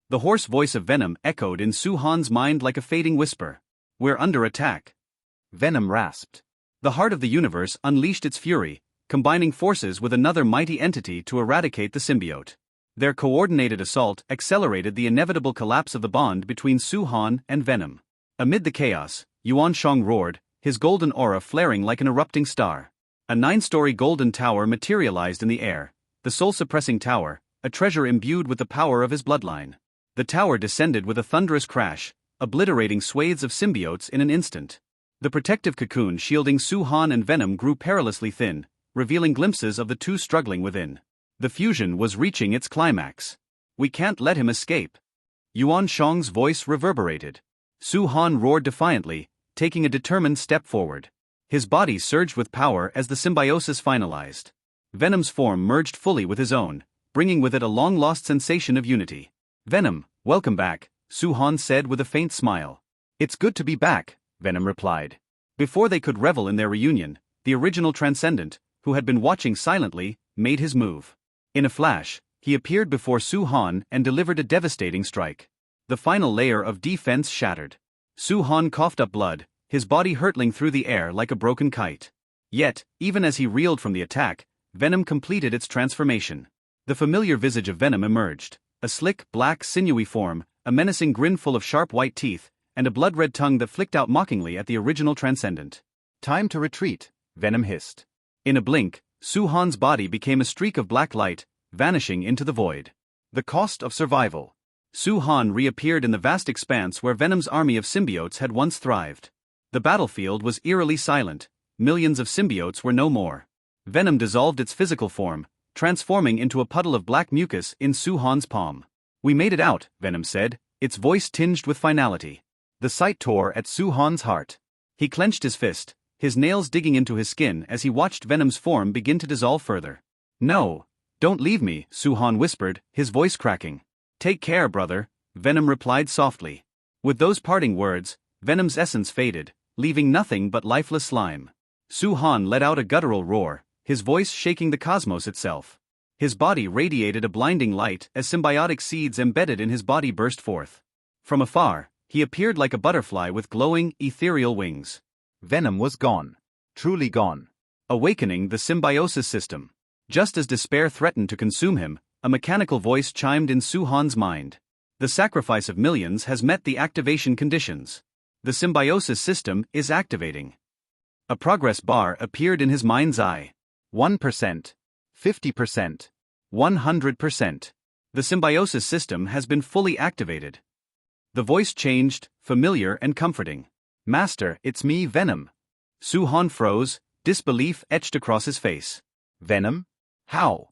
The hoarse voice of Venom echoed in Su-Han's mind like a fading whisper. "We're under attack." Venom rasped. The heart of the universe unleashed its fury, combining forces with another mighty entity to eradicate the symbiote. Their coordinated assault accelerated the inevitable collapse of the bond between Su-Han and Venom. Amid the chaos, Yuan Shang roared, his golden aura flaring like an erupting star. A 9-story golden tower materialized in the air, the soul-suppressing tower, a treasure imbued with the power of his bloodline. The tower descended with a thunderous crash, obliterating swathes of symbiotes in an instant. The protective cocoon shielding Su-Han and Venom grew perilously thin, revealing glimpses of the two struggling within. The fusion was reaching its climax. "We can't let him escape." Yuan Shang's voice reverberated. Su-Han roared defiantly, taking a determined step forward. His body surged with power as the symbiosis finalized. Venom's form merged fully with his own, bringing with it a long-lost sensation of unity. "Venom, welcome back," Su-Han said with a faint smile. "It's good to be back," Venom replied. Before they could revel in their reunion, the original Transcendent, who had been watching silently, made his move. In a flash, he appeared before Su-Han and delivered a devastating strike. The final layer of defense shattered. Su-Han coughed up blood, his body hurtling through the air like a broken kite. Yet, even as he reeled from the attack, Venom completed its transformation. The familiar visage of Venom emerged, a slick, black, sinewy form, a menacing grin full of sharp white teeth, and a blood-red tongue that flicked out mockingly at the original Transcendent. "Time to retreat," Venom hissed. In a blink, Su-Han's body became a streak of black light, vanishing into the void. The cost of survival. Su-Han reappeared in the vast expanse where Venom's army of symbiotes had once thrived. The battlefield was eerily silent, millions of symbiotes were no more. Venom dissolved its physical form, transforming into a puddle of black mucus in Su-Han's palm. "We made it out," Venom said, its voice tinged with finality. The sight tore at Su-Han's heart. He clenched his fist, his nails digging into his skin as he watched Venom's form begin to dissolve further. "No, don't leave me," Su-Han whispered, his voice cracking. "Take care, brother," Venom replied softly. With those parting words, Venom's essence faded, leaving nothing but lifeless slime. Su-Han let out a guttural roar, his voice shaking the cosmos itself. His body radiated a blinding light as symbiotic seeds embedded in his body burst forth. From afar, he appeared like a butterfly with glowing, ethereal wings. Venom was gone. Truly gone. Awakening the symbiosis system. Just as despair threatened to consume him, a mechanical voice chimed in Su-Han's mind. "The sacrifice of millions has met the activation conditions. The symbiosis system is activating." A progress bar appeared in his mind's eye. 1%. 50%. 100%. The symbiosis system has been fully activated. The voice changed, familiar and comforting. "Master, it's me, Venom." Su-Han froze, disbelief etched across his face. "Venom? How?"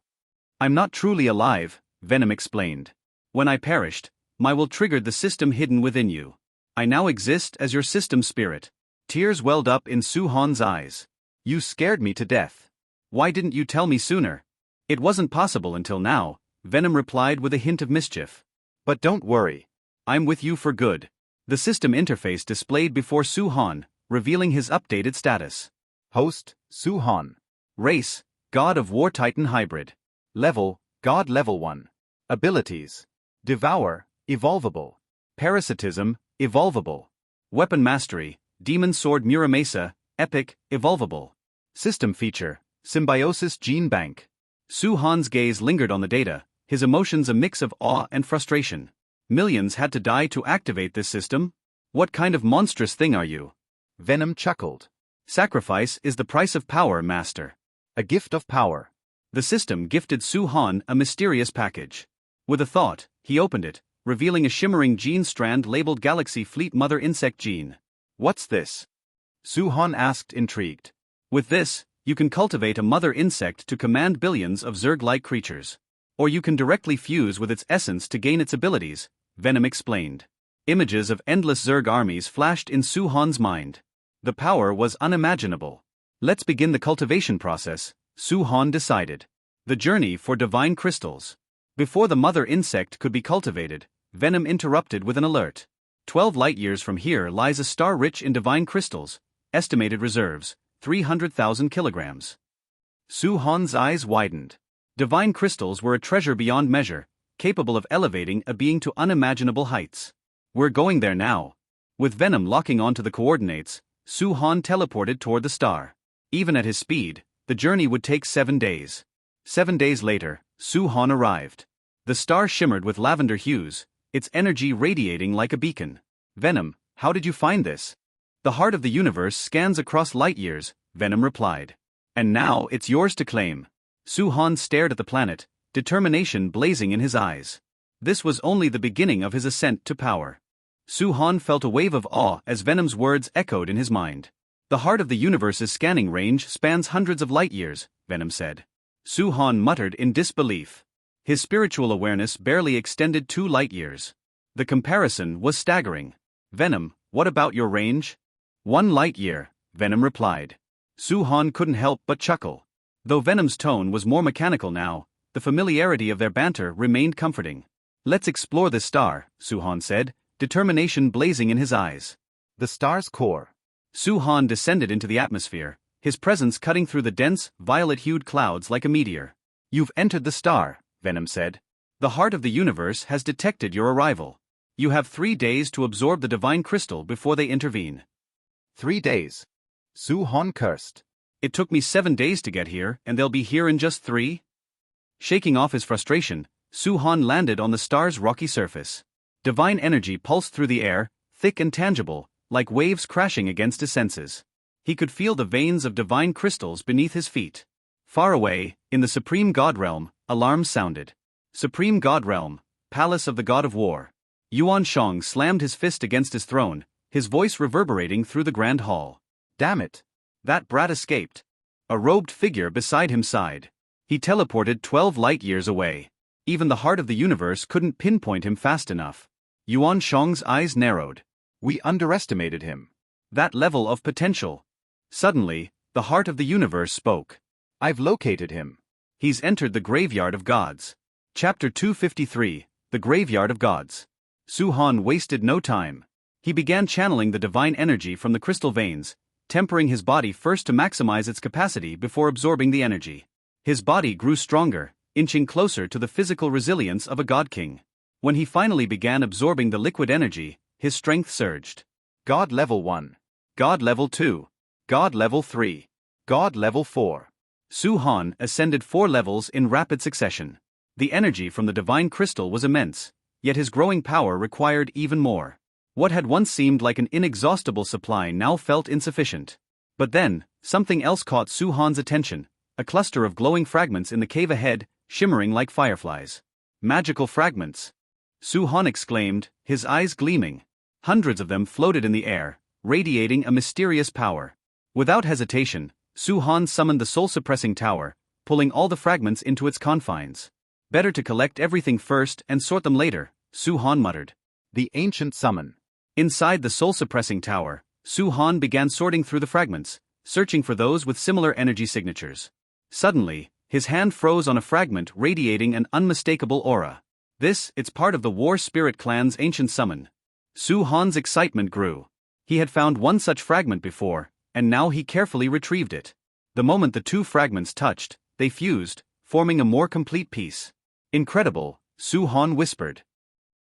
"I'm not truly alive," Venom explained. "When I perished, my will triggered the system hidden within you. I now exist as your system spirit." Tears welled up in Su-Han's eyes. "You scared me to death. Why didn't you tell me sooner?" "It wasn't possible until now," Venom replied with a hint of mischief. "But don't worry. I'm with you for good." The system interface displayed before Su-Han, revealing his updated status. Host, Su-Han. Race, God of War Titan Hybrid. Level, God Level 1. Abilities. Devour, Evolvable. Parasitism, Evolvable. Weapon Mastery, Demon Sword Muramasa, Epic, Evolvable. System Feature, Symbiosis Gene Bank. Su-Han's gaze lingered on the data, his emotions a mix of awe and frustration. Millions had to die to activate this system? What kind of monstrous thing are you? Venom chuckled. "Sacrifice is the price of power, Master. A gift of power." The system gifted Su-Han a mysterious package. With a thought, he opened it, revealing a shimmering gene strand labeled Galaxy Fleet Mother Insect Gene. "What's this?" Su-Han asked, intrigued. "With this, you can cultivate a mother insect to command billions of Zerg-like creatures. Or you can directly fuse with its essence to gain its abilities," Venom explained. Images of endless Zerg armies flashed in Su-Han's mind. The power was unimaginable. "Let's begin the cultivation process," Su-Han decided. The journey for divine crystals. Before the mother insect could be cultivated, Venom interrupted with an alert. 12 light-years from here lies a star rich in divine crystals, estimated reserves, 300,000 kilograms. Su-Han's eyes widened. Divine crystals were a treasure beyond measure, capable of elevating a being to unimaginable heights. We're going there now. With Venom locking onto the coordinates, Su-Han teleported toward the star. Even at his speed, the journey would take 7 days. 7 days later, Su-Han arrived. The star shimmered with lavender hues, its energy radiating like a beacon. Venom, how did you find this? The heart of the universe scans across light years, Venom replied. And now it's yours to claim. Su-Han stared at the planet, determination blazing in his eyes. This was only the beginning of his ascent to power. Su-Han felt a wave of awe as Venom's words echoed in his mind. The heart of the universe's scanning range spans hundreds of light years, Venom said. Su-Han muttered in disbelief. His spiritual awareness barely extended 2 light years. The comparison was staggering. Venom, what about your range? 1 light year, Venom replied. Su-Han couldn't help but chuckle. Though Venom's tone was more mechanical now, the familiarity of their banter remained comforting. Let's explore this star, Su-Han said, determination blazing in his eyes. The star's core. Su-Han descended into the atmosphere, his presence cutting through the dense, violet-hued clouds like a meteor. You've entered the star, Venom said. The heart of the universe has detected your arrival. You have 3 days to absorb the divine crystal before they intervene. 3 days. Su-Han cursed. It took me 7 days to get here, and they'll be here in just 3? Shaking off his frustration, Su-Han landed on the star's rocky surface. Divine energy pulsed through the air, thick and tangible, like waves crashing against his senses. He could feel the veins of divine crystals beneath his feet. Far away, in the Supreme God Realm, alarms sounded. Supreme God Realm, Palace of the God of War. Yuan Shang slammed his fist against his throne, his voice reverberating through the grand hall. Damn it. That brat escaped. A robed figure beside him sighed. He teleported 12 light years away. Even the heart of the universe couldn't pinpoint him fast enough. Yuan Shang's eyes narrowed. We underestimated him. That level of potential. Suddenly, the heart of the universe spoke. I've located him. He's entered the Graveyard of Gods. Chapter 253, The Graveyard of Gods. Su-Han wasted no time. He began channeling the divine energy from the crystal veins, tempering his body first to maximize its capacity before absorbing the energy. His body grew stronger, inching closer to the physical resilience of a god king. When he finally began absorbing the liquid energy, his strength surged. God level 1. God level 2. God level 3. God level 4. Su-Han ascended 4 levels in rapid succession. The energy from the divine crystal was immense, yet his growing power required even more. What had once seemed like an inexhaustible supply now felt insufficient. But then, something else caught Su-Han's attention, a cluster of glowing fragments in the cave ahead, shimmering like fireflies. Magical fragments. Su-Han exclaimed, his eyes gleaming. Hundreds of them floated in the air, radiating a mysterious power. Without hesitation, Su-Han summoned the soul-suppressing tower, pulling all the fragments into its confines. Better to collect everything first and sort them later, Su-Han muttered. The ancient summon. Inside the soul-suppressing tower, Su-Han began sorting through the fragments, searching for those with similar energy signatures. Suddenly, his hand froze on a fragment radiating an unmistakable aura. It's part of the War Spirit clan's ancient summon. Su-Han's excitement grew. He had found one such fragment before, and now he carefully retrieved it. The moment the 2 fragments touched, they fused, forming a more complete piece. Incredible, Su-Han whispered.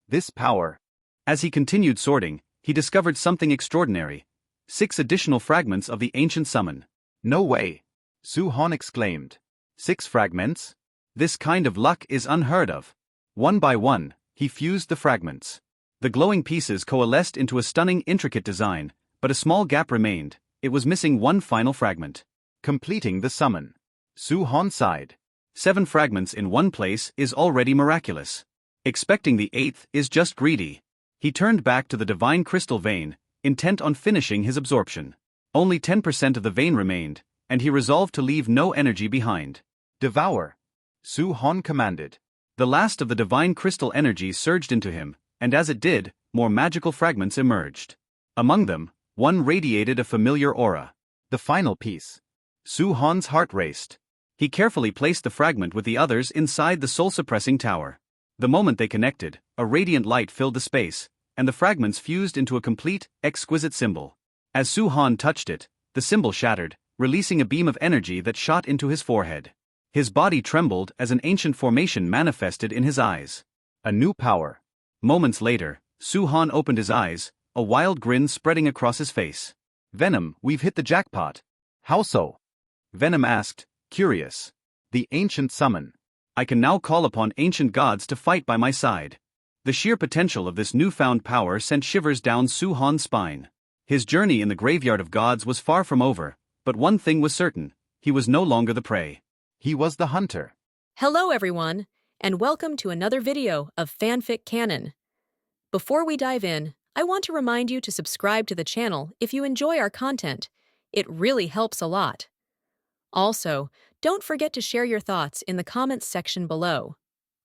This power. As he continued sorting, he discovered something extraordinary. 6 additional fragments of the ancient summon. No way. Su-Han exclaimed. 6 fragments? This kind of luck is unheard of. One by one, he fused the fragments. The glowing pieces coalesced into a stunning, intricate design, but a small gap remained. It was missing one final fragment. Completing the summon. Su-Han sighed. 7 fragments in one place is already miraculous. Expecting the 8th is just greedy. He turned back to the divine crystal vein, intent on finishing his absorption. Only 10% of the vein remained, and he resolved to leave no energy behind. Devour. Su-Han commanded. The last of the divine crystal energy surged into him, and as it did, more magical fragments emerged. Among them, one radiated a familiar aura. The final piece. Su-Han's heart raced. He carefully placed the fragment with the others inside the soul-suppressing tower. The moment they connected, a radiant light filled the space, and the fragments fused into a complete, exquisite symbol. As Su-Han touched it, the symbol shattered, releasing a beam of energy that shot into his forehead. His body trembled as an ancient formation manifested in his eyes. A new power. Moments later, Su-Han opened his eyes, a wild grin spreading across his face. Venom, we've hit the jackpot. How so? Venom asked, curious. The ancient summon. I can now call upon ancient gods to fight by my side. The sheer potential of this newfound power sent shivers down Su-Han's spine. His journey in the graveyard of gods was far from over, but one thing was certain: he was no longer the prey. He was the hunter. Hello everyone, and welcome to another video of FanFic Canon. Before we dive in, I want to remind you to subscribe to the channel if you enjoy our content. It really helps a lot. Also, don't forget to share your thoughts in the comments section below.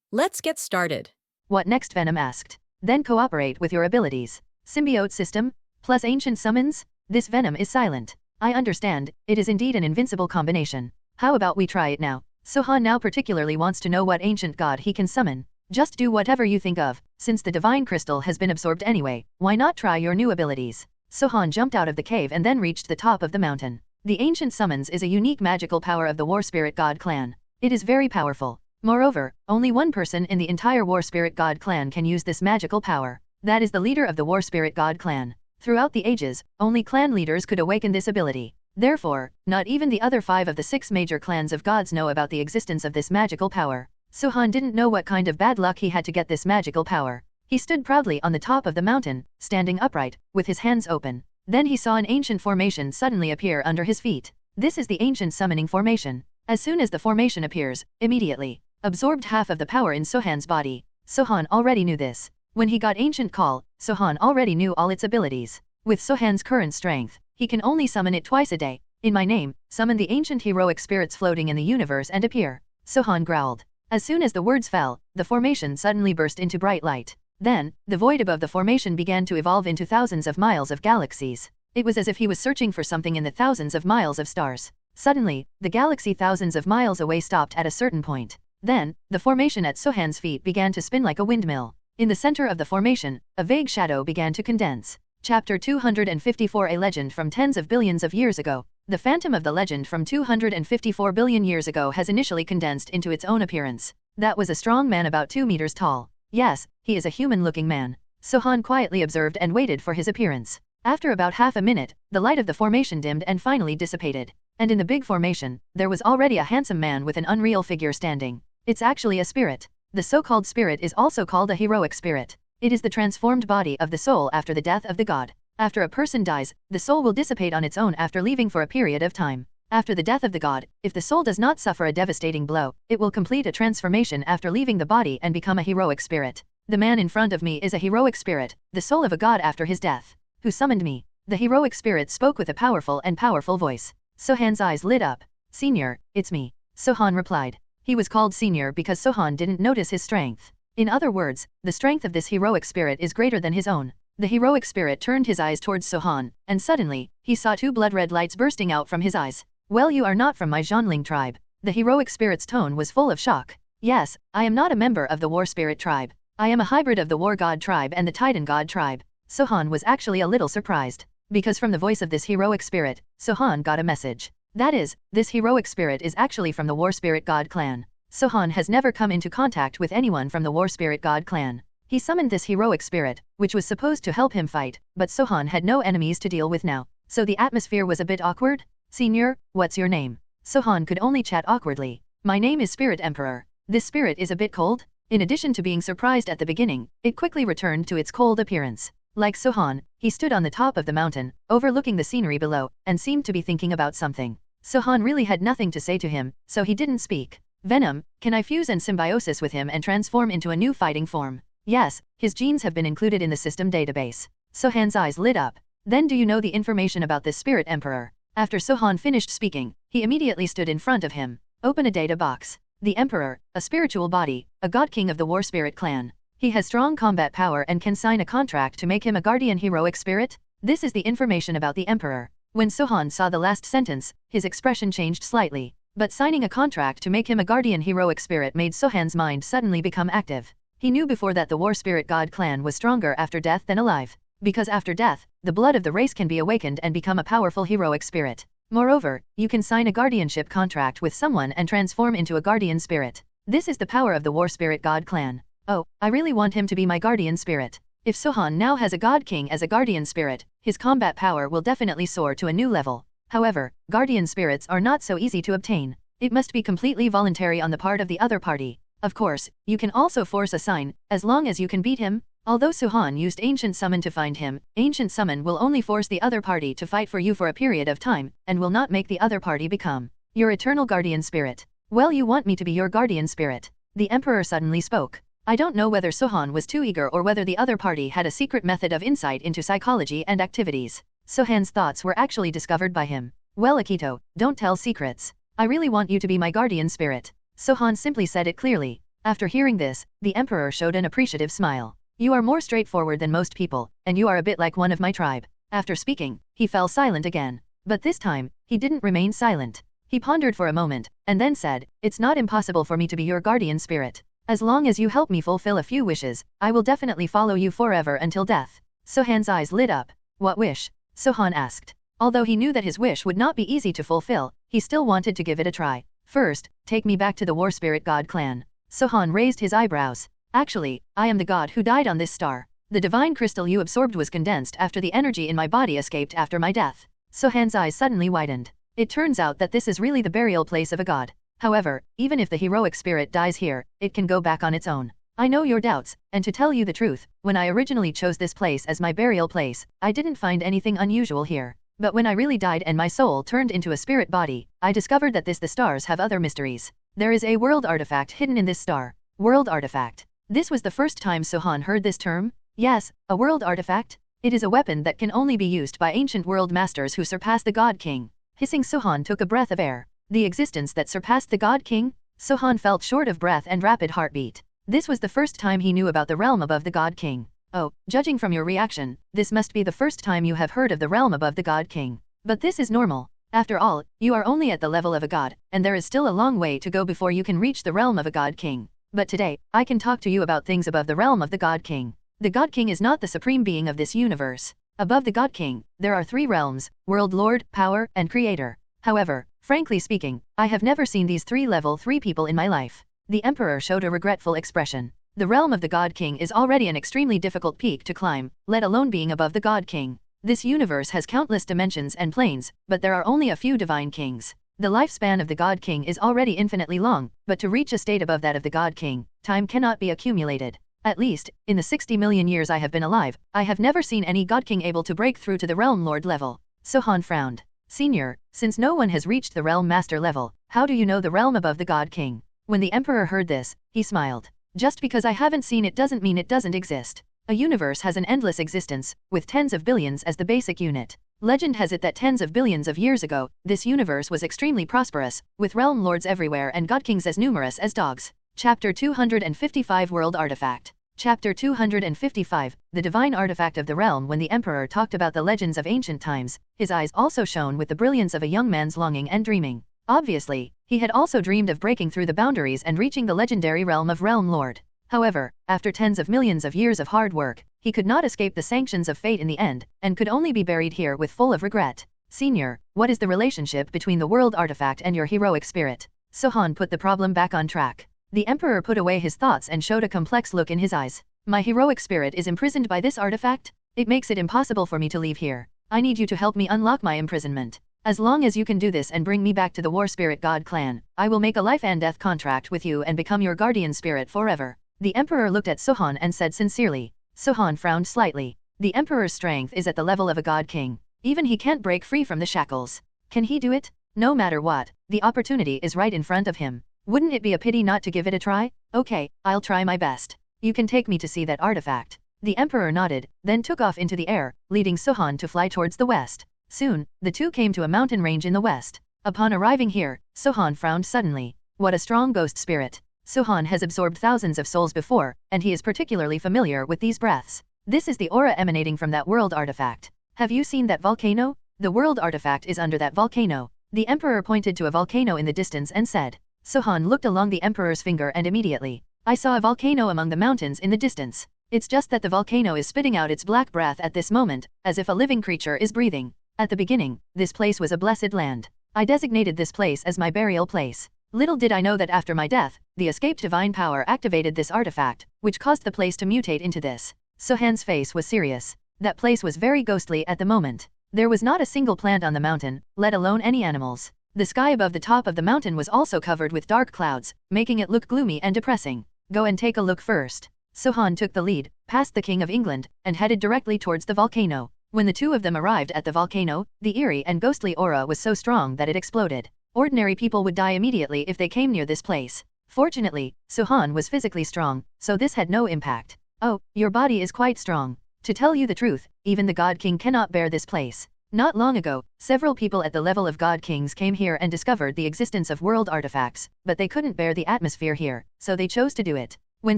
Let's get started. What next? Venom asked. Then cooperate with your abilities. Symbiote system, plus ancient summons? This Venom is silent. I understand, it is indeed an invincible combination. How about we try it now? Su-Han now particularly wants to know what ancient god he can summon. Just do whatever you think of, since the divine crystal has been absorbed anyway, why not try your new abilities? Su-Han jumped out of the cave and then reached the top of the mountain. The ancient summons is a unique magical power of the War Spirit God clan. It is very powerful. Moreover, only one person in the entire War Spirit God clan can use this magical power. That is the leader of the War Spirit God clan. Throughout the ages, only clan leaders could awaken this ability. Therefore, not even the other 5 of the 6 major clans of gods know about the existence of this magical power. Su-Han didn't know what kind of bad luck he had to get this magical power. He stood proudly on the top of the mountain, standing upright, with his hands open. Then he saw an ancient formation suddenly appear under his feet. This is the ancient summoning formation. As soon as the formation appears, immediately absorbed half of the power in Su-Han's body. Su-Han already knew this. When he got ancient call, Su-Han already knew all its abilities. With Su-Han's current strength, he can only summon it twice a day. In my name, summon the ancient heroic spirits floating in the universe and appear. Su-Han growled. As soon as the words fell, the formation suddenly burst into bright light. Then, the void above the formation began to evolve into thousands of miles of galaxies. It was as if he was searching for something in the thousands of miles of stars. Suddenly, the galaxy thousands of miles away stopped at a certain point. Then, the formation at Su-Han's feet began to spin like a windmill. In the center of the formation, a vague shadow began to condense. Chapter 254: A legend from tens of billions of years ago. The phantom of the legend from 254 billion years ago has initially condensed into its own appearance. That was a strong man about 2 meters tall. Yes, he is a human-looking man. Su-Han quietly observed and waited for his appearance. After about half a minute, the light of the formation dimmed and finally dissipated. And in the big formation, there was already a handsome man with an unreal figure standing. It's actually a spirit. The so-called spirit is also called a heroic spirit. It is the transformed body of the soul after the death of the god. After a person dies, the soul will dissipate on its own after leaving for a period of time. After the death of the god, if the soul does not suffer a devastating blow, it will complete a transformation after leaving the body and become a heroic spirit. The man in front of me is a heroic spirit, the soul of a god after his death. Who summoned me? The heroic spirit spoke with a powerful voice. Su-Han's eyes lit up. Senior, it's me. Su-Han replied. He was called Senior because Su-Han didn't notice his strength. In other words, the strength of this heroic spirit is greater than his own. The heroic spirit turned his eyes towards Su-Han, and suddenly, he saw 2 blood-red lights bursting out from his eyes. Well, you are not from my Zhanling tribe. The heroic spirit's tone was full of shock. Yes, I am not a member of the War Spirit tribe. I am a hybrid of the War God tribe and the Titan God tribe. Su-Han was actually a little surprised, because from the voice of this heroic spirit, Su-Han got a message. That is, this heroic spirit is actually from the War Spirit God clan. Su-Han has never come into contact with anyone from the War Spirit God clan. He summoned this heroic spirit, which was supposed to help him fight, but Su-Han had no enemies to deal with now, so the atmosphere was a bit awkward. Senior, what's your name? Su-Han could only chat awkwardly. My name is Spirit Emperor. This spirit is a bit cold? In addition to being surprised at the beginning, it quickly returned to its cold appearance. Like Su-Han, he stood on the top of the mountain, overlooking the scenery below, and seemed to be thinking about something. Su-Han really had nothing to say to him, so he didn't speak. Venom, can I fuse and symbiosis with him and transform into a new fighting form? Yes, his genes have been included in the system database. Su-Han's eyes lit up. Then do you know the information about this Spirit Emperor? After Su-Han finished speaking, he immediately stood in front of him. Open a data box. The Emperor, a spiritual body, a god king of the War Spirit clan. He has strong combat power and can sign a contract to make him a guardian heroic spirit. This is the information about the Emperor. When Su-Han saw the last sentence, his expression changed slightly. But signing a contract to make him a guardian heroic spirit made Su-Han's mind suddenly become active. He knew before that the War Spirit God clan was stronger after death than alive. Because after death, the blood of the race can be awakened and become a powerful heroic spirit. Moreover, you can sign a guardianship contract with someone and transform into a guardian spirit. This is the power of the War Spirit God clan. Oh, I really want him to be my guardian spirit. If Suhan now has a God King as a guardian spirit, his combat power will definitely soar to a new level. However, guardian spirits are not so easy to obtain. It must be completely voluntary on the part of the other party. Of course, you can also force a sign, as long as you can beat him. Although Suhan used Ancient Summon to find him, Ancient Summon will only force the other party to fight for you for a period of time, and will not make the other party become your eternal guardian spirit. Well, you want me to be your guardian spirit? The Emperor suddenly spoke. I don't know whether Suhan was too eager or whether the other party had a secret method of insight into psychology and activities. Suhan's thoughts were actually discovered by him. Well, Akito, don't tell secrets. I really want you to be my guardian spirit. Suhan simply said it clearly. After hearing this, the Emperor showed an appreciative smile. You are more straightforward than most people, and you are a bit like one of my tribe. After speaking, he fell silent again. But this time, he didn't remain silent. He pondered for a moment, and then said, It's not impossible for me to be your guardian spirit. As long as you help me fulfill a few wishes, I will definitely follow you forever until death. Suhan's eyes lit up. What wish? Suhan asked. Although he knew that his wish would not be easy to fulfill, he still wanted to give it a try. First, take me back to the War Spirit God clan. Suhan raised his eyebrows. Actually, I am the god who died on this star. The divine crystal you absorbed was condensed after the energy in my body escaped after my death. Suhan's eyes suddenly widened. It turns out that this is really the burial place of a god. However, even if the heroic spirit dies here, it can go back on its own. I know your doubts, and to tell you the truth, when I originally chose this place as my burial place, I didn't find anything unusual here. But when I really died and my soul turned into a spirit body, I discovered that the stars have other mysteries. There is a world artifact hidden in this star. World artifact. This was the first time Suhan heard this term. Yes, a world artifact. It is a weapon that can only be used by ancient world masters who surpass the God King. Hissing, Suhan took a breath of air. The existence that surpassed the God King? Suhan felt short of breath and rapid heartbeat. This was the first time he knew about the realm above the God King. Oh, judging from your reaction, this must be the first time you have heard of the realm above the God King. But this is normal. After all, you are only at the level of a god, and there is still a long way to go before you can reach the realm of a God King. But today, I can talk to you about things above the realm of the God King. The God King is not the supreme being of this universe. Above the God King, there are three realms: World Lord, Power, and Creator. However, frankly speaking, I have never seen these three level 3 people in my life. The Emperor showed a regretful expression. The realm of the God King is already an extremely difficult peak to climb, let alone being above the God King. This universe has countless dimensions and planes, but there are only a few divine kings. The lifespan of the God King is already infinitely long, but to reach a state above that of the God King, time cannot be accumulated. At least, in the 60 million years I have been alive, I have never seen any God King able to break through to the Realm Lord level. Suhan frowned. Senior, since no one has reached the Realm Master level, how do you know the realm above the God King? When the Emperor heard this, he smiled. Just because I haven't seen it doesn't mean it doesn't exist. A universe has an endless existence, with tens of billions as the basic unit. Legend has it that tens of billions of years ago, this universe was extremely prosperous, with realm lords everywhere and god kings as numerous as dogs. Chapter 255 World Artifact. Chapter 255, The Divine Artifact of the Realm. When the Emperor talked about the legends of ancient times, his eyes also shone with the brilliance of a young man's longing and dreaming. Obviously, he had also dreamed of breaking through the boundaries and reaching the legendary realm of Realm Lord. However, after tens of millions of years of hard work, he could not escape the sanctions of fate in the end, and could only be buried here with full of regret. Senior, what is the relationship between the world artifact and your heroic spirit? Suhan put the problem back on track. The Emperor put away his thoughts and showed a complex look in his eyes. My heroic spirit is imprisoned by this artifact? It makes it impossible for me to leave here. I need you to help me unlock my imprisonment. As long as you can do this and bring me back to the War Spirit God clan, I will make a life and death contract with you and become your guardian spirit forever. The Emperor looked at Suhan and said sincerely. Suhan frowned slightly. The Emperor's strength is at the level of a God King. Even he can't break free from the shackles. Can he do it? No matter what, the opportunity is right in front of him. Wouldn't it be a pity not to give it a try? Okay, I'll try my best. You can take me to see that artifact. The Emperor nodded, then took off into the air, leading Suhan to fly towards the west. Soon, the two came to a mountain range in the west. Upon arriving here, Suhan frowned suddenly. What a strong ghost spirit. Suhan has absorbed thousands of souls before, and he is particularly familiar with these breaths. This is the aura emanating from that world artifact. Have you seen that volcano? The world artifact is under that volcano. The Emperor pointed to a volcano in the distance and said. Suhan looked along the Emperor's finger and immediately. I saw a volcano among the mountains in the distance. It's just that the volcano is spitting out its black breath at this moment, as if a living creature is breathing. At the beginning, this place was a blessed land. I designated this place as my burial place. Little did I know that after my death, the escaped divine power activated this artifact, which caused the place to mutate into this. Sohan's face was serious. That place was very ghostly at the moment. There was not a single plant on the mountain, let alone any animals. The sky above the top of the mountain was also covered with dark clouds, making it look gloomy and depressing. Go and take a look first. Sohan took the lead, past the King of England, and headed directly towards the volcano. When the two of them arrived at the volcano, the eerie and ghostly aura was so strong that it exploded. Ordinary people would die immediately if they came near this place. Fortunately, Sohan was physically strong, so this had no impact. Oh, your body is quite strong. To tell you the truth, even the God King cannot bear this place. Not long ago, several people at the level of God Kings came here and discovered the existence of world artifacts, but they couldn't bear the atmosphere here, so they chose to do it. When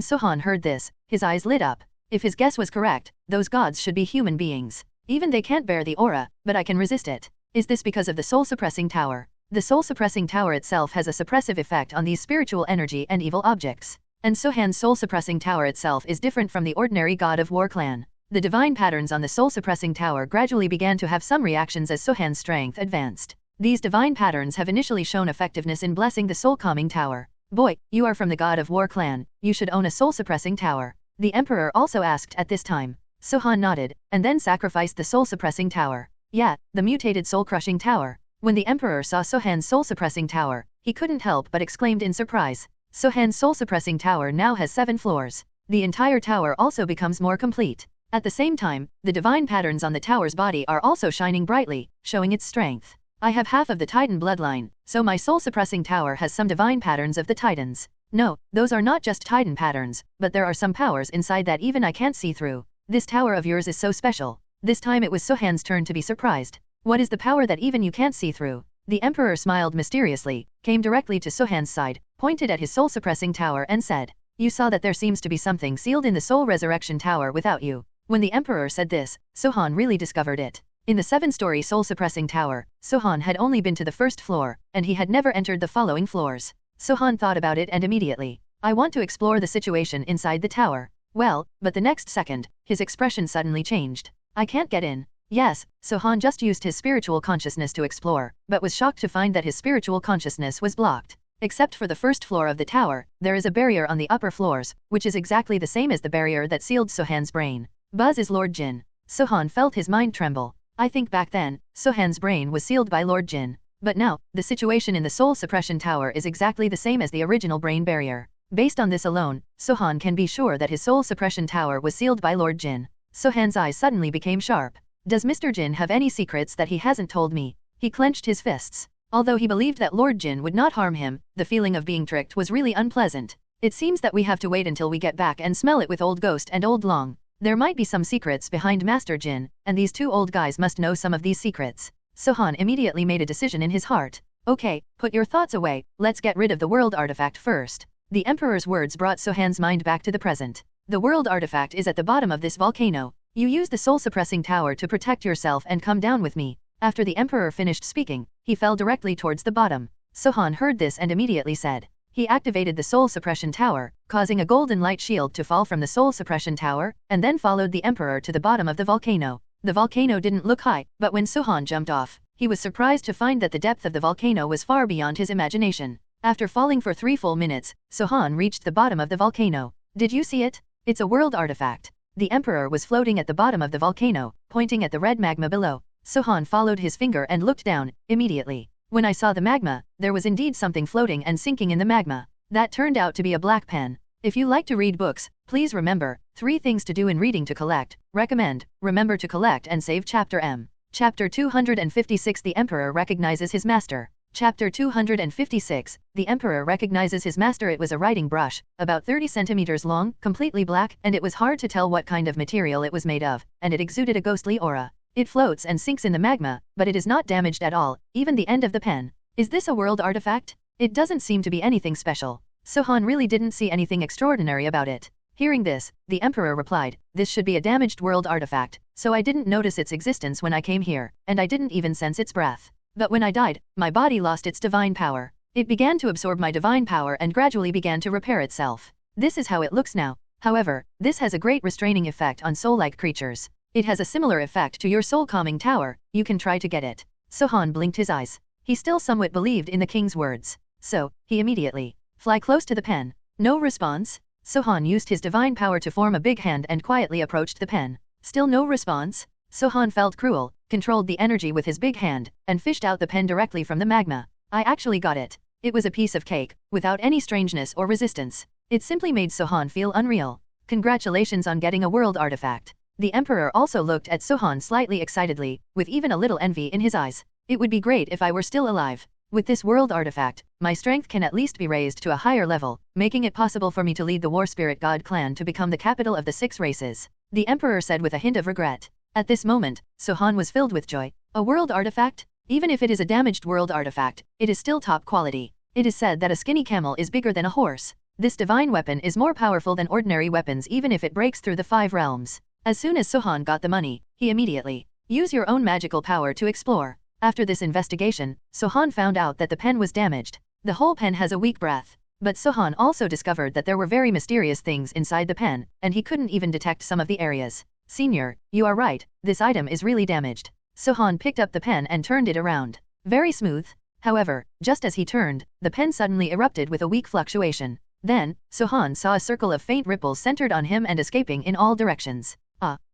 Sohan heard this, his eyes lit up. If his guess was correct, those gods should be human beings. Even they can't bear the aura, but I can resist it. Is this because of the soul-suppressing tower? The soul-suppressing tower itself has a suppressive effect on these spiritual energy and evil objects. And Sohan's soul-suppressing tower itself is different from the ordinary God of War clan. The divine patterns on the soul-suppressing tower gradually began to have some reactions as Sohan's strength advanced. These divine patterns have initially shown effectiveness in blessing the soul-calming tower. Boy, you are from the God of War clan, you should own a soul-suppressing tower. The Emperor also asked at this time. Sohan nodded, and then sacrificed the soul-suppressing tower. Yeah, the mutated soul-crushing tower. When the Emperor saw Sohan's soul-suppressing tower, he couldn't help but exclaimed in surprise. Sohan's soul-suppressing tower now has 7 floors. The entire tower also becomes more complete. At the same time, the divine patterns on the tower's body are also shining brightly, showing its strength. I have half of the Titan bloodline, so my soul-suppressing tower has some divine patterns of the Titans. No, those are not just Titan patterns, but there are some powers inside that even I can't see through. This tower of yours is so special. This time it was Sohan's turn to be surprised. What is the power that even you can't see through? The Emperor smiled mysteriously, came directly to Sohan's side, pointed at his soul-suppressing tower and said, "You saw that there seems to be something sealed in the soul resurrection tower without you." When the Emperor said this, Sohan really discovered it. In the 7-story soul-suppressing tower, Sohan had only been to the first floor, and he had never entered the following floors. Sohan thought about it and immediately, I want to explore the situation inside the tower. Well, but the next second, his expression suddenly changed. I can't get in. Yes, Sohan just used his spiritual consciousness to explore, but was shocked to find that his spiritual consciousness was blocked. Except for the first floor of the tower, there is a barrier on the upper floors, which is exactly the same as the barrier that sealed Sohan's brain. Buzz is Lord Jin. Sohan felt his mind tremble. I think back then, Sohan's brain was sealed by Lord Jin. But now, the situation in the soul suppression tower is exactly the same as the original brain barrier. Based on this alone, Sohan can be sure that his soul suppression tower was sealed by Lord Jin. Sohan's eyes suddenly became sharp. Does Mr. Jin have any secrets that he hasn't told me? He clenched his fists. Although he believed that Lord Jin would not harm him, the feeling of being tricked was really unpleasant. It seems that we have to wait until we get back and smell it with Old Ghost and Old Long. There might be some secrets behind Master Jin, and these two old guys must know some of these secrets. Sohan immediately made a decision in his heart. Okay, put your thoughts away, let's get rid of the world artifact first. The Emperor's words brought Sohan's mind back to the present. The world artifact is at the bottom of this volcano. You use the soul-suppressing tower to protect yourself and come down with me. After the Emperor finished speaking, he fell directly towards the bottom. Sohan heard this and immediately said. He activated the soul suppression tower, causing a golden light shield to fall from the soul suppression tower, and then followed the Emperor to the bottom of the volcano. The volcano didn't look high, but when Sohan jumped off, he was surprised to find that the depth of the volcano was far beyond his imagination. After falling for 3 full minutes, Sohan reached the bottom of the volcano. Did you see it? It's a world artifact. The Emperor was floating at the bottom of the volcano, pointing at the red magma below. Sohan followed his finger and looked down, immediately. When I saw the magma, there was indeed something floating and sinking in the magma. That turned out to be a black pen. If you like to read books, please remember, 3 things to do in reading to collect. Recommend, remember to collect and save Chapter M. Chapter 256 The Emperor recognizes his master. Chapter 256, The Emperor recognizes his master. It was a writing brush, about 30 centimeters long, completely black, and it was hard to tell what kind of material it was made of, and it exuded a ghostly aura. It floats and sinks in the magma, but it is not damaged at all, even the end of the pen. Is this a world artifact? It doesn't seem to be anything special. Sohan really didn't see anything extraordinary about it. Hearing this, the Emperor replied, this should be a damaged world artifact, so I didn't notice its existence when I came here, and I didn't even sense its breath. But when I died, my body lost its divine power. It began to absorb my divine power and gradually began to repair itself. This is how it looks now. However, this has a great restraining effect on soul-like creatures. It has a similar effect to your soul-calming tower, you can try to get it. Sohan blinked his eyes. He still somewhat believed in the king's words. so he immediately fly close to the pen. No response? Sohan used his divine power to form a big hand and quietly approached the pen. Still no response? Sohan felt cruel, controlled the energy with his big hand, and fished out the pen directly from the magma. I actually got it. It was a piece of cake, without any strangeness or resistance. It simply made Sohan feel unreal. Congratulations on getting a world artifact. The Emperor also looked at Sohan slightly excitedly, with even a little envy in his eyes. It would be great if I were still alive. With this world artifact, my strength can at least be raised to a higher level, making it possible for me to lead the War Spirit God clan to become the capital of the 6 races. The Emperor said with a hint of regret. At this moment, Sohan was filled with joy. A world artifact? Even if it is a damaged world artifact, it is still top quality. It is said that a skinny camel is bigger than a horse. This divine weapon is more powerful than ordinary weapons even if it breaks through the 5 realms. As soon as Sohan got the money, he immediately use your own magical power to explore. After this investigation, Sohan found out that the pen was damaged. The whole pen has a weak breath. But Sohan also discovered that there were very mysterious things inside the pen, and he couldn't even detect some of the areas. Senior, you are right, this item is really damaged. Sohan picked up the pen and turned it around. Very smooth. However, just as he turned, the pen suddenly erupted with a weak fluctuation. Then, Sohan saw a circle of faint ripples centered on him and escaping in all directions.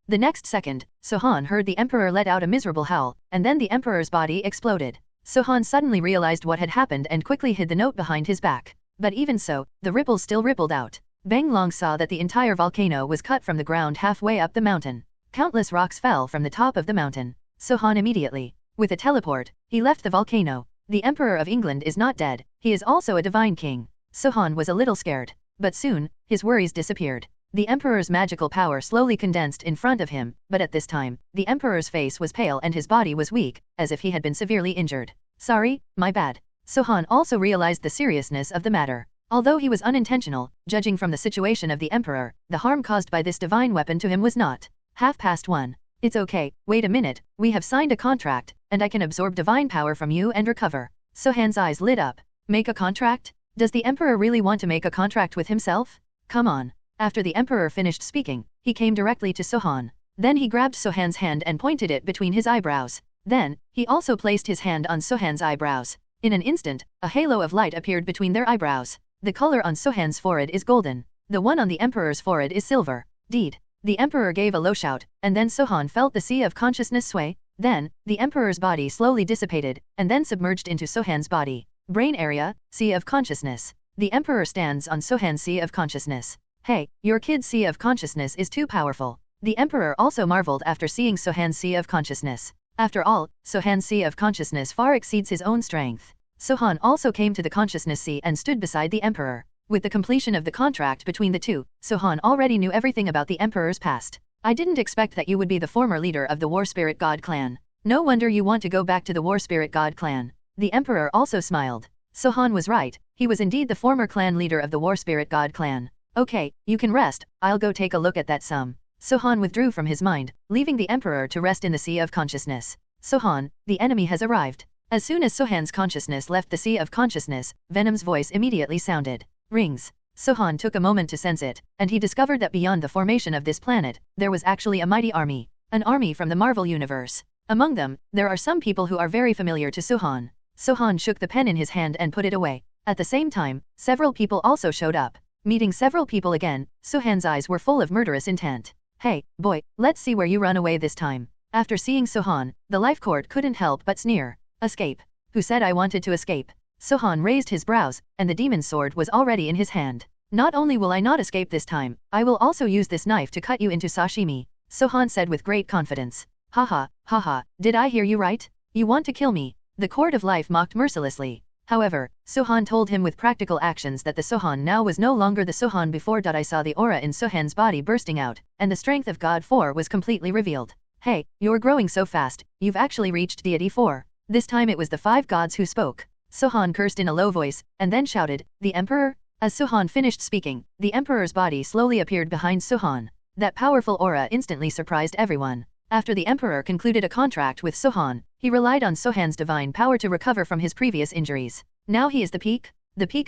The next second, Sohan heard the Emperor let out a miserable howl, and then the Emperor's body exploded. Sohan suddenly realized what had happened and quickly hid the note behind his back. But even so, the ripples still rippled out. Bang Long saw that the entire volcano was cut from the ground halfway up the mountain. Countless rocks fell from the top of the mountain. Sohan immediately, with a teleport, he left the volcano. The Emperor of England is not dead, he is also a divine king. Sohan was a little scared, but soon, his worries disappeared. The Emperor's magical power slowly condensed in front of him, but at this time, the Emperor's face was pale and his body was weak, as if he had been severely injured. Sorry, my bad. Sohan also realized the seriousness of the matter. Although he was unintentional, judging from the situation of the Emperor, the harm caused by this divine weapon to him was not. 1:30. It's okay, wait a minute, we have signed a contract, and I can absorb divine power from you and recover. Sohan's eyes lit up. Make a contract? Does the Emperor really want to make a contract with himself? Come on. After the Emperor finished speaking, he came directly to Sohan. Then he grabbed Sohan's hand and pointed it between his eyebrows. Then, he also placed his hand on Sohan's eyebrows. In an instant, a halo of light appeared between their eyebrows. The color on Sohan's forehead is golden. The one on the Emperor's forehead is silver. Deed. The Emperor gave a low shout, and then Sohan felt the sea of consciousness sway. Then, the Emperor's body slowly dissipated, and then submerged into Sohan's body. Brain area, sea of consciousness. The Emperor stands on Sohan's sea of consciousness. Hey, your kid's sea of consciousness is too powerful. The Emperor also marveled after seeing Sohan's sea of consciousness. After all, Sohan's sea of consciousness far exceeds his own strength. Sohan also came to the consciousness sea and stood beside the Emperor. With the completion of the contract between the two, Sohan already knew everything about the Emperor's past. I didn't expect that you would be the former leader of the War Spirit God clan. No wonder you want to go back to the War Spirit God clan. The Emperor also smiled. Sohan was right, he was indeed the former clan leader of the War Spirit God clan. Okay, you can rest, I'll go take a look at that sum. Sohan withdrew from his mind, leaving the Emperor to rest in the sea of consciousness. Sohan, the enemy has arrived. As soon as Sohan's consciousness left the sea of consciousness, Venom's voice immediately sounded. Rings. Sohan took a moment to sense it, and he discovered that beyond the formation of this planet, there was actually a mighty army. An army from the Marvel Universe. Among them, there are some people who are very familiar to Sohan. Sohan shook the pen in his hand and put it away. At the same time, several people also showed up. Meeting several people again, Sohan's eyes were full of murderous intent. Hey, boy, let's see where you run away this time. After seeing Sohan, the Life Court couldn't help but sneer. Escape. Who said I wanted to escape? Sohan raised his brows, and the demon's sword was already in his hand. Not only will I not escape this time, I will also use this knife to cut you into sashimi, Sohan said with great confidence. Haha, haha, did I hear you right? You want to kill me? The Court of Life mocked mercilessly. However, Sohan told him with practical actions that the Sohan now was no longer the Sohan before. I saw the aura in Sohan's body bursting out, and the strength of God 4 was completely revealed. Hey, you're growing so fast, you've actually reached Deity 4. This time it was the 5 gods who spoke. Sohan cursed in a low voice, and then shouted, the Emperor? As Sohan finished speaking, the Emperor's body slowly appeared behind Sohan. That powerful aura instantly surprised everyone. After the Emperor concluded a contract with Sohan, he relied on Sohan's divine power to recover from his previous injuries. Now he is the peak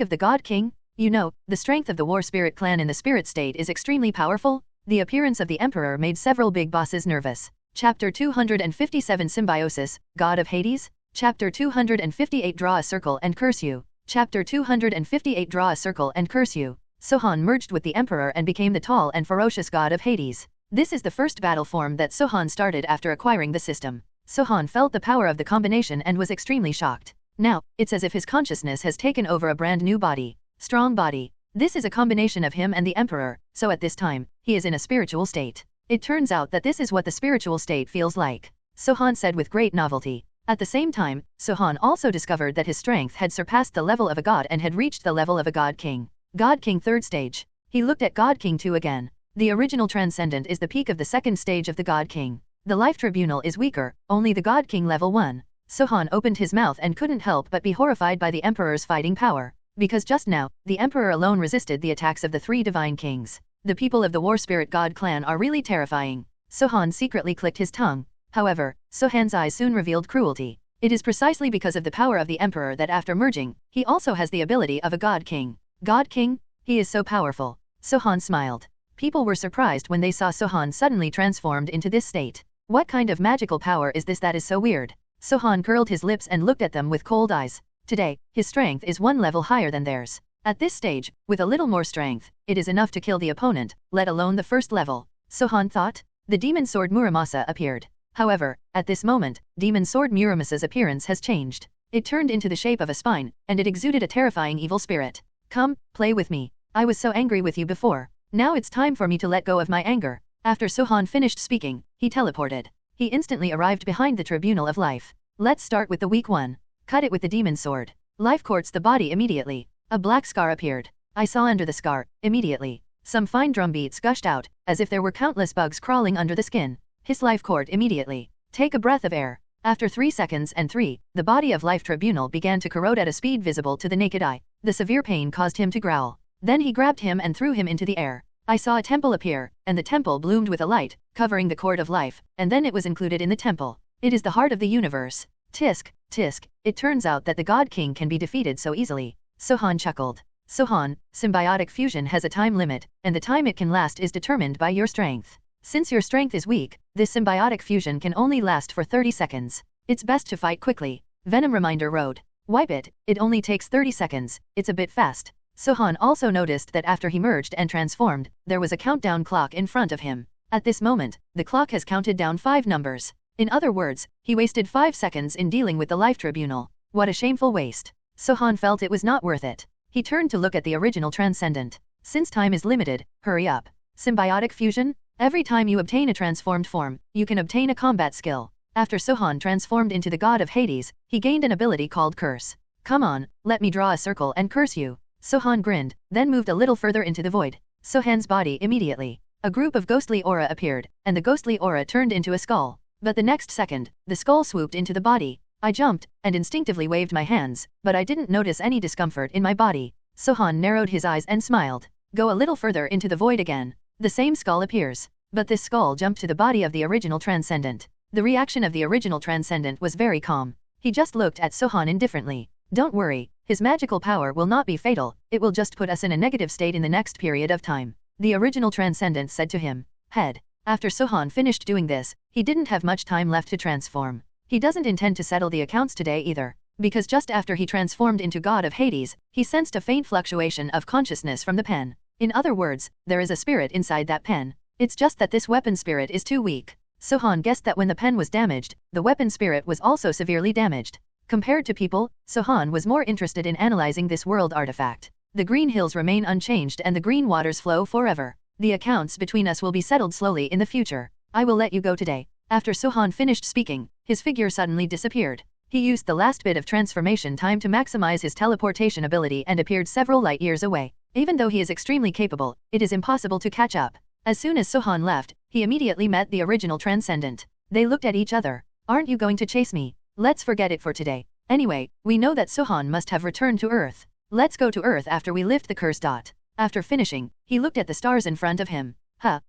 of the God King? You know, the strength of the War Spirit clan in the spirit state is extremely powerful. The appearance of the Emperor made several big bosses nervous. Chapter 257 Symbiosis, God of Hades? Chapter 258 Draw a circle and curse you. Chapter 258 Draw a circle and curse you. Sohan merged with the Emperor and became the tall and ferocious god of Hades. This is the first battle form that Sohan started after acquiring the system. Sohan felt the power of the combination and was extremely shocked. Now, it's as if his consciousness has taken over a brand new body. Strong body. This is a combination of him and the Emperor, so at this time, he is in a spiritual state. It turns out that this is what the spiritual state feels like. Sohan said with great novelty. At the same time, Sohan also discovered that his strength had surpassed the level of a god and had reached the level of a god king. God King 3rd stage. He looked at God King 2 again. The original transcendent is the peak of the 2nd stage of the God King. The life tribunal is weaker, only the God King level 1. Sohan opened his mouth and couldn't help but be horrified by the Emperor's fighting power. Because just now, the Emperor alone resisted the attacks of the 3 divine kings. The people of the War Spirit God clan are really terrifying. Sohan secretly clicked his tongue. However, Sohan's eyes soon revealed cruelty. It is precisely because of the power of the Emperor that after merging, he also has the ability of a God King. God King? He is so powerful. Sohan smiled. People were surprised when they saw Sohan suddenly transformed into this state. What kind of magical power is this that is so weird? Sohan curled his lips and looked at them with cold eyes. Today, his strength is 1 level higher than theirs. At this stage, with a little more strength, it is enough to kill the opponent, let alone the 1st level. Sohan thought. The demon sword Muramasa appeared. However, at this moment, demon sword Muramasa's appearance has changed. It turned into the shape of a spine, and it exuded a terrifying evil spirit. Come, play with me. I was so angry with you before. Now it's time for me to let go of my anger. After Sohan finished speaking, he teleported. He instantly arrived behind the Tribunal of Life. Let's start with the weak one. Cut it with the demon sword. Life courts the body immediately. A black scar appeared. I saw under the scar, immediately. Some fine drum beats gushed out, as if there were countless bugs crawling under the skin. His life court immediately. Take a breath of air. After 3 seconds and 3, the body of Life Tribunal began to corrode at a speed visible to the naked eye. The severe pain caused him to growl. Then he grabbed him and threw him into the air. I saw a temple appear, and the temple bloomed with a light, covering the cord of life, and then it was included in the temple. It is the heart of the universe. Tisk, tisk, it turns out that the God King can be defeated so easily. Sohan chuckled. Sohan, symbiotic fusion has a time limit, and the time it can last is determined by your strength. Since your strength is weak, this symbiotic fusion can only last for 30 seconds. It's best to fight quickly. Venom reminder wrote. Wipe it, it only takes 30 seconds, it's a bit fast. Sohan also noticed that after he merged and transformed, there was a countdown clock in front of him. At this moment, the clock has counted down 5 numbers. In other words, he wasted 5 seconds in dealing with the Life Tribunal. What a shameful waste. Sohan felt it was not worth it. He turned to look at the original transcendent. Since time is limited, hurry up. Symbiotic fusion? Every time you obtain a transformed form, you can obtain a combat skill. After Sohan transformed into the god of Hades, he gained an ability called Curse. Come on, let me draw a circle and curse you. Sohan grinned, then moved a little further into the void. Sohan's body immediately. A group of ghostly aura appeared, and the ghostly aura turned into a skull. But the next second, the skull swooped into the body. I jumped, and instinctively waved my hands, but I didn't notice any discomfort in my body. Sohan narrowed his eyes and smiled. Go a little further into the void again. The same skull appears. But this skull jumped to the body of the original transcendent. The reaction of the original transcendent was very calm. He just looked at Sohan indifferently. Don't worry, his magical power will not be fatal, it will just put us in a negative state in the next period of time. The original transcendent said to him. Head. After Sohan finished doing this, he didn't have much time left to transform. He doesn't intend to settle the accounts today either. Because just after he transformed into God of Hades, he sensed a faint fluctuation of consciousness from the pen. In other words, there is a spirit inside that pen. It's just that this weapon spirit is too weak. Sohan guessed that when the pen was damaged, the weapon spirit was also severely damaged. Compared to people, Sohan was more interested in analyzing this world artifact. The green hills remain unchanged and the green waters flow forever. The accounts between us will be settled slowly in the future. I will let you go today. After Sohan finished speaking, his figure suddenly disappeared. He used the last bit of transformation time to maximize his teleportation ability and appeared several light years away. Even though he is extremely capable, it is impossible to catch up. As soon as Sohan left, he immediately met the original transcendent. They looked at each other. Aren't you going to chase me? Let's forget it for today. Anyway, we know that Sohan must have returned to Earth. Let's go to Earth after we lift the curse dot. After finishing, he looked at the stars in front of him.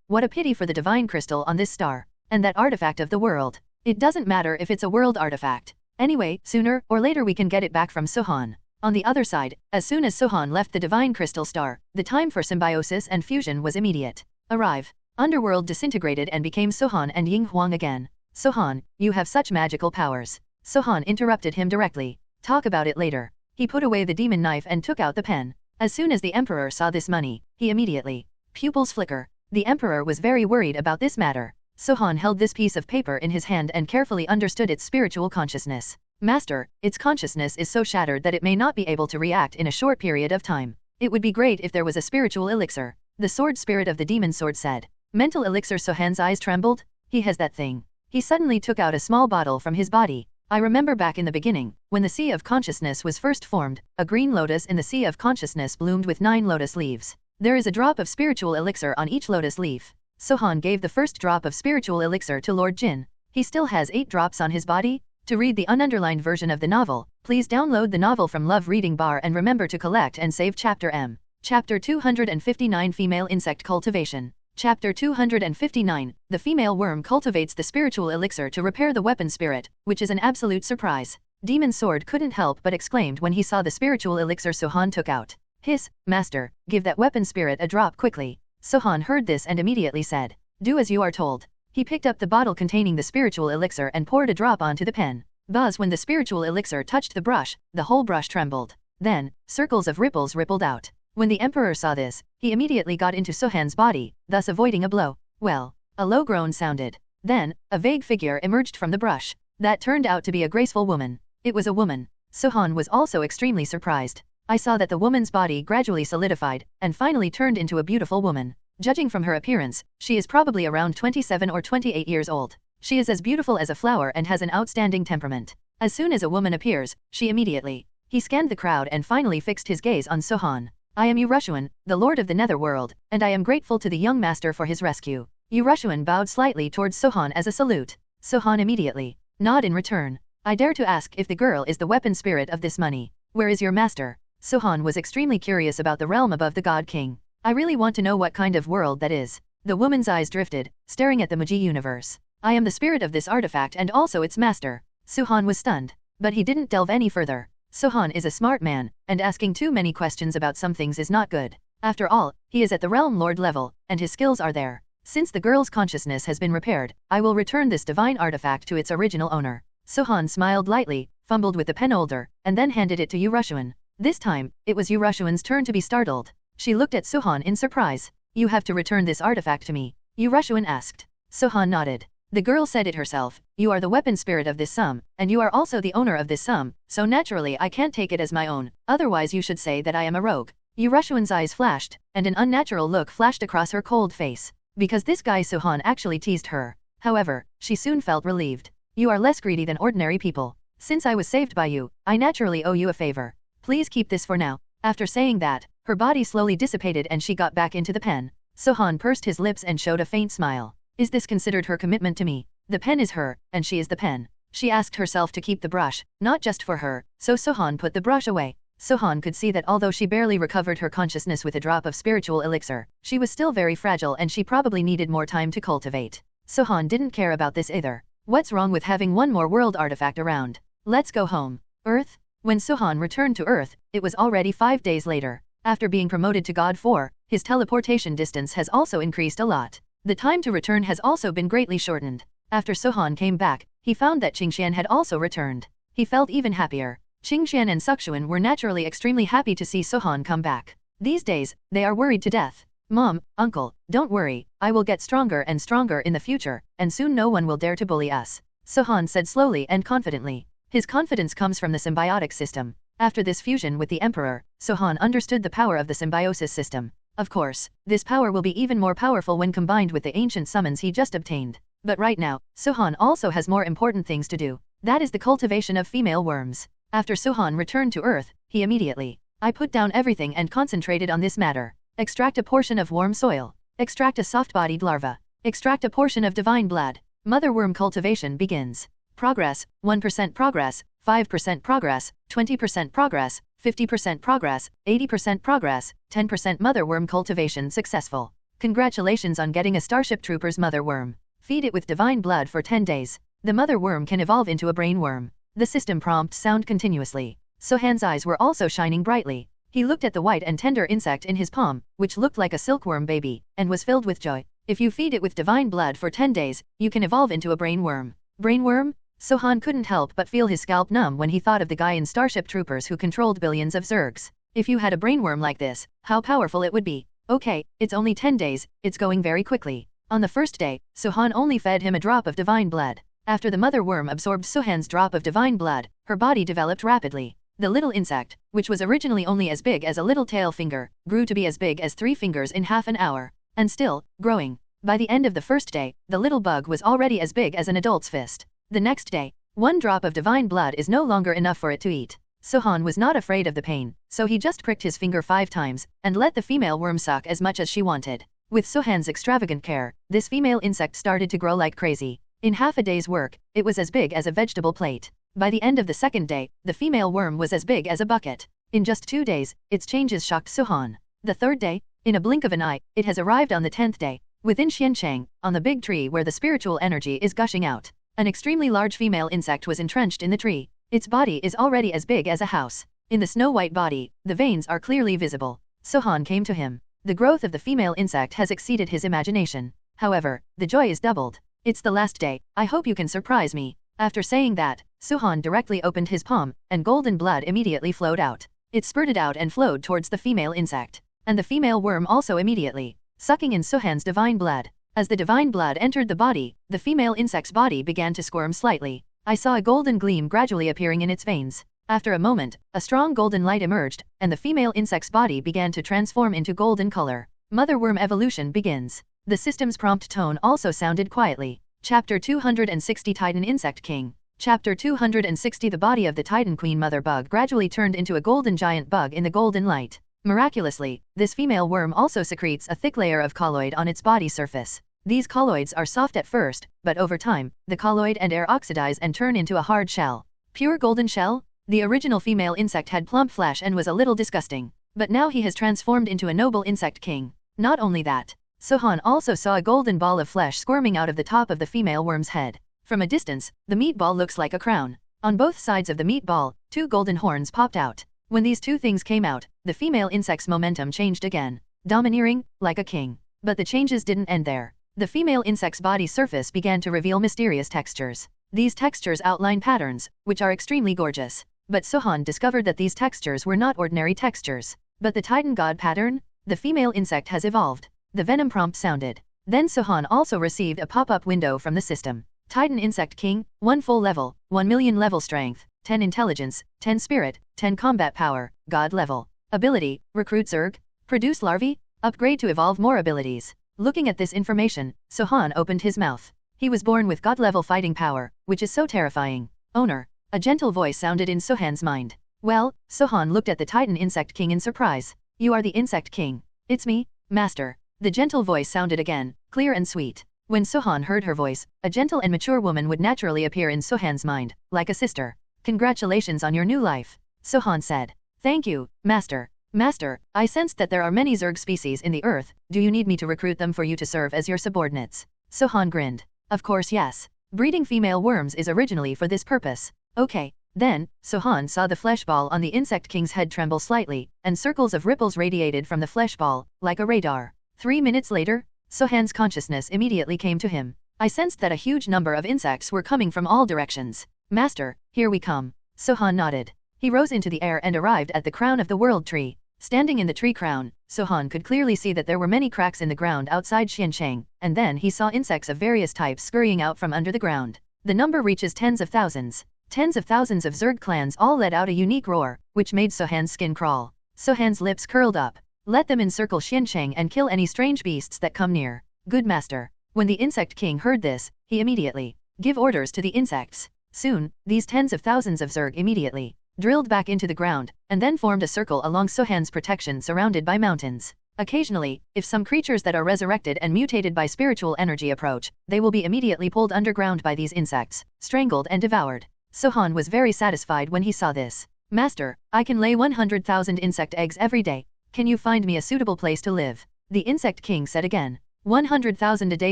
What a pity for the divine crystal on this star. And that artifact of the world. It doesn't matter if it's a world artifact. Anyway, sooner or later we can get it back from Sohan. On the other side, as soon as Sohan left the divine crystal star, the time for symbiosis and fusion was immediate. Arrive. Underworld disintegrated and became Sohan and Ying Huang again. Sohan, you have such magical powers. Sohan interrupted him directly. Talk about it later. He put away the demon knife and took out the pen. As soon as the Emperor saw this money, he immediately pupils flicker. The Emperor was very worried about this matter. Sohan held this piece of paper in his hand and carefully understood its spiritual consciousness. Master, its consciousness is so shattered that it may not be able to react in a short period of time. It would be great if there was a spiritual elixir. The sword spirit of the demon sword said. Mental elixir. Sohan's eyes trembled. He has that thing. He suddenly took out a small bottle from his body. I remember back in the beginning, when the Sea of Consciousness was first formed, a green lotus in the Sea of Consciousness bloomed with 9 lotus leaves. There is a drop of spiritual elixir on each lotus leaf. Sohan gave the first drop of spiritual elixir to Lord Jin. He still has 8 drops on his body. To read the ununderlined version of the novel, please download the novel from Love Reading Bar and remember to collect and save Chapter M. Chapter 259 Female Insect Cultivation. Chapter 259, the female worm cultivates the spiritual elixir to repair the weapon spirit, which is an absolute surprise. Demon Sword couldn't help but exclaimed when he saw the spiritual elixir Sohan took out. Hiss, Master, give that weapon spirit a drop quickly. Sohan heard this and immediately said, do as you are told. He picked up the bottle containing the spiritual elixir and poured a drop onto the pen. Buzz, when the spiritual elixir touched the brush, the whole brush trembled. Then, circles of ripples rippled out. When the Emperor saw this, he immediately got into Sohan's body, thus avoiding a blow. Well, a low groan sounded. Then, a vague figure emerged from the brush. That turned out to be a graceful woman. It was a woman. Sohan was also extremely surprised. I saw that the woman's body gradually solidified, and finally turned into a beautiful woman. Judging from her appearance, she is probably around 27 or 28 years old. She is as beautiful as a flower and has an outstanding temperament. As soon as a woman appears, she immediately. He scanned the crowd and finally fixed his gaze on Sohan. I am Urushuan, the Lord of the Netherworld, and I am grateful to the young master for his rescue. Urushuan bowed slightly towards Sohan as a salute. Sohan immediately nodded in return. I dare to ask if the girl is the weapon spirit of this money. Where is your master? Sohan was extremely curious about the realm above the God King. I really want to know what kind of world that is. The woman's eyes drifted, staring at the Magi universe. I am the spirit of this artifact and also its master. Sohan was stunned, but he didn't delve any further. Sohan is a smart man, and asking too many questions about some things is not good. After all, he is at the Realm Lord level, and his skills are there. Since the girl's consciousness has been repaired, I will return this divine artifact to its original owner. Sohan smiled lightly, fumbled with the pen holder, and then handed it to Urushuan. This time, it was Urushuan's turn to be startled. She looked at Sohan in surprise. You have to return this artifact to me, Urushuan asked. Sohan nodded. The girl said it herself, you are the weapon spirit of this sum, and you are also the owner of this sum, so naturally I can't take it as my own, otherwise you should say that I am a rogue. Urushuan's eyes flashed, and an unnatural look flashed across her cold face. Because this guy Sohan actually teased her. However, she soon felt relieved. You are less greedy than ordinary people. Since I was saved by you, I naturally owe you a favor. Please keep this for now. After saying that, her body slowly dissipated and she got back into the pen. Sohan pursed his lips and showed a faint smile. Is this considered her commitment to me? The pen is her, and she is the pen. She asked herself to keep the brush, not just for her, so Sohan put the brush away. Sohan could see that although she barely recovered her consciousness with a drop of spiritual elixir, she was still very fragile and she probably needed more time to cultivate. Sohan didn't care about this either. What's wrong with having one more world artifact around? Let's go home. Earth? When Sohan returned to Earth, it was already 5 days later. After being promoted to God 4, his teleportation distance has also increased a lot. The time to return has also been greatly shortened. After Sohan came back, he found that Qingxian had also returned. He felt even happier. Qingxian and Suxuan were naturally extremely happy to see Sohan come back. These days, they are worried to death. Mom, Uncle, don't worry, I will get stronger and stronger in the future, and soon no one will dare to bully us. Sohan said slowly and confidently. His confidence comes from the symbiotic system. After this fusion with the Emperor, Sohan understood the power of the symbiosis system. Of course, this power will be even more powerful when combined with the ancient summons he just obtained. But right now, Sohan also has more important things to do. That is the cultivation of female worms. After Sohan returned to Earth, he immediately. I put down everything and concentrated on this matter. Extract a portion of warm soil. Extract a soft-bodied larva. Extract a portion of divine blood. Mother worm cultivation begins. Progress, 1% progress, 5% progress, 20% progress, 50% progress, 80% progress, 10% mother worm cultivation successful. Congratulations on getting a Starship Trooper's mother worm. Feed it with divine blood for 10 days. The mother worm can evolve into a brain worm. The system prompts sound continuously. Sohan's eyes were also shining brightly. He looked at the white and tender insect in his palm, which looked like a silkworm baby, and was filled with joy. If you feed it with divine blood for 10 days, you can evolve into a brain worm. Brain worm? Sohan couldn't help but feel his scalp numb when he thought of the guy in Starship Troopers who controlled billions of Zergs. If you had a brainworm like this, how powerful it would be. Okay, it's only 10 days, it's going very quickly. On the first day, Sohan only fed him a drop of divine blood. After the mother worm absorbed Sohan's drop of divine blood, her body developed rapidly. The little insect, which was originally only as big as a little tail finger, grew to be as big as 3 fingers in half an hour. And still, growing. By the end of the first day, the little bug was already as big as an adult's fist. The next day, 1 drop of divine blood is no longer enough for it to eat. Sohan was not afraid of the pain, so he just pricked his finger 5 times, and let the female worm suck as much as she wanted. With Sohan's extravagant care, this female insect started to grow like crazy. In half a day's work, it was as big as a vegetable plate. By the end of the second day, the female worm was as big as a bucket. In just 2 days, its changes shocked Sohan. The third day, in a blink of an eye, it has arrived on the 10th day. Within Xiancheng, on the big tree where the spiritual energy is gushing out, an extremely large female insect was entrenched in the tree. Its body is already as big as a house. In the snow-white body, the veins are clearly visible. Sohan came to him. The growth of the female insect has exceeded his imagination. However, the joy is doubled. It's the last day, I hope you can surprise me. After saying that, Sohan directly opened his palm, and golden blood immediately flowed out. It spurted out and flowed towards the female insect. And the female worm also immediately, sucking in Sohan's divine blood. As the divine blood entered the body, the female insect's body began to squirm slightly. I saw a golden gleam gradually appearing in its veins. After a moment, a strong golden light emerged, and the female insect's body began to transform into golden color. Mother worm evolution begins. The system's prompt tone also sounded quietly. Chapter 260 Titan Insect King. Chapter 260 The body of the Titan Queen Mother Bug gradually turned into a golden giant bug in the golden light. Miraculously, this female worm also secretes a thick layer of colloid on its body surface. These colloids are soft at first, but over time, the colloid and air oxidize and turn into a hard shell. Pure golden shell? The original female insect had plump flesh and was a little disgusting. But now he has transformed into a noble insect king. Not only that, Sohan also saw a golden ball of flesh squirming out of the top of the female worm's head. From a distance, the meatball looks like a crown. On both sides of the meatball, 2 golden horns popped out. When these 2 things came out, the female insect's momentum changed again. Domineering, like a king. But the changes didn't end there. The female insect's body surface began to reveal mysterious textures. These textures outline patterns, which are extremely gorgeous. But Sohan discovered that these textures were not ordinary textures. But the Titan God pattern? The female insect has evolved. The Venom prompt sounded. Then Sohan also received a pop-up window from the system. Titan Insect King, 1 full level, 1 million level strength, 10 intelligence, 10 spirit, 10 combat power, God level. Ability, recruit Zerg, produce larvae, upgrade to evolve more abilities. Looking at this information, Sohan opened his mouth. He was born with God-level fighting power, which is so terrifying. Owner. A gentle voice sounded in Sohan's mind. Well, Sohan looked at the Titan Insect King in surprise. You are the Insect King. It's me, Master. The gentle voice sounded again, clear and sweet. When Sohan heard her voice, a gentle and mature woman would naturally appear in Sohan's mind, like a sister. Congratulations on your new life. Sohan said. Thank you, Master. Master, I sensed that there are many Zerg species in the earth. Do you need me to recruit them for you to serve as your subordinates? Sohan grinned. Of course yes. Breeding female worms is originally for this purpose. Okay. Then, Sohan saw the flesh ball on the Insect King's head tremble slightly, and circles of ripples radiated from the flesh ball, like a radar. 3 minutes later, Sohan's consciousness immediately came to him. I sensed that a huge number of insects were coming from all directions. Master, here we come. Sohan nodded. He rose into the air and arrived at the crown of the world tree. Standing in the tree crown, Sohan could clearly see that there were many cracks in the ground outside Xiancheng, and then he saw insects of various types scurrying out from under the ground. The number reaches tens of thousands. Tens of thousands of Zerg clans all let out a unique roar, which made Sohan's skin crawl. Sohan's lips curled up. Let them encircle Xiancheng and kill any strange beasts that come near. Good master. When the Insect King heard this, he immediately give orders to the insects. Soon, these tens of thousands of Zerg immediately drilled back into the ground, and then formed a circle along Sohan's protection surrounded by mountains. Occasionally, if some creatures that are resurrected and mutated by spiritual energy approach, they will be immediately pulled underground by these insects, strangled and devoured. Sohan was very satisfied when he saw this. Master, I can lay 100,000 insect eggs every day. Can you find me a suitable place to live? The Insect King said again. 100,000 a day.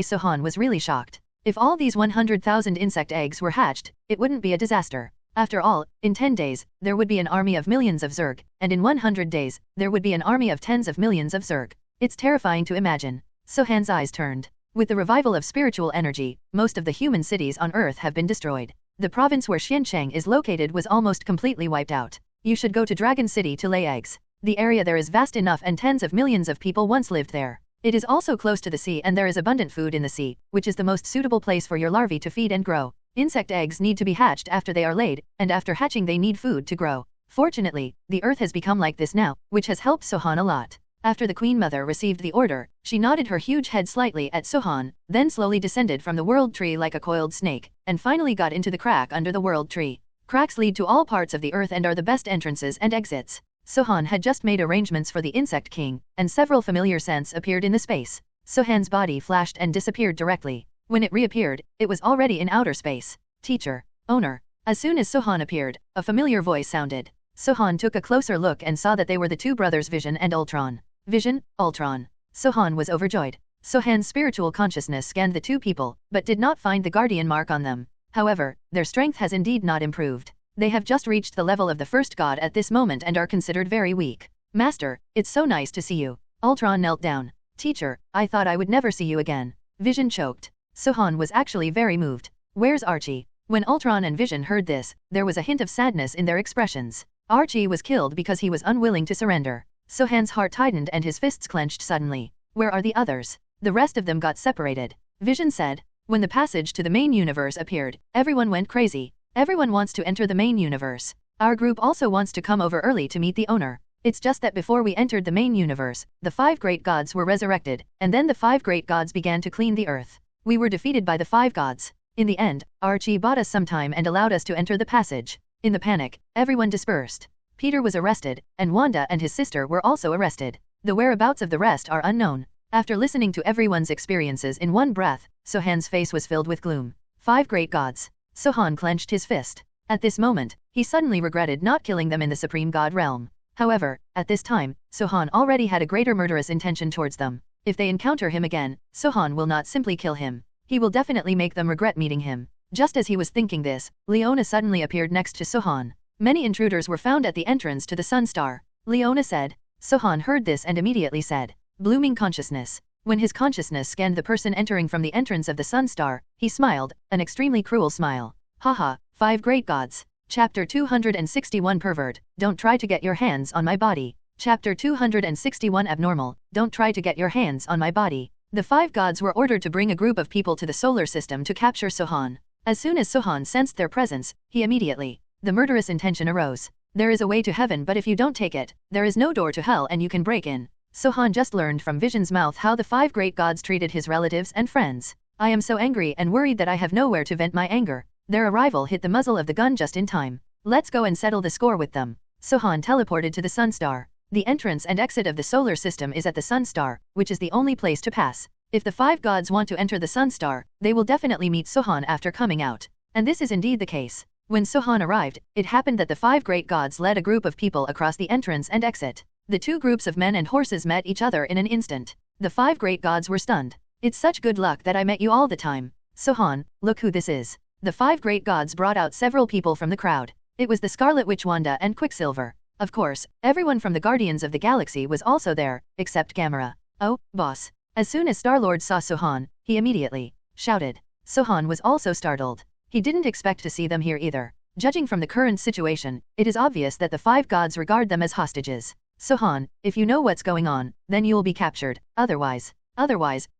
Sohan was really shocked. If all these 100,000 insect eggs were hatched, it wouldn't be a disaster. After all, in 10 days, there would be an army of millions of Zerg, and in 100 days, there would be an army of tens of millions of Zerg. It's terrifying to imagine. Sohan's eyes turned. With the revival of spiritual energy, most of the human cities on Earth have been destroyed. The province where Xiancheng is located was almost completely wiped out. You should go to Dragon City to lay eggs. The area there is vast enough and tens of millions of people once lived there. It is also close to the sea and there is abundant food in the sea, which is the most suitable place for your larvae to feed and grow. Insect eggs need to be hatched after they are laid, and after hatching they need food to grow. Fortunately, the earth has become like this now, which has helped Sohan a lot. After the Queen Mother received the order, she nodded her huge head slightly at Sohan, then slowly descended from the world tree like a coiled snake, and finally got into the crack under the world tree. Cracks lead to all parts of the earth and are the best entrances and exits. Sohan had just made arrangements for the Insect King, and several familiar scents appeared in the space. Sohan's body flashed and disappeared directly. When it reappeared, it was already in outer space. Teacher. Owner. As soon as Sohan appeared, a familiar voice sounded. Sohan took a closer look and saw that they were the two brothers Vision and Ultron. Vision, Ultron. Sohan was overjoyed. Sohan's spiritual consciousness scanned the two people, but did not find the guardian mark on them. However, their strength has indeed not improved. They have just reached the level of the first god at this moment and are considered very weak. Master, it's so nice to see you. Ultron knelt down. Teacher, I thought I would never see you again. Vision choked. Sohan was actually very moved. Where's Archie? When Ultron and Vision heard this, there was a hint of sadness in their expressions. Archie was killed because he was unwilling to surrender. Sohan's heart tightened and his fists clenched suddenly. Where are the others? The rest of them got separated. Vision said. When the passage to the main universe appeared, everyone went crazy. Everyone wants to enter the main universe. Our group also wants to come over early to meet the owner. It's just that before we entered the main universe, the 5 great gods were resurrected, and then the 5 great gods began to clean the earth. We were defeated by the 5 gods. In the end, Archie bought us some time and allowed us to enter the passage. In the panic, everyone dispersed. Peter was arrested, and Wanda and his sister were also arrested. The whereabouts of the rest are unknown. After listening to everyone's experiences in one breath, Sohan's face was filled with gloom. 5 great gods. Sohan clenched his fist. At this moment, he suddenly regretted not killing them in the Supreme God realm. However, at this time, Sohan already had a greater murderous intention towards them. If they encounter him again, Sohan will not simply kill him. He will definitely make them regret meeting him. Just as he was thinking this, Leona suddenly appeared next to Sohan. Many intruders were found at the entrance to the Sun Star. Leona said. Sohan heard this and immediately said, blooming consciousness. When his consciousness scanned the person entering from the entrance of the Sun Star, he smiled, an extremely cruel smile. Haha, 5 great gods. Chapter 261 Pervert, don't try to get your hands on my body. Chapter 261 Abnormal, don't try to get your hands on my body. The 5 gods were ordered to bring a group of people to the solar system to capture Sohan. As soon as Sohan sensed their presence, he immediately. The murderous intention arose. There is a way to heaven, but if you don't take it, there is no door to hell and you can break in. Sohan just learned from Vision's mouth how the 5 great gods treated his relatives and friends. I am so angry and worried that I have nowhere to vent my anger. Their arrival hit the muzzle of the gun just in time. Let's go and settle the score with them. Sohan teleported to the Sun Star. The entrance and exit of the solar system is at the Sun Star, which is the only place to pass. If the 5 gods want to enter the Sun Star, they will definitely meet Sohan after coming out. And this is indeed the case. When Sohan arrived, it happened that the 5 great gods led a group of people across the entrance and exit. The 2 groups of men and horses met each other in an instant. The 5 great gods were stunned. It's such good luck that I met you all the time. Sohan, look who this is. The 5 great gods brought out several people from the crowd. It was the Scarlet Witch Wanda and Quicksilver. Of course, everyone from the Guardians of the Galaxy was also there, except Gamera. Oh, boss. As soon as Star-Lord saw Sohan, he immediately shouted. Sohan was also startled. He didn't expect to see them here either. Judging from the current situation, it is obvious that the 5 gods regard them as hostages. Sohan, if you know what's going on, then you will be captured. Otherwise,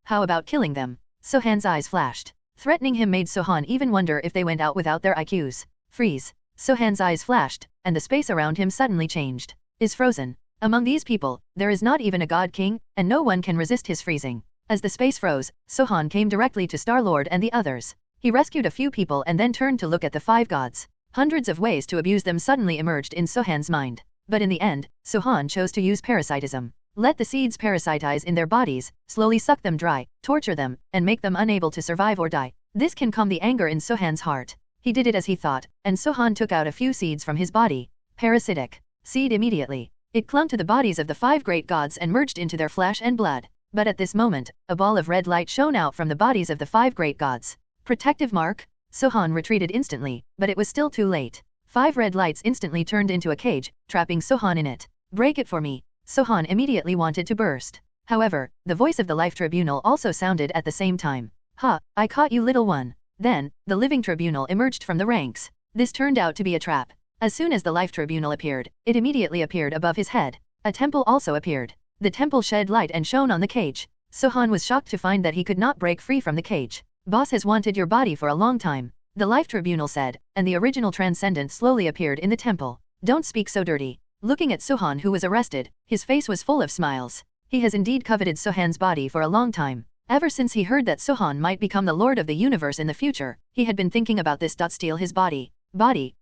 how about killing them? Sohan's eyes flashed. Threatening him made Sohan even wonder if they went out without their IQs. Freeze. Sohan's eyes flashed, and the space around him suddenly changed. Is frozen. Among these people, there is not even a god king, and no one can resist his freezing. As the space froze, Sohan came directly to Star-Lord and the others. He rescued a few people and then turned to look at the 5 gods. Hundreds of ways to abuse them suddenly emerged in Sohan's mind. But in the end, Sohan chose to use parasitism. Let the seeds parasitize in their bodies, slowly suck them dry, torture them, and make them unable to survive or die. This can calm the anger in Sohan's heart. He did it as he thought, and Sohan took out a few seeds from his body. Parasitic seed immediately. It clung to the bodies of the 5 great gods and merged into their flesh and blood. But at this moment, a ball of red light shone out from the bodies of the 5 great gods. Protective mark? Sohan retreated instantly, but it was still too late. 5 red lights instantly turned into a cage, trapping Sohan in it. Break it for me. Sohan immediately wanted to burst. However, the voice of the Life Tribunal also sounded at the same time. Ha, I caught you little one. Then, the living tribunal emerged from the ranks. This turned out to be a trap. As soon as the life tribunal appeared, it immediately appeared above his head. A temple also appeared. The temple shed light and shone on the cage. Sohan was shocked to find that he could not break free from the cage. Boss has wanted your body for a long time, the life tribunal said, and the original transcendent slowly appeared in the temple. Don't speak so dirty. Looking at Sohan, who was arrested, his face was full of smiles. He has indeed coveted Sohan's body for a long time. Ever since he heard that Sohan might become the lord of the universe in the future, he had been thinking about this. Steal his body.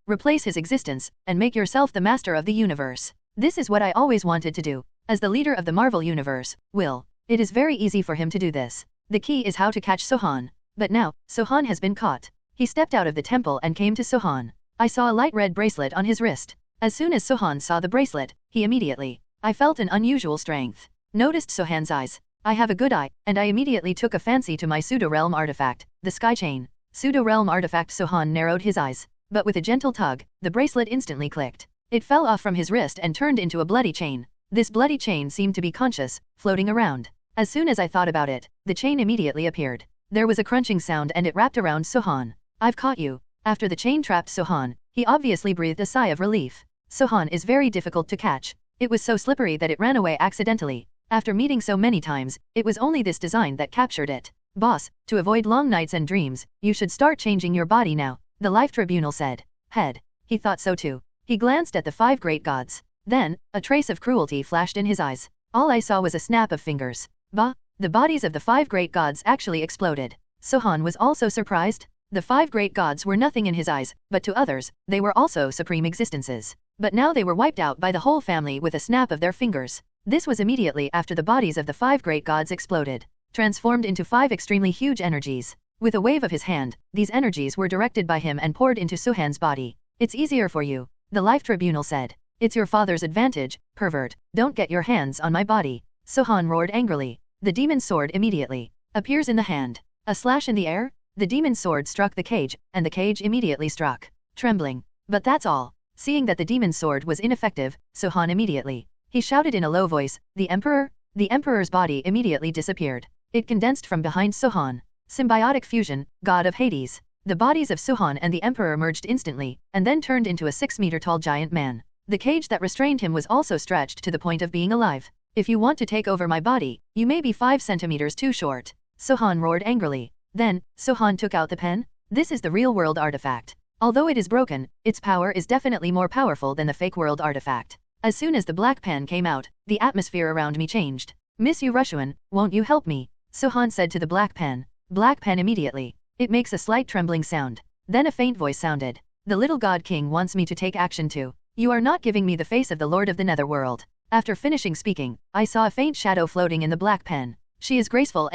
Replace his existence, and make yourself the master of the universe. This is what I always wanted to do. As the leader of the Marvel Universe, it is very easy for him to do this. The key is how to catch Sohan. But now, Sohan has been caught. He stepped out of the temple and came to Sohan. I saw a light red bracelet on his wrist. As soon as Sohan saw the bracelet, I felt an unusual strength. Noticed Sohan's eyes. I have a good eye, and I immediately took a fancy to my pseudo-realm artifact, the Sky Chain. Pseudo-realm artifact. Sohan narrowed his eyes. But with a gentle tug, the bracelet instantly clicked. It fell off from his wrist and turned into a bloody chain. This bloody chain seemed to be conscious, floating around. As soon as I thought about it, the chain immediately appeared. There was a crunching sound and it wrapped around Sohan. I've caught you. After the chain trapped Sohan, he obviously breathed a sigh of relief. Sohan is very difficult to catch. It was so slippery that it ran away accidentally. After meeting so many times, it was only this design that captured it. Boss, to avoid long nights and dreams, you should start changing your body now, the life tribunal said. He thought so too. He glanced at the 5 great gods. Then, a trace of cruelty flashed in his eyes. All I saw was a snap of fingers. The bodies of the 5 great gods actually exploded. Sohan was also surprised. The 5 great gods were nothing in his eyes, but to others, they were also supreme existences. But now they were wiped out by the whole family with a snap of their fingers. This was immediately after the bodies of the 5 great gods exploded, transformed into 5 extremely huge energies. With a wave of his hand, these energies were directed by him and poured into Sohan's body. It's easier for you, the life tribunal said. It's your father's advantage, pervert. Don't get your hands on my body. Sohan roared angrily. The demon sword immediately appears in the hand. A slash in the air, the demon sword struck the cage, and the cage immediately struck, trembling. But that's all. Seeing that the demon sword was ineffective, Sohan immediately. He shouted in a low voice, "The Emperor?" The Emperor's body immediately disappeared. It condensed from behind Sohan. Symbiotic fusion, god of Hades. The bodies of Sohan and the Emperor merged instantly, and then turned into a 6-meter-tall giant man. The cage that restrained him was also stretched to the point of being alive. If you want to take over my body, you may be 5 centimeters too short. Sohan roared angrily. Then, Sohan took out the pen. This is the real-world artifact. Although it is broken, its power is definitely more powerful than the fake world artifact. As soon as the black pen came out, the atmosphere around me changed. Miss Urushuan, won't you help me? Sohan said to the black pen. Black pen immediately. It makes a slight trembling sound. Then a faint voice sounded. The little god king wants me to take action too. You are not giving me the face of the Lord of the Netherworld. After finishing speaking, I saw a faint shadow floating in the black pen. She is graceful,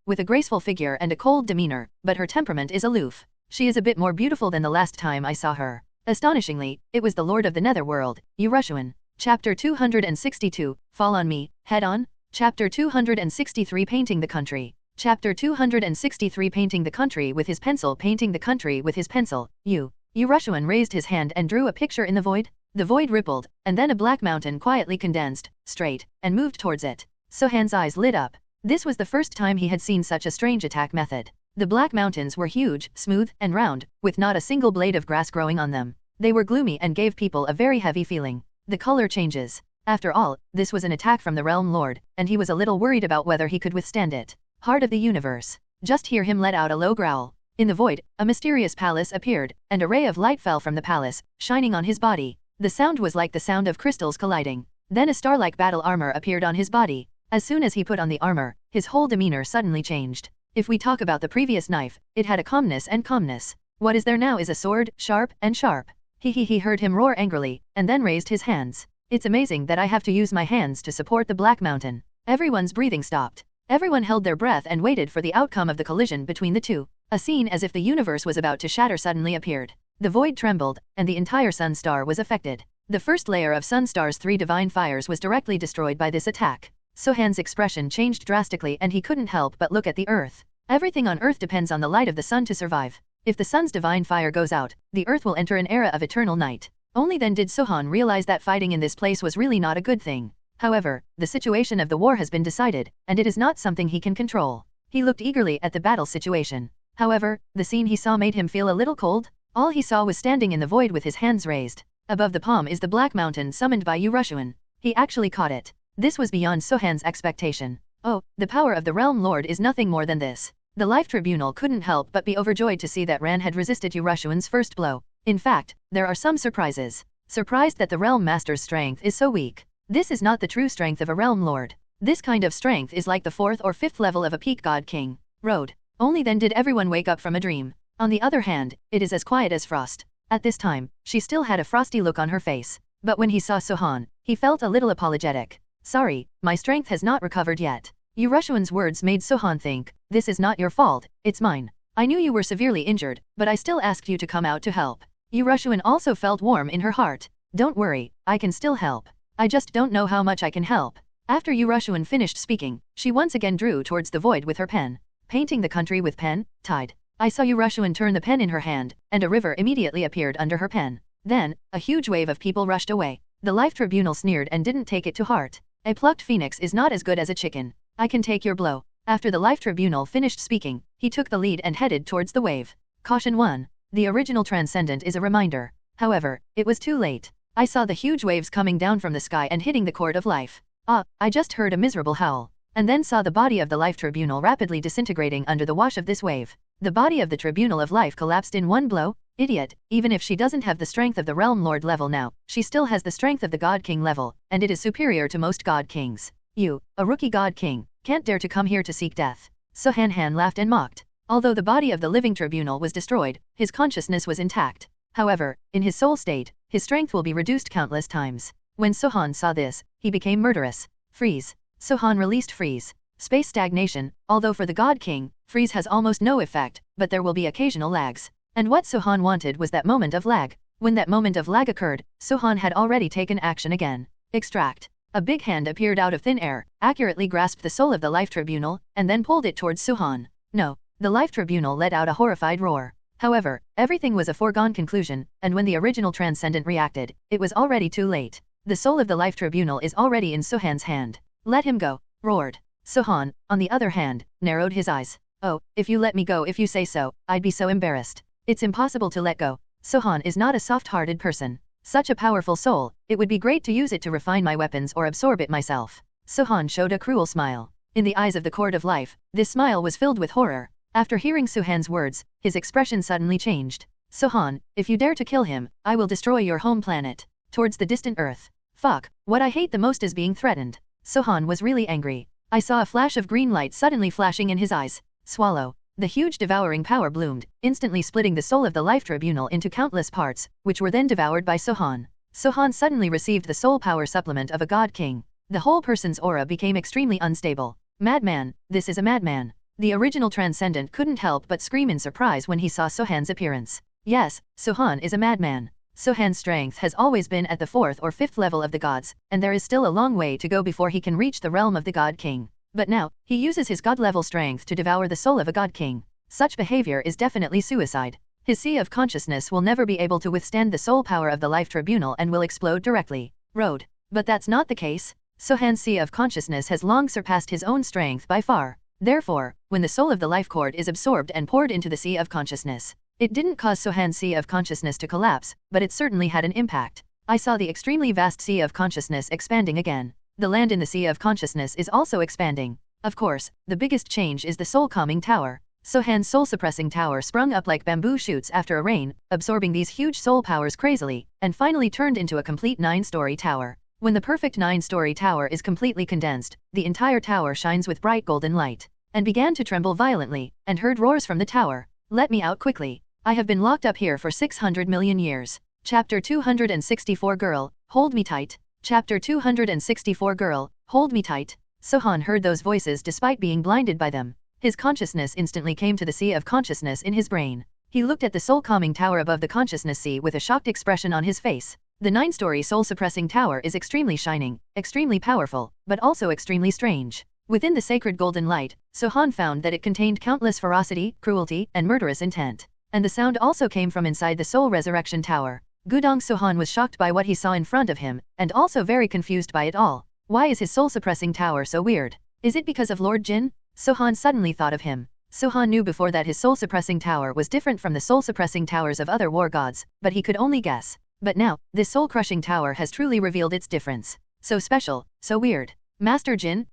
with a graceful figure and a cold demeanor, but her temperament is aloof. She is a bit more beautiful than the last time I saw her. Astonishingly, it was the Lord of the Netherworld, Urushuan. Chapter 262, Fall on Me, Head On. Chapter 263 Painting the Country. Chapter 263 Painting the Country with his pencil. Painting the country with his pencil. Urushuan raised his hand and drew a picture in the void. The void rippled, and then a black mountain quietly condensed, straight, and moved towards it. Sohan's eyes lit up. This was the first time he had seen such a strange attack method. The black mountains were huge, smooth, and round, with not a single blade of grass growing on them. They were gloomy and gave people a very heavy feeling. The color changes. After all, this was an attack from the Realm Lord, and he was a little worried about whether he could withstand it. Heart of the universe. Just hear him let out a low growl. In the void, a mysterious palace appeared, and a ray of light fell from the palace, shining on his body. The sound was like the sound of crystals colliding. Then a star-like battle armor appeared on his body. As soon as he put on the armor, his whole demeanor suddenly changed. If we talk about the previous knife, it had a calmness and calmness. What is there now is a sword, sharp and sharp. He heard him roar angrily, and then raised his hands. It's amazing that I have to use my hands to support the Black Mountain. Everyone's breathing stopped. Everyone held their breath and waited for the outcome of the collision between the two. A scene as if the universe was about to shatter suddenly appeared. The void trembled, and the entire sun star was affected. The first layer of Sun Star's 3 divine fires was directly destroyed by this attack. Sohan's expression changed drastically and he couldn't help but look at the earth. Everything on earth depends on the light of the sun to survive. If the sun's divine fire goes out, the earth will enter an era of eternal night. Only then did Sohan realize that fighting in this place was really not a good thing. However, the situation of the war has been decided, and it is not something he can control. He looked eagerly at the battle situation. However, the scene he saw made him feel a little cold. All he saw was standing in the void with his hands raised. Above the palm is the black mountain summoned by Urushuan. He actually caught it. This was beyond Sohan's expectation. Oh, the power of the Realm Lord is nothing more than this. The Life Tribunal couldn't help but be overjoyed to see that Ran had resisted Urushuan's first blow. In fact, there are some surprises. Surprised that the Realm Master's strength is so weak. This is not the true strength of a Realm Lord. This kind of strength is like the 4th or 5th level of a peak God King. Road. Only then did everyone wake up from a dream. On the other hand, it is as quiet as frost. At this time, she still had a frosty look on her face. But when he saw Sohan, he felt a little apologetic. Sorry, my strength has not recovered yet. Urushuan's words made Sohan think, this is not your fault, it's mine. I knew you were severely injured, but I still asked you to come out to help. Urushuan also felt warm in her heart. Don't worry, I can still help. I just don't know how much I can help. After Urushuan finished speaking, she once again drew towards the void with her pen. Painting the country with pen, tide. I saw Urushuan turn the pen in her hand, and a river immediately appeared under her pen. Then, a huge wave of people rushed away. The Life Tribunal sneered and didn't take it to heart. A plucked phoenix is not as good as a chicken. I can take your blow. After the Life Tribunal finished speaking, he took the lead and headed towards the wave. Caution 1. The original Transcendent is a reminder. However, it was too late. I saw the huge waves coming down from the sky and hitting the Court of Life. I just heard a miserable howl. And then saw the body of the Life Tribunal rapidly disintegrating under the wash of this wave. The body of the Tribunal of Life collapsed in one blow. Idiot, even if she doesn't have the strength of the Realm Lord level now, she still has the strength of the God King level, and it is superior to most God Kings. You, a rookie God King, can't dare to come here to seek death. Sohan laughed and mocked. Although the body of the living Tribunal was destroyed, his consciousness was intact. However, in his soul state, his strength will be reduced countless times. When Sohan saw this, he became murderous. Freeze. Sohan released freeze. Space stagnation, although for the God King, freeze has almost no effect, but there will be occasional lags. And what Sohan wanted was that moment of lag. When that moment of lag occurred, Sohan had already taken action again. Extract. A big hand appeared out of thin air, accurately grasped the soul of the Life Tribunal, and then pulled it towards Sohan. No. The Life Tribunal let out a horrified roar. However, everything was a foregone conclusion, and when the original Transcendent reacted, it was already too late. The soul of the Life Tribunal is already in Sohan's hand. Let him go, roared. Sohan, on the other hand, narrowed his eyes. Oh, if you let me go if you say so, I'd be so embarrassed. It's impossible to let go. Sohan is not a soft-hearted person. Such a powerful soul, it would be great to use it to refine my weapons or absorb it myself. Sohan showed a cruel smile. In the eyes of the Court of Life, this smile was filled with horror. After hearing Sohan's words, his expression suddenly changed. Sohan, if you dare to kill him, I will destroy your home planet. Towards the distant Earth. Fuck, what I hate the most is being threatened. Sohan was really angry. I saw a flash of green light suddenly flashing in his eyes. Swallow. The huge devouring power bloomed, instantly splitting the soul of the Life Tribunal into countless parts, which were then devoured by Sohan. Sohan suddenly received the soul power supplement of a God King. The whole person's aura became extremely unstable. Madman, this is a madman. The original Transcendent couldn't help but scream in surprise when he saw Sohan's appearance. Yes, Sohan is a madman. Sohan's strength has always been at the 4th or 5th level of the gods, and there is still a long way to go before he can reach the realm of the God King. But now, he uses his god-level strength to devour the soul of a God King. Such behavior is definitely suicide. His sea of consciousness will never be able to withstand the soul power of the Life Tribunal and will explode directly. Road. But that's not the case. Sohan's sea of consciousness has long surpassed his own strength by far. Therefore, when the soul of the life cord is absorbed and poured into the sea of consciousness, it didn't cause Sohan's sea of consciousness to collapse, but it certainly had an impact. I saw the extremely vast sea of consciousness expanding again. The land in the sea of consciousness is also expanding. Of course, the biggest change is the soul-calming tower. Sohan's soul-suppressing tower sprung up like bamboo shoots after a rain, absorbing these huge soul powers crazily, and finally turned into a complete 9-story tower. When the perfect 9-story tower is completely condensed, the entire tower shines with bright golden light, and began to tremble violently, and heard roars from the tower. Let me out quickly. I have been locked up here for 600 million years. Chapter 264 Girl, hold me tight. Chapter 264 Girl, hold me tight. Sohan heard those voices despite being blinded by them. His consciousness instantly came to the sea of consciousness in his brain. He looked at the soul-calming tower above the consciousness sea with a shocked expression on his face. The 9-story soul-suppressing tower is extremely shining, extremely powerful, but also extremely strange. Within the sacred golden light, Sohan found that it contained countless ferocity, cruelty, and murderous intent. And the sound also came from inside the soul resurrection tower. Gudong Sohan was shocked by what he saw in front of him, and also very confused by it all. Why is his soul-suppressing tower so weird? Is it because of Lord Jin? Sohan suddenly thought of him. Sohan knew before that his soul-suppressing tower was different from the soul-suppressing towers of other war gods, but he could only guess. But now, this soul-crushing tower has truly revealed its difference. So special, so weird. Master Jin,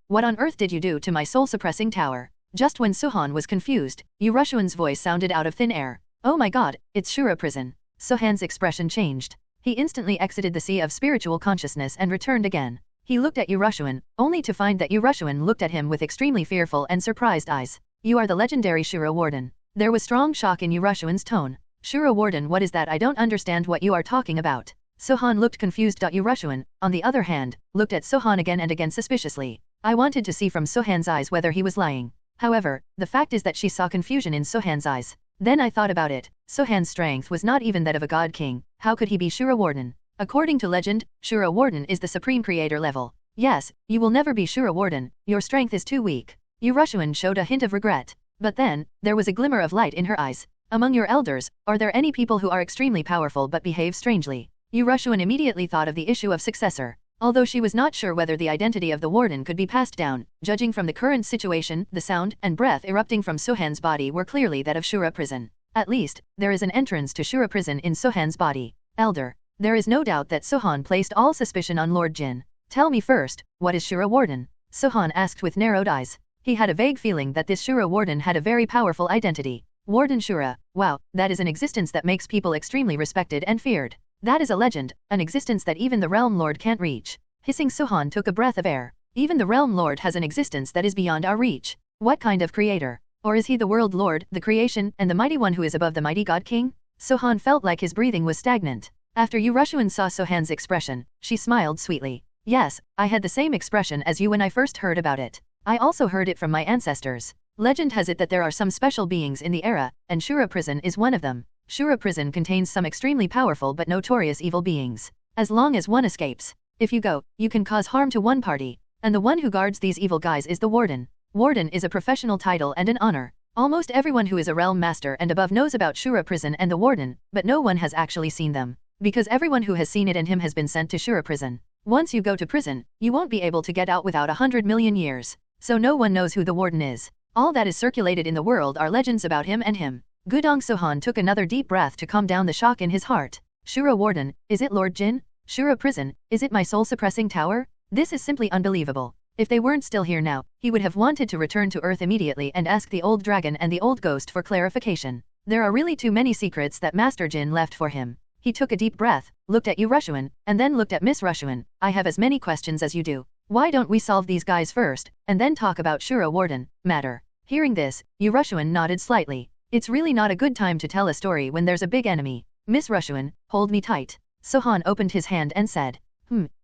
what on earth did you do to my soul-suppressing tower? Just when Sohan was confused, Urushuan's voice sounded out of thin air. Oh my god, it's Shura prison. Sohan's expression changed. He instantly exited the sea of spiritual consciousness and returned again. He looked at Urushuan, only to find that Urushuan looked at him with extremely fearful and surprised eyes. You are the legendary Shura Warden. There was strong shock in Urushuan's tone. Shura Warden, what is that? I don't understand what you are talking about. Sohan looked confused. Urushuan, on the other hand, looked at Sohan again and again suspiciously. I wanted to see from Sohan's eyes whether he was lying. However, the fact is that she saw confusion in Sohan's eyes. Then I thought about it. Sohan's strength was not even that of a god king. How could he be Shura Warden? According to legend, Shura Warden is the supreme creator level. Yes, you will never be Shura Warden. Your strength is too weak. Urushuan showed a hint of regret. But then, there was a glimmer of light in her eyes. Among your elders, are there any people who are extremely powerful but behave strangely? Urushuan immediately thought of the issue of successor. Although she was not sure whether the identity of the warden could be passed down, judging from the current situation, the sound and breath erupting from Sohan's body were clearly that of Shura prison. At least, there is an entrance to Shura prison in Sohan's body. Elder. There is no doubt that Sohan placed all suspicion on Lord Jin. Tell me first, what is Shura Warden? Sohan asked with narrowed eyes. He had a vague feeling that this Shura Warden had a very powerful identity. Warden Shura, wow, that is an existence that makes people extremely respected and feared. That is a legend, an existence that even the Realm Lord can't reach. Hissing, Sohan took a breath of air. Even the Realm Lord has an existence that is beyond our reach. What kind of creator? Or is he the World Lord, the creation, and the mighty one who is above the mighty God King? Sohan felt like his breathing was stagnant. After Urushuan saw Sohan's expression, she smiled sweetly. Yes, I had the same expression as you when I first heard about it. I also heard it from my ancestors. Legend has it that there are some special beings in the era, and Shura prison is one of them. Shura prison contains some extremely powerful but notorious evil beings. As long as one escapes, if you go, you can cause harm to one party. And the one who guards these evil guys is the Warden. Warden is a professional title and an honor. Almost everyone who is a realm master and above knows about Shura prison and the Warden, but no one has actually seen them. Because everyone who has seen it and him has been sent to Shura prison. Once you go to prison, you won't be able to get out without 100 million years. So no one knows who the Warden is. All that is circulated in the world are legends about him and him. Gudong Sohan took another deep breath to calm down the shock in his heart. Shura Warden, is it Lord Jin? Shura prison, is it my soul-suppressing tower? This is simply unbelievable. If they weren't still here now, he would have wanted to return to Earth immediately and ask the old dragon and the old ghost for clarification. There are really too many secrets that Master Jin left for him. He took a deep breath, looked at Urushuan, and then looked at Miss Rushuan. I have as many questions as you do. Why don't we solve these guys first, and then talk about Shura Warden matter? Hearing this, Urushuan nodded slightly. It's really not a good time to tell a story when there's a big enemy. Miss Rushuan, hold me tight. Sohan opened his hand and said.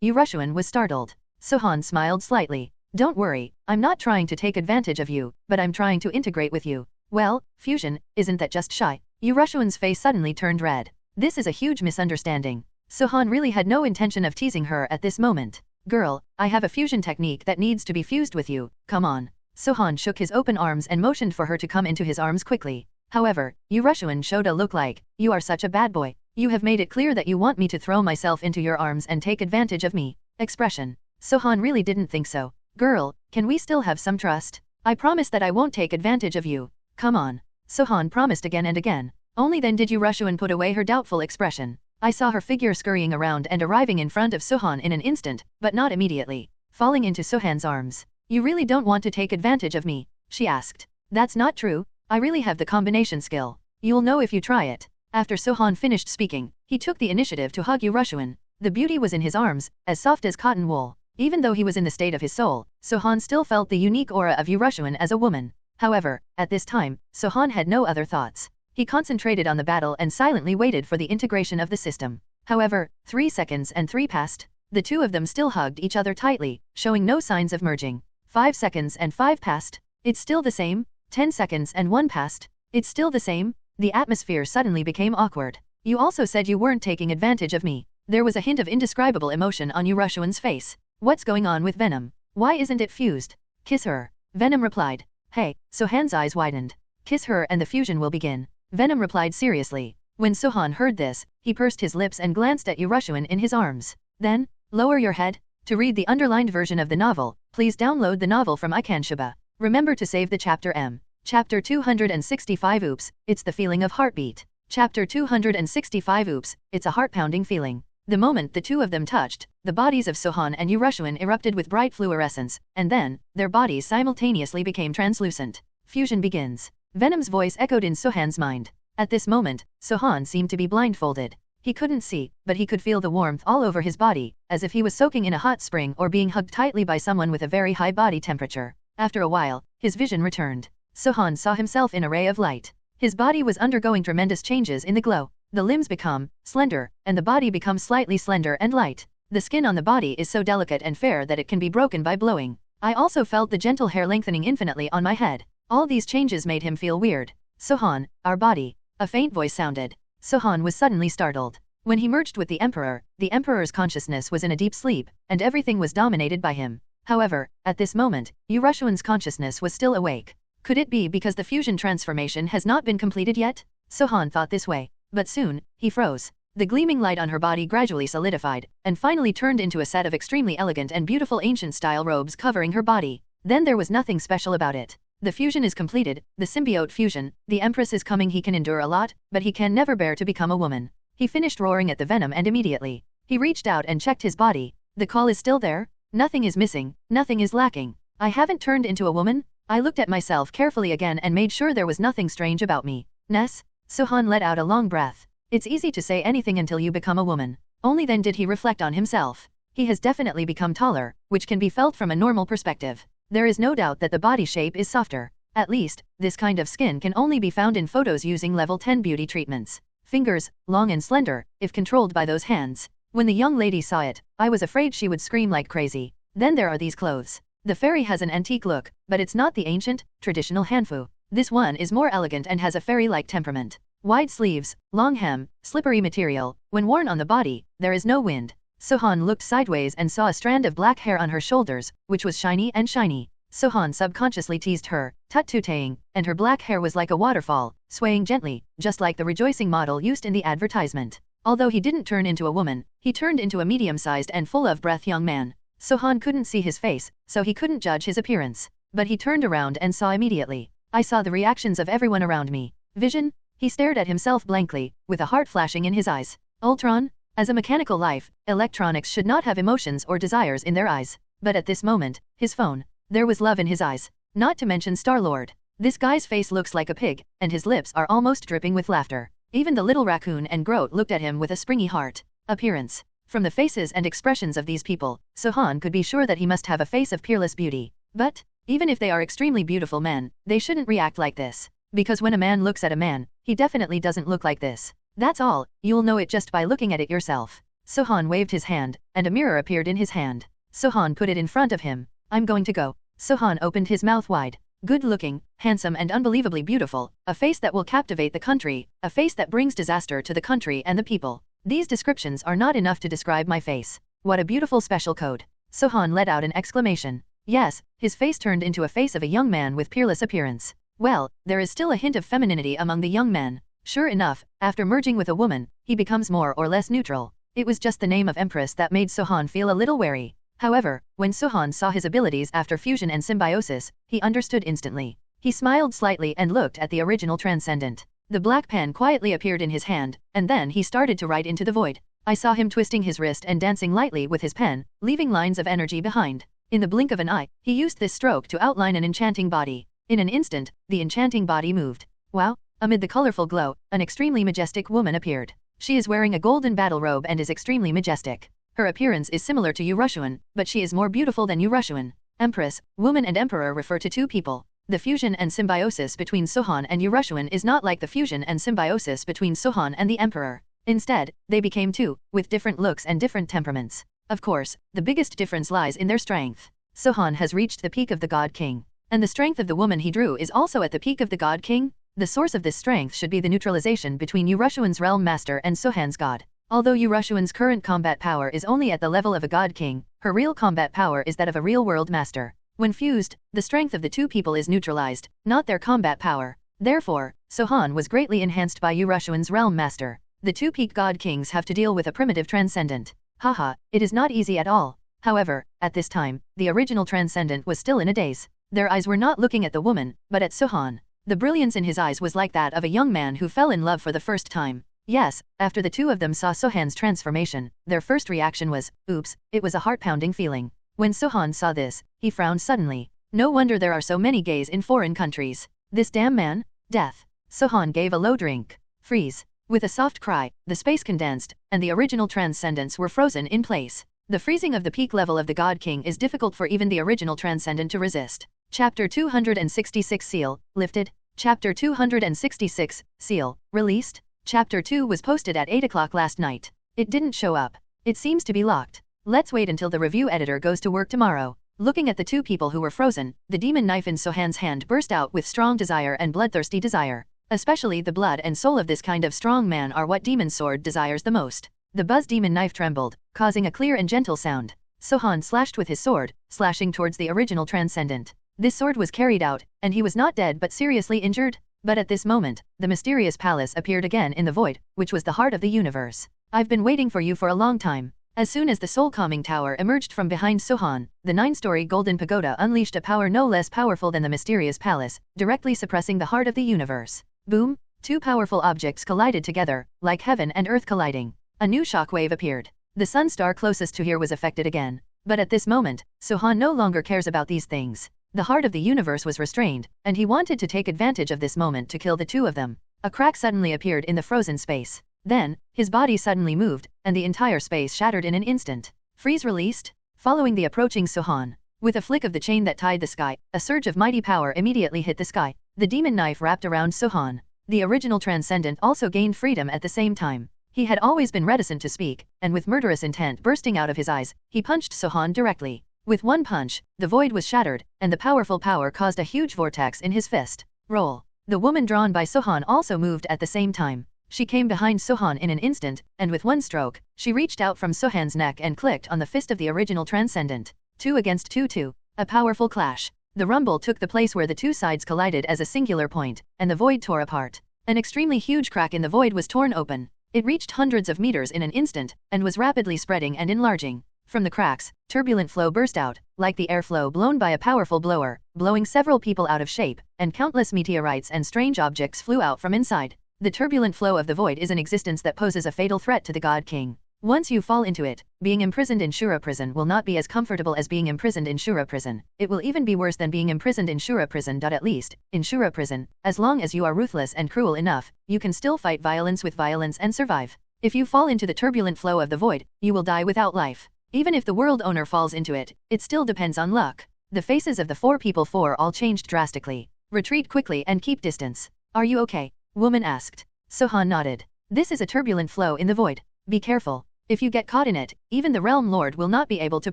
Urushuan was startled. Sohan smiled slightly. Don't worry, I'm not trying to take advantage of you, but I'm trying to integrate with you. Well, fusion, isn't that just shy? Urushuan's face suddenly turned red. This is a huge misunderstanding. Sohan really had no intention of teasing her at this moment. Girl, I have a fusion technique that needs to be fused with you, come on. Sohan shook his open arms and motioned for her to come into his arms quickly. However, Urushuan showed a look like, you are such a bad boy. You have made it clear that you want me to throw myself into your arms and take advantage of me. Expression. Sohan really didn't think so. Girl, can we still have some trust? I promise that I won't take advantage of you. Come on. Sohan promised again and again. Only then did Urushuan put away her doubtful expression. I saw her figure scurrying around and arriving in front of Sohan in an instant, but not immediately. Falling into Sohan's arms. You really don't want to take advantage of me? She asked. That's not true. I really have the combination skill. You'll know if you try it. After Sohan finished speaking, he took the initiative to hug Urushuan. The beauty was in his arms, as soft as cotton wool. Even though he was in the state of his soul, Sohan still felt the unique aura of Urushuan as a woman. However, at this time, Sohan had no other thoughts. He concentrated on the battle and silently waited for the integration of the system. However, 3 seconds and 3 passed. The two of them still hugged each other tightly, showing no signs of merging. 5 seconds and 5 passed. It's still the same. 10 seconds and 1 passed. It's still the same. The atmosphere suddenly became awkward. You also said you weren't taking advantage of me. There was a hint of indescribable emotion on Urushuan's face. What's going on with Venom? Why isn't it fused? Kiss her. Venom replied. Hey, Sohan's eyes widened. Kiss her and the fusion will begin. Venom replied seriously. When Sohan heard this, he pursed his lips and glanced at Urushuan in his arms. Then, lower your head. To read the underlined version of the novel, please download the novel from Ikanshiba. Remember to save the chapter M. Chapter 265. Oops, it's the feeling of heartbeat. Chapter 265. Oops, it's a heart-pounding feeling. The moment the two of them touched, the bodies of Sohan and Urushuan erupted with bright fluorescence, and then, their bodies simultaneously became translucent. Fusion begins. Venom's voice echoed in Sohan's mind. At this moment, Sohan seemed to be blindfolded. He couldn't see, but he could feel the warmth all over his body, as if he was soaking in a hot spring or being hugged tightly by someone with a very high body temperature. After a while, his vision returned. Sohan saw himself in a ray of light. His body was undergoing tremendous changes in the glow. The limbs become slender, and the body becomes slightly slender and light. The skin on the body is so delicate and fair that it can be broken by blowing. I also felt the gentle hair lengthening infinitely on my head. All these changes made him feel weird. Sohan, our body. A faint voice sounded. Sohan was suddenly startled. When he merged with the Emperor's consciousness was in a deep sleep, and everything was dominated by him. However, at this moment, Urushuan's consciousness was still awake. Could it be because the fusion transformation has not been completed yet? Sohan thought this way. But soon, he froze. The gleaming light on her body gradually solidified, and finally turned into a set of extremely elegant and beautiful ancient-style robes covering her body. Then there was nothing special about it. The fusion is completed, the symbiote fusion, the Empress is coming. He can endure a lot, but he can never bear to become a woman. He finished roaring at the Venom and immediately, he reached out and checked his body. The call is still there? Nothing is missing, nothing is lacking. I haven't turned into a woman? I looked at myself carefully again and made sure there was nothing strange about me. Ness? Sohan let out a long breath. It's easy to say anything until you become a woman. Only then did he reflect on himself. He has definitely become taller, which can be felt from a normal perspective. There is no doubt that the body shape is softer. At least, this kind of skin can only be found in photos using level 10 beauty treatments. Fingers, long and slender, if controlled by those hands. When the young lady saw it, I was afraid she would scream like crazy. Then there are these clothes. The fairy has an antique look, but it's not the ancient, traditional hanfu. This one is more elegant and has a fairy-like temperament. Wide sleeves, long hem, slippery material. When worn on the body, there is no wind. Sohan looked sideways and saw a strand of black hair on her shoulders, which was shiny and shiny. Sohan subconsciously teased her, tut-tutaying, and her black hair was like a waterfall, swaying gently, just like the rejoicing model used in the advertisement. Although he didn't turn into a woman, he turned into a medium-sized and full of breath young man. Sohan couldn't see his face, so he couldn't judge his appearance. But he turned around and saw immediately. I saw the reactions of everyone around me. Vision? He stared at himself blankly, with a heart flashing in his eyes. Ultron? As a mechanical life, electronics should not have emotions or desires in their eyes. But at this moment, his phone. There was love in his eyes. Not to mention Star-Lord. This guy's face looks like a pig, and his lips are almost dripping with laughter. Even the little raccoon and Groot looked at him with a springy heart. Appearance. From the faces and expressions of these people, Sohan could be sure that he must have a face of peerless beauty. But, even if they are extremely beautiful men, they shouldn't react like this. Because when a man looks at a man, he definitely doesn't look like this. That's all, you'll know it just by looking at it yourself. Sohan waved his hand, and a mirror appeared in his hand. Sohan put it in front of him. I'm going to go. Sohan opened his mouth wide. Good-looking, handsome and unbelievably beautiful, a face that will captivate the country, a face that brings disaster to the country and the people. These descriptions are not enough to describe my face. What a beautiful special code. Sohan let out an exclamation. Yes, his face turned into a face of a young man with peerless appearance. Well, there is still a hint of femininity among the young men. Sure enough, after merging with a woman, he becomes more or less neutral. It was just the name of Empress that made Sohan feel a little wary. However, when Sohan saw his abilities after fusion and symbiosis, he understood instantly. He smiled slightly and looked at the original transcendent. The black pen quietly appeared in his hand, and then he started to write into the void. I saw him twisting his wrist and dancing lightly with his pen, leaving lines of energy behind. In the blink of an eye, he used this stroke to outline an enchanting body. In an instant, the enchanting body moved. Wow! Amid the colorful glow, an extremely majestic woman appeared. She is wearing a golden battle robe and is extremely majestic. Her appearance is similar to Urushuan, but she is more beautiful than Urushuan. Empress, woman and emperor refer to two people. The fusion and symbiosis between Sohan and Urushuan is not like the fusion and symbiosis between Sohan and the emperor. Instead, they became two, with different looks and different temperaments. Of course, the biggest difference lies in their strength. Sohan has reached the peak of the God King. And the strength of the woman he drew is also at the peak of the God King. The source of this strength should be the neutralization between Urushuan's realm master and Sohan's god. Although Urushuan's current combat power is only at the level of a god king, her real combat power is that of a real-world master. When fused, the strength of the two people is neutralized, not their combat power. Therefore, Sohan was greatly enhanced by Urushuan's realm master. The two peak god kings have to deal with a primitive transcendent. Haha, it is not easy at all. However, at this time, the original transcendent was still in a daze. Their eyes were not looking at the woman, but at Suhan. The brilliance in his eyes was like that of a young man who fell in love for the first time. Yes, after the two of them saw Suhan's transformation, their first reaction was, oops, it was a heart-pounding feeling. When Suhan saw this, he frowned suddenly. No wonder there are so many gays in foreign countries. This damn man? Death. Suhan gave a low drink. Freeze. With a soft cry, the space condensed, and the original transcendents were frozen in place. The freezing of the peak level of the God King is difficult for even the original transcendent to resist. Chapter 266 Seal, lifted. Chapter 266, Seal, released. Chapter 2 was posted at 8 o'clock last night. It didn't show up. It seems to be locked. Let's wait until the review editor goes to work tomorrow. Looking at the two people who were frozen, the demon knife in Suhan's hand burst out with strong desire and bloodthirsty desire. Especially the blood and soul of this kind of strong man are what demon sword desires the most. The buzz demon knife trembled, causing a clear and gentle sound. Suhan slashed with his sword, slashing towards the original transcendent. This sword was carried out, and he was not dead but seriously injured. But at this moment, the mysterious palace appeared again in the void, which was the heart of the universe. I've been waiting for you for a long time. As soon as the soul calming tower emerged from behind Suhan, the 9-story golden pagoda unleashed a power no less powerful than the mysterious palace, directly suppressing the heart of the universe. Boom! Two powerful objects collided together, like heaven and earth colliding. A new shockwave appeared. The sun star closest to here was affected again. But at this moment, Suhan no longer cares about these things. The heart of the universe was restrained, and he wanted to take advantage of this moment to kill the two of them. A crack suddenly appeared in the frozen space. Then, his body suddenly moved, and the entire space shattered in an instant. Freeze released, following the approaching Suhan. With a flick of the chain that tied the sky, a surge of mighty power immediately hit the sky. The demon knife wrapped around Suhan. The original transcendent also gained freedom at the same time. He had always been reticent to speak, and with murderous intent bursting out of his eyes, he punched Suhan directly. With one punch, the void was shattered, and the powerful power caused a huge vortex in his fist. Roll. The woman drawn by Suhan also moved at the same time. She came behind Suhan in an instant, and with one stroke, she reached out from Suhan's neck and clicked on the fist of the original transcendent. 2 against 2. A powerful clash. The rumble took the place where the two sides collided as a singular point, and the void tore apart. An extremely huge crack in the void was torn open. It reached hundreds of meters in an instant, and was rapidly spreading and enlarging. From the cracks, turbulent flow burst out, like the airflow blown by a powerful blower, blowing several people out of shape, and countless meteorites and strange objects flew out from inside. The turbulent flow of the void is an existence that poses a fatal threat to the God King. Once you fall into it, being imprisoned in Shura prison will not be as comfortable as being imprisoned in Shura prison. It will even be worse than being imprisoned in Shura prison. At least, in Shura prison, as long as you are ruthless and cruel enough, you can still fight violence with violence and survive. If you fall into the turbulent flow of the void, you will die without life. Even if the world owner falls into it, it still depends on luck. The faces of the four people all changed drastically. Retreat quickly and keep distance. Are you okay? Woman asked. Suhan nodded. This is a turbulent flow in the void. Be careful. If you get caught in it, even the realm lord will not be able to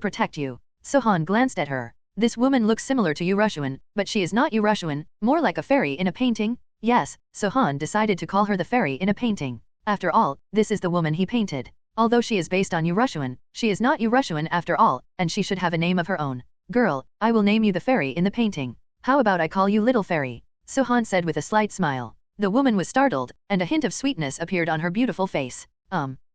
protect you. Suhan glanced at her. This woman looks similar to Urushuan, but she is not Urushuan, more like a fairy in a painting. Yes, Suhan decided to call her the fairy in a painting. After all, this is the woman he painted. Although she is based on Urushuan, she is not Urushuan after all, and she should have a name of her own. Girl, I will name you the fairy in the painting. How about I call you Little Fairy? Suhan said with a slight smile. The woman was startled, and a hint of sweetness appeared on her beautiful face.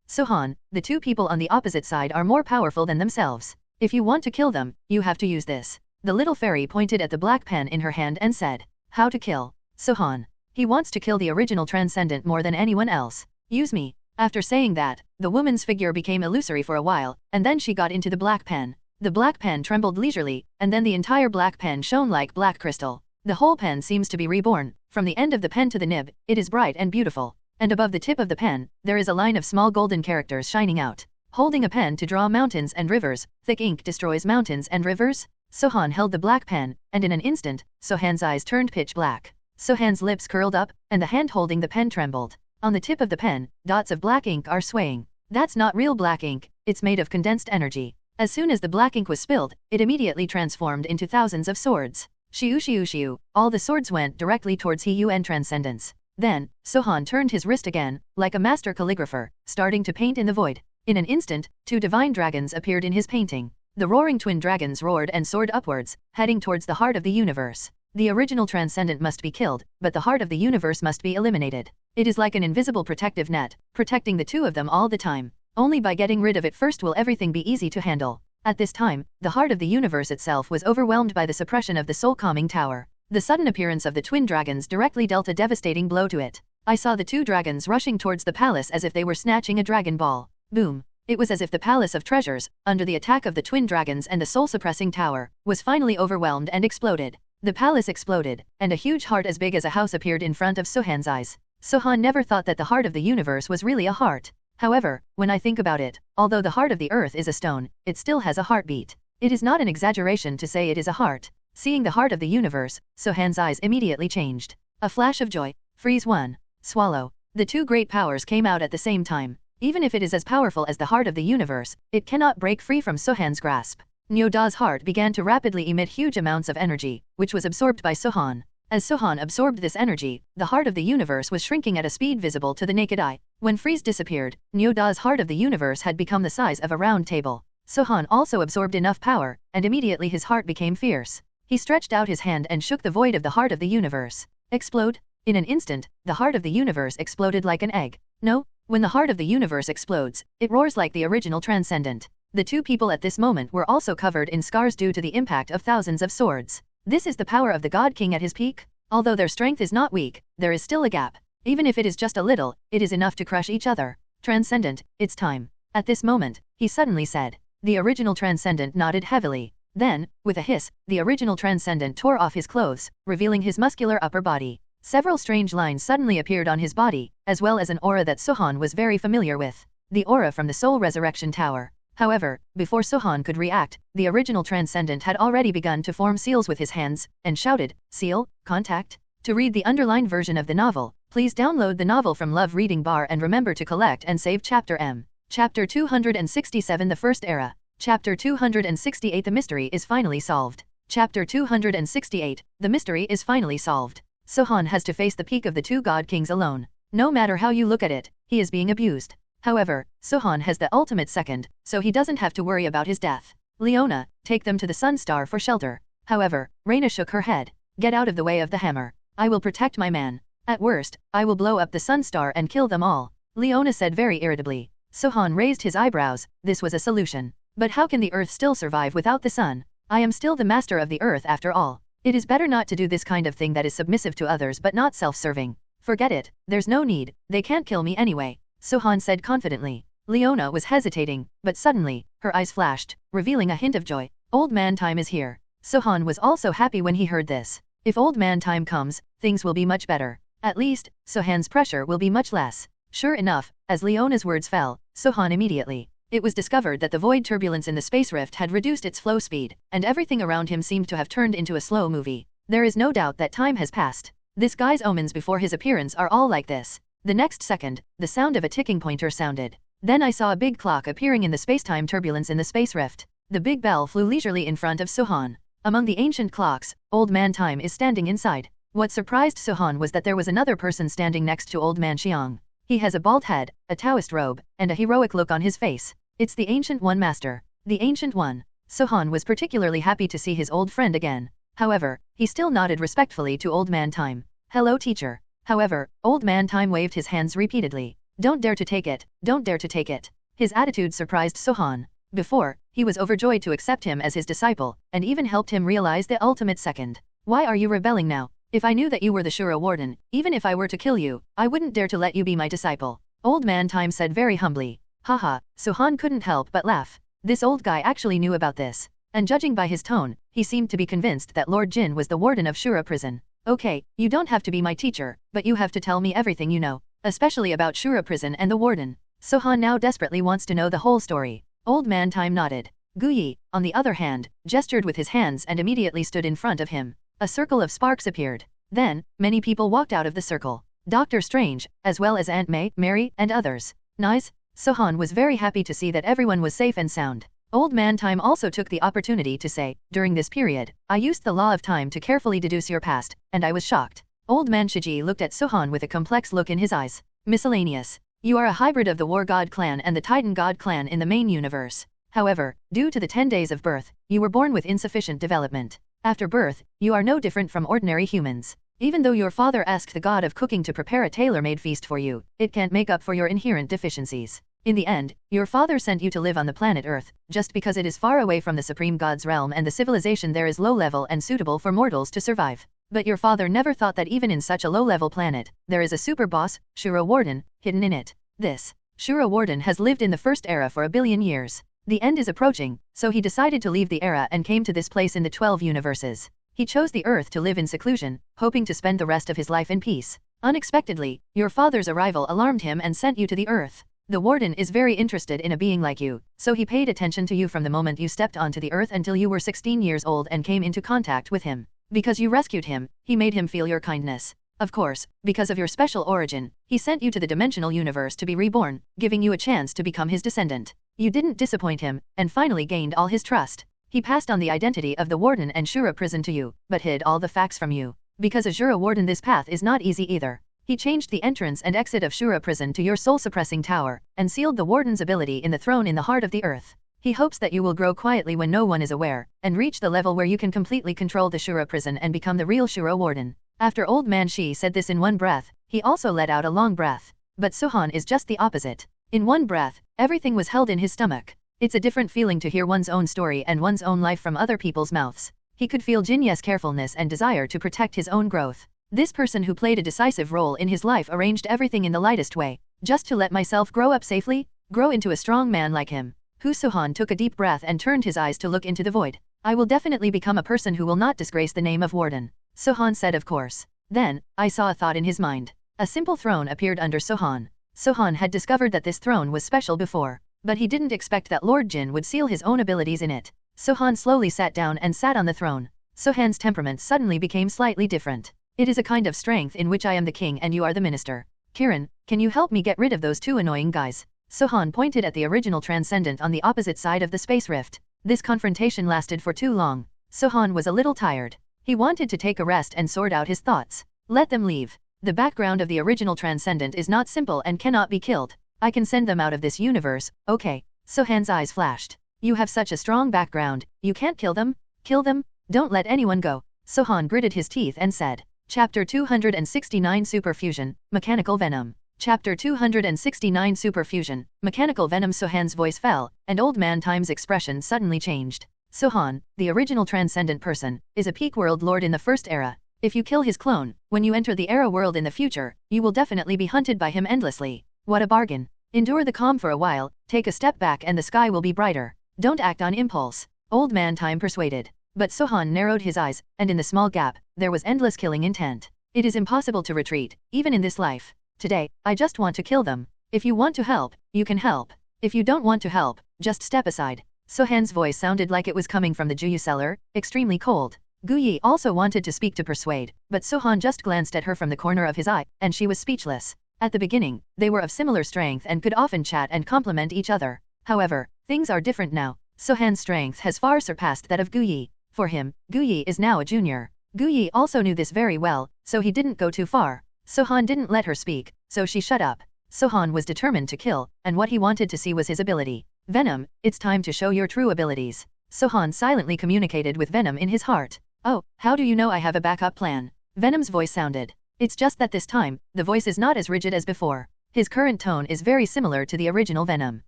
Suhan, the two people on the opposite side are more powerful than themselves. If you want to kill them, you have to use this. The little fairy pointed at the black pen in her hand and said, how to kill? Suhan. He wants to kill the original transcendent more than anyone else. Use me. After saying that, the woman's figure became illusory for a while, and then she got into the black pen. The black pen trembled leisurely, and then the entire black pen shone like black crystal. The whole pen seems to be reborn. From the end of the pen to the nib, it is bright and beautiful. And above the tip of the pen, there is a line of small golden characters shining out. Holding a pen to draw mountains and rivers, thick ink destroys mountains and rivers. Suhan held the black pen, and in an instant, Suhan's eyes turned pitch black. Suhan's lips curled up, and the hand holding the pen trembled. On the tip of the pen, dots of black ink are swaying. That's not real black ink, it's made of condensed energy. As soon as the black ink was spilled, it immediately transformed into thousands of swords. Shiu shiu shiu, all the swords went directly towards Hyun Transcendence. Then, Suhan turned his wrist again, like a master calligrapher, starting to paint in the void. In an instant, 2 divine dragons appeared in his painting. The roaring twin dragons roared and soared upwards, heading towards the heart of the universe. The original transcendent must be killed, but the heart of the universe must be eliminated. It is like an invisible protective net, protecting the two of them all the time. Only by getting rid of it first will everything be easy to handle. At this time, the heart of the universe itself was overwhelmed by the suppression of the soul-calming tower. The sudden appearance of the twin dragons directly dealt a devastating blow to it. I saw the two dragons rushing towards the palace as if they were snatching a dragon ball. Boom! It was as if the palace of treasures, under the attack of the twin dragons and the soul-suppressing tower, was finally overwhelmed and exploded. The palace exploded, and a huge heart as big as a house appeared in front of Sohan's eyes. Sohan never thought that the heart of the universe was really a heart. However, when I think about it, although the heart of the earth is a stone, it still has a heartbeat. It is not an exaggeration to say it is a heart. Seeing the heart of the universe, Sohan's eyes immediately changed. A flash of joy. Freeze 1. Swallow. The two great powers came out at the same time. Even if it is as powerful as the heart of the universe, it cannot break free from Sohan's grasp. Nyoda's heart began to rapidly emit huge amounts of energy, which was absorbed by Sohan. As Sohan absorbed this energy, the heart of the universe was shrinking at a speed visible to the naked eye. When freeze disappeared, Nyoda's heart of the universe had become the size of a round table. Sohan also absorbed enough power, and immediately his heart became fierce. He stretched out his hand and shook the void of the heart of the universe. Explode? In an instant, the heart of the universe exploded like an egg. No, when the heart of the universe explodes, it roars like the original transcendent. The two people at this moment were also covered in scars due to the impact of thousands of swords. This is the power of the God King at his peak. Although their strength is not weak, there is still a gap. Even if it is just a little, it is enough to crush each other. Transcendent, it's time. At this moment, he suddenly said. The original transcendent nodded heavily. Then, with a hiss, the original transcendent tore off his clothes, revealing his muscular upper body. Several strange lines suddenly appeared on his body, as well as an aura that Sohan was very familiar with. The aura from the Soul Resurrection Tower. However, before Sohan could react, the original transcendent had already begun to form seals with his hands, and shouted, "Seal, contact." To read the underlined version of the novel, please download the novel from Love Reading Bar and remember to collect and save Chapter M. Chapter 267 The First Era. Chapter 268 The Mystery is finally solved. Chapter 268 The Mystery is finally solved. Sohan has to face the peak of the two God Kings alone. No matter how you look at it, he is being abused. However, Sohan has the ultimate second, so he doesn't have to worry about his death. Leona, take them to the Sun Star for shelter. However, Reina shook her head. Get out of the way of the hammer. I will protect my man. At worst, I will blow up the Sun Star and kill them all. Leona said very irritably. Sohan raised his eyebrows. This was a solution. But how can the earth still survive without the sun? I am still the master of the earth after all. It is better not to do this kind of thing that is submissive to others but not self-serving. Forget it, there's no need, they can't kill me anyway. Sohan said confidently. Leona was hesitating, but suddenly, her eyes flashed, revealing a hint of joy. Old man time is here. Sohan was also happy when he heard this. If old man time comes, things will be much better. At least, Sohan's pressure will be much less. Sure enough, as Leona's words fell, Sohan immediately. It was discovered that the void turbulence in the space rift had reduced its flow speed, and everything around him seemed to have turned into a slow movie. There is no doubt that time has passed. This guy's omens before his appearance are all like this. The next second, the sound of a ticking pointer sounded. Then I saw a big clock appearing in the space-time turbulence in the space rift. The big bell flew leisurely in front of Sohan. Among the ancient clocks, Old Man Time is standing inside. What surprised Sohan was that there was another person standing next to Old Man Xiang. He has a bald head, a Taoist robe, and a heroic look on his face. It's the Ancient One Master. The Ancient One. Sohan was particularly happy to see his old friend again. However, he still nodded respectfully to Old Man Time. Hello teacher. However, Old Man Time waved his hands repeatedly. Don't dare to take it, don't dare to take it. His attitude surprised Sohan. Before, he was overjoyed to accept him as his disciple, and even helped him realize the ultimate second. Why are you rebelling now? If I knew that you were the Shura Warden, even if I were to kill you, I wouldn't dare to let you be my disciple. Old Man Time said very humbly. Haha, Sohan couldn't help but laugh. This old guy actually knew about this. And judging by his tone, he seemed to be convinced that Lord Jin was the warden of Shura prison. Okay, you don't have to be my teacher, but you have to tell me everything you know, especially about Shura prison and the warden. Sohan now desperately wants to know the whole story. Old Man Time nodded. Guyi, on the other hand, gestured with his hands and immediately stood in front of him. A circle of sparks appeared. Then, many people walked out of the circle. Doctor Strange, as well as Aunt May, Mary, and others. Nice. Sohan was very happy to see that everyone was safe and sound. Old Man Time also took the opportunity to say, during this period, I used the law of time to carefully deduce your past, and I was shocked. Old Man Shiji looked at Sohan with a complex look in his eyes. Miscellaneous. You are a hybrid of the War God clan and the Titan God clan in the main universe. However, due to the 10 days of birth, you were born with insufficient development. After birth, you are no different from ordinary humans. Even though your father asked the god of cooking to prepare a tailor-made feast for you, it can't make up for your inherent deficiencies. In the end, your father sent you to live on the planet Earth, just because it is far away from the Supreme God's realm and the civilization there is low-level and suitable for mortals to survive. But your father never thought that even in such a low-level planet, there is a super boss, Shura Warden, hidden in it. This Shura Warden has lived in the first era for 1 billion years. The end is approaching, so he decided to leave the era and came to this place in the 12 universes. He chose the Earth to live in seclusion, hoping to spend the rest of his life in peace. Unexpectedly, your father's arrival alarmed him and sent you to the Earth. The Warden is very interested in a being like you, so he paid attention to you from the moment you stepped onto the Earth until you were 16 years old and came into contact with him. Because you rescued him, he made him feel your kindness. Of course, because of your special origin, he sent you to the dimensional universe to be reborn, giving you a chance to become his descendant. You didn't disappoint him, and finally gained all his trust. He passed on the identity of the Warden and Shura prison to you, but hid all the facts from you. Because as Shura Warden this path is not easy either. He changed the entrance and exit of Shura prison to your soul-suppressing tower, and sealed the Warden's ability in the throne in the heart of the Earth. He hopes that you will grow quietly when no one is aware, and reach the level where you can completely control the Shura prison and become the real Shura Warden. After Old Man Shi said this in one breath, he also let out a long breath. But Suhan is just the opposite. In one breath, everything was held in his stomach. It's a different feeling to hear one's own story and one's own life from other people's mouths. He could feel Jinye's carefulness and desire to protect his own growth. This person who played a decisive role in his life arranged everything in the lightest way, just to let myself grow up safely, grow into a strong man like him. Suhan took a deep breath and turned his eyes to look into the void. I will definitely become a person who will not disgrace the name of Warden. Suhan said of course. Then, I saw a thought in his mind. A simple throne appeared under Suhan. Suhan had discovered that this throne was special before, but he didn't expect that Lord Jin would seal his own abilities in it. Suhan slowly sat down and sat on the throne. Suhan's temperament suddenly became slightly different. It is a kind of strength in which I am the king and you are the minister. Kiran, can you help me get rid of those two annoying guys? Suhan pointed at the original transcendent on the opposite side of the space rift. This confrontation lasted for too long. Suhan was a little tired. He wanted to take a rest and sort out his thoughts. Let them leave. The background of the original transcendent is not simple and cannot be killed. I can send them out of this universe, okay. Suhan's eyes flashed. You have such a strong background, you can't kill them? Kill them? Don't let anyone go. Suhan gritted his teeth and said. Chapter 269 Superfusion, Mechanical Venom. Chapter 269 Superfusion, Mechanical Venom. Suhan's voice fell, and Old Man Time's expression suddenly changed. Suhan, the original transcendent person, is a peak world lord in the first era. If you kill his clone, when you enter the era world in the future, you will definitely be hunted by him endlessly. What a bargain. Endure the calm for a while, take a step back and the sky will be brighter. Don't act on impulse. Old Man Time persuaded. But Suhan narrowed his eyes, and in the small gap, there was endless killing intent. It is impossible to retreat, even in this life. Today, I just want to kill them. If you want to help, you can help. If you don't want to help, just step aside. Suhan's voice sounded like it was coming from the Juyu cellar, extremely cold. Guyi also wanted to speak to persuade, but Suhan just glanced at her from the corner of his eye, and she was speechless. At the beginning, they were of similar strength and could often chat and complement each other. However, things are different now. Suhan's strength has far surpassed that of Guyi. For him, Guyi is now a junior. Guyi also knew this very well, so he didn't go too far. Suhan didn't let her speak, so she shut up. Suhan was determined to kill, and what he wanted to see was his ability. Venom, it's time to show your true abilities. Suhan silently communicated with Venom in his heart. Oh, how do you know I have a backup plan? Venom's voice sounded. It's just that this time, the voice is not as rigid as before. His current tone is very similar to the original Venom.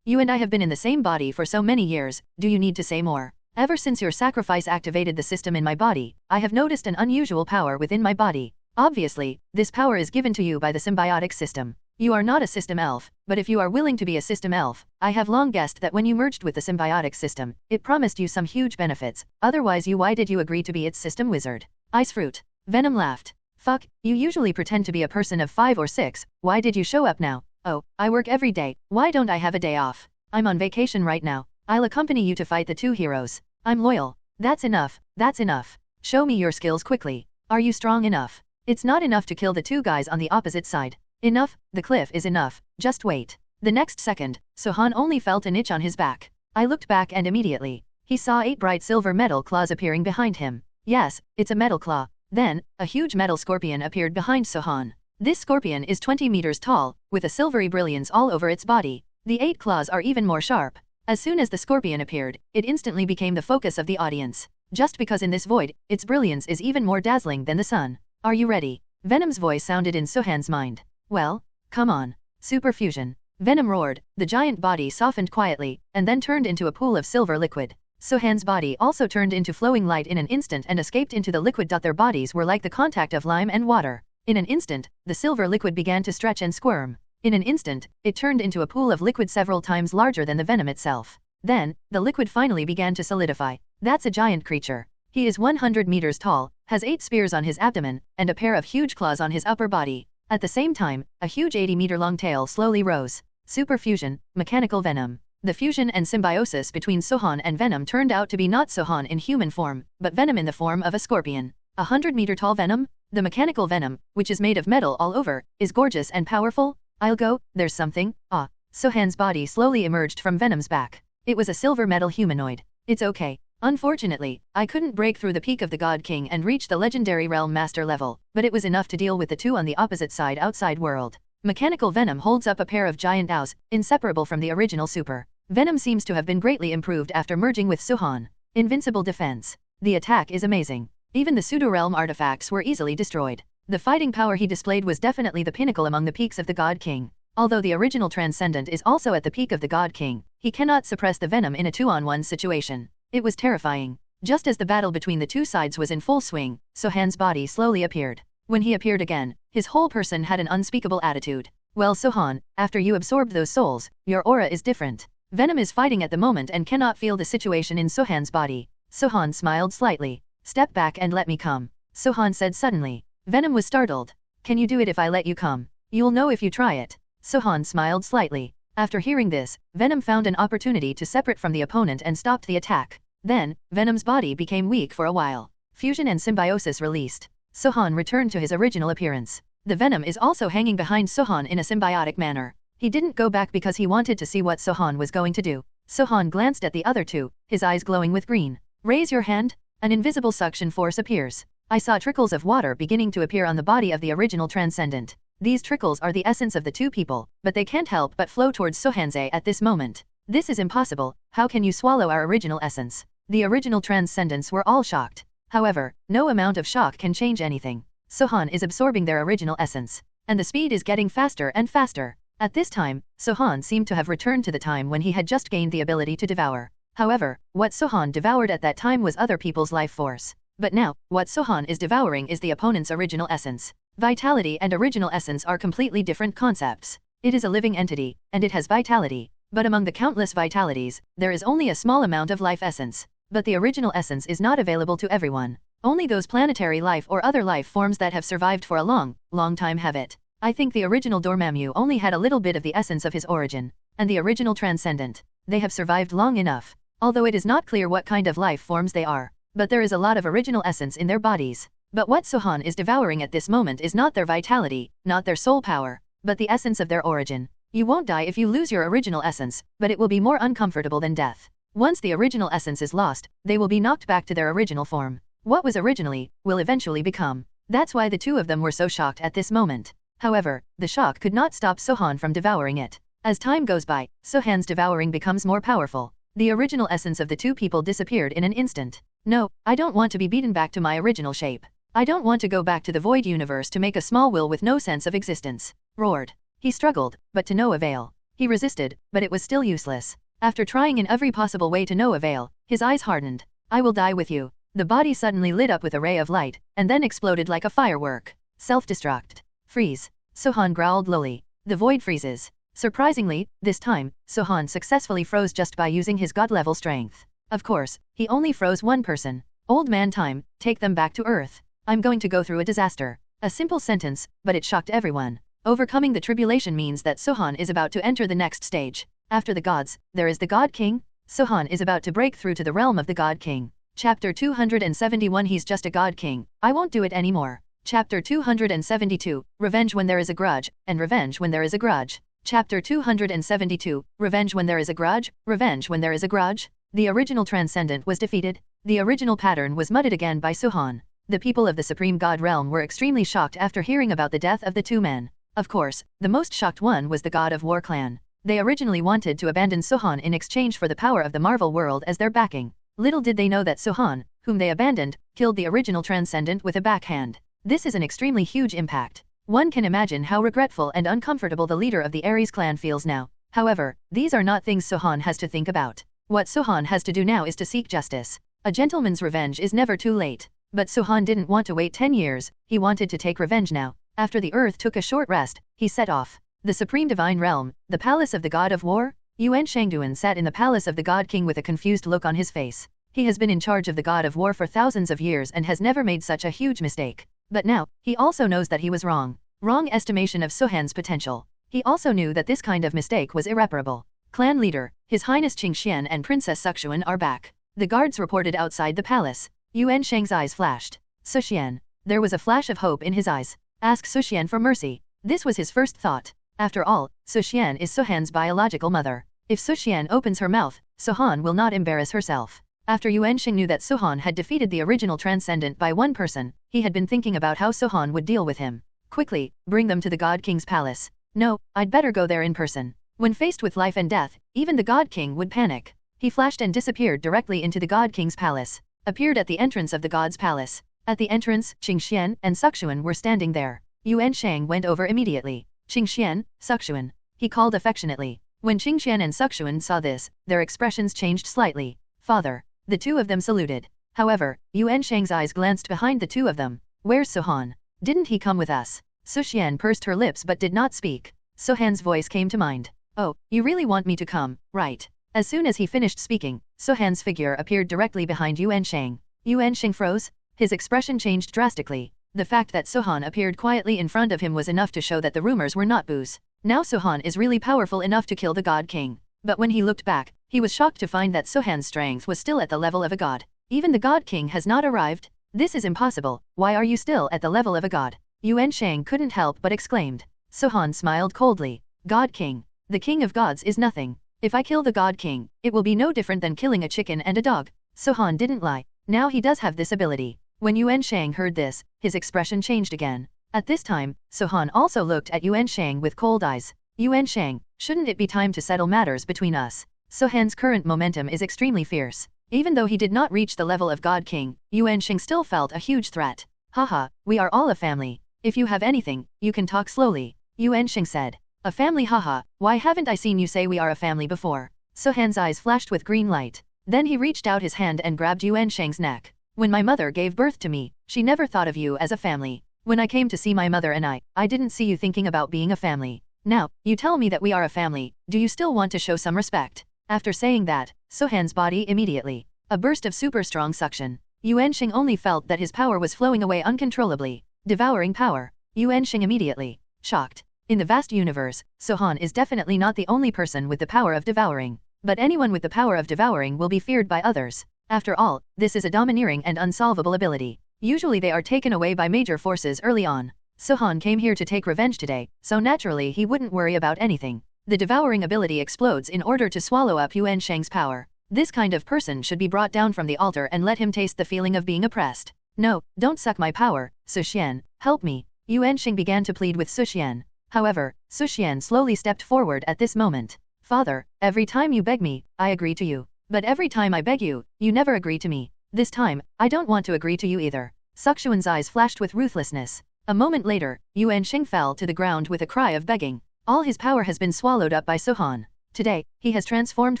You and I have been in the same body for so many years, do you need to say more? Ever since your sacrifice activated the system in my body, I have noticed an unusual power within my body. Obviously, this power is given to you by the symbiotic system. You are not a system elf, but if you are willing to be a system elf, I have long guessed that when you merged with the symbiotic system, it promised you some huge benefits, otherwise why did you agree to be its system wizard? Ice fruit. Venom laughed. Fuck, you usually pretend to be a person of 5 or 6, why did you show up now? Oh, I work every day, why don't I have a day off? I'm on vacation right now. I'll accompany you to fight the two heroes. I'm loyal. That's enough, that's enough. Show me your skills quickly. Are you strong enough? It's not enough to kill the two guys on the opposite side. Enough, the cliff is enough, just wait. The next second, Suhan only felt an itch on his back. I looked back and immediately, he saw 8 bright silver metal claws appearing behind him. Yes, it's a metal claw. Then, a huge metal scorpion appeared behind Suhan. This scorpion is 20 meters tall, with a silvery brilliance all over its body. The 8 claws are even more sharp. As soon as the scorpion appeared, it instantly became the focus of the audience. Just because in this void, its brilliance is even more dazzling than the sun. Are you ready? Venom's voice sounded in Suhan's mind. Well, come on. Superfusion. Venom roared, the giant body softened quietly, and then turned into a pool of silver liquid. Sohan's body also turned into flowing light in an instant and escaped into the liquid. Their bodies were like the contact of lime and water. In an instant, the silver liquid began to stretch and squirm. In an instant, it turned into a pool of liquid several times larger than the venom itself. Then, the liquid finally began to solidify. That's a giant creature. He is 100 meters tall, has 8 spears on his abdomen, and a pair of huge claws on his upper body. At the same time, a huge 80-meter-long tail slowly rose. Superfusion, mechanical venom. The fusion and symbiosis between Sohan and Venom turned out to be not Sohan in human form, but Venom in the form of a scorpion. 100-meter-tall Venom? The mechanical Venom, which is made of metal all over, is gorgeous and powerful? I'll go, there's something. Ah. Sohan's body slowly emerged from Venom's back. It was a silver metal humanoid. It's okay. Unfortunately, I couldn't break through the peak of the God King and reach the legendary realm master level, but it was enough to deal with the two on the opposite side outside world. Mechanical Venom holds up a pair of giant ows, inseparable from the original super. Venom seems to have been greatly improved after merging with Sohan. Invincible defense. The attack is amazing. Even the pseudo-realm artifacts were easily destroyed. The fighting power he displayed was definitely the pinnacle among the peaks of the God King. Although the original Transcendent is also at the peak of the God King, he cannot suppress the Venom in a 2-on-1 situation. It was terrifying. Just as the battle between the two sides was in full swing, Sohan's body slowly appeared. When he appeared again, his whole person had an unspeakable attitude. Well, Sohan, after you absorbed those souls, your aura is different. Venom is fighting at the moment and cannot feel the situation in Sohan's body. Sohan smiled slightly. Step back and let me come. Sohan said suddenly. Venom was startled. Can you do it if I let you come? You'll know if you try it. Sohan smiled slightly. After hearing this, Venom found an opportunity to separate from the opponent and stopped the attack. Then, Venom's body became weak for a while. Fusion and symbiosis released. Sohan returned to his original appearance. The Venom is also hanging behind Sohan in a symbiotic manner. He didn't go back because he wanted to see what Sohan was going to do. Sohan glanced at the other two, his eyes glowing with green. Raise your hand. An invisible suction force appears. I saw trickles of water beginning to appear on the body of the original Transcendent. These trickles are the essence of the two people, but they can't help but flow towards Sohanze at this moment. This is impossible. How can you swallow our original essence? The original Transcendents were all shocked. However, no amount of shock can change anything. Sohan is absorbing their original essence, and the speed is getting faster and faster. At this time, Sohan seemed to have returned to the time when he had just gained the ability to devour. However, what Sohan devoured at that time was other people's life force. But now, what Sohan is devouring is the opponent's original essence. Vitality and original essence are completely different concepts. It is a living entity, and it has vitality. But among the countless vitalities, there is only a small amount of life essence. But the original essence is not available to everyone. Only those planetary life or other life forms that have survived for a long time have it. I think the original Dormammu only had a little bit of the essence of his origin. And the original Transcendent, they have survived long enough. Although it is not clear what kind of life forms they are. But there is a lot of original essence in their bodies. But what Sohan is devouring at this moment is not their vitality, not their soul power, but the essence of their origin. You won't die if you lose your original essence, but it will be more uncomfortable than death. Once the original essence is lost, they will be knocked back to their original form. What was originally, will eventually become. That's why the two of them were so shocked at this moment. However, the shock could not stop Sohan from devouring it. As time goes by, Sohan's devouring becomes more powerful. The original essence of the two people disappeared in an instant. No, I don't want to be beaten back to my original shape. I don't want to go back to the void universe to make a small will with no sense of existence. Roared. He struggled, but to no avail. He resisted, but it was still useless. After trying in every possible way to no avail, his eyes hardened. I will die with you. The body suddenly lit up with a ray of light, and then exploded like a firework. Self-destruct. Freeze. Sohan growled lowly. The void freezes. Surprisingly, this time, Sohan successfully froze just by using his god-level strength. Of course, he only froze one person. Old man time, take them back to Earth. I'm going to go through a disaster. A simple sentence, but it shocked everyone. Overcoming the tribulation means that Sohan is about to enter the next stage. After the gods, there is the God King. Sohan is about to break through to the realm of the God King. Chapter 271 He's just a God King. I won't do it anymore. Chapter 272 Revenge when there is a grudge, and revenge when there is a grudge. Chapter 272 Revenge when there is a grudge, revenge when there is a grudge. The original Transcendent was defeated. The original pattern was mudded again by Sohan. The people of the Supreme God realm were extremely shocked after hearing about the death of the two men. Of course, the most shocked one was the God of War clan. They originally wanted to abandon Sohan in exchange for the power of the Marvel world as their backing. Little did they know that Sohan, whom they abandoned, killed the original Transcendent with a backhand. This is an extremely huge impact. One can imagine how regretful and uncomfortable the leader of the Ares clan feels now. However, these are not things Sohan has to think about. What Sohan has to do now is to seek justice. A gentleman's revenge is never too late. But Sohan didn't want to wait 10 years, he wanted to take revenge now. After the earth took a short rest, he set off. The Supreme Divine Realm, the Palace of the God of War? Yuan Shangduan sat in the Palace of the God King with a confused look on his face. He has been in charge of the God of War for thousands of years and has never made such a huge mistake. But now, he also knows that he was wrong. Wrong estimation of Sohan's potential. He also knew that this kind of mistake was irreparable. Clan leader, His Highness Qingxian and Princess Suxuan are back. The guards reported outside the palace. Yuan Shang's eyes flashed. Suxian. There was a flash of hope in his eyes. Ask Suxian for mercy. This was his first thought. After all, Suxian is Sohan's biological mother. If Suxian opens her mouth, Sohan will not embarrass herself. After Yuan Shang knew that Sohan had defeated the original Transcendent by one person, he had been thinking about how Sohan would deal with him. Quickly, bring them to the God King's palace. No, I'd better go there in person. When faced with life and death, even the God King would panic. He flashed and disappeared directly into the God King's palace. Appeared at the entrance of the God's palace. At the entrance, Qingxian and Suxuan were standing there. Yuan Shang went over immediately. Qingxian, Suxuan. He called affectionately. When Qingxian and Suxuan saw this, their expressions changed slightly. Father. The two of them saluted. However, Yuan Shang's eyes glanced behind the two of them. Where's Sohan? Didn't he come with us? Suxian pursed her lips but did not speak. Sohan's voice came to mind. Oh, you really want me to come, right? As soon as he finished speaking, Sohan's figure appeared directly behind Yuan Shang. Yuan Shang froze. His expression changed drastically. The fact that Sohan appeared quietly in front of him was enough to show that the rumors were not boos. Now Sohan is really powerful enough to kill the God King. But when he looked back, he was shocked to find that Sohan's strength was still at the level of a god. Even the God King has not arrived? This is impossible. Why are you still at the level of a god? Yuan Shang couldn't help but exclaimed. Sohan smiled coldly. God King. The King of Gods is nothing. If I kill the God King, it will be no different than killing a chicken and a dog. Sohan didn't lie. Now he does have this ability. When Yuan Shang heard this, his expression changed again. At this time, Sohan also looked at Yuan Shang with cold eyes. Yuan Shang, shouldn't it be time to settle matters between us? Sohan's current momentum is extremely fierce. Even though he did not reach the level of God King, Yuan Shang still felt a huge threat. Haha, we are all a family. If you have anything, you can talk slowly. Yuan Shang said. A family haha, why haven't I seen you say we are a family before? Sohan's eyes flashed with green light. Then he reached out his hand and grabbed Yuan Shang's neck. When my mother gave birth to me, she never thought of you as a family. When I came to see my mother and I didn't see you thinking about being a family. Now, you tell me that we are a family, do you still want to show some respect? After saying that, Sohan's body immediately. A burst of super strong suction. Yuan Shang only felt that his power was flowing away uncontrollably. Devouring power. Yuan Shang immediately. Shocked. In the vast universe, Sohan is definitely not the only person with the power of devouring. But anyone with the power of devouring will be feared by others. After all, this is a domineering and unsolvable ability. Usually they are taken away by major forces early on. Sohan came here to take revenge today, so naturally he wouldn't worry about anything. The devouring ability explodes in order to swallow up Yuan Shang's power. This kind of person should be brought down from the altar and let him taste the feeling of being oppressed. No, don't suck my power, Suxian, help me. Yuan Shang began to plead with Suxian. However, Suxian slowly stepped forward at this moment. Father, every time you beg me, I agree to you. But every time I beg you, you never agree to me. This time, I don't want to agree to you either. Suxuan's eyes flashed with ruthlessness. A moment later, Yuan Shang fell to the ground with a cry of begging. All his power has been swallowed up by Sohan. Today, he has transformed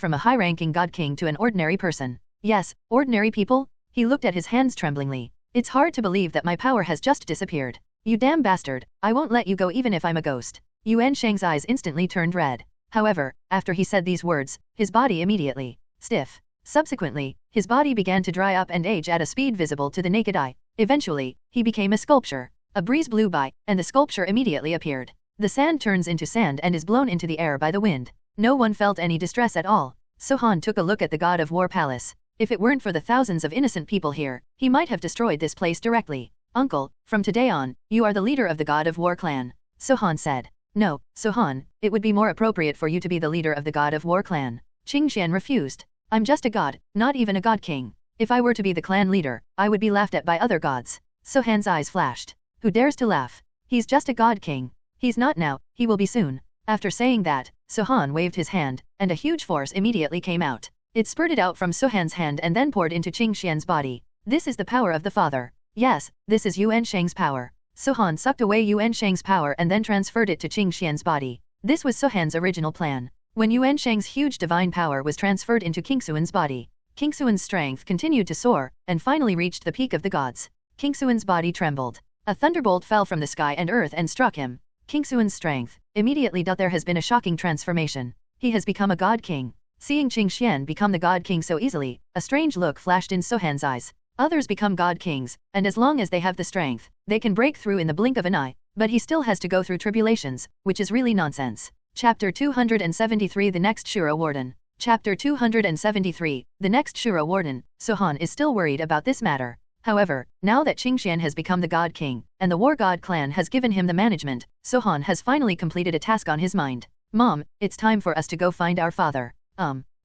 from a high-ranking God King to an ordinary person. Yes, ordinary people? He looked at his hands tremblingly. It's hard to believe that my power has just disappeared. You damn bastard, I won't let you go even if I'm a ghost. Yuan Shang's eyes instantly turned red. However, after he said these words, his body immediately stiff. Subsequently, his body began to dry up and age at a speed visible to the naked eye. Eventually, he became a sculpture. A breeze blew by, and the sculpture immediately appeared. The sand turns into sand and is blown into the air by the wind. No one felt any distress at all. Sohan took a look at the God of War Palace. If it weren't for the thousands of innocent people here, he might have destroyed this place directly. Uncle, from today on, you are the leader of the God of War clan. Sohan said. No, Sohan, it would be more appropriate for you to be the leader of the God of War clan. Qingxian refused. I'm just a god, not even a god king. If I were to be the clan leader, I would be laughed at by other gods. Sohan's eyes flashed. Who dares to laugh? He's just a god king. He's not now, he will be soon. After saying that, Sohan waved his hand, and a huge force immediately came out. It spurted out from Sohan's hand and then poured into Qingxian's body. This is the power of the father. Yes, this is Yuan Shang's power. Sohan sucked away Yuan Shang's power and then transferred it to Qingxian's body. This was Sohan's original plan. When Yuan Shang's huge divine power was transferred into King Xuan's body, King Xuan's strength continued to soar, and finally reached the peak of the gods. King Xuan's body trembled. A thunderbolt fell from the sky and earth and struck him. King Xuan's strength, immediately there has been a shocking transformation. He has become a god king. Seeing Qing Xian become the god king so easily, a strange look flashed in Sohan's eyes. Others become god kings, and as long as they have the strength, they can break through in the blink of an eye, but he still has to go through tribulations, which is really nonsense. Chapter 273 The Next Shura Warden. Chapter 273 The Next Shura Warden. Sohan is still worried about this matter. However, now that Qing Xian has become the god king, and the War God clan has given him the management, Sohan has finally completed a task on his mind. Mom, it's time for us to go find our father.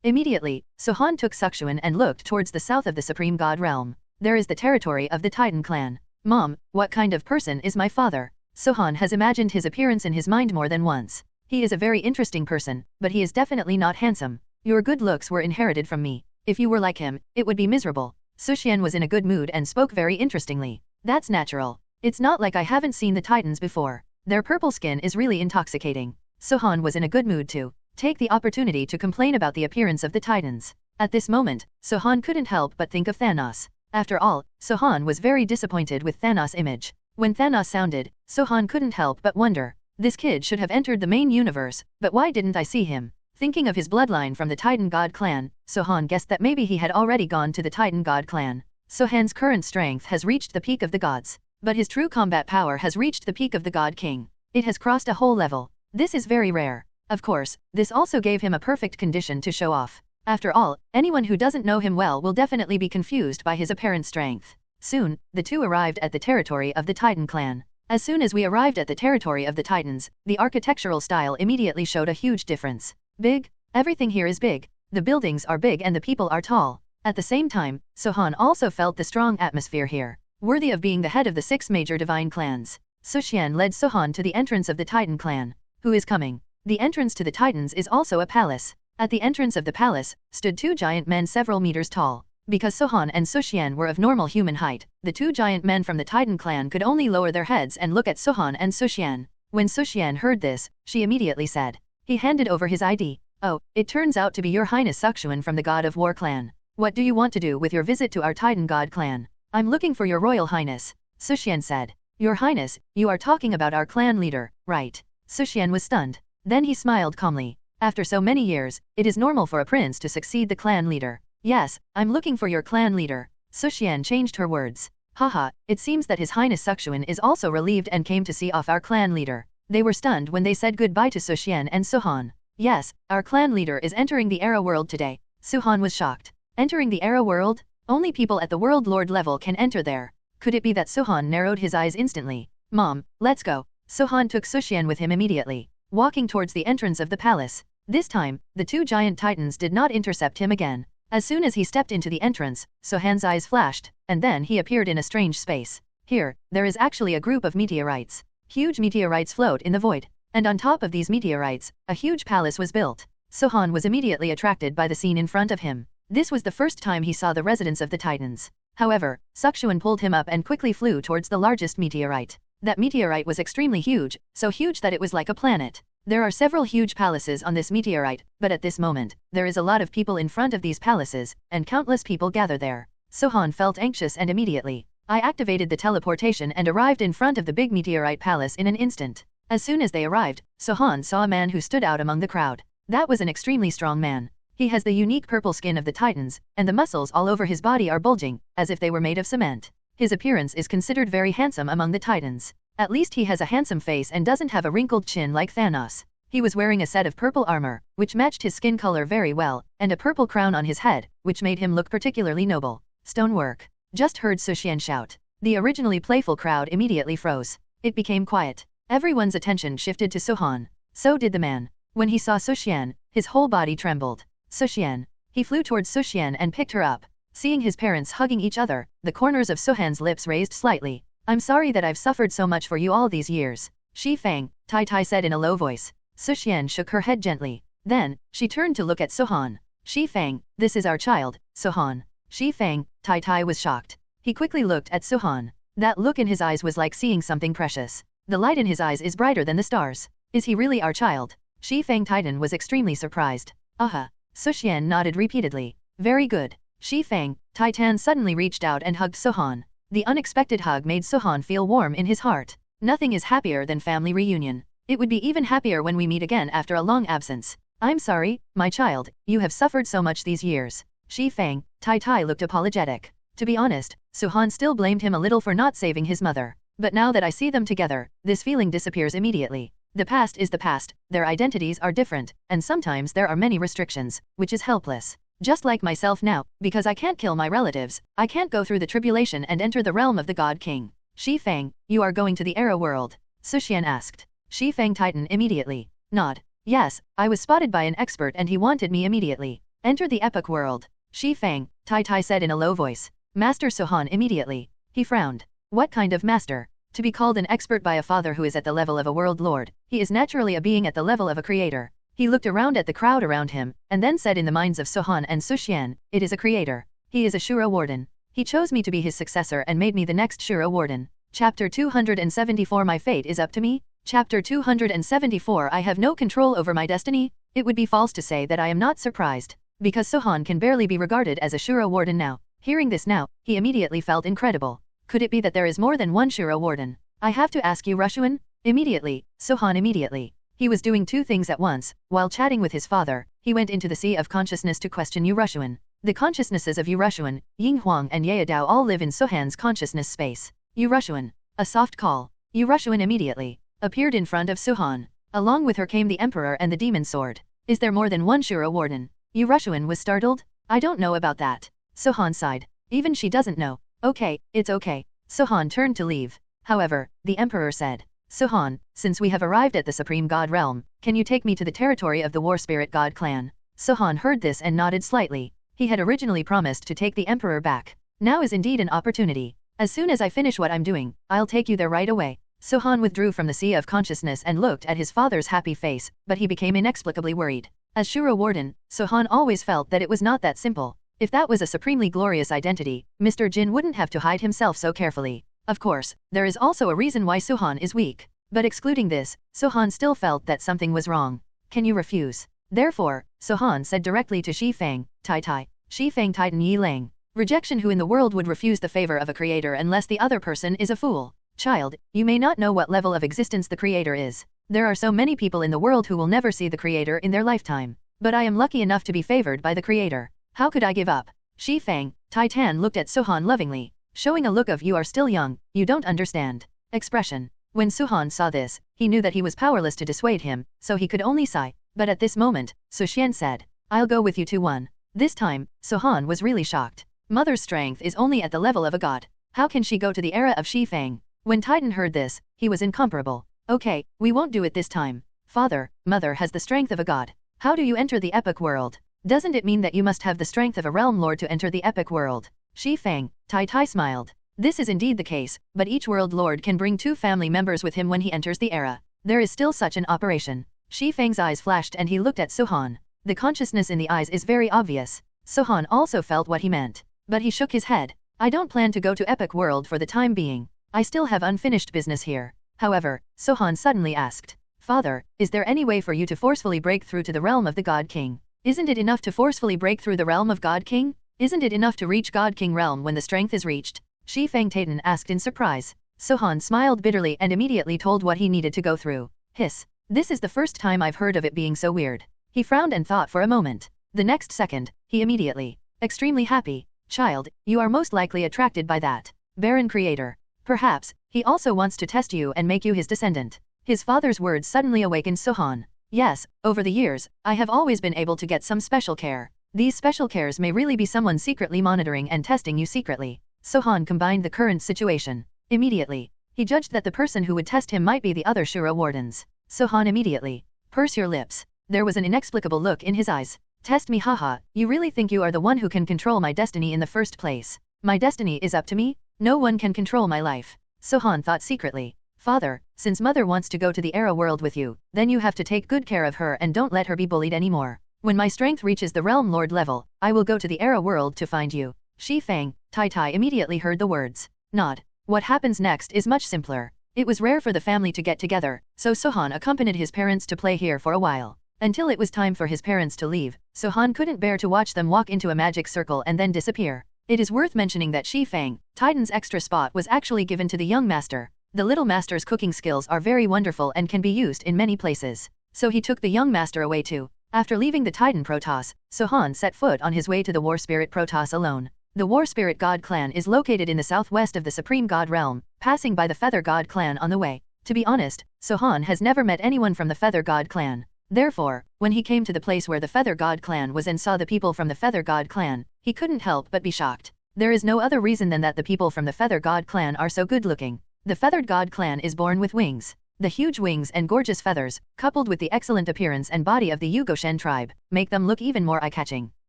Immediately, Sohan took Suxuan and looked towards the south of the Supreme God realm. There is the territory of the Titan clan. Mom, what kind of person is my father? Sohan has imagined his appearance in his mind more than once. He is a very interesting person, but he is definitely not handsome. Your good looks were inherited from me. If you were like him, it would be miserable. Suxian was in a good mood and spoke very interestingly. That's natural. It's not like I haven't seen the Titans before. Their purple skin is really intoxicating. Sohan was in a good mood to take the opportunity to complain about the appearance of the Titans. At this moment, Sohan couldn't help but think of Thanos. After all, Sohan was very disappointed with Thanos' image. When Thanos sounded, Sohan couldn't help but wonder, this kid should have entered the main universe, but why didn't I see him? Thinking of his bloodline from the Titan God clan, Sohan guessed that maybe he had already gone to the Titan God clan. Sohan's current strength has reached the peak of the gods, but his true combat power has reached the peak of the God King. It has crossed a whole level. This is very rare. Of course, this also gave him a perfect condition to show off. After all, anyone who doesn't know him well will definitely be confused by his apparent strength. Soon, the two arrived at the territory of the Titan clan. As soon as we arrived at the territory of the Titans, the architectural style immediately showed a huge difference. Big? Everything here is big. The buildings are big and the people are tall. At the same time, Sohan also felt the strong atmosphere here, worthy of being the head of the 6 major divine clans. Suxian led Sohan to the entrance of the Titan clan. Who is coming? The entrance to the Titans is also a palace. At the entrance of the palace, stood 2 giant men several meters tall. Because Sohan and Suxian were of normal human height, the 2 giant men from the Titan clan could only lower their heads and look at Sohan and Suxian. When Suxian heard this, she immediately said. He handed over his ID. Oh, it turns out to be Your Highness Suxuan from the God of War clan. What do you want to do with your visit to our Titan God clan? I'm looking for your Royal Highness. Suxian said. Your Highness, you are talking about our clan leader, right? Suxian was stunned. Then he smiled calmly. After so many years, it is normal for a prince to succeed the clan leader. Yes, I'm looking for your clan leader. Suxian changed her words. Haha, it seems that His Highness Suxuan is also relieved and came to see off our clan leader. They were stunned when they said goodbye to Suxian and Sohan. Yes, our clan leader is entering the Era world today. Sohan was shocked. Entering the Era world? Only people at the World Lord level can enter there. Could it be that Sohan narrowed his eyes instantly? Mom, let's go. Sohan took Suxian with him immediately, walking towards the entrance of the palace. This time, the 2 giant titans did not intercept him again. As soon as he stepped into the entrance, Sohan's eyes flashed, and then he appeared in a strange space. Here, there is actually a group of meteorites. Huge meteorites float in the void, and on top of these meteorites, a huge palace was built. Sohan was immediately attracted by the scene in front of him. This was the first time he saw the residence of the Titans. However, Suxuan pulled him up and quickly flew towards the largest meteorite. That meteorite was extremely huge, so huge that it was like a planet. There are several huge palaces on this meteorite, but at this moment, there is a lot of people in front of these palaces, and countless people gather there. Sohan felt anxious and immediately, I activated the teleportation and arrived in front of the big meteorite palace in an instant. As soon as they arrived, Sohan saw a man who stood out among the crowd. That was an extremely strong man. He has the unique purple skin of the Titans, and the muscles all over his body are bulging, as if they were made of cement. His appearance is considered very handsome among the Titans. At least he has a handsome face and doesn't have a wrinkled chin like Thanos. He was wearing a set of purple armor, which matched his skin color very well, and a purple crown on his head, which made him look particularly noble. Stonework. Just heard Suxian shout. The originally playful crowd immediately froze. It became quiet. Everyone's attention shifted to Sohan. So did the man. When he saw Suxian, his whole body trembled. Suxian. He flew towards Suxian and picked her up. Seeing his parents hugging each other, the corners of Sohan's lips raised slightly. I'm sorry that I've suffered so much for you all these years. Shi Fang, Tai Tai said in a low voice. Suxian shook her head gently. Then, she turned to look at Sohan. Shi Fang, this is our child, Sohan. Shi Fang, Tai Tai was shocked. He quickly looked at Sohan. That look in his eyes was like seeing something precious. The light in his eyes is brighter than the stars. Is he really our child? Shi Fang Titan was extremely surprised. Aha. Suxian nodded repeatedly. Very good. Shi Fang Titan suddenly reached out and hugged Sohan. The unexpected hug made Sohan feel warm in his heart. Nothing is happier than family reunion. It would be even happier when we meet again after a long absence. I'm sorry, my child, you have suffered so much these years. Shi Fang Tai looked apologetic. To be honest, Sohan still blamed him a little for not saving his mother. But now that I see them together, this feeling disappears immediately. The past is the past, their identities are different, and sometimes there are many restrictions, which is helpless. Just like myself now, because I can't kill my relatives, I can't go through the tribulation and enter the realm of the God King. Shi Fang, you are going to the Era world? Suxian asked. Shi Fang Titan immediately nod. Yes, I was spotted by an expert and he wanted me immediately. Enter the epic world. Shi Fang Tai said in a low voice. Master Sohan immediately. He frowned. What kind of master? To be called an expert by a father who is at the level of a world lord, he is naturally a being at the level of a creator. He looked around at the crowd around him, and then said in the minds of Sohan and Suxian, it is a creator. He is a Shura Warden. He chose me to be his successor and made me the next Shura Warden. Chapter 274 My fate is up to me? Chapter 274 I have no control over my destiny? It would be false to say that I am not surprised, because Sohan can barely be regarded as a Shura Warden now. Hearing this now, he immediately felt incredible. Could it be that there is more than one Shura Warden? I have to ask you, Rushuan? Immediately, Sohan immediately. He was doing two things at once. While chatting with his father, he went into the Sea of Consciousness to question Urushuan. The consciousnesses of Urushuan, Yinghuang and Yaodao all live in Sohan's consciousness space. Urushuan. A soft call. Urushuan immediately appeared in front of Sohan. Along with her came the Emperor and the Demon Sword. Is there more than one Shura Warden? Urushuan was startled. I don't know about that. Sohan sighed. Even she doesn't know. Okay, it's okay. Sohan turned to leave. However, the Emperor said, Sohan, since we have arrived at the Supreme God realm, can you take me to the territory of the War Spirit God clan? Sohan heard this and nodded slightly. He had originally promised to take the Emperor back. Now is indeed an opportunity. As soon as I finish what I'm doing, I'll take you there right away. Sohan withdrew from the Sea of Consciousness and looked at his father's happy face, but he became inexplicably worried. As Shura Warden, Sohan always felt that it was not that simple. If that was a supremely glorious identity, Mr. Jin wouldn't have to hide himself so carefully. Of course, there is also a reason why Sohan is weak. But excluding this, Sohan still felt that something was wrong. Can you refuse? Therefore, Sohan said directly to Shi Fang, Tai. Shi Fang Titan Yi Lang. Rejection. Who in the world would refuse the favor of a creator unless the other person is a fool? Child, you may not know what level of existence the creator is. There are so many people in the world who will never see the creator in their lifetime. But I am lucky enough to be favored by the creator. How could I give up? Shi Fang Titan looked at Sohan lovingly, showing a look of you are still young, you don't understand expression. When Sohan saw this, he knew that he was powerless to dissuade him, so he could only sigh. But at this moment, Suxian said, I'll go with you to one. This time, Sohan was really shocked. Mother's strength is only at the level of a god. How can she go to the era of Shi Fang? When Titan heard this, he was incomparable. Okay, we won't do it this time. Father, mother has the strength of a god. How do you enter the epic world? Doesn't it mean that you must have the strength of a realm lord to enter the epic world? Shi Fang Tai smiled. This is indeed the case, but each world lord can bring 2 family members with him when he enters the era. There is still such an operation. Shi Fang's eyes flashed and he looked at Sohan. The consciousness in the eyes is very obvious. Sohan also felt what he meant. But he shook his head. I don't plan to go to epic world for the time being. I still have unfinished business here. However, Sohan suddenly asked, Father, is there any way for you to forcefully break through to the realm of the God King? Isn't it enough to forcefully break through the realm of God King? Isn't it enough to reach God King realm when the strength is reached? Shi Fang Titan asked in surprise. Sohan smiled bitterly and immediately told what he needed to go through. Hiss. This is the first time I've heard of it being so weird. He frowned and thought for a moment. The next second, he immediately, extremely happy. Child, you are most likely attracted by that barren creator. Perhaps, he also wants to test you and make you his descendant. His father's words suddenly awakened Sohan. Yes, over the years, I have always been able to get some special care. These special cares may really be someone secretly monitoring and testing you secretly. Sohan combined the current situation. Immediately, he judged that the person who would test him might be the other Shura Wardens. Sohan immediately. Purse your lips. There was an inexplicable look in his eyes. Test me, haha, you really think you are the one who can control my destiny in the first place? My destiny is up to me? No one can control my life. Sohan thought secretly. Father, since mother wants to go to the Era world with you, then you have to take good care of her and don't let her be bullied anymore. When my strength reaches the realm lord level, I will go to the Era world to find you. Shi Fang Tai immediately heard the words. Nod. What happens next is much simpler. It was rare for the family to get together, so Sohan accompanied his parents to play here for a while. Until it was time for his parents to leave, Sohan couldn't bear to watch them walk into a magic circle and then disappear. It is worth mentioning that Shi Fang, Titan's extra spot, was actually given to the young master. The little master's cooking skills are very wonderful and can be used in many places. So he took the young master away too. After leaving the Titan Protoss, Sohan set foot on his way to the War Spirit Protoss alone. The War Spirit God clan is located in the southwest of the Supreme God realm, passing by the Feather God clan on the way. To be honest, Sohan has never met anyone from the Feather God clan. Therefore, when he came to the place where the Feather God clan was and saw the people from the Feather God clan, he couldn't help but be shocked. There is no other reason than that the people from the Feather God clan are so good looking. The Feathered God clan is born with wings. The huge wings and gorgeous feathers, coupled with the excellent appearance and body of the Yugoshen tribe, make them look even more eye-catching.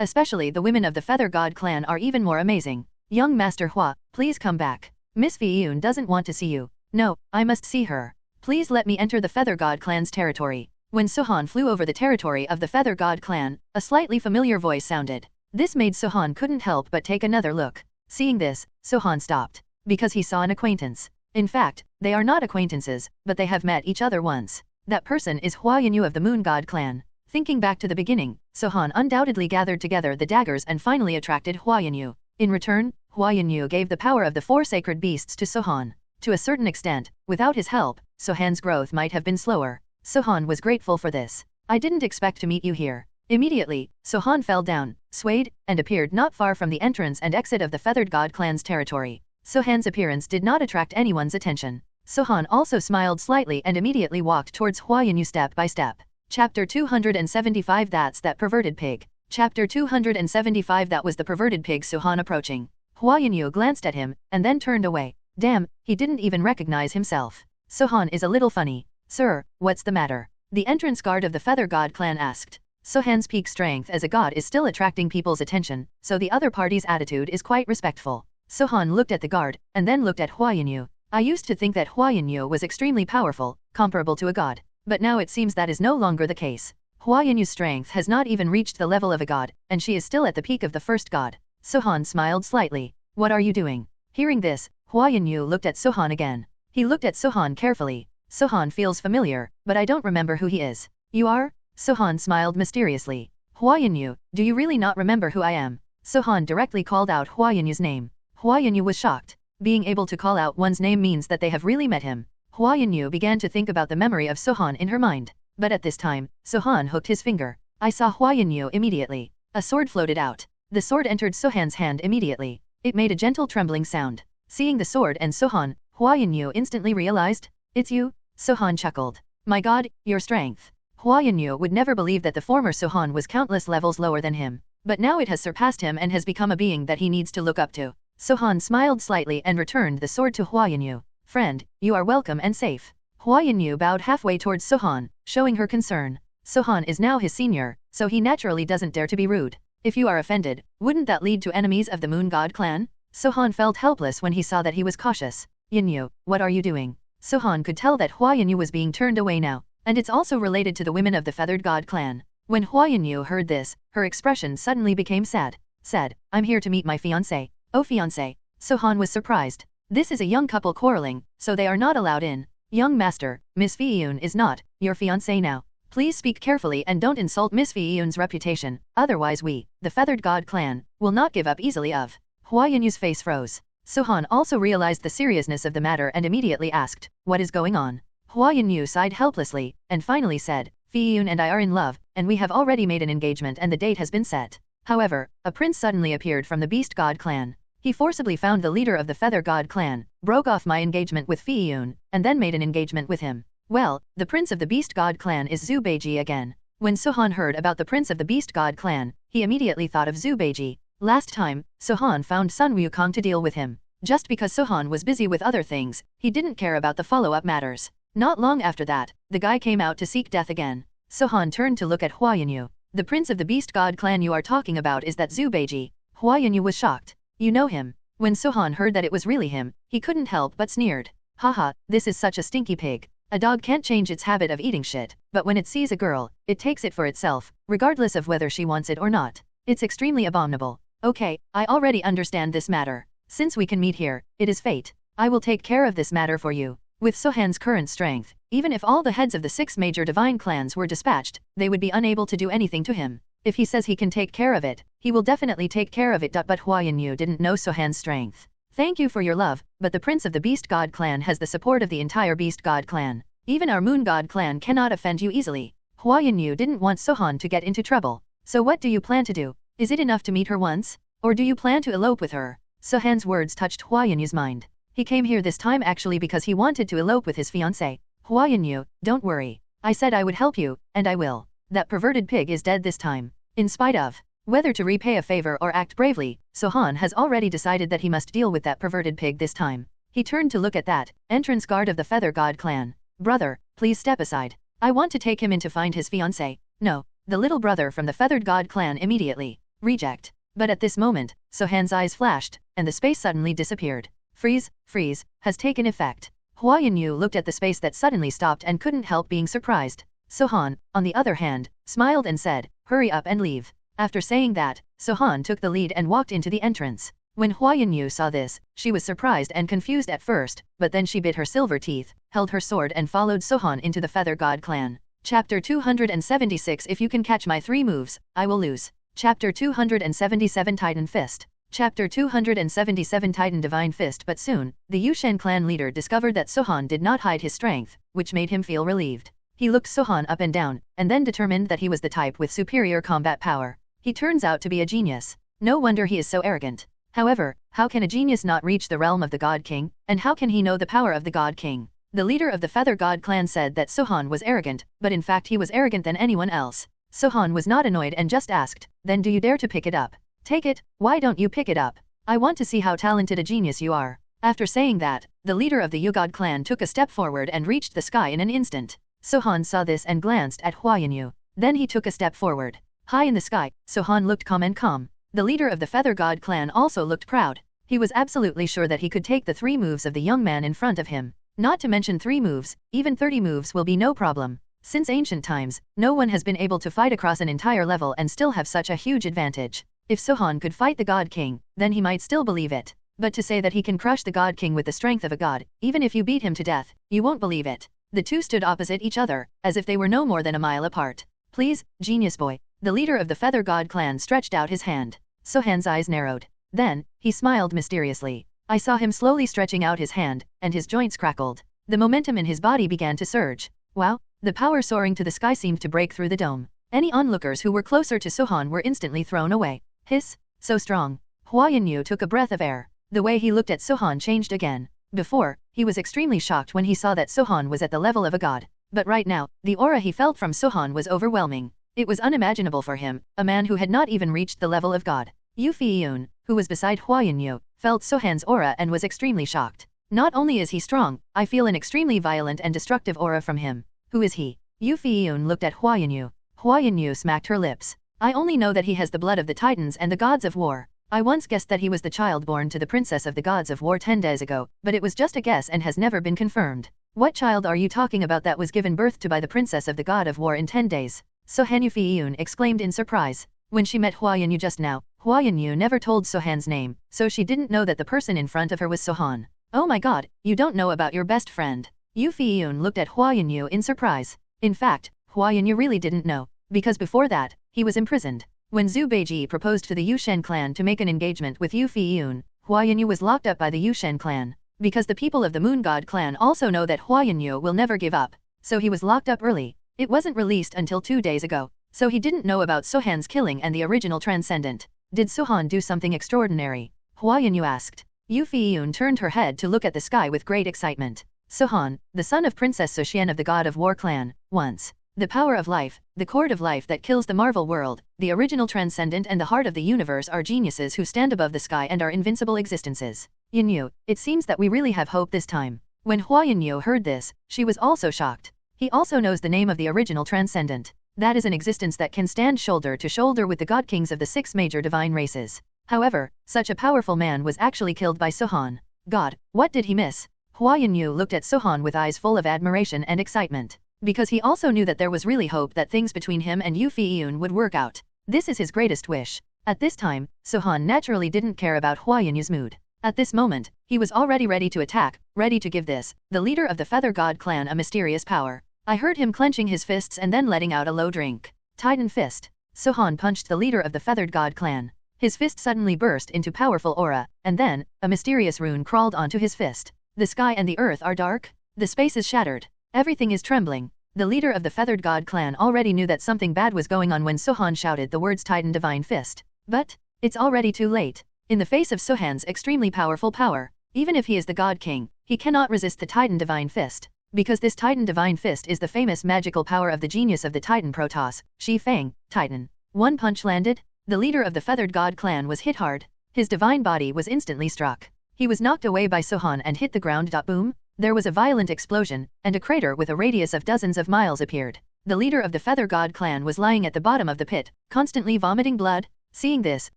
Especially the women of the Feather God clan are even more amazing. Young Master Hua, please come back. Miss Fiyun doesn't want to see you. No, I must see her. Please let me enter the Feather God clan's territory. When Sohan flew over the territory of the Feather God clan, a slightly familiar voice sounded. This made Sohan couldn't help but take another look. Seeing this, Sohan stopped. Because he saw an acquaintance. In fact, they are not acquaintances, but they have met each other once. That person is Hua Yanyu of the Moon God clan. Thinking back to the beginning, Sohan undoubtedly gathered together the daggers and finally attracted Hua Yanyu. In return, Hua Yanyu gave the power of the 4 sacred beasts to Sohan. To a certain extent, without his help, Sohan's growth might have been slower. Sohan was grateful for this. I didn't expect to meet you here. Immediately, Sohan fell down, swayed, and appeared not far from the entrance and exit of the Feathered God clan's territory. Sohan's appearance did not attract anyone's attention. Sohan also smiled slightly and immediately walked towards Hua Yanyu step by step. Chapter 275 That's that perverted pig. Chapter 275 That was the perverted pig Sohan approaching. Hua Yanyu glanced at him, and then turned away. Damn, he didn't even recognize himself. Sohan is a little funny. Sir, what's the matter? The entrance guard of the Feather God clan asked. Sohan's peak strength as a god is still attracting people's attention, so the other party's attitude is quite respectful. Sohan looked at the guard, and then looked at Hua Yanyu. I used to think that Hua Yanyu was extremely powerful, comparable to a god. But now it seems that is no longer the case. Hua Yanyu's strength has not even reached the level of a god, and she is still at the peak of the first god. Sohan smiled slightly. What are you doing? Hearing this, Hua Yanyu looked at Sohan again. He looked at Sohan carefully. Sohan feels familiar, but I don't remember who he is. You are? Sohan smiled mysteriously. Hua Yanyu, do you really not remember who I am? Sohan directly called out Hua Yanyu's name. Hua Yanyu was shocked. Being able to call out one's name means that they have really met him. Hua Yanyu began to think about the memory of Sohan in her mind. But at this time, Sohan hooked his finger. I saw Hua Yanyu immediately. A sword floated out. The sword entered Sohan's hand immediately. It made a gentle trembling sound. Seeing the sword and Sohan, Hua Yanyu instantly realized. It's you? Sohan chuckled. My god, your strength. Hua Yanyu would never believe that the former Sohan was countless levels lower than him. But now it has surpassed him and has become a being that he needs to look up to. Sohan smiled slightly and returned the sword to Hua Yanyu. Friend, you are welcome and safe. Hua Yanyu bowed halfway towards Sohan, showing her concern. Sohan is now his senior, so he naturally doesn't dare to be rude. If you are offended, wouldn't that lead to enemies of the Moon God clan? Sohan felt helpless when he saw that he was cautious. Yanyu, what are you doing? Sohan could tell that Hua Yanyu was being turned away now, and it's also related to the women of the Feathered God clan. When Hua Yanyu heard this, her expression suddenly became sad. Said, I'm here to meet my fiancé. Oh fiancé. Sohan was surprised. This is a young couple quarreling, so they are not allowed in. Young master, Miss Fiyun is not your fiancé now. Please speak carefully and don't insult Miss Fiyun's reputation, otherwise we, the Feathered God clan, will not give up easily of. Hua Yanyu's face froze. Sohan also realized the seriousness of the matter and immediately asked, what is going on? Hua Yanyu sighed helplessly, and finally said, Fiyun and I are in love, and we have already made an engagement and the date has been set. However, a prince suddenly appeared from the Beast God clan. He forcibly found the leader of the Feather God clan, broke off my engagement with Fiyun, and then made an engagement with him. Well, the prince of the Beast God clan is Zhu Beiji again. When Sohan heard about the prince of the Beast God clan, he immediately thought of Zhu Beiji. Last time, Sohan found Sun Wukong to deal with him. Just because Sohan was busy with other things, he didn't care about the follow-up matters. Not long after that, the guy came out to seek death again. Sohan turned to look at Hua Yanyu. The prince of the Beast God clan you are talking about is that Zhu Beiji. Hua Yanyu was shocked. You know him. When Sohan heard that it was really him, he couldn't help but sneered. Haha, this is such a stinky pig. A dog can't change its habit of eating shit, but when it sees a girl, it takes it for itself, regardless of whether she wants it or not. It's extremely abominable. Okay, I already understand this matter. Since we can meet here, it is fate. I will take care of this matter for you. With Sohan's current strength, even if all the heads of the 6 major divine clans were dispatched, they would be unable to do anything to him. If he says he can take care of it, he will definitely take care of it. But Hua Yunyu didn't know Sohan's strength. Thank you for your love, but the prince of the Beast God clan has the support of the entire Beast God clan. Even our Moon God clan cannot offend you easily. Hua Yunyu didn't want Sohan to get into trouble. So what do you plan to do? Is it enough to meet her once? Or do you plan to elope with her? Sohan's words touched Hua Yunyu's mind. He came here this time actually because he wanted to elope with his fiancée. Hua Yunyu, don't worry. I said I would help you, and I will. That perverted pig is dead this time. In spite of whether to repay a favor or act bravely, Sohan has already decided that he must deal with that perverted pig this time. He turned to look at that entrance guard of the Feather God clan. Brother, please step aside. I want to take him in to find his fiancée. No, the little brother from the Feathered God clan immediately reject. But at this moment, Sohan's eyes flashed, and the space suddenly disappeared. Freeze, has taken effect. Hua Yunyu looked at the space that suddenly stopped and couldn't help being surprised. Sohan, on the other hand, smiled and said, hurry up and leave. After saying that, Sohan took the lead and walked into the entrance. When Hua Yunyu saw this, she was surprised and confused at first, but then she bit her silver teeth, held her sword and followed Sohan into the Feather God clan. Chapter 276 If you can catch my 3 moves, I will lose. Chapter 277 Titan Fist. Chapter 277 Titan Divine Fist. But soon, the Yushan clan leader discovered that Sohan did not hide his strength, which made him feel relieved. He looked Sohan up and down, and then determined that he was the type with superior combat power. He turns out to be a genius. No wonder he is so arrogant. However, how can a genius not reach the realm of the God King, and how can he know the power of the God King? The leader of the Feather God clan said that Sohan was arrogant, but in fact he was arrogant than anyone else. Sohan was not annoyed and just asked, then do you dare to pick it up? Take it, why don't you pick it up? I want to see how talented a genius you are. After saying that, the leader of the Yugod clan took a step forward and reached the sky in an instant. Sohan saw this and glanced at Hua Yunyu. Then he took a step forward. High in the sky, Sohan looked calm. The leader of the Feather God clan also looked proud. He was absolutely sure that he could take the 3 moves of the young man in front of him. Not to mention 3 moves, even 30 moves will be no problem. Since ancient times, no one has been able to fight across an entire level and still have such a huge advantage. If Sohan could fight the God King, then he might still believe it. But to say that he can crush the God King with the strength of a god, even if you beat him to death, you won't believe it. The two stood opposite each other, as if they were no more than a mile apart. Please, genius boy. The leader of the Feather God clan stretched out his hand. Sohan's eyes narrowed. Then, he smiled mysteriously. I saw him slowly stretching out his hand, and his joints crackled. The momentum in his body began to surge. Wow, the power soaring to the sky seemed to break through the dome. Any onlookers who were closer to Sohan were instantly thrown away. Hiss, so strong. Hua Yunyu took a breath of air. The way he looked at Sohan changed again. Before, he was extremely shocked when he saw that Sohan was at the level of a god. But right now, the aura he felt from Sohan was overwhelming. It was unimaginable for him, a man who had not even reached the level of god. Yu Fiyun, who was beside Hua Yunyu, felt Sohan's aura and was extremely shocked. Not only is he strong, I feel an extremely violent and destructive aura from him. Who is he? Yu Fiyun looked at Hua Yunyu. Hua Yunyu smacked her lips. I only know that he has the blood of the Titans and the gods of war. I once guessed that he was the child born to the princess of the gods of war 10 days ago, but it was just a guess and has never been confirmed. What child are you talking about that was given birth to by the princess of the god of war in 10 days? Sohan Yu Fiyun exclaimed in surprise. When she met Hua Yunyu just now, Hua Yunyu never told Sohan's name, so she didn't know that the person in front of her was Sohan. Oh my god, you don't know about your best friend. Yu Fiyun looked at Hua Yunyu in surprise. In fact, Hua Yunyu really didn't know, because before that, he was imprisoned. When Zhu Beiji proposed to the Yushen clan to make an engagement with Yu Fiyun, Hua Yunyu was locked up by the Yushen clan. Because the people of the Moon God clan also know that Hua Yunyu will never give up, so he was locked up early. It wasn't released until 2 days ago, so he didn't know about Sohan's killing and the original transcendent. Did Sohan do something extraordinary? Hua Yunyu asked. Yu Fiyun turned her head to look at the sky with great excitement. Sohan, the son of Princess Soxian of the God of War clan, once. The power of life, the cord of life that kills the Marvel world, the original transcendent and the heart of the universe are geniuses who stand above the sky and are invincible existences. Yunyu, it seems that we really have hope this time. When Hua Yunyu heard this, she was also shocked. He also knows the name of the original transcendent. That is an existence that can stand shoulder to shoulder with the god kings of the 6 major divine races. However, such a powerful man was actually killed by Sohan. God, what did he miss? Hua Yunyu looked at Sohan with eyes full of admiration and excitement. Because he also knew that there was really hope that things between him and Yu Fiyun would work out. This is his greatest wish. At this time, Sohan naturally didn't care about Hua Yunyu's mood. At this moment, he was already ready to attack, ready to give the leader of the Feather God clan a mysterious power. I heard him clenching his fists and then letting out a low drink. Titan Fist. Sohan punched the leader of the Feathered God clan. His fist suddenly burst into powerful aura, and then, a mysterious rune crawled onto his fist. The sky and the earth are dark. The space is shattered. Everything is trembling. The leader of the Feathered God clan already knew that something bad was going on when Sohan shouted the words Titan Divine Fist. But, it's already too late. In the face of Sohan's extremely powerful power, even if he is the God King, he cannot resist the Titan Divine Fist. Because this Titan Divine Fist is the famous magical power of the genius of the Titan Protoss, Shi Fang, Titan. One punch landed. The leader of the Feathered God clan was hit hard. His divine body was instantly struck. He was knocked away by Sohan and hit the ground. Boom! There was a violent explosion, and a crater with a radius of dozens of miles appeared. The leader of the Feather God clan was lying at the bottom of the pit, constantly vomiting blood. Seeing this,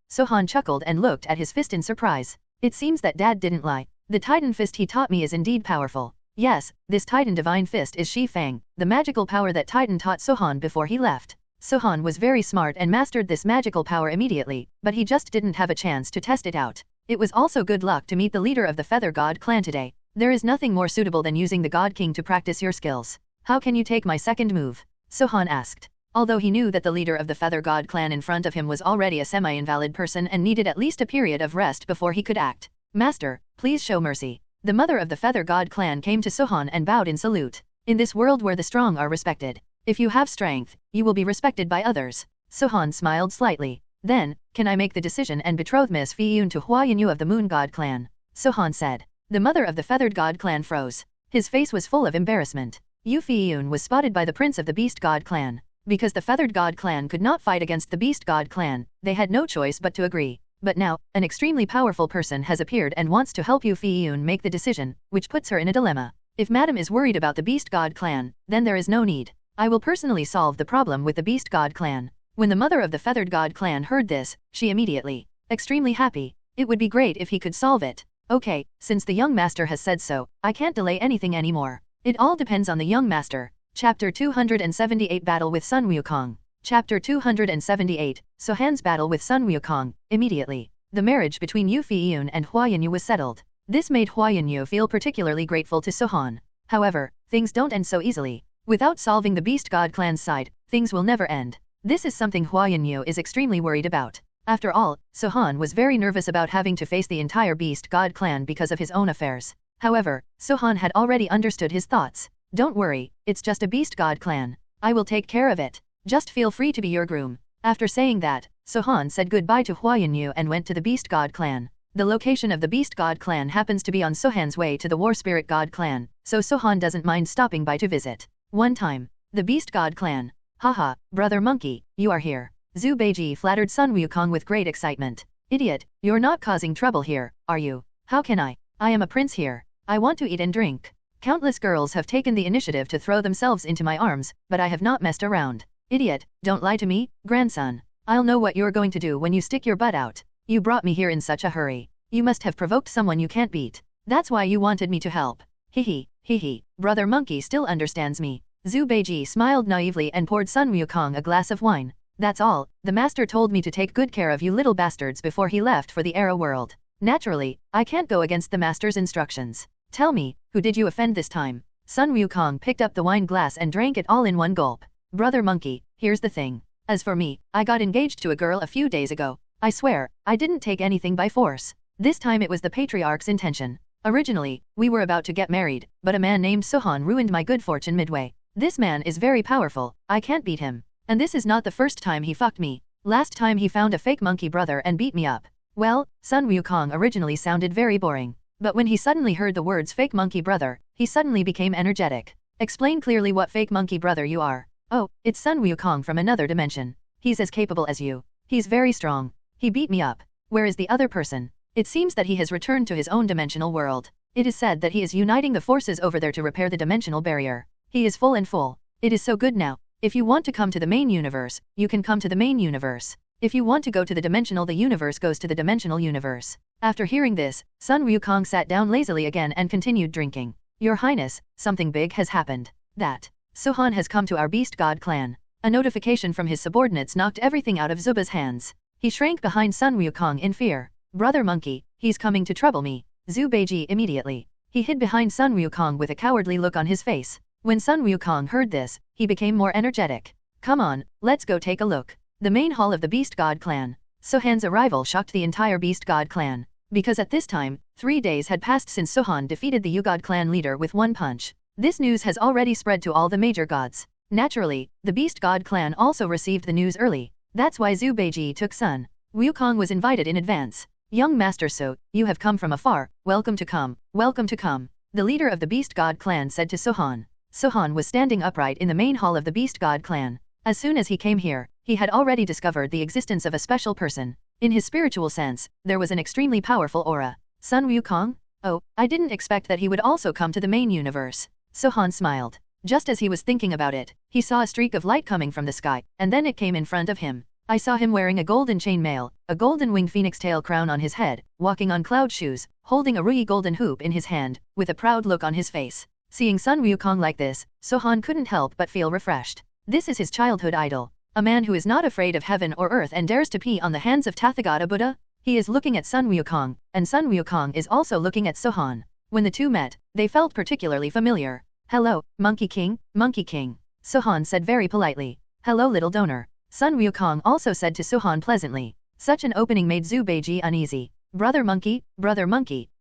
Sohan chuckled and looked at his fist in surprise. It seems that Dad didn't lie. The Titan Fist he taught me is indeed powerful. Yes, this Titan Divine Fist is Shi Fang, the magical power that Titan taught Sohan before he left. Sohan was very smart and mastered this magical power immediately, but he just didn't have a chance to test it out. It was also good luck to meet the leader of the Feather God clan today. There is nothing more suitable than using the God King to practice your skills. How can you take my second move? Sohan asked. Although he knew that the leader of the Feather God clan in front of him was already a semi-invalid person and needed at least a period of rest before he could act. Master, please show mercy. The mother of the Feather God clan came to Sohan and bowed in salute. In this world where the strong are respected, if you have strength, you will be respected by others. Sohan smiled slightly. Then, can I make the decision and betroth Miss Fiyun to Hua Yunyu of the Moon God clan? Sohan said. The mother of the Feathered God clan froze. His face was full of embarrassment. Yu Fiyun was spotted by the prince of the Beast God clan. Because the Feathered God clan could not fight against the Beast God clan, they had no choice but to agree. But now, an extremely powerful person has appeared and wants to help Yu Fiyun make the decision, which puts her in a dilemma. If Madam is worried about the Beast God clan, then there is no need. I will personally solve the problem with the Beast God clan. When the mother of the Feathered God clan heard this, she immediately, extremely happy. It would be great if he could solve it. Okay, since the young master has said so, I can't delay anything anymore. It all depends on the young master. Chapter 278 Battle with Sun Wukong. Chapter 278, Sohan's battle with Sun Wukong. Immediately, the marriage between Yu Fiyun and Hua Yunyu was settled. This made Hua Yunyu feel particularly grateful to Sohan. However, things don't end so easily. Without solving the Beast God clan's side, things will never end. This is something Hua Yunyu is extremely worried about. After all, Sohan was very nervous about having to face the entire Beast God clan because of his own affairs. However, Sohan had already understood his thoughts. Don't worry, it's just a Beast God clan. I will take care of it. Just feel free to be your groom. After saying that, Sohan said goodbye to Hua Yunyu and went to the Beast God clan. The location of the Beast God clan happens to be on Sohan's way to the War Spirit God clan, so Sohan doesn't mind stopping by to visit. One time, the Beast God clan. Haha, brother monkey, you are here. Zhu Beiji flattered Sun Wukong with great excitement. Idiot, you're not causing trouble here, are you? How can I? I am a prince here. I want to eat and drink. Countless girls have taken the initiative to throw themselves into my arms, but I have not messed around. Idiot, don't lie to me, grandson. I'll know what you're going to do when you stick your butt out. You brought me here in such a hurry. You must have provoked someone you can't beat. That's why you wanted me to help. Hihi, brother monkey still understands me. Zhu Beiji smiled naively and poured Sun Wukong a glass of wine. That's all, the master told me to take good care of you little bastards before he left for the Era world. Naturally, I can't go against the master's instructions. Tell me, who did you offend this time? Sun Wukong picked up the wine glass and drank it all in one gulp. Brother monkey, here's the thing. As for me, I got engaged to a girl a few days ago. I swear, I didn't take anything by force. This time it was the patriarch's intention. Originally, we were about to get married, but a man named Sohan ruined my good fortune midway. This man is very powerful, I can't beat him. And this is not the first time he fucked me. Last time he found a fake monkey brother and beat me up. Well, Sun Wukong originally sounded very boring. But when he suddenly heard the words fake monkey brother, he suddenly became energetic. Explain clearly what fake monkey brother you are. Oh, it's Sun Wukong from another dimension. He's as capable as you. He's very strong. He beat me up. Where is the other person? It seems that he has returned to his own dimensional world. It is said that he is uniting the forces over there to repair the dimensional barrier. He is full and full. It is so good now. If you want to come to the main universe, you can come to the main universe. If you want to go to the dimensional, the universe goes to the dimensional universe. After hearing this, Sun Wukong sat down lazily again and continued drinking. Your Highness, something big has happened. That Sohan has come to our Beast God clan. A notification from his subordinates knocked everything out of Zuba's hands. He shrank behind Sun Wukong in fear. Brother Monkey, he's coming to trouble me. Zhu Beiji immediately. He hid behind Sun Wukong with a cowardly look on his face. When Sun Wukong heard this, he became more energetic. Come on, let's go take a look. The main hall of the Beast God clan. Sohan's arrival shocked the entire Beast God clan. Because at this time, 3 days had passed since Sohan defeated the Ugod clan leader with one punch. This news has already spread to all the major gods. Naturally, the Beast God clan also received the news early. That's why Zhu Beiji took Sun Wukong was invited in advance. Young Master So, you have come from afar, welcome to come, welcome to come. The leader of the Beast God clan said to Sohan. Sohan was standing upright in the main hall of the Beast God clan. As soon as he came here, he had already discovered the existence of a special person. In his spiritual sense, there was an extremely powerful aura. Sun Wukong? Oh, I didn't expect that he would also come to the main universe. Sohan smiled. Just as he was thinking about it, he saw a streak of light coming from the sky, and then it came in front of him. I saw him wearing a golden chainmail, a golden winged phoenix tail crown on his head, walking on cloud shoes, holding a ruby golden hoop in his hand, with a proud look on his face. Seeing Sun Wukong like this, Sohan couldn't help but feel refreshed. This is his childhood idol. A man who is not afraid of heaven or earth and dares to pee on the hands of Tathagata Buddha? He is looking at Sun Wukong, and Sun Wukong is also looking at Sohan. When the two met, they felt particularly familiar. Hello, Monkey King, Monkey King. Sohan said very politely. Hello little donor. Sun Wukong also said to Sohan pleasantly. Such an opening made Zhu Beiji uneasy. Brother Monkey,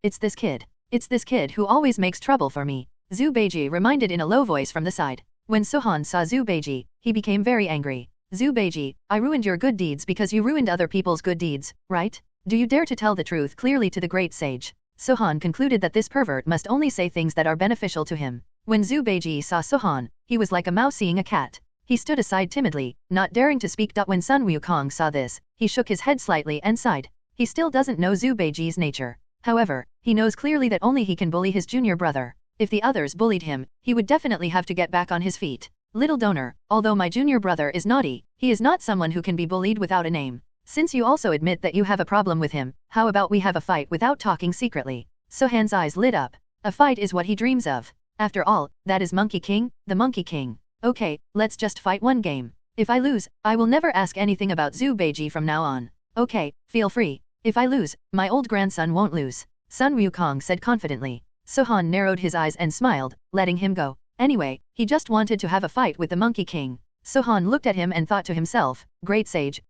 it's this kid. It's this kid who always makes trouble for me. Zhu Beiji reminded in a low voice from the side. When Sohan saw Zhu Beiji, he became very angry. Zhu Beiji, I ruined your good deeds because you ruined other people's good deeds, right? Do you dare to tell the truth clearly to the great sage? Sohan concluded that this pervert must only say things that are beneficial to him. When Zhu Beiji saw Sohan, he was like a mouse seeing a cat. He stood aside timidly, not daring to speak. When Sun Wukong saw this, he shook his head slightly and sighed. He still doesn't know Zhu Beiji's nature. However, he knows clearly that only he can bully his junior brother. If the others bullied him, he would definitely have to get back on his feet. Little donor, although my junior brother is naughty, he is not someone who can be bullied without a name. Since you also admit that you have a problem with him, how about we have a fight without talking secretly? Sohan's eyes lit up. A fight is what he dreams of. After all, that is Monkey King, the Monkey King. Okay, let's just fight one game. If I lose, I will never ask anything about Zhu Beiji from now on. Okay, feel free. If I lose, my old grandson won't lose. Sun Wukong said confidently. Sohan narrowed his eyes and smiled, letting him go. Anyway, he just wanted to have a fight with the Monkey King. Sohan looked at him and thought to himself, great sage,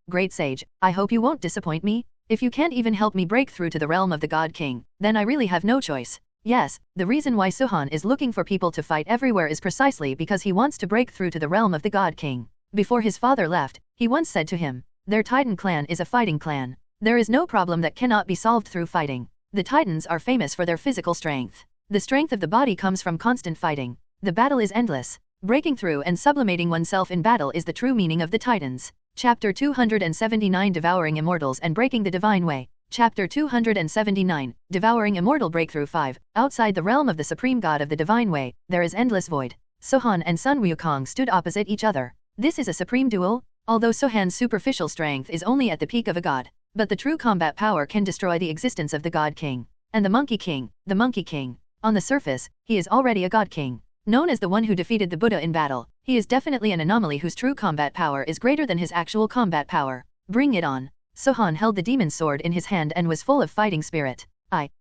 I hope you won't disappoint me. If you can't even help me break through to the realm of the God King, then I really have no choice. Yes, the reason why Sohan is looking for people to fight everywhere is precisely because he wants to break through to the realm of the God King. Before his father left, he once said to him, their Titan clan is a fighting clan. There is no problem that cannot be solved through fighting. The Titans are famous for their physical strength. The strength of the body comes from constant fighting. The battle is endless. Breaking through and sublimating oneself in battle is the true meaning of the Titans. Chapter 279 Devouring Immortals and Breaking the Divine Way. Chapter 279, Devouring Immortal Breakthrough 5. Outside the realm of the Supreme God of the Divine Way, there is endless void. Sohan and Sun Wukong stood opposite each other. This is a supreme duel, although Sohan's superficial strength is only at the peak of a god. But the true combat power can destroy the existence of the God King. And the Monkey King. On the surface, he is already a God King. Known as the one who defeated the Buddha in battle, he is definitely an anomaly whose true combat power is greater than his actual combat power. Bring it on. Sohan held the demon's sword in his hand and was full of fighting spirit.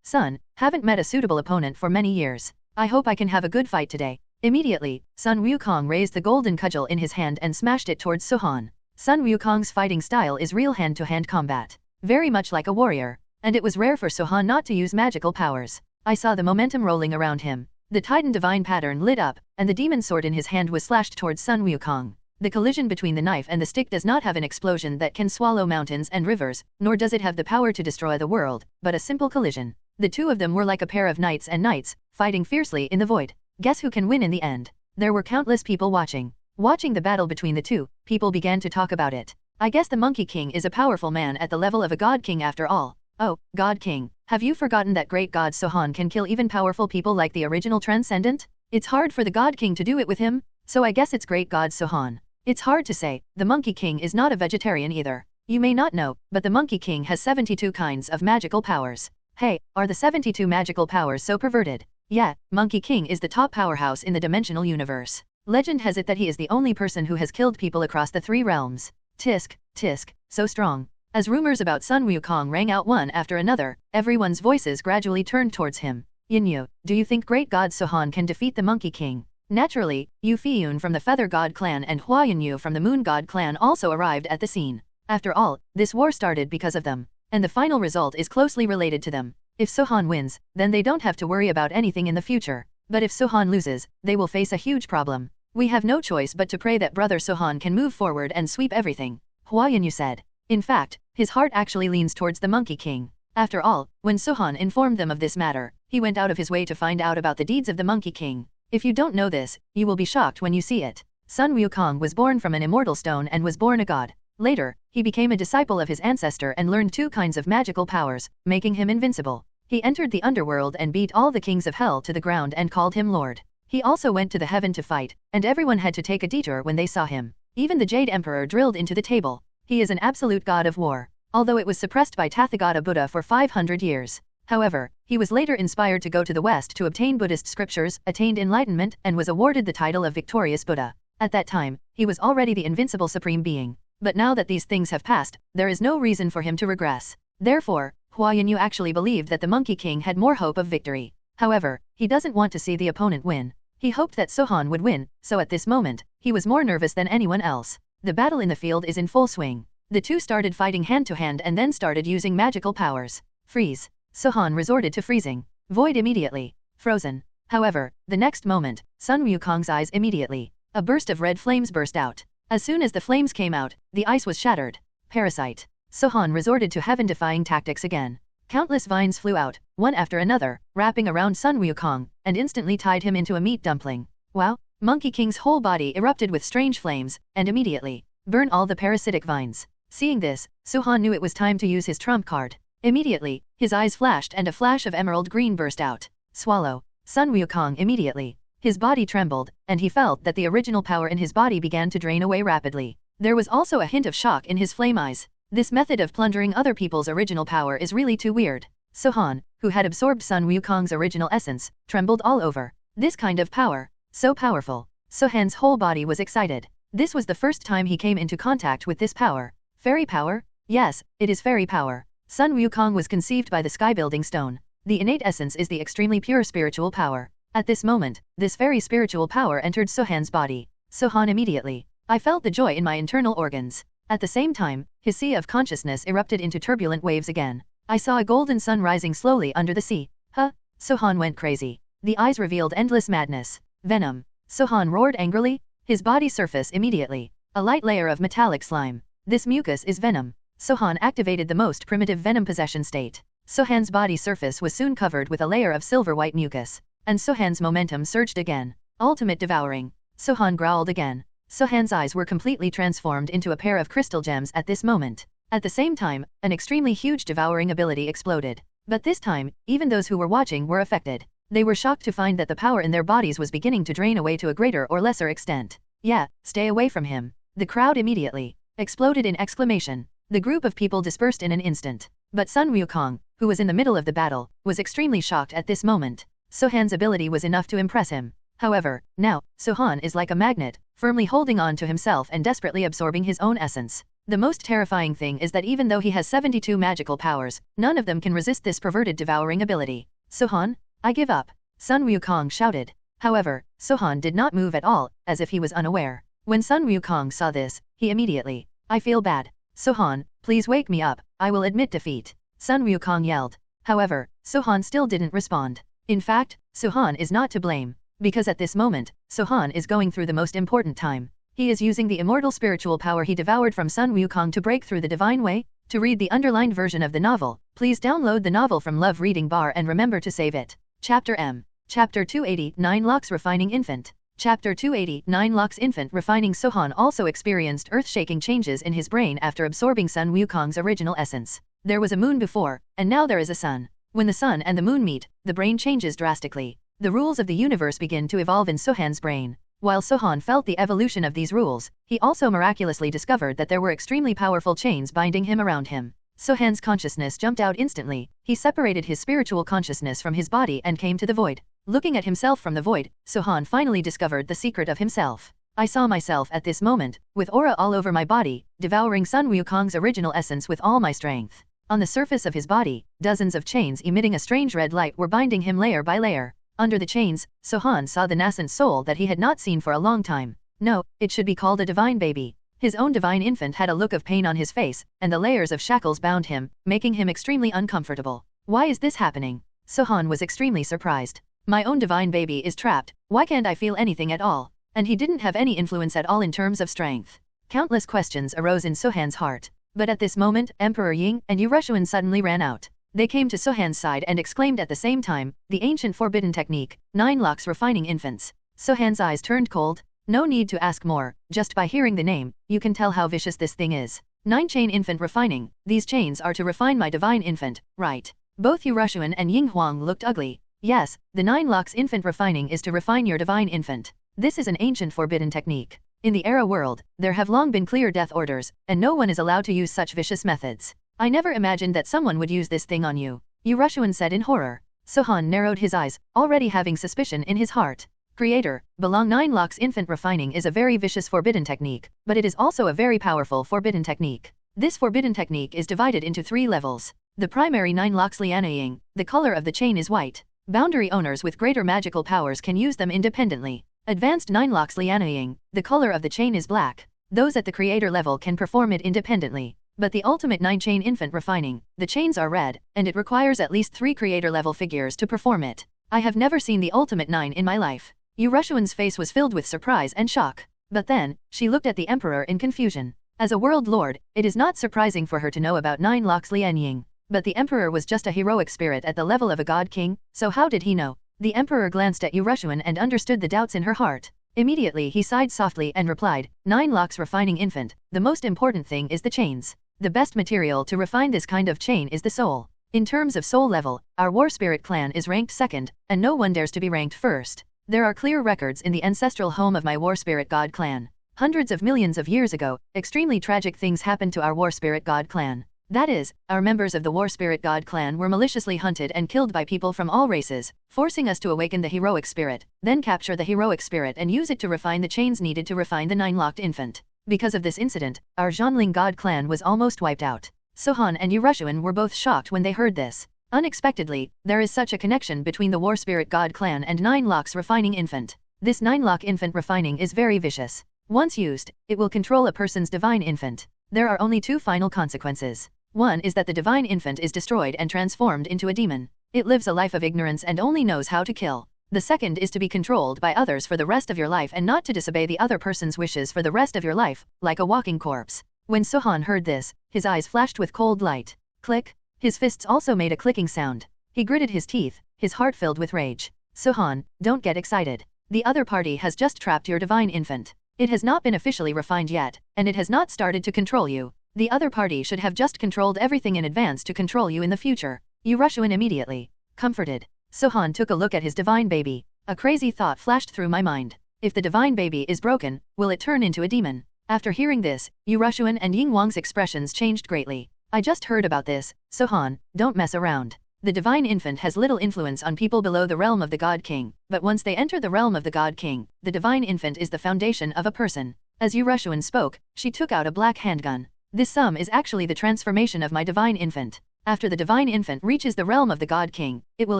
Son, haven't met a suitable opponent for many years. I hope I can have a good fight today. Immediately, Sun Wukong raised the golden cudgel in his hand and smashed it towards Sohan. Sun Wukong's fighting style is real hand-to-hand combat. Very much like a warrior. And it was rare for Sohan not to use magical powers. I saw the momentum rolling around him. The Titan divine pattern lit up, and the demon sword in his hand was slashed towards Sun Wukong. The collision between the knife and the stick does not have an explosion that can swallow mountains and rivers, nor does it have the power to destroy the world, but a simple collision. The two of them were like a pair of knights and knights, fighting fiercely in the void. Guess who can win in the end? There were countless people watching. Watching the battle between the two, people began to talk about it. I guess the Monkey King is a powerful man at the level of a God King after all. Oh, God King, have you forgotten that great God Sohan can kill even powerful people like the original Transcendent? It's hard for the God King to do it with him, so I guess it's great God Sohan. It's hard to say, the Monkey King is not a vegetarian either. You may not know, but the Monkey King has 72 kinds of magical powers. Hey, are the 72 magical powers so perverted? Yeah, Monkey King is the top powerhouse in the dimensional universe. Legend has it that he is the only person who has killed people across the 3 realms. Tisk, so strong. As rumors about Sun Wukong rang out one after another, everyone's voices gradually turned towards him. Yinyu, do you think great god Sohan can defeat the Monkey King? Naturally, Yu Fiyun from the Feather God clan and Hua Yinyu from the Moon God clan also arrived at the scene. After all, this war started because of them, and the final result is closely related to them. If Sohan wins, then they don't have to worry about anything in the future. But if Sohan loses, they will face a huge problem. We have no choice but to pray that brother Sohan can move forward and sweep everything, Hua Yinyu said. In fact, his heart actually leans towards the Monkey King. After all, when Sohan informed them of this matter, he went out of his way to find out about the deeds of the Monkey King. If you don't know this, you will be shocked when you see it. Sun Wukong was born from an immortal stone and was born a god. Later, he became a disciple of his ancestor and learned 2 kinds of magical powers, making him invincible. He entered the underworld and beat all the kings of hell to the ground and called him Lord. He also went to the heaven to fight, and everyone had to take a detour when they saw him. Even the Jade Emperor drilled into the table. He is an absolute god of war, although it was suppressed by Tathagata Buddha for 500 years. However, he was later inspired to go to the West to obtain Buddhist scriptures, attained enlightenment, and was awarded the title of Victorious Buddha. At that time, he was already the invincible supreme being. But now that these things have passed, there is no reason for him to regress. Therefore, Hua Yinyu actually believed that the Monkey King had more hope of victory. However, he doesn't want to see the opponent win. He hoped that Sohan would win, so at this moment, he was more nervous than anyone else. The battle in the field is in full swing. The two started fighting hand to hand and then started using magical powers. Freeze. Sohan resorted to freezing. Void immediately. Frozen. However, the next moment, Sun Wukong's eyes immediately. A burst of red flames burst out. As soon as the flames came out, the ice was shattered. Parasite. Sohan resorted to heaven-defying tactics again. Countless vines flew out, one after another, wrapping around Sun Wukong, and instantly tied him into a meat dumpling. Wow! Monkey King's whole body erupted with strange flames, and immediately, burn all the parasitic vines. Seeing this, Sohan knew it was time to use his trump card. Immediately, his eyes flashed and a flash of emerald green burst out. Swallow. Sun Wukong immediately. His body trembled, and he felt that the original power in his body began to drain away rapidly. There was also a hint of shock in his flame eyes. This method of plundering other people's original power is really too weird. Sohan, who had absorbed Sun Wukong's original essence, trembled all over. This kind of power, so powerful. Sohan's whole body was excited. This was the first time he came into contact with this power. Fairy power? Yes, it is fairy power. Sun Wukong was conceived by the sky-building stone. The innate essence is the extremely pure spiritual power. At this moment, this very spiritual power entered Sohan's body. Sohan immediately. I felt the joy in my internal organs. At the same time, his sea of consciousness erupted into turbulent waves again. I saw a golden sun rising slowly under the sea. Huh? Sohan went crazy. The eyes revealed endless madness. Venom. Sohan roared angrily. His body surfaced immediately. A light layer of metallic slime. This mucus is venom. Sohan activated the most primitive venom possession state. Sohan's body surface was soon covered with a layer of silver-white mucus. And Sohan's momentum surged again. Ultimate devouring. Sohan growled again. Sohan's eyes were completely transformed into a pair of crystal gems at this moment. At the same time, an extremely huge devouring ability exploded. But this time, even those who were watching were affected. They were shocked to find that the power in their bodies was beginning to drain away to a greater or lesser extent. Yeah, stay away from him. The crowd immediately exploded in exclamation. The group of people dispersed in an instant. But Sun Wukong, who was in the middle of the battle, was extremely shocked at this moment. Sohan's ability was enough to impress him. However, now, Sohan is like a magnet, firmly holding on to himself and desperately absorbing his own essence. The most terrifying thing is that even though he has 72 magical powers, none of them can resist this perverted devouring ability. Sohan, I give up. Sun Wukong shouted. However, Sohan did not move at all, as if he was unaware. When Sun Wukong saw this, he immediately, I feel bad. Sohan, please wake me up, I will admit defeat. Sun Wukong yelled. However, Sohan still didn't respond. In fact, Sohan is not to blame. Because at this moment, Sohan is going through the most important time. He is using the immortal spiritual power he devoured from Sun Wukong to break through the divine way. To read the underlined version of the novel, please download the novel from Love Reading Bar and remember to save it. Chapter M. Chapter 289 Locks Refining Infant. Chapter 289 Locks Infant Refining. Sohan also experienced earth-shaking changes in his brain after absorbing Sun Wukong's original essence. There was a moon before, and now there is a sun. When the sun and the moon meet, the brain changes drastically. The rules of the universe begin to evolve in Sohan's brain. While Sohan felt the evolution of these rules, he also miraculously discovered that there were extremely powerful chains binding him around him. Sohan's consciousness jumped out instantly. He separated his spiritual consciousness from his body and came to the void. Looking at himself from the void, Sohan finally discovered the secret of himself. I saw myself at this moment, with aura all over my body, devouring Sun Wukong's original essence with all my strength. On the surface of his body, dozens of chains emitting a strange red light were binding him layer by layer. Under the chains, Sohan saw the nascent soul that he had not seen for a long time. No, it should be called a divine baby. His own divine infant had a look of pain on his face, and the layers of shackles bound him, making him extremely uncomfortable. Why is this happening? Sohan was extremely surprised. My own divine baby is trapped, why can't I feel anything at all? And he didn't have any influence at all in terms of strength. Countless questions arose in Sohan's heart. But at this moment, Emperor Ying and Urushuan suddenly ran out. They came to Sohan's side and exclaimed at the same time, the ancient forbidden technique, 9 locks refining infants. Sohan's eyes turned cold. No need to ask more, just by hearing the name, you can tell how vicious this thing is. 9 chain infant refining, these chains are to refine my divine infant, right? Both Urushuan and Ying Huang looked ugly. Yes, the 9 locks infant refining is to refine your divine infant. This is an ancient forbidden technique. In the Era world, there have long been clear death orders, and no one is allowed to use such vicious methods. I never imagined that someone would use this thing on you, Urushuan said in horror. Sohan narrowed his eyes, already having suspicion in his heart. Creator, belong 9 locks infant refining is a very vicious forbidden technique, but it is also a very powerful forbidden technique. This forbidden technique is divided into 3 levels. The primary 9 locks lianaying, the color of the chain is white. Boundary owners with greater magical powers can use them independently. Advanced 9 locks lianaying, the color of the chain is black. Those at the creator level can perform it independently. But the ultimate 9 chain infant refining, the chains are red, and it requires at least 3 creator level figures to perform it. I have never seen the ultimate 9 in my life. Urushuan's face was filled with surprise and shock. But then, she looked at the emperor in confusion. As a world lord, it is not surprising for her to know about 9 locks lianying. But the emperor was just a heroic spirit at the level of a god king, so how did he know? The emperor glanced at Urushuan and understood the doubts in her heart. Immediately he sighed softly and replied, 9 locks refining infant, the most important thing is the chains. The best material to refine this kind of chain is the soul. In terms of soul level, our war spirit clan is ranked 2nd, and no one dares to be ranked 1st. There are clear records in the ancestral home of my war spirit god clan. Hundreds of millions of years ago, extremely tragic things happened to our war spirit god clan. That is, our members of the War Spirit God clan were maliciously hunted and killed by people from all races, forcing us to awaken the heroic spirit, then capture the heroic spirit and use it to refine the chains needed to refine the 9-locked infant. Because of this incident, our Zhanling God clan was almost wiped out. Sohan and Urushuan were both shocked when they heard this. Unexpectedly, there is such a connection between the War Spirit God clan and 9 locks refining infant. This 9-lock infant refining is very vicious. Once used, it will control a person's divine infant. There are only 2 final consequences. One is that the divine infant is destroyed and transformed into a demon. It lives a life of ignorance and only knows how to kill. The second is to be controlled by others for the rest of your life and not to disobey the other person's wishes for the rest of your life, like a walking corpse. When Sohan heard this, his eyes flashed with cold light. Click. His fists also made a clicking sound. He gritted his teeth, his heart filled with rage. Sohan, don't get excited. The other party has just trapped your divine infant. It has not been officially refined yet, and it has not started to control you. The other party should have just controlled everything in advance to control you in the future. Urushuan immediately comforted. Sohan took a look at his divine baby. A crazy thought flashed through my mind. If the divine baby is broken, will it turn into a demon? After hearing this, Urushuan and Ying Wang's expressions changed greatly. I just heard about this, Sohan, don't mess around. The divine infant has little influence on people below the realm of the God King, but once they enter the realm of the God King, the divine infant is the foundation of a person. As Urushuan spoke, she took out a black handgun. This sum is actually the transformation of my divine infant. After the divine infant reaches the realm of the God King, it will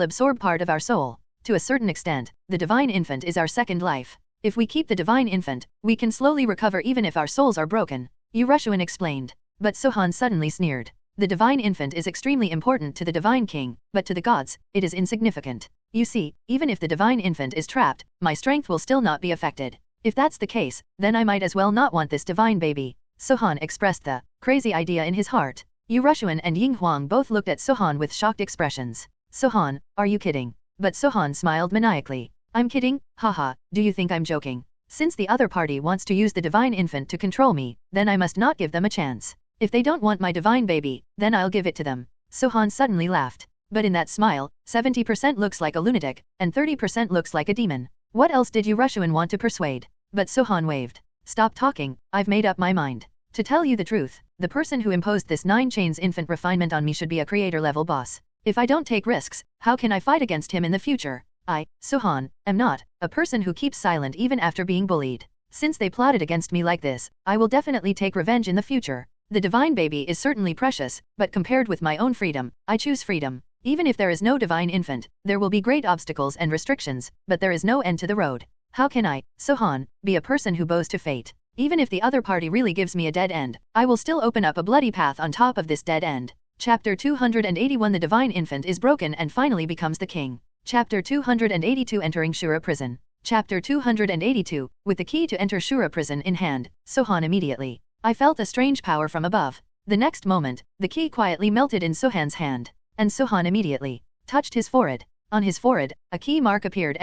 absorb part of our soul. To a certain extent, the divine infant is our second life. If we keep the divine infant, we can slowly recover even if our souls are broken, Urushuan explained. But Sohan suddenly sneered. The divine infant is extremely important to the divine king, but to the gods, it is insignificant. You see, even if the divine infant is trapped, my strength will still not be affected. If that's the case, then I might as well not want this divine baby. Sohan expressed the crazy idea in his heart. Urushuan and Ying Huang both looked at Sohan with shocked expressions. Sohan, are you kidding? But Sohan smiled maniacally. I'm kidding, haha, do you think I'm joking? Since the other party wants to use the divine infant to control me, then I must not give them a chance. If they don't want my divine baby, then I'll give it to them. Sohan suddenly laughed. But in that smile, 70% looks like a lunatic, and 30% looks like a demon. What else did Urushuan want to persuade? But Sohan waved. Stop talking, I've made up my mind. To tell you the truth, the person who imposed this 9 chains infant refinement on me should be a creator-level boss. If I don't take risks, how can I fight against him in the future? I, Sohan, am not a person who keeps silent even after being bullied. Since they plotted against me like this, I will definitely take revenge in the future. The divine baby is certainly precious, but compared with my own freedom, I choose freedom. Even if there is no divine infant, there will be great obstacles and restrictions, but there is no end to the road. How can I, Sohan, be a person who bows to fate? Even if the other party really gives me a dead end, I will still open up a bloody path on top of this dead end. Chapter 281 The divine infant is broken and finally becomes the king. Chapter 282 Entering Shura Prison. Chapter 282 With the key to enter Shura Prison in hand, Sohan immediately. I felt a strange power from above. The next moment, the key quietly melted in Sohan's hand, and Sohan immediately touched his forehead. On his forehead, a key mark appeared.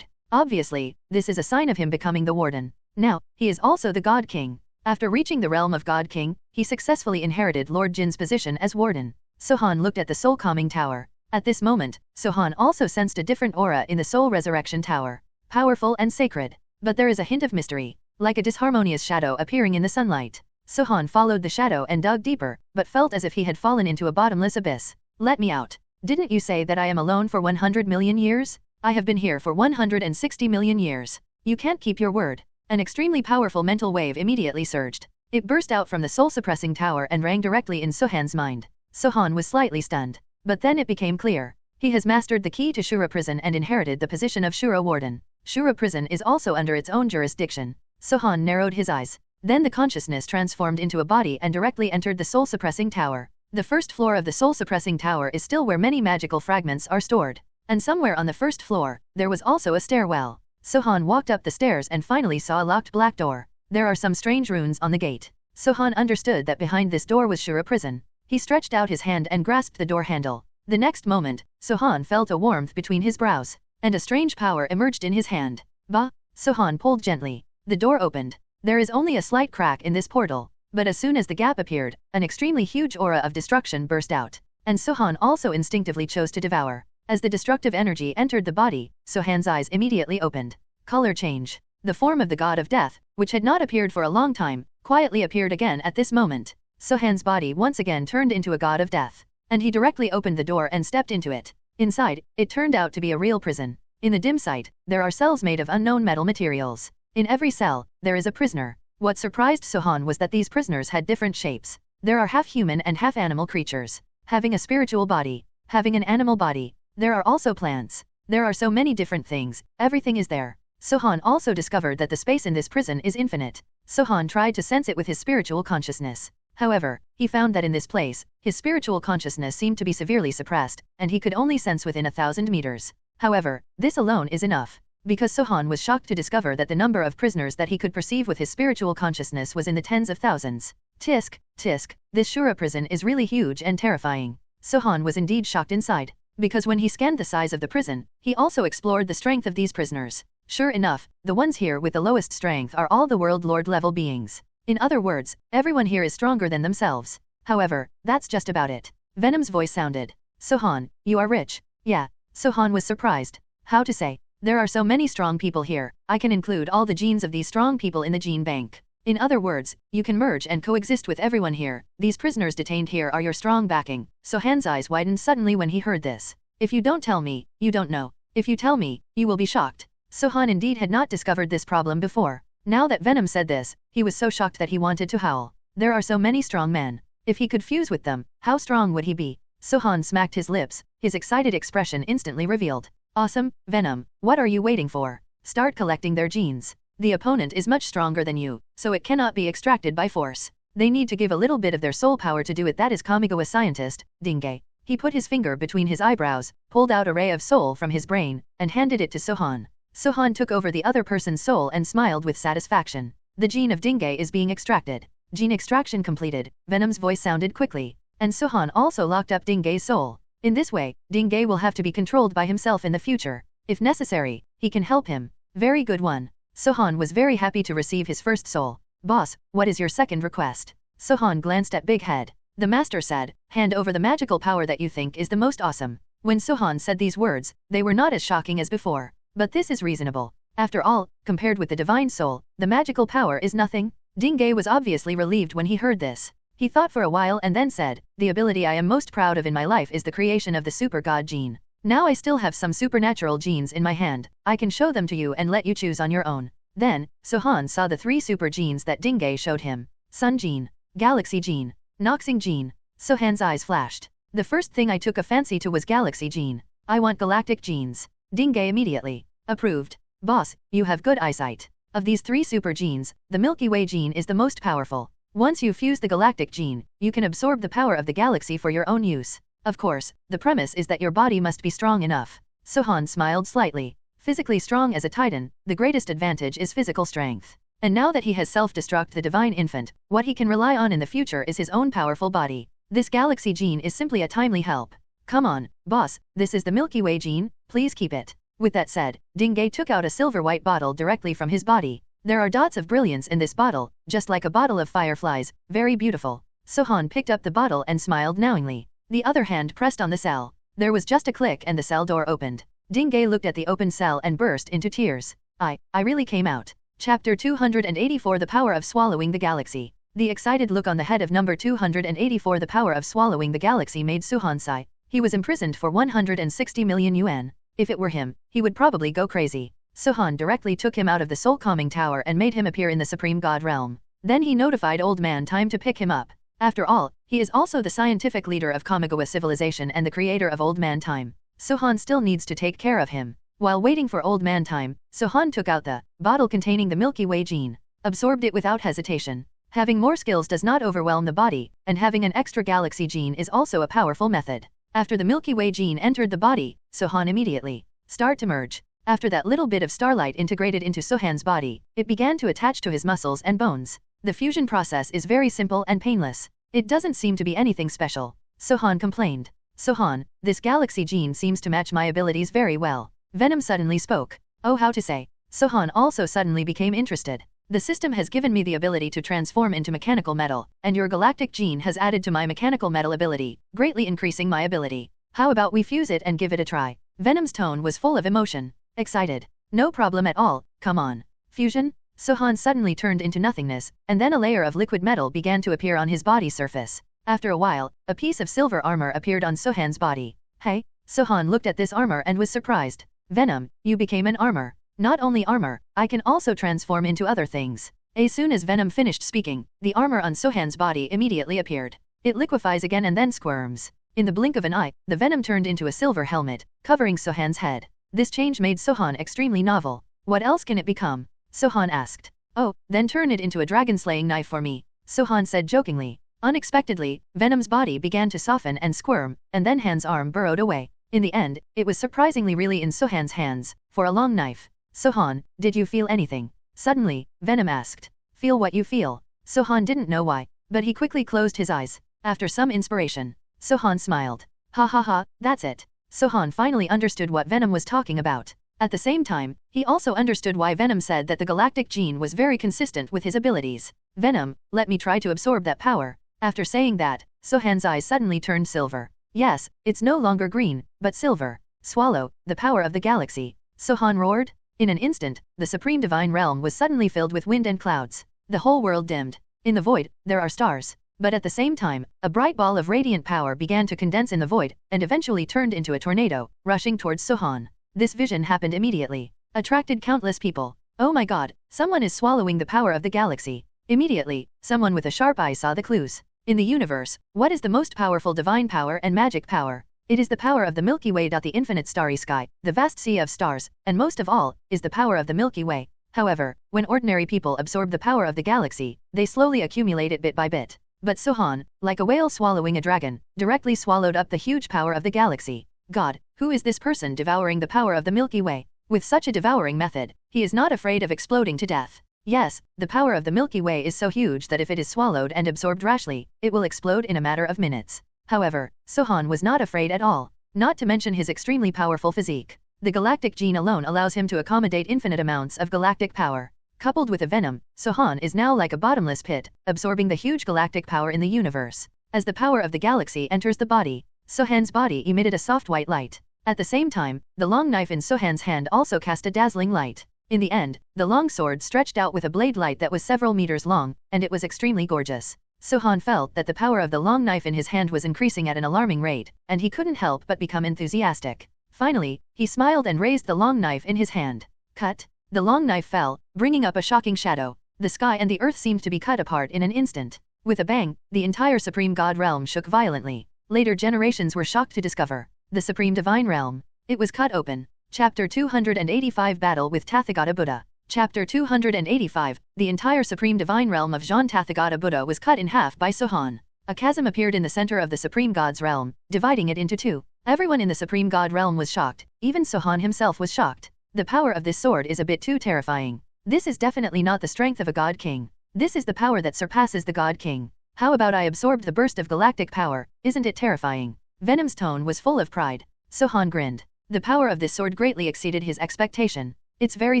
Obviously, this is a sign of him becoming the warden. Now, he is also the God King. After reaching the realm of God King, he successfully inherited Lord Jin's position as warden. Sohan looked at the soul calming tower. At this moment, Sohan also sensed a different aura in the soul resurrection tower. Powerful and sacred. But there is a hint of mystery, like a disharmonious shadow appearing in the sunlight. Sohan followed the shadow and dug deeper, but felt as if he had fallen into a bottomless abyss. Let me out. Didn't you say that I am alone for 100 million years? I have been here for 160 million years. You can't keep your word. An extremely powerful mental wave immediately surged. It burst out from the soul-suppressing tower and rang directly in Sohan's mind. Sohan was slightly stunned. But then it became clear. He has mastered the key to Shura Prison and inherited the position of Shura Warden. Shura Prison is also under its own jurisdiction. Sohan narrowed his eyes. Then the consciousness transformed into a body and directly entered the soul-suppressing tower. The first floor of the soul-suppressing tower is still where many magical fragments are stored. And somewhere on the first floor, there was also a stairwell. Sohan walked up the stairs and finally saw a locked black door. There are some strange runes on the gate. Sohan understood that behind this door was Shura Prison. He stretched out his hand and grasped the door handle. The next moment, Sohan felt a warmth between his brows, and a strange power emerged in his hand. Bah! Sohan pulled gently. The door opened. There is only a slight crack in this portal, but as soon as the gap appeared, an extremely huge aura of destruction burst out, and Sohan also instinctively chose to devour. As the destructive energy entered the body, Sohan's eyes immediately opened. Color change. The form of the god of death, which had not appeared for a long time, quietly appeared again at this moment. Sohan's body once again turned into a god of death, and he directly opened the door and stepped into it. Inside, it turned out to be a real prison. In the dim sight, there are cells made of unknown metal materials. In every cell, there is a prisoner. What surprised Sohan was that these prisoners had different shapes. There are half human and half animal creatures, having a spiritual body, having an animal body. There are also plants. There are so many different things, everything is there. Sohan also discovered that the space in this prison is infinite. Sohan tried to sense it with his spiritual consciousness. However, he found that in this place, his spiritual consciousness seemed to be severely suppressed, and he could only sense within 1,000 meters. However, this alone is enough, because Sohan was shocked to discover that the number of prisoners that he could perceive with his spiritual consciousness was in the tens of thousands. Tisk, tisk, this Shura prison is really huge and terrifying. Sohan was indeed shocked inside, because when he scanned the size of the prison, he also explored the strength of these prisoners. Sure enough, the ones here with the lowest strength are all the world lord level beings. In other words, everyone here is stronger than themselves. However, that's just about it. Venom's voice sounded. Sohan, you are rich. Yeah. Sohan was surprised. How to say? There are so many strong people here, I can include all the genes of these strong people in the gene bank. In other words, you can merge and coexist with everyone here. These prisoners detained here are your strong backing. Sohan's eyes widened suddenly when he heard this. If you don't tell me, you don't know. If you tell me, you will be shocked. Sohan indeed had not discovered this problem before. Now that Venom said this, he was so shocked that he wanted to howl. There are so many strong men. If he could fuse with them, how strong would he be? Sohan smacked his lips, his excited expression instantly revealed. Awesome, Venom, what are you waiting for? Start collecting their genes. The opponent is much stronger than you, so it cannot be extracted by force. They need to give a little bit of their soul power to do it. That is Kamigawa scientist, Dinge. He put his finger between his eyebrows, pulled out a ray of soul from his brain, and handed it to Sohan. Sohan took over the other person's soul and smiled with satisfaction. The gene of Dinge is being extracted. Gene extraction completed, Venom's voice sounded quickly, and Sohan also locked up Dinge's soul. In this way, Dinge will have to be controlled by himself in the future. If necessary, he can help him. Very good one. Sohan was very happy to receive his first soul. Boss, what is your second request? Sohan glanced at Big Head. The master said, hand over the magical power that you think is the most awesome. When Sohan said these words, they were not as shocking as before. But this is reasonable. After all, compared with the divine soul, the magical power is nothing. Dinge was obviously relieved when he heard this. He thought for a while and then said, the ability I am most proud of in my life is the creation of the super god gene. Now I still have some supernatural genes in my hand. I can show them to you and let you choose on your own. Then, Sohan saw the 3 super genes that Dingay showed him. Sun Gene, Galaxy Gene, Noxing Gene. Sohan's eyes flashed. The first thing I took a fancy to was Galaxy Gene. I want galactic genes. Dingay immediately approved. Boss, you have good eyesight. Of these 3 super genes, the Milky Way gene is the most powerful. Once you fuse the galactic gene, you can absorb the power of the galaxy for your own use. Of course, the premise is that your body must be strong enough. Sohan smiled slightly. Physically strong as a titan, the greatest advantage is physical strength. And now that he has self-destruct the divine infant, what he can rely on in the future is his own powerful body. This galaxy gene is simply a timely help. Come on, boss, this is the Milky Way gene, please keep it. With that said, Dingay took out a silver-white bottle directly from his body. There are dots of brilliance in this bottle, just like a bottle of fireflies, very beautiful. Sohan picked up the bottle and smiled knowingly. The other hand pressed on the cell. There was just a click and the cell door opened. Dingay looked at the open cell and burst into tears. I really came out. Chapter 284 The Power of Swallowing the Galaxy. The excited look on the head of number 284 The Power of Swallowing the Galaxy made Sohan sigh. He was imprisoned for 160 million yuan. If it were him, he would probably go crazy. Sohan directly took him out of the soul calming tower and made him appear in the Supreme God realm. Then he notified Old Man Time to pick him up. After all, he is also the scientific leader of Kamigawa civilization and the creator of Old Man Time. Sohan still needs to take care of him. While waiting for Old Man Time, Sohan took out the bottle containing the Milky Way gene, absorbed it without hesitation. Having more skills does not overwhelm the body, and having an extra galaxy gene is also a powerful method. After the Milky Way gene entered the body, Sohan immediately start to merge. After that little bit of starlight integrated into Sohan's body, it began to attach to his muscles and bones. The fusion process is very simple and painless. It doesn't seem to be anything special. Sohan complained. Sohan, this galaxy gene seems to match my abilities very well. Venom suddenly spoke. Oh, how to say. Sohan also suddenly became interested. The system has given me the ability to transform into mechanical metal, and your galactic gene has added to my mechanical metal ability, greatly increasing my ability. How about we fuse it and give it a try? Venom's tone was full of emotion. Excited. No problem at all, come on. Fusion? Sohan suddenly turned into nothingness, and then a layer of liquid metal began to appear on his body surface. After a while, a piece of silver armor appeared on Sohan's body. Hey? Sohan looked at this armor and was surprised. Venom, you became an armor. Not only armor, I can also transform into other things. As soon as Venom finished speaking, the armor on Sohan's body immediately appeared. It liquefies again and then squirms. In the blink of an eye, the Venom turned into a silver helmet, covering Sohan's head. This change made Sohan extremely novel. What else can it become? Sohan asked. Oh, then turn it into a dragon-slaying knife for me, Sohan said jokingly. Unexpectedly, Venom's body began to soften and squirm, and then Han's arm burrowed away. In the end, it was surprisingly really in Sohan's hands, for a long knife. Sohan, did you feel anything? Suddenly, Venom asked. Feel what you feel. Sohan didn't know why, but he quickly closed his eyes. After some inspiration, Sohan smiled. Ha ha ha, that's it. Sohan finally understood what Venom was talking about. At the same time, he also understood why Venom said that the galactic gene was very consistent with his abilities. Venom, let me try to absorb that power. After saying that, Sohan's eyes suddenly turned silver. Yes, it's no longer green, but silver. Swallow, the power of the galaxy. Sohan roared. In an instant, the supreme divine realm was suddenly filled with wind and clouds. The whole world dimmed. In the void, there are stars. But at the same time, a bright ball of radiant power began to condense in the void, and eventually turned into a tornado, rushing towards Sohan. This vision happened immediately. Attracted countless people. Oh my god, someone is swallowing the power of the galaxy. Immediately, someone with a sharp eye saw the clues. In the universe, what is the most powerful divine power and magic power? It is the power of the Milky Way. The infinite starry sky, the vast sea of stars, and most of all, is the power of the Milky Way. However, when ordinary people absorb the power of the galaxy, they slowly accumulate it bit by bit. But Sohan, like a whale swallowing a dragon, directly swallowed up the huge power of the galaxy. God, who is this person devouring the power of the Milky Way? With such a devouring method, he is not afraid of exploding to death. Yes, the power of the Milky Way is so huge that if it is swallowed and absorbed rashly, it will explode in a matter of minutes. However, Sohan was not afraid at all, not to mention his extremely powerful physique. The galactic gene alone allows him to accommodate infinite amounts of galactic power. Coupled with a venom, Sohan is now like a bottomless pit, absorbing the huge galactic power in the universe. As the power of the galaxy enters the body, Sohan's body emitted a soft white light. At the same time, the long knife in Sohan's hand also cast a dazzling light. In the end, the long sword stretched out with a blade light that was several meters long, and it was extremely gorgeous. Sohan felt that the power of the long knife in his hand was increasing at an alarming rate, and he couldn't help but become enthusiastic. Finally, he smiled and raised the long knife in his hand. Cut. The long knife fell, bringing up a shocking shadow. The sky and the earth seemed to be cut apart in an instant. With a bang, the entire Supreme God realm shook violently. Later generations were shocked to discover the Supreme Divine Realm. It was cut open. Chapter 285 Battle with Tathagata Buddha. Chapter 285 The entire Supreme Divine Realm of Jean Tathagata Buddha was cut in half by Sohan. A chasm appeared in the center of the Supreme God's realm, dividing it into two. Everyone in the Supreme God realm was shocked. Even Sohan himself was shocked. The power of this sword is a bit too terrifying. This is definitely not the strength of a God King. This is the power that surpasses the God King. How about I absorbed the burst of galactic power? Isn't it terrifying? Venom's tone was full of pride. Sohan grinned. The power of this sword greatly exceeded his expectation. It's very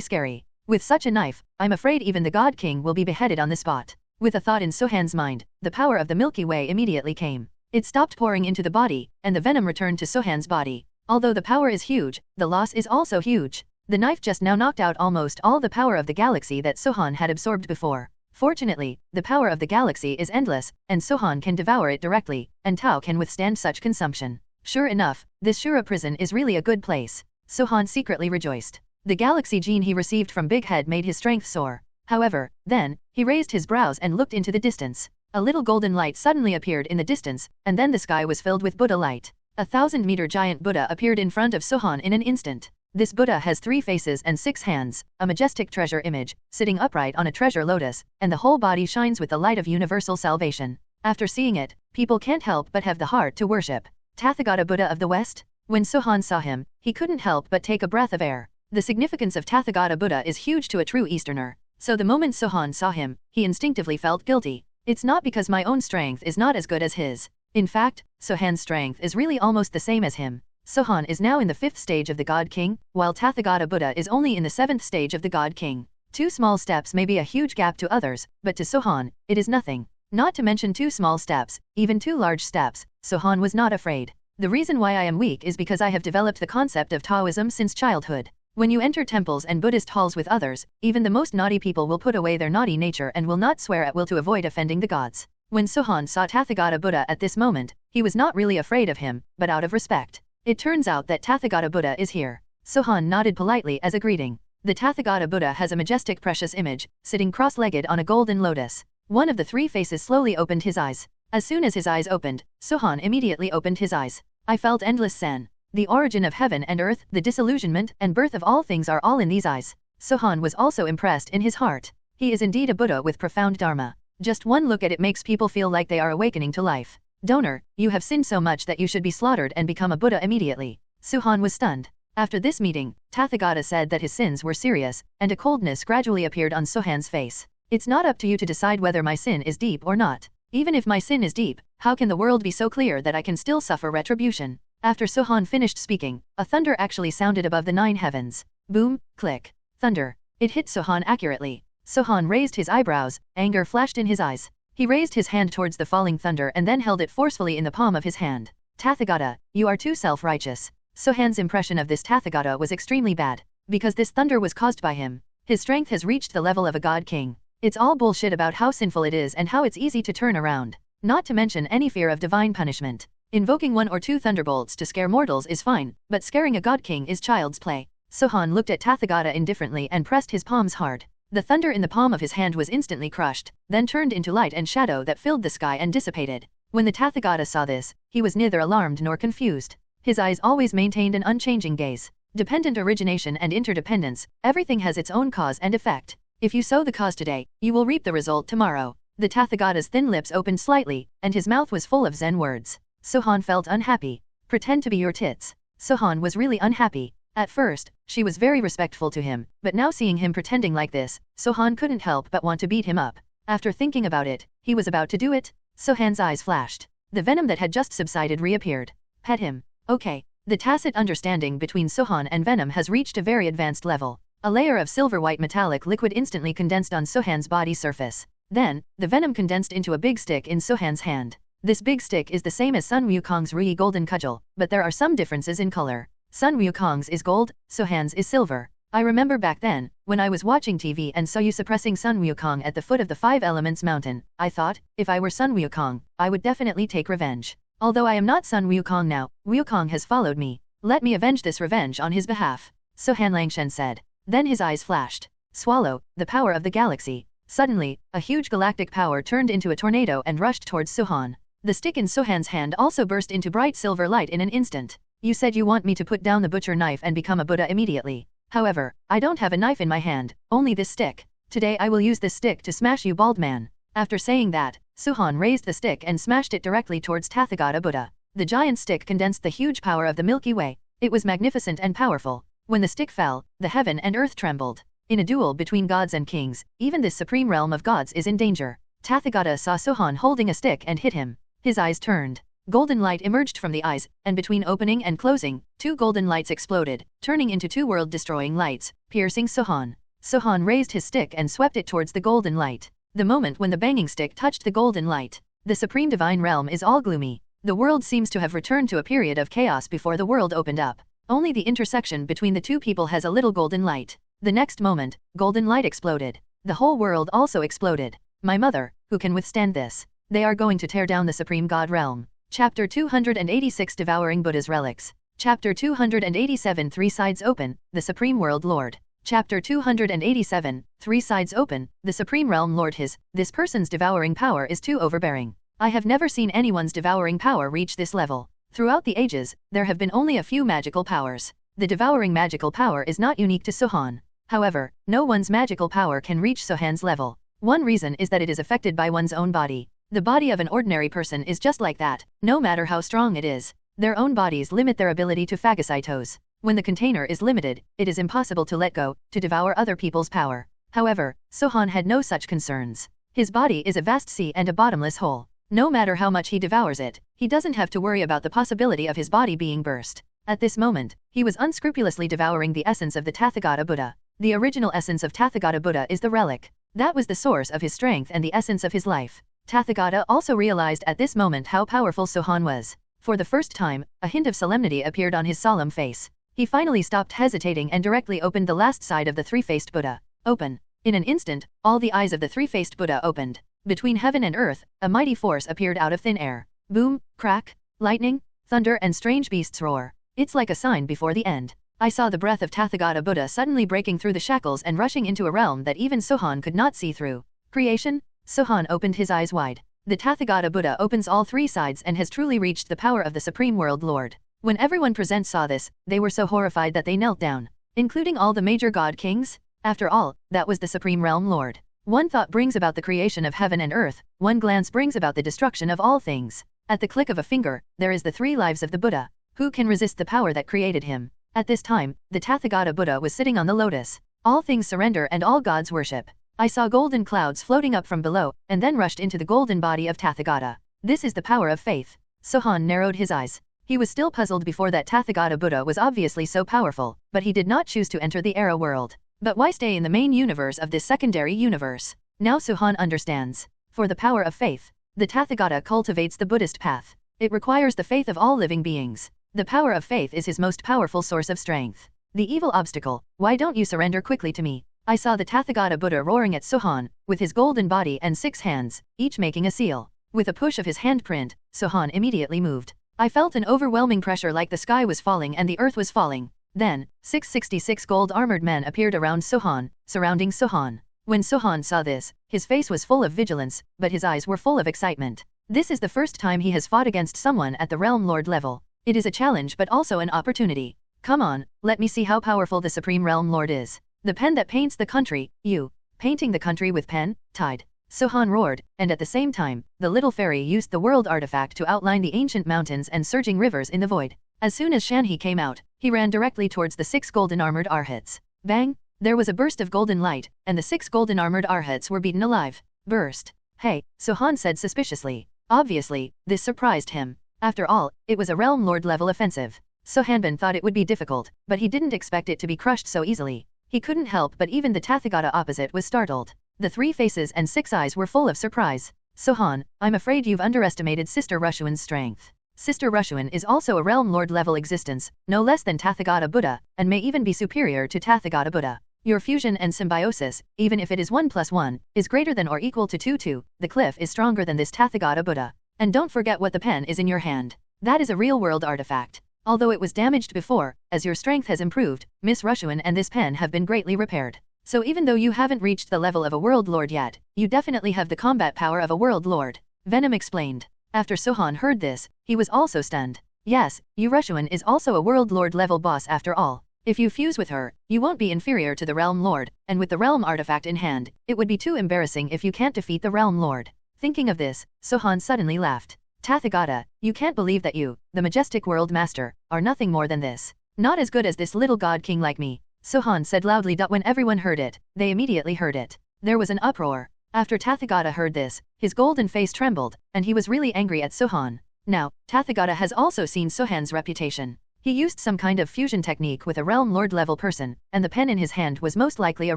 scary. With such a knife, I'm afraid even the God King will be beheaded on the spot. With a thought in Sohan's mind, the power of the Milky Way immediately came. It stopped pouring into the body, and the venom returned to Sohan's body. Although the power is huge, the loss is also huge. The knife just now knocked out almost all the power of the galaxy that Sohan had absorbed before. Fortunately, the power of the galaxy is endless, and Sohan can devour it directly, and Tao can withstand such consumption. Sure enough, this Shura prison is really a good place. Sohan secretly rejoiced. The galaxy gene he received from Big Head made his strength soar. However, then, he raised his brows and looked into the distance. A little golden light suddenly appeared in the distance, and then the sky was filled with Buddha light. A 1,000-meter giant Buddha appeared in front of Sohan in an instant. This Buddha has 3 faces and 6 hands, a majestic treasure image, sitting upright on a treasure lotus, and the whole body shines with the light of universal salvation. After seeing it, people can't help but have the heart to worship. Tathagata Buddha of the West? When Sohan saw him, he couldn't help but take a breath of air. The significance of Tathagata Buddha is huge to a true Easterner. So the moment Sohan saw him, he instinctively felt guilty. It's not because my own strength is not as good as his. In fact, Sohan's strength is really almost the same as him. Sohan is now in the 5th stage of the God King, while Tathagata Buddha is only in the 7th stage of the God King. 2 small steps may be a huge gap to others, but to Sohan, it is nothing. Not to mention 2 small steps, even 2 large steps, Sohan was not afraid. The reason why I am weak is because I have developed the concept of Taoism since childhood. When you enter temples and Buddhist halls with others, even the most naughty people will put away their naughty nature and will not swear at will to avoid offending the gods. When Sohan saw Tathagata Buddha at this moment, he was not really afraid of him, but out of respect. It turns out that Tathagata Buddha is here. Sohan nodded politely as a greeting. The Tathagata Buddha has a majestic precious image, sitting cross-legged on a golden lotus. One of the 3 faces slowly opened his eyes. As soon as his eyes opened, Sohan immediately opened his eyes. I felt endless Zen. The origin of heaven and earth, the disillusionment and birth of all things are all in these eyes. Sohan was also impressed in his heart. He is indeed a Buddha with profound dharma. Just one look at it makes people feel like they are awakening to life. Donor, you have sinned so much that you should be slaughtered and become a Buddha immediately. Sohan was stunned. After this meeting, Tathagata said that his sins were serious, and a coldness gradually appeared on Sohan's face. It's not up to you to decide whether my sin is deep or not. Even if my sin is deep, how can the world be so clear that I can still suffer retribution? After Sohan finished speaking, a thunder actually sounded above the 9 heavens. Boom, click. Thunder. It hit Sohan accurately. Sohan raised his eyebrows, anger flashed in his eyes. He raised his hand towards the falling thunder and then held it forcefully in the palm of his hand. Tathagata, you are too self-righteous. Sohan's impression of this Tathagata was extremely bad. Because this thunder was caused by him. His strength has reached the level of a god king. It's all bullshit about how sinful it is and how it's easy to turn around. Not to mention any fear of divine punishment. Invoking 1 or 2 thunderbolts to scare mortals is fine, but scaring a god king is child's play. Sohan looked at Tathagata indifferently and pressed his palms hard. The thunder in the palm of his hand was instantly crushed, then turned into light and shadow that filled the sky and dissipated. When the Tathagata saw this, he was neither alarmed nor confused. His eyes always maintained an unchanging gaze. Dependent origination and interdependence, everything has its own cause and effect. If you sow the cause today, you will reap the result tomorrow. The Tathagata's thin lips opened slightly, and his mouth was full of Zen words. Sohan felt unhappy. Pretend to be your tits. Sohan was really unhappy. At first, she was very respectful to him, but now seeing him pretending like this, Sohan couldn't help but want to beat him up. After thinking about it, he was about to do it. Sohan's eyes flashed. The venom that had just subsided reappeared. Pet him. Okay. The tacit understanding between Sohan and Venom has reached a very advanced level. A layer of silver-white metallic liquid instantly condensed on Sohan's body surface. Then, the venom condensed into a big stick in Sohan's hand. This big stick is the same as Sun Wukong's Rui golden cudgel, but there are some differences in color. Sun Wukong's is gold, Sohan's is silver. I remember back then, when I was watching TV and saw you suppressing Sun Wukong at the foot of the 5 Elements mountain, I thought, if I were Sun Wukong, I would definitely take revenge. Although I am not Sun Wukong now, Wukong has followed me. Let me avenge this revenge on his behalf. Sohan Langshen said. Then his eyes flashed. Swallow, the power of the galaxy. Suddenly, a huge galactic power turned into a tornado and rushed towards Suhan. The stick in Suhan's hand also burst into bright silver light in an instant. You said you want me to put down the butcher knife and become a Buddha immediately. However, I don't have a knife in my hand, only this stick. Today I will use this stick to smash you, bald man. After saying that, Suhan raised the stick and smashed it directly towards Tathagata Buddha. The giant stick condensed the huge power of the Milky Way. It was magnificent and powerful. When the stick fell, the heaven and earth trembled. In a duel between gods and kings, even this supreme realm of gods is in danger. Tathagata saw Suhan holding a stick and hit him. His eyes turned. Golden light emerged from the eyes, and between opening and closing, 2 golden lights exploded, turning into 2 world-destroying lights, piercing Suhan. Suhan raised his stick and swept it towards the golden light. The moment when the banging stick touched the golden light, the supreme divine realm is all gloomy. The world seems to have returned to a period of chaos before the world opened up. Only the intersection between the 2 people has a little golden light. The next moment, golden light exploded. The whole world also exploded. My mother, who can withstand this? They are going to tear down the supreme god realm. Chapter 286 Devouring Buddha's Relics. Chapter 287 3 Sides Open, the Supreme World Lord. Chapter 287, 3 Sides Open, the Supreme Realm Lord. This person's devouring power is too overbearing. I have never seen anyone's devouring power reach this level. Throughout the ages, there have been only a few magical powers. The devouring magical power is not unique to Suhan. However, no one's magical power can reach Suhan's level. One reason is that it is affected by one's own body. The body of an ordinary person is just like that, no matter how strong it is. Their own bodies limit their ability to phagocytose. When the container is limited, it is impossible to let go, to devour other people's power. However, Suhan had no such concerns. His body is a vast sea and a bottomless hole. No matter how much he devours it, he doesn't have to worry about the possibility of his body being burst. At this moment, he was unscrupulously devouring the essence of the Tathagata Buddha. The original essence of Tathagata Buddha is the relic. That was the source of his strength and the essence of his life. Tathagata also realized at this moment how powerful Suhan was. For the first time, a hint of solemnity appeared on his solemn face. He finally stopped hesitating and directly opened the last side of the 3-faced Buddha. Open. In an instant, all the eyes of the 3-faced Buddha opened. Between heaven and earth, a mighty force appeared out of thin air. Boom, crack, lightning, thunder and strange beasts roar. It's like a sign before the end. I saw the breath of Tathagata Buddha suddenly breaking through the shackles and rushing into a realm that even Suhan could not see through. Creation? Suhan opened his eyes wide. The Tathagata Buddha opens all 3 sides and has truly reached the power of the Supreme World Lord. When everyone present saw this, they were so horrified that they knelt down. Including all the major god kings? After all, that was the Supreme Realm Lord. One thought brings about the creation of heaven and earth, one glance brings about the destruction of all things. At the click of a finger, there is the 3 lives of the Buddha. Who can resist the power that created him? At this time, the Tathagata Buddha was sitting on the lotus. All things surrender and all gods worship. I saw golden clouds floating up from below, and then rushed into the golden body of Tathagata. This is the power of faith. Suhan narrowed his eyes. He was still puzzled before that Tathagata Buddha was obviously so powerful, but he did not choose to enter the Era world. But why stay in the main universe of this secondary universe? Now Suhan understands. For the power of faith, the Tathagata cultivates the Buddhist path. It requires the faith of all living beings. The power of faith is his most powerful source of strength. The evil obstacle, why don't you surrender quickly to me? I saw the Tathagata Buddha roaring at Suhan, with his golden body and 6 hands, each making a seal. With a push of his handprint, Suhan immediately moved. I felt an overwhelming pressure like the sky was falling and the earth was falling. Then, 666 gold-armored men appeared around Suhan, surrounding Suhan. When Suhan saw this, his face was full of vigilance, but his eyes were full of excitement. This is the first time he has fought against someone at the Realm Lord level. It is a challenge but also an opportunity. Come on, let me see how powerful the Supreme Realm Lord is. The pen that paints the country, you. Painting the country with pen, tide. Suhan roared, and at the same time, the little fairy used the world artifact to outline the ancient mountains and surging rivers in the void. As soon as Shanhe came out, he ran directly towards the 6 golden-armored arhats. Bang! There was a burst of golden light, and the 6 golden-armored arhats were beaten alive. Burst. Hey, Suhan said suspiciously. Obviously, this surprised him. After all, it was a Realm Lord level offensive. Suhanban thought it would be difficult, but he didn't expect it to be crushed so easily. He couldn't help but even the Tathagata opposite was startled. The 3 faces and 6 eyes were full of surprise. Suhan, I'm afraid you've underestimated Sister Rushuan's strength. Sister Rushuan is also a Realm Lord level existence, no less than Tathagata Buddha, and may even be superior to Tathagata Buddha. Your fusion and symbiosis, even if it is 1 + 1, is greater than or equal to 2. The cliff is stronger than this Tathagata Buddha. And don't forget what the pen is in your hand. That is a real-world artifact. Although it was damaged before, as your strength has improved, Miss Rushuan and this pen have been greatly repaired. So even though you haven't reached the level of a world lord yet, you definitely have the combat power of a world lord. Venom explained. After Sohan heard this, he was also stunned. Yes, Yu Rushuan is also a world lord level boss after all. If you fuse with her, you won't be inferior to the realm lord, and with the realm artifact in hand, it would be too embarrassing if you can't defeat the realm lord. Thinking of this, Sohan suddenly laughed. Tathagata, you can't believe that you, the majestic world master, are nothing more than this. Not as good as this little god king like me. Sohan said loudly. When everyone heard it, they immediately heard it. There was an uproar. After Tathagata heard this, his golden face trembled, and he was really angry at Sohan. Now, Tathagata has also seen Sohan's reputation. He used some kind of fusion technique with a realm lord level person, and the pen in his hand was most likely a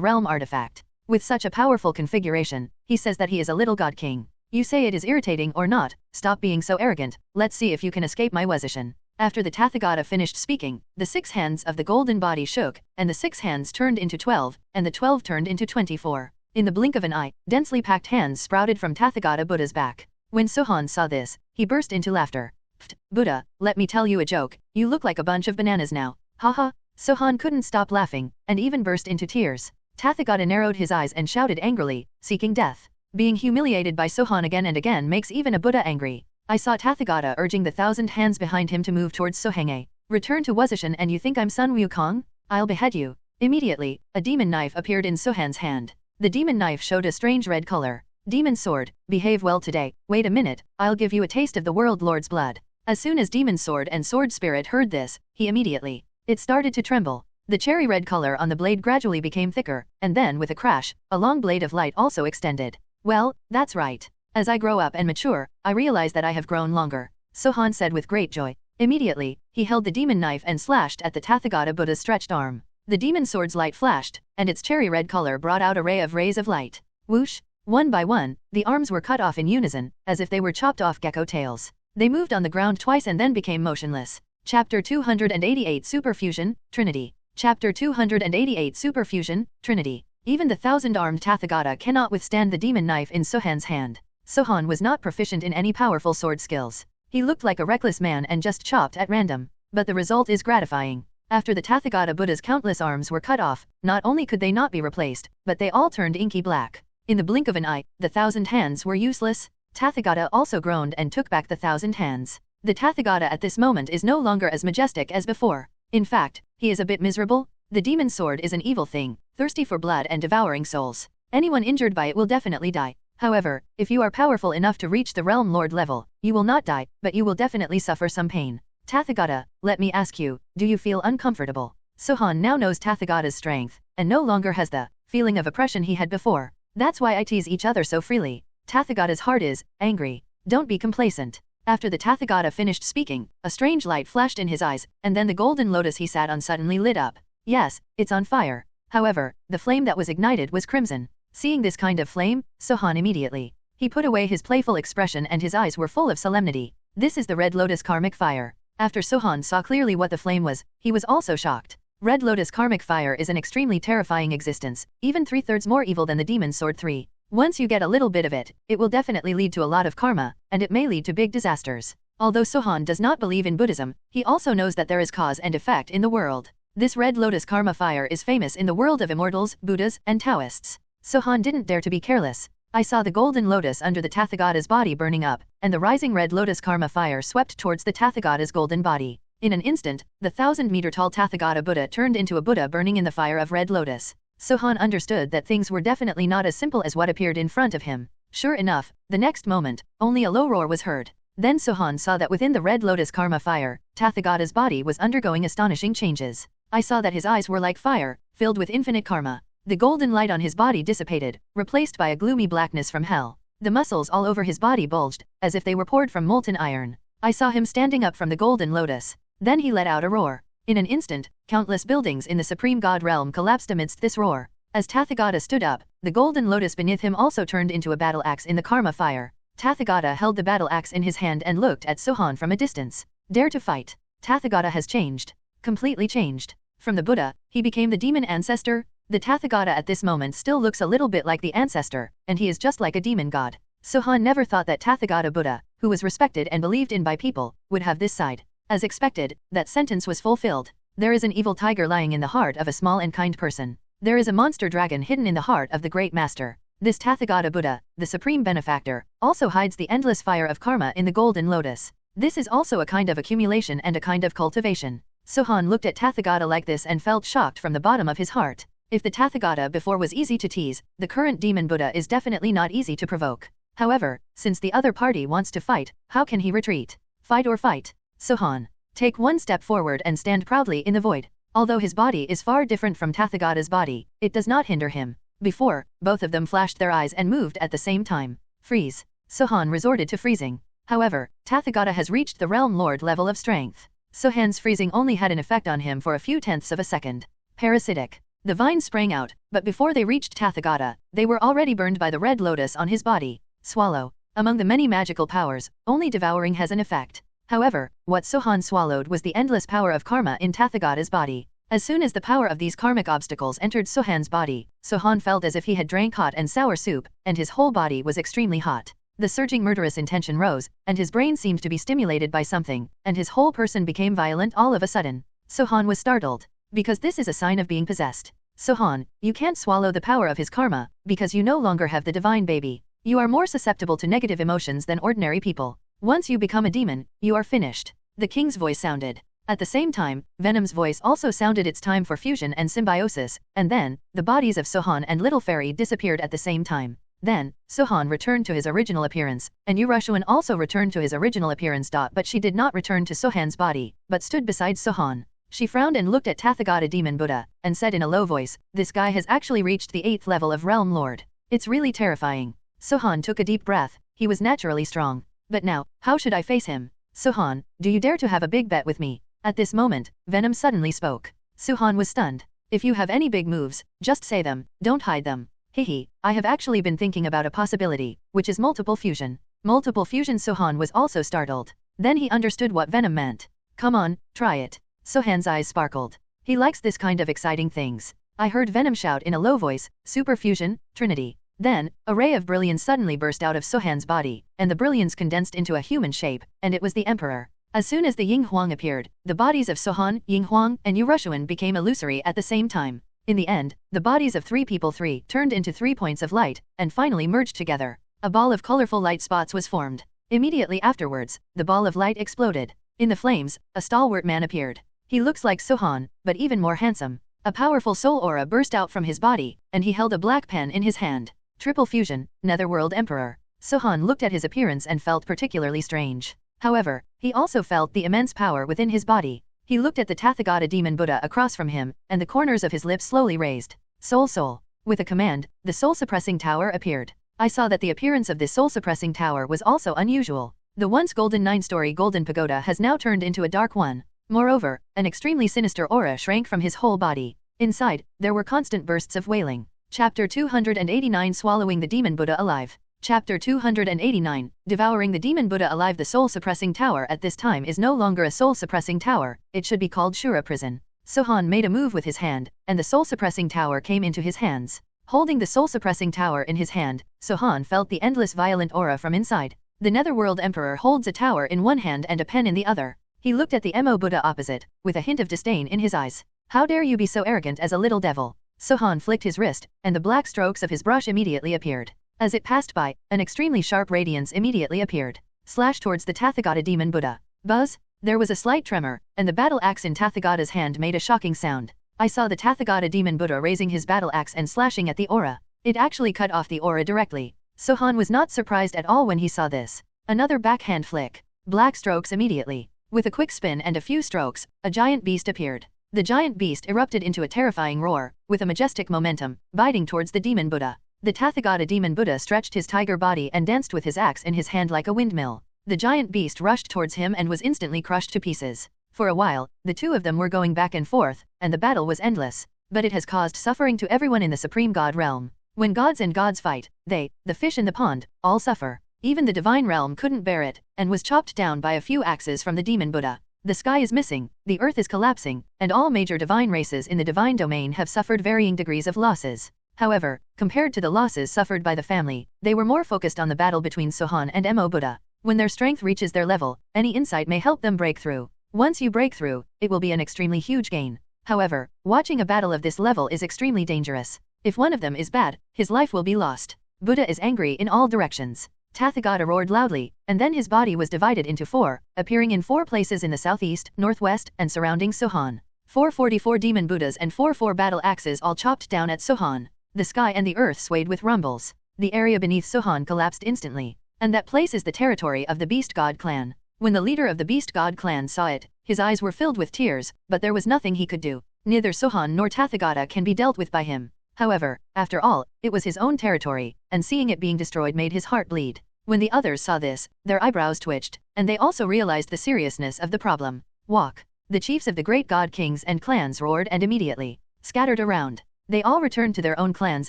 realm artifact. With such a powerful configuration, he says that he is a little god king. You say it is irritating or not, stop being so arrogant, let's see if you can escape my position. After the Tathagata finished speaking, the 6 hands of the golden body shook, and the 6 hands turned into 12, and the 12 turned into 24. In the blink of an eye, densely packed hands sprouted from Tathagata Buddha's back. When Sohan saw this, he burst into laughter. Pfft, Buddha, let me tell you a joke, you look like a bunch of bananas now. Haha. Sohan couldn't stop laughing, and even burst into tears. Tathagata narrowed his eyes and shouted angrily, seeking death. Being humiliated by Sohan again and again makes even a Buddha angry. I saw Tathagata urging the 1,000 hands behind him to move towards Sohenge. Return to Wuzishan and you think I'm Sun Wukong? I'll behead you. Immediately, a demon knife appeared in Sohan's hand. The demon knife showed a strange red color. Demon sword, behave well today. Wait a minute, I'll give you a taste of the world lord's blood. As soon as demon sword and sword spirit heard this, he immediately. It started to tremble. The cherry red color on the blade gradually became thicker, and then with a crash, a long blade of light also extended. Well, that's right. As I grow up and mature, I realize that I have grown longer. Sohan said with great joy. Immediately, he held the demon knife and slashed at the Tathagata Buddha's stretched arm. The demon sword's light flashed, and its cherry red color brought out a ray of rays of light. Whoosh! One by one, the arms were cut off in unison, as if they were chopped off gecko tails. They moved on the ground twice and then became motionless. Chapter 288 Superfusion, Trinity. Chapter 288 Superfusion, Trinity. Even the 1,000-armed Tathagata cannot withstand the demon knife in Sohan's hand. Sohan was not proficient in any powerful sword skills. He looked like a reckless man and just chopped at random. But the result is gratifying. After the Tathagata Buddha's countless arms were cut off, not only could they not be replaced, but they all turned inky black. In the blink of an eye, the 1,000 hands were useless. Tathagata also groaned and took back the 1,000 hands. The Tathagata at this moment is no longer as majestic as before. In fact, he is a bit miserable. The demon sword is an evil thing, thirsty for blood and devouring souls. Anyone injured by it will definitely die. However, if you are powerful enough to reach the realm lord level, you will not die, but you will definitely suffer some pain. Tathagata, let me ask you, do you feel uncomfortable? Sohan now knows Tathagata's strength, and no longer has the feeling of oppression he had before. That's why I tease each other so freely. Tathagata's heart is angry. Don't be complacent. After the Tathagata finished speaking, a strange light flashed in his eyes, and then the golden lotus he sat on suddenly lit up. Yes, it's on fire. However, the flame that was ignited was crimson. Seeing this kind of flame, Sohan immediately. He put away his playful expression and his eyes were full of solemnity. This is the Red Lotus Karmic Fire. After Sohan saw clearly what the flame was, he was also shocked. Red Lotus Karmic Fire is an extremely terrifying existence, even 3/3 more evil than the Demon Sword 3. Once you get a little bit of it, it will definitely lead to a lot of karma, and it may lead to big disasters. Although Sohan does not believe in Buddhism, he also knows that there is cause and effect in the world. This Red Lotus Karma Fire is famous in the world of immortals, Buddhas, and Taoists. Sohan didn't dare to be careless. I saw the golden lotus under the Tathagata's body burning up, and the rising Red Lotus Karma Fire swept towards the Tathagata's golden body. In an instant, the 1,000-meter-tall Tathagata Buddha turned into a Buddha burning in the fire of Red Lotus. Sohan understood that things were definitely not as simple as what appeared in front of him. Sure enough, the next moment, only a low roar was heard. Then Sohan saw that within the Red Lotus Karma Fire, Tathagata's body was undergoing astonishing changes. I saw that his eyes were like fire, filled with infinite karma. The golden light on his body dissipated, replaced by a gloomy blackness from hell. The muscles all over his body bulged, as if they were poured from molten iron. I saw him standing up from the golden lotus. Then he let out a roar. In an instant, countless buildings in the Supreme God realm collapsed amidst this roar. As Tathagata stood up, the golden lotus beneath him also turned into a battle axe in the karma fire. Tathagata held the battle axe in his hand and looked at Sohan from a distance. Dare to fight. Tathagata has changed. Completely changed. From the Buddha, he became the demon ancestor. The Tathagata at this moment still looks a little bit like the ancestor, and he is just like a demon god. Sohan never thought that Tathagata Buddha, who was respected and believed in by people, would have this side. As expected, that sentence was fulfilled. There is an evil tiger lying in the heart of a small and kind person. There is a monster dragon hidden in the heart of the great master. This Tathagata Buddha, the supreme benefactor, also hides the endless fire of karma in the golden lotus. This is also a kind of accumulation and a kind of cultivation. Sohan looked at Tathagata like this and felt shocked from the bottom of his heart. If the Tathagata before was easy to tease, the current demon Buddha is definitely not easy to provoke. However, since the other party wants to fight, how can he retreat? Fight or fight? Sohan, take one step forward and stand proudly in the void. Although his body is far different from Tathagata's body, it does not hinder him. Before, both of them flashed their eyes and moved at the same time. Freeze. Sohan resorted to freezing. However, Tathagata has reached the Realm Lord level of strength. Sohan's freezing only had an effect on him for a few tenths of a second. Parasitic. The vines sprang out, but before they reached Tathagata, they were already burned by the red lotus on his body. Swallow. Among the many magical powers, only devouring has an effect. However, what Sohan swallowed was the endless power of karma in Tathagata's body. As soon as the power of these karmic obstacles entered Sohan's body, Sohan felt as if he had drank hot and sour soup, and his whole body was extremely hot. The surging murderous intention rose, and his brain seemed to be stimulated by something, and his whole person became violent all of a sudden. Sohan was startled. Because this is a sign of being possessed. Sohan, you can't swallow the power of his karma, because you no longer have the divine baby. You are more susceptible to negative emotions than ordinary people. Once you become a demon, you are finished. The king's voice sounded. At the same time, Venom's voice also sounded its time for fusion and symbiosis, and then, the bodies of Sohan and Little Fairy disappeared at the same time. Then, Sohan returned to his original appearance, and Urushuan also returned to his original appearance. But she did not return to Sohan's body, but stood beside Sohan. She frowned and looked at Tathagata Demon Buddha, and said in a low voice, this guy has actually reached the 8th level of Realm Lord. It's really terrifying. Sohan took a deep breath. He was naturally strong. But now, how should I face him? Sohan, do you dare to have a big bet with me? At this moment, Venom suddenly spoke. Sohan was stunned. If you have any big moves, just say them, don't hide them. Hehe, I have actually been thinking about a possibility, which is multiple fusion. Multiple fusion. Sohan was also startled. Then he understood what Venom meant. Come on, try it. Sohan's eyes sparkled. He likes this kind of exciting things. I heard Venom shout in a low voice, Super Fusion, Trinity. Then, a ray of brilliance suddenly burst out of Sohan's body, and the brilliance condensed into a human shape, and it was the Emperor. As soon as the Ying Huang appeared, the bodies of Sohan, Ying Huang, and Urushuan became illusory at the same time. In the end, the bodies of three people turned into 3 points of light, and finally merged together. A ball of colorful light spots was formed. Immediately afterwards, the ball of light exploded. In the flames, a stalwart man appeared. He looks like Sohan, but even more handsome. A powerful soul aura burst out from his body, and he held a black pen in his hand. Triple Fusion, Netherworld Emperor. Sohan looked at his appearance and felt particularly strange. However, he also felt the immense power within his body. He looked at the Tathagata Demon Buddha across from him, and the corners of his lips slowly raised. Soul. With a command, the soul-suppressing tower appeared. I saw that the appearance of this soul-suppressing tower was also unusual. The once golden 9-story golden pagoda has now turned into a dark one. Moreover, an extremely sinister aura shrank from his whole body. Inside, there were constant bursts of wailing. Chapter 289 Swallowing the Demon Buddha Alive. Chapter 289, Devouring the Demon Buddha Alive. The soul-suppressing tower at this time is no longer a soul-suppressing tower, it should be called Shura Prison. Sohan made a move with his hand, and the soul-suppressing tower came into his hands. Holding the soul-suppressing tower in his hand, Sohan felt the endless violent aura from inside. The Netherworld Emperor holds a tower in one hand and a pen in the other. He looked at the Mo Buddha opposite, with a hint of disdain in his eyes. How dare you be so arrogant as a little devil? Sohan flicked his wrist, and the black strokes of his brush immediately appeared. As it passed by, an extremely sharp radiance immediately appeared. Slash towards the Tathagata Demon Buddha. Buzz! There was a slight tremor, and the battle axe in Tathagata's hand made a shocking sound. I saw the Tathagata Demon Buddha raising his battle axe and slashing at the aura. It actually cut off the aura directly. Sohan was not surprised at all when he saw this. Another backhand flick. Black strokes immediately. With a quick spin and a few strokes, a giant beast appeared. The giant beast erupted into a terrifying roar, with a majestic momentum, biting towards the Demon Buddha. The Tathagata Demon Buddha stretched his tiger body and danced with his axe in his hand like a windmill. The giant beast rushed towards him and was instantly crushed to pieces. For a while, the two of them were going back and forth, and the battle was endless. But it has caused suffering to everyone in the Supreme God realm. When gods and gods fight, they, the fish in the pond, all suffer. Even the divine realm couldn't bear it, and was chopped down by a few axes from the Demon Buddha. The sky is missing, the earth is collapsing, and all major divine races in the divine domain have suffered varying degrees of losses. However, compared to the losses suffered by the family, they were more focused on the battle between Sohan and Mo Buddha. When their strength reaches their level, any insight may help them break through. Once you break through, it will be an extremely huge gain. However, watching a battle of this level is extremely dangerous. If one of them is bad, his life will be lost. Buddha is angry in all directions. Tathagata roared loudly, and then his body was divided into 4, appearing in 4 places in the southeast, northwest, and surrounding Sohan. 444 demon Buddhas and 4 battle axes all chopped down at Sohan. The sky and the earth swayed with rumbles. The area beneath Sohan collapsed instantly. And that place is the territory of the Beast God clan. When the leader of the Beast God clan saw it, his eyes were filled with tears, but there was nothing he could do. Neither Sohan nor Tathagata can be dealt with by him. However, after all, it was his own territory, and seeing it being destroyed made his heart bleed. When the others saw this, their eyebrows twitched, and they also realized the seriousness of the problem. Walk. The chiefs of the great god kings and clans roared and immediately scattered around. They all returned to their own clans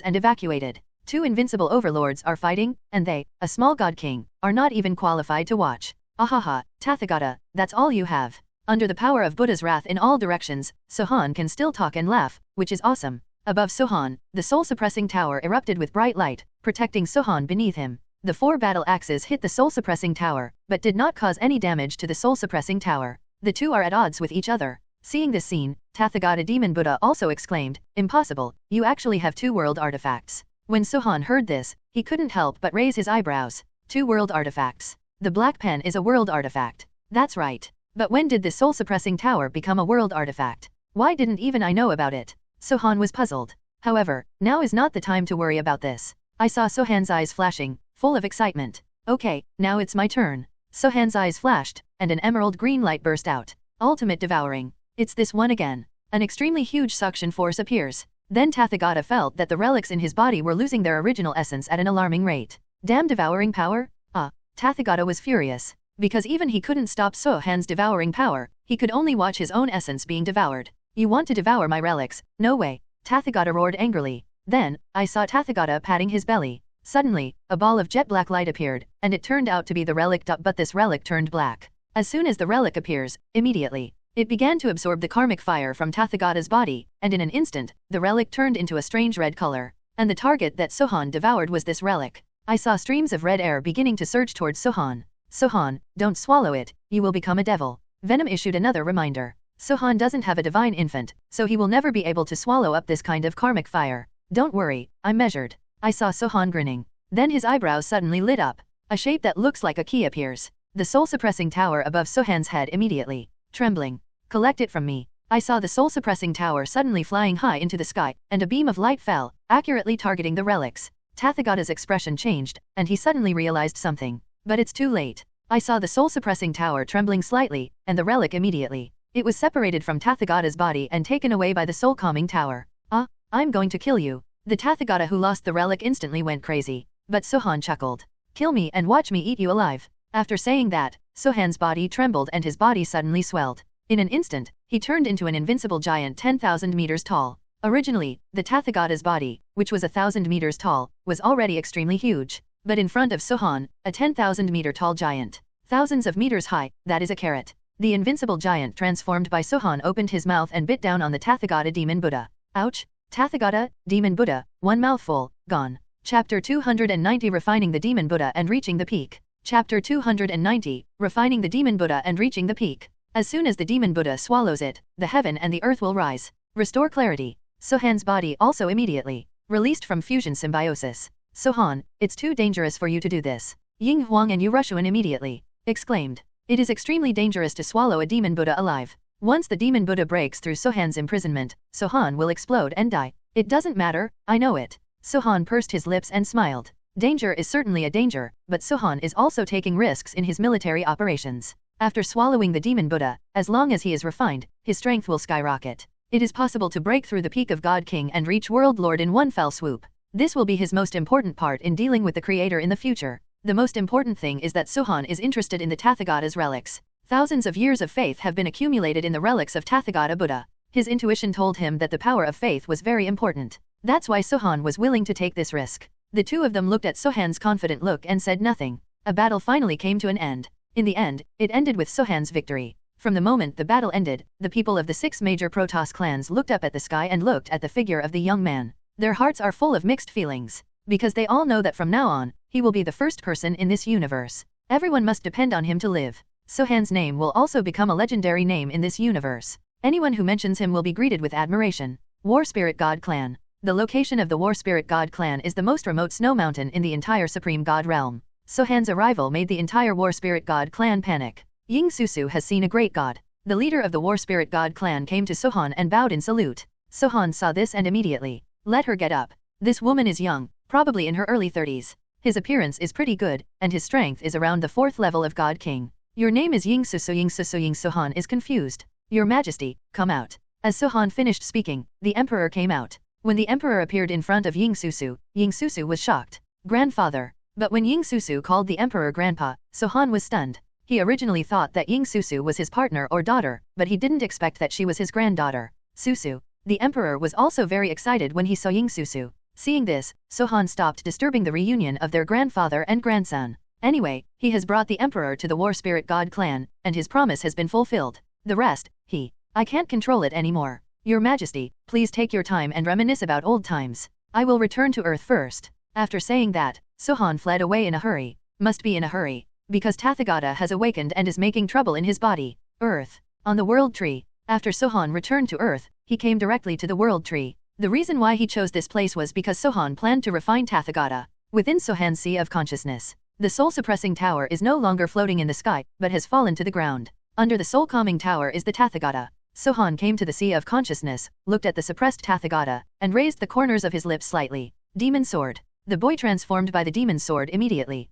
and evacuated. 2 invincible overlords are fighting, and they, a small god king, are not even qualified to watch. Ahaha, Tathagata, that's all you have. Under the power of Buddha's wrath in all directions, Sohan can still talk and laugh, which is awesome. Above Sohan, the soul-suppressing tower erupted with bright light, protecting Sohan beneath him. The 4 battle axes hit the soul-suppressing tower, but did not cause any damage to the soul-suppressing tower. The 2 are at odds with each other. Seeing this scene, Tathagata Demon Buddha also exclaimed, "Impossible, you actually have 2 world artifacts." When Sohan heard this, he couldn't help but raise his eyebrows. 2 world artifacts. The black pen is a world artifact. That's right. But when did this soul-suppressing tower become a world artifact? Why didn't even I know about it? Sohan was puzzled. However, now is not the time to worry about this. I saw Sohan's eyes flashing, full of excitement. Okay, now it's my turn. Sohan's eyes flashed, and an emerald green light burst out. Ultimate devouring. It's this one again. An extremely huge suction force appears. Then Tathagata felt that the relics in his body were losing their original essence at an alarming rate. Damn devouring power? Tathagata was furious. Because even he couldn't stop Sohan's devouring power, he could only watch his own essence being devoured. You want to devour my relics? No way. Tathagata roared angrily. Then, I saw Tathagata patting his belly. Suddenly, a ball of jet black light appeared, and it turned out to be the relic. But this relic turned black. As soon as the relic appears, immediately, it began to absorb the karmic fire from Tathagata's body, and in an instant, the relic turned into a strange red color. And the target that Sohan devoured was this relic. I saw streams of red air beginning to surge towards Sohan. Sohan, don't swallow it, you will become a devil. Venom issued another reminder. Sohan doesn't have a divine infant, so he will never be able to swallow up this kind of karmic fire. Don't worry, I'm measured. I saw Sohan grinning. Then his eyebrows suddenly lit up. A shape that looks like a key appears. The soul-suppressing tower above Sohan's head immediately. Trembling. Collect it from me. I saw the soul-suppressing tower suddenly flying high into the sky, and a beam of light fell, accurately targeting the relics. Tathagata's expression changed, and he suddenly realized something. But it's too late. I saw the soul-suppressing tower trembling slightly, and the relic immediately. It was separated from Tathagata's body and taken away by the soul-calming tower. I'm going to kill you. The Tathagata who lost the relic instantly went crazy. But Sohan chuckled. Kill me and watch me eat you alive. After saying that, Sohan's body trembled and his body suddenly swelled. In an instant, he turned into an invincible giant 10,000 meters tall. Originally, the Tathagata's body, which was 1,000 meters tall, was already extremely huge. But in front of Sohan, a 10,000 meter tall giant, thousands of meters high, that is a carrot. The invincible giant transformed by Sohan opened his mouth and bit down on the Tathagata Demon Buddha. Ouch! Tathagata, Demon Buddha, one mouthful, gone. Chapter 290 Refining the Demon Buddha and Reaching the Peak. Chapter 290, Refining the Demon Buddha and Reaching the Peak. As soon as the Demon Buddha swallows it, the heaven and the earth will rise. Restore clarity. Sohan's body also immediately released from fusion symbiosis. Sohan, it's too dangerous for you to do this. Ying Huang and Yu Rushuan immediately exclaimed. It is extremely dangerous to swallow a Demon Buddha alive. Once the Demon Buddha breaks through Sohan's imprisonment, Sohan will explode and die. It doesn't matter, I know it. Sohan pursed his lips and smiled. Danger is certainly a danger, but Sohan is also taking risks in his military operations. After swallowing the Demon Buddha, as long as he is refined, his strength will skyrocket. It is possible to break through the peak of God King and reach World Lord in one fell swoop. This will be his most important part in dealing with the Creator in the future. The most important thing is that Sohan is interested in the Tathagata's relics. Thousands of years of faith have been accumulated in the relics of Tathagata Buddha. His intuition told him that the power of faith was very important. That's why Sohan was willing to take this risk. The two of them looked at Sohan's confident look and said nothing. A battle finally came to an end. In the end, it ended with Sohan's victory. From the moment the battle ended, the people of the 6 major Protoss clans looked up at the sky and looked at the figure of the young man. Their hearts are full of mixed feelings. Because they all know that from now on, he will be the first person in this universe. Everyone must depend on him to live. Sohan's name will also become a legendary name in this universe. Anyone who mentions him will be greeted with admiration. War Spirit God Clan. The location of the War Spirit God Clan is the most remote snow mountain in the entire Supreme God realm. Sohan's arrival made the entire War Spirit God Clan panic. Ying Susu has seen a great god. The leader of the War Spirit God Clan came to Sohan and bowed in salute. Sohan saw this and immediately, let her get up. This woman is young, probably in her early 30s. His appearance is pretty good, and his strength is around the 4th level of God King. Your name is Ying Susu. Ying Susu. Ying Sohan is confused. Your Majesty, come out. As Sohan finished speaking, the Emperor came out. When the Emperor appeared in front of Ying Susu was shocked. Grandfather. But when Ying Susu called the Emperor Grandpa, Sohan was stunned. He originally thought that Ying Susu was his partner or daughter, but he didn't expect that she was his granddaughter. Susu. The Emperor was also very excited when he saw Ying Susu. Seeing this, Sohan stopped disturbing the reunion of their grandfather and grandson. Anyway, he has brought the Emperor to the War Spirit God Clan, and his promise has been fulfilled. The rest, I can't control it anymore. Your Majesty, please take your time and reminisce about old times. I will return to Earth first. After saying that, Sohan fled away in a hurry. Must be in a hurry. Because Tathagata has awakened and is making trouble in his body. Earth. On the World Tree. After Sohan returned to Earth, he came directly to the World Tree. The reason why he chose this place was because Sohan planned to refine Tathagata. Within Sohan's sea of consciousness, the soul-suppressing tower is no longer floating in the sky, but has fallen to the ground. Under the soul-calming tower is the Tathagata. Sohan came to the sea of consciousness, looked at the suppressed Tathagata, and raised the corners of his lips slightly. Demon Sword. The boy transformed by the Demon Sword immediately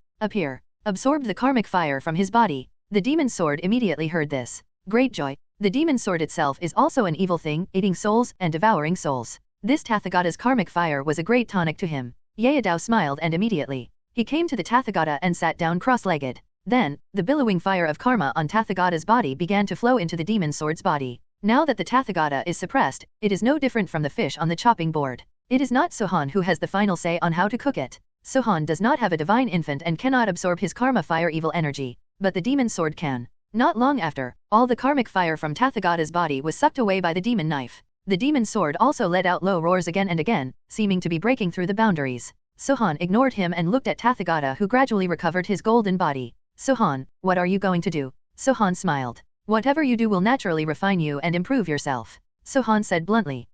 absorbed the karmic fire from his body. The Demon Sword immediately heard this. Great joy. The Demon Sword itself is also an evil thing, eating souls and devouring souls. This Tathagata's karmic fire was a great tonic to him. Yayadao smiled and immediately, he came to the Tathagata and sat down cross-legged. Then, the billowing fire of karma on Tathagata's body began to flow into the Demon Sword's body. Now that the Tathagata is suppressed, it is no different from the fish on the chopping board. It is not Sohan who has the final say on how to cook it. Sohan does not have a divine infant and cannot absorb his karma fire evil energy, but the Demon Sword can. Not long after, all the karmic fire from Tathagata's body was sucked away by the demon knife. The Demon Sword also let out low roars again and again, seeming to be breaking through the boundaries. Sohan ignored him and looked at Tathagata, who gradually recovered his golden body. Sohan, what are you going to do? Sohan smiled. Whatever you do will naturally refine you and improve yourself. Sohan said bluntly.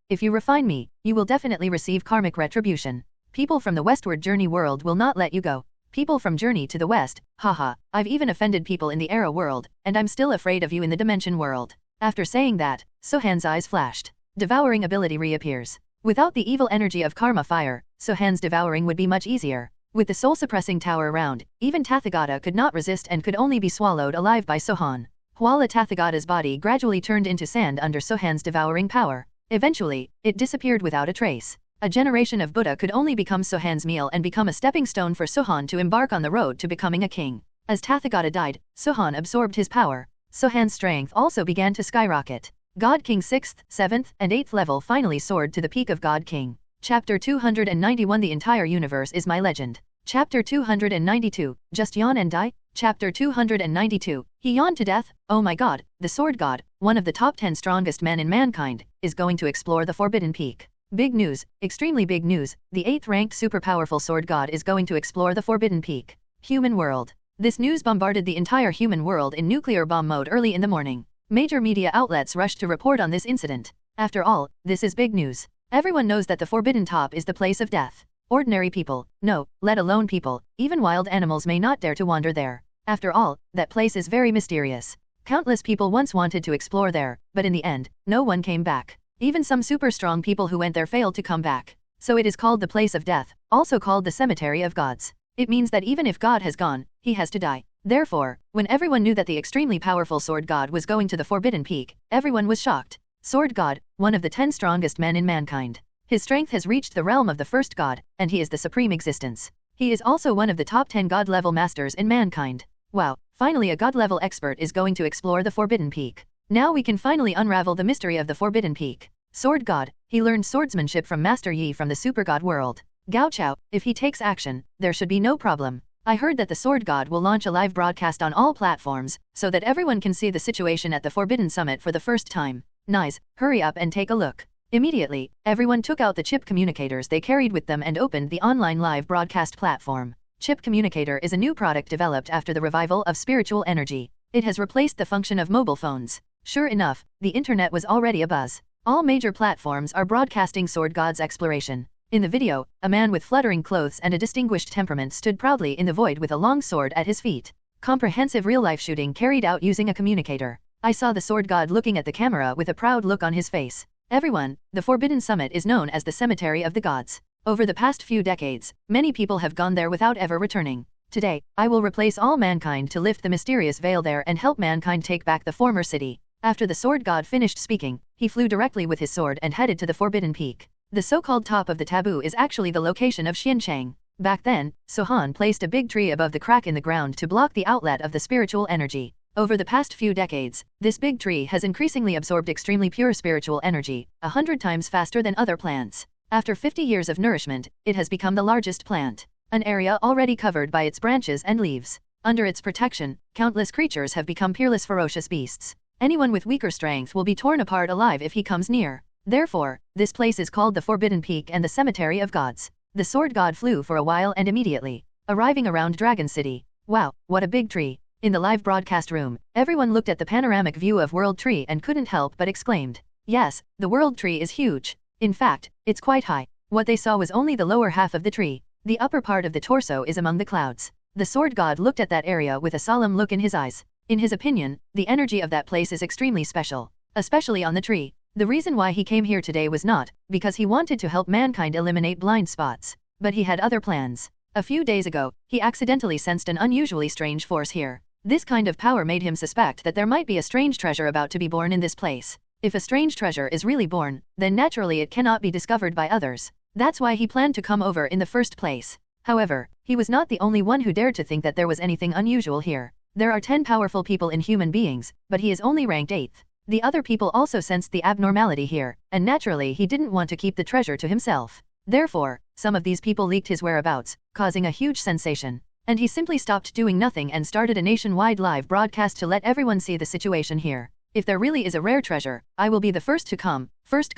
If you refine me, you will definitely receive karmic retribution. People from the westward journey world will not let you go. People from journey to the west, haha, I've even offended people in the era world, and I'm still afraid of you in the dimension world. After saying that, Sohan's eyes flashed. Devouring ability reappears. Without the evil energy of karma fire, Sohan's devouring would be much easier. With the soul-suppressing tower around, even Tathagata could not resist and could only be swallowed alive by Sohan. While Tathagata's body gradually turned into sand under Sohan's devouring power. Eventually, it disappeared without a trace. A generation of Buddha could only become Sohan's meal and become a stepping stone for Sohan to embark on the road to becoming a king. As Tathagata died, Sohan absorbed his power. Sohan's strength also began to skyrocket. God King 6th, 7th, and 8th level finally soared to the peak of God King. Chapter 291 The entire universe is my legend. Chapter 292, Just yawn and die? Chapter 292, He yawned to death? Oh my god, the Sword God, one of the top 10 strongest men in mankind, is going to explore the Forbidden Peak. Big news, extremely big news, the 8th ranked super powerful Sword God is going to explore the Forbidden Peak. Human world. This news bombarded the entire human world in nuclear bomb mode early in the morning. Major media outlets rushed to report on this incident. After all, this is big news. Everyone knows that the Forbidden Top is the place of death. Ordinary people, no, let alone people, even wild animals may not dare to wander there. After all, that place is very mysterious. Countless people once wanted to explore there, but in the end, no one came back. Even some super strong people who went there failed to come back. So it is called the place of death, also called the cemetery of gods. It means that even if God has gone, he has to die. Therefore, when everyone knew that the extremely powerful Sword God was going to the Forbidden Peak, everyone was shocked. Sword God, one of the 10 strongest men in mankind. His strength has reached the realm of the first god, and he is the supreme existence. He is also one of the top 10 god-level masters in mankind. Wow, finally a god-level expert is going to explore the Forbidden Peak. Now we can finally unravel the mystery of the Forbidden Peak. Sword God, he learned swordsmanship from Master Yi from the Super God world. Gao Chao, if he takes action, there should be no problem. I heard that the Sword God will launch a live broadcast on all platforms, so that everyone can see the situation at the Forbidden Summit for the first time. Nice, hurry up and take a look. Immediately, everyone took out the chip communicators they carried with them and opened the online live broadcast platform. Chip communicator is a new product developed after the revival of spiritual energy. It has replaced the function of mobile phones. Sure enough, the internet was already abuzz. All major platforms are broadcasting Sword God's exploration. In the video, a man with fluttering clothes and a distinguished temperament stood proudly in the void with a long sword at his feet. Comprehensive real-life shooting carried out using a communicator. I saw the Sword God looking at the camera with a proud look on his face. Everyone, the Forbidden Summit is known as the Cemetery of the Gods. Over the past few decades, many people have gone there without ever returning. Today, I will replace all mankind to lift the mysterious veil there and help mankind take back the former city. After the Sword God finished speaking, he flew directly with his sword and headed to the Forbidden Peak. The so-called top of the taboo is actually the location of Xinjiang. Back then, Sohan placed a big tree above the crack in the ground to block the outlet of the spiritual energy. Over the past few decades, this big tree has increasingly absorbed extremely pure spiritual energy, 100 times faster than other plants. After 50 years of nourishment, it has become the largest plant, an area already covered by its branches and leaves. Under its protection, countless creatures have become peerless ferocious beasts. Anyone with weaker strength will be torn apart alive if he comes near. Therefore, this place is called the Forbidden Peak and the Cemetery of Gods. The Sword God flew for a while and immediately, arriving around Dragon City. Wow, what a big tree. In the live broadcast room, everyone looked at the panoramic view of World Tree and couldn't help but exclaimed. Yes, the World Tree is huge. In fact, it's quite high. What they saw was only the lower half of the tree. The upper part of the torso is among the clouds. The Sword God looked at that area with a solemn look in his eyes. In his opinion, the energy of that place is extremely special, especially on the tree. The reason why he came here today was not because he wanted to help mankind eliminate blind spots, but he had other plans. A few days ago, he accidentally sensed an unusually strange force here. This kind of power made him suspect that there might be a strange treasure about to be born in this place. If a strange treasure is really born, then naturally it cannot be discovered by others. That's why he planned to come over in the first place. However, he was not the only one who dared to think that there was anything unusual here. There are 10 powerful people in human beings, but he is only ranked 8th. The other people also sensed the abnormality here, and naturally he didn't want to keep the treasure to himself. Therefore, some of these people leaked his whereabouts, causing a huge sensation. And he simply stopped doing nothing and started a nationwide live broadcast to let everyone see the situation here. If there really is a rare treasure, I will be the first to come, first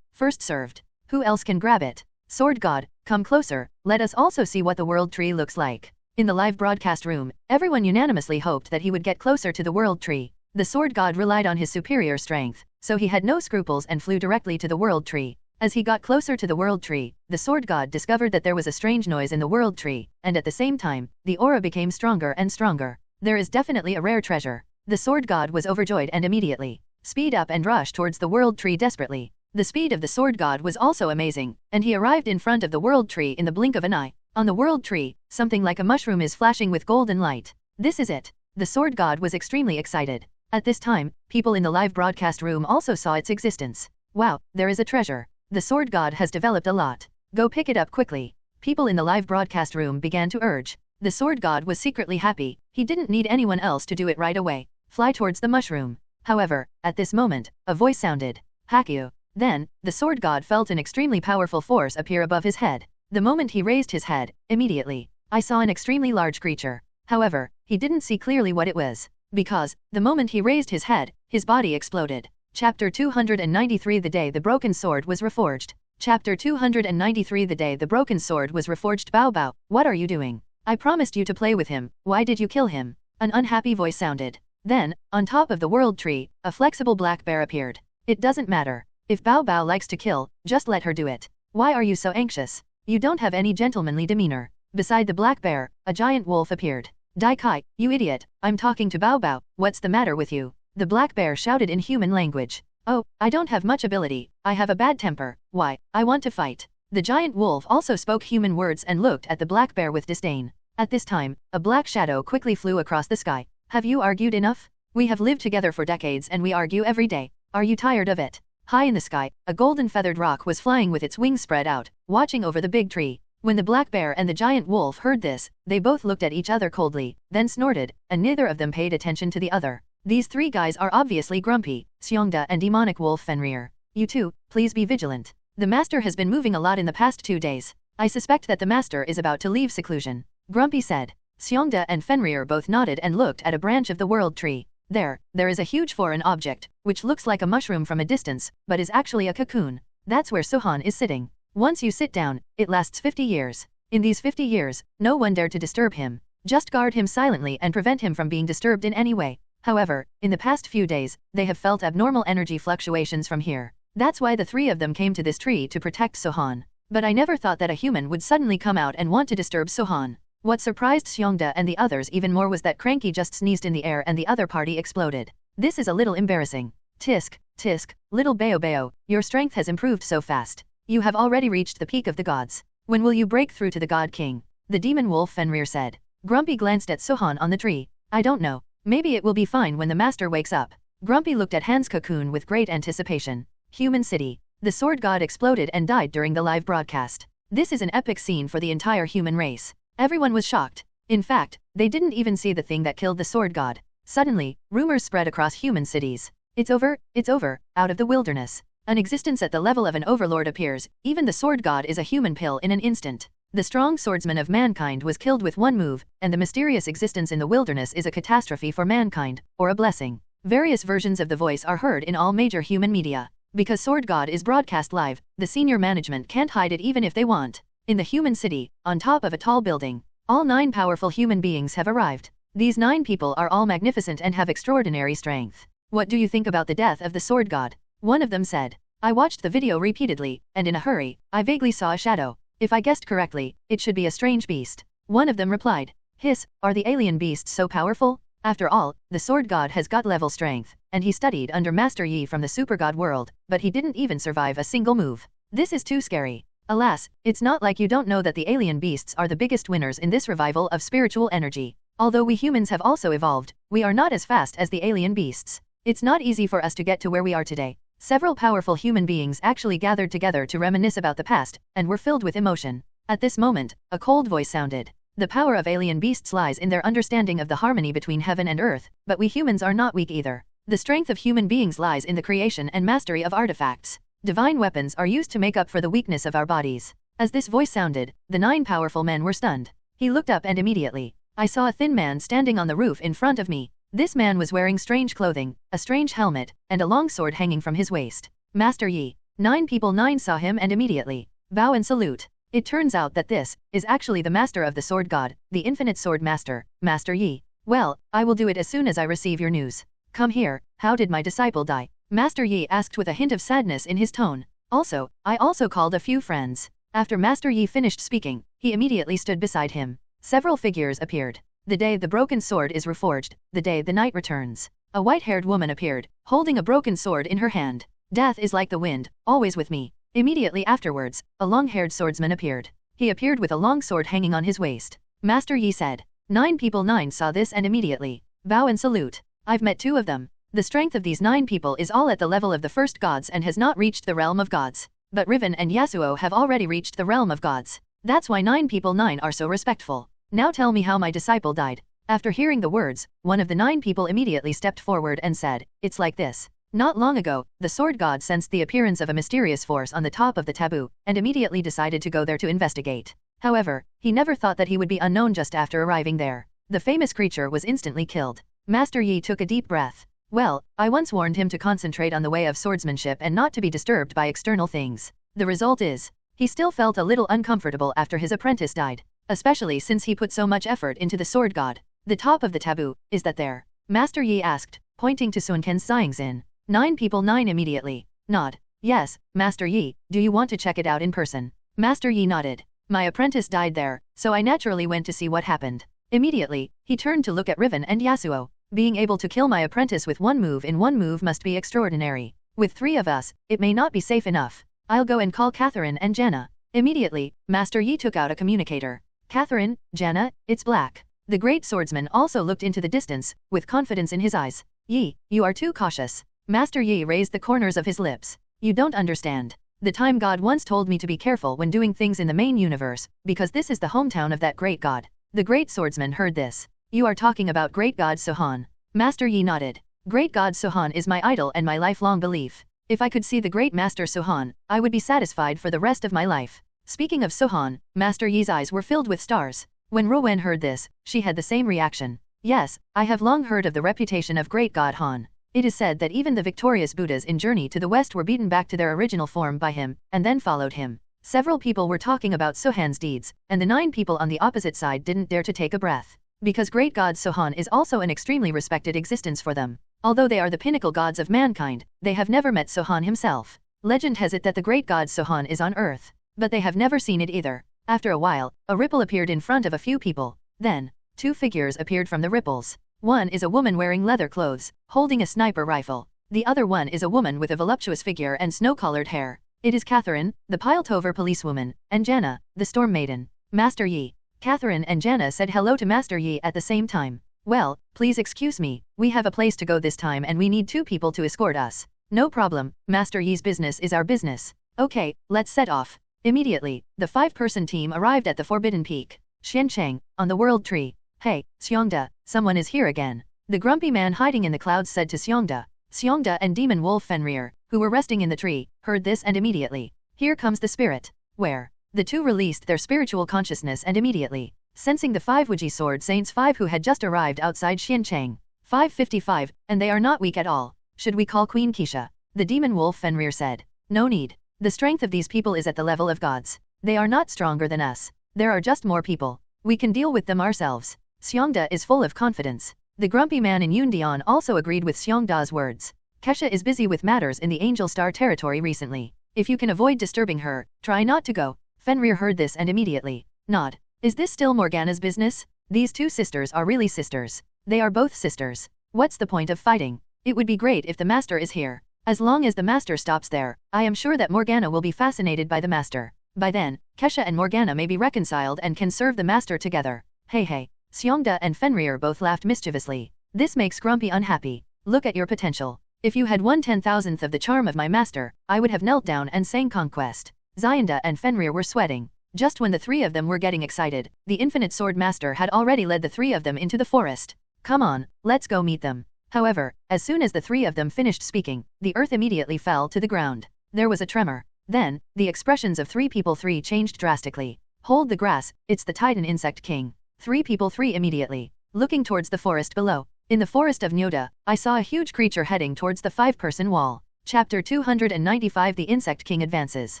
served. Who else can grab it? Sword God, come closer, let us also see what the World Tree looks like. In the live broadcast room, everyone unanimously hoped that he would get closer to the World Tree. The Sword God relied on his superior strength, so he had no scruples and flew directly to the World Tree. As he got closer to the World Tree, the Sword God discovered that there was a strange noise in the World Tree, and at the same time, the aura became stronger and stronger. There is definitely a rare treasure. The Sword God was overjoyed and immediately speed up and rush towards the World Tree desperately. The speed of the Sword God was also amazing, and he arrived in front of the World Tree in the blink of an eye. On the World Tree, something like a mushroom is flashing with golden light. This is it. The Sword God was extremely excited. At this time, people in the live broadcast room also saw its existence. Wow, there is a treasure. The Sword God has developed a lot. Go pick it up quickly. People in the live broadcast room began to urge. The Sword God was secretly happy. He didn't need anyone else to do it right away. Fly towards the mushroom. However, at this moment, a voice sounded. Hack you. Then, the Sword God felt an extremely powerful force appear above his head. The moment he raised his head, immediately, I saw an extremely large creature. However, he didn't see clearly what it was. Because, the moment he raised his head, his body exploded. Chapter 293 The Day the Broken Sword was Reforged. Chapter 293 The Day the Broken Sword was Reforged. Bao Bao, what are you doing? I promised you to play with him, why did you kill him? An unhappy voice sounded. Then, on top of the World Tree, a flexible black bear appeared. It doesn't matter. If Bao Bao likes to kill, just let her do it. Why are you so anxious? You don't have any gentlemanly demeanor. Beside the black bear, a giant wolf appeared. Dai Kai, you idiot, I'm talking to Bao Bao, what's the matter with you? The black bear shouted in human language. Oh, I don't have much ability, I have a bad temper, why, I want to fight. The giant wolf also spoke human words and looked at the black bear with disdain. At this time, a black shadow quickly flew across the sky. Have you argued enough? We have lived together for decades and we argue every day. Are you tired of it? High in the sky, a golden feathered rock was flying with its wings spread out, watching over the big tree. When the black bear and the giant wolf heard this, they both looked at each other coldly, then snorted, and neither of them paid attention to the other. These three guys are obviously grumpy, Xiongda and demonic wolf Fenrir. You two, please be vigilant. The master has been moving a lot in the past 2 days. I suspect that the master is about to leave seclusion. Grumpy said. Xiongda and Fenrir both nodded and looked at a branch of the World Tree. There is a huge foreign object, which looks like a mushroom from a distance, but is actually a cocoon. That's where Sohan is sitting. Once you sit down, it lasts 50 years. In these 50 years, no one dare to disturb him. Just guard him silently and prevent him from being disturbed in any way. However, in the past few days, they have felt abnormal energy fluctuations from here. That's why the three of them came to this tree to protect Sohan. But I never thought that a human would suddenly come out and want to disturb Sohan. What surprised Xiongda and the others even more was that Cranky just sneezed in the air and the other party exploded. This is a little embarrassing. Tisk, tisk, little Bao Bao, your strength has improved so fast. You have already reached the peak of the gods. When will you break through to the God King? The demon wolf Fenrir said. Grumpy glanced at Sohan on the tree. I don't know. Maybe it will be fine when the master wakes up. Grumpy looked at Hans Cocoon with great anticipation. Human City. The sword god exploded and died during the live broadcast. This is an epic scene for the entire human race. Everyone was shocked. In fact, they didn't even see the thing that killed the sword god. Suddenly, rumors spread across human cities. It's over, out of the wilderness. An existence at the level of an overlord appears, even the sword god is a human pill in an instant. The strong swordsman of mankind was killed with one move, and the mysterious existence in the wilderness is a catastrophe for mankind, or a blessing. Various versions of the voice are heard in all major human media. Because Sword God is broadcast live, the senior management can't hide it even if they want. In the human city, on top of a tall building, all 9 powerful human beings have arrived. These 9 people are all magnificent and have extraordinary strength. What do you think about the death of the Sword God? One of them said. I watched the video repeatedly, and in a hurry, I vaguely saw a shadow. If I guessed correctly, it should be a strange beast. One of them replied. Hiss, are the alien beasts so powerful? After all, the Sword God has God level strength, and he studied under Master Yi from the Super God world, but he didn't even survive a single move. This is too scary. Alas, it's not like you don't know that the alien beasts are the biggest winners in this revival of spiritual energy. Although we humans have also evolved, we are not as fast as the alien beasts. It's not easy for us to get to where we are today. Several powerful human beings actually gathered together to reminisce about the past, and were filled with emotion. At this moment, a cold voice sounded. The power of alien beasts lies in their understanding of the harmony between heaven and earth, but we humans are not weak either. The strength of human beings lies in the creation and mastery of artifacts. Divine weapons are used to make up for the weakness of our bodies. As this voice sounded, the 9 powerful men were stunned. He looked up and immediately, I saw a thin man standing on the roof in front of me. This man was wearing strange clothing, a strange helmet, and a long sword hanging from his waist. Master Yi. 9 people 9 saw him and immediately bow and salute. It turns out that this is actually the master of the sword god, the infinite sword master, Master Yi. Well, I will do it as soon as I receive your news. Come here, how did my disciple die? Master Yi asked with a hint of sadness in his tone. Also, I also called a few friends. After Master Yi finished speaking, he immediately stood beside him. Several figures appeared. The day the broken sword is reforged, the day the night returns. A white-haired woman appeared, holding a broken sword in her hand. Death is like the wind, always with me. Immediately afterwards, a long-haired swordsman appeared. He appeared with a long sword hanging on his waist. Master Yi said. 9 people 9 saw this and immediately bow and salute. I've met 2 of them. The strength of these 9 people is all at the level of the first gods and has not reached the realm of gods. But Riven and Yasuo have already reached the realm of gods. That's why 9 people 9 are so respectful. Now tell me how my disciple died. After hearing the words, one of the 9 people immediately stepped forward and said, it's like this. Not long ago, the sword god sensed the appearance of a mysterious force on the top of the taboo, and immediately decided to go there to investigate. However, he never thought that he would be unknown just after arriving there. The famous creature was instantly killed. Master Yi took a deep breath. Well, I once warned him to concentrate on the way of swordsmanship and not to be disturbed by external things. The result is, he still felt a little uncomfortable after his apprentice died. Especially since he put so much effort into the sword god. The top of the taboo, is that there? Master Yi asked, pointing to Sun Ken's Xingzin. 9 people 9 immediately nod. Yes, Master Yi, do you want to check it out in person? Master Yi nodded. My apprentice died there, so I naturally went to see what happened. Immediately, he turned to look at Riven and Yasuo. Being able to kill my apprentice with one move in one move must be extraordinary. With 3 of us, it may not be safe enough. I'll go and call Catherine and Janna. Immediately, Master Yi took out a communicator. Catherine, Janna, it's black. The great swordsman also looked into the distance, with confidence in his eyes. Yi, you are too cautious. Master Yi raised the corners of his lips. You don't understand. The time god once told me to be careful when doing things in the main universe, because this is the hometown of that great god. The great swordsman heard this. You are talking about great god Sohan. Master Yi nodded. Great god Sohan is my idol and my lifelong belief. If I could see the great master Sohan, I would be satisfied for the rest of my life. Speaking of Sohan, Master Yi's eyes were filled with stars. When Rowen heard this, she had the same reaction. Yes, I have long heard of the reputation of great god Han. It is said that even the victorious Buddhas in Journey to the West were beaten back to their original form by him, and then followed him. Several people were talking about Sohan's deeds, and the 9 people on the opposite side didn't dare to take a breath. because great god Sohan is also an extremely respected existence for them. Although they are the pinnacle gods of mankind, they have never met Sohan himself. Legend has it that the great god Sohan is on earth, but they have never seen it either. After a while, a ripple appeared in front of a few people. Then, two figures appeared from the ripples. One is a woman wearing leather clothes, holding a sniper rifle. The other one is a woman with a voluptuous figure and snow-colored hair. It is Catherine, the Piltover policewoman, and Jana, the storm maiden. Master Yi. Catherine and Jana said hello to Master Yi at the same time. Well, please excuse me, we have a place to go this time and we need 2 people to escort us. No problem, Master Yi's business is our business. Okay, let's set off. Immediately, the 5-person team arrived at the Forbidden Peak, Xiancheng, on the World Tree. Hey, Xiongda, someone is here again. The grumpy man hiding in the clouds said to Xiongda. Xiongda and Demon Wolf Fenrir, who were resting in the tree, heard this and immediately. Here comes the spirit. Where? The 2 released their spiritual consciousness and immediately, sensing the 5 Wuji Sword Saints 5 who had just arrived outside Xiancheng. 555, and they are not weak at all. Should we call Queen Keisha? The Demon Wolf Fenrir said. No need. The strength of these people is at the level of gods. They are not stronger than us. There are just more people. We can deal with them ourselves. Xiongda is full of confidence. The grumpy man in Yundian also agreed with Xiongda's words. Kesha is busy with matters in the Angel Star territory recently. If you can avoid disturbing her, try not to go. Fenrir heard this and immediately nod. Is this still Morgana's business? These 2 sisters are really sisters. They are both sisters. What's the point of fighting? It would be great if the master is here. As long as the master stops there, I am sure that Morgana will be fascinated by the master. By then, Kesha and Morgana may be reconciled and can serve the master together. Hey. Xiongda and Fenrir both laughed mischievously. This makes Grumpy unhappy. Look at your potential. If you had 1/10,000th of the charm of my master, I would have knelt down and sang Conquest. Xiongda and Fenrir were sweating. Just when the 3 of them were getting excited, the Infinite Sword Master had already led the 3 of them into the forest. Come on, let's go meet them. However, as soon as the 3 of them finished speaking, the earth immediately fell to the ground. There was a tremor. Then, the expressions of 3 people 3 changed drastically. Hold the grass, it's the Titan Insect King. 3 people 3 immediately, looking towards the forest below. In the forest of Nyoda, I saw a huge creature heading towards the 5-person wall. Chapter 295 The Insect King Advances.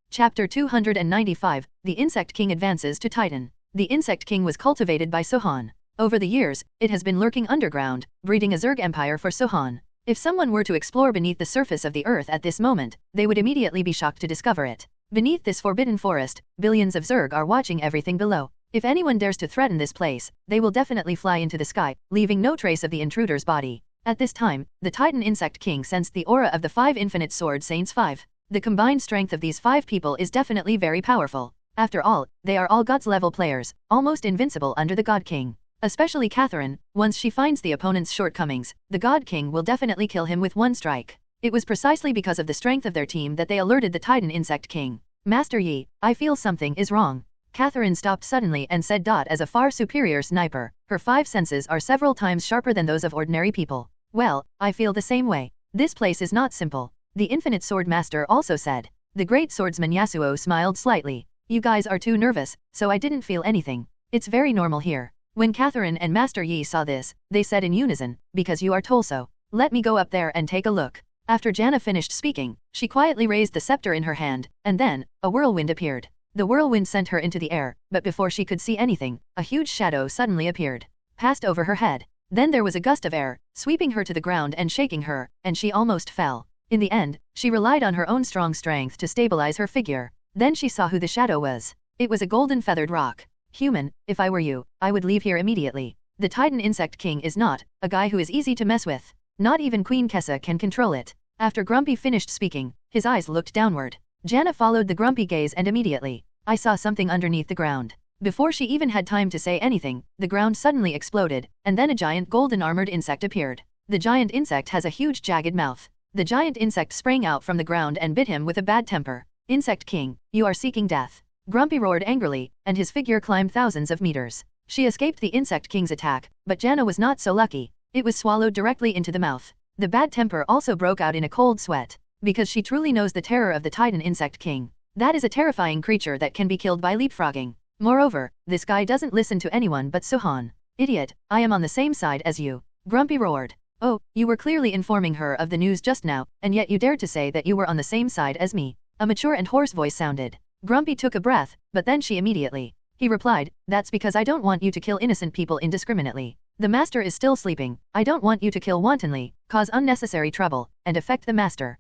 Chapter 295, The Insect King Advances to Titan. The Insect King was cultivated by Sohan. Over the years, it has been lurking underground, breeding a Zerg empire for Sohan. If someone were to explore beneath the surface of the earth at this moment, they would immediately be shocked to discover it. Beneath this forbidden forest, billions of Zerg are watching everything below. If anyone dares to threaten this place, they will definitely fly into the sky, leaving no trace of the intruder's body. At this time, the Titan Insect King sensed the aura of the 5 Infinite Sword Saints 5. The combined strength of these 5 people is definitely very powerful. After all, they are all gods-level players, almost invincible under the God King. Especially Catherine, once she finds the opponent's shortcomings, the God King will definitely kill him with one strike. It was precisely because of the strength of their team that they alerted the Titan Insect King. Master Yi, I feel something is wrong. Catherine stopped suddenly and said. As a far superior sniper, her 5 senses are several times sharper than those of ordinary people. Well, I feel the same way. This place is not simple. The Infinite Sword Master also said. The great swordsman Yasuo smiled slightly. You guys are too nervous, so I didn't feel anything. It's very normal here. When Catherine and Master Yi saw this, they said in unison, because you are told so. Let me go up there and take a look. After Jana finished speaking, she quietly raised the scepter in her hand, and then, a whirlwind appeared. The whirlwind sent her into the air, but before she could see anything, a huge shadow suddenly appeared, passed over her head. Then there was a gust of air, sweeping her to the ground and shaking her, and she almost fell. In the end, she relied on her own strong strength to stabilize her figure. Then she saw who the shadow was. It was a golden feathered rock. Human, if I were you, I would leave here immediately. The Titan Insect King is not a guy who is easy to mess with. Not even Queen Kessa can control it. After Grumpy finished speaking, his eyes looked downward. Jana followed the grumpy gaze and immediately, I saw something underneath the ground. Before she even had time to say anything, the ground suddenly exploded, and then a giant golden armored insect appeared. The giant insect has a huge jagged mouth. The giant insect sprang out from the ground and bit him with a bad temper. Insect King, you are seeking death. Grumpy roared angrily, and his figure climbed thousands of meters. She escaped the Insect King's attack, but Jana was not so lucky. It was swallowed directly into the mouth. The bad temper also broke out in a cold sweat, because she truly knows the terror of the Titan Insect King. That is a terrifying creature that can be killed by leapfrogging. Moreover, this guy doesn't listen to anyone but Sohan. Idiot, I am on the same side as you. Grumpy roared. Oh, you were clearly informing her of the news just now, and yet you dared to say that you were on the same side as me. A mature and hoarse voice sounded. Grumpy took a breath, but then she immediately He replied, "That's because I don't want you to kill innocent people indiscriminately. The master is still sleeping. I don't want you to kill wantonly, cause unnecessary trouble, and affect the master.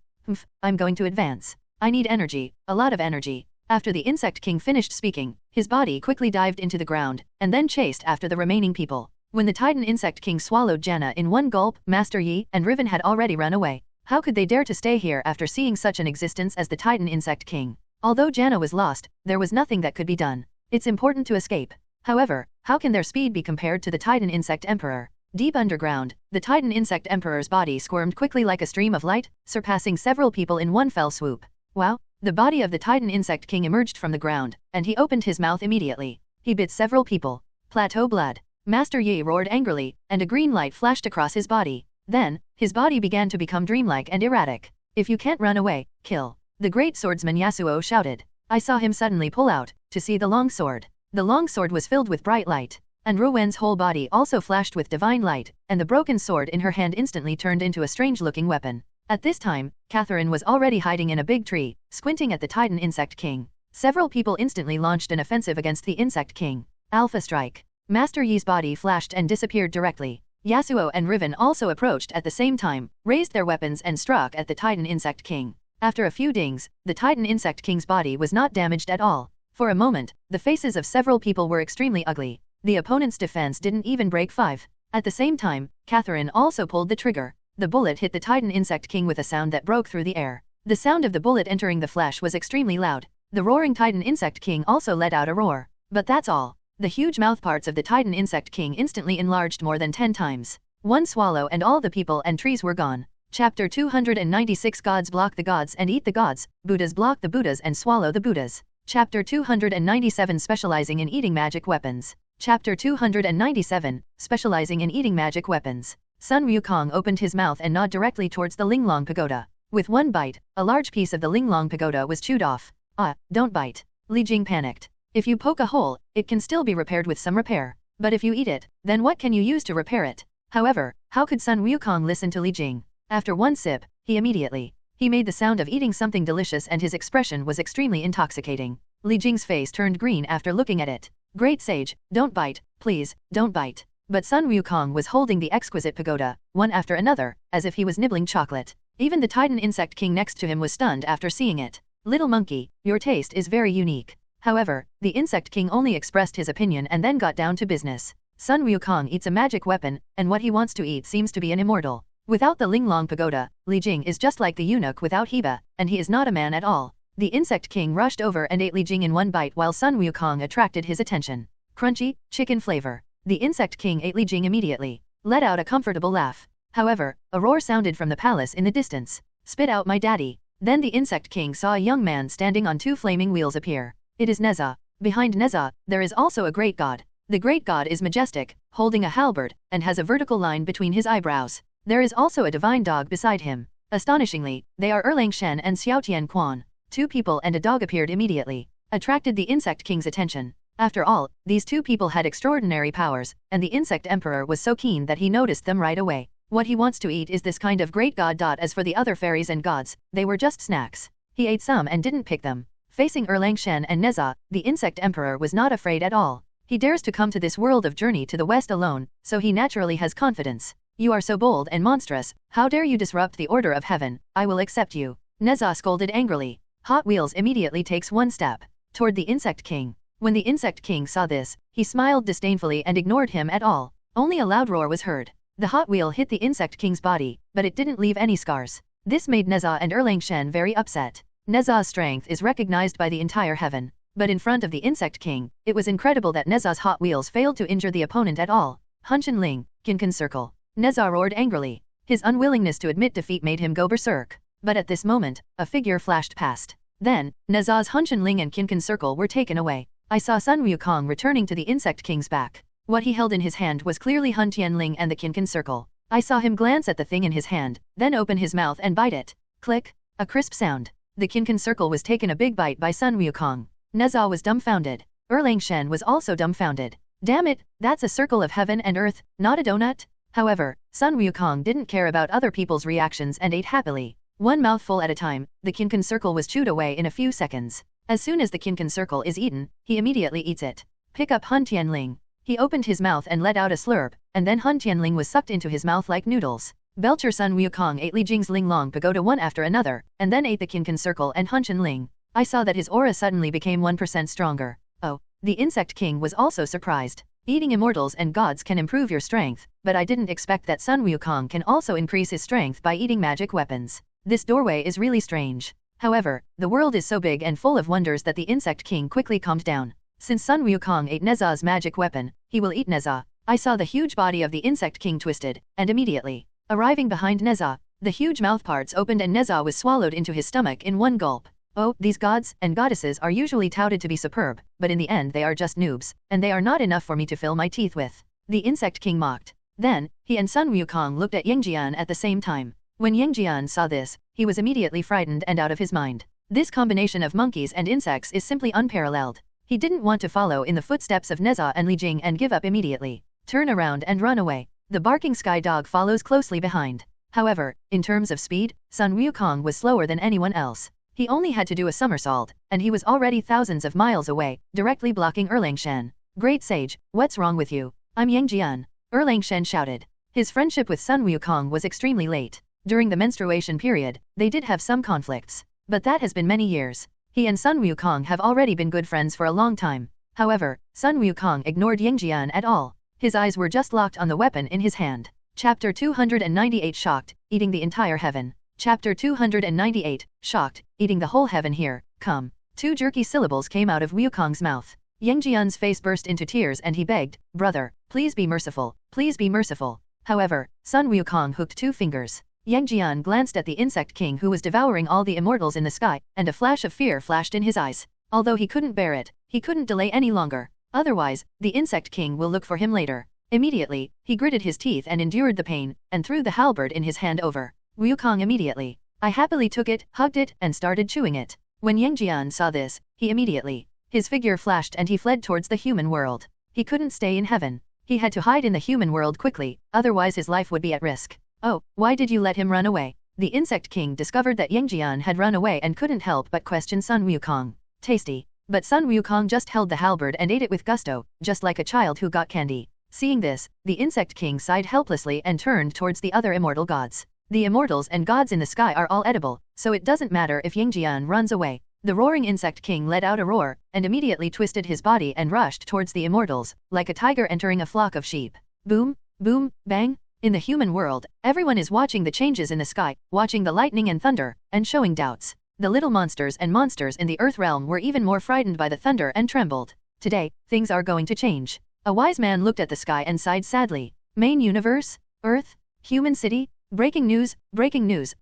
I'm going to advance. I need energy, a lot of energy." After the insect king finished speaking, his body quickly dived into the ground, and then chased after the remaining people. When the Titan insect king swallowed Janna in one gulp, Master Yi and Riven had already run away. How could they dare to stay here after seeing such an existence as the Titan insect king? Although Janna was lost, there was nothing that could be done. It's important to escape. However, how can their speed be compared to the Titan insect emperor? Deep underground, the Titan insect emperor's body squirmed quickly like a stream of light, surpassing several people in one fell swoop. Wow! The body of the Titan insect king emerged from the ground, and he opened his mouth immediately. He bit several people. Plateau blood. Master Yi roared angrily, and a green light flashed across his body. Then, his body began to become dreamlike and erratic. "If you can't run away, kill." The great swordsman Yasuo shouted. I saw him suddenly pull out, to see the long sword. The long sword was filled with bright light, and Rowen's whole body also flashed with divine light, and the broken sword in her hand instantly turned into a strange-looking weapon. At this time, Catherine was already hiding in a big tree, squinting at the Titan insect king. Several people instantly launched an offensive against the insect king. Alpha strike. Master Yi's body flashed and disappeared directly. Yasuo and Riven also approached at the same time, raised their weapons and struck at the Titan insect king. After a few dings, the Titan insect king's body was not damaged at all. For a moment, the faces of several people were extremely ugly. The opponent's defense didn't even break 5. At the same time, Catherine also pulled the trigger. The bullet hit the Titan insect king with a sound that broke through the air. The sound of the bullet entering the flesh was extremely loud. The roaring Titan insect king also let out a roar. But that's all. The huge mouthparts of the Titan insect king instantly enlarged more than 10 times. One swallow and all the people and trees were gone. Chapter 296 Gods block the gods and eat the gods, Buddhas block the Buddhas and swallow the Buddhas. Chapter 297 Specializing in eating magic weapons. Chapter 297 Specializing in eating magic weapons. Sun Wukong opened his mouth and gnawed directly towards the Linglong Pagoda. With one bite, a large piece of the Linglong Pagoda was chewed off. Ah, don't bite. Li Jing panicked. If you poke a hole, it can still be repaired with some repair. But if you eat it, then what can you use to repair it? However, how could Sun Wukong listen to Li Jing? After one sip, he made the sound of eating something delicious and his expression was extremely intoxicating. Li Jing's face turned green after looking at it. Great sage, don't bite, please, don't bite. But Sun Wukong was holding the exquisite pagoda, one after another, as if he was nibbling chocolate. Even the Titan insect king next to him was stunned after seeing it. Little monkey, your taste is very unique. However, the insect king only expressed his opinion and then got down to business. Sun Wukong eats a magic weapon, and what he wants to eat seems to be an immortal. Without the Linglong Pagoda, Li Jing is just like the eunuch without Heba, and he is not a man at all. The insect king rushed over and ate Li Jing in one bite while Sun Wukong attracted his attention. Crunchy, chicken flavor. The insect king ate Li Jing immediately, let out a comfortable laugh. However, a roar sounded from the palace in the distance. Spit out my daddy. Then the insect king saw a young man standing on 2 flaming wheels appear. It is Neza. Behind Neza, there is also a great god. The great god is majestic, holding a halberd, and has a vertical line between his eyebrows. There is also a divine dog beside him. Astonishingly, they are Erlang Shen and Xiaotian Quan. 2 people and a dog appeared immediately, attracted the insect king's attention. After all, these 2 people had extraordinary powers, and the insect emperor was so keen that he noticed them right away. What he wants to eat is this kind of great god. As for the other fairies and gods, they were just snacks. He ate some and didn't pick them. Facing Erlang Shen and Neza, the insect emperor was not afraid at all. He dares to come to this world of journey to the west alone, so he naturally has confidence. You are so bold and monstrous, how dare you disrupt the order of heaven? I will accept you. Neza scolded angrily. Hot Wheels immediately takes one step toward the insect king. When the insect king saw this, he smiled disdainfully and ignored him at all. Only a loud roar was heard. The hot wheel hit the insect king's body, but it didn't leave any scars. This made Neza and Erlang Shen very upset. Neza's strength is recognized by the entire heaven, but in front of the insect king, it was incredible that Neza's hot wheels failed to injure the opponent at all. Hunshin Ling, Kinkan Circle. Neza roared angrily. His unwillingness to admit defeat made him go berserk. But at this moment, a figure flashed past. Then, Neza's Hunshin Ling and Kinkan Circle were taken away. I saw Sun Wukong returning to the insect king's back. What he held in his hand was clearly Hun Tianling and the Kinkan Circle. I saw him glance at the thing in his hand, then open his mouth and bite it. Click. A crisp sound. The Kinkan Circle was taken a big bite by Sun Wukong. Neza was dumbfounded. Erlang Shen was also dumbfounded. Damn it, that's a circle of heaven and earth, not a donut? However, Sun Wukong didn't care about other people's reactions and ate happily. One mouthful at a time, the Kinkan Circle was chewed away in a few seconds. As soon as the Kinkan Circle is eaten, he immediately eats it. Pick up Hun Tianling. He opened his mouth and let out a slurp, and then Hun Tianling was sucked into his mouth like noodles. Belcher Sun Wukong ate Li Jing's Ling Long Pagoda one after another, and then ate the Qinkan Circle and Hun Ling. I saw that his aura suddenly became 1% stronger. Oh, the Insect King was also surprised. Eating immortals and gods can improve your strength, but I didn't expect that Sun Wukong can also increase his strength by eating magic weapons. This doorway is really strange. However, the world is so big and full of wonders that the Insect King quickly calmed down. Since Sun Wukong ate Neza's magic weapon, he will eat Neza. I saw the huge body of the Insect King twisted, and immediately, arriving behind Neza, the huge mouthparts opened and Neza was swallowed into his stomach in one gulp. Oh, these gods and goddesses are usually touted to be superb, but in the end they are just noobs, and they are not enough for me to fill my teeth with. The Insect King mocked. Then, he and Sun Wukong looked at Yangjian at the same time. When Yangjian saw this, he was immediately frightened and out of his mind. This combination of monkeys and insects is simply unparalleled. He didn't want to follow in the footsteps of Neza and Li Jing and give up immediately. Turn around and run away. The barking sky dog follows closely behind. However, in terms of speed, Sun Wukong was slower than anyone else. He only had to do a somersault, and he was already thousands of miles away, directly blocking Erlangshan. Great sage, what's wrong with you? I'm Yangjian. Erlangshan shouted. His friendship with Sun Wukong was extremely late. During the menstruation period, they did have some conflicts. But that has been many years. He and Sun Wukong have already been good friends for a long time. However, Sun Wukong ignored Yangjian at all. His eyes were just locked on the weapon in his hand. Chapter 298 Shocked, eating the entire heaven. Chapter 298, Shocked, eating the whole heaven here, come. Two jerky syllables came out of Wukong's mouth. Yangjian's face burst into tears and he begged, brother, please be merciful, please be merciful. However, Sun Wukong hooked two fingers. Yangjian glanced at the Insect King who was devouring all the immortals in the sky, and a flash of fear flashed in his eyes. Although he couldn't bear it, he couldn't delay any longer. Otherwise, the Insect King will look for him later. Immediately, he gritted his teeth and endured the pain, and threw the halberd in his hand over Wukong immediately. I happily took it, hugged it, and started chewing it. When Yangjian saw this, he immediately, his figure flashed and he fled towards the human world. He couldn't stay in heaven. He had to hide in the human world quickly, otherwise his life would be at risk. Oh, why did you let him run away? The Insect King discovered that Yangjian had run away and couldn't help but question Sun Wukong. Tasty. But Sun Wukong just held the halberd and ate it with gusto, just like a child who got candy. Seeing this, the Insect King sighed helplessly and turned towards the other immortal gods. The immortals and gods in the sky are all edible, so it doesn't matter if Yangjian runs away. The roaring Insect King let out a roar, and immediately twisted his body and rushed towards the immortals, like a tiger entering a flock of sheep. Boom, boom, bang. In the human world, everyone is watching the changes in the sky, watching the lightning and thunder, and showing doubts. The little monsters and monsters in the Earth realm were even more frightened by the thunder and trembled. Today, things are going to change. A wise man looked at the sky and sighed sadly. Main universe? Earth? Human city? Breaking news,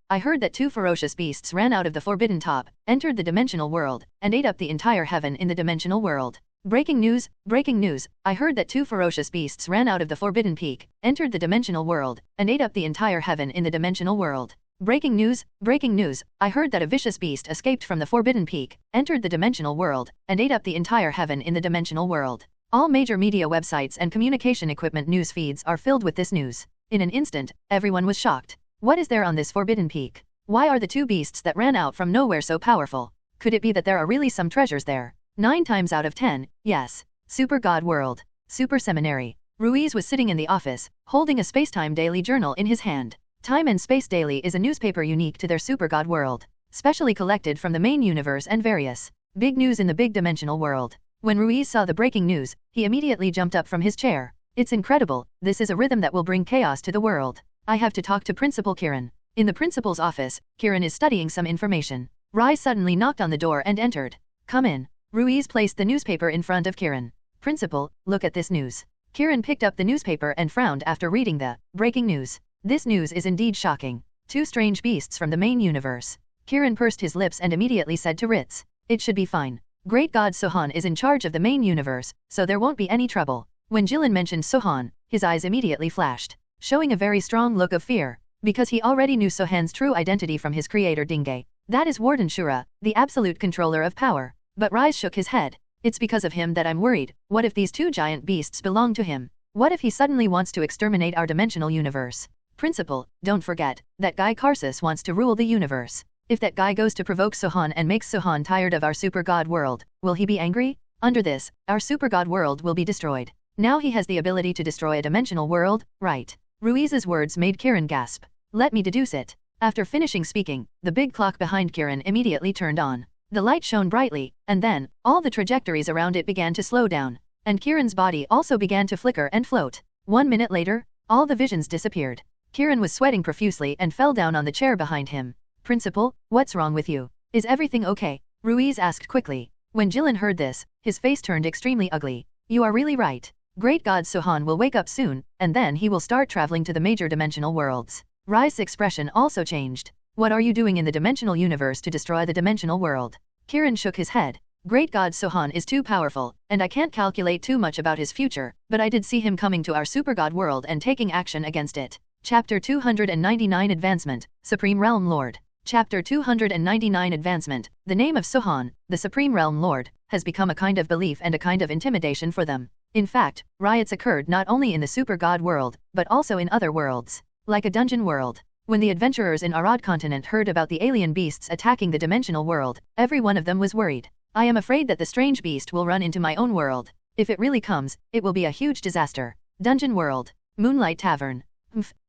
I heard that two ferocious beasts ran out of the forbidden top, entered the dimensional world, and ate up the entire heaven in the dimensional world. Breaking news, I heard that two ferocious beasts ran out of the forbidden peak, entered the dimensional world, and ate up the entire heaven in the dimensional world. Breaking news, I heard that a vicious beast escaped from the forbidden peak, entered the dimensional world, and ate up the entire heaven in the dimensional world. All major media websites and communication equipment news feeds are filled with this news. In an instant, everyone was shocked. What is there on this forbidden peak? Why are the two beasts that ran out from nowhere so powerful? Could it be that there are really some treasures there? 9 times out of 10, yes. Super God World. Super Seminary. Ruiz was sitting in the office, holding a Spacetime Daily journal in his hand. Time and Space Daily is a newspaper unique to their Super God World, specially collected from the main universe and various big news in the big dimensional world. When Ruiz saw the breaking news, he immediately jumped up from his chair. It's incredible, this is a rhythm that will bring chaos to the world. I have to talk to Principal Kiran. In the principal's office, Kiran is studying some information. Rai suddenly knocked on the door and entered. Come in. Ruiz placed the newspaper in front of Kiran. Principal, look at this news. Kiran picked up the newspaper and frowned after reading the breaking news. This news is indeed shocking. Two strange beasts from the main universe. Kiran pursed his lips and immediately said to Ritz, it should be fine. Great God Sohan is in charge of the main universe, so there won't be any trouble. When Jilin mentioned Sohan, his eyes immediately flashed, showing a very strong look of fear, because he already knew Sohan's true identity from his creator Dingay. That is Warden Shura, the absolute controller of power. But Rise shook his head. It's because of him that I'm worried. What if these two giant beasts belong to him? What if he suddenly wants to exterminate our dimensional universe? Principal, don't forget, that guy Karsus wants to rule the universe. If that guy goes to provoke Sohan and makes Sohan tired of our super god world, will he be angry? Under this, our super god world will be destroyed. Now he has the ability to destroy a dimensional world, right? Ruiz's words made Kiran gasp. Let me deduce it. After finishing speaking, the big clock behind Kiran immediately turned on. The light shone brightly, and then, all the trajectories around it began to slow down. And Kiran's body also began to flicker and float. 1 minute later, all the visions disappeared. Kiran was sweating profusely and fell down on the chair behind him. Principal, what's wrong with you? Is everything okay? Ruiz asked quickly. When Jilin heard this, his face turned extremely ugly. You are really right. Great God Sohan will wake up soon, and then he will start traveling to the major dimensional worlds. Rai's expression also changed. What are you doing in the dimensional universe to destroy the dimensional world? Kiran shook his head. Great God Sohan is too powerful, and I can't calculate too much about his future, but I did see him coming to our super god world and taking action against it. Chapter 299 Advancement, Supreme Realm Lord. Chapter 299 Advancement. The name of Sohan, the Supreme Realm Lord, has become a kind of belief and a kind of intimidation for them. In fact, riots occurred not only in the super god world, but also in other worlds. Like a dungeon world. When the adventurers in Arad continent heard about the alien beasts attacking the dimensional world, every one of them was worried. I am afraid that the strange beast will run into my own world. If it really comes, it will be a huge disaster. Dungeon world. Moonlight Tavern.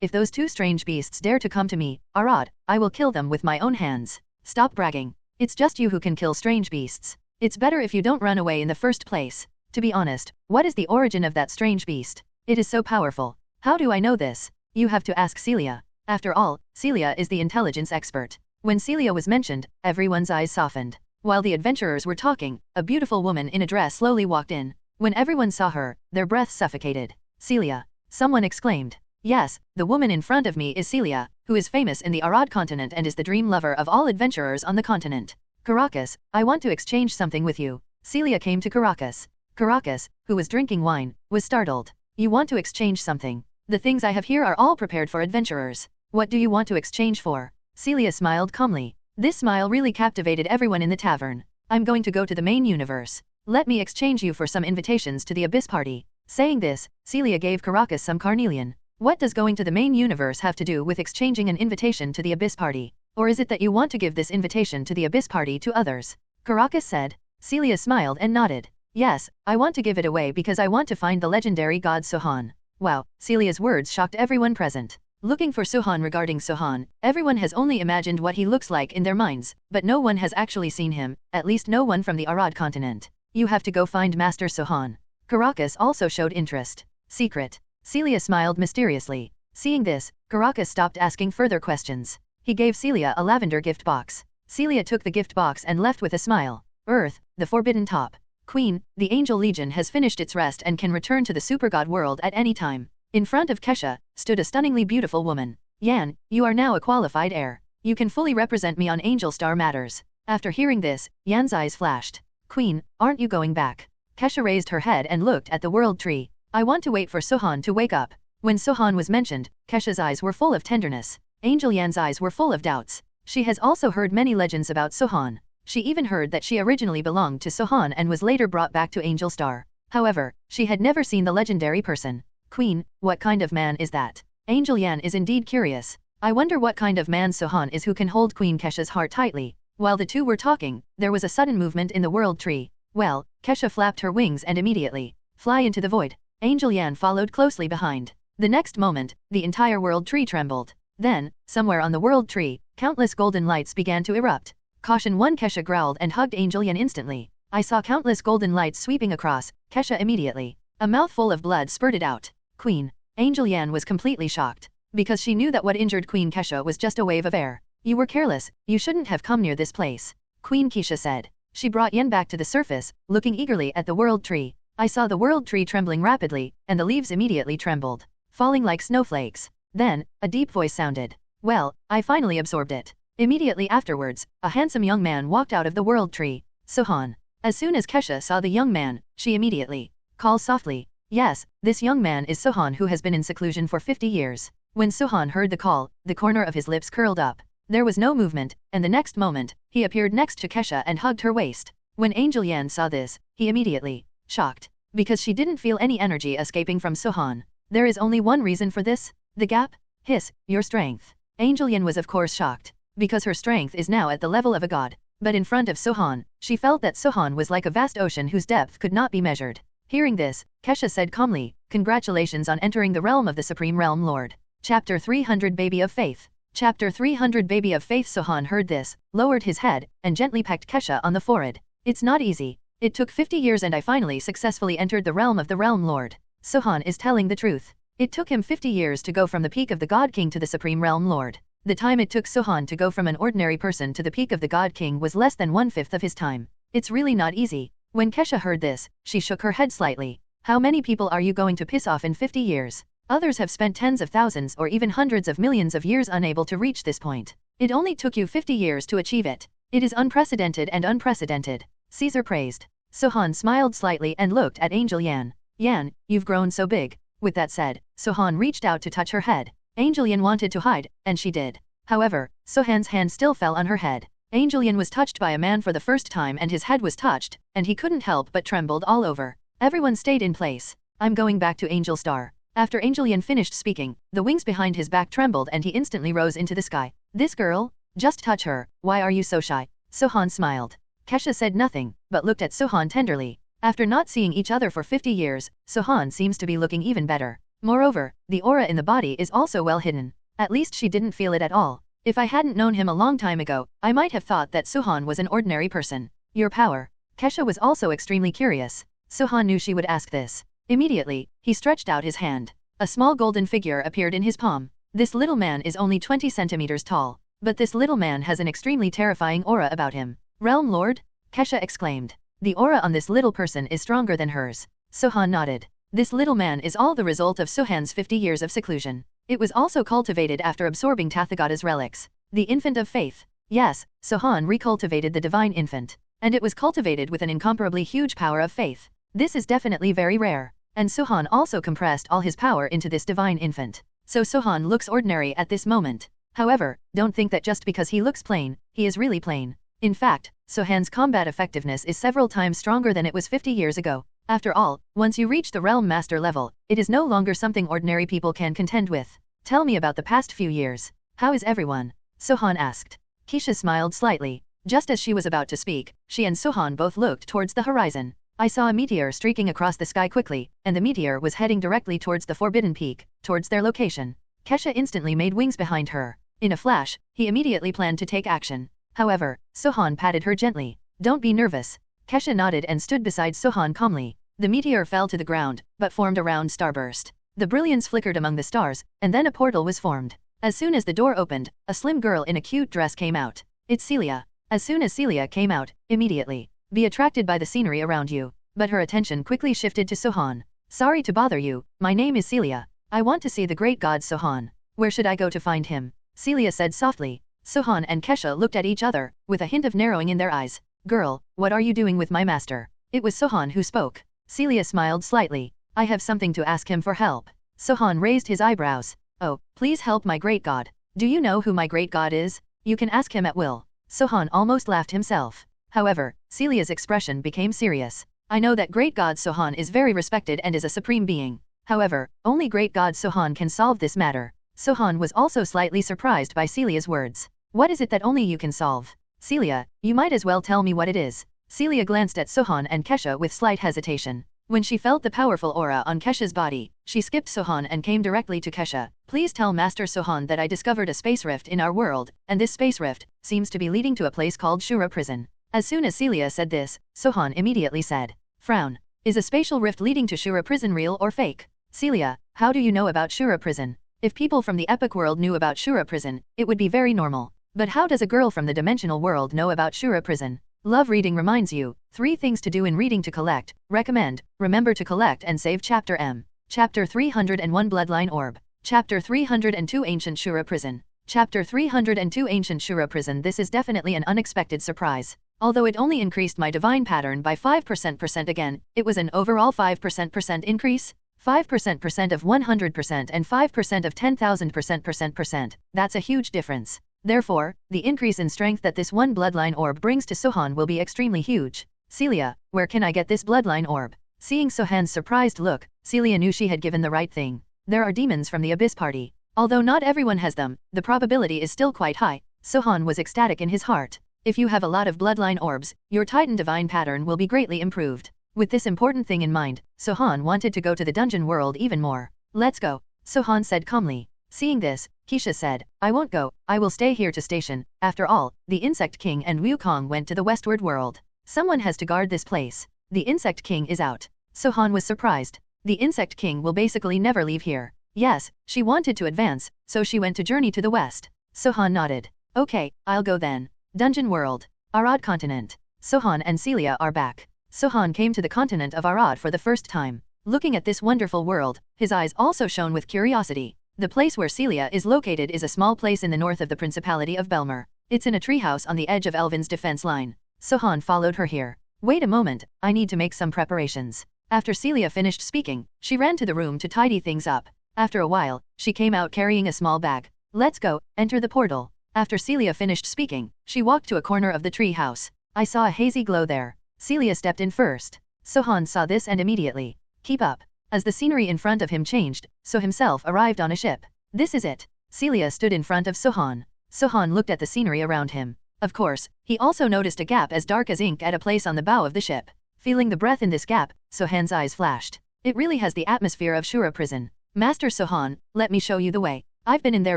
If those two strange beasts dare to come to me, Arad, I will kill them with my own hands. Stop bragging. It's just you who can kill strange beasts. It's better if you don't run away in the first place. To be honest, what is the origin of that strange beast? It is so powerful. How do I know this? You have to ask Celia. After all, Celia is the intelligence expert. When Celia was mentioned, everyone's eyes softened. While the adventurers were talking, a beautiful woman in a dress slowly walked in. When everyone saw her, their breath suffocated. Celia. Someone exclaimed. Yes, the woman in front of me is Celia, who is famous in the Arad continent and is the dream lover of all adventurers on the continent. Caracas, I want to exchange something with you. Celia came to Caracas. Caracas, who was drinking wine, was startled. You want to exchange something? The things I have here are all prepared for adventurers. What do you want to exchange for? Celia smiled calmly. This smile really captivated everyone in the tavern. I'm going to go to the main universe. Let me exchange you for some invitations to the Abyss Party. Saying this, Celia gave Caracas some carnelian. What does going to the main universe have to do with exchanging an invitation to the Abyss Party? Or is it that you want to give this invitation to the Abyss Party to others? Caracas said. Celia smiled and nodded. Yes, I want to give it away because I want to find the legendary god Sohan. Wow, Celia's words shocked everyone present. Looking for Sohan. Regarding Sohan, everyone has only imagined what he looks like in their minds, but no one has actually seen him, at least no one from the Arad continent. You have to go find Master Sohan. Caracas also showed interest. Secret. Celia smiled mysteriously. Seeing this, Caracas stopped asking further questions. He gave Celia a lavender gift box. Celia took the gift box and left with a smile. Earth, the Forbidden Top. Queen, the Angel Legion has finished its rest and can return to the super god world at any time. In front of Kesha, stood a stunningly beautiful woman. Yan, you are now a qualified heir. You can fully represent me on Angel Star matters. After hearing this, Yan's eyes flashed. Queen, aren't you going back? Kesha raised her head and looked at the world tree. I want to wait for Sohan to wake up. When Sohan was mentioned, Kesha's eyes were full of tenderness. Angel Yan's eyes were full of doubts. She has also heard many legends about Sohan. She even heard that she originally belonged to Sohan and was later brought back to Angel Star. However, she had never seen the legendary person. Queen, what kind of man is that? Angel Yan is indeed curious. I wonder what kind of man Sohan is who can hold Queen Kesha's heart tightly. While the two were talking, there was a sudden movement in the world tree. Well, Kesha flapped her wings and immediately fly into the void. Angel Yan followed closely behind. The next moment, the entire world tree trembled. Then, somewhere on the world tree, countless golden lights began to erupt. Caution 1. Kesha growled and hugged Angel Yan instantly. I saw countless golden lights sweeping across. Kesha immediately. A mouthful of blood spurted out. Queen. Angel Yan was completely shocked. Because she knew that what injured Queen Kesha was just a wave of air. You were careless, you shouldn't have come near this place. Queen Kesha said. She brought Yan back to the surface, looking eagerly at the world tree. I saw the world tree trembling rapidly, and the leaves immediately trembled, falling like snowflakes. Then, a deep voice sounded. Well, I finally absorbed it. Immediately afterwards, a handsome young man walked out of the world tree. Sohan. As soon as Kesha saw the young man, she immediately called softly. Yes, this young man is Sohan who has been in seclusion for 50 years. When Sohan heard the call, the corner of his lips curled up. There was no movement, and the next moment, he appeared next to Kesha and hugged her waist. When Angel Yan saw this, he immediately shocked, because she didn't feel any energy escaping from Sohan. There is only one reason for this, the gap? Hiss, your strength. Angel Yan was of course shocked, because her strength is now at the level of a god. But in front of Sohan, she felt that Sohan was like a vast ocean whose depth could not be measured. Hearing this, Kesha said calmly, "Congratulations on entering the realm of the Supreme Realm Lord." Chapter 300 Baby of Faith. Chapter 300 Baby of Faith. Sohan heard this, lowered his head, and gently pecked Kesha on the forehead. "It's not easy. It took 50 years and I finally successfully entered the realm of the Realm Lord." Sohan is telling the truth. It took him 50 years to go from the peak of the God King to the Supreme Realm Lord. The time it took Sohan to go from an ordinary person to the peak of the God King was less than 1/5 of his time. It's really not easy. When Kesha heard this, she shook her head slightly. How many people are you going to piss off in 50 years? Others have spent tens of thousands or even hundreds of millions of years unable to reach this point. It only took you 50 years to achieve it. It is unprecedented and unprecedented. Caesar praised. Sohan smiled slightly and looked at Angel Yan. "Yan, you've grown so big." With that said, Sohan reached out to touch her head. Angel Yan wanted to hide, and she did. However, Sohan's hand still fell on her head. Angel Yan was touched by a man for the first time and his head was touched, and he couldn't help but trembled all over. Everyone stayed in place. "I'm going back to Angel Star." After Angel Yan finished speaking, the wings behind his back trembled and he instantly rose into the sky. "This girl? Just touch her, why are you so shy?" Sohan smiled. Kesha said nothing, but looked at Sohan tenderly. After not seeing each other for 50 years, Sohan seems to be looking even better. Moreover, the aura in the body is also well hidden. At least she didn't feel it at all. If I hadn't known him a long time ago, I might have thought that Sohan was an ordinary person. "Your power?" Kesha was also extremely curious. Sohan knew she would ask this. Immediately, he stretched out his hand. A small golden figure appeared in his palm. This little man is only 20 centimeters tall. But this little man has an extremely terrifying aura about him. "Realm Lord?" Kesha exclaimed. The aura on this little person is stronger than hers. Sohan nodded. This little man is all the result of Sohan's 50 years of seclusion. It was also cultivated after absorbing Tathagata's relics. The infant of faith. Yes, Sohan recultivated the divine infant. And it was cultivated with an incomparably huge power of faith. This is definitely very rare. And Sohan also compressed all his power into this divine infant. So Sohan looks ordinary at this moment. However, don't think that just because he looks plain, he is really plain. In fact, Sohan's combat effectiveness is several times stronger than it was 50 years ago. After all, once you reach the Realm Master level, it is no longer something ordinary people can contend with. "Tell me about the past few years. How is everyone?" Sohan asked. Kesha smiled slightly. Just as she was about to speak, she and Sohan both looked towards the horizon. "I saw a meteor streaking across the sky quickly, and the meteor was heading directly towards the Forbidden Peak, towards their location." Kesha instantly made wings behind her. In a flash, he immediately planned to take action. However, Sohan patted her gently. "Don't be nervous." Kesha nodded and stood beside Sohan calmly. The meteor fell to the ground, but formed a round starburst. The brilliance flickered among the stars, and then a portal was formed. As soon as the door opened, a slim girl in a cute dress came out. "It's Celia." As soon as Celia came out, immediately, be attracted by the scenery around you. But her attention quickly shifted to Sohan. "Sorry to bother you, my name is Celia. I want to see the great god Sohan. Where should I go to find him?" Celia said softly. Sohan and Kesha looked at each other, with a hint of narrowing in their eyes. "Girl, what are you doing with my master?" It was Sohan who spoke. Celia smiled slightly. "I have something to ask him for help." Sohan raised his eyebrows. "Oh, please help my great god. Do you know who my great god is? You can ask him at will." Sohan almost laughed himself. However, Celia's expression became serious. "I know that great god Sohan is very respected and is a supreme being. However, only great god Sohan can solve this matter." Sohan was also slightly surprised by Celia's words. "What is it that only you can solve?" "Celia, you might as well tell me what it is." Celia glanced at Sohan and Kesha with slight hesitation. When she felt the powerful aura on Kesha's body, she skipped Sohan and came directly to Kesha. "Please tell Master Sohan that I discovered a space rift in our world, and this space rift seems to be leading to a place called Shura Prison." As soon as Celia said this, Sohan immediately said, "Frown. Is a spatial rift leading to Shura Prison real or fake?" "Celia, how do you know about Shura Prison?" If people from the epic world knew about Shura Prison, it would be very normal. But how does a girl from the dimensional world know about Shura Prison? Love reading reminds you, 3 things to do in reading to collect, recommend, remember to collect and save Chapter M. Chapter 301 Bloodline Orb. Chapter 302 Ancient Shura Prison. Chapter 302 Ancient Shura Prison. This is definitely an unexpected surprise. Although it only increased my divine pattern by 5% again, it was an overall 5% increase. 5% of 100% and 5% of 10,000%. That's a huge difference. Therefore, the increase in strength that this one bloodline orb brings to Sohan will be extremely huge. "Celia, where can I get this bloodline orb?" Seeing Sohan's surprised look, Celia knew she had given the right thing. There are demons from the Abyss Party. Although not everyone has them, the probability is still quite high. Sohan was ecstatic in his heart. If you have a lot of bloodline orbs, your Titan divine pattern will be greatly improved. With this important thing in mind, Sohan wanted to go to the dungeon world even more. Let's go, Sohan said calmly. Seeing this, Keisha said, I won't go, I will stay here to station. After all, the Insect King and Wukong went to the westward world. Someone has to guard this place. The Insect King is out. Sohan was surprised. The Insect King will basically never leave here. Yes, she wanted to advance, so she went to journey to the west. Sohan nodded. Okay, I'll go then. Dungeon world. Arad continent. Sohan and Celia are back. Sohan came to the continent of Arad for the first time. Looking at this wonderful world, his eyes also shone with curiosity. The place where Celia is located is a small place in the north of the Principality of Belmer. It's in a treehouse on the edge of Elvin's defense line. Sohan followed her here. Wait a moment, I need to make some preparations. After Celia finished speaking, she ran to the room to tidy things up. After a while, she came out carrying a small bag. Let's go, enter the portal. After Celia finished speaking, she walked to a corner of the tree house. I saw a hazy glow there. Celia stepped in first. Sohan saw this and immediately. Keep up. As the scenery in front of him changed, So himself arrived on a ship. This is it. Celia stood in front of Sohan. Sohan looked at the scenery around him. Of course, he also noticed a gap as dark as ink at a place on the bow of the ship. Feeling the breath in this gap, Sohan's eyes flashed. It really has the atmosphere of Shura prison. Master Sohan, let me show you the way. I've been in there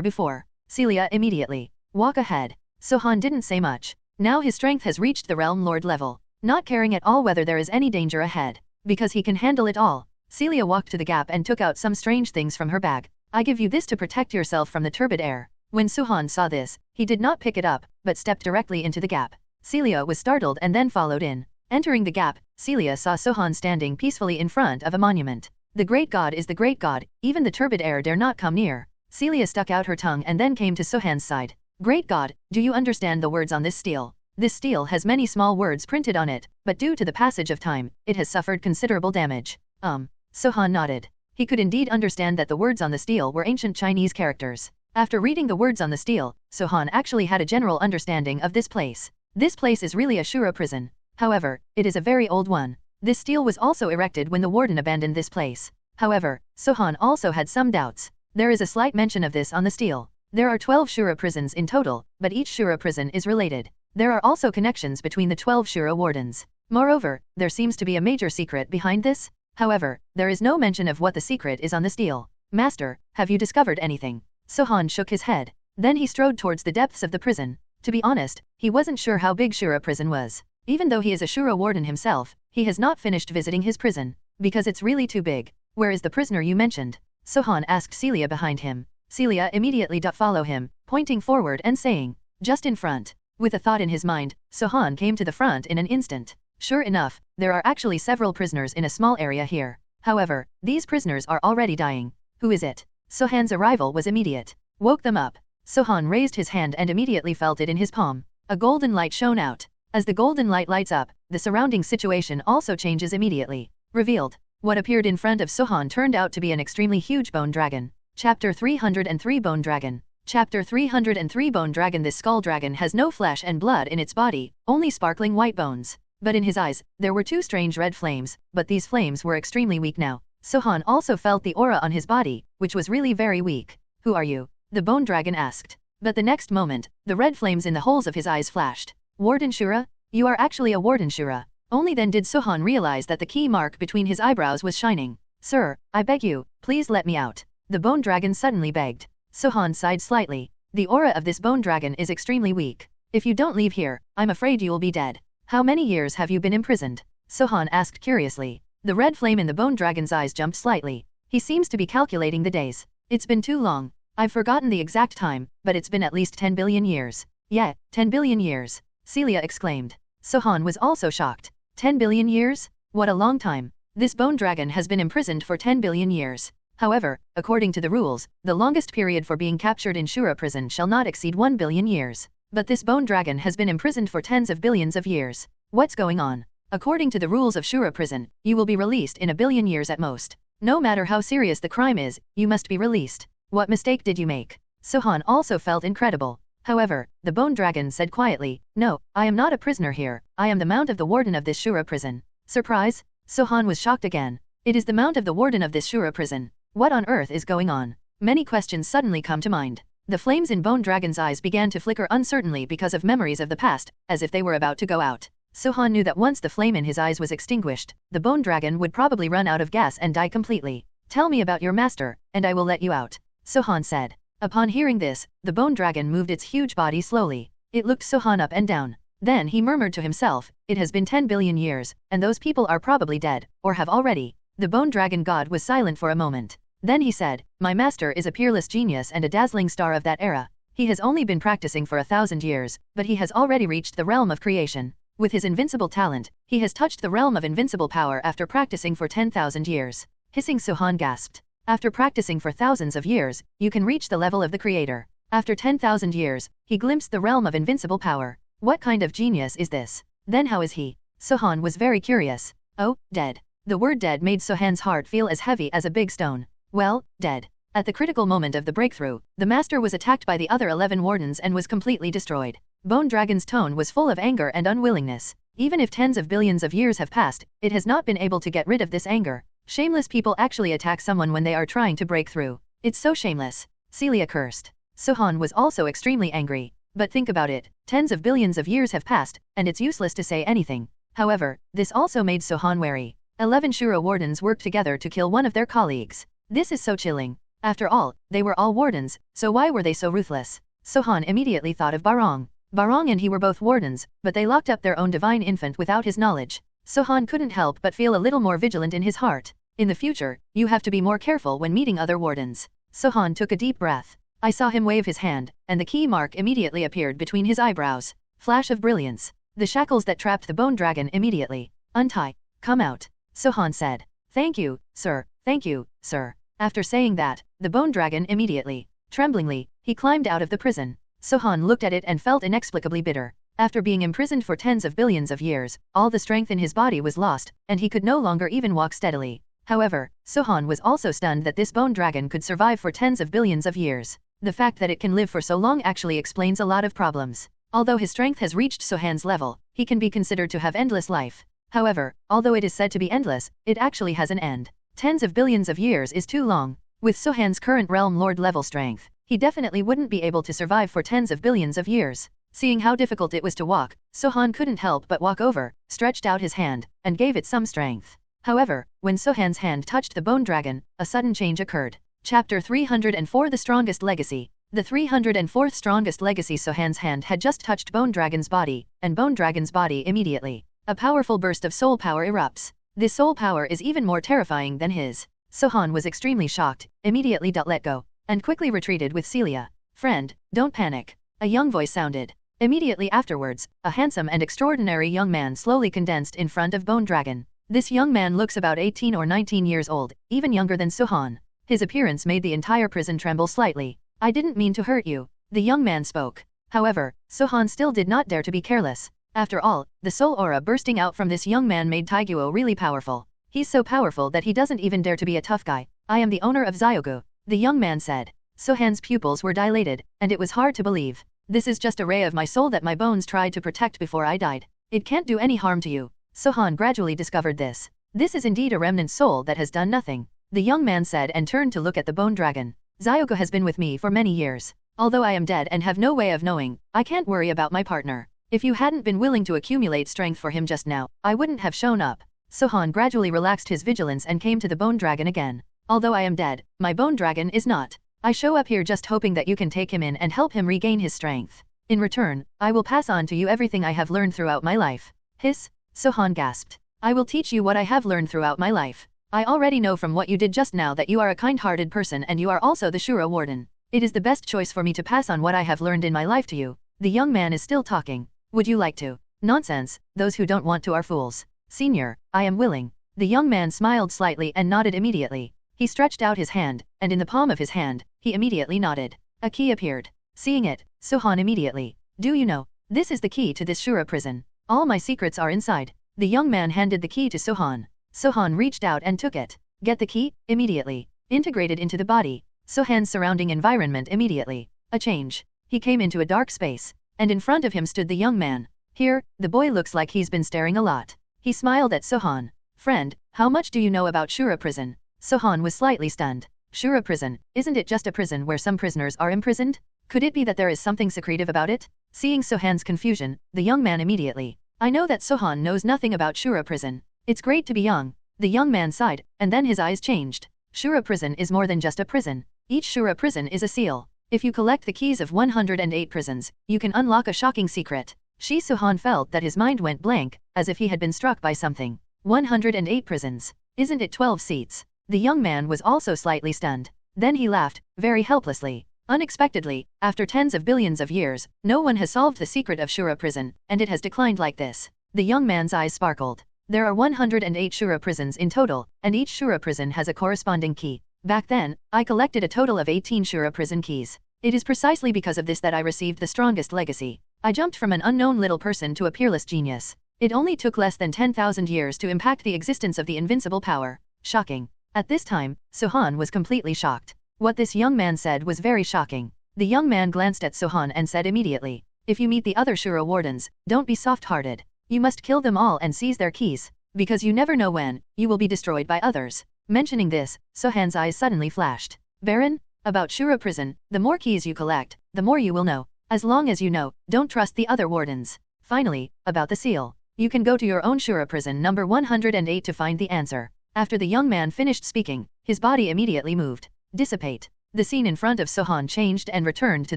before. Celia immediately. Walk ahead. Sohan didn't say much. Now his strength has reached the Realm Lord level. Not caring at all whether there is any danger ahead. Because he can handle it all. Celia walked to the gap and took out some strange things from her bag. I give you this to protect yourself from the turbid air. When Sohan saw this, he did not pick it up, but stepped directly into the gap. Celia was startled and then followed in. Entering the gap, Celia saw Sohan standing peacefully in front of a monument. The great god is the great god, even the turbid air dare not come near. Celia stuck out her tongue and then came to Sohan's side. Great god, do you understand the words on this stele? This stele has many small words printed on it, but due to the passage of time, it has suffered considerable damage. Sohan nodded. He could indeed understand that the words on the stele were ancient Chinese characters. After reading the words on the stele, Sohan actually had a general understanding of this place. This place is really a Shura prison. However, it is a very old one. This stele was also erected when the warden abandoned this place. However, Sohan also had some doubts. There is a slight mention of this on the stele. There are 12 Shura prisons in total, but each Shura prison is related. There are also connections between the 12 Shura wardens. Moreover, there seems to be a major secret behind this. However, there is no mention of what the secret is on the stele. Master, have you discovered anything? Sohan shook his head. Then he strode towards the depths of the prison. To be honest, he wasn't sure how big Shura prison was. Even though he is a Shura warden himself, he has not finished visiting his prison. Because it's really too big. Where is the prisoner you mentioned? Sohan asked Celia behind him. Celia immediately followed him, pointing forward and saying, just in front. With a thought in his mind, Sohan came to the front in an instant. Sure enough, there are actually several prisoners in a small area here. However, these prisoners are already dying. Who is it? Sohan's arrival was immediate. Woke them up. Sohan raised his hand and immediately felt it in his palm. A golden light shone out. As the golden light lights up, the surrounding situation also changes immediately. Revealed. What appeared in front of Sohan turned out to be an extremely huge bone dragon. Chapter 303 Bone Dragon. Chapter 303 Bone Dragon. This skull dragon has no flesh and blood in its body, only sparkling white bones. But in his eyes, there were two strange red flames, but these flames were extremely weak now. Sohan also felt the aura on his body, which was really very weak. Who are you? The bone dragon asked. But the next moment, the red flames in the holes of his eyes flashed. Warden Shura? You are actually a Warden Shura. Only then did Sohan realize that the key mark between his eyebrows was shining. Sir, I beg you, please let me out. The bone dragon suddenly begged. Sohan sighed slightly. The aura of this bone dragon is extremely weak. If you don't leave here, I'm afraid you will be dead. How many years have you been imprisoned? Sohan asked curiously. The red flame in the bone dragon's eyes jumped slightly. He seems to be calculating the days. It's been too long. I've forgotten the exact time, but it's been at least 10 billion years. Yeah, 10 billion years. Celia exclaimed. Sohan was also shocked. 10 billion years? What a long time. This bone dragon has been imprisoned for 10 billion years. However, according to the rules, the longest period for being captured in Shura prison shall not exceed 1 billion years. But this bone dragon has been imprisoned for tens of billions of years. What's going on? According to the rules of Shura prison, you will be released in a billion years at most. No matter how serious the crime is, you must be released. What mistake did you make? Sohan also felt incredible. However, the bone dragon said quietly, no, I am not a prisoner here, I am the mount of the warden of this Shura prison. Surprise? Sohan was shocked again. It is the mount of the warden of this Shura prison. What on earth is going on? Many questions suddenly come to mind. The flames in Bone Dragon's eyes began to flicker uncertainly because of memories of the past, as if they were about to go out. Sohan knew that once the flame in his eyes was extinguished, the Bone Dragon would probably run out of gas and die completely. Tell me about your master, and I will let you out, Sohan said. Upon hearing this, the Bone Dragon moved its huge body slowly. It looked Sohan up and down. Then he murmured to himself, it has been 10 billion years, and those people are probably dead, or have already. The Bone Dragon god was silent for a moment. Then he said, my master is a peerless genius and a dazzling star of that era. He has only been practicing for 1,000 years, but he has already reached the realm of creation. With his invincible talent, he has touched the realm of invincible power after practicing for 10,000 years. Hissing, Sohan gasped. After practicing for thousands of years, you can reach the level of the creator. After 10,000 years, he glimpsed the realm of invincible power. What kind of genius is this? Then how is he? Sohan was very curious. Oh, dead. The word dead made Sohan's heart feel as heavy as a big stone. Well, dead. At the critical moment of the breakthrough, the master was attacked by the other 11 wardens and was completely destroyed. Bone Dragon's tone was full of anger and unwillingness. Even if tens of billions of years have passed, it has not been able to get rid of this anger. Shameless people actually attack someone when they are trying to break through. It's so shameless. Celia cursed. Sohan was also extremely angry. But think about it, tens of billions of years have passed, and it's useless to say anything. However, this also made Sohan wary. 11 Shura wardens worked together to kill one of their colleagues. This is so chilling. After all, they were all wardens, so why were they so ruthless? Sohan immediately thought of Barong. Barong and he were both wardens, but they locked up their own divine infant without his knowledge. Sohan couldn't help but feel a little more vigilant in his heart. In the future, you have to be more careful when meeting other wardens. Sohan took a deep breath. I saw him wave his hand, and the key mark immediately appeared between his eyebrows. Flash of brilliance. The shackles that trapped the Bone Dragon immediately. Untie. Come out. Sohan said. Thank you, sir. Thank you, sir. After saying that, the Bone Dragon immediately, tremblingly, he climbed out of the prison. Sohan looked at it and felt inexplicably bitter. After being imprisoned for tens of billions of years, all the strength in his body was lost, and he could no longer even walk steadily. However, Sohan was also stunned that this Bone Dragon could survive for tens of billions of years. The fact that it can live for so long actually explains a lot of problems. Although his strength has reached Sohan's level, he can be considered to have endless life. However, although it is said to be endless, it actually has an end. Tens of billions of years is too long. With Sohan's current Realm Lord level strength, he definitely wouldn't be able to survive for tens of billions of years. Seeing how difficult it was to walk, Sohan couldn't help but walk over, stretched out his hand, and gave it some strength. However, when Sohan's hand touched the Bone Dragon, a sudden change occurred. Chapter 304 The Strongest Legacy. The 304th strongest legacy. Sohan's hand had just touched Bone Dragon's body, and Bone Dragon's body immediately. A powerful burst of soul power erupts. This soul power is even more terrifying than his. Sohan was extremely shocked, immediately let go, and quickly retreated with Celia. Friend, don't panic. A young voice sounded. Immediately afterwards, a handsome and extraordinary young man slowly condensed in front of Bone Dragon. This young man looks about 18 or 19 years old, even younger than Sohan. His appearance made the entire prison tremble slightly. I didn't mean to hurt you, the young man spoke. However, Sohan still did not dare to be careless. After all, the soul aura bursting out from this young man made Taiguo really powerful. He's so powerful that he doesn't even dare to be a tough guy. I am the owner of Zyogu, the young man said. Sohan's pupils were dilated, and it was hard to believe. This is just a ray of my soul that my bones tried to protect before I died. It can't do any harm to you. Sohan gradually discovered this. This is indeed a remnant soul that has done nothing, the young man said and turned to look at the Bone Dragon. Zyogu has been with me for many years. Although I am dead and have no way of knowing, I can't worry about my partner. If you hadn't been willing to accumulate strength for him just now, I wouldn't have shown up. Sohan gradually relaxed his vigilance and came to the Bone Dragon again. Although I am dead, my Bone Dragon is not. I show up here just hoping that you can take him in and help him regain his strength. In return, I will pass on to you everything I have learned throughout my life. Hiss, Sohan gasped. I will teach you what I have learned throughout my life. I already know from what you did just now that you are a kind-hearted person and you are also the Shura Warden. It is the best choice for me to pass on what I have learned in my life to you. The young man is still talking. Would you like to? Nonsense, those who don't want to are fools. Senior, I am willing. The young man smiled slightly and nodded immediately. He stretched out his hand, and in the palm of his hand, he immediately nodded. A key appeared. Seeing it, Sohan immediately. Do you know? This is the key to this Shura prison. All my secrets are inside. The young man handed the key to Sohan. Sohan reached out and took it. Get the key, immediately. Integrated into the body. Sohan's surrounding environment immediately. A change. He came into a dark space, and in front of him stood the young man. Here, the boy looks like he's been staring a lot. He smiled at Sohan. Friend, how much do you know about Shura prison? Sohan was slightly stunned. Shura prison, isn't it just a prison where some prisoners are imprisoned? Could it be that there is something secretive about it? Seeing Sohan's confusion, the young man immediately. I know that Sohan knows nothing about Shura prison. It's great to be young. The young man sighed, and then his eyes changed. Shura prison is more than just a prison. Each Shura prison is a seal. If you collect the keys of 108 prisons, you can unlock a shocking secret. Sohan felt that his mind went blank, as if he had been struck by something. 108 prisons. Isn't it 12 seats? The young man was also slightly stunned. Then he laughed, very helplessly. Unexpectedly, after tens of billions of years, no one has solved the secret of Shura prison, and it has declined like this. The young man's eyes sparkled. There are 108 Shura prisons in total, and each Shura prison has a corresponding key. Back then, I collected a total of 18 Shura prison keys. It is precisely because of this that I received the strongest legacy. I jumped from an unknown little person to a peerless genius. It only took less than 10,000 years to impact the existence of the invincible power. Shocking. At this time, Sohan was completely shocked. What this young man said was very shocking. The young man glanced at Sohan and said immediately, if you meet the other Shura wardens, don't be soft-hearted. You must kill them all and seize their keys, because you never know when you will be destroyed by others. Mentioning this, Sohan's eyes suddenly flashed. Baron, about Shura prison, the more keys you collect, the more you will know. As long as you know, don't trust the other wardens. Finally, about the seal. You can go to your own Shura prison number 108 to find the answer. After the young man finished speaking, his body immediately moved. Dissipate. The scene in front of Sohan changed and returned to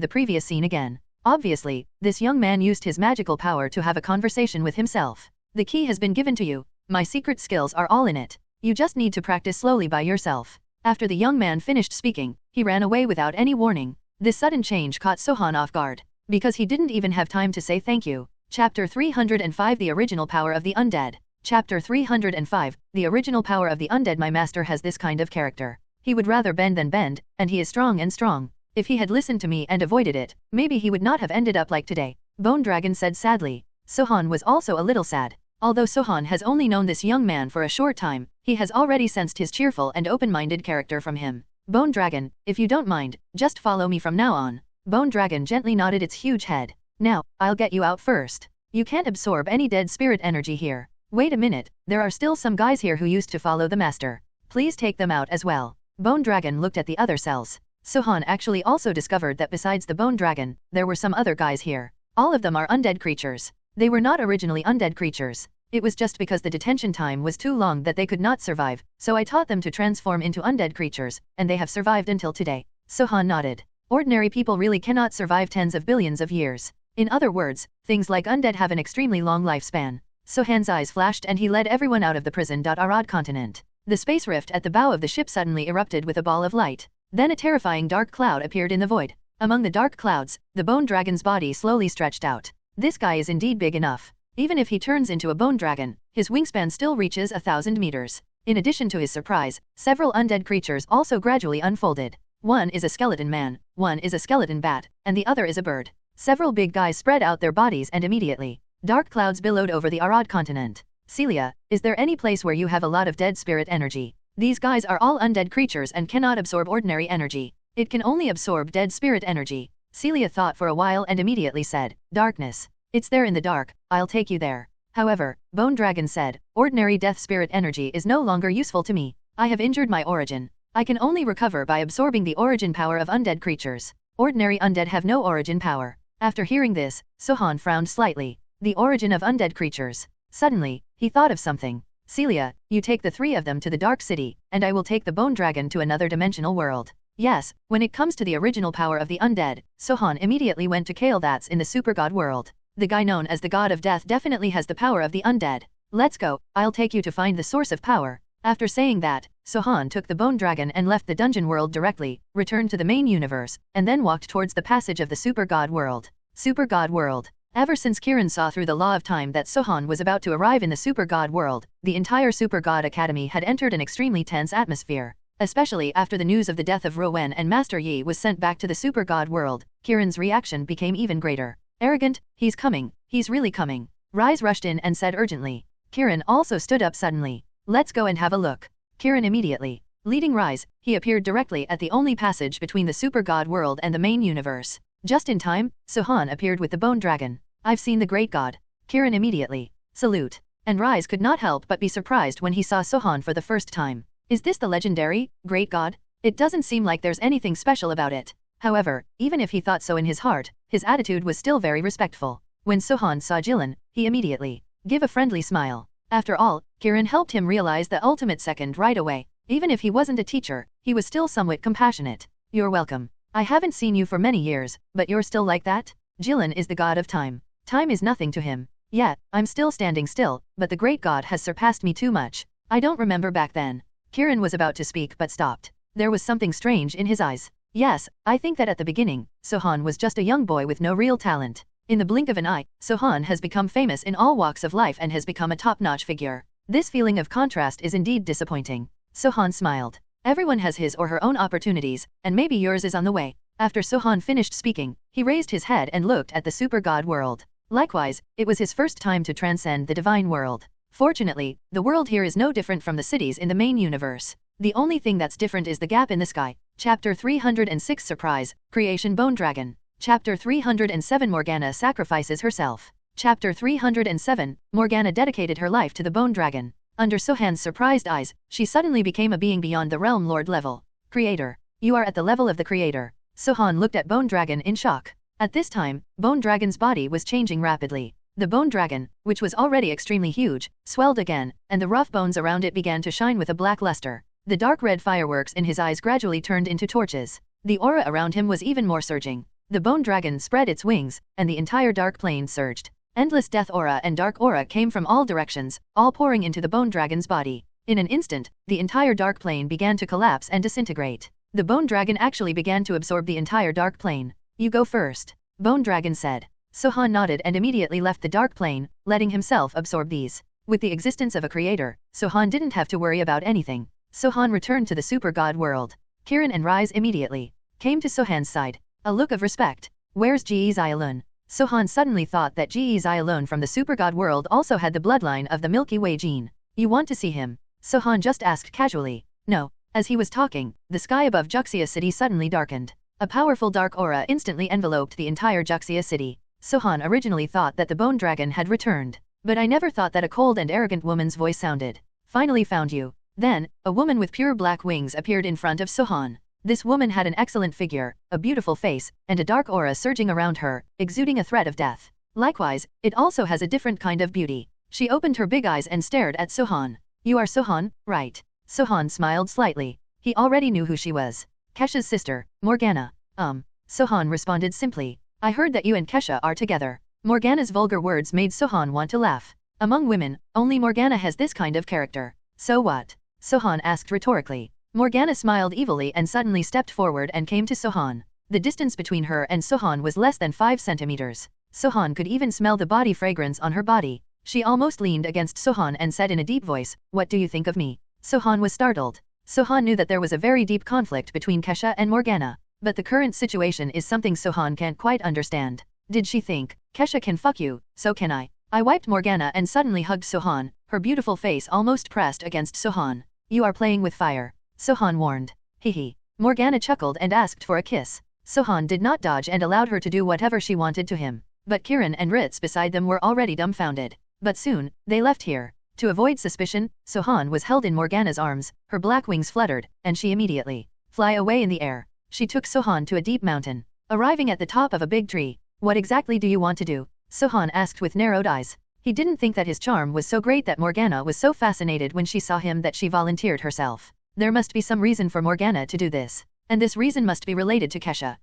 the previous scene again. Obviously, this young man used his magical power to have a conversation with himself. The key has been given to you. My secret skills are all in it. You just need to practice slowly by yourself. After the young man finished speaking, he ran away without any warning. This sudden change caught Sohan off guard, because he didn't even have time to say thank you. Chapter 305 The Original Power of the Undead. Chapter 305 The Original Power of the Undead. My master has this kind of character. He would rather bend than bend, and he is strong and strong. If he had listened to me and avoided it, maybe he would not have ended up like today. Bone Dragon said sadly. Sohan was also a little sad. Although Sohan has only known this young man for a short time, he has already sensed his cheerful and open-minded character from him. Bone Dragon, if you don't mind, just follow me from now on. Bone Dragon gently nodded its huge head. Now, I'll get you out first. You can't absorb any dead spirit energy here. Wait a minute, there are still some guys here who used to follow the master. Please take them out as well. Bone Dragon looked at the other cells. Sohan actually also discovered that besides the Bone Dragon, there were some other guys here. All of them are undead creatures. They were not originally undead creatures. It was just because the detention time was too long that they could not survive, so I taught them to transform into undead creatures, and they have survived until today. Sohan nodded. Ordinary people really cannot survive tens of billions of years. In other words, things like undead have an extremely long lifespan. Sohan's eyes flashed and he led everyone out of the prison. Arad continent. The space rift at the bow of the ship suddenly erupted with a ball of light. Then a terrifying dark cloud appeared in the void. Among the dark clouds, the Bone Dragon's body slowly stretched out. This guy is indeed big enough. Even if he turns into a Bone Dragon, his wingspan still reaches 1,000 meters. In addition to his surprise, several undead creatures also gradually unfolded. One is a skeleton man, one is a skeleton bat, and the other is a bird. Several big guys spread out their bodies and immediately, dark clouds billowed over the Arad continent. Celia, is there any place where you have a lot of dead spirit energy? These guys are all undead creatures and cannot absorb ordinary energy. It can only absorb dead spirit energy. Celia thought for a while and immediately said, darkness. It's there in the dark, I'll take you there. However, Bone Dragon said, ordinary death spirit energy is no longer useful to me. I have injured my origin. I can only recover by absorbing the origin power of undead creatures. Ordinary undead have no origin power. After hearing this, Sohan frowned slightly. The origin of undead creatures. Suddenly, he thought of something. Celia, you take the three of them to the Dark City, and I will take the Bone Dragon to another dimensional world. Yes, when it comes to the original power of the undead, Sohan immediately went to Kale. That's in the super god world. The guy known as the God of Death definitely has the power of the undead. Let's go, I'll take you to find the source of power. After saying that, Sohan took the Bone Dragon and left the dungeon world directly, returned to the main universe, and then walked towards the passage of the super god world. Super god world. Ever since Kiran saw through the law of time that Sohan was about to arrive in the Super God world, the entire Super God Academy had entered an extremely tense atmosphere. Especially after the news of the death of Rowen and Master Yi was sent back to the Super God world, Kiran's reaction became even greater. Arrogant, he's coming, he's really coming. Rise rushed in and said urgently. Kiran also stood up suddenly. Let's go and have a look. Kiran immediately. Leading Rise, he appeared directly at the only passage between the Super God world and the main universe. Just in time, Sohan appeared with the Bone Dragon. I've seen the great god. Kiran immediately. Salute. And Rise could not help but be surprised when he saw Sohan for the first time. Is this the legendary, great god? It doesn't seem like there's anything special about it. However, even if he thought so in his heart, his attitude was still very respectful. When Sohan saw Jilin, he immediately gave a friendly smile. After all, Kiran helped him realize the ultimate second right away. Even if he wasn't a teacher, he was still somewhat compassionate. You're welcome. I haven't seen you for many years, but you're still like that? Jilin is the god of time. Time is nothing to him. Yeah, I'm still standing still, but the great god has surpassed me too much. I don't remember back then. Kiran was about to speak but stopped. There was something strange in his eyes. Yes, I think that at the beginning, Sohan was just a young boy with no real talent. In the blink of an eye, Sohan has become famous in all walks of life and has become a top-notch figure. This feeling of contrast is indeed disappointing. Sohan smiled. Everyone has his or her own opportunities, and maybe yours is on the way. After Sohan finished speaking, he raised his head and looked at the super god world. Likewise, it was his first time to transcend the divine world. Fortunately, the world here is no different from the cities in the main universe. The only thing that's different is the gap in the sky. Chapter 306 Surprise, Creation Bone Dragon. Chapter 307 Morgana sacrifices herself. Chapter 307, Morgana dedicated her life to the Bone Dragon. Under Sohan's surprised eyes, she suddenly became a being beyond the Realm Lord level. Creator. You are at the level of the Creator. Sohan looked at Bone Dragon in shock. At this time, Bone Dragon's body was changing rapidly. The Bone Dragon, which was already extremely huge, swelled again, and the rough bones around it began to shine with a black luster. The dark red fireworks in his eyes gradually turned into torches. The aura around him was even more surging. The Bone Dragon spread its wings, and the entire dark plane surged. Endless death aura and dark aura came from all directions, all pouring into the Bone Dragon's body. In an instant, the entire dark plane began to collapse and disintegrate. The Bone Dragon actually began to absorb the entire dark plane. You go first, Bone Dragon said. Sohan nodded and immediately left the dark plane, letting himself absorb these. With the existence of a creator, Sohan didn't have to worry about anything. Sohan returned to the super god world. Kiran and Rise immediately came to Sohan's side. A look of respect. Where's Ge Xialun? Sohan suddenly thought that Ge Xialun from the super god world also had the bloodline of the Milky Way gene. You want to see him? Sohan just asked casually. No. As he was talking, the sky above Juxia City suddenly darkened. A powerful dark aura instantly enveloped the entire Juxia City. Sohan originally thought that the Bone Dragon had returned. But I never thought that a cold and arrogant woman's voice sounded. Finally found you. Then, a woman with pure black wings appeared in front of Sohan. This woman had an excellent figure, a beautiful face, and a dark aura surging around her, exuding a threat of death. Likewise, it also has a different kind of beauty. She opened her big eyes and stared at Sohan. You are Sohan, right? Sohan smiled slightly. He already knew who she was. Kesha's sister, Morgana. Sohan responded simply. I heard that you and Kesha are together. Morgana's vulgar words made Sohan want to laugh. Among women, only Morgana has this kind of character. So what? Sohan asked rhetorically. Morgana smiled evilly and suddenly stepped forward and came to Sohan. The distance between her and Sohan was less than 5 centimeters. Sohan could even smell the body fragrance on her body. She almost leaned against Sohan and said in a deep voice, "What do you think of me?" Sohan was startled. Sohan knew that there was a very deep conflict between Kesha and Morgana. But the current situation is something Sohan can't quite understand. Did she think, Kesha can fuck you, so can I? I wiped Morgana and suddenly hugged Sohan, her beautiful face almost pressed against Sohan. You are playing with fire. Sohan warned. Hehe. Morgana chuckled and asked for a kiss. Sohan did not dodge and allowed her to do whatever she wanted to him. But Kiran and Ritz beside them were already dumbfounded. But soon, they left here. To avoid suspicion, Sohan was held in Morgana's arms, her black wings fluttered, and she immediately fly away in the air. She took Sohan to a deep mountain. Arriving at the top of a big tree. What exactly do you want to do? Sohan asked with narrowed eyes. He didn't think that his charm was so great that Morgana was so fascinated when she saw him that she volunteered herself. There must be some reason for Morgana to do this. And this reason must be related to Kesha.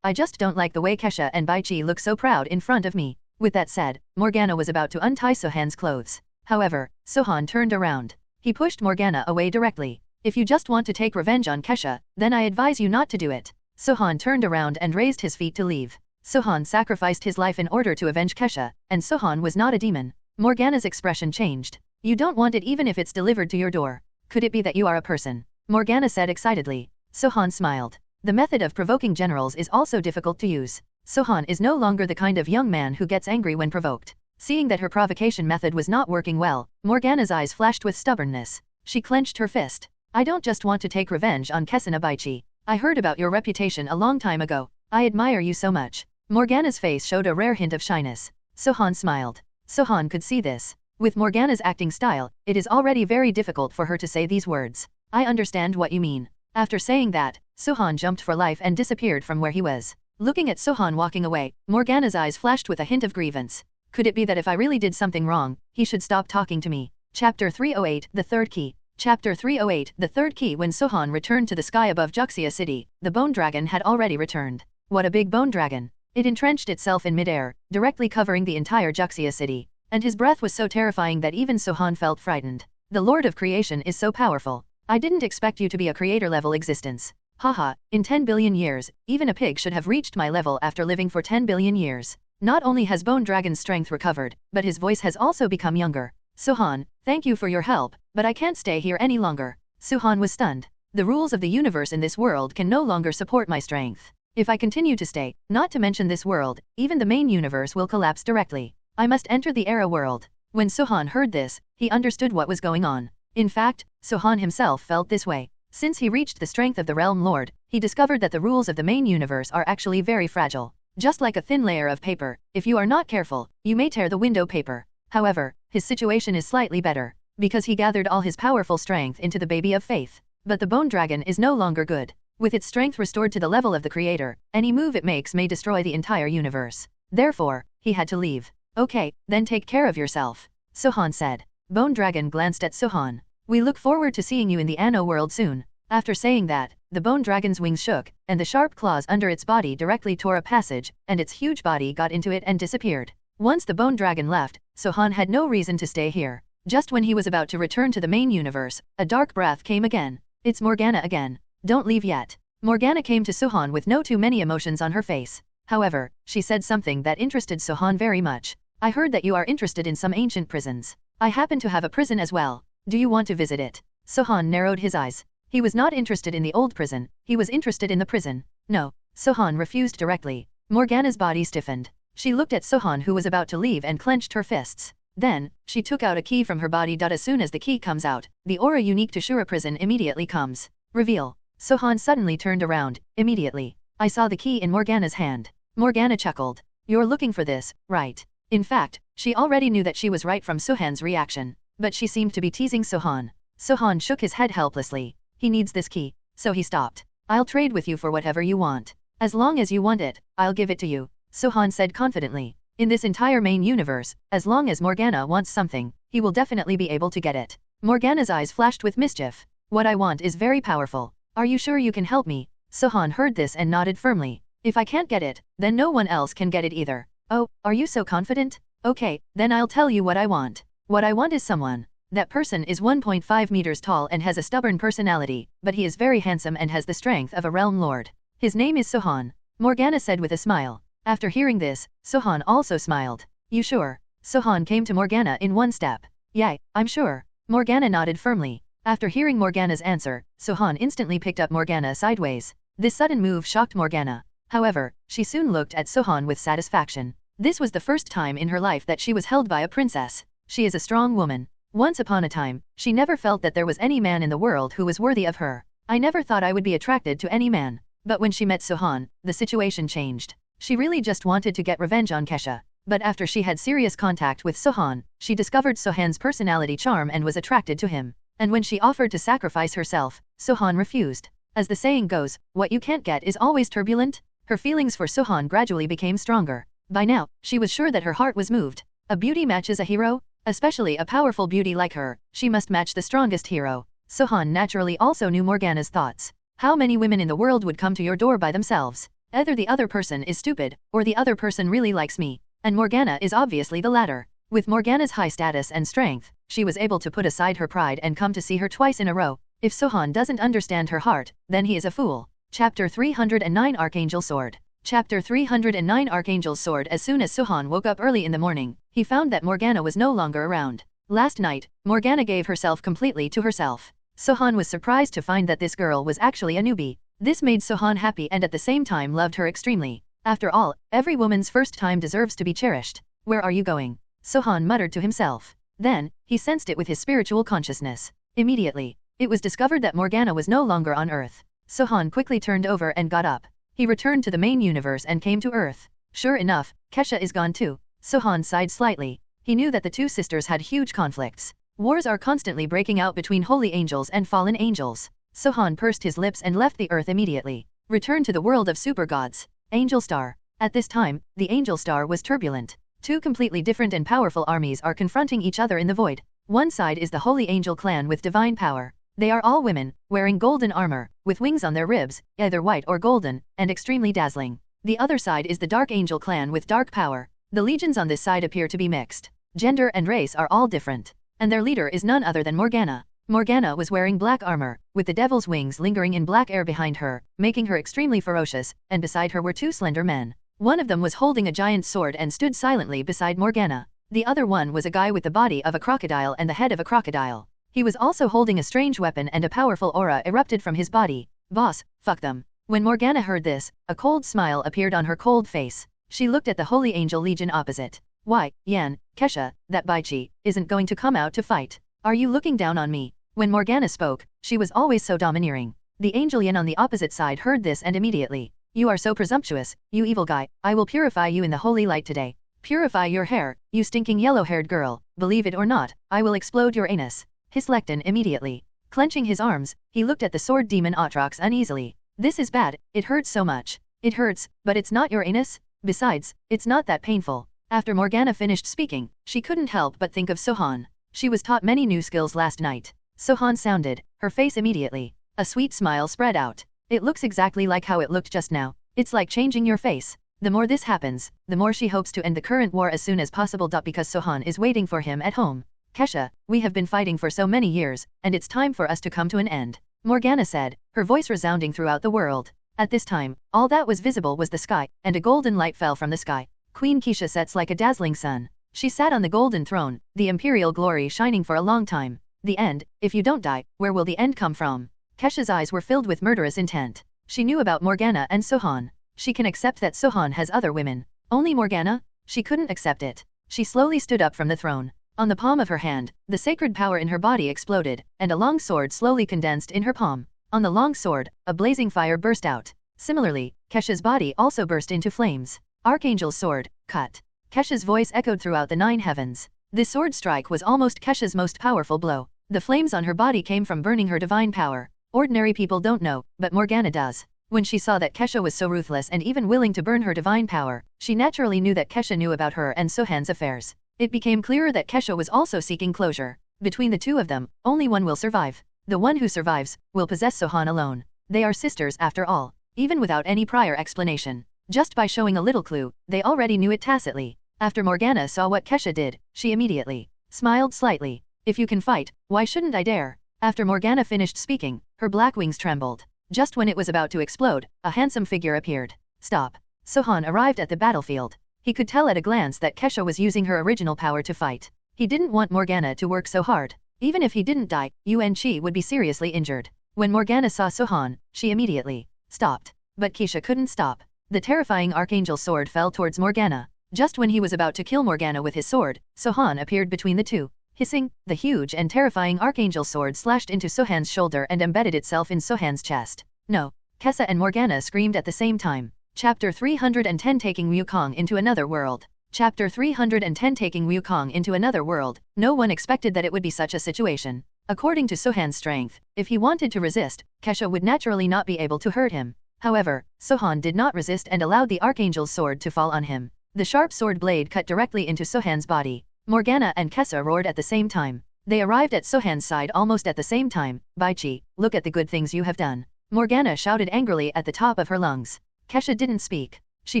I just don't like the way Kesha and Baichi look so proud in front of me. With that said, Morgana was about to untie Sohan's clothes. However, Sohan turned around. He pushed Morgana away directly. If you just want to take revenge on Kesha, then I advise you not to do it. Sohan turned around and raised his feet to leave. Sohan sacrificed his life in order to avenge Kesha, and Sohan was not a demon. Morgana's expression changed. You don't want it even if it's delivered to your door. Could it be that you are a person? Morgana said excitedly. Sohan smiled. The method of provoking generals is also difficult to use. Sohan is no longer the kind of young man who gets angry when provoked. Seeing that her provocation method was not working well, Morgana's eyes flashed with stubbornness. She clenched her fist. I don't just want to take revenge on Kesuna Baichi. I heard about your reputation a long time ago. I admire you so much. Morgana's face showed a rare hint of shyness. Sohan smiled. Sohan could see this. With Morgana's acting style, it is already very difficult for her to say these words. I understand what you mean. After saying that, Suhan jumped for life and disappeared from where he was. Looking at Suhan walking away, Morgana's eyes flashed with a hint of grievance. Could it be that if I really did something wrong, he should stop talking to me? Chapter 308, The Third Key. Chapter 308, The Third Key. When Suhan returned to the sky above Juxia City, the bone dragon had already returned. What a big bone dragon! It entrenched itself in midair, directly covering the entire Juxia City, and his breath was so terrifying that even Suhan felt frightened. The Lord of Creation is so powerful. I didn't expect you to be a creator-level existence. Haha, in 10 billion years, even a pig should have reached my level after living for 10 billion years. Not only has Bone Dragon's strength recovered, but his voice has also become younger. Suhan, thank you for your help, but I can't stay here any longer. Suhan was stunned. The rules of the universe in this world can no longer support my strength. If I continue to stay, not to mention this world, even the main universe will collapse directly. I must enter the Era world. When Suhan heard this, he understood what was going on. In fact, Suhan himself felt this way. Since he reached the strength of the Realm Lord, he discovered that the rules of the main universe are actually very fragile. Just like a thin layer of paper, if you are not careful, you may tear the window paper. However, his situation is slightly better, because he gathered all his powerful strength into the baby of faith. But the bone dragon is no longer good. With its strength restored to the level of the creator, any move it makes may destroy the entire universe. Therefore, he had to leave. Okay, then take care of yourself, Suhan said. Bone Dragon glanced at Suhan. We look forward to seeing you in the Anno world soon. After saying that, the bone dragon's wings shook, and the sharp claws under its body directly tore a passage, and its huge body got into it and disappeared. Once the bone dragon left, Suhan had no reason to stay here. Just when he was about to return to the main universe, a dark breath came again. It's Morgana again. Don't leave yet. Morgana came to Suhan with no too many emotions on her face. However, she said something that interested Suhan very much. I heard that you are interested in some ancient prisons. I happen to have a prison as well. Do you want to visit it? Suhan narrowed his eyes. He was not interested in the old prison, he was interested in the prison. No. Suhan refused directly. Morgana's body stiffened. She looked at Suhan who was about to leave and clenched her fists. Then, she took out a key from her body. As soon as the key comes out, the aura unique to Shura prison immediately comes. Reveal. Suhan suddenly turned around, immediately. I saw the key in Morgana's hand. Morgana chuckled. You're looking for this, right? In fact, she already knew that she was right from Suhan's reaction. But she seemed to be teasing Suhan. Suhan shook his head helplessly. He needs this key, so he stopped. I'll trade with you for whatever you want. As long as you want it, I'll give it to you, Suhan said confidently. In this entire main universe, as long as Morgana wants something, he will definitely be able to get it. Morgana's eyes flashed with mischief. What I want is very powerful. Are you sure you can help me? Suhan heard this and nodded firmly. If I can't get it, then no one else can get it either. Oh, are you so confident? Okay, then I'll tell you what I want. What I want is someone. That person is 1.5 meters tall and has a stubborn personality, but he is very handsome and has the strength of a realm lord. His name is Suhan, Morgana said with a smile. After hearing this, Suhan also smiled. You sure? Suhan came to Morgana in one step. Yeah, I'm sure. Morgana nodded firmly. After hearing Morgana's answer, Suhan instantly picked up Morgana sideways. This sudden move shocked Morgana. However, she soon looked at Suhan with satisfaction. This was the first time in her life that she was held by a princess. She is a strong woman. Once upon a time, she never felt that there was any man in the world who was worthy of her. I never thought I would be attracted to any man. But when she met Suhan, the situation changed. She really just wanted to get revenge on Kesha. But after she had serious contact with Suhan, she discovered Suhan's personality charm and was attracted to him. And when she offered to sacrifice herself, Suhan refused. As the saying goes, what you can't get is always turbulent. Her feelings for Suhan gradually became stronger. By now, she was sure that her heart was moved. A beauty matches a hero? Especially a powerful beauty like her, she must match the strongest hero. Suhan naturally also knew Morgana's thoughts. How many women in the world would come to your door by themselves? Either the other person is stupid, or the other person really likes me. And Morgana is obviously the latter. With Morgana's high status and strength, she was able to put aside her pride and come to see her twice in a row. If Suhan doesn't understand her heart, then he is a fool. Chapter 309 Archangel Sword. Chapter 309 Archangel's Sword. As soon as Suhan woke up early in the morning, he found that Morgana was no longer around. Last night, Morgana gave herself completely to herself. Suhan was surprised to find that this girl was actually a newbie. This made Suhan happy and at the same time loved her extremely. After all, every woman's first time deserves to be cherished. Where are you going? Suhan muttered to himself. Then, he sensed it with his spiritual consciousness. Immediately, it was discovered that Morgana was no longer on Earth. Suhan quickly turned over and got up. He returned to the main universe and came to Earth. Sure enough, Kesha is gone too. Suhan sighed slightly. He knew that the two sisters had huge conflicts. Wars are constantly breaking out between holy angels and fallen angels. Sohan pursed his lips and left the earth immediately. Return to the world of super gods. Angel Star. At this time, the Angel Star was turbulent. Two completely different and powerful armies are confronting each other in the void. One side is the Holy Angel clan with divine power. They are all women, wearing golden armor, with wings on their ribs, either white or golden, and extremely dazzling. The other side is the Dark Angel clan with dark power. The legions on this side appear to be mixed. Gender and race are all different. And their leader is none other than Morgana. Morgana was wearing black armor, with the devil's wings lingering in black air behind her, making her extremely ferocious, and beside her were two slender men. One of them was holding a giant sword and stood silently beside Morgana. The other one was a guy with the body of a crocodile and the head of a crocodile. He was also holding a strange weapon and a powerful aura erupted from his body. Boss, fuck them. When Morgana heard this, a cold smile appeared on her cold face. She looked at the Holy Angel Legion opposite. Why, Yan, Kesha, that Baichi, isn't going to come out to fight. Are you looking down on me? When Morgana spoke, she was always so domineering. The Angel Yan on the opposite side heard this and immediately. You are so presumptuous, you evil guy, I will purify you in the holy light today. Purify your hair, you stinking yellow-haired girl, believe it or not, I will explode your anus. Hissed Lekton immediately. Clenching his arms, he looked at the sword demon Atrox uneasily. This is bad, it hurts so much. It hurts, but it's not your anus? Besides, it's not that painful. After Morgana finished speaking, she couldn't help but think of Sohan. She was taught many new skills last night. Sohan sounded, her face immediately. A sweet smile spread out. It looks exactly like how it looked just now. It's like changing your face. The more this happens, the more she hopes to end the current war as soon as possible. Because Sohan is waiting for him at home. Kesha, we have been fighting for so many years, and it's time for us to come to an end. Morgana said, her voice resounding throughout the world. At this time, all that was visible was the sky, and a golden light fell from the sky. Queen Kesha sets like a dazzling sun. She sat on the golden throne, the imperial glory shining for a long time. The end, if you don't die, where will the end come from? Kesha's eyes were filled with murderous intent. She knew about Morgana and Sohan. She can accept that Sohan has other women. Only Morgana? She couldn't accept it. She slowly stood up from the throne. On the palm of her hand, the sacred power in her body exploded, and a long sword slowly condensed in her palm. On the long sword, a blazing fire burst out. Similarly, Kesha's body also burst into flames. Archangel's sword, cut. Kesha's voice echoed throughout the 9 heavens. This sword strike was almost Kesha's most powerful blow. The flames on her body came from burning her divine power. Ordinary people don't know, but Morgana does. When she saw that Kesha was so ruthless and even willing to burn her divine power, she naturally knew that Kesha knew about her and Sohan's affairs. It became clearer that Kesha was also seeking closure. Between the two of them, only one will survive. The one who survives will possess Sohan alone. They are sisters after all. Even without any prior explanation. Just by showing a little clue, they already knew it tacitly. After Morgana saw what Kesha did, she immediately smiled slightly. If you can fight, why shouldn't I dare? After Morgana finished speaking, her black wings trembled. Just when it was about to explode, a handsome figure appeared. Stop. Sohan arrived at the battlefield. He could tell at a glance that Kesha was using her original power to fight. He didn't want Morgana to work so hard. Even if he didn't die, Yuan Qi would be seriously injured. When Morgana saw Sohan, she immediately stopped. But Kesha couldn't stop. The terrifying Archangel sword fell towards Morgana. Just when he was about to kill Morgana with his sword, Sohan appeared between the two. Hissing, the huge and terrifying Archangel sword slashed into Sohan's shoulder and embedded itself in Sohan's chest. No. Kesha and Morgana screamed at the same time. Chapter 310 Taking Wukong into Another World. Chapter 310 Taking Wukong into Another World. No one expected that it would be such a situation. According to Sohan's strength, if he wanted to resist, Kesha would naturally not be able to hurt him. However, Sohan did not resist and allowed the Archangel's sword to fall on him. The sharp sword blade cut directly into Sohan's body. Morgana and Kesha roared at the same time. They arrived at Sohan's side almost at the same time. Baichi, look at the good things you have done. Morgana shouted angrily at the top of her lungs. Kesha didn't speak. She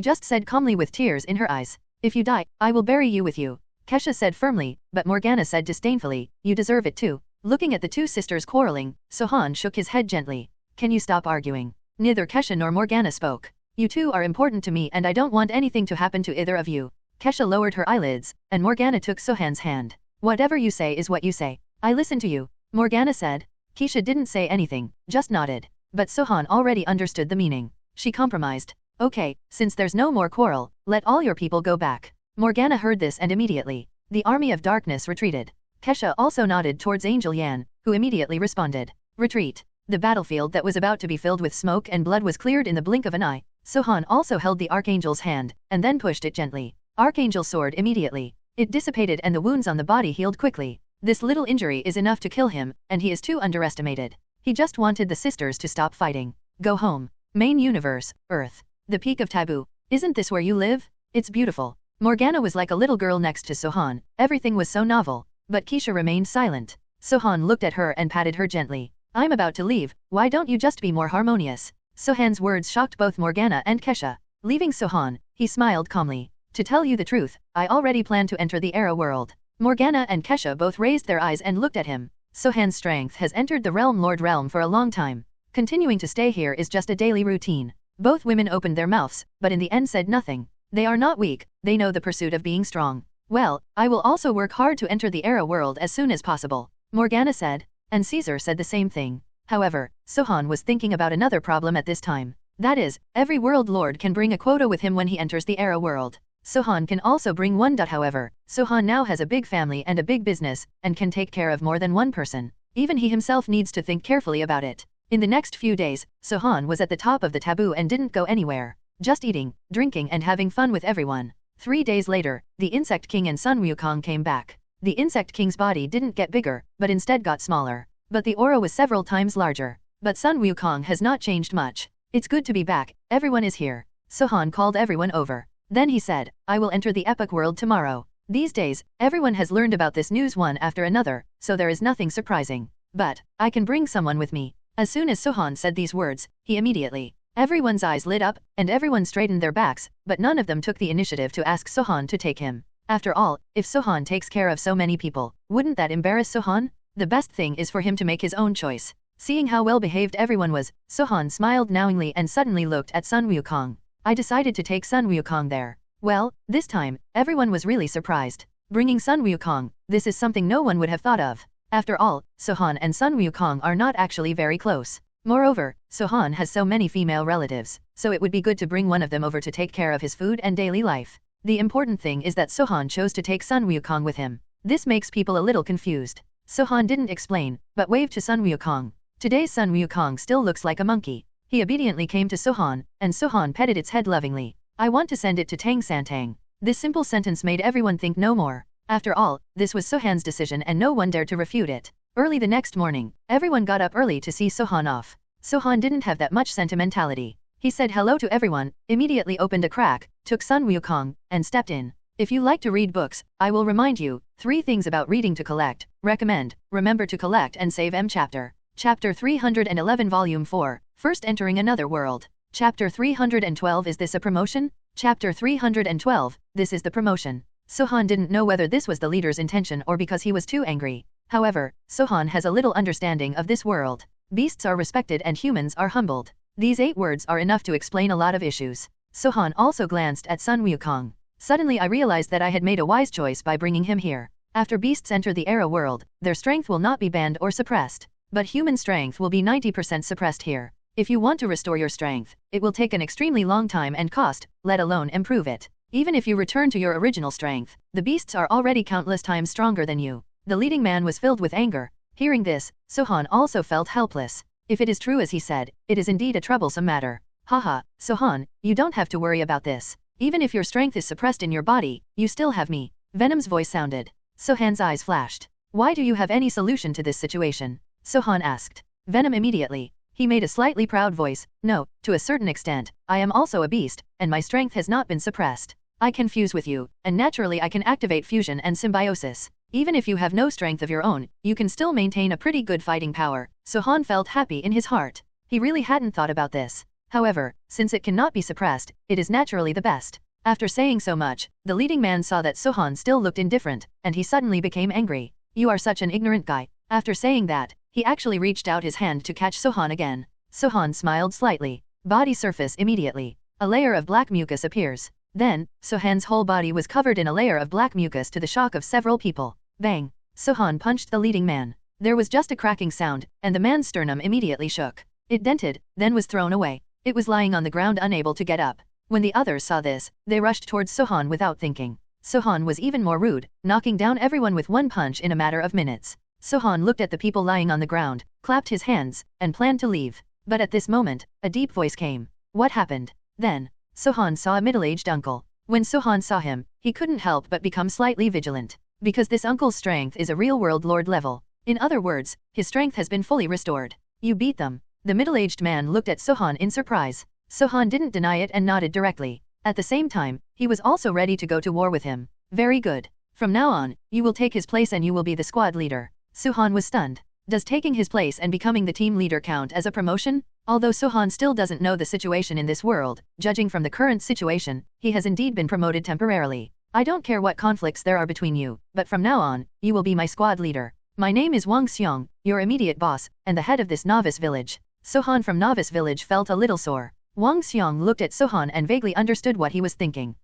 just said calmly with tears in her eyes. If you die, I will bury you with you. Kesha said firmly, but Morgana said disdainfully, you deserve it too. Looking at the two sisters quarreling, Sohan shook his head gently. Can you stop arguing? Neither Kesha nor Morgana spoke. You two are important to me and I don't want anything to happen to either of you. Kesha lowered her eyelids, and Morgana took Sohan's hand. Whatever you say is what you say. I listen to you, Morgana said. Kesha didn't say anything, just nodded. But Sohan already understood the meaning. She compromised. Okay, since there's no more quarrel, let all your people go back. Morgana heard this and immediately, the army of darkness retreated. Kesha also nodded towards Angel Yan, who immediately responded. Retreat. The battlefield that was about to be filled with smoke and blood was cleared in the blink of an eye. Sohan also held the Archangel's hand, and then pushed it gently. Archangel's sword immediately. It dissipated and the wounds on the body healed quickly. This little injury is enough to kill him, and he is too underestimated. He just wanted the sisters to stop fighting. Go home. Main universe, Earth. The peak of taboo. Isn't this where you live? It's beautiful. Morgana was like a little girl next to Sohan. Everything was so novel. But Keisha remained silent. Sohan looked at her and patted her gently. I'm about to leave, why don't you just be more harmonious? Sohan's words shocked both Morgana and Kesha. Leaving Sohan, he smiled calmly. To tell you the truth, I already plan to enter the Era world. Morgana and Kesha both raised their eyes and looked at him. Sohan's strength has entered the Realm Lord realm for a long time. Continuing to stay here is just a daily routine. Both women opened their mouths, but in the end said nothing. They are not weak, they know the pursuit of being strong. Well, I will also work hard to enter the Era world as soon as possible, Morgana said. And Caesar said the same thing. However, Sohan was thinking about another problem at this time. That is, every world lord can bring a quota with him when he enters the Era world. Sohan can also bring one. However, Sohan now has a big family and a big business, and can take care of more than one person. Even he himself needs to think carefully about it. In the next few days, Sohan was at the top of the taboo and didn't go anywhere. Just eating, drinking and having fun with everyone. 3 days later, the Insect King and Sun Wukong came back. The Insect King's body didn't get bigger, but instead got smaller. But the aura was several times larger. But Sun Wukong has not changed much. It's good to be back, everyone is here. Sohan called everyone over. Then he said, I will enter the epic world tomorrow. These days, everyone has learned about this news one after another, so there is nothing surprising. But, I can bring someone with me. As soon as Sohan said these words, he immediately. Everyone's eyes lit up, and everyone straightened their backs, but none of them took the initiative to ask Sohan to take him. After all, if Sohan takes care of so many people, wouldn't that embarrass Sohan? The best thing is for him to make his own choice. Seeing how well behaved everyone was, Sohan smiled knowingly and suddenly looked at Sun Wukong. I decided to take Sun Wukong there. Well, this time, everyone was really surprised. Bringing Sun Wukong, this is something no one would have thought of. After all, Sohan and Sun Wukong are not actually very close. Moreover, Sohan has so many female relatives, so it would be good to bring one of them over to take care of his food and daily life. The important thing is that Sohan chose to take Sun Wukong with him. This makes people a little confused. Sohan didn't explain, but waved to Sun Wukong. Today's Sun Wukong still looks like a monkey. He obediently came to Sohan, and Sohan petted its head lovingly. I want to send it to Tang Santang. This simple sentence made everyone think no more. After all, this was Sohan's decision and no one dared to refute it. Early the next morning, everyone got up early to see Sohan off. Sohan didn't have that much sentimentality. He said hello to everyone, immediately opened a crack, took Sun Wukong, and stepped in. If you like to read books, I will remind you, 3 things about reading to collect, recommend, remember to collect and save chapter. Chapter 311 Volume 4, First Entering Another World. Chapter 312 Is this a promotion? Chapter 312, This is the promotion. Sohan didn't know whether this was the leader's intention or because he was too angry. However, Sohan has a little understanding of this world. Beasts are respected and humans are humbled. These 8 words are enough to explain a lot of issues. Sohan also glanced at Sun Wukong. Suddenly I realized that I had made a wise choice by bringing him here. After beasts enter the Era world, their strength will not be banned or suppressed. But human strength will be 90% suppressed here. If you want to restore your strength, it will take an extremely long time and cost, let alone improve it. Even if you return to your original strength, the beasts are already countless times stronger than you. The leading man was filled with anger. Hearing this, Sohan also felt helpless. If it is true as he said, it is indeed a troublesome matter. Haha, Sohan, you don't have to worry about this. Even if your strength is suppressed in your body, you still have me. Venom's voice sounded. Sohan's eyes flashed. Why do you have any solution to this situation? Sohan asked. Venom immediately. He made a slightly proud voice. No, to a certain extent, I am also a beast, and my strength has not been suppressed. I can fuse with you, and naturally I can activate fusion and symbiosis. Even if you have no strength of your own, you can still maintain a pretty good fighting power. Sohan felt happy in his heart. He really hadn't thought about this. However, since it cannot be suppressed, it is naturally the best. After saying so much, the leading man saw that Sohan still looked indifferent, and he suddenly became angry. You are such an ignorant guy. After saying that, he actually reached out his hand to catch Sohan again. Sohan smiled slightly. Body surface immediately. A layer of black mucus appears. Then, Sohan's whole body was covered in a layer of black mucus to the shock of several people. Bang! Sohan punched the leading man. There was just a cracking sound, and the man's sternum immediately shook. It dented, then was thrown away. It was lying on the ground unable to get up. When the others saw this, they rushed towards Sohan without thinking. Sohan was even more rude, knocking down everyone with one punch in a matter of minutes. Sohan looked at the people lying on the ground, clapped his hands, and planned to leave. But at this moment, a deep voice came. What happened? Then, Sohan saw a middle-aged uncle. When Sohan saw him, he couldn't help but become slightly vigilant. Because this uncle's strength is a real world lord level. In other words, his strength has been fully restored. You beat them. The middle-aged man looked at Sohan in surprise. Sohan didn't deny it and nodded directly. At the same time, he was also ready to go to war with him. Very good. From now on, you will take his place and you will be the squad leader. Sohan was stunned. Does taking his place and becoming the team leader count as a promotion? Although Sohan still doesn't know the situation in this world, judging from the current situation, he has indeed been promoted temporarily. I don't care what conflicts there are between you, but from now on, you will be my squad leader. My name is Wang Xiong, your immediate boss, and the head of this novice village. Sohan from novice village felt a little sore. Wang Xiong looked at Sohan and vaguely understood what he was thinking.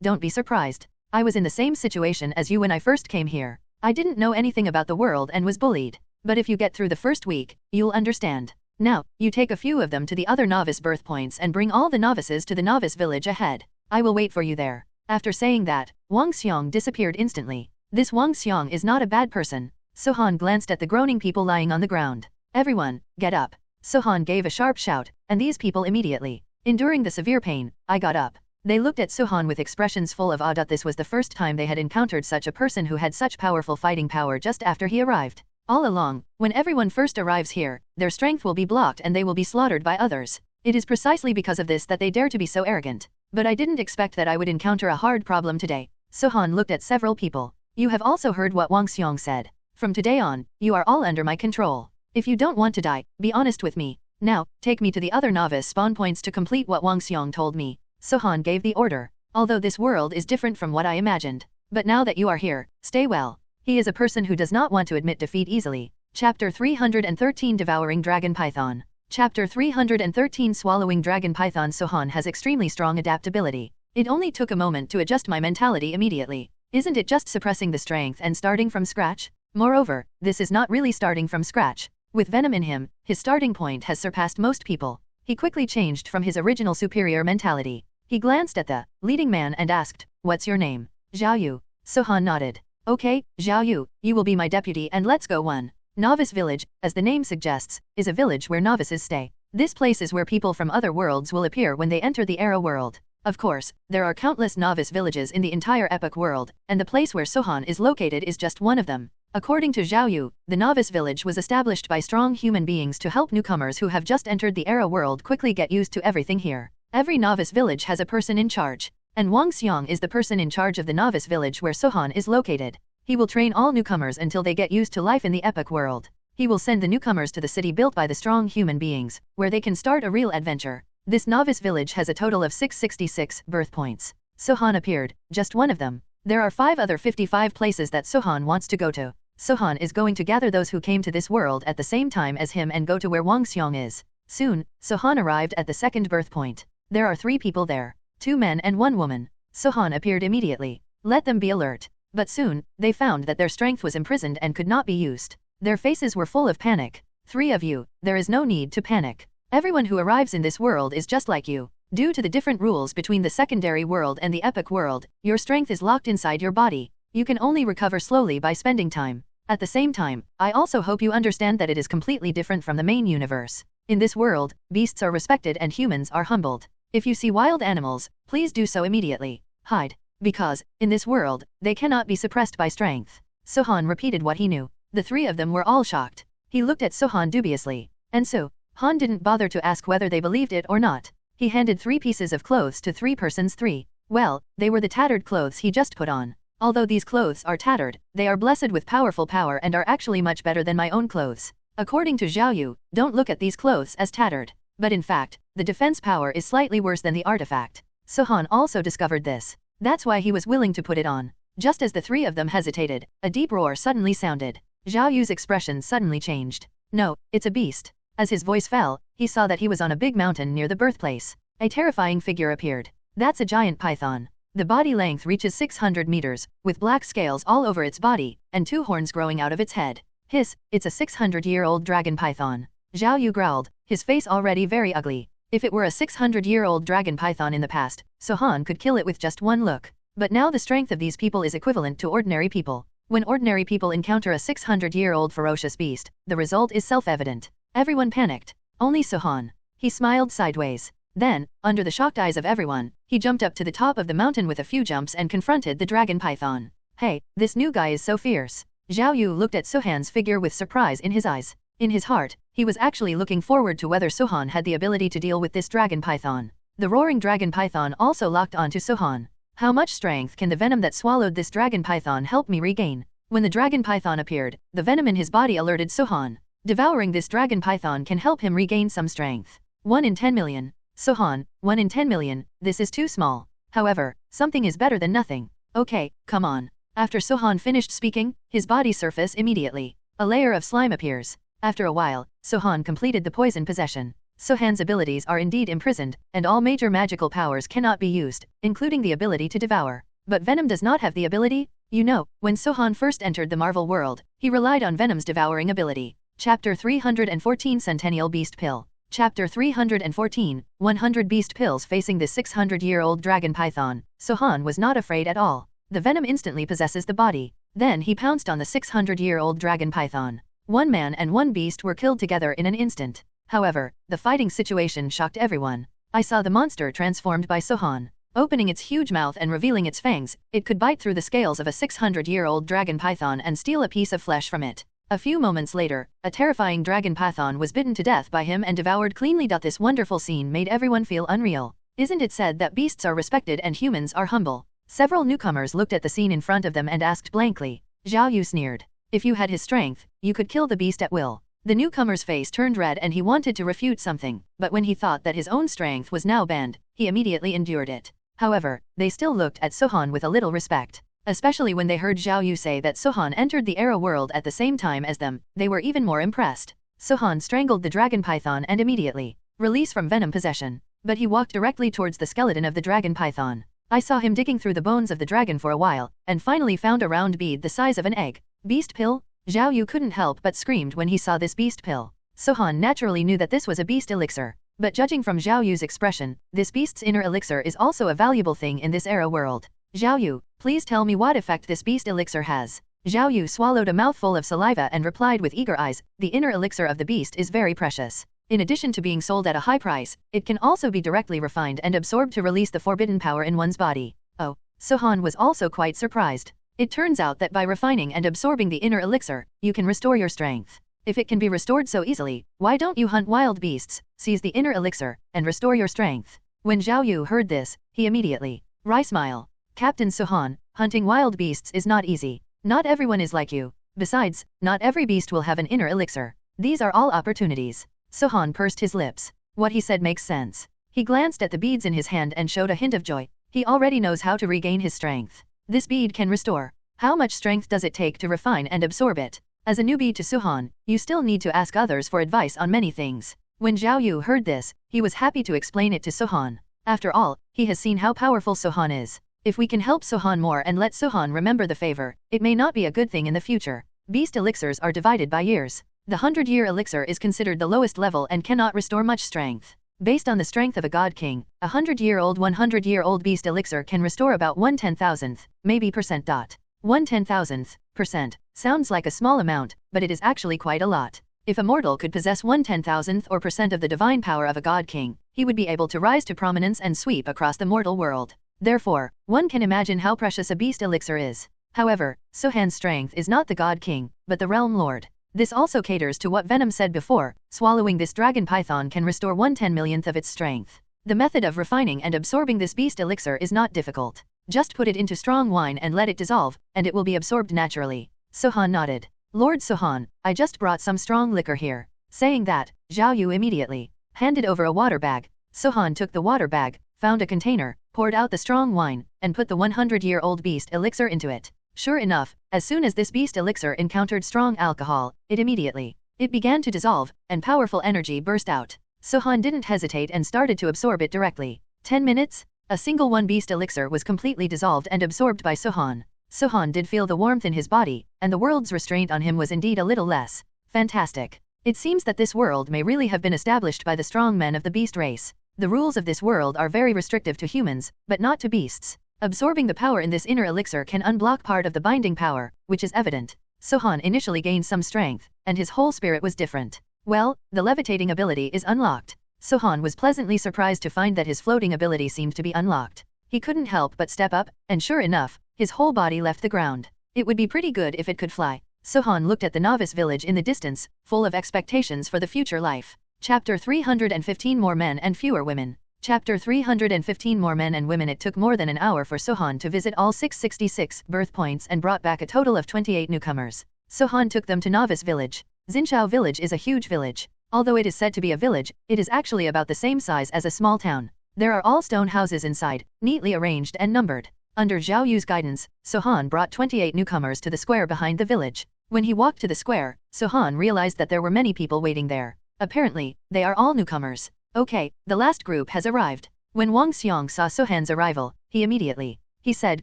Don't be surprised. I was in the same situation as you when I first came here. I didn't know anything about the world and was bullied. But if you get through the first week, you'll understand. Now, you take a few of them to the other novice birth points and bring all the novices to the novice village ahead. I will wait for you there. After saying that, Wang Xiong disappeared instantly. This Wang Xiong is not a bad person. Sohan glanced at the groaning people lying on the ground. Everyone, get up. Sohan gave a sharp shout, and these people immediately. Enduring the severe pain, I got up. They looked at Sohan with expressions full of awe. This was the first time they had encountered such a person who had such powerful fighting power just after he arrived. All along, when everyone first arrives here, their strength will be blocked and they will be slaughtered by others. It is precisely because of this that they dare to be so arrogant. But I didn't expect that I would encounter a hard problem today. Sohan looked at several people. You have also heard what Wang Xiong said. From today on, you are all under my control. If you don't want to die, be honest with me. Now, take me to the other novice spawn points to complete what Wang Xiong told me. Sohan gave the order. Although this world is different from what I imagined. But now that you are here, stay well. He is a person who does not want to admit defeat easily. Chapter 313 Devouring Dragon Python. Chapter 313 Swallowing Dragon Python. Sohan has extremely strong adaptability. It only took a moment to adjust my mentality immediately. Isn't it just suppressing the strength and starting from scratch? Moreover, this is not really starting from scratch. With Venom in him, his starting point has surpassed most people. He quickly changed from his original superior mentality. He glanced at the leading man and asked, "What's your name?" "Zhao Yu." Sohan nodded. "Okay, Zhao Yu, you will be my deputy and let's go." One Novice Village, as the name suggests, is a village where novices stay. This place is where people from other worlds will appear when they enter the Era world. Of course, there are countless novice villages in the entire Epic world, and the place where Sohan is located is just one of them. According to Zhao Yu, the novice village was established by strong human beings to help newcomers who have just entered the Era world quickly get used to everything here. Every novice village has a person in charge, and Wang Xiong is the person in charge of the novice village where Sohan is located. He will train all newcomers until they get used to life in the Epic world. He will send the newcomers to the city built by the strong human beings, where they can start a real adventure. This novice village has a total of 666 birth points. Sohan appeared, just one of them. There are 5 other 55 places that Sohan wants to go to. Sohan is going to gather those who came to this world at the same time as him and go to where Wang Xiong is. Soon, Sohan arrived at the second birth point. There are 3 people there, 2 men and 1 woman. Sohan appeared immediately. Let them be alert. But soon, they found that their strength was imprisoned and could not be used. Their faces were full of panic. 3 of you, there is no need to panic. Everyone who arrives in this world is just like you. Due to the different rules between the secondary world and the epic world, your strength is locked inside your body. You can only recover slowly by spending time. At the same time, I also hope you understand that it is completely different from the main universe. In this world, beasts are respected and humans are humbled. If you see wild animals, please do so immediately. Hide. Because, in this world, they cannot be suppressed by strength. Sohan repeated what he knew. The 3 of them were all shocked. He looked at Sohan dubiously. And so, Han didn't bother to ask whether they believed it or not. He handed 3 pieces of clothes to 3 persons. 3. Well, they were the tattered clothes he just put on. Although these clothes are tattered, they are blessed with powerful power and are actually much better than my own clothes. According to Zhao Yu, don't look at these clothes as tattered. But in fact, the defense power is slightly worse than the artifact. Sohan also discovered this. That's why he was willing to put it on. Just as the 3 of them hesitated, a deep roar suddenly sounded. Zhao Yu's expression suddenly changed. No, it's a beast. As his voice fell, he saw that he was on a big mountain near the birthplace. A terrifying figure appeared. That's a giant python. The body length reaches 600 meters, with black scales all over its body, and 2 horns growing out of its head. Hiss, it's a 600-year-old dragon python. Zhao Yu growled, his face already very ugly. If it were a 600-year-old dragon python in the past, Sohan could kill it with just one look. But now the strength of these people is equivalent to ordinary people. When ordinary people encounter a 600-year-old ferocious beast, the result is self-evident. Everyone panicked. Only Sohan. He smiled sideways. Then, under the shocked eyes of everyone, he jumped up to the top of the mountain with a few jumps and confronted the dragon python. Hey, this new guy is so fierce. Zhao Yu looked at Sohan's figure with surprise in his eyes. In his heart, He was actually looking forward to whether Sohan had the ability to deal with this dragon python. The roaring dragon python also locked onto Sohan. How much strength can the venom that swallowed this dragon python help me regain? When the dragon python appeared, the venom in his body alerted Sohan. Devouring this dragon python can help him regain some strength. 1 in 10 million. Sohan, 1 in 10 million, this is too small. However, something is better than nothing. Okay, come on. After Sohan finished speaking, his body surface immediately. A layer of slime appears. After a while, Sohan completed the poison possession. Sohan's abilities are indeed imprisoned, and all major magical powers cannot be used, including the ability to devour. But Venom does not have the ability? You know, when Sohan first entered the Marvel world, he relied on Venom's devouring ability. Chapter 314 Centennial Beast Pill. Chapter 314, 100 Beast Pills facing this 600-year-old dragon python. Sohan was not afraid at all. The venom instantly possesses the body. Then he pounced on the 600-year-old dragon python. One man and one beast were killed together in an instant. However, the fighting situation shocked everyone. I saw the monster transformed by Sohan. Opening its huge mouth and revealing its fangs, it could bite through the scales of a 600-year-old dragon python and steal a piece of flesh from it. A few moments later, a terrifying dragon python was bitten to death by him and devoured cleanly. This wonderful scene made everyone feel unreal. Isn't it said that beasts are respected and humans are humble? Several newcomers looked at the scene in front of them and asked blankly. Zhao Yu sneered. If you had his strength, you could kill the beast at will. The newcomer's face turned red and he wanted to refute something, but when he thought that his own strength was now banned, he immediately endured it. However, they still looked at Sohan with a little respect. Especially when they heard Zhao Yu say that Sohan entered the Era world at the same time as them, they were even more impressed. Sohan strangled the dragon python and immediately released from venom possession. But he walked directly towards the skeleton of the dragon python. I saw him digging through the bones of the dragon for a while, and finally found a round bead the size of an egg. Beast pill? Zhao Yu couldn't help but screamed when he saw this beast pill. Sohan naturally knew that this was a beast elixir. But judging from Zhao Yu's expression, this beast's inner elixir is also a valuable thing in this Era world. Zhao Yu, please tell me what effect this beast elixir has. Zhao Yu swallowed a mouthful of saliva and replied with eager eyes, the inner elixir of the beast is very precious. In addition to being sold at a high price, it can also be directly refined and absorbed to release the forbidden power in one's body. Oh, Sohan was also quite surprised. It turns out that by refining and absorbing the inner elixir, you can restore your strength. If it can be restored so easily, why don't you hunt wild beasts, seize the inner elixir, and restore your strength? When Zhao Yu heard this, he immediately smiled. Captain Sohan, hunting wild beasts is not easy. Not everyone is like you. Besides, not every beast will have an inner elixir. These are all opportunities. Sohan pursed his lips. What he said makes sense. He glanced at the beads in his hand and showed a hint of joy. He already knows how to regain his strength. This bead can restore. How much strength does it take to refine and absorb it? As a newbie to Sohan, you still need to ask others for advice on many things. When Zhao Yu heard this, he was happy to explain it to Sohan. After all, he has seen how powerful Sohan is. If we can help Sohan more and let Sohan remember the favor, it may not be a good thing in the future. Beast elixirs are divided by years. The 100-year elixir is considered the lowest level and cannot restore much strength. Based on the strength of a god king, a 100-year-old beast elixir can restore about 1/10,000th, maybe percent. 1/10,000th percent sounds like a small amount, but it is actually quite a lot. If a mortal could possess 1/10,000th or percent of the divine power of a god king, he would be able to rise to prominence and sweep across the mortal world. Therefore, one can imagine how precious a beast elixir is. However, Sohan's strength is not the god king, but the realm lord. This also caters to what Venom said before, swallowing this dragon python can restore 1/10,000,000th of its strength. The method of refining and absorbing this beast elixir is not difficult. Just put it into strong wine and let it dissolve, and it will be absorbed naturally. Sohan nodded. Lord Sohan, I just brought some strong liquor here. Saying that, Zhao Yu immediately handed over a water bag. Sohan took the water bag, found a container, poured out the strong wine, and put the 100-year-old beast elixir into it. Sure enough, as soon as this beast elixir encountered strong alcohol, it began to dissolve, and powerful energy burst out. Sohan didn't hesitate and started to absorb it directly. 10 minutes? A single one beast elixir was completely dissolved and absorbed by Sohan. Sohan did feel the warmth in his body, and the world's restraint on him was indeed a little less. Fantastic. It seems that this world may really have been established by the strong men of the beast race. The rules of this world are very restrictive to humans, but not to beasts. Absorbing the power in this inner elixir can unblock part of the binding power, which is evident. Sohan initially gained some strength, and his whole spirit was different. Well, the levitating ability is unlocked. Sohan was pleasantly surprised to find that his floating ability seemed to be unlocked. He couldn't help but step up, and sure enough, his whole body left the ground. It would be pretty good if it could fly. Sohan looked at the novice village in the distance, full of expectations for the future life. Chapter 315 More Men and Fewer Women. Chapter 315 More Men and Women. It took more than an hour for Sohan to visit all 666 birth points and brought back a total of 28 newcomers. Sohan took them to Novice Village. Xinqiao Village is a huge village. Although it is said to be a village, it is actually about the same size as a small town. There are all stone houses inside, neatly arranged and numbered. Under Zhao Yu's guidance, Sohan brought 28 newcomers to the square behind the village. When he walked to the square, Sohan realized that there were many people waiting there. Apparently, they are all newcomers. Okay, the last group has arrived. When Wang Xiong saw Sohan's arrival, he said,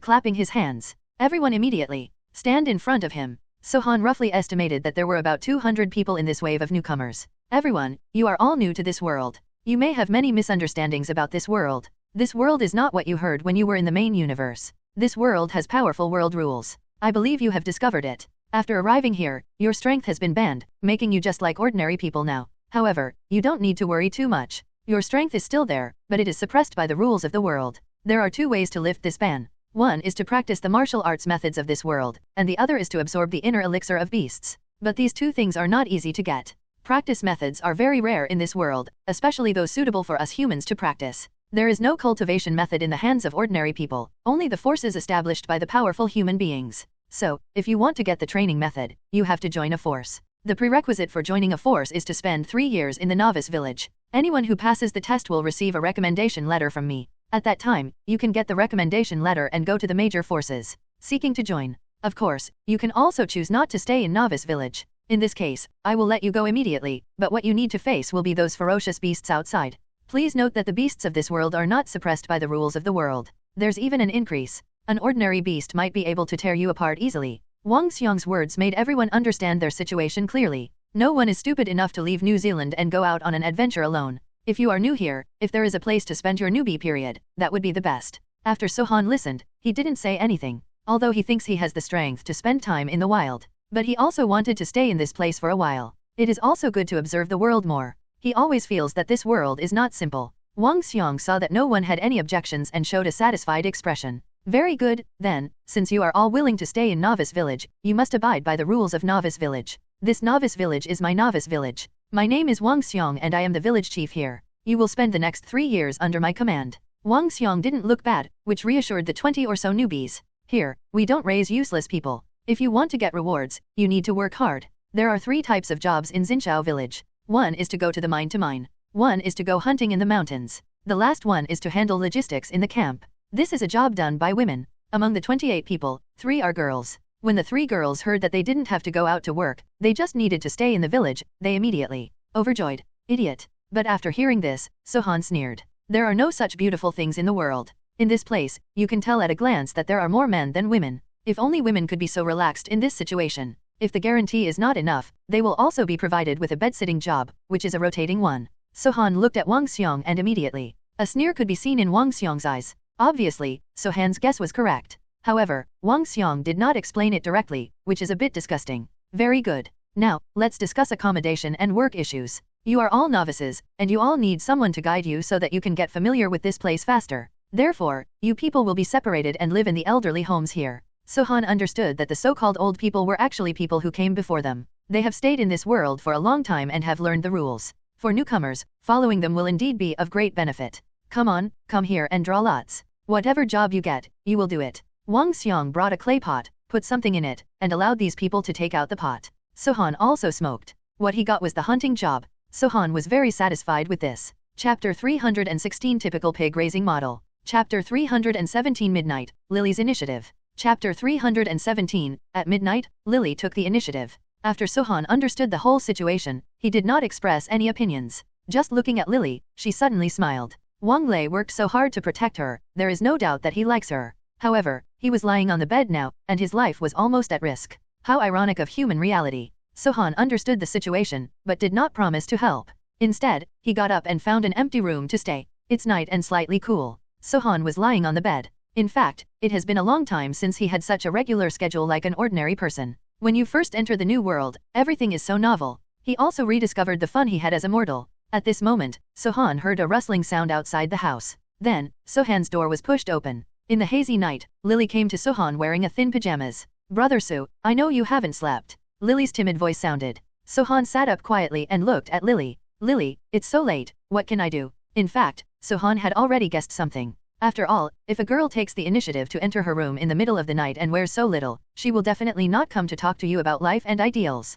clapping his hands. Everyone immediately stand in front of him. Sohan roughly estimated that there were about 200 people in this wave of newcomers. Everyone, you are all new to this world. You may have many misunderstandings about this world. This world is not what you heard when you were in the main universe. This world has powerful world rules. I believe you have discovered it. After arriving here, your strength has been banned, making you just like ordinary people now. However, you don't need to worry too much. Your strength is still there, but it is suppressed by the rules of the world. There are two ways to lift this ban. One is to practice the martial arts methods of this world, and the other is to absorb the inner elixir of beasts. But these two things are not easy to get. Practice methods are very rare in this world, especially those suitable for us humans to practice. There is no cultivation method in the hands of ordinary people, only the forces established by the powerful human beings. So, if you want to get the training method, you have to join a force. The prerequisite for joining a force is to spend 3 years in the novice village. Anyone who passes the test will receive a recommendation letter from me. At that time, you can get the recommendation letter and go to the major forces, seeking to join. Of course, you can also choose not to stay in novice village. In this case, I will let you go immediately, but what you need to face will be those ferocious beasts outside. Please note that the beasts of this world are not suppressed by the rules of the world. There's even an increase. An ordinary beast might be able to tear you apart easily. Wang Xiong's words made everyone understand their situation clearly. No one is stupid enough to leave New Zealand and go out on an adventure alone. If you are new here, if there is a place to spend your newbie period, that would be the best. After Sohan listened, he didn't say anything, although he thinks he has the strength to spend time in the wild. But he also wanted to stay in this place for a while. It is also good to observe the world more. He always feels that this world is not simple. Wang Xiong saw that no one had any objections and showed a satisfied expression. Very good, then, since you are all willing to stay in Novice Village, you must abide by the rules of Novice Village. This Novice Village is my Novice Village. My name is Wang Xiong and I am the village chief here. You will spend the next 3 years under my command. Wang Xiong didn't look bad, which reassured the 20 or so newbies. Here, we don't raise useless people. If you want to get rewards, you need to work hard. There are 3 types of jobs in Xinqiao Village. One is to go to the mine to mine. One is to go hunting in the mountains. The last one is to handle logistics in the camp. This is a job done by women. Among the 28 people, 3 are girls. When the 3 girls heard that they didn't have to go out to work, they just needed to stay in the village, they immediately overjoyed. Idiot. But after hearing this, Sohan sneered. There are no such beautiful things in the world. In this place, you can tell at a glance that there are more men than women. If only women could be so relaxed in this situation. If the guarantee is not enough, they will also be provided with a bed-sitting job, which is a rotating one. Sohan looked at Wang Xiong and immediately a sneer could be seen in Wang Xiong's eyes. Obviously, Sohan's guess was correct. However, Wang Xiong did not explain it directly, which is a bit disgusting. Very good. Now, let's discuss accommodation and work issues. You are all novices, and you all need someone to guide you so that you can get familiar with this place faster. Therefore, you people will be separated and live in the elderly homes here. Sohan understood that the so-called old people were actually people who came before them. They have stayed in this world for a long time and have learned the rules. For newcomers, following them will indeed be of great benefit. Come on, come here and draw lots. Whatever job you get, you will do it. Wang Xiong brought a clay pot, put something in it, and allowed these people to take out the pot. Sohan also smoked. What he got was the hunting job. Sohan was very satisfied with this. Chapter 316 Typical Pig Raising Model. Chapter 317 Midnight, Lily's Initiative. Chapter 317, at midnight, Lily took the initiative. After Sohan understood the whole situation, he did not express any opinions. Just looking at Lily, she suddenly smiled. Wang Lei worked so hard to protect her, there is no doubt that he likes her. However, he was lying on the bed now, and his life was almost at risk. How ironic of human reality. Sohan understood the situation, but did not promise to help. Instead, he got up and found an empty room to stay. It's night and slightly cool. Sohan was lying on the bed. In fact, it has been a long time since he had such a regular schedule like an ordinary person. When you first enter the new world, everything is so novel. He also rediscovered the fun he had as a mortal. At this moment, Sohan heard a rustling sound outside the house. Then, Sohan's door was pushed open. In the hazy night, Lily came to Sohan wearing a thin pajamas. Brother Su, I know you haven't slept. Lily's timid voice sounded. Sohan sat up quietly and looked at Lily. Lily, it's so late, what can I do? In fact, Sohan had already guessed something. After all, if a girl takes the initiative to enter her room in the middle of the night and wears so little, she will definitely not come to talk to you about life and ideals.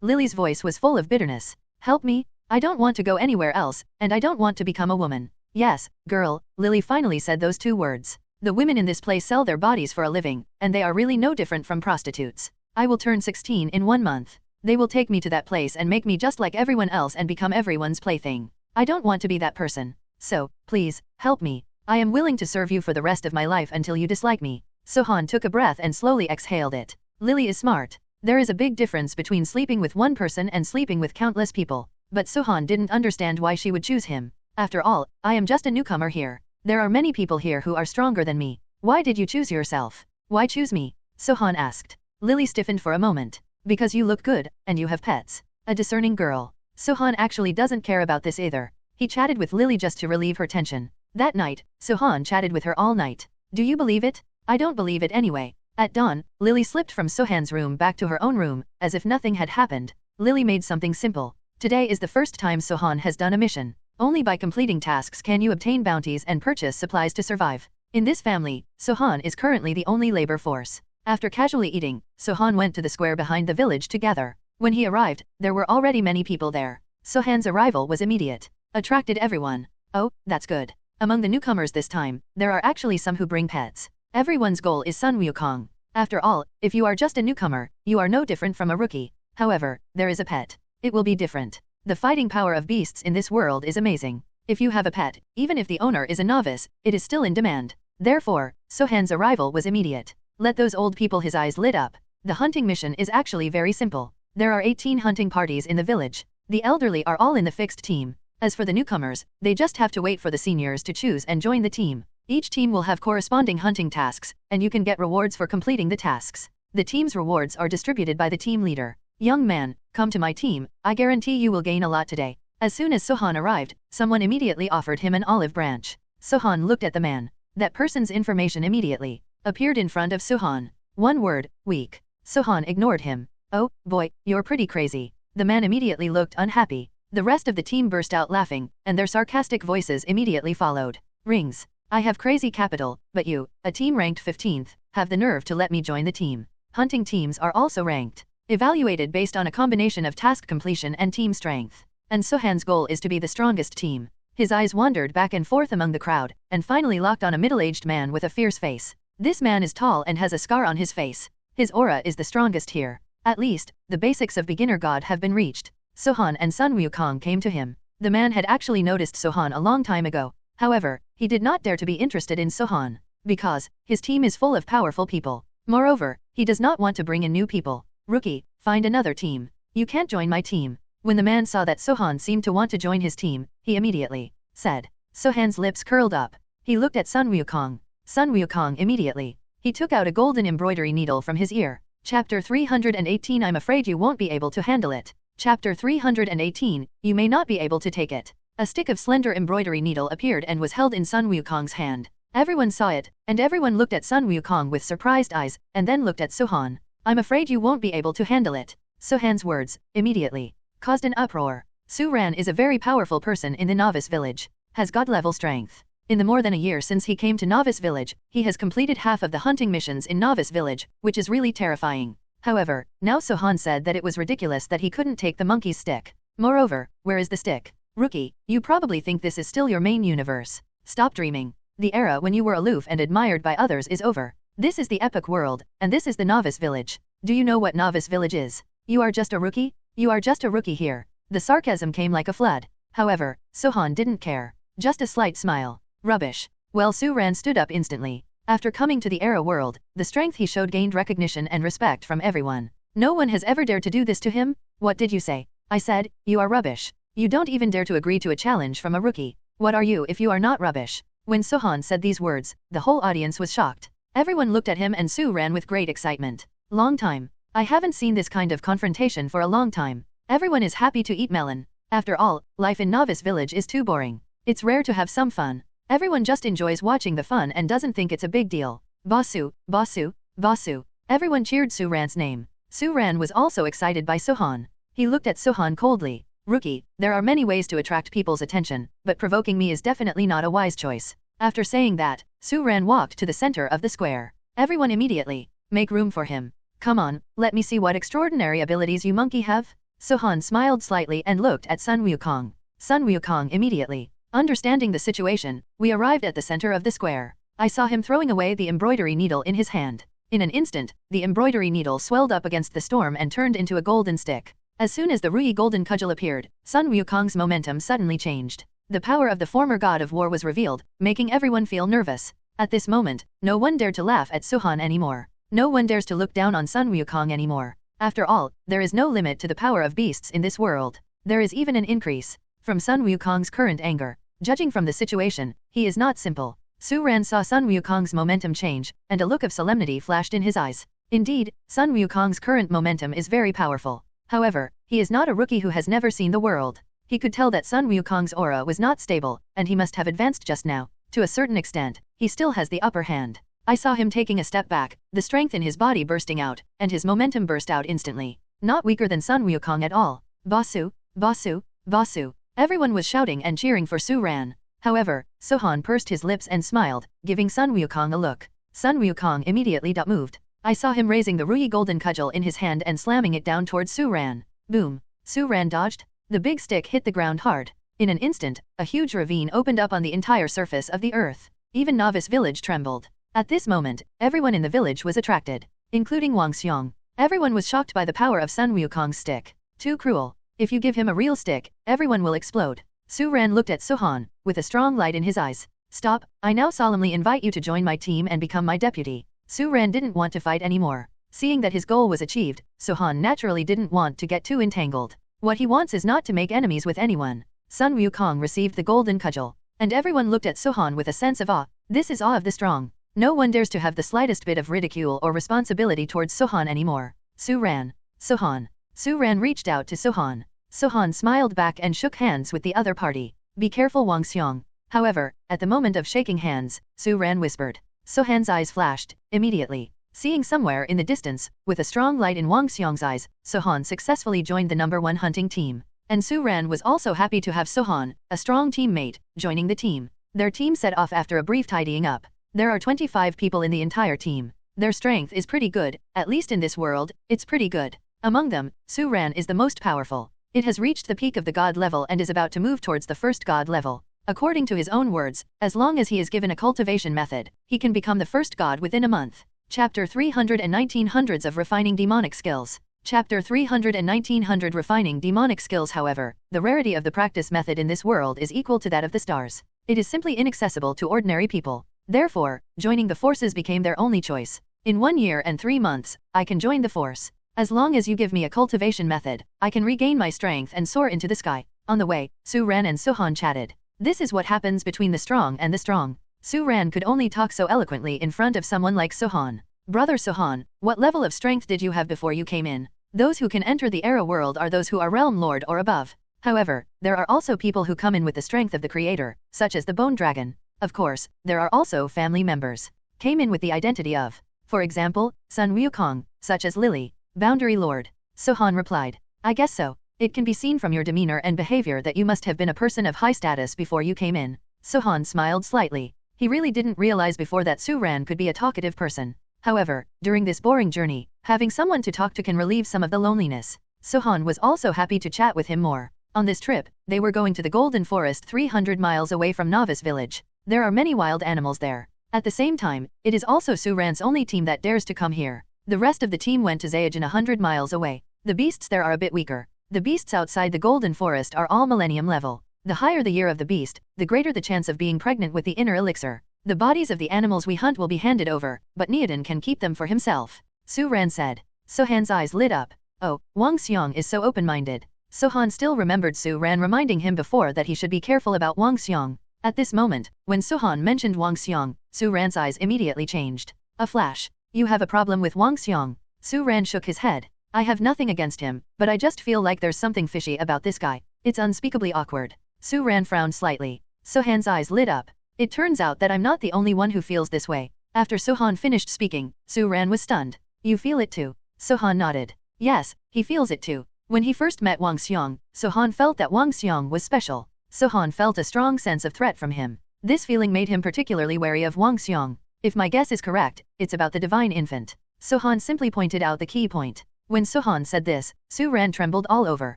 Lily's voice was full of bitterness. Help me, I don't want to go anywhere else, and I don't want to become a woman. Yes, girl, Lily finally said those two words. The women in this place sell their bodies for a living, and they are really no different from prostitutes. I will turn 16 in 1 month. They will take me to that place and make me just like everyone else and become everyone's plaything. I don't want to be that person. So, please, help me. I am willing to serve you for the rest of my life until you dislike me. Sohan took a breath and slowly exhaled it. Lily is smart. There is a big difference between sleeping with one person and sleeping with countless people. But Sohan didn't understand why she would choose him. After all, I am just a newcomer here. There are many people here who are stronger than me. Why did you choose yourself? Why choose me? Sohan asked. Lily stiffened for a moment. Because you look good, and you have pets. A discerning girl. Sohan actually doesn't care about this either. He chatted with Lily just to relieve her tension. That night, Sohan chatted with her all night. Do you believe it? I don't believe it anyway. At dawn, Lily slipped from Sohan's room back to her own room, as if nothing had happened. Lily made something simple. Today is the first time Sohan has done a mission. Only by completing tasks can you obtain bounties and purchase supplies to survive. In this family, Sohan is currently the only labor force. After casually eating, Sohan went to the square behind the village to gather. When he arrived, there were already many people there. Sohan's arrival was immediate. Attracted everyone. Oh, that's good. Among the newcomers this time, there are actually some who bring pets. Everyone's goal is Sun Wukong. After all, if you are just a newcomer, you are no different from a rookie. However, there is a pet. It will be different. The fighting power of beasts in this world is amazing. If you have a pet, even if the owner is a novice, it is still in demand. Therefore, Sohan's arrival was immediate. Let those old people. His eyes lit up. The hunting mission is actually very simple. There are 18 hunting parties in the village. The elderly are all in the fixed team. As for the newcomers, they just have to wait for the seniors to choose and join the team. Each team will have corresponding hunting tasks, and you can get rewards for completing the tasks. The team's rewards are distributed by the team leader. Young man, come to my team, I guarantee you will gain a lot today. As soon as Sohan arrived, someone immediately offered him an olive branch. Sohan looked at the man. That person's information immediately appeared in front of Sohan. One word, weak. Sohan ignored him. Oh, boy, you're pretty crazy. The man immediately looked unhappy. The rest of the team burst out laughing, and their sarcastic voices immediately followed. Rings. I have crazy capital, but you, a team ranked 15th, have the nerve to let me join the team. Hunting teams are also ranked. Evaluated based on a combination of task completion and team strength. And Sohan's goal is to be the strongest team. His eyes wandered back and forth among the crowd, and finally locked on a middle-aged man with a fierce face. This man is tall and has a scar on his face. His aura is the strongest here. At least, the basics of beginner god have been reached. Sohan and Sun Wukong came to him. The man had actually noticed Sohan a long time ago. However, he did not dare to be interested in Sohan, because his team is full of powerful people. Moreover, he does not want to bring in new people. Rookie, find another team. You can't join my team. When the man saw that Sohan seemed to want to join his team, he immediately said. Sohan's lips curled up. He looked at Sun Wukong. Sun Wukong immediately. He took out a golden embroidery needle from his ear. Chapter 318. I'm afraid you won't be able to handle it. Chapter 318. You may not be able to take it. A stick of slender embroidery needle appeared and was held in Sun Wukong's hand. Everyone saw it, and everyone looked at Sun Wukong with surprised eyes, and then looked at Sohan. I'm afraid you won't be able to handle it. Sohan's words, immediately, caused an uproar. Su Ran is a very powerful person in the novice village. Has god-level strength. In the more than a year since he came to novice village, he has completed half of the hunting missions in novice village, which is really terrifying. However, now Sohan said that it was ridiculous that he couldn't take the monkey's stick. Moreover, where is the stick? Rookie, you probably think this is still your main universe. Stop dreaming. The era when you were aloof and admired by others is over. This is the epic world, and this is the novice village. Do you know what novice village is? You are just a rookie? You are just a rookie here. The sarcasm came like a flood. However, Sohan didn't care. Just a slight smile. Rubbish. Well, Su Ran stood up instantly. After coming to the era world, the strength he showed gained recognition and respect from everyone. No one has ever dared to do this to him? What did you say? I said, you are rubbish. You don't even dare to agree to a challenge from a rookie. What are you if you are not rubbish? When Sohan said these words, the whole audience was shocked. Everyone looked at him and Su Ran with great excitement. Long time. I haven't seen this kind of confrontation for a long time. Everyone is happy to eat melon. After all, life in novice village is too boring. It's rare to have some fun. Everyone just enjoys watching the fun and doesn't think it's a big deal. Bossu, Bossu, Bossu. Everyone cheered Su Ran's name. Su Ran was also excited by Sohan. He looked at Sohan coldly. Rookie, there are many ways to attract people's attention, but provoking me is definitely not a wise choice. After saying that, Su Ran walked to the center of the square. Everyone immediately, make room for him. Come on, let me see what extraordinary abilities you monkey have. Sohan smiled slightly and looked at Sun Wukong. Sun Wukong immediately. Understanding the situation, we arrived at the center of the square. I saw him throwing away the embroidery needle in his hand. In an instant, the embroidery needle swelled up against the storm and turned into a golden stick. As soon as the Rui golden cudgel appeared, Sun Wukong's momentum suddenly changed. The power of the former god of war was revealed, making everyone feel nervous. At this moment, no one dared to laugh at Sohan anymore. No one dares to look down on Sun Wukong anymore. After all, there is no limit to the power of beasts in this world. There is even an increase. From Sun Wukong's current anger, judging from the situation, he is not simple. Su Ran saw Sun Wukong's momentum change, and a look of solemnity flashed in his eyes. Indeed, Sun Wukong's current momentum is very powerful. However, he is not a rookie who has never seen the world. He could tell that Sun Wukong's aura was not stable, and he must have advanced just now. To a certain extent, he still has the upper hand. I saw him taking a step back, the strength in his body bursting out, and his momentum burst out instantly. Not weaker than Sun Wukong at all. Basu, Basu, Basu. Everyone was shouting and cheering for Su Ran. However, Sohan pursed his lips and smiled, giving Sun Wukong a look. Sun Wukong immediately moved. I saw him raising the Rui golden cudgel in his hand and slamming it down towards Su Ran. Boom. Su Ran dodged. The big stick hit the ground hard. In an instant, a huge ravine opened up on the entire surface of the earth. Even Novice Village trembled. At this moment, everyone in the village was attracted, including Wang Xiong. Everyone was shocked by the power of Sun Wukong's stick. Too cruel. If you give him a real stick, everyone will explode. Su Ran looked at Sohan, with a strong light in his eyes. Stop, I now solemnly invite you to join my team and become my deputy. Su Ran didn't want to fight anymore. Seeing that his goal was achieved, Sohan naturally didn't want to get too entangled. What he wants is not to make enemies with anyone. Sun Wukong received the golden cudgel, and everyone looked at Sohan with a sense of awe. This is awe of the strong. No one dares to have the slightest bit of ridicule or responsibility towards Sohan anymore. Su Ran. Sohan. Su Ran reached out to Sohan. Sohan smiled back and shook hands with the other party. Be careful, Wang Xiong. However, at the moment of shaking hands, Su Ran whispered. Sohan's eyes flashed, immediately. Seeing somewhere in the distance, with a strong light in Wang Xiong's eyes, Sohan successfully joined the #1 hunting team. And Su Ran was also happy to have Sohan, a strong teammate, joining the team. Their team set off after a brief tidying up. There are 25 people in the entire team. Their strength is pretty good, at least in this world, it's pretty good. Among them, Su Ran is the most powerful. It has reached the peak of the god level and is about to move towards the first god level. According to his own words, as long as he is given a cultivation method, he can become the first god within a month. Chapter 319 Hundreds of Refining Demonic Skills. Chapter 319 100 Refining Demonic Skills. However, the rarity of the practice method in this world is equal to that of the stars. It is simply inaccessible to ordinary people. Therefore, joining the forces became their only choice. In 1 year and 3 months, I can join the force. As long as you give me a cultivation method, I can regain my strength and soar into the sky. On the way, Su Ran and Sohan chatted. This is what happens between the strong and the strong. Su Ran could only talk so eloquently in front of someone like Sohan. Brother Sohan, what level of strength did you have before you came in? Those who can enter the era world are those who are realm lord or above. However, there are also people who come in with the strength of the creator, such as the bone dragon. Of course, there are also family members. Came in with the identity of, for example, Sun Wukong, such as Lily, Boundary Lord. Sohan replied. I guess so. It can be seen from your demeanor and behavior that you must have been a person of high status before you came in. Sohan smiled slightly. He really didn't realize before that Su Ran could be a talkative person. However, during this boring journey, having someone to talk to can relieve some of the loneliness. Sohan was also happy to chat with him more. On this trip, they were going to the Golden Forest 300 miles away from Novice Village. There are many wild animals there. At the same time, it is also Su Ran's only team that dares to come here. The rest of the team went to Zaijin 100 miles away. The beasts there are a bit weaker. The beasts outside the Golden Forest are all millennium level. The higher the year of the beast, the greater the chance of being pregnant with the inner elixir. The bodies of the animals we hunt will be handed over, but Neodin can keep them for himself. Su Ran said. Sohan's eyes lit up. Oh, Wang Xiong is so open-minded. Sohan still remembered Su Ran reminding him before that he should be careful about Wang Xiong. At this moment, when Sohan mentioned Wang Xiong, Su Ran's eyes immediately changed. A flash. You have a problem with Wang Xiong? Su Ran shook his head. I have nothing against him, but I just feel like there's something fishy about this guy. It's unspeakably awkward. Su Ran frowned slightly. Sohan's eyes lit up. It turns out that I'm not the only one who feels this way. After Sohan finished speaking, Su Ran was stunned. You feel it too? Sohan nodded. Yes, he feels it too. When he first met Wang Xiong, Sohan felt that Wang Xiong was special. Sohan felt a strong sense of threat from him. This feeling made him particularly wary of Wang Xiong. If my guess is correct, it's about the divine infant. Sohan simply pointed out the key point. When Sohan said this, Su Ran trembled all over.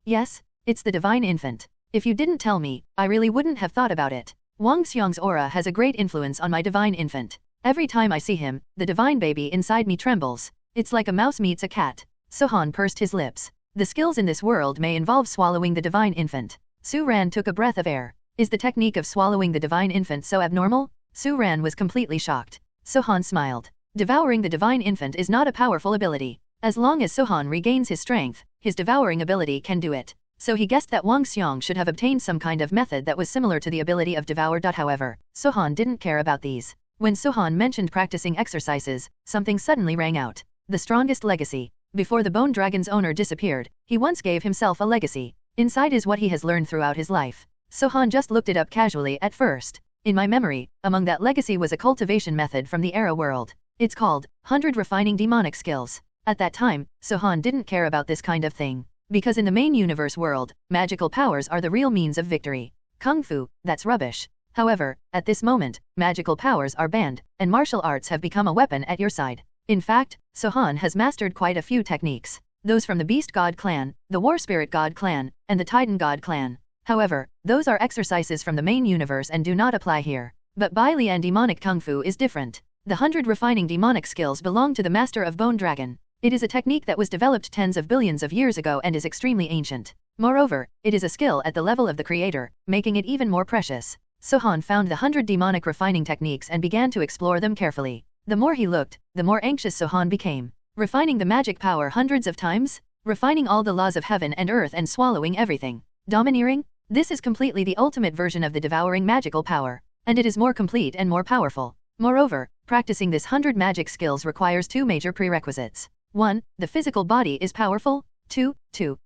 Yes, it's the divine infant. If you didn't tell me, I really wouldn't have thought about it. Wang Xiong's aura has a great influence on my divine infant. Every time I see him, the divine baby inside me trembles. It's like a mouse meets a cat. Sohan pursed his lips. The skills in this world may involve swallowing the divine infant. Su Ran took a breath of air. Is the technique of swallowing the divine infant so abnormal? Su Ran was completely shocked. Sohan smiled. Devouring the divine infant is not a powerful ability. As long as Sohan regains his strength, his devouring ability can do it. So he guessed that Wang Xiong should have obtained some kind of method that was similar to the ability of devour. However, Sohan didn't care about these. When Sohan mentioned practicing exercises, something suddenly rang out. The strongest legacy. Before the Bone Dragon's owner disappeared, he once gave himself a legacy. Inside is what he has learned throughout his life. Sohan just looked it up casually at first. In my memory, among that legacy was a cultivation method from the Era world. It's called 100 Refining Demonic Skills. At that time, Sohan didn't care about this kind of thing. Because in the main universe world, magical powers are the real means of victory. Kung Fu, that's rubbish. However, at this moment, magical powers are banned, and martial arts have become a weapon at your side. In fact, Sohan has mastered quite a few techniques. Those from the Beast God clan, the War Spirit God clan, and the Titan God clan. However, those are exercises from the main universe and do not apply here. But Bai Lian demonic Kung Fu is different. The 100 refining demonic skills belong to the Master of Bone Dragon. It is a technique that was developed tens of billions of years ago and is extremely ancient. Moreover, it is a skill at the level of the creator, making it even more precious. Sohan found the 100 demonic refining techniques and began to explore them carefully. The more he looked, the more anxious Sohan became. Refining the magic power hundreds of times? Refining all the laws of heaven and earth and swallowing everything. Domineering? This is completely the ultimate version of the devouring magical power. And it is more complete and more powerful. Moreover, practicing this 100 magic skills requires two major prerequisites. 1. The physical body is powerful. 2.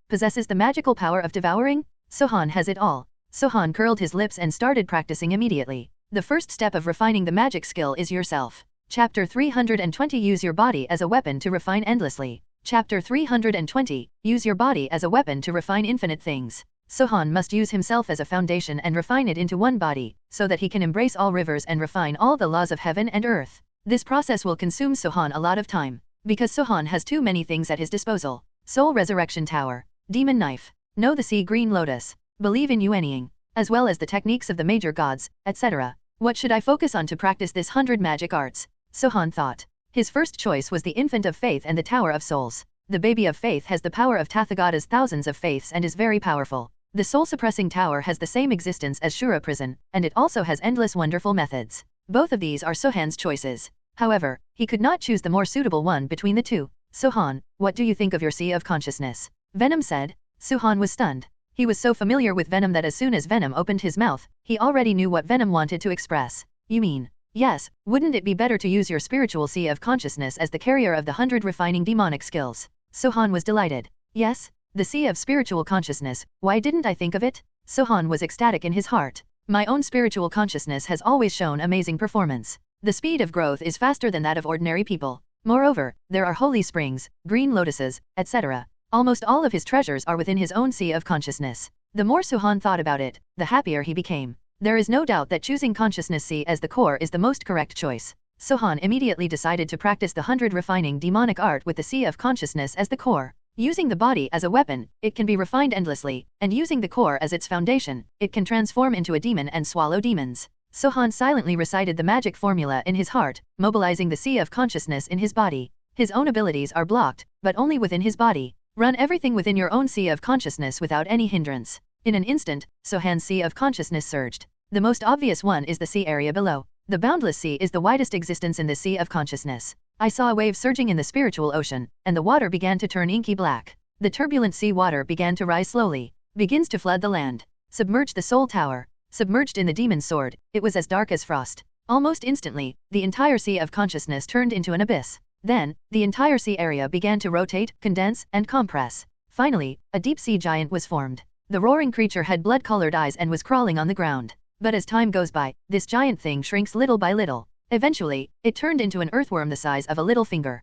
Possesses the magical power of devouring? Sohan has it all. Sohan curled his lips and started practicing immediately. The first step of refining the magic skill is yourself. Chapter 320 Use your body as a weapon to refine endlessly. Chapter 320 Use your body as a weapon to refine infinite things. Sohan must use himself as a foundation and refine it into one body, so that he can embrace all rivers and refine all the laws of heaven and earth. This process will consume Sohan a lot of time. Because Sohan has too many things at his disposal. Soul Resurrection Tower. Demon Knife. Know the Sea Green Lotus. Believe in Yuanying. As well as the techniques of the major gods, etc. What should I focus on to practice this 100 magic arts? Sohan thought. His first choice was the Infant of Faith and the Tower of Souls. The Baby of Faith has the power of Tathagata's thousands of faiths and is very powerful. The soul-suppressing tower has the same existence as Shura prison, and it also has endless wonderful methods. Both of these are Sohan's choices. However, he could not choose the more suitable one between the two. Sohan, what do you think of your Sea of Consciousness? Venom said. Sohan was stunned. He was so familiar with Venom that as soon as Venom opened his mouth, he already knew what Venom wanted to express. You mean? Yes, wouldn't it be better to use your spiritual Sea of Consciousness as the carrier of the 100 refining demonic skills? Sohan was delighted. Yes, the Sea of Spiritual Consciousness, why didn't I think of it? Sohan was ecstatic in his heart. My own spiritual consciousness has always shown amazing performance. The speed of growth is faster than that of ordinary people. Moreover, there are holy springs, green lotuses, etc. Almost all of his treasures are within his own Sea of Consciousness. The more Sohan thought about it, the happier he became. There is no doubt that choosing Consciousness Sea as the core is the most correct choice. Sohan immediately decided to practice the 100 refining demonic art with the Sea of Consciousness as the core. Using the body as a weapon, it can be refined endlessly, and using the core as its foundation, it can transform into a demon and swallow demons. Sohan silently recited the magic formula in his heart, mobilizing the Sea of Consciousness in his body. His own abilities are blocked, but only within his body. Run everything within your own Sea of Consciousness without any hindrance. In an instant, Sohan's Sea of Consciousness surged. The most obvious one is the sea area below. The boundless sea is the widest existence in the Sea of Consciousness. I saw a wave surging in the spiritual ocean, and the water began to turn inky black. The turbulent sea water began to rise slowly, begins to flood the land. Submerged the soul tower. Submerged in the demon's sword, it was as dark as frost. Almost instantly, the entire Sea of Consciousness turned into an abyss. Then, the entire sea area began to rotate, condense, and compress. Finally, a deep sea giant was formed. The roaring creature had blood-colored eyes and was crawling on the ground. But as time goes by, this giant thing shrinks little by little. Eventually, it turned into an earthworm the size of a little finger.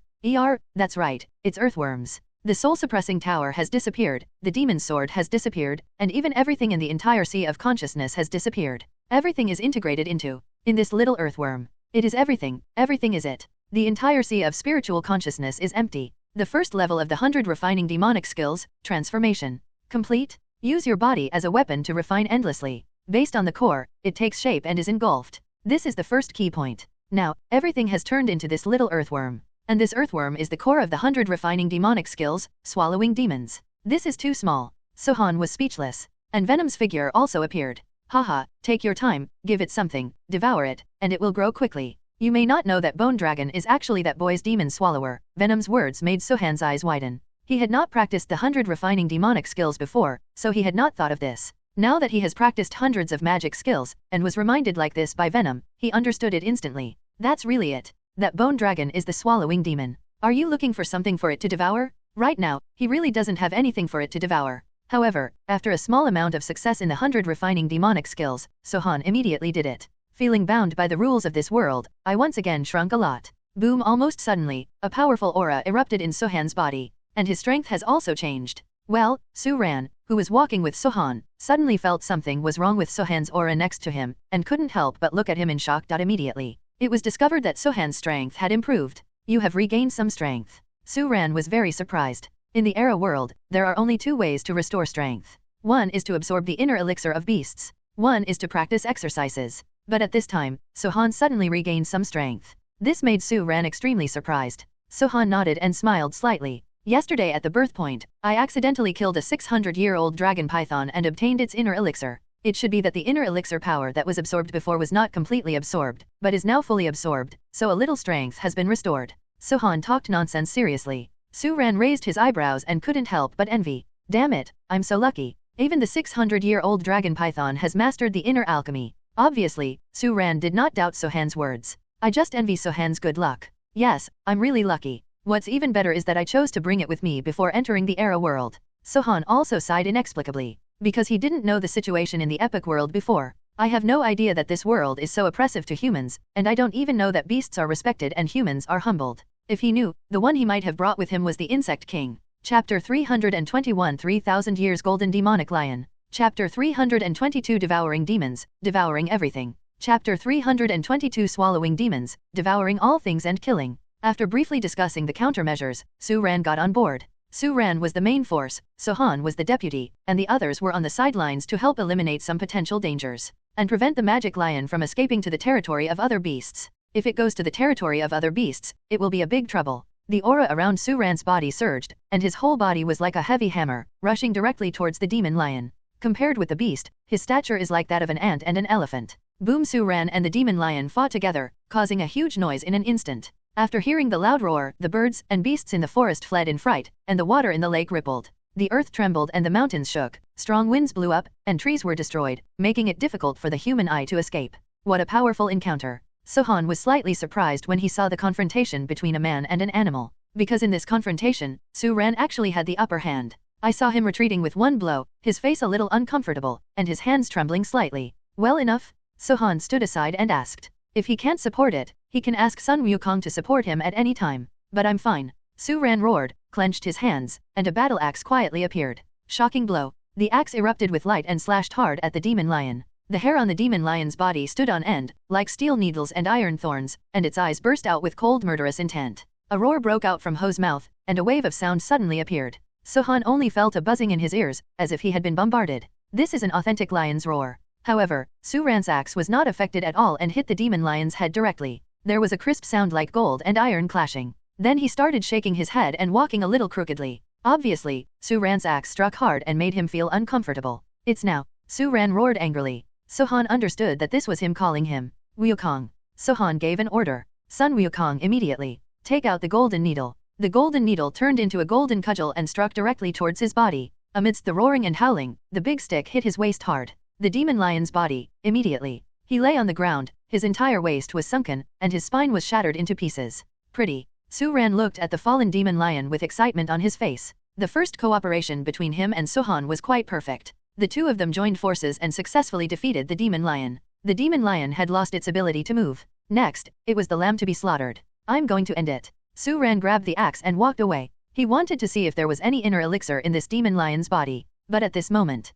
That's right, it's earthworms. The soul-suppressing tower has disappeared, the demon's sword has disappeared, and even everything in the entire sea of consciousness has disappeared. Everything is integrated in this little earthworm. It is everything, everything is it. The entire sea of spiritual consciousness is empty. The first level of the 100 refining demonic skills, transformation. Complete? Use your body as a weapon to refine endlessly. Based on the core, it takes shape and is engulfed. This is the first key point. Now, everything has turned into this little earthworm. And this earthworm is the core of the 100 refining demonic skills, swallowing demons. This is too small. Sohan was speechless. And Venom's figure also appeared. Haha, take your time, give it something, devour it, and it will grow quickly. You may not know that Bone Dragon is actually that boy's demon swallower. Venom's words made Sohan's eyes widen. He had not practiced the 100 refining demonic skills before, so he had not thought of this. Now that he has practiced hundreds of magic skills, and was reminded like this by Venom, he understood it instantly. That's really it. That Bone Dragon is the swallowing demon. Are you looking for something for it to devour? Right now, he really doesn't have anything for it to devour. However, after a small amount of success in the 100 refining demonic skills, Sohan immediately did it. Feeling bound by the rules of this world, I once again shrunk a lot. Boom! Almost suddenly, a powerful aura erupted in Sohan's body, and his strength has also changed. Well, Su Ran, who was walking with Sohan, suddenly felt something was wrong with Sohan's aura next to him, and couldn't help but look at him in shock. Immediately, it was discovered that Sohan's strength had improved. You have regained some strength. Su Ran was very surprised. In the Era world, there are only two ways to restore strength. One is to absorb the inner elixir of beasts. One is to practice exercises. But at this time, Sohan suddenly regained some strength. This made Su Ran extremely surprised. Sohan nodded and smiled slightly. Yesterday at the birth point, I accidentally killed a 600-year-old dragon python and obtained its inner elixir. It should be that the inner elixir power that was absorbed before was not completely absorbed, but is now fully absorbed, so a little strength has been restored. Sohan talked nonsense seriously. Su Ran raised his eyebrows and couldn't help but envy. Damn it, I'm so lucky. Even the 600-year-old dragon python has mastered the inner alchemy. Obviously, Su Ran did not doubt Sohan's words. I just envy Sohan's good luck. Yes, I'm really lucky. What's even better is that I chose to bring it with me before entering the Era world. Sohan also sighed inexplicably, because he didn't know the situation in the epic world before. I have no idea that this world is so oppressive to humans, and I don't even know that beasts are respected and humans are humbled. If he knew, the one he might have brought with him was the Insect King. Chapter 321 3000 Years Golden Demonic Lion. Chapter 322 Devouring Demons, Devouring Everything. Chapter 322 Swallowing Demons, Devouring All Things and Killing. After briefly discussing the countermeasures, Su Ran got on board. Su Ran was the main force, Sohan was the deputy, and the others were on the sidelines to help eliminate some potential dangers, and prevent the magic lion from escaping to the territory of other beasts. If it goes to the territory of other beasts, it will be a big trouble. The aura around Su Ran's body surged, and his whole body was like a heavy hammer, rushing directly towards the demon lion. Compared with the beast, his stature is like that of an ant and an elephant. Boom! Su Ran and the demon lion fought together, causing a huge noise in an instant. After hearing the loud roar, the birds and beasts in the forest fled in fright, and the water in the lake rippled. The earth trembled and the mountains shook, strong winds blew up, and trees were destroyed, making it difficult for the human eye to escape. What a powerful encounter! Sohan was slightly surprised when he saw the confrontation between a man and an animal, because in this confrontation, Su Ran actually had the upper hand. I saw him retreating with one blow, his face a little uncomfortable, and his hands trembling slightly. Well enough? Sohan stood aside and asked. If he can't support it, he can ask Sun Wukong to support him at any time. But I'm fine. Su Ran roared, clenched his hands, and a battle axe quietly appeared. Shocking blow. The axe erupted with light and slashed hard at the demon lion. The hair on the demon lion's body stood on end, like steel needles and iron thorns, and its eyes burst out with cold murderous intent. A roar broke out from Ho's mouth, and a wave of sound suddenly appeared. Sohan only felt a buzzing in his ears, as if he had been bombarded. This is an authentic lion's roar. However, Su Ran's axe was not affected at all and hit the demon lion's head directly. There was a crisp sound like gold and iron clashing. Then he started shaking his head and walking a little crookedly. Obviously, Su Ran's axe struck hard and made him feel uncomfortable. It's now. Su Ran roared angrily. Sohan understood that this was him calling him Wukong. Sohan gave an order. Sun Wukong immediately. Take out the golden needle. The golden needle turned into a golden cudgel and struck directly towards his body. Amidst the roaring and howling, the big stick hit his waist hard. The demon lion's body, immediately. He lay on the ground, his entire waist was sunken, and his spine was shattered into pieces. Pretty. Su Ran looked at the fallen demon lion with excitement on his face. The first cooperation between him and Sohan was quite perfect. The two of them joined forces and successfully defeated the demon lion. The demon lion had lost its ability to move. Next, it was the lamb to be slaughtered. I'm going to end it. Su Ran grabbed the axe and walked away. He wanted to see if there was any inner elixir in this demon lion's body. But at this moment,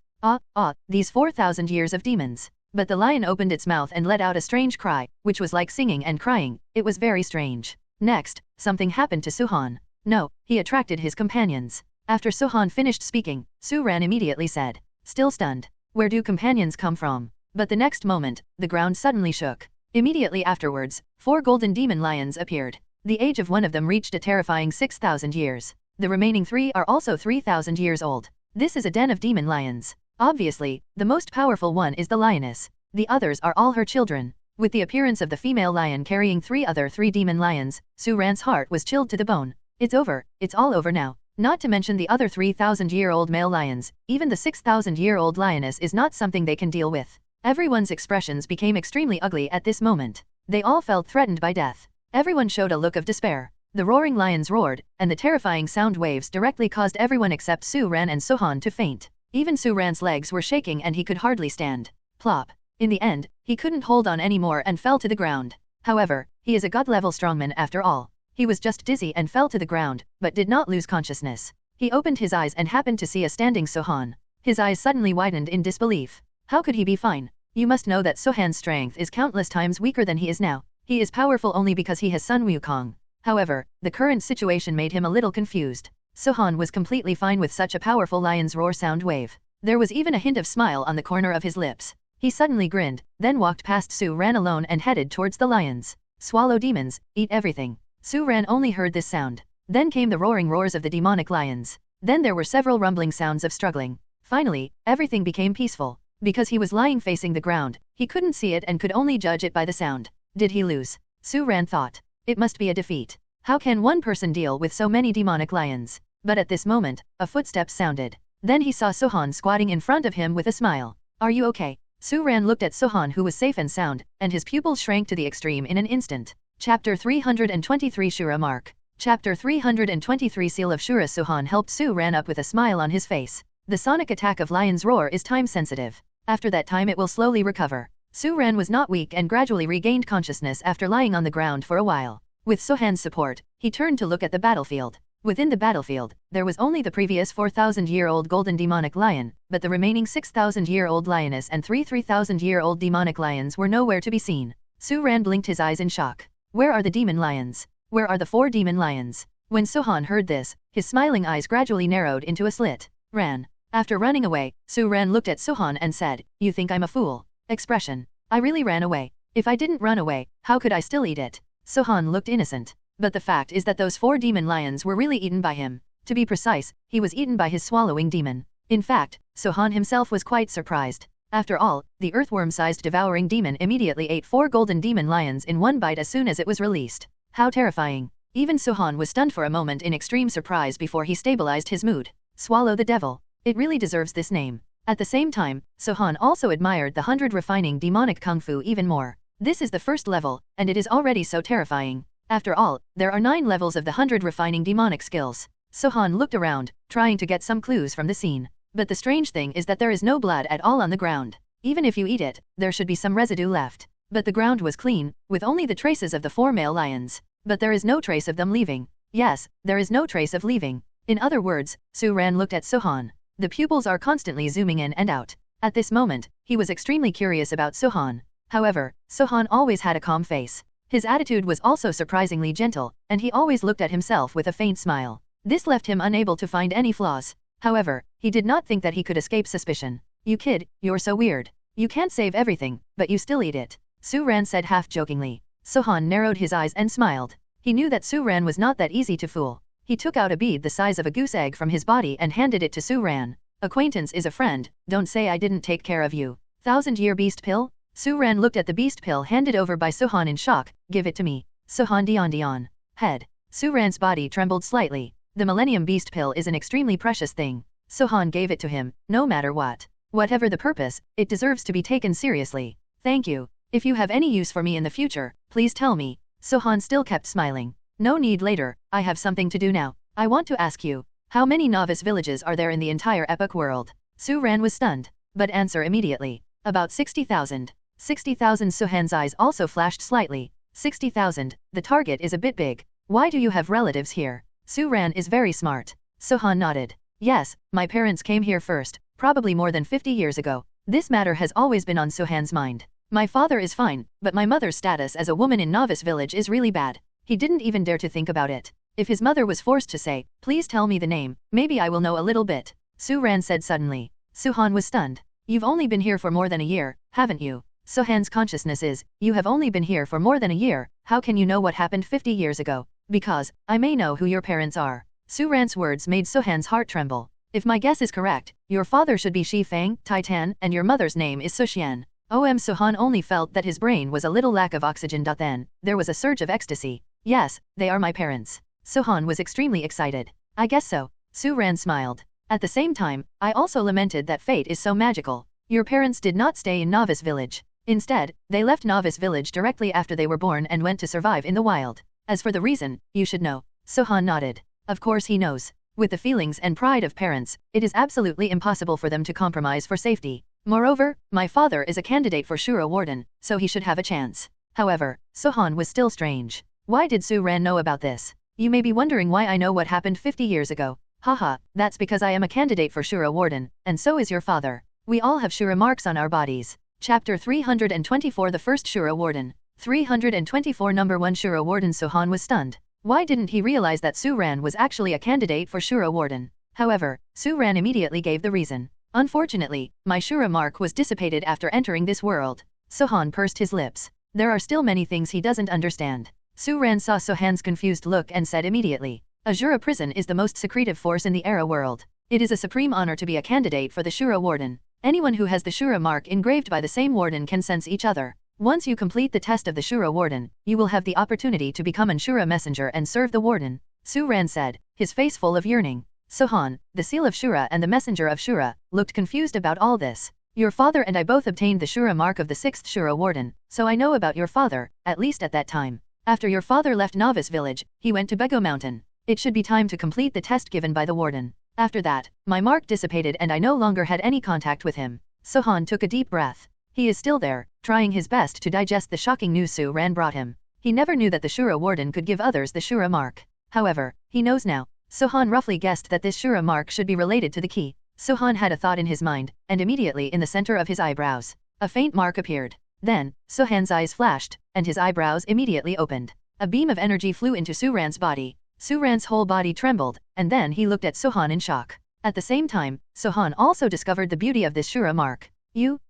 these 4,000 years of demons. But the lion opened its mouth and let out a strange cry, which was like singing and crying. It was very strange. Next, something happened to Suhan. No, he attracted his companions. After Suhan finished speaking, Su-ran immediately said, still stunned, "Where do companions come from?" But the next moment, the ground suddenly shook. Immediately afterwards, 4 golden demon lions appeared. The age of one of them reached a terrifying 6,000 years. The remaining 3 are also 3,000 years old. This is a den of demon lions. Obviously, the most powerful one is the lioness. The others are all her children. With the appearance of the female lion carrying 3 demon lions, Su-ran's heart was chilled to the bone. It's over, it's all over now. Not to mention the other 3,000-year-old male lions, even the 6,000-year-old lioness is not something they can deal with. Everyone's expressions became extremely ugly at this moment. They all felt threatened by death. Everyone showed a look of despair. The roaring lions roared, and the terrifying sound waves directly caused everyone except Su-ran and Suhan to faint. Even Su-ran's legs were shaking and he could hardly stand. Plop. In the end, he couldn't hold on anymore and fell to the ground. However, he is a god-level strongman after all. He was just dizzy and fell to the ground, but did not lose consciousness. He opened his eyes and happened to see a standing Suhan. His eyes suddenly widened in disbelief. How could he be fine? You must know that Suhan's strength is countless times weaker than he is now. He is powerful only because he has Sun Wukong. However, the current situation made him a little confused. Suhan was completely fine with such a powerful lion's roar sound wave. There was even a hint of smile on the corner of his lips. He suddenly grinned, then walked past Su-ran alone and headed towards the lions. Swallow demons, eat everything. Su-ran only heard this sound. Then came the roaring roars of the demonic lions. Then there were several rumbling sounds of struggling. Finally, everything became peaceful. Because he was lying facing the ground, he couldn't see it and could only judge it by the sound. Did he lose? Su-ran thought. It must be a defeat. How can one person deal with so many demonic lions? But at this moment, a footstep sounded. Then he saw Suhan squatting in front of him with a smile. Are you okay? Su-ran looked at Suhan who was safe and sound, and his pupils shrank to the extreme in an instant. Chapter 323 Shura Mark. Chapter 323 Seal of Shura. Suhan helped Su-ran up with a smile on his face. The sonic attack of Lion's Roar is time sensitive. After that time it will slowly recover. Su-ran was not weak and gradually regained consciousness after lying on the ground for a while. With Suhan's support, he turned to look at the battlefield. Within the battlefield, there was only the previous 4,000-year-old golden demonic lion, but the remaining 6,000-year-old lioness and 3,000-year-old demonic lions were nowhere to be seen. Su-ran blinked his eyes in shock. Where are the demon lions? Where are the 4 demon lions? When Suhan heard this, his smiling eyes gradually narrowed into a slit. Ran. After running away, Su-ran looked at Suhan and said, "You think I'm a fool?" Expression. I really ran away. If I didn't run away, how could I still eat it? Suhan looked innocent. But the fact is that those 4 demon lions were really eaten by him. To be precise, he was eaten by his swallowing demon. In fact, Suhan himself was quite surprised. After all, the earthworm-sized devouring demon immediately ate 4 golden demon lions in one bite as soon as it was released. How terrifying. Even Suhan was stunned for a moment in extreme surprise before he stabilized his mood. Swallow the devil. It really deserves this name. At the same time, Suhan also admired the 100 refining demonic kung fu even more. This is the first level, and it is already so terrifying. After all, there are 9 levels of the 100 refining demonic skills. Suhan looked around, trying to get some clues from the scene. But the strange thing is that there is no blood at all on the ground. Even if you eat it, there should be some residue left. But the ground was clean, with only the traces of the 4 male lions. But there is no trace of them leaving. Yes, there is no trace of leaving. In other words, Su-ran looked at Suhan. The pupils are constantly zooming in and out. At this moment, he was extremely curious about Suhan. However, Suhan always had a calm face. His attitude was also surprisingly gentle, and he always looked at himself with a faint smile. This left him unable to find any flaws. However, he did not think that he could escape suspicion. You kid, you're so weird. You can't save everything, but you still eat it. Su-ran said half-jokingly. Suhan narrowed his eyes and smiled. He knew that Su-ran was not that easy to fool. He took out a bead the size of a goose egg from his body and handed it to Su-ran. Acquaintance is a friend, don't say I didn't take care of you. 1,000-year beast pill? Su-ran looked at the beast pill handed over by Suhan in shock. Give it to me. Suhan Dion. Head. Su-ran's body trembled slightly. The Millennium Beast Pill is an extremely precious thing. Suhan gave it to him, no matter what. Whatever the purpose, it deserves to be taken seriously. Thank you. If you have any use for me in the future, please tell me. Suhan still kept smiling. No need later, I have something to do now. I want to ask you, how many novice villages are there in the entire epic world? Su-ran was stunned. But answer immediately. About 60,000. 60,000. Suhan's eyes also flashed slightly. 60,000, the target is a bit big. Why do you have relatives here? Su-ran is very smart. Sohan nodded. Yes, my parents came here first, probably more than 50 years ago. This matter has always been on Sohan's mind. My father is fine, but my mother's status as a woman in novice village is really bad. He didn't even dare to think about it. If his mother was forced to say, please tell me the name, maybe I will know a little bit, Su-ran said suddenly. Sohan was stunned. You've only been here for more than a year, haven't you? Sohan's consciousness is, you have only been here for more than a year, how can you know what happened 50 years ago? Because, I may know who your parents are. Su-ran's words made Sohan's heart tremble. If my guess is correct, your father should be Shi Fang, Titan, and your mother's name is Soxian. Sohan only felt that his brain was a little lack of oxygen. Then, there was a surge of ecstasy. Yes, they are my parents. Sohan was extremely excited. I guess so. Su-ran smiled. At the same time, I also lamented that fate is so magical. Your parents did not stay in Novice Village. Instead, they left Novice Village directly after they were born and went to survive in the wild. As for the reason, you should know. Sohan nodded. Of course he knows. With the feelings and pride of parents, it is absolutely impossible for them to compromise for safety. Moreover, my father is a candidate for Shura Warden, so he should have a chance. However, Sohan was still strange. Why did Su-ran know about this? You may be wondering why I know what happened 50 years ago. Haha, that's because I am a candidate for Shura Warden, and so is your father. We all have Shura marks on our bodies. Chapter 324 The First Shura Warden. 324 Number 1 Shura Warden. Sohan was stunned. Why didn't he realize that Su-ran was actually a candidate for Shura Warden? However, Su-ran immediately gave the reason. Unfortunately, my Shura mark was dissipated after entering this world. Sohan pursed his lips. There are still many things he doesn't understand. Su-ran saw Sohan's confused look and said immediately, a Shura prison is the most secretive force in the Era world. It is a supreme honor to be a candidate for the Shura Warden. Anyone who has the Shura mark engraved by the same warden can sense each other. Once you complete the test of the Shura Warden, you will have the opportunity to become an Shura messenger and serve the warden. Su-ran said, his face full of yearning. Sohan, the seal of Shura and the messenger of Shura, looked confused about all this. Your father and I both obtained the Shura mark of the 6th Shura Warden, so I know about your father, at least at that time. After your father left Novice Village, he went to Bego Mountain. It should be time to complete the test given by the warden. After that, my mark dissipated and I no longer had any contact with him. Sohan took a deep breath. He is still there, trying his best to digest the shocking news Su-ran brought him. He never knew that the Shura Warden could give others the Shura mark. However, he knows now. Sohan roughly guessed that this Shura mark should be related to the key. Sohan had a thought in his mind, and immediately in the center of his eyebrows, a faint mark appeared. Then, Sohan's eyes flashed, and his eyebrows immediately opened. A beam of energy flew into Su-ran's body. Su-ran's whole body trembled, and then he looked at Sohan in shock. At the same time, Sohan also discovered the beauty of this Shura mark. You?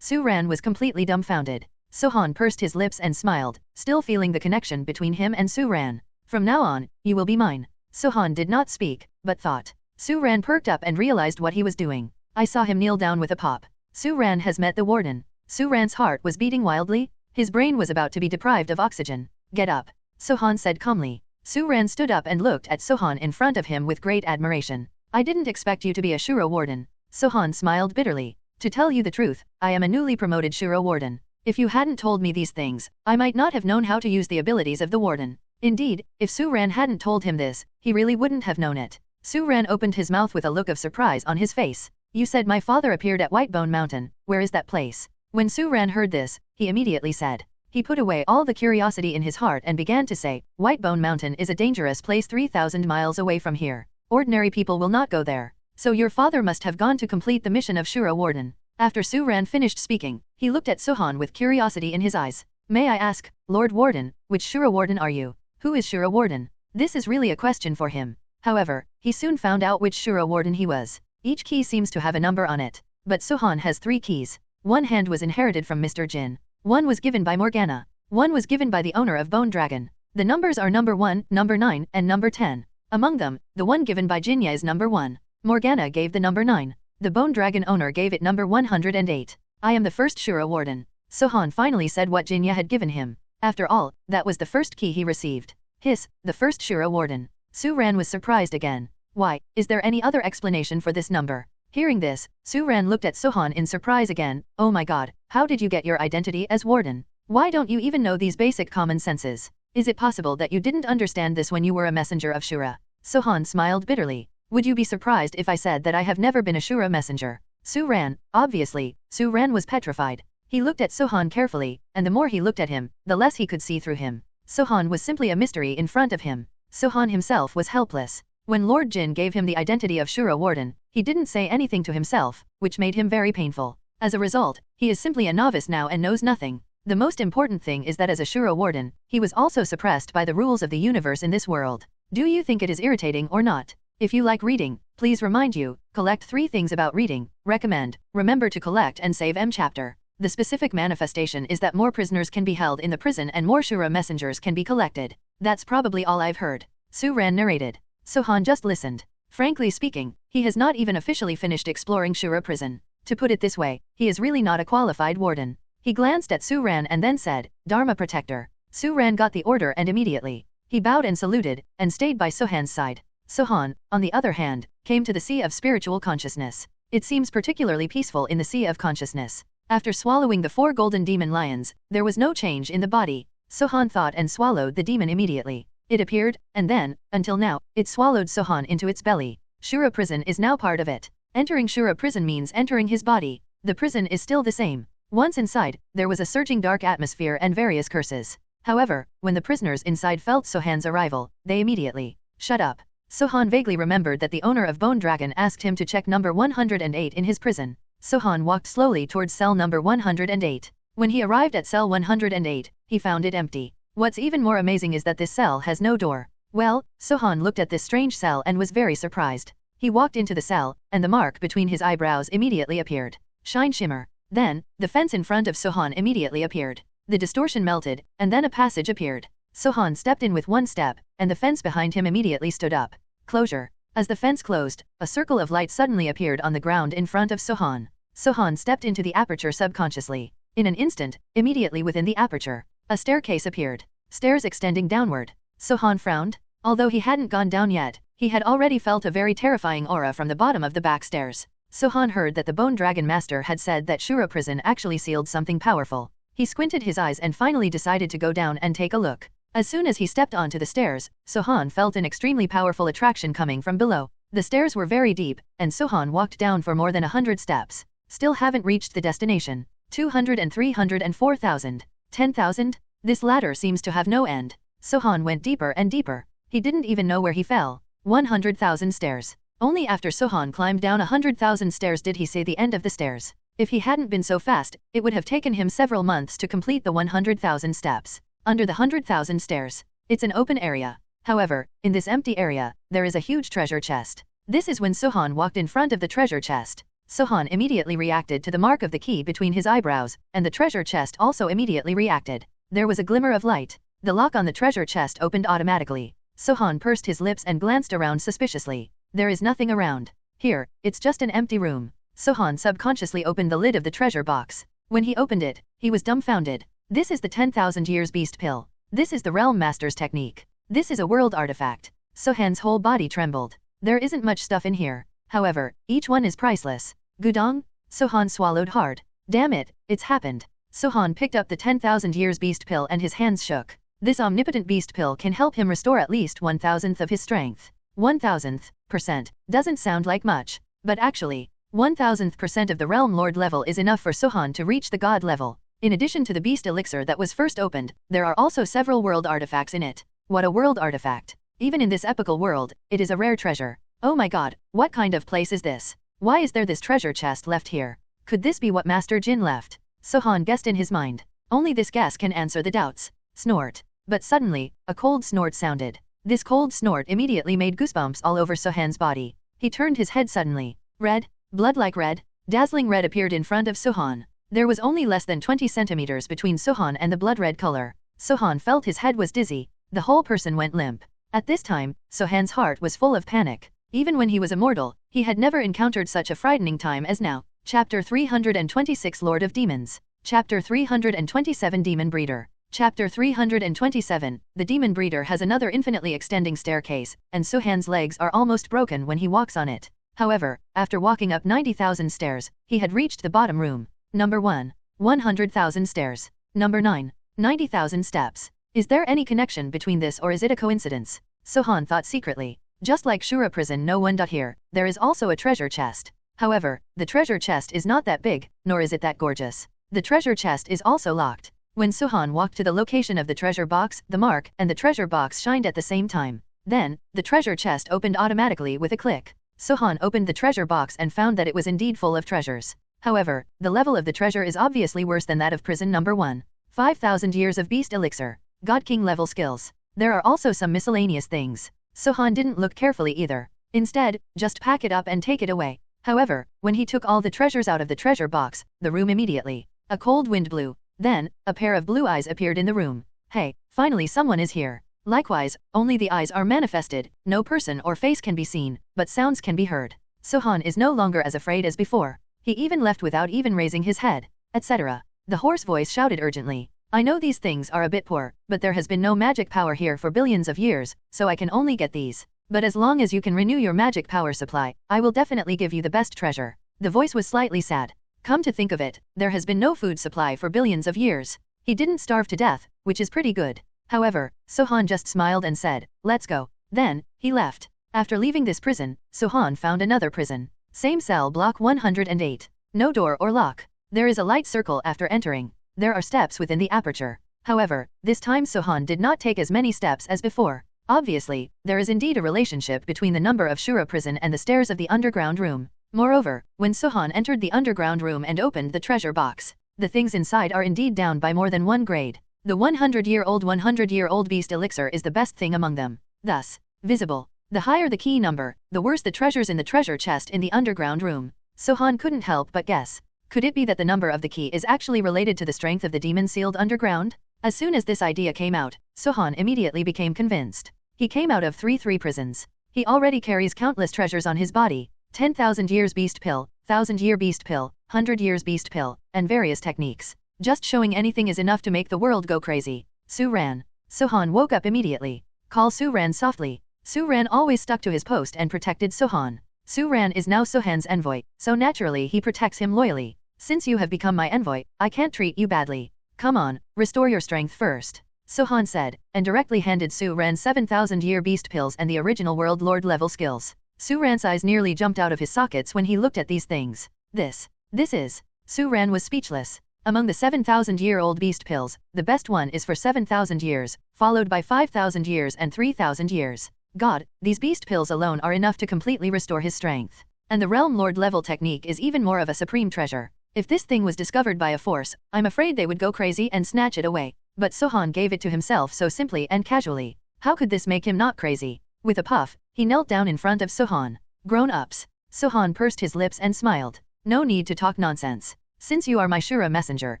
Su-ran was completely dumbfounded. Sohan pursed his lips and smiled, still feeling the connection between him and Su-ran. From now on, you will be mine. Sohan did not speak, but thought. Su-ran perked up and realized what he was doing. I saw him kneel down with a pop. Su-ran has met the warden. Su-ran's heart was beating wildly. His brain was about to be deprived of oxygen. Get up. Sohan said calmly. Su-ran stood up and looked at Sohan in front of him with great admiration. I didn't expect you to be a Shura Warden. Sohan smiled bitterly. To tell you the truth, I am a newly promoted Shura Warden. If you hadn't told me these things, I might not have known how to use the abilities of the warden. Indeed, if Su-ran hadn't told him this, he really wouldn't have known it. Su-ran opened his mouth with a look of surprise on his face. You said my father appeared at Whitebone Mountain. Where is that place? When Su-ran heard this, he immediately said. He put away all the curiosity in his heart and began to say, Whitebone Mountain is a dangerous place 3,000 miles away from here. Ordinary people will not go there. So your father must have gone to complete the mission of Shura Warden. After Su-ran finished speaking, he looked at Sohan with curiosity in his eyes. May I ask, Lord Warden, which Shura Warden are you? Who is Shura Warden? This is really a question for him. However, he soon found out which Shura Warden he was. Each key seems to have a number on it. But Sohan has 3 keys. One hand was inherited from Mr. Jin. One was given by Morgana. One was given by the owner of Bone Dragon. The numbers are number 1, number 9, and number 10. Among them, the one given by Jinya is number 1. Morgana gave the number 9. The Bone Dragon owner gave it number 108. I am the first Shura Warden. Sohan finally said what Jinya had given him. After all, that was the first key he received. The first Shura Warden. Su-ran was surprised again. Why, is there any other explanation for this number? Hearing this, Su-ran looked at Sohan in surprise again. Oh my god, how did you get your identity as Warden? Why don't you even know these basic common senses? Is it possible that you didn't understand this when you were a messenger of Shura? Sohan smiled bitterly. Would you be surprised if I said that I have never been a Shura messenger? Su-ran, obviously, Su-ran was petrified. He looked at Sohan carefully, and the more he looked at him, the less he could see through him. Sohan was simply a mystery in front of him. Sohan himself was helpless. When Lord Jin gave him the identity of Shura Warden, he didn't say anything to himself, which made him very painful. As a result, he is simply a novice now and knows nothing. The most important thing is that as a Shura Warden, he was also suppressed by the rules of the universe in this world. Do you think it is irritating or not? If you like reading, please remind you, collect 3 things about reading, recommend, remember to collect and save chapter. The specific manifestation is that more prisoners can be held in the prison and more Shura messengers can be collected. That's probably all I've heard. Su Ran narrated. Sohan just listened. Frankly speaking, he has not even officially finished exploring Shura prison. To put it this way, he is really not a qualified warden. He glanced at Su Ran and then said, Dharma Protector. Su Ran got the order and immediately. He bowed and saluted, and stayed by Sohan's side. Sohan, on the other hand, came to the Sea of Spiritual Consciousness. It seems particularly peaceful in the Sea of Consciousness. After swallowing the 4 golden demon lions, there was no change in the body. Sohan thought and swallowed the demon immediately. It appeared, and then, until now, it swallowed Sohan into its belly. Shura prison is now part of it. Entering Shura prison means entering his body. The prison is still the same. Once inside, there was a surging dark atmosphere and various curses. However, when the prisoners inside felt Sohan's arrival, they immediately shut up. Sohan vaguely remembered that the owner of Bone Dragon asked him to check number 108 in his prison. Sohan walked slowly towards cell number 108. When he arrived at cell 108, he found it empty. What's even more amazing is that this cell has no door. Well, Sohan looked at this strange cell and was very surprised. He walked into the cell, and the mark between his eyebrows immediately appeared. Shine shimmer. Then, the fence in front of Sohan immediately appeared. The distortion melted, and then a passage appeared. Sohan stepped in with one step, and the fence behind him immediately stood up. Closure. As the fence closed, a circle of light suddenly appeared on the ground in front of Sohan. Sohan stepped into the aperture subconsciously. In an instant, immediately within the aperture, a staircase appeared. Stairs extending downward. Sohan frowned. Although he hadn't gone down yet, he had already felt a very terrifying aura from the bottom of the back stairs. Sohan heard that the Bone Dragon Master had said that Shura prison actually sealed something powerful. He squinted his eyes and finally decided to go down and take a look. As soon as he stepped onto the stairs, Sohan felt an extremely powerful attraction coming from below. The stairs were very deep, and Sohan walked down for more than 100 steps. Still haven't reached the destination. 200 and 300 and 4,000. 10,000? This ladder seems to have no end. Sohan went deeper and deeper. He didn't even know where he fell. 100,000 stairs. Only after Sohan climbed down 100,000 stairs did he see the end of the stairs. If he hadn't been so fast, it would have taken him several months to complete the 100,000 steps. Under the 100,000 stairs, it's an open area. However, in this empty area, there is a huge treasure chest. This is when Sohan walked in front of the treasure chest. Sohan immediately reacted to the mark of the key between his eyebrows, and the treasure chest also immediately reacted. There was a glimmer of light. The lock on the treasure chest opened automatically. Sohan pursed his lips and glanced around suspiciously. There is nothing around. Here, it's just an empty room. Sohan subconsciously opened the lid of the treasure box. When he opened it, he was dumbfounded. This is the 10,000 years beast pill. This is the Realm Master's technique. This is a world artifact. Sohan's whole body trembled. There isn't much stuff in here. However, each one is priceless. Gudong? Sohan swallowed hard. Damn it, it's happened. Sohan picked up the 10,000 years beast pill and his hands shook. This omnipotent beast pill can help him restore at least 1,000th of his strength. 1,000th% doesn't sound like much, but actually, 1,000th% of the Realm Lord level is enough for Sohan to reach the God level. In addition to the beast elixir that was first opened, there are also several world artifacts in it. What a world artifact! Even in this epical world, it is a rare treasure. Oh my god, what kind of place is this? Why is there this treasure chest left here? Could this be what Master Jin left? Sohan guessed in his mind. Only this guess can answer the doubts. Snort. But suddenly, a cold snort sounded. This cold snort immediately made goosebumps all over Sohan's body. He turned his head suddenly. Red, blood like red, dazzling red appeared in front of Sohan. There was only less than 20 centimeters between Sohan and the blood red color. Sohan felt his head was dizzy. The whole person went limp. At this time, Sohan's heart was full of panic. Even when he was immortal, he had never encountered such a frightening time as now. Chapter 326 Lord of Demons. Chapter 327 Demon Breeder. Chapter 327 The Demon Breeder has another infinitely extending staircase, and Sohan's legs are almost broken when he walks on it. However, after walking up 90,000 stairs, he had reached the bottom room. Number 1. 100,000 stairs. Number 9. 90,000 steps. Is there any connection between this or is it a coincidence? Sohan thought secretly. Just like Shura prison no one. Here, there is also a treasure chest. However, the treasure chest is not that big, nor is it that gorgeous. The treasure chest is also locked. When Sohan walked to the location of the treasure box, the mark and the treasure box shined at the same time. Then, the treasure chest opened automatically with a click. Sohan opened the treasure box and found that it was indeed full of treasures. However, the level of the treasure is obviously worse than that of prison number 1. 5,000 years of beast elixir. God King level skills. There are also some miscellaneous things. Sohan didn't look carefully either. Instead, just pack it up and take it away. However, when he took all the treasures out of the treasure box, the room immediately. A cold wind blew. Then, a pair of blue eyes appeared in the room. Hey, finally someone is here. Likewise, only the eyes are manifested, no person or face can be seen, but sounds can be heard. Sohan is no longer as afraid as before. He even left without even raising his head, etc. The hoarse voice shouted urgently. I know these things are a bit poor, but there has been no magic power here for billions of years, so I can only get these. But as long as you can renew your magic power supply, I will definitely give you the best treasure. The voice was slightly sad. Come to think of it, there has been no food supply for billions of years. He didn't starve to death, which is pretty good. However, Sohan just smiled and said, let's go. Then, he left. After leaving this prison, Sohan found another prison. Same cell block 108. No door or lock. There is a light circle after entering. There are steps within the aperture. However, this time Sohan did not take as many steps as before. Obviously, there is indeed a relationship between the number of Shura prison and the stairs of the underground room. Moreover, when Sohan entered the underground room and opened the treasure box, the things inside are indeed down by more than 1 grade. The 100-year-old beast elixir is the best thing among them. Thus, visible. The higher the key number, the worse the treasures in the treasure chest in the underground room. Sohan couldn't help but guess. Could it be that the number of the key is actually related to the strength of the demon sealed underground? As soon as this idea came out, Sohan immediately became convinced. He came out of 3 prisons. He already carries countless treasures on his body. 10,000 years beast pill, 1,000-year beast pill, 100 years beast pill, and various techniques. Just showing anything is enough to make the world go crazy. Su-ran. Sohan woke up immediately. Call Su-ran softly. Su-ran always stuck to his post and protected Sohan. Su-ran is now Sohan's envoy, so naturally he protects him loyally. Since you have become my envoy, I can't treat you badly. Come on, restore your strength first. Sohan said, and directly handed Su-ran 7,000-year beast pills and the original world lord level skills. Su-ran's eyes nearly jumped out of his sockets when he looked at these things. This is. Su-ran was speechless. Among the 7,000-year-old beast pills, the best one is for 7,000 years, followed by 5,000 years and 3,000 years. God, these beast pills alone are enough to completely restore his strength. And the realm lord level technique is even more of a supreme treasure. If this thing was discovered by a force, I'm afraid they would go crazy and snatch it away. But Sohan gave it to himself so simply and casually. How could this make him not crazy? With a puff, he knelt down in front of Sohan. Grown-ups. Sohan pursed his lips and smiled. No need to talk nonsense. Since you are my Shura messenger,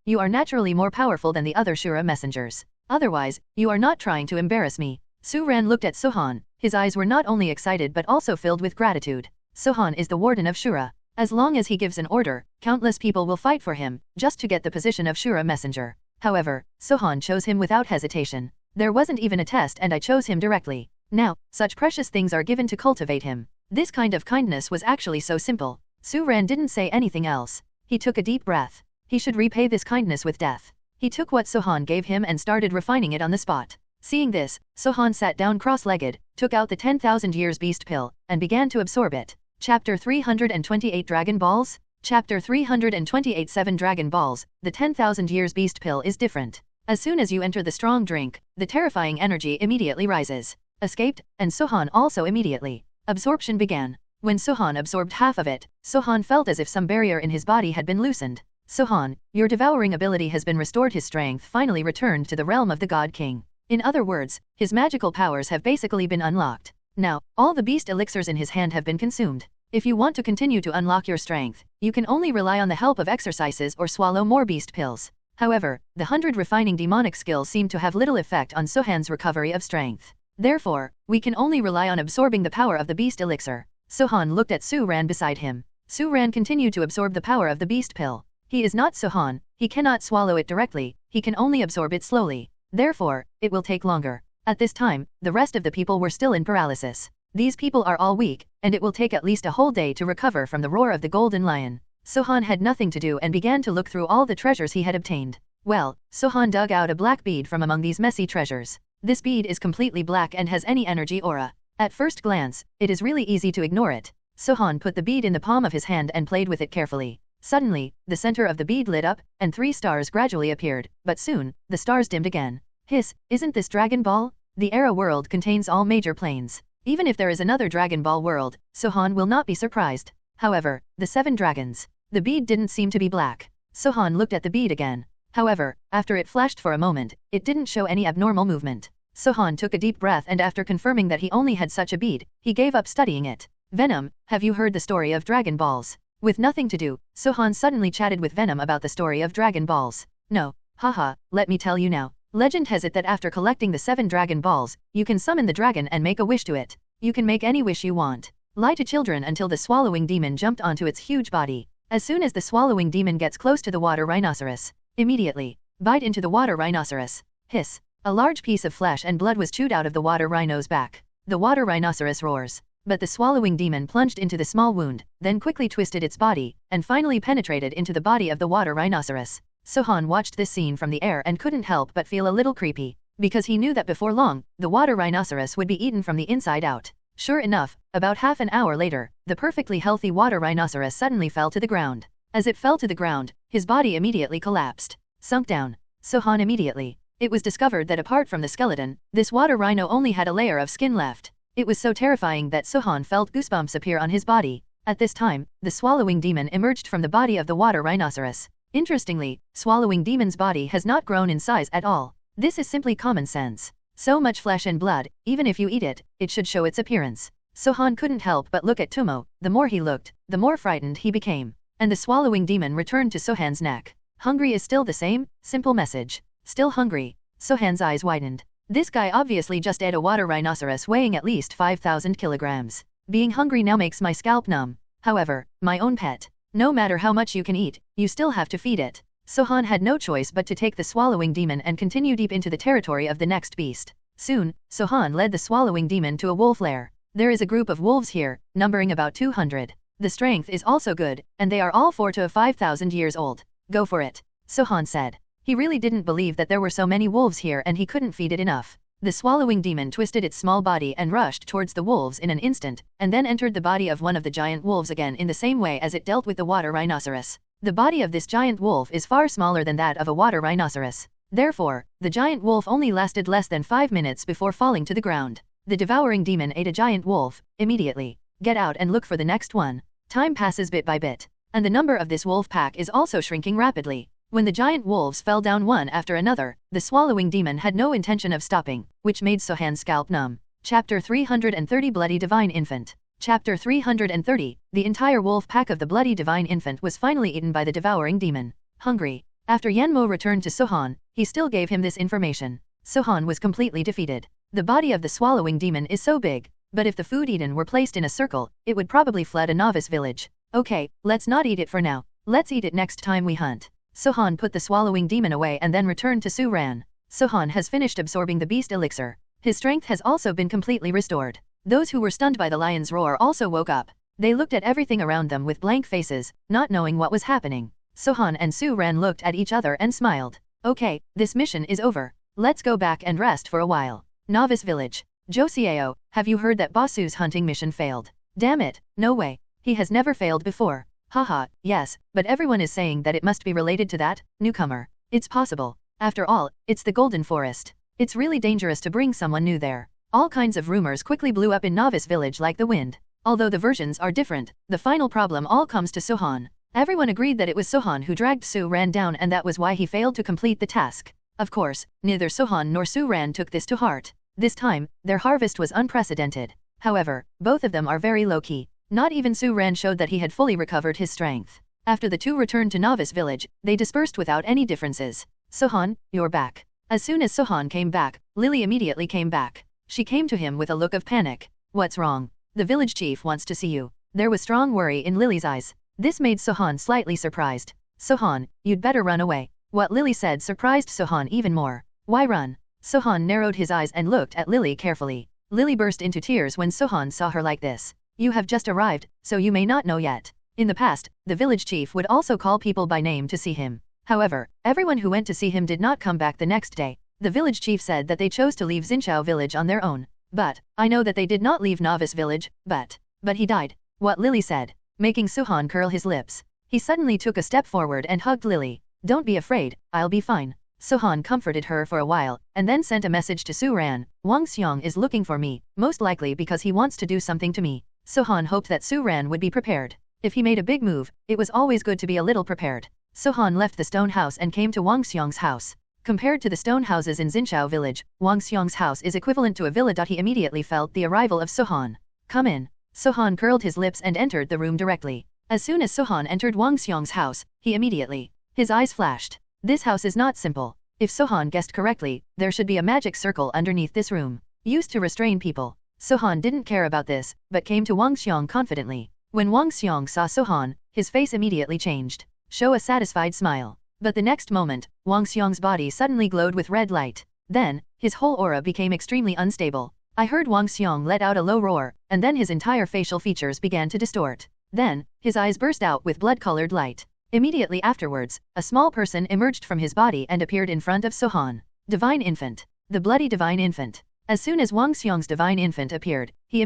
you are naturally more powerful than the other Shura messengers. Otherwise, you are not trying to embarrass me. Su-ran looked at Sohan. His eyes were not only excited but also filled with gratitude. Sohan is the warden of Shura. As long as he gives an order, countless people will fight for him, just to get the position of Shura messenger. However, Sohan chose him without hesitation. There wasn't even a test and I chose him directly. Now, such precious things are given to cultivate him. This kind of kindness was actually so simple. Su-ran didn't say anything else. He took a deep breath. He should repay this kindness with death. He took what Sohan gave him and started refining it on the spot. Seeing this, Sohan sat down cross-legged, took out the 10,000 years beast pill, and began to absorb it. Chapter 328 Dragon Balls? Chapter 328 7 Dragon Balls. The 10,000 years beast pill is different. As soon as you enter the strong drink, the terrifying energy immediately rises. Escaped, and Sohan also immediately. Absorption began. When Sohan absorbed half of it, Sohan felt as if some barrier in his body had been loosened. Sohan, your devouring ability has been restored. His strength finally returned to the realm of the God King. In other words, his magical powers have basically been unlocked. Now, all the beast elixirs in his hand have been consumed. If you want to continue to unlock your strength, you can only rely on the help of exercises or swallow more beast pills. However, the 100 refining demonic skills seem to have little effect on Sohan's recovery of strength. Therefore, we can only rely on absorbing the power of the beast elixir. Sohan looked at Su-ran beside him. Su-ran continued to absorb the power of the beast pill. He is not Sohan, he cannot swallow it directly, he can only absorb it slowly. Therefore, it will take longer. At this time, the rest of the people were still in paralysis. These people are all weak, and it will take at least a whole day to recover from the roar of the golden lion. Sohan had nothing to do and began to look through all the treasures he had obtained. Well, Sohan dug out a black bead from among these messy treasures. This bead is completely black and has any energy aura. At first glance, it is really easy to ignore it. Sohan put the bead in the palm of his hand and played with it carefully. Suddenly, the center of the bead lit up, and 3 stars gradually appeared, but soon, the stars dimmed again. Hiss, isn't this Dragon Ball? The Era world contains all major planes. Even if there is another Dragon Ball world, Sohan will not be surprised. However, the 7 dragons. The bead didn't seem to be black. Sohan looked at the bead again. However, after it flashed for a moment, it didn't show any abnormal movement. Sohan took a deep breath and after confirming that he only had such a bead, he gave up studying it. Venom, have you heard the story of Dragon Balls? With nothing to do, Sohan suddenly chatted with Venom about the story of Dragon Balls. No. Haha, let me tell you now. Legend has it that after collecting the 7 Dragon Balls, you can summon the dragon and make a wish to it. You can make any wish you want. Lie to children until the swallowing demon jumped onto its huge body. As soon as the swallowing demon gets close to the water rhinoceros, immediately bite into the water rhinoceros. Hiss. A large piece of flesh and blood was chewed out of the water rhino's back. The water rhinoceros roars. But the swallowing demon plunged into the small wound, then quickly twisted its body, and finally penetrated into the body of the water rhinoceros. Sohan watched this scene from the air and couldn't help but feel a little creepy, because he knew that before long, the water rhinoceros would be eaten from the inside out. Sure enough, about half an hour later, the perfectly healthy water rhinoceros suddenly fell to the ground. As it fell to the ground, his body immediately collapsed. Sunk down. Sohan immediately. It was discovered that apart from the skeleton, this water rhino only had a layer of skin left. It was so terrifying that Sohan felt goosebumps appear on his body. At this time, the swallowing demon emerged from the body of the water rhinoceros. Interestingly, swallowing demon's body has not grown in size at all. This is simply common sense. So much flesh and blood, even if you eat it, it should show its appearance. Sohan couldn't help but look at Tomo. The more he looked, the more frightened he became. And the swallowing demon returned to Sohan's neck. Hungry is still the same? Simple message. Still hungry. Sohan's eyes widened. This guy obviously just ate a water rhinoceros weighing at least 5,000 kilograms. Being hungry now makes my scalp numb. However, my own pet. No matter how much you can eat, you still have to feed it. Sohan had no choice but to take the swallowing demon and continue deep into the territory of the next beast. Soon, Sohan led the swallowing demon to a wolf lair. There is a group of wolves here, numbering about 200. The strength is also good, and they are all 4,000 to 5,000 years old. Go for it, Sohan said. He really didn't believe that there were so many wolves here and he couldn't feed it enough. The swallowing demon twisted its small body and rushed towards the wolves in an instant, and then entered the body of one of the giant wolves again in the same way as it dealt with the water rhinoceros. The body of this giant wolf is far smaller than that of a water rhinoceros. Therefore, the giant wolf only lasted less than 5 minutes before falling to the ground. The devouring demon ate a giant wolf. Immediately. Get out and look for the next one. Time passes bit by bit, and the number of this wolf pack is also shrinking rapidly. When the giant wolves fell down one after another, the swallowing demon had no intention of stopping, which made Sohan's scalp numb. Chapter 330 Bloody Divine Infant. Chapter 330, the entire wolf pack of the Bloody Divine Infant was finally eaten by the devouring demon. Hungry. After Yanmo returned to Sohan, he still gave him this information. Sohan was completely defeated. The body of the swallowing demon is so big, but if the food eaten were placed in a circle, it would probably flood a novice village. Okay, let's not eat it for now. Let's eat it next time we hunt. Sohan put the swallowing demon away and then returned to Su Ran. Sohan has finished absorbing the beast elixir. His strength has also been completely restored. Those who were stunned by the lion's roar also woke up. They looked at everything around them with blank faces, not knowing what was happening. Sohan and Su Ran looked at each other and smiled. Okay, this mission is over. Let's go back and rest for a while. Novice Village. Josieo, have you heard that Basu's hunting mission failed? Damn it, no way. He has never failed before. Haha, yes, but everyone is saying that it must be related to that, newcomer. It's possible. After all, it's the Golden Forest. It's really dangerous to bring someone new there. All kinds of rumors quickly blew up in Novice Village like the wind. Although the versions are different, the final problem all comes to Sohan. Everyone agreed that it was Sohan who dragged Su Ran down and that was why he failed to complete the task. Of course, neither Sohan nor Su Ran took this to heart. This time, their harvest was unprecedented. However, both of them are very low-key. Not even Su Ran showed that he had fully recovered his strength. After the two returned to Novice Village, they dispersed without any differences. Sohan, you're back. As soon as Sohan came back, Lily immediately came back. She came to him with a look of panic. What's wrong? The village chief wants to see you. There was strong worry in Lily's eyes. This made Sohan slightly surprised. Sohan, you'd better run away. What Lily said surprised Sohan even more. Why run? Sohan narrowed his eyes and looked at Lily carefully. Lily burst into tears when Sohan saw her like this. You have just arrived, so you may not know yet. In the past, the village chief would also call people by name to see him. However, everyone who went to see him did not come back the next day. The village chief said that they chose to leave Xinchao village on their own. But, I know that they did not leave Novice village, but he died. What Lily said, making Sohan curl his lips. He suddenly took a step forward and hugged Lily. Don't be afraid, I'll be fine. Sohan comforted her for a while, and then sent a message to Su Ran. Wang Xiong is looking for me, most likely because he wants to do something to me. Sohan hoped that Su Ran would be prepared. If he made a big move, it was always good to be a little prepared. Sohan left the stone house and came to Wang Xiong's house. Compared to the stone houses in Xinchao village, Wang Xiong's house is equivalent to a villa. He immediately felt the arrival of Sohan. Come in. Sohan curled his lips and entered the room directly. As soon as Sohan entered Wang Xiong's house, his eyes flashed. This house is not simple. If Sohan guessed correctly, there should be a magic circle underneath this room, used to restrain people. Sohan didn't care about this, but came to Wang Xiong confidently. When Wang Xiong saw Sohan, his face immediately changed. Show a satisfied smile. But the next moment, Wang Xiong's body suddenly glowed with red light. Then, his whole aura became extremely unstable. I heard Wang Xiong let out a low roar, and then his entire facial features began to distort. Then, his eyes burst out with blood-colored light. Immediately afterwards, a small person emerged from his body and appeared in front of Sohan. Divine Infant. The bloody Divine Infant. As soon as Wang Xiong's Divine Infant appeared, he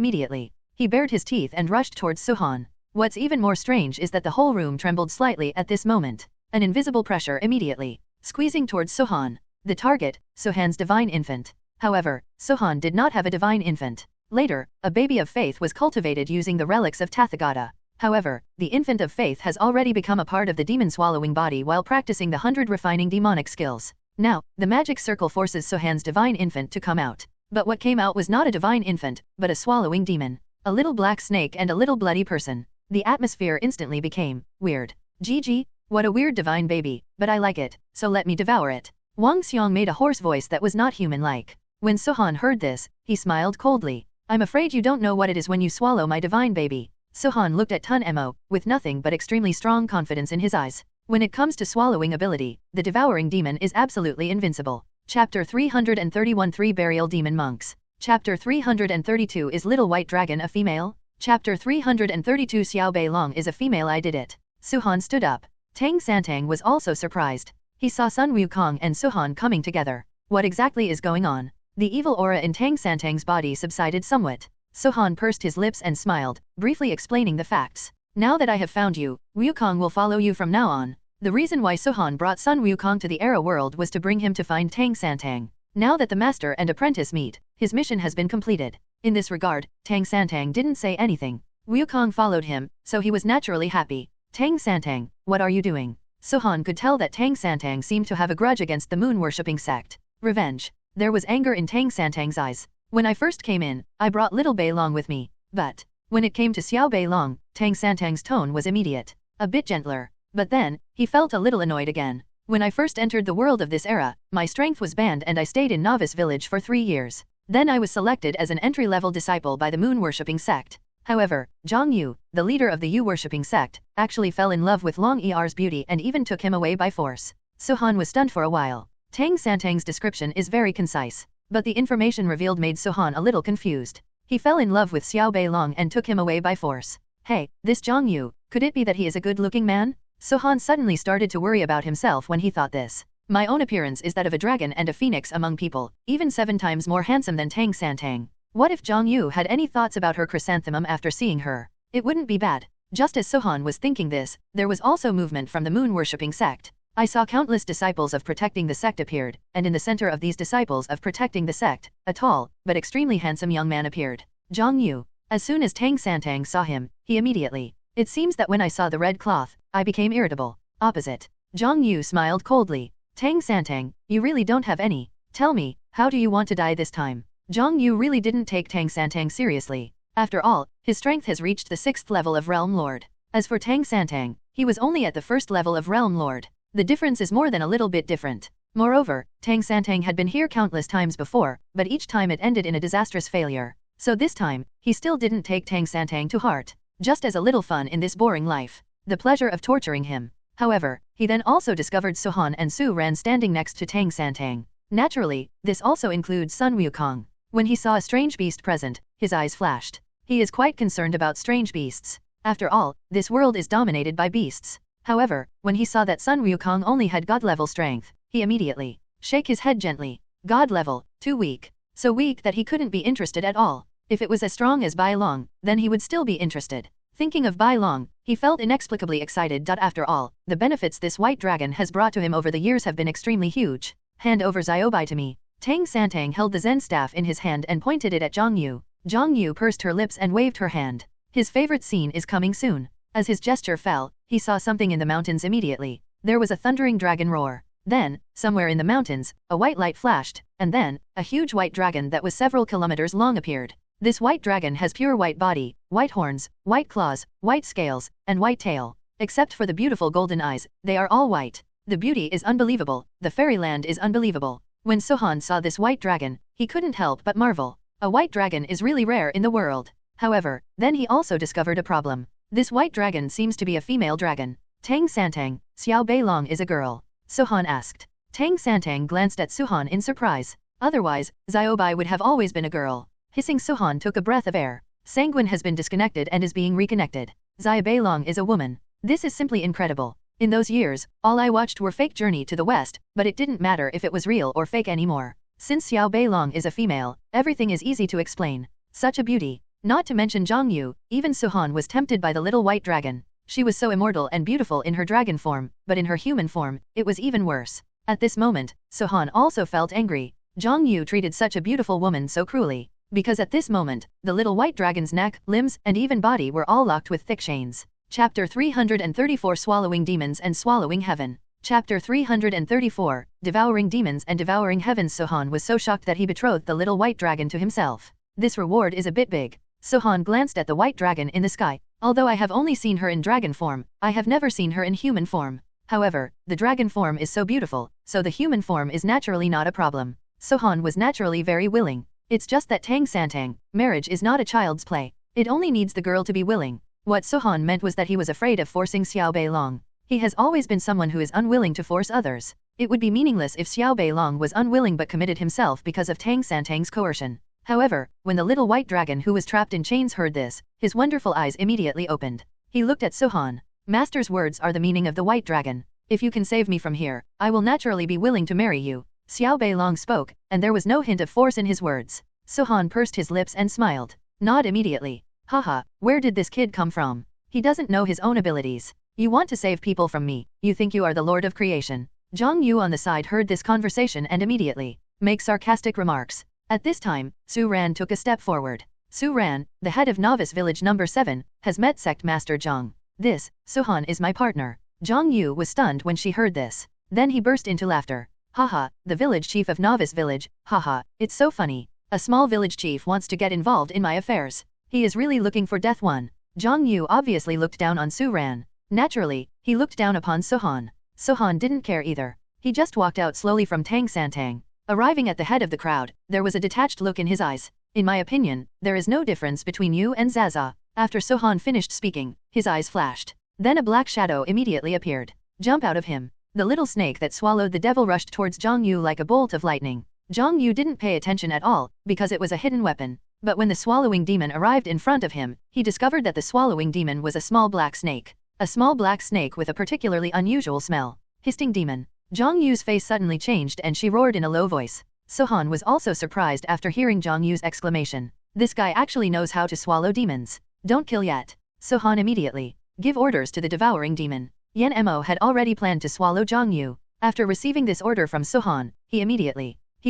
bared his teeth and rushed towards Sohan. What's even more strange is that the whole room trembled slightly at this moment. An invisible pressure immediately squeezing towards Sohan. The target, Sohan's Divine Infant. However, Sohan did not have a Divine Infant. Later, a baby of faith was cultivated using the relics of Tathagata. However, the infant of faith has already become a part of the demon-swallowing body while practicing the 100 refining demonic skills. Now, the magic circle forces Sohan's Divine Infant to come out. But what came out was not a Divine Infant, but a swallowing demon. A little black snake and a little bloody person. The atmosphere instantly became weird. GG, what a weird divine baby, but I like it, so let me devour it. Wang Xiong made a hoarse voice that was not human-like. When Sohan heard this, he smiled coldly. I'm afraid you don't know what it is when you swallow my divine baby. Sohan looked at Tun Emo, with nothing but extremely strong confidence in his eyes. When it comes to swallowing ability, the devouring demon is absolutely invincible. Chapter 331 3 Burial Demon Monks. Chapter 332 Is Little White Dragon a female? Chapter 332 Xiao Bei Long is a female. I did it. Sohan stood up. Tang Santang was also surprised. He saw Sun Wukong and Sohan coming together. What exactly is going on? The evil aura in Tang Santang's body subsided somewhat. Sohan pursed his lips and smiled, briefly explaining the facts. Now that I have found you, Wukong will follow you from now on. The reason why Sohan brought Sun Wukong to the Era world was to bring him to find Tang Santang. Now that the master and apprentice meet, his mission has been completed. In this regard, Tang Santang didn't say anything. Wukong followed him, so he was naturally happy. Tang Santang, what are you doing? Sohan could tell that Tang Santang seemed to have a grudge against the moon-worshipping sect. Revenge. There was anger in Tang Santang's eyes. When I first came in, I brought little Bei Long with me. But, when it came to Xiao Bei Long, Tang Santang's tone was immediate. A bit gentler. But then, he felt a little annoyed again. When I first entered the world of this era, my strength was banned and I stayed in novice village for 3 years. Then I was selected as an entry-level disciple by the moon-worshipping sect. However, Zhang Yu, the leader of the Yu-worshipping sect, actually fell in love with Long Er's beauty and even took him away by force. Sohan was stunned for a while. Tang Santang's description is very concise, but the information revealed made Sohan a little confused. He fell in love with Xiao Bei Long and took him away by force. Hey, this Zhang Yu, could it be that he is a good-looking man? Sohan suddenly started to worry about himself when he thought this. My own appearance is that of a dragon and a phoenix among people, even 7 times more handsome than Tang Santang. What if Zhang Yu had any thoughts about her chrysanthemum after seeing her? It wouldn't be bad. Just as Sohan was thinking this, there was also movement from the moon-worshipping sect. I saw countless disciples of protecting the sect appeared, and in the center of these disciples of protecting the sect, a tall, but extremely handsome young man appeared. Zhang Yu. As soon as Tang Santang saw him, he immediately. It seems that when I saw the red cloth, I became irritable. Opposite. Zhang Yu smiled coldly. Tang Santang, you really don't have any. Tell me, how do you want to die this time? Zhang Yu really didn't take Tang Santang seriously. After all, his strength has reached the 6th level of Realm Lord. As for Tang Santang, he was only at the 1st level of Realm Lord. The difference is more than a little bit different. Moreover, Tang Santang had been here countless times before, but each time it ended in a disastrous failure. So this time, he still didn't take Tang Santang to heart. Just as a little fun in this boring life. The pleasure of torturing him. However, he then also discovered Sohan and Su Ran standing next to Tang Santang. Naturally, this also includes Sun Wukong. When he saw a strange beast present, his eyes flashed. He is quite concerned about strange beasts. After all, this world is dominated by beasts. However, when he saw that Sun Wukong only had God-level strength, he immediately shook his head gently. God level, too weak. So weak that he couldn't be interested at all. If it was as strong as Bai Long, then he would still be interested. Thinking of Bai Long, he felt inexplicably excited. After all, the benefits this white dragon has brought to him over the years have been extremely huge. Hand over Xiaobai to me. Tang Santang held the Zen staff in his hand and pointed it at Zhang Yu. Zhang Yu pursed her lips and waved her hand. His favorite scene is coming soon. As his gesture fell, he saw something in the mountains immediately. There was a thundering dragon roar. Then, somewhere in the mountains, a white light flashed, and then, a huge white dragon that was several kilometers long appeared. This white dragon has pure white body, white horns, white claws, white scales, and white tail. Except for the beautiful golden eyes, they are all white. The beauty is unbelievable, the fairyland is unbelievable. When Sohan saw this white dragon, he couldn't help but marvel. A white dragon is really rare in the world. However, then he also discovered a problem. This white dragon seems to be a female dragon. Tang Santang, Xiao Beilong is a girl. Sohan asked. Tang Santang glanced at Sohan in surprise. Otherwise, Xiaobai would have always been a girl. Hissing, Sohan took a breath of air. Sanguine has been disconnected and is being reconnected. Xiao Beilong is a woman. This is simply incredible. In those years, all I watched were fake Journey to the West, but it didn't matter if it was real or fake anymore. Since Xiao Beilong is a female, everything is easy to explain. Such a beauty. Not to mention Zhang Yu, even Sohan was tempted by the little white dragon. She was so immortal and beautiful in her dragon form, but in her human form, it was even worse. At this moment, Sohan also felt angry. Zhang Yu treated such a beautiful woman so cruelly. Because at this moment, the little white dragon's neck, limbs, and even body were all locked with thick chains. Chapter 334 Swallowing Demons and Swallowing Heaven. Chapter 334 Devouring Demons and Devouring Heavens. Sohan was so shocked that he betrothed the little white dragon to himself. This reward is a bit big. Sohan glanced at the white dragon in the sky. Although I have only seen her in dragon form, I have never seen her in human form. However, the dragon form is so beautiful, so the human form is naturally not a problem. Sohan was naturally very willing. It's just that Tang Santang, marriage is not a child's play. It only needs the girl to be willing. What Sohan meant was that he was afraid of forcing Xiao Beilong. He has always been someone who is unwilling to force others. It would be meaningless if Xiao Beilong was unwilling but committed himself because of Tang Santang's coercion. However, when the little white dragon who was trapped in chains heard this, his wonderful eyes immediately opened. He looked at Sohan. Master's words are the meaning of the white dragon. If you can save me from here, I will naturally be willing to marry you. Xiao Beilong spoke, and there was no hint of force in his words. Sohan pursed his lips and smiled. Nod immediately. Haha, where did this kid come from? He doesn't know his own abilities. You want to save people from me, you think you are the Lord of Creation. Zhang Yu on the side heard this conversation and immediately make sarcastic remarks. At this time, Su Ran took a step forward. Su Ran, the head of Novice Village number 7, has met Sect Master Zhang. This, Sohan is my partner. Zhang Yu was stunned when she heard this. Then he burst into laughter. Haha, the village chief of Novice Village, haha, it's so funny. A small village chief wants to get involved in my affairs. He is really looking for death one. Zhang Yu obviously looked down on Su Ran. Naturally, he looked down upon Sohan. Sohan didn't care either. He just walked out slowly from Tang Santang. Arriving at the head of the crowd, there was a detached look in his eyes. In my opinion, there is no difference between you and Zaza. After Sohan finished speaking, his eyes flashed. Then a black shadow immediately appeared. Jump out of him. The little snake that swallowed the devil rushed towards Zhang Yu like a bolt of lightning. Zhang Yu didn't pay attention at all, because it was a hidden weapon. But when the swallowing demon arrived in front of him, he discovered that the swallowing demon was a small black snake. A small black snake with a particularly unusual smell. Hissing demon. Zhang Yu's face suddenly changed and she roared in a low voice. Sohan was also surprised after hearing Zhang Yu's exclamation. This guy actually knows how to swallow demons. Don't kill yet. Sohan immediately give orders to the devouring demon. Yan Mo had already planned to swallow Zhang Yu. After receiving this order from Sohan, he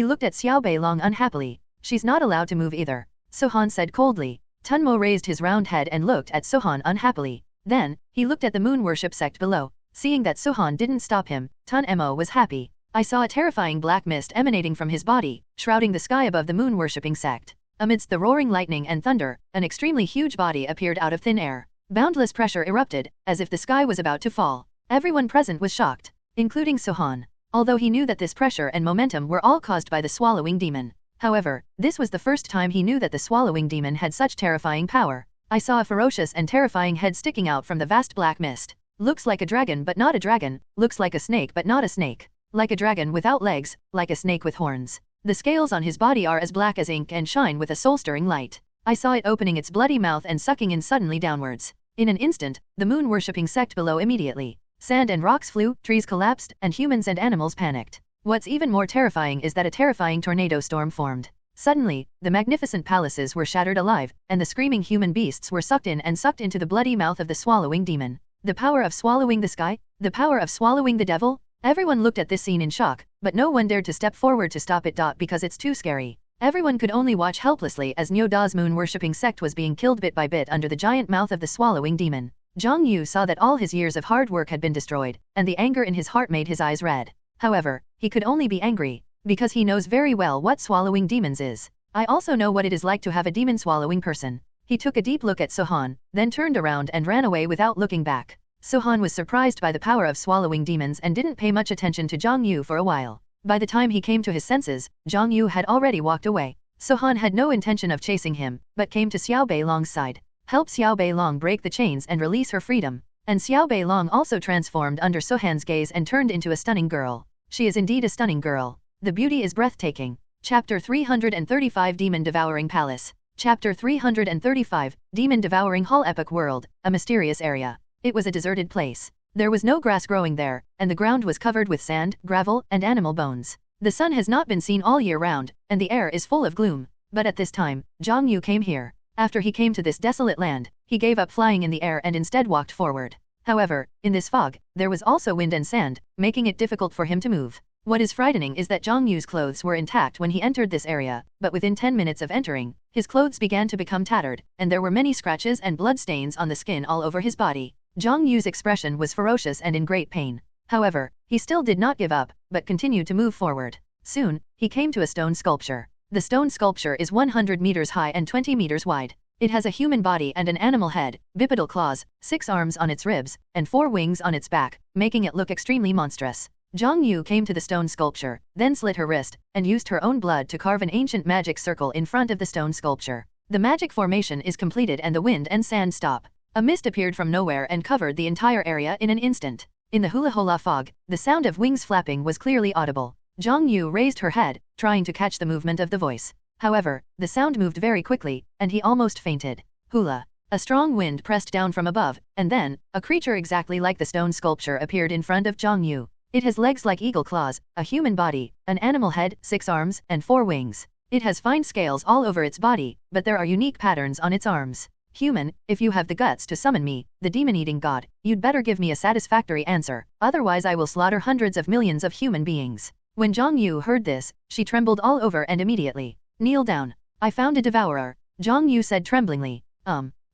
looked at Xiao Beilong unhappily. She's not allowed to move either. Sohan said coldly. Tunmo raised his round head and looked at Sohan unhappily. Then, he looked at the moon worship sect below. Seeing that Sohan didn't stop him, Tunmo was happy. I saw a terrifying black mist emanating from his body, shrouding the sky above the moon worshipping sect. Amidst the roaring lightning and thunder, an extremely huge body appeared out of thin air. Boundless pressure erupted, as if the sky was about to fall. Everyone present was shocked, including Sohan. Although he knew that this pressure and momentum were all caused by the swallowing demon. However, this was the first time he knew that the swallowing demon had such terrifying power. I saw a ferocious and terrifying head sticking out from the vast black mist. Looks like a dragon but not a dragon, looks like a snake but not a snake. Like a dragon without legs, like a snake with horns. The scales on his body are as black as ink and shine with a soul-stirring light. I saw it opening its bloody mouth and sucking in suddenly downwards. In an instant, the moon-worshipping sect below immediately. Sand and rocks flew, trees collapsed, and humans and animals panicked. What's even more terrifying is that a terrifying tornado storm formed. Suddenly, the magnificent palaces were shattered alive, and the screaming human beasts were sucked in and sucked into the bloody mouth of the swallowing demon. The power of swallowing the sky? The power of swallowing the devil? Everyone looked at this scene in shock, but no one dared to step forward to stop it. Because it's too scary. Everyone could only watch helplessly as Neo Da's moon-worshipping sect was being killed bit by bit under the giant mouth of the swallowing demon. Zhang Yu saw that all his years of hard work had been destroyed, and the anger in his heart made his eyes red. However, he could only be angry, because he knows very well what swallowing demons is. I also know what it is like to have a demon-swallowing person. He took a deep look at Sohan, then turned around and ran away without looking back. Sohan was surprised by the power of swallowing demons and didn't pay much attention to Zhang Yu for a while. By the time he came to his senses, Zhang Yu had already walked away. Sohan had no intention of chasing him, but came to Xiao Beilong's side. Help Xiao Beilong break the chains and release her freedom. And Xiao Beilong also transformed under Sohan's gaze and turned into a stunning girl. She is indeed a stunning girl. The beauty is breathtaking. Chapter 335 Demon Devouring Palace. Chapter 335 Demon Devouring Hall. Epic World, a mysterious area. It was a deserted place. There was no grass growing there, and the ground was covered with sand, gravel, and animal bones. The sun has not been seen all year round, and the air is full of gloom. But at this time, Zhang Yu came here. After he came to this desolate land, he gave up flying in the air and instead walked forward. However, in this fog, there was also wind and sand, making it difficult for him to move. What is frightening is that Zhang Yu's clothes were intact when he entered this area, but within 10 minutes of entering, his clothes began to become tattered, and there were many scratches and blood stains on the skin all over his body. Zhang Yu's expression was ferocious and in great pain. However, he still did not give up, but continued to move forward. Soon, he came to a stone sculpture. The stone sculpture is 100 meters high and 20 meters wide. It has a human body and an animal head, bipedal claws, 6 arms on its ribs, and 4 wings on its back, making it look extremely monstrous. Zhang Yu came to the stone sculpture, then slit her wrist, and used her own blood to carve an ancient magic circle in front of the stone sculpture. The magic formation is completed and the wind and sand stop. A mist appeared from nowhere and covered the entire area in an instant. In the hula-hula fog, the sound of wings flapping was clearly audible. Zhang Yu raised her head, trying to catch the movement of the voice. However, the sound moved very quickly, and he almost fainted. Hula. A strong wind pressed down from above, and then, a creature exactly like the stone sculpture appeared in front of Zhang Yu. It has legs like eagle claws, a human body, an animal head, 6 arms, and 4 wings. It has fine scales all over its body, but there are unique patterns on its arms. Human, if you have the guts to summon me, the demon-eating god, you'd better give me a satisfactory answer, otherwise I will slaughter hundreds of millions of human beings. When Zhang Yu heard this, she trembled all over and immediately. Kneel down. I found a devourer, Zhang Yu said tremblingly.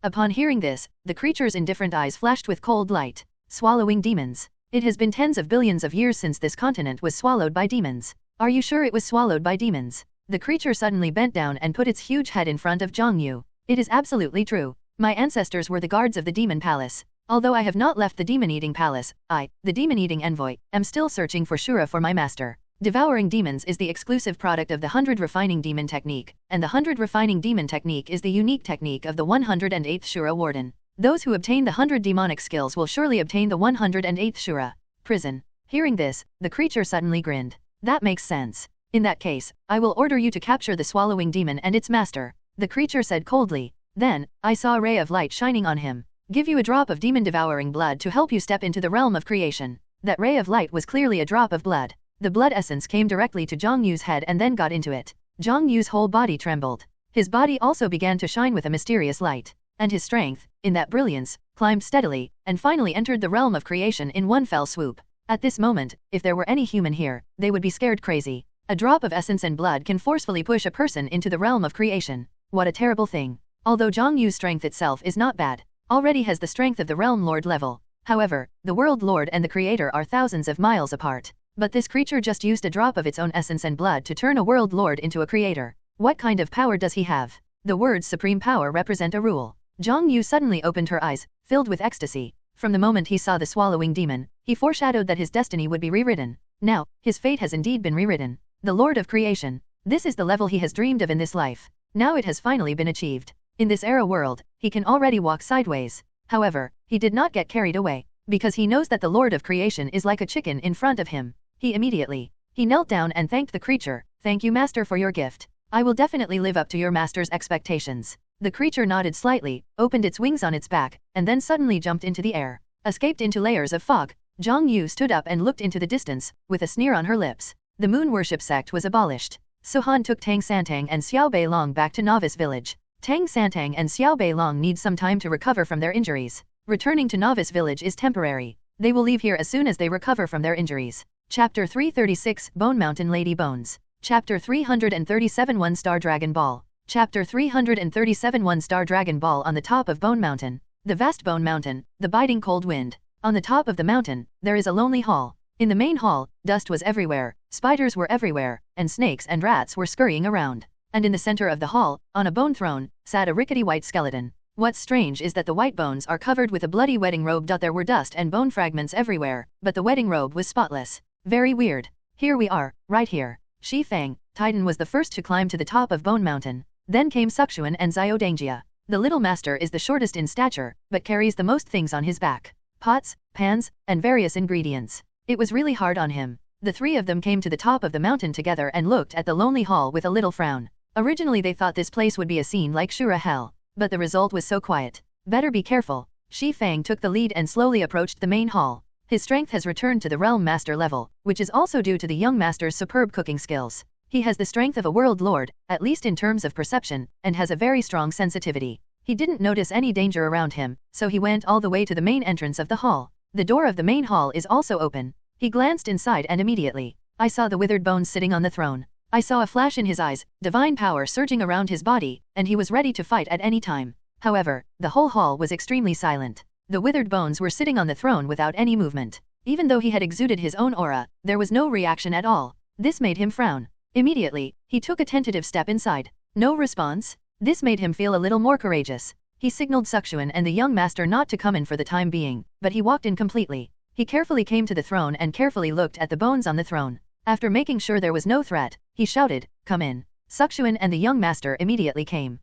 Upon hearing this, the creature's indifferent eyes flashed with cold light. Swallowing demons. It has been tens of billions of years since this continent was swallowed by demons. Are you sure it was swallowed by demons? The creature suddenly bent down and put its huge head in front of Zhang Yu. It is absolutely true. My ancestors were the guards of the demon palace. Although I have not left the demon-eating palace, I, the demon-eating envoy, am still searching for Shura for my master. Devouring demons is the exclusive product of the 100 refining demon technique, and the 100 refining demon technique is the unique technique of the 108th Shura warden. Those who obtain the 100 demonic skills will surely obtain the 108th Shura. Prison. Hearing this, the creature suddenly grinned. That makes sense. In that case, I will order you to capture the swallowing demon and its master. The creature said coldly. Then, I saw a ray of light shining on him. Give you a drop of demon-devouring blood to help you step into the realm of creation. That ray of light was clearly a drop of blood. The blood essence came directly to Zhang Yu's head and then got into it. Zhang Yu's whole body trembled. His body also began to shine with a mysterious light. And his strength, in that brilliance, climbed steadily, and finally entered the realm of creation in one fell swoop. At this moment, if there were any human here, they would be scared crazy. A drop of essence and blood can forcefully push a person into the realm of creation. What a terrible thing. Although Zhang Yu's strength itself is not bad, already has the strength of the realm lord level. However, the world lord and the creator are thousands of miles apart. But this creature just used a drop of its own essence and blood to turn a world lord into a creator. What kind of power does he have? The words supreme power represent a rule. Zhang Yu suddenly opened her eyes, filled with ecstasy. From the moment he saw the swallowing demon, he foreshadowed that his destiny would be rewritten. Now, his fate has indeed been rewritten. The Lord of Creation. This is the level he has dreamed of in this life. Now it has finally been achieved. In this era world, he can already walk sideways. However, he did not get carried away, because he knows that the Lord of Creation is like a chicken in front of him. He knelt down and thanked the creature. Thank you, master, for your gift. I will definitely live up to your master's expectations. The creature nodded slightly, opened its wings on its back, and then suddenly jumped into the air. Escaped into layers of fog. Zhang Yu stood up and looked into the distance, with a sneer on her lips. The moon worship sect was abolished. Sohan took Tang Santang and Xiao Beilong back to Novice Village. Tang Santang and Xiao Beilong need some time to recover from their injuries. Returning to Novice Village is temporary. They will leave here as soon as they recover from their injuries. Chapter 336 Bone Mountain Lady Bones. Chapter 337 One Star Dragon Ball. Chapter 337 One Star Dragon Ball. On the top of Bone Mountain, the vast Bone Mountain, the biting cold wind. On the top of the mountain, there is a lonely hall. In the main hall, dust was everywhere, spiders were everywhere, and snakes and rats were scurrying around. And in the center of the hall, on a bone throne, sat a rickety white skeleton. What's strange is that the white bones are covered with a bloody wedding robe. There were dust and bone fragments everywhere, but the wedding robe was spotless. Very weird. Here we are, right here. Shi Fang, Titan, was the first to climb to the top of Bone Mountain. Then came Suxuan and Xiaodangjia. The little master is the shortest in stature, but carries the most things on his back. Pots, pans, and various ingredients. It was really hard on him. The three of them came to the top of the mountain together and looked at the lonely hall with a little frown. Originally they thought this place would be a scene like Shura Hell, but the result was so quiet. Better be careful. Shi Fang took the lead and slowly approached the main hall. His strength has returned to the realm master level, which is also due to the young master's superb cooking skills. He has the strength of a world lord, at least in terms of perception, and has a very strong sensitivity. He didn't notice any danger around him, so he went all the way to the main entrance of the hall. The door of the main hall is also open. He glanced inside and immediately, I saw the withered bones sitting on the throne. I saw a flash in his eyes, divine power surging around his body, and he was ready to fight at any time. However, the whole hall was extremely silent. The withered bones were sitting on the throne without any movement. Even though he had exuded his own aura, there was no reaction at all. This made him frown. Immediately, he took a tentative step inside. No response? This made him feel a little more courageous. He signaled Suxuan and the young master not to come in for the time being, but he walked in completely. He carefully came to the throne and carefully looked at the bones on the throne. After making sure there was no threat, he shouted, "Come in." Suxuan and the young master immediately came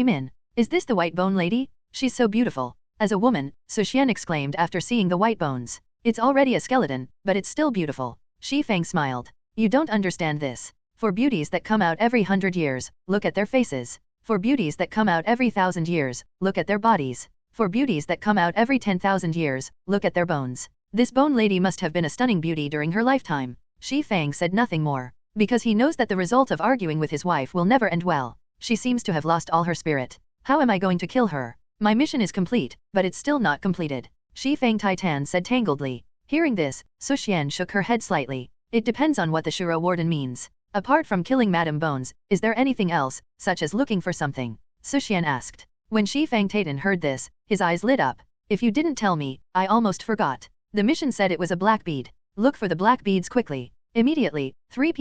in. Is this the white bone lady? She's so beautiful. As a woman, Su Xian exclaimed after seeing the white bones. It's already a skeleton, but it's still beautiful. Shi Fang smiled. You don't understand this. For beauties that come out every 100 years, look at their faces. For beauties that come out every 1,000 years, look at their bodies. For beauties that come out every 10,000 years, look at their bones. This bone lady must have been a stunning beauty during her lifetime. Shi Fang said nothing more, because he knows that the result of arguing with his wife will never end well. She seems to have lost all her spirit. How am I going to kill her? My mission is complete, but it's still not completed. Shi Fang Titan said tangledly. Hearing this, Su Xian shook her head slightly. It depends on what the Shura Warden means. Apart from killing Madame Bones, is there anything else, such as looking for something? Su Xian asked. When Shi Fang Titan heard this, his eyes lit up. If you didn't tell me, I almost forgot. The mission said it was a black bead. Look for the black beads quickly. Immediately, three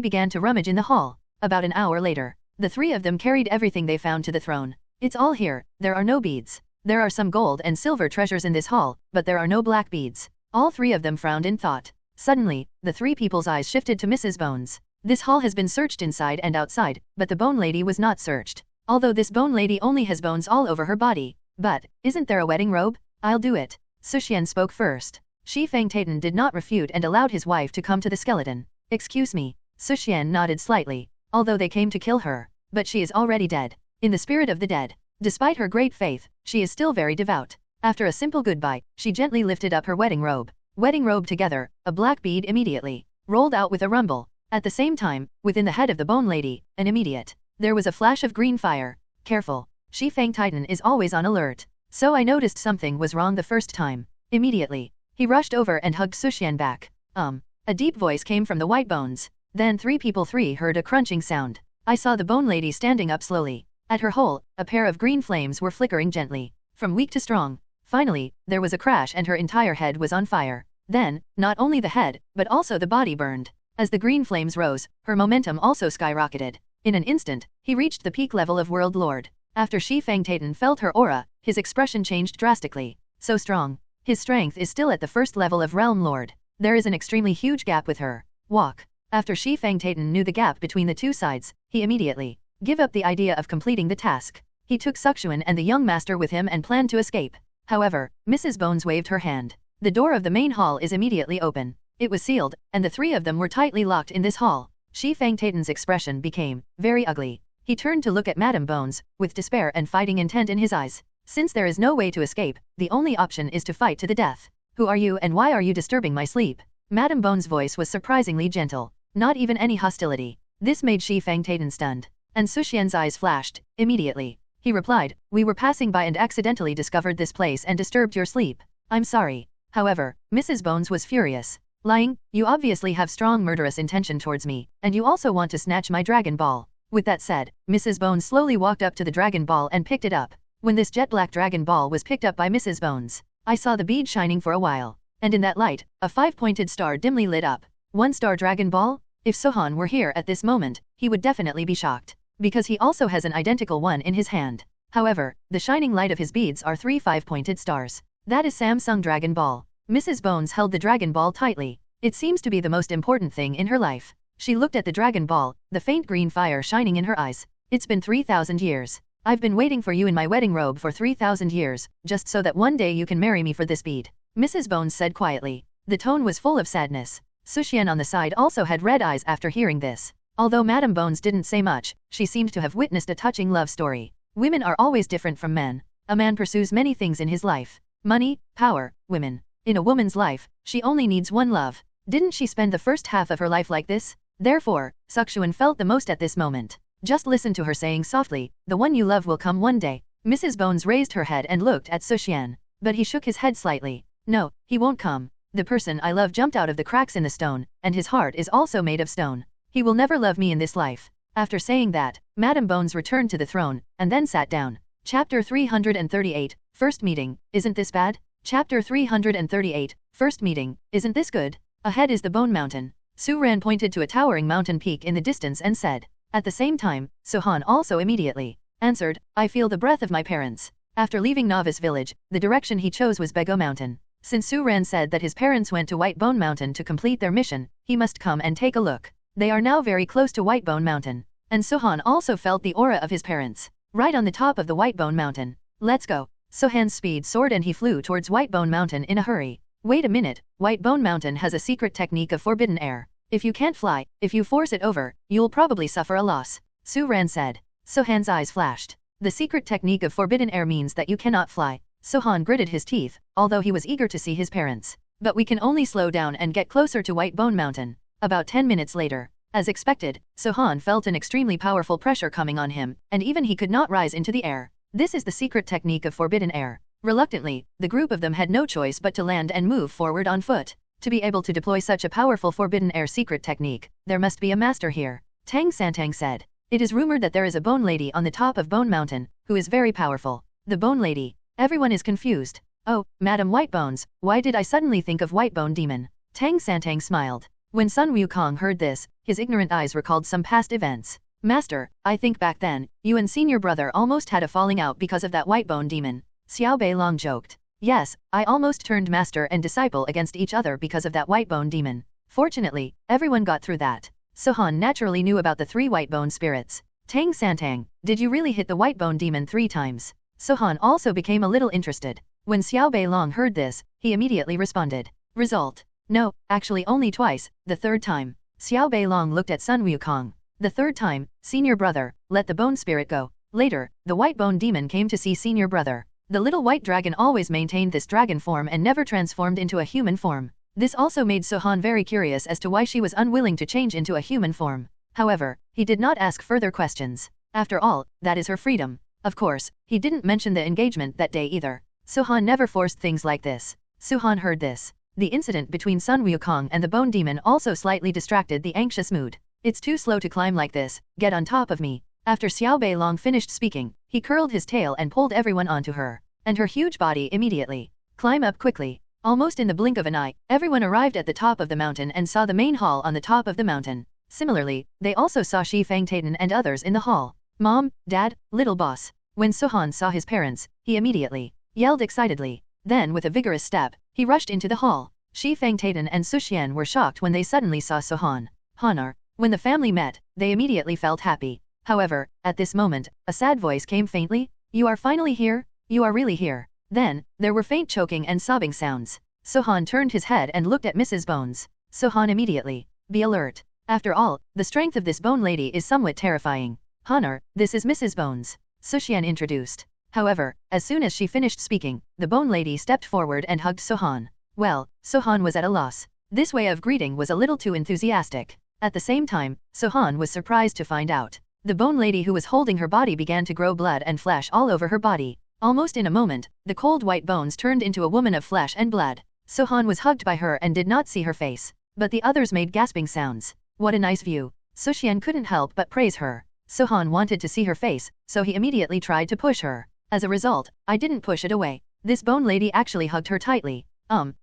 began to rummage in the hall. About an hour later, the three of them carried everything they found to the throne. It's all here, there are no beads. There are some gold and silver treasures in this hall, but there are no black beads. All three of them frowned in thought. Suddenly, the three people's eyes shifted to Mrs. Bones. This hall has been searched inside and outside, but the bone lady was not searched. Although this bone lady only has bones all over her body. But, isn't there a wedding robe? I'll do it. Su Xian spoke first. Shi Fang Titan did not refute and allowed his wife to come to the skeleton. Excuse me. Su Xian nodded slightly. Although they came to kill her, but she is already dead. In the spirit of the dead. Despite her great faith, she is still very devout. After a simple goodbye, she gently lifted up her wedding robe. Wedding robe together, a black bead immediately rolled out with a rumble. At the same time, within the head of the bone lady, an immediate. There was a flash of green fire. Careful. Shi Fang Titan is always on alert. So I noticed something was wrong the first time. Immediately, he rushed over and hugged Su Xian back. A deep voice came from the white bones. Then three heard a crunching sound. I saw the bone lady standing up slowly. At her hole, a pair of green flames were flickering gently, from weak to strong. Finally, there was a crash and her entire head was on fire. Then, not only the head, but also the body burned. As the green flames rose, her momentum also skyrocketed. In an instant, he reached the peak level of World Lord. After Shi Fang Titan felt her aura, his expression changed drastically. So strong. His strength is still at the first level of Realm Lord. There is an extremely huge gap with her. Walk. After Shi Fang Titan knew the gap between the two sides, he immediately gave up the idea of completing the task. He took Suxuan and the young master with him and planned to escape. However, Mrs. Bones waved her hand. The door of the main hall is immediately open. It was sealed, and the three of them were tightly locked in this hall. Shi Fang Titan's expression became very ugly. He turned to look at Madame Bones, with despair and fighting intent in his eyes. Since there is no way to escape, the only option is to fight to the death. Who are you and why are you disturbing my sleep? Madame Bones' voice was surprisingly gentle. Not even any hostility. This made Shi Fang Titan stunned. And Su Xian's eyes flashed. Immediately, he replied, we were passing by and accidentally discovered this place and disturbed your sleep. I'm sorry. However, Mrs. Bones was furious. Lying, you obviously have strong murderous intention towards me, and you also want to snatch my Dragon Ball. With that said, Mrs. Bones slowly walked up to the Dragon Ball and picked it up. When this jet black Dragon Ball was picked up by Mrs. Bones, I saw the bead shining for a while, and in that light, a 5-pointed star dimly lit up. 1-star Dragon Ball? If Sohan were here at this moment, he would definitely be shocked, because he also has an identical one in his hand. However, the shining light of his beads are 3 5-pointed stars. That is Samsung Dragon Ball. Mrs. Bones held the Dragon Ball tightly. It seems to be the most important thing in her life. She looked at the Dragon Ball, the faint green fire shining in her eyes. It's been 3,000 years. I've been waiting for you in my wedding robe for 3,000 years, just so that one day you can marry me for this bead. Mrs. Bones said quietly. The tone was full of sadness. Suxian on the side also had red eyes after hearing this. Although Madame Bones didn't say much, she seemed to have witnessed a touching love story. Women are always different from men. A man pursues many things in his life. Money, power, women. In a woman's life, she only needs one love. Didn't she spend the first half of her life like this? Therefore, Suxuan felt the most at this moment. Just listen to her saying softly, the one you love will come one day. Mrs. Bones raised her head and looked at Suxian, but he shook his head slightly. No, he won't come. The person I love jumped out of the cracks in the stone, and his heart is also made of stone. He will never love me in this life. After saying that, Madame Bones returned to the throne, and then sat down. Chapter 338, First Meeting, Isn't This Bad? Chapter 338, First Meeting, Isn't This Good? Ahead is the Bone Mountain. Su Ran pointed to a towering mountain peak in the distance and said. At the same time, Sohan also immediately answered, I feel the breath of my parents. After leaving Novice Village, the direction he chose was Bego Mountain. Since Su Ran said that his parents went to White Bone Mountain to complete their mission, he must come and take a look. They are now very close to White Bone Mountain. And Sohan also felt the aura of his parents. Right on the top of the White Bone Mountain. Let's go. Sohan's speed soared and he flew towards White Bone Mountain in a hurry. Wait a minute, White Bone Mountain has a secret technique of forbidden air. If you can't fly, if you force it over, you'll probably suffer a loss. Su Ran said. Sohan's eyes flashed. The secret technique of forbidden air means that you cannot fly. Sohan gritted his teeth, although he was eager to see his parents. But we can only slow down and get closer to White Bone Mountain. About 10 minutes later. As expected, Sohan felt an extremely powerful pressure coming on him, and even he could not rise into the air. This is the secret technique of forbidden air. Reluctantly, the group of them had no choice but to land and move forward on foot. To be able to deploy such a powerful forbidden air secret technique, there must be a master here. Tang Santang said. It is rumored that there is a bone lady on the top of Bone Mountain, who is very powerful. The bone lady. Everyone is confused. Oh, Madam Whitebones, why did I suddenly think of Whitebone Demon? Tang Santang smiled. When Sun Wukong heard this, his ignorant eyes recalled some past events. Master, I think back then, you and senior brother almost had a falling out because of that Whitebone Demon. Xiao Beilong joked. Yes, I almost turned master and disciple against each other because of that Whitebone Demon. Fortunately, everyone got through that. Sohan naturally knew about the 3 Whitebone spirits. Tang Santang, did you really hit the Whitebone Demon 3 times? Sohan also became a little interested. When Xiao Beilong heard this, he immediately responded. Result. No, actually only twice, the 3rd time. Xiao Beilong looked at Sun Wukong. The 3rd time, senior brother, let the bone spirit go. Later, the Whitebone Demon came to see senior brother. The little white dragon always maintained this dragon form and never transformed into a human form. This also made Sohan very curious as to why she was unwilling to change into a human form. However, he did not ask further questions. After all, that is her freedom. Of course, he didn't mention the engagement that day either. Sohan never forced things like this. Sohan heard this. The incident between Sun Wukong and the Bone Demon also slightly distracted the anxious mood. It's too slow to climb like this, get on top of me. After Xiao Beilong finished speaking, he curled his tail and pulled everyone onto her. And her huge body immediately. Climb up quickly. Almost in the blink of an eye, everyone arrived at the top of the mountain and saw the main hall on the top of the mountain. Similarly, they also saw Shi Fangtaden and others in the hall. Mom, Dad, little boss. When Sohan saw his parents, he immediately yelled excitedly. Then with a vigorous step, he rushed into the hall. Shi Fangtaden and Suxian were shocked when they suddenly saw Sohan. Honor. When the family met, they immediately felt happy. However, at this moment, a sad voice came faintly. You are finally here? You are really here. Then, there were faint choking and sobbing sounds. Sohan turned his head and looked at Mrs. Bones. Sohan immediately. Be alert. After all, the strength of this bone lady is somewhat terrifying. Honor, this is Mrs. Bones. Suxian introduced. However, as soon as she finished speaking, the bone lady stepped forward and hugged Sohan. Well, Sohan was at a loss. This way of greeting was a little too enthusiastic. At the same time, Sohan was surprised to find out. The bone lady who was holding her body began to grow blood and flesh all over her body. Almost in a moment, the cold white bones turned into a woman of flesh and blood. Sohan was hugged by her and did not see her face, but the others made gasping sounds. What a nice view. Soxian couldn't help but praise her. Sohan wanted to see her face, so he immediately tried to push her. As a result, I didn't push it away. This bone lady actually hugged her tightly.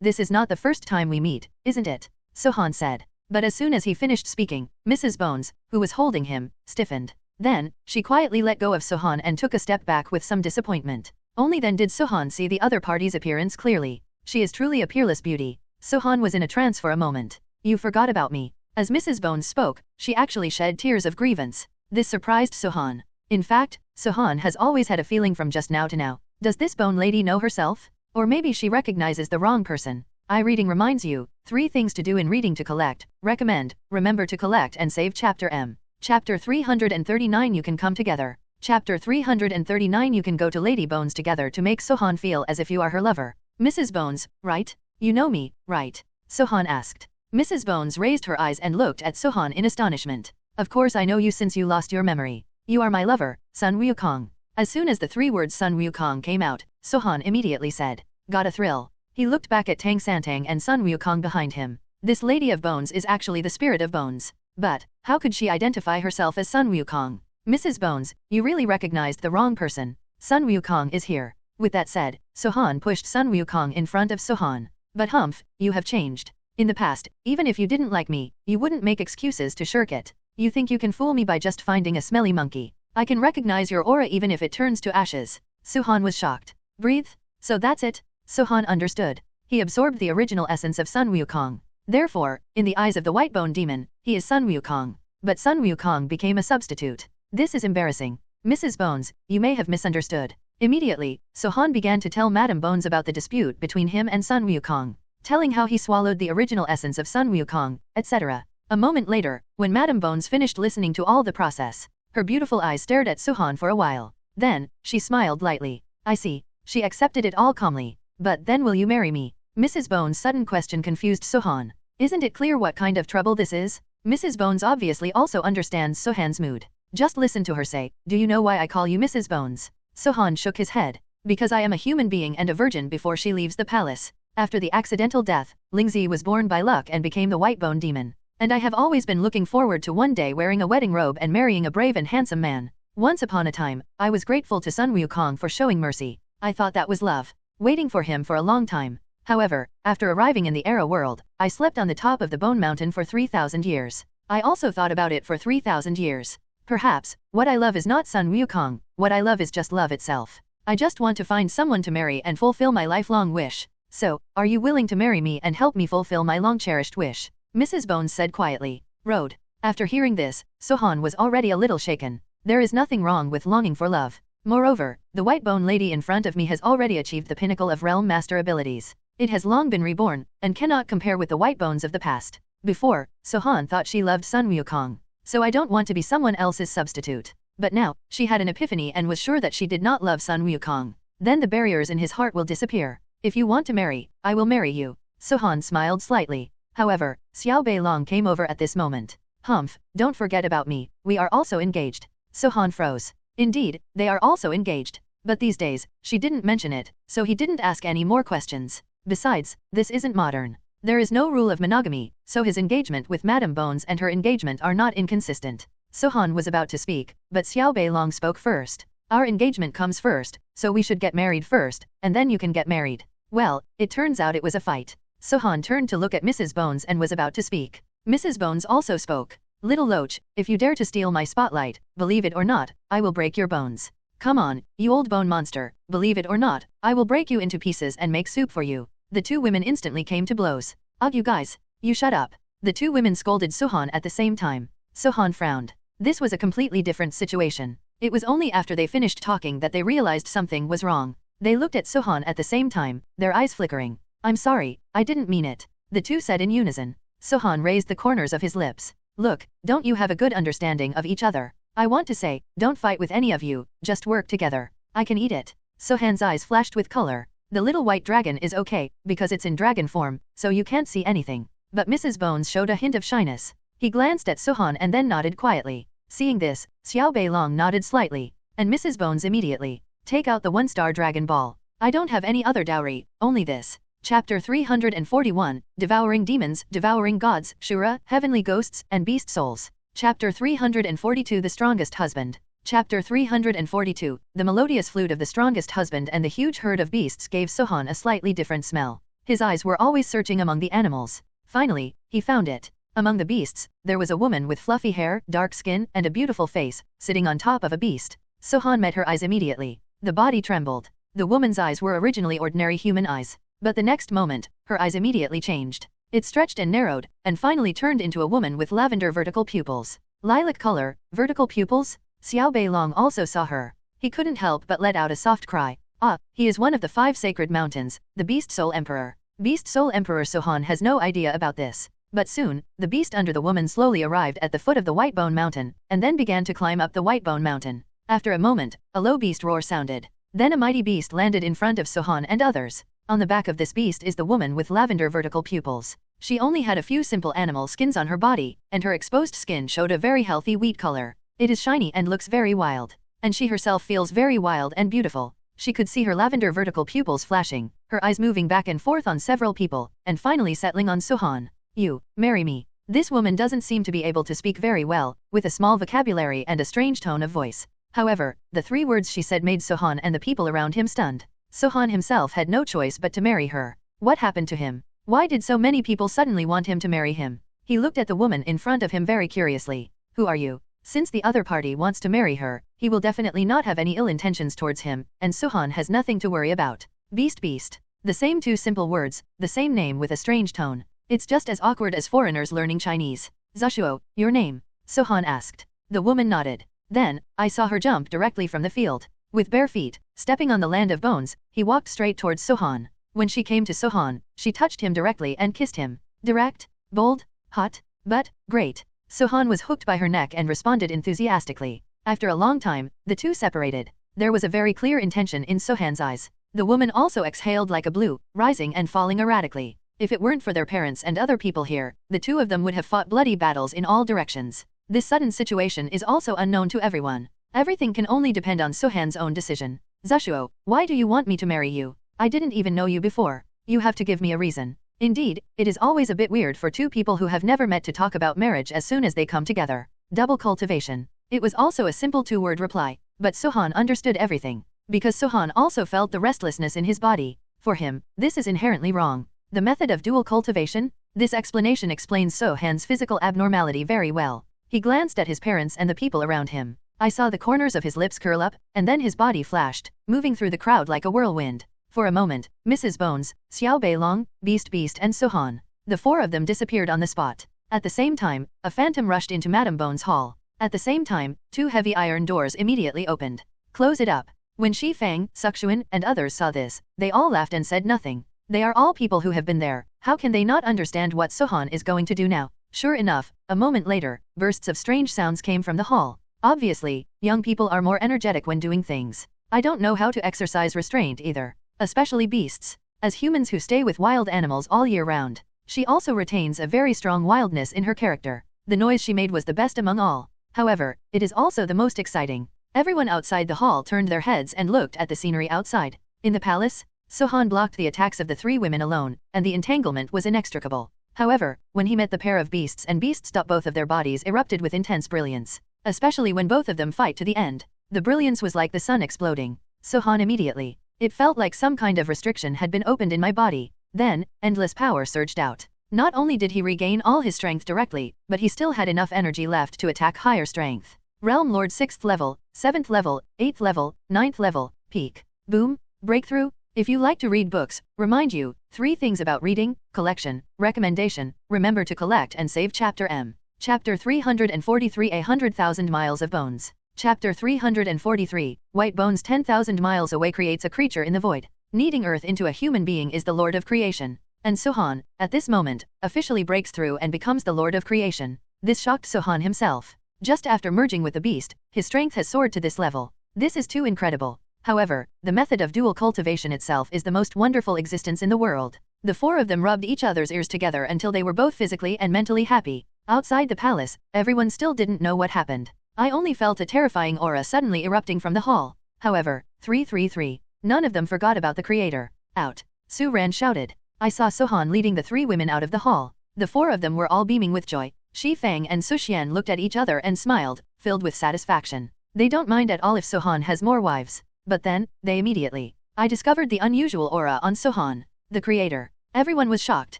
This is not the first time we meet, isn't it? Sohan said. But as soon as he finished speaking, Mrs. Bones, who was holding him, stiffened. Then, she quietly let go of Sohan and took a step back with some disappointment. Only then did Sohan see the other party's appearance clearly. She is truly a peerless beauty. Sohan was in a trance for a moment. You forgot about me. As Mrs. Bones spoke, she actually shed tears of grievance. This surprised Sohan. In fact, Sohan has always had a feeling from just now to now. Does this bone lady know herself? Or maybe she recognizes the wrong person. Reading reminds you, 3 things to do in reading to collect, recommend, remember to collect and save Chapter M. Chapter 339 You can come together. Chapter 339 You can go to Lady Bones together to make Sohan feel as if you are her lover. Mrs. Bones, right? You know me, right? Sohan asked. Mrs. Bones raised her eyes and looked at Sohan in astonishment. Of course I know you since you lost your memory. You are my lover, Sun Wukong. As soon as the 3 words Sun Wukong came out, Sohan immediately said. Got a thrill. He looked back at Tang Santang and Sun Wukong behind him. This Lady of Bones is actually the spirit of Bones. But, how could she identify herself as Sun Wukong? Mrs. Bones, you really recognized the wrong person. Sun Wukong is here. With that said, Sohan pushed Sun Wukong in front of Sohan. But Humph, you have changed. In the past, even if you didn't like me, you wouldn't make excuses to shirk it. You think you can fool me by just finding a smelly monkey. I can recognize your aura even if it turns to ashes. Sohan was shocked. Breathe? So that's it? Sohan understood. He absorbed the original essence of Sun Wukong. Therefore, in the eyes of the White Bone Demon, he is Sun Wukong. But Sun Wukong became a substitute. This is embarrassing. Mrs. Bones, you may have misunderstood. Immediately, Sohan began to tell Madame Bones about the dispute between him and Sun Wukong, telling how he swallowed the original essence of Sun Wukong, etc. A moment later, when Madame Bones finished listening to all the process, her beautiful eyes stared at Sohan for a while. Then, she smiled lightly. I see. She accepted it all calmly. But then will you marry me? Mrs. Bones' sudden question confused Sohan. Isn't it clear what kind of trouble this is? Mrs. Bones obviously also understands Sohan's mood. Just listen to her say, do you know why I call you Mrs. Bones? Sohan shook his head. Because I am a human being and a virgin before she leaves the palace. After the accidental death, Lingzi was born by luck and became the White Bone Demon. And I have always been looking forward to one day wearing a wedding robe and marrying a brave and handsome man. Once upon a time, I was grateful to Sun Wukong for showing mercy. I thought that was love. Waiting for him for a long time. However, after arriving in the Era world, I slept on the top of the Bone Mountain for 3,000 years. I also thought about it for 3,000 years. Perhaps, what I love is not Sun Wukong, what I love is just love itself. I just want to find someone to marry and fulfill my lifelong wish. So, are you willing to marry me and help me fulfill my long-cherished wish? Mrs. Bones said quietly. Road. After hearing this, Sohan was already a little shaken. There is nothing wrong with longing for love. Moreover, the White Bone Lady in front of me has already achieved the pinnacle of Realm Master abilities. It has long been reborn, and cannot compare with the White Bones of the past. Before, Sohan thought she loved Sun Wukong. So I don't want to be someone else's substitute. But now, she had an epiphany and was sure that she did not love Sun Wukong. Then the barriers in his heart will disappear. If you want to marry, I will marry you. Sohan smiled slightly. However, Xiao Beilong came over at this moment. Humph, don't forget about me, we are also engaged. Sohan froze. Indeed, they are also engaged. But these days, she didn't mention it, so he didn't ask any more questions. Besides, this isn't modern. There is no rule of monogamy, so his engagement with Madame Bones and her engagement are not inconsistent. Sohan was about to speak, but Xiao Beilong spoke first. Our engagement comes first, so we should get married first, and then you can get married. Well, it turns out it was a fight. Sohan turned to look at Mrs. Bones and was about to speak. Mrs. Bones also spoke. Little Loach, if you dare to steal my spotlight, believe it or not, I will break your bones. Come on, you old bone monster, believe it or not, I will break you into pieces and make soup for you. The 2 women instantly came to blows. Ugh, you guys, you shut up. The 2 women scolded Sohan at the same time. Sohan frowned. This was a completely different situation. It was only after they finished talking that they realized something was wrong. They looked at Sohan at the same time, their eyes flickering. I'm sorry, I didn't mean it. The 2 said in unison. Sohan raised the corners of his lips. Look, don't you have a good understanding of each other? I want to say, don't fight with any of you, just work together. I can eat it. Sohan's eyes flashed with color. The little white dragon is okay, because it's in dragon form, so you can't see anything. But Mrs. Bones showed a hint of shyness. He glanced at Sohan and then nodded quietly. Seeing this, Xiao Beilong nodded slightly, and Mrs. Bones immediately. Take out the 1-star dragon ball. I don't have any other dowry, only this. Chapter 341, Devouring Demons, Devouring Gods, Shura, Heavenly Ghosts, and Beast Souls. Chapter 342, The Strongest Husband. Chapter 342, The melodious flute of the strongest husband and the huge herd of beasts gave Sohan a slightly different smell. His eyes were always searching among the animals. Finally, he found it. Among the beasts, there was a woman with fluffy hair, dark skin, and a beautiful face, sitting on top of a beast. Sohan met her eyes immediately. The body trembled. The woman's eyes were originally ordinary human eyes, but the next moment, her eyes immediately changed. It stretched and narrowed, and finally turned into a woman with lavender vertical pupils. Lilac color, vertical pupils? Xiao Beilong also saw her. He couldn't help but let out a soft cry. Ah, he is one of the 5 sacred mountains, the Beast Soul Emperor. Beast Soul Emperor Sohan has no idea about this. But soon, the beast under the woman slowly arrived at the foot of the Whitebone Mountain, and then began to climb up the Whitebone Mountain. After a moment, a low beast roar sounded. Then a mighty beast landed in front of Sohan and others. On the back of this beast is the woman with lavender vertical pupils. She only had a few simple animal skins on her body, and her exposed skin showed a very healthy wheat color. It is shiny and looks very wild. And she herself feels very wild and beautiful. She could see her lavender vertical pupils flashing, her eyes moving back and forth on several people, and finally settling on Sohan. You, marry me. This woman doesn't seem to be able to speak very well, with a small vocabulary and a strange tone of voice. However, the 3 words she said made Sohan and the people around him stunned. Sohan himself had no choice but to marry her. What happened to him? Why did so many people suddenly want him to marry him? He looked at the woman in front of him very curiously. Who are you? Since the other party wants to marry her, he will definitely not have any ill intentions towards him, and Sohan has nothing to worry about. Beast beast. The same 2 simple words, the same name with a strange tone. It's just as awkward as foreigners learning Chinese. Zashuo, your name? Sohan asked. The woman nodded. Then, I saw her jump directly from the field. With bare feet, stepping on the land of bones, he walked straight towards Sohan. When she came to Sohan, she touched him directly and kissed him. Direct, bold, hot, but, great. Sohan was hooked by her neck and responded enthusiastically. After a long time, the 2 separated. There was a very clear intention in Sohan's eyes. The woman also exhaled like a blue, rising and falling erratically. If it weren't for their parents and other people here, the 2 of them would have fought bloody battles in all directions. This sudden situation is also unknown to everyone. Everything can only depend on Sohan's own decision. Zashuo, why do you want me to marry you? I didn't even know you before. You have to give me a reason. Indeed, it is always a bit weird for 2 people who have never met to talk about marriage as soon as they come together. Double cultivation. It was also a simple 2-word reply, but Sohan understood everything. Because Sohan also felt the restlessness in his body. For him, this is inherently wrong. The method of dual cultivation? This explanation explains Sohan's physical abnormality very well. He glanced at his parents and the people around him. I saw the corners of his lips curl up, and then his body flashed, moving through the crowd like a whirlwind. For a moment, Mrs. Bones, Xiao Beilong, Beast and Sohan. The 4 of them disappeared on the spot. At the same time, a phantom rushed into Madame Bones' hall. At the same time, 2 heavy iron doors immediately opened. Close it up. When Shi Fang, Suxuan, and others saw this, they all laughed and said nothing. They are all people who have been there. How can they not understand what Sohan is going to do now? Sure enough, a moment later, bursts of strange sounds came from the hall. Obviously, young people are more energetic when doing things. I don't know how to exercise restraint either. Especially beasts. As humans who stay with wild animals all year round. She also retains a very strong wildness in her character. The noise she made was the best among all. However, it is also the most exciting. Everyone outside the hall turned their heads and looked at the scenery outside. In the palace, Sohan blocked the attacks of the 3 women alone, and the entanglement was inextricable. However, when he met the pair of beasts and both of their bodies erupted with intense brilliance. Especially when both of them fight to the end. The brilliance was like the sun exploding. Sohan immediately. It felt like some kind of restriction had been opened in my body. Then, endless power surged out. Not only did he regain all his strength directly, but he still had enough energy left to attack higher strength. Realm Lord 6th level, 7th level, 8th level, 9th level, peak. Boom, breakthrough. If you like to read books, remind you, 3 things about reading, collection, recommendation, remember to collect and save Chapter M. Chapter 343 100,000 Miles of Bones. Chapter 343, White Bones 10,000 miles away creates a creature in the void. Kneading earth into a human being is the Lord of Creation. And Sohan, at this moment, officially breaks through and becomes the Lord of Creation. This shocked Sohan himself. Just after merging with the beast, his strength has soared to this level. This is too incredible. However, the method of dual cultivation itself is the most wonderful existence in the world. The 4 of them rubbed each other's ears together until they were both physically and mentally happy. Outside the palace, everyone still didn't know what happened. I only felt a terrifying aura suddenly erupting from the hall. However, 333. None of them forgot about the creator. Out. Su Ran shouted. I saw Sohan leading the 3 women out of the hall. The 4 of them were all beaming with joy. Shi Fang and Su Xian looked at each other and smiled, filled with satisfaction. They don't mind at all if Sohan has more wives. But then, they immediately. I discovered the unusual aura on Sohan, the creator. Everyone was shocked.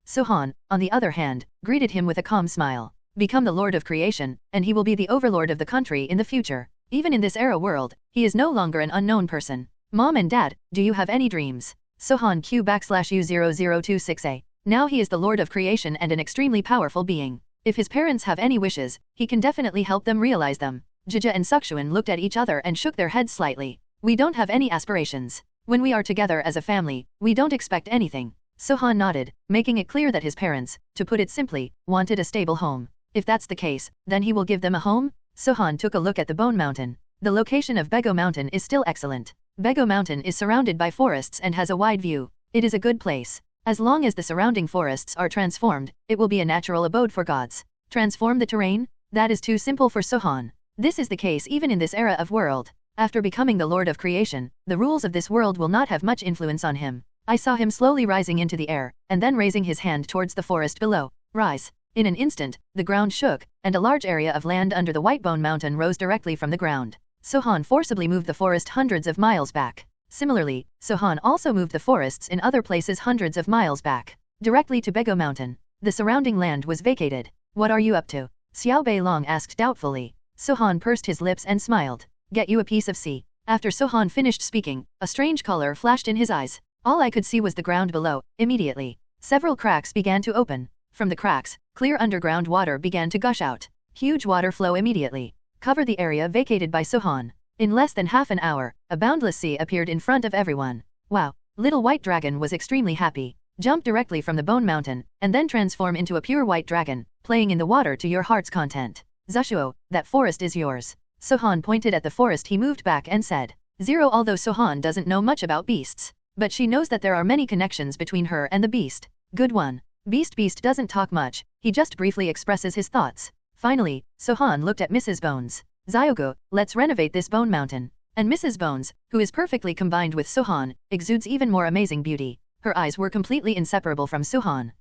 Sohan, on the other hand, greeted him with a calm smile. Become the Lord of Creation, and he will be the overlord of the country in the future. Even in this era world, he is no longer an unknown person. Mom and Dad, do you have any dreams? Sohan Q\U0026A. Now he is the Lord of Creation and an extremely powerful being. If his parents have any wishes, he can definitely help them realize them. Jija and Sukshuan looked at each other and shook their heads slightly. We don't have any aspirations. When we are together as a family, we don't expect anything. Sohan nodded, making it clear that his parents, to put it simply, wanted a stable home. If that's the case, then he will give them a home? Sohan took a look at the Bone Mountain. The location of Bego Mountain is still excellent. Bego Mountain is surrounded by forests and has a wide view. It is a good place. As long as the surrounding forests are transformed, it will be a natural abode for gods. Transform the terrain? That is too simple for Sohan. This is the case even in this era of world. After becoming the Lord of Creation, the rules of this world will not have much influence on him. I saw him slowly rising into the air, and then raising his hand towards the forest below. Rise. In an instant, the ground shook, and a large area of land under the White Bone Mountain rose directly from the ground. Sohan forcibly moved the forest hundreds of miles back. Similarly, Sohan also moved the forests in other places hundreds of miles back. Directly to Bego Mountain. The surrounding land was vacated. What are you up to? Xiao Beilong asked doubtfully. Sohan pursed his lips and smiled. Get you a piece of sea. After Sohan finished speaking, a strange color flashed in his eyes. All I could see was the ground below. Immediately, several cracks began to open. From the cracks, clear underground water began to gush out. Huge water flow immediately covered the area vacated by Sohan. In less than half an hour, a boundless sea appeared in front of everyone. Wow! Little White Dragon was extremely happy. Jump directly from the Bone Mountain, and then transform into a pure white dragon, playing in the water to your heart's content. Zushuo, that forest is yours. Sohan pointed at the forest. He moved back and said. Zero. Although Sohan doesn't know much about beasts, but she knows that there are many connections between her and the beast. Good one. Beast doesn't talk much, he just briefly expresses his thoughts. Finally, Sohan looked at Mrs. Bones. Zyogo, let's renovate this Bone Mountain. And Mrs. Bones, who is perfectly combined with Sohan, exudes even more amazing beauty. Her eyes were completely inseparable from Sohan.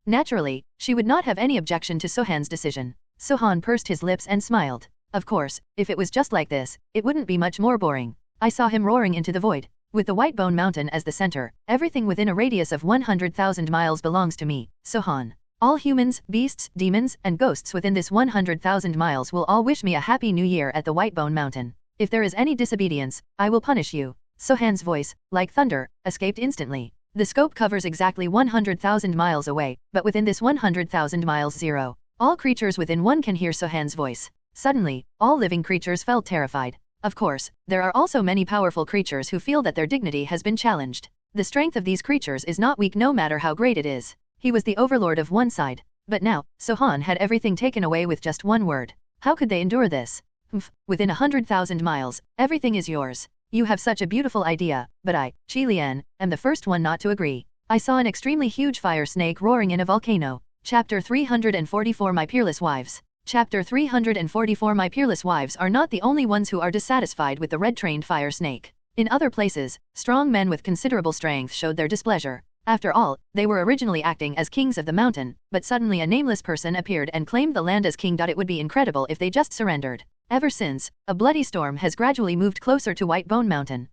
Naturally, she would not have any objection to Sohan's decision. Sohan pursed his lips and smiled. Of course, if it was just like this, it wouldn't be much more boring. I saw him roaring into the void. With the White Bone Mountain as the center, everything within a radius of 100,000 miles belongs to me, Sohan. All humans, beasts, demons, and ghosts within this 100,000 miles will all wish me a happy new year at the White Bone Mountain. If there is any disobedience, I will punish you. Sohan's voice, like thunder, escaped instantly. The scope covers exactly 100,000 miles away, but within this 100,000 miles zero. All creatures within one can hear Sohan's voice. Suddenly, all living creatures felt terrified. Of course, there are also many powerful creatures who feel that their dignity has been challenged. The strength of these creatures is not weak no matter how great it is. He was the overlord of one side. But now, Sohan had everything taken away with just one word. How could they endure this? Within 100,000 miles, everything is yours. You have such a beautiful idea, but I, Qi Lian, am the first one not to agree. I saw an extremely huge fire snake roaring in a volcano. Chapter 344 My Peerless Wives. Chapter 344 My Peerless Wives are not the only ones who are dissatisfied with the red-trained fire snake. In other places, strong men with considerable strength showed their displeasure. After all, they were originally acting as kings of the mountain, but suddenly a nameless person appeared and claimed the land as king. It would be incredible if they just surrendered. Ever since, a bloody storm has gradually moved closer to White Bone Mountain.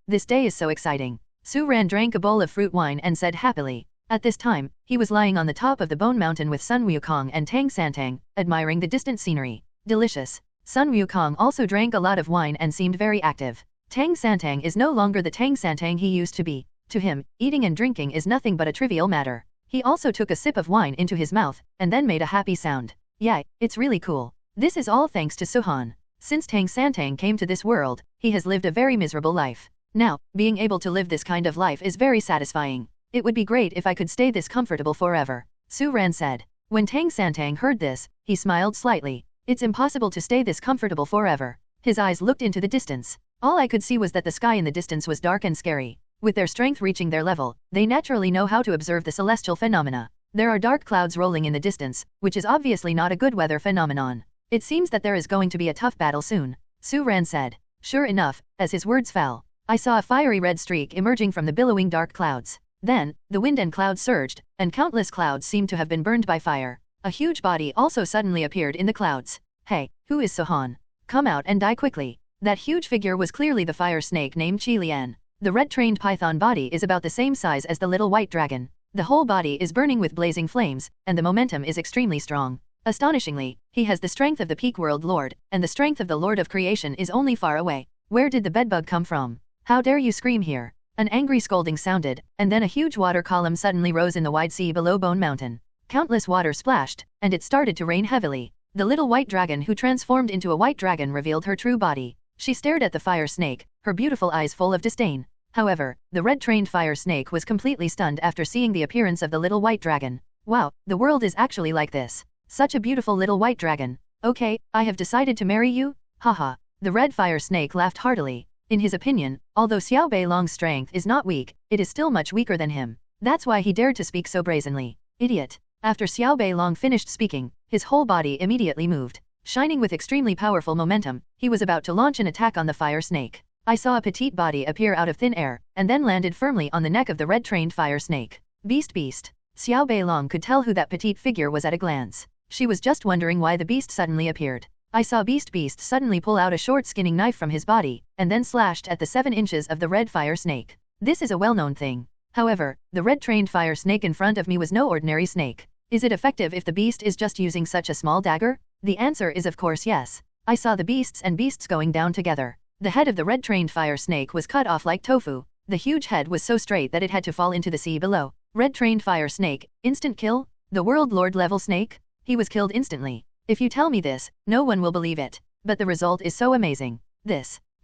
This day is so exciting. Su Ran drank a bowl of fruit wine and said happily. At this time, he was lying on the top of the Bone Mountain with Sun Wukong and Tang Santang, admiring the distant scenery. Delicious. Sun Wukong also drank a lot of wine and seemed very active. Tang Santang is no longer the Tang Santang he used to be. To him, eating and drinking is nothing but a trivial matter. He also took a sip of wine into his mouth, and then made a happy sound. Yay, it's really cool. This is all thanks to Sohan. Since Tang Santang came to this world, he has lived a very miserable life. Now, being able to live this kind of life is very satisfying. It would be great if I could stay this comfortable forever, Su Ran said. When Tang Santang heard this, he smiled slightly. It's impossible to stay this comfortable forever. His eyes looked into the distance. All I could see was that the sky in the distance was dark and scary. With their strength reaching their level, they naturally know how to observe the celestial phenomena. There are dark clouds rolling in the distance, which is obviously not a good weather phenomenon. It seems that there is going to be a tough battle soon, Su Ran said. Sure enough, as his words fell, I saw a fiery red streak emerging from the billowing dark clouds. Then, the wind and clouds surged, and countless clouds seemed to have been burned by fire. A huge body also suddenly appeared in the clouds. Hey, who is Sohan? Come out and die quickly. That huge figure was clearly the fire snake named Qilian. The red-trained python body is about the same size as the little white dragon. The whole body is burning with blazing flames, and the momentum is extremely strong. Astonishingly, he has the strength of the peak world lord, and the strength of the lord of creation is only far away. Where did the bedbug come from? How dare you scream here? An angry scolding sounded, and then a huge water column suddenly rose in the wide sea below Bone Mountain. Countless water splashed, and it started to rain heavily. The little white dragon who transformed into a white dragon revealed her true body. She stared at the fire snake, her beautiful eyes full of disdain. However, the red-trained fire snake was completely stunned after seeing the appearance of the little white dragon. Wow, the world is actually like this. Such a beautiful little white dragon. Okay, I have decided to marry you? Haha. The red fire snake laughed heartily. In his opinion, although Xiao Beilong's strength is not weak, it is still much weaker than him. That's why he dared to speak so brazenly. Idiot. After Xiao Beilong finished speaking, his whole body immediately moved. Shining with extremely powerful momentum, he was about to launch an attack on the fire snake. I saw a petite body appear out of thin air, and then landed firmly on the neck of the red-trained fire snake. Beast. Xiao Beilong could tell who that petite figure was at a glance. She was just wondering why the beast suddenly appeared. I saw Beast suddenly pull out a short skinning knife from his body, and then slashed at the 7 inches of the red fire snake. This is a well-known thing. However, the red-trained fire snake in front of me was no ordinary snake. Is it effective if the beast is just using such a small dagger? The answer is of course yes. I saw the beasts going down together. The head of the red-trained fire snake was cut off like tofu. The huge head was so straight that it had to fall into the sea below. Red-trained fire snake, instant kill? The world lord level snake? He was killed instantly. If you tell me this, no one will believe it. But the result is so amazing.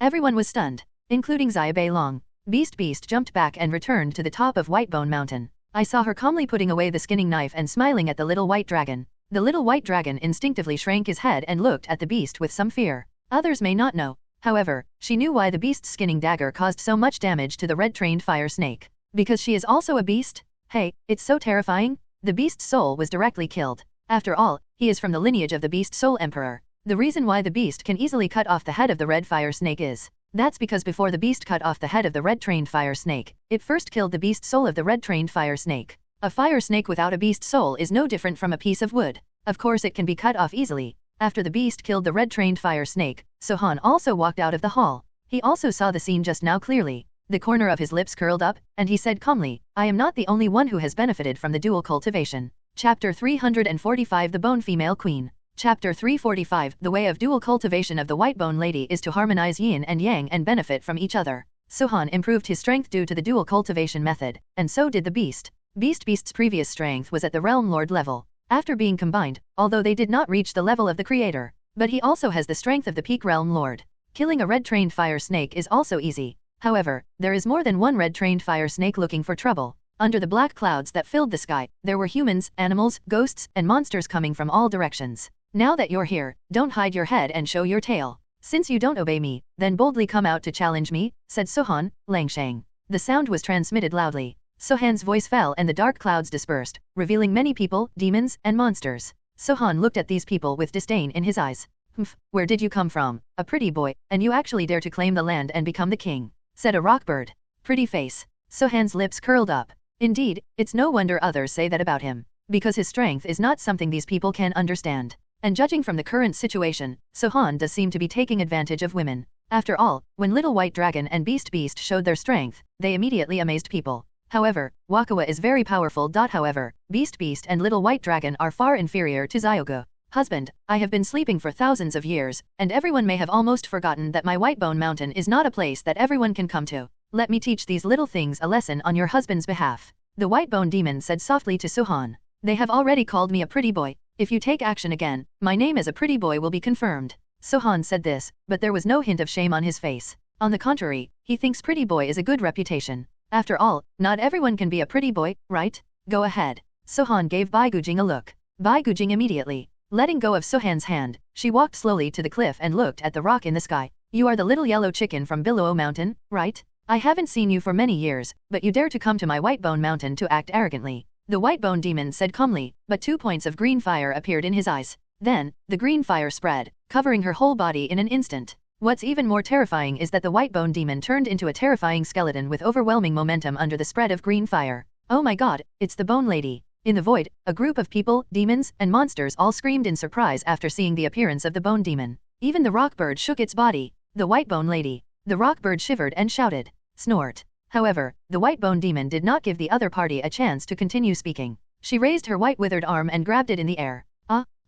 Everyone was stunned, including Xiao Beilong. Beast jumped back and returned to the top of Whitebone Mountain. I saw her calmly putting away the skinning knife and smiling at the little white dragon. The little white dragon instinctively shrank his head and looked at the beast with some fear. Others may not know. However, she knew why the beast's skinning dagger caused so much damage to the red-trained fire snake. Because she is also a beast? Hey, it's so terrifying. The beast's soul was directly killed. After all, he is from the lineage of the beast soul emperor. The reason why the beast can easily cut off the head of the red fire snake is, that's because before the beast cut off the head of the red-trained fire snake, it first killed the beast soul of the red-trained fire snake. A fire snake without a beast soul is no different from a piece of wood. Of course it can be cut off easily. After the beast killed the red-trained fire snake, Sohan also walked out of the hall. He also saw the scene just now clearly. The corner of his lips curled up, and he said calmly, I am not the only one who has benefited from the dual cultivation. Chapter 345 The Bone Female Queen. Chapter 345 The way of dual cultivation of the white bone lady is to harmonize yin and yang and benefit from each other. Sohan improved his strength due to the dual cultivation method, and so did the beast. Beast's previous strength was at the realm lord level. After being combined, although they did not reach the level of the creator, but he also has the strength of the peak realm lord. Killing a red-trained fire snake is also easy. However, there is more than one red-trained fire snake looking for trouble. Under the black clouds that filled the sky, there were humans, animals, ghosts, and monsters coming from all directions. Now that you're here, don't hide your head and show your tail. Since you don't obey me, then boldly come out to challenge me, said Sohan, Langshang. The sound was transmitted loudly. Sohan's voice fell and the dark clouds dispersed, revealing many people, demons, and monsters. Sohan looked at these people with disdain in his eyes. Humph, where did you come from? A pretty boy, and you actually dare to claim the land and become the king, said a rock bird. Pretty face. Sohan's lips curled up. Indeed, it's no wonder others say that about him, because his strength is not something these people can understand. And judging from the current situation, Sohan does seem to be taking advantage of women. After all, when Little White Dragon and Beast showed their strength, they immediately amazed people. However, Wakawa is very powerful. However, Beast and Little White Dragon are far inferior to Zyoga. Husband, I have been sleeping for thousands of years, and everyone may have almost forgotten that my Whitebone Mountain is not a place that everyone can come to. Let me teach these little things a lesson on your husband's behalf. The Whitebone Demon said softly to Sohan. They have already called me a pretty boy. If you take action again, my name as a pretty boy will be confirmed. Sohan said this, but there was no hint of shame on his face. On the contrary, he thinks pretty boy is a good reputation. After all, not everyone can be a pretty boy, right? Go ahead. Sohan gave Bai Gujing a look. Bai Gujing immediately, letting go of Sohan's hand, she walked slowly to the cliff and looked at the rock in the sky. You are the little yellow chicken from Billow Mountain, right? I haven't seen you for many years, but you dare to come to my Whitebone Mountain to act arrogantly. The Whitebone Demon said calmly, but 2 points of green fire appeared in his eyes. Then, the green fire spread, covering her whole body in an instant. What's even more terrifying is that the Whitebone Demon turned into a terrifying skeleton with overwhelming momentum under the spread of green fire. Oh my god, it's the Bone Lady. In the void, a group of people, demons, and monsters all screamed in surprise after seeing the appearance of the Bone Demon. Even the rock bird shook its body. The White Bone Lady. The rock bird shivered and shouted. Snort. However, the White Bone Demon did not give the other party a chance to continue speaking. She raised her white withered arm and grabbed it in the air.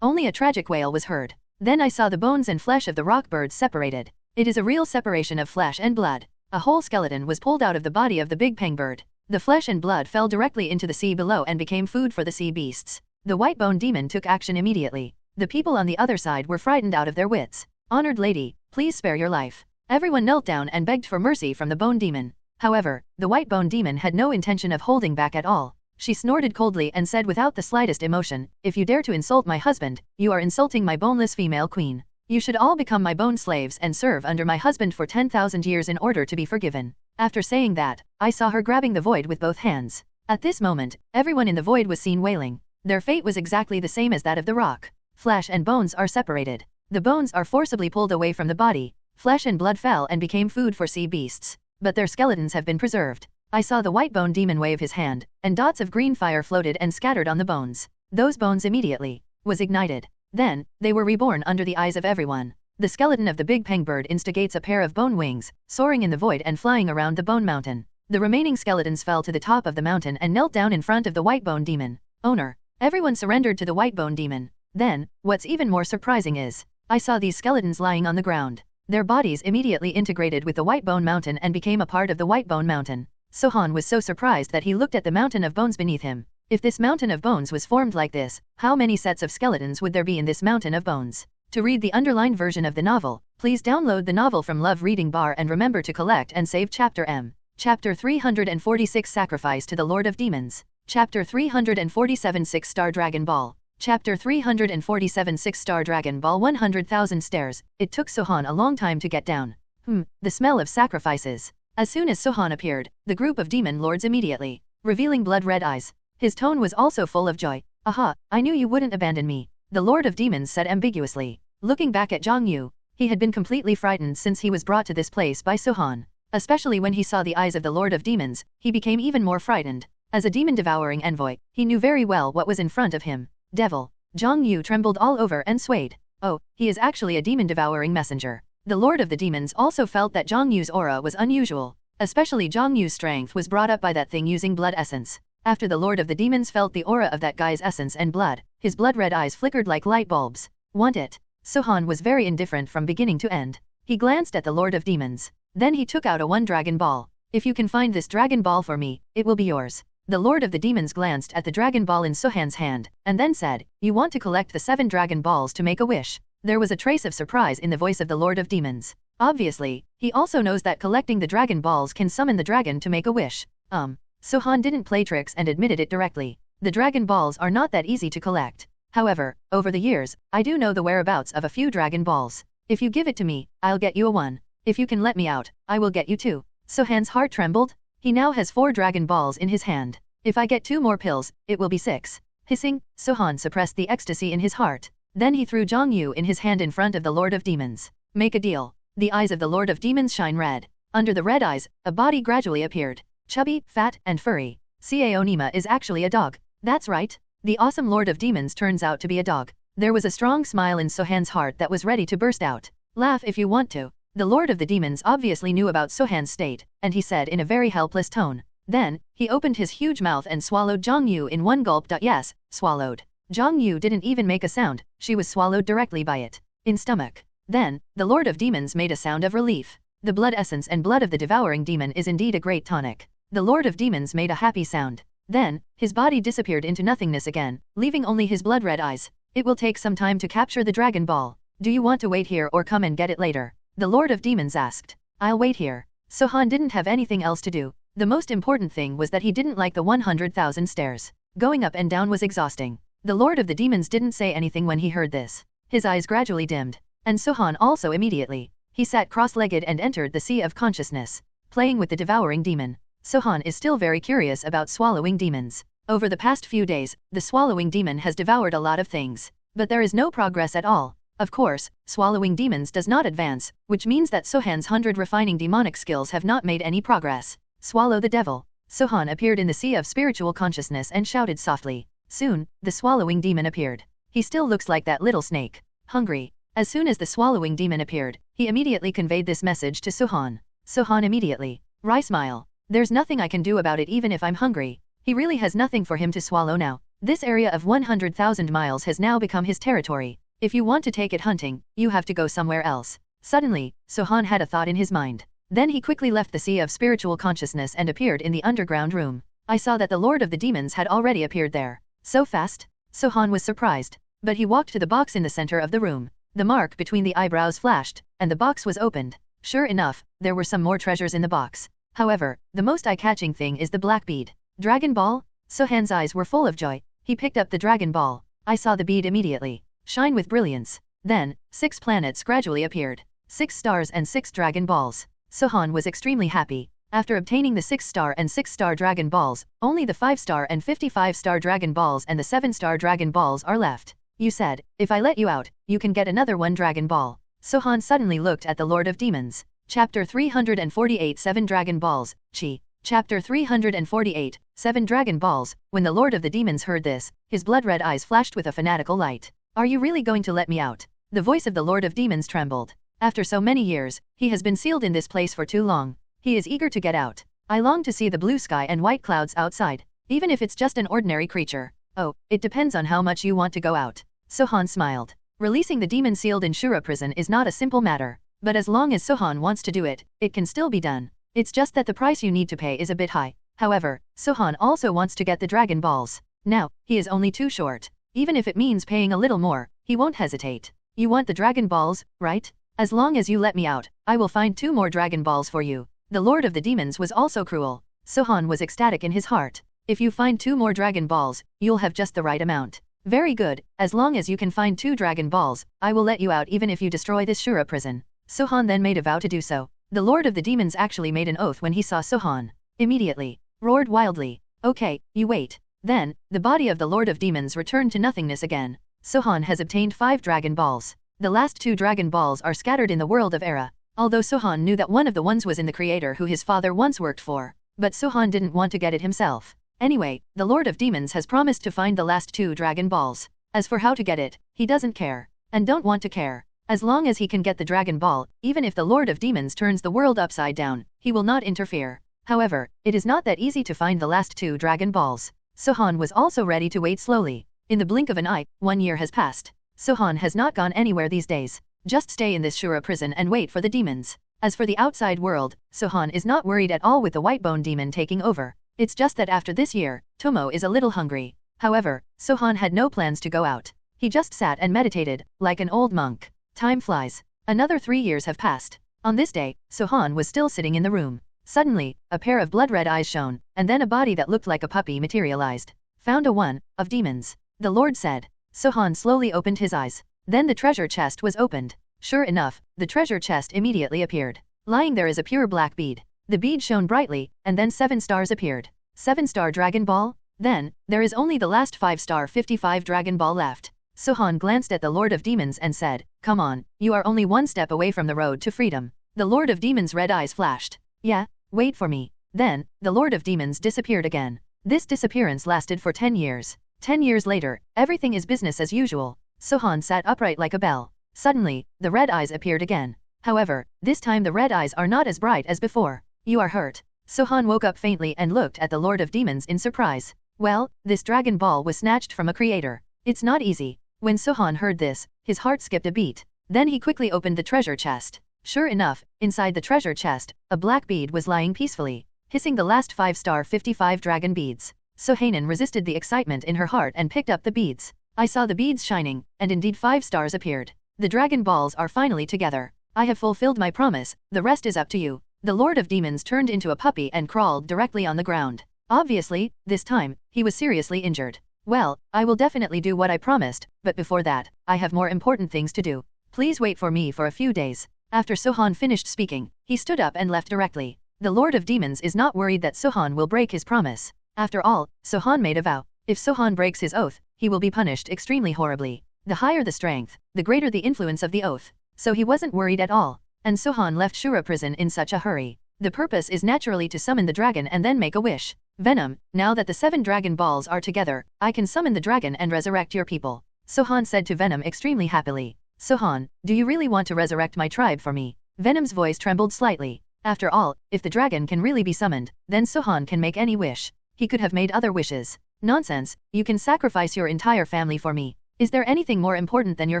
Only a tragic wail was heard. Then I saw the bones and flesh of the rock bird separated. It is a real separation of flesh and blood. A whole skeleton was pulled out of the body of the big peng bird. The flesh and blood fell directly into the sea below and became food for the sea beasts. The White Bone Demon took action immediately. The people on the other side were frightened out of their wits. Honored lady, please spare your life. Everyone knelt down and begged for mercy from the Bone Demon. However, the White Bone Demon had no intention of holding back at all. She snorted coldly and said without the slightest emotion, if you dare to insult my husband, you are insulting my boneless female queen. You should all become my bone slaves and serve under my husband for 10,000 years in order to be forgiven. After saying that, I saw her grabbing the void with both hands. At this moment, everyone in the void was seen wailing. Their fate was exactly the same as that of the rock. Flesh and bones are separated. The bones are forcibly pulled away from the body. Flesh and blood fell and became food for sea beasts. But their skeletons have been preserved. I saw the White Bone Demon wave his hand, and dots of green fire floated and scattered on the bones. Those bones immediately was ignited. Then, they were reborn under the eyes of everyone. The skeleton of the big peng bird instigates a pair of bone wings, soaring in the void and flying around the bone mountain. The remaining skeletons fell to the top of the mountain and knelt down in front of the White Bone Demon. Owner. Everyone surrendered to the White Bone Demon. Then, what's even more surprising is, I saw these skeletons lying on the ground. Their bodies immediately integrated with the White Bone Mountain and became a part of the White Bone Mountain. Sohan was so surprised that he looked at the mountain of bones beneath him. If this mountain of bones was formed like this, how many sets of skeletons would there be in this mountain of bones? To read the underlined version of the novel, please download the novel from Love Reading Bar and remember to collect and save Chapter M. Chapter 346 Sacrifice to the Lord of Demons. Chapter 347 6-Star Dragon Ball. Chapter 347 6-Star Dragon Ball 100,000 stairs. It took Sohan a long time to get down. The smell of sacrifices. As soon as Sohan appeared, the group of demon lords immediately, revealing blood-red eyes. His tone was also full of joy. Aha, I knew you wouldn't abandon me, the Lord of Demons said ambiguously. Looking back at Zhang Yu, he had been completely frightened since he was brought to this place by Sohan. Especially when he saw the eyes of the Lord of Demons, he became even more frightened. As a demon-devouring envoy, he knew very well what was in front of him. Devil. Zhang Yu trembled all over and swayed. Oh, he is actually a demon-devouring messenger. The Lord of the Demons also felt that Zhang Yu's aura was unusual. Especially Zhang Yu's strength was brought up by that thing using blood essence. After the Lord of the Demons felt the aura of that guy's essence and blood, his blood-red eyes flickered like light bulbs. Want it? Sohan was very indifferent from beginning to end. He glanced at the Lord of Demons. Then he took out a Dragon Ball. If you can find this Dragon Ball for me, it will be yours. The Lord of the Demons glanced at the Dragon Ball in Sohan's hand, and then said, you want to collect the 7 Dragon Balls to make a wish. There was a trace of surprise in the voice of the Lord of Demons. Obviously, he also knows that collecting the Dragon Balls can summon the dragon to make a wish. Sohan didn't play tricks and admitted it directly. The Dragon Balls are not that easy to collect. However, over the years, I do know the whereabouts of a few Dragon Balls. If you give it to me, I'll get you a 1. If you can let me out, I will get you 2. Sohan's heart trembled. He now has 4 Dragon Balls in his hand. If I get 2 more pills, it will be 6. Hissing, Sohan suppressed the ecstasy in his heart. Then he threw Zhang Yu in his hand in front of the Lord of Demons. Make a deal. The eyes of the Lord of Demons shine red. Under the red eyes, a body gradually appeared. Chubby, fat, and furry. Cao Nima is actually a dog. That's right. The awesome Lord of Demons turns out to be a dog. There was a strong smile in Sohan's heart that was ready to burst out. Laugh if you want to. The Lord of the Demons obviously knew about Sohan's state, and he said in a very helpless tone. Then, he opened his huge mouth and swallowed Zhang Yu in one gulp. Yes, swallowed. Zhang Yu didn't even make a sound, she was swallowed directly by it. In stomach. Then, the Lord of Demons made a sound of relief. The blood essence and blood of the devouring demon is indeed a great tonic. The Lord of Demons made a happy sound. Then, his body disappeared into nothingness again, leaving only his blood-red eyes. It will take some time to capture the Dragon Ball. Do you want to wait here or come and get it later? The Lord of Demons asked. I'll wait here. Sohan didn't have anything else to do. The most important thing was that he didn't like the 100,000 stairs. Going up and down was exhausting. The Lord of the Demons didn't say anything when he heard this. His eyes gradually dimmed. And Sohan also immediately. He sat cross-legged and entered the sea of consciousness, playing with the devouring demon. Sohan is still very curious about swallowing demons. Over the past few days, the swallowing demon has devoured a lot of things. But there is no progress at all. Of course, swallowing demons does not advance, which means that Sohan's 100 refining demonic skills have not made any progress. Swallow the devil. Sohan appeared in the sea of spiritual consciousness and shouted softly. Soon, the swallowing demon appeared. He still looks like that little snake. Hungry. As soon as the swallowing demon appeared, he immediately conveyed this message to Sohan. Sohan immediately. Rai smile. There's nothing I can do about it even if I'm hungry. He really has nothing for him to swallow now. This area of 100,000 miles has now become his territory. If you want to take it hunting, you have to go somewhere else. Suddenly, Sohan had a thought in his mind. Then he quickly left the sea of spiritual consciousness and appeared in the underground room. I saw that the Lord of the Demons had already appeared there. So fast? Sohan was surprised. But he walked to the box in the center of the room. The mark between the eyebrows flashed, and the box was opened. Sure enough, there were some more treasures in the box. However, the most eye-catching thing is the black bead. Dragon Ball? Sohan's eyes were full of joy. He picked up the Dragon Ball. I saw the bead immediately shine with brilliance. Then, 6 planets gradually appeared. 6 stars and 6 Dragon Balls. Sohan was extremely happy. After obtaining the 6-star and 6-star Dragon Balls, only the 5-star and 55-star Dragon Balls and the 7-star Dragon Balls are left. You said, if I let you out, you can get another 1 Dragon Ball. Sohan suddenly looked at the Lord of Demons. Chapter 348 7 Dragon Balls, Chi. Chapter 348, 7 Dragon Balls. When the Lord of the Demons heard this, his blood-red eyes flashed with a fanatical light. Are you really going to let me out? The voice of the Lord of Demons trembled. After so many years, he has been sealed in this place for too long. He is eager to get out. I long to see the blue sky and white clouds outside, even if it's just an ordinary creature. Oh, it depends on how much you want to go out. Sohan smiled. Releasing the demon sealed in Shura prison is not a simple matter. But as long as Sohan wants to do it, it can still be done. It's just that the price you need to pay is a bit high. However, Sohan also wants to get the Dragon Balls. Now, he is only too short. Even if it means paying a little more, he won't hesitate. You want the Dragon Balls, right? As long as you let me out, I will find 2 more Dragon Balls for you. The Lord of the Demons was also cruel. Sohan was ecstatic in his heart. If you find 2 more Dragon Balls, you'll have just the right amount. Very good, as long as you can find 2 Dragon Balls, I will let you out even if you destroy this Shura prison. Sohan then made a vow to do so. The Lord of the Demons actually made an oath when he saw Sohan. Immediately, roared wildly. Okay, you wait. Then, the body of the Lord of Demons returned to nothingness again. Sohan has obtained 5 Dragon Balls. The last 2 Dragon Balls are scattered in the world of Era. Although Sohan knew that one of the ones was in the creator who his father once worked for. But Sohan didn't want to get it himself. Anyway, the Lord of Demons has promised to find the last 2 Dragon Balls. As for how to get it, he doesn't care. And don't want to care. As long as he can get the Dragon Ball, even if the Lord of Demons turns the world upside down, he will not interfere. However, it is not that easy to find the last 2 Dragon Balls. Sohan was also ready to wait slowly. In the blink of an eye, 1 year has passed. Sohan has not gone anywhere these days. Just stay in this Shura prison and wait for the demons. As for the outside world, Sohan is not worried at all with the Whitebone demon taking over. It's just that after this year, Tomo is a little hungry. However, Sohan had no plans to go out. He just sat and meditated, like an old monk. Time flies. Another 3 years have passed. On this day, Sohan was still sitting in the room. Suddenly, a pair of blood-red eyes shone, and then a body that looked like a puppy materialized. Found a 1 of demons. The Lord said. Sohan slowly opened his eyes. Then the treasure chest was opened. Sure enough, the treasure chest immediately appeared. Lying there is a pure black bead. The bead shone brightly, and then 7 stars appeared. 7-star Dragon Ball? Then, there is only the last 5-star 55 Dragon Ball left. Sohan glanced at the Lord of Demons and said, come on, you are only 1 step away from the road to freedom. The Lord of Demons' red eyes flashed. Yeah, wait for me. Then, the Lord of Demons disappeared again. This disappearance lasted for 10 years. 10 years later, everything is business as usual. Sohan sat upright like a bell. Suddenly, the red eyes appeared again. However, this time the red eyes are not as bright as before. You are hurt. Sohan woke up faintly and looked at the Lord of Demons in surprise. Well, this Dragon Ball was snatched from a creator. It's not easy. When Sohan heard this, his heart skipped a beat. Then he quickly opened the treasure chest. Sure enough, inside the treasure chest, a black bead was lying peacefully, hissing the last 5-star 55 dragon beads. Sohanan resisted the excitement in her heart and picked up the beads. I saw the beads shining, and indeed 5 stars appeared. The Dragon Balls are finally together. I have fulfilled my promise, the rest is up to you. The Lord of Demons turned into a puppy and crawled directly on the ground. Obviously, this time, he was seriously injured. Well, I will definitely do what I promised, but before that, I have more important things to do. Please wait for me for a few days. After Sohan finished speaking, he stood up and left directly. The Lord of Demons is not worried that Sohan will break his promise. After all, Sohan made a vow. If Sohan breaks his oath, he will be punished extremely horribly. The higher the strength, the greater the influence of the oath. So he wasn't worried at all. And Sohan left Shura prison in such a hurry. The purpose is naturally to summon the dragon and then make a wish. Venom, now that the 7 dragon balls are together, I can summon the dragon and resurrect your people. Sohan said to Venom extremely happily. Sohan, do you really want to resurrect my tribe for me? Venom's voice trembled slightly. After all, if the dragon can really be summoned, then Sohan can make any wish. He could have made other wishes. Nonsense, you can sacrifice your entire family for me. Is there anything more important than your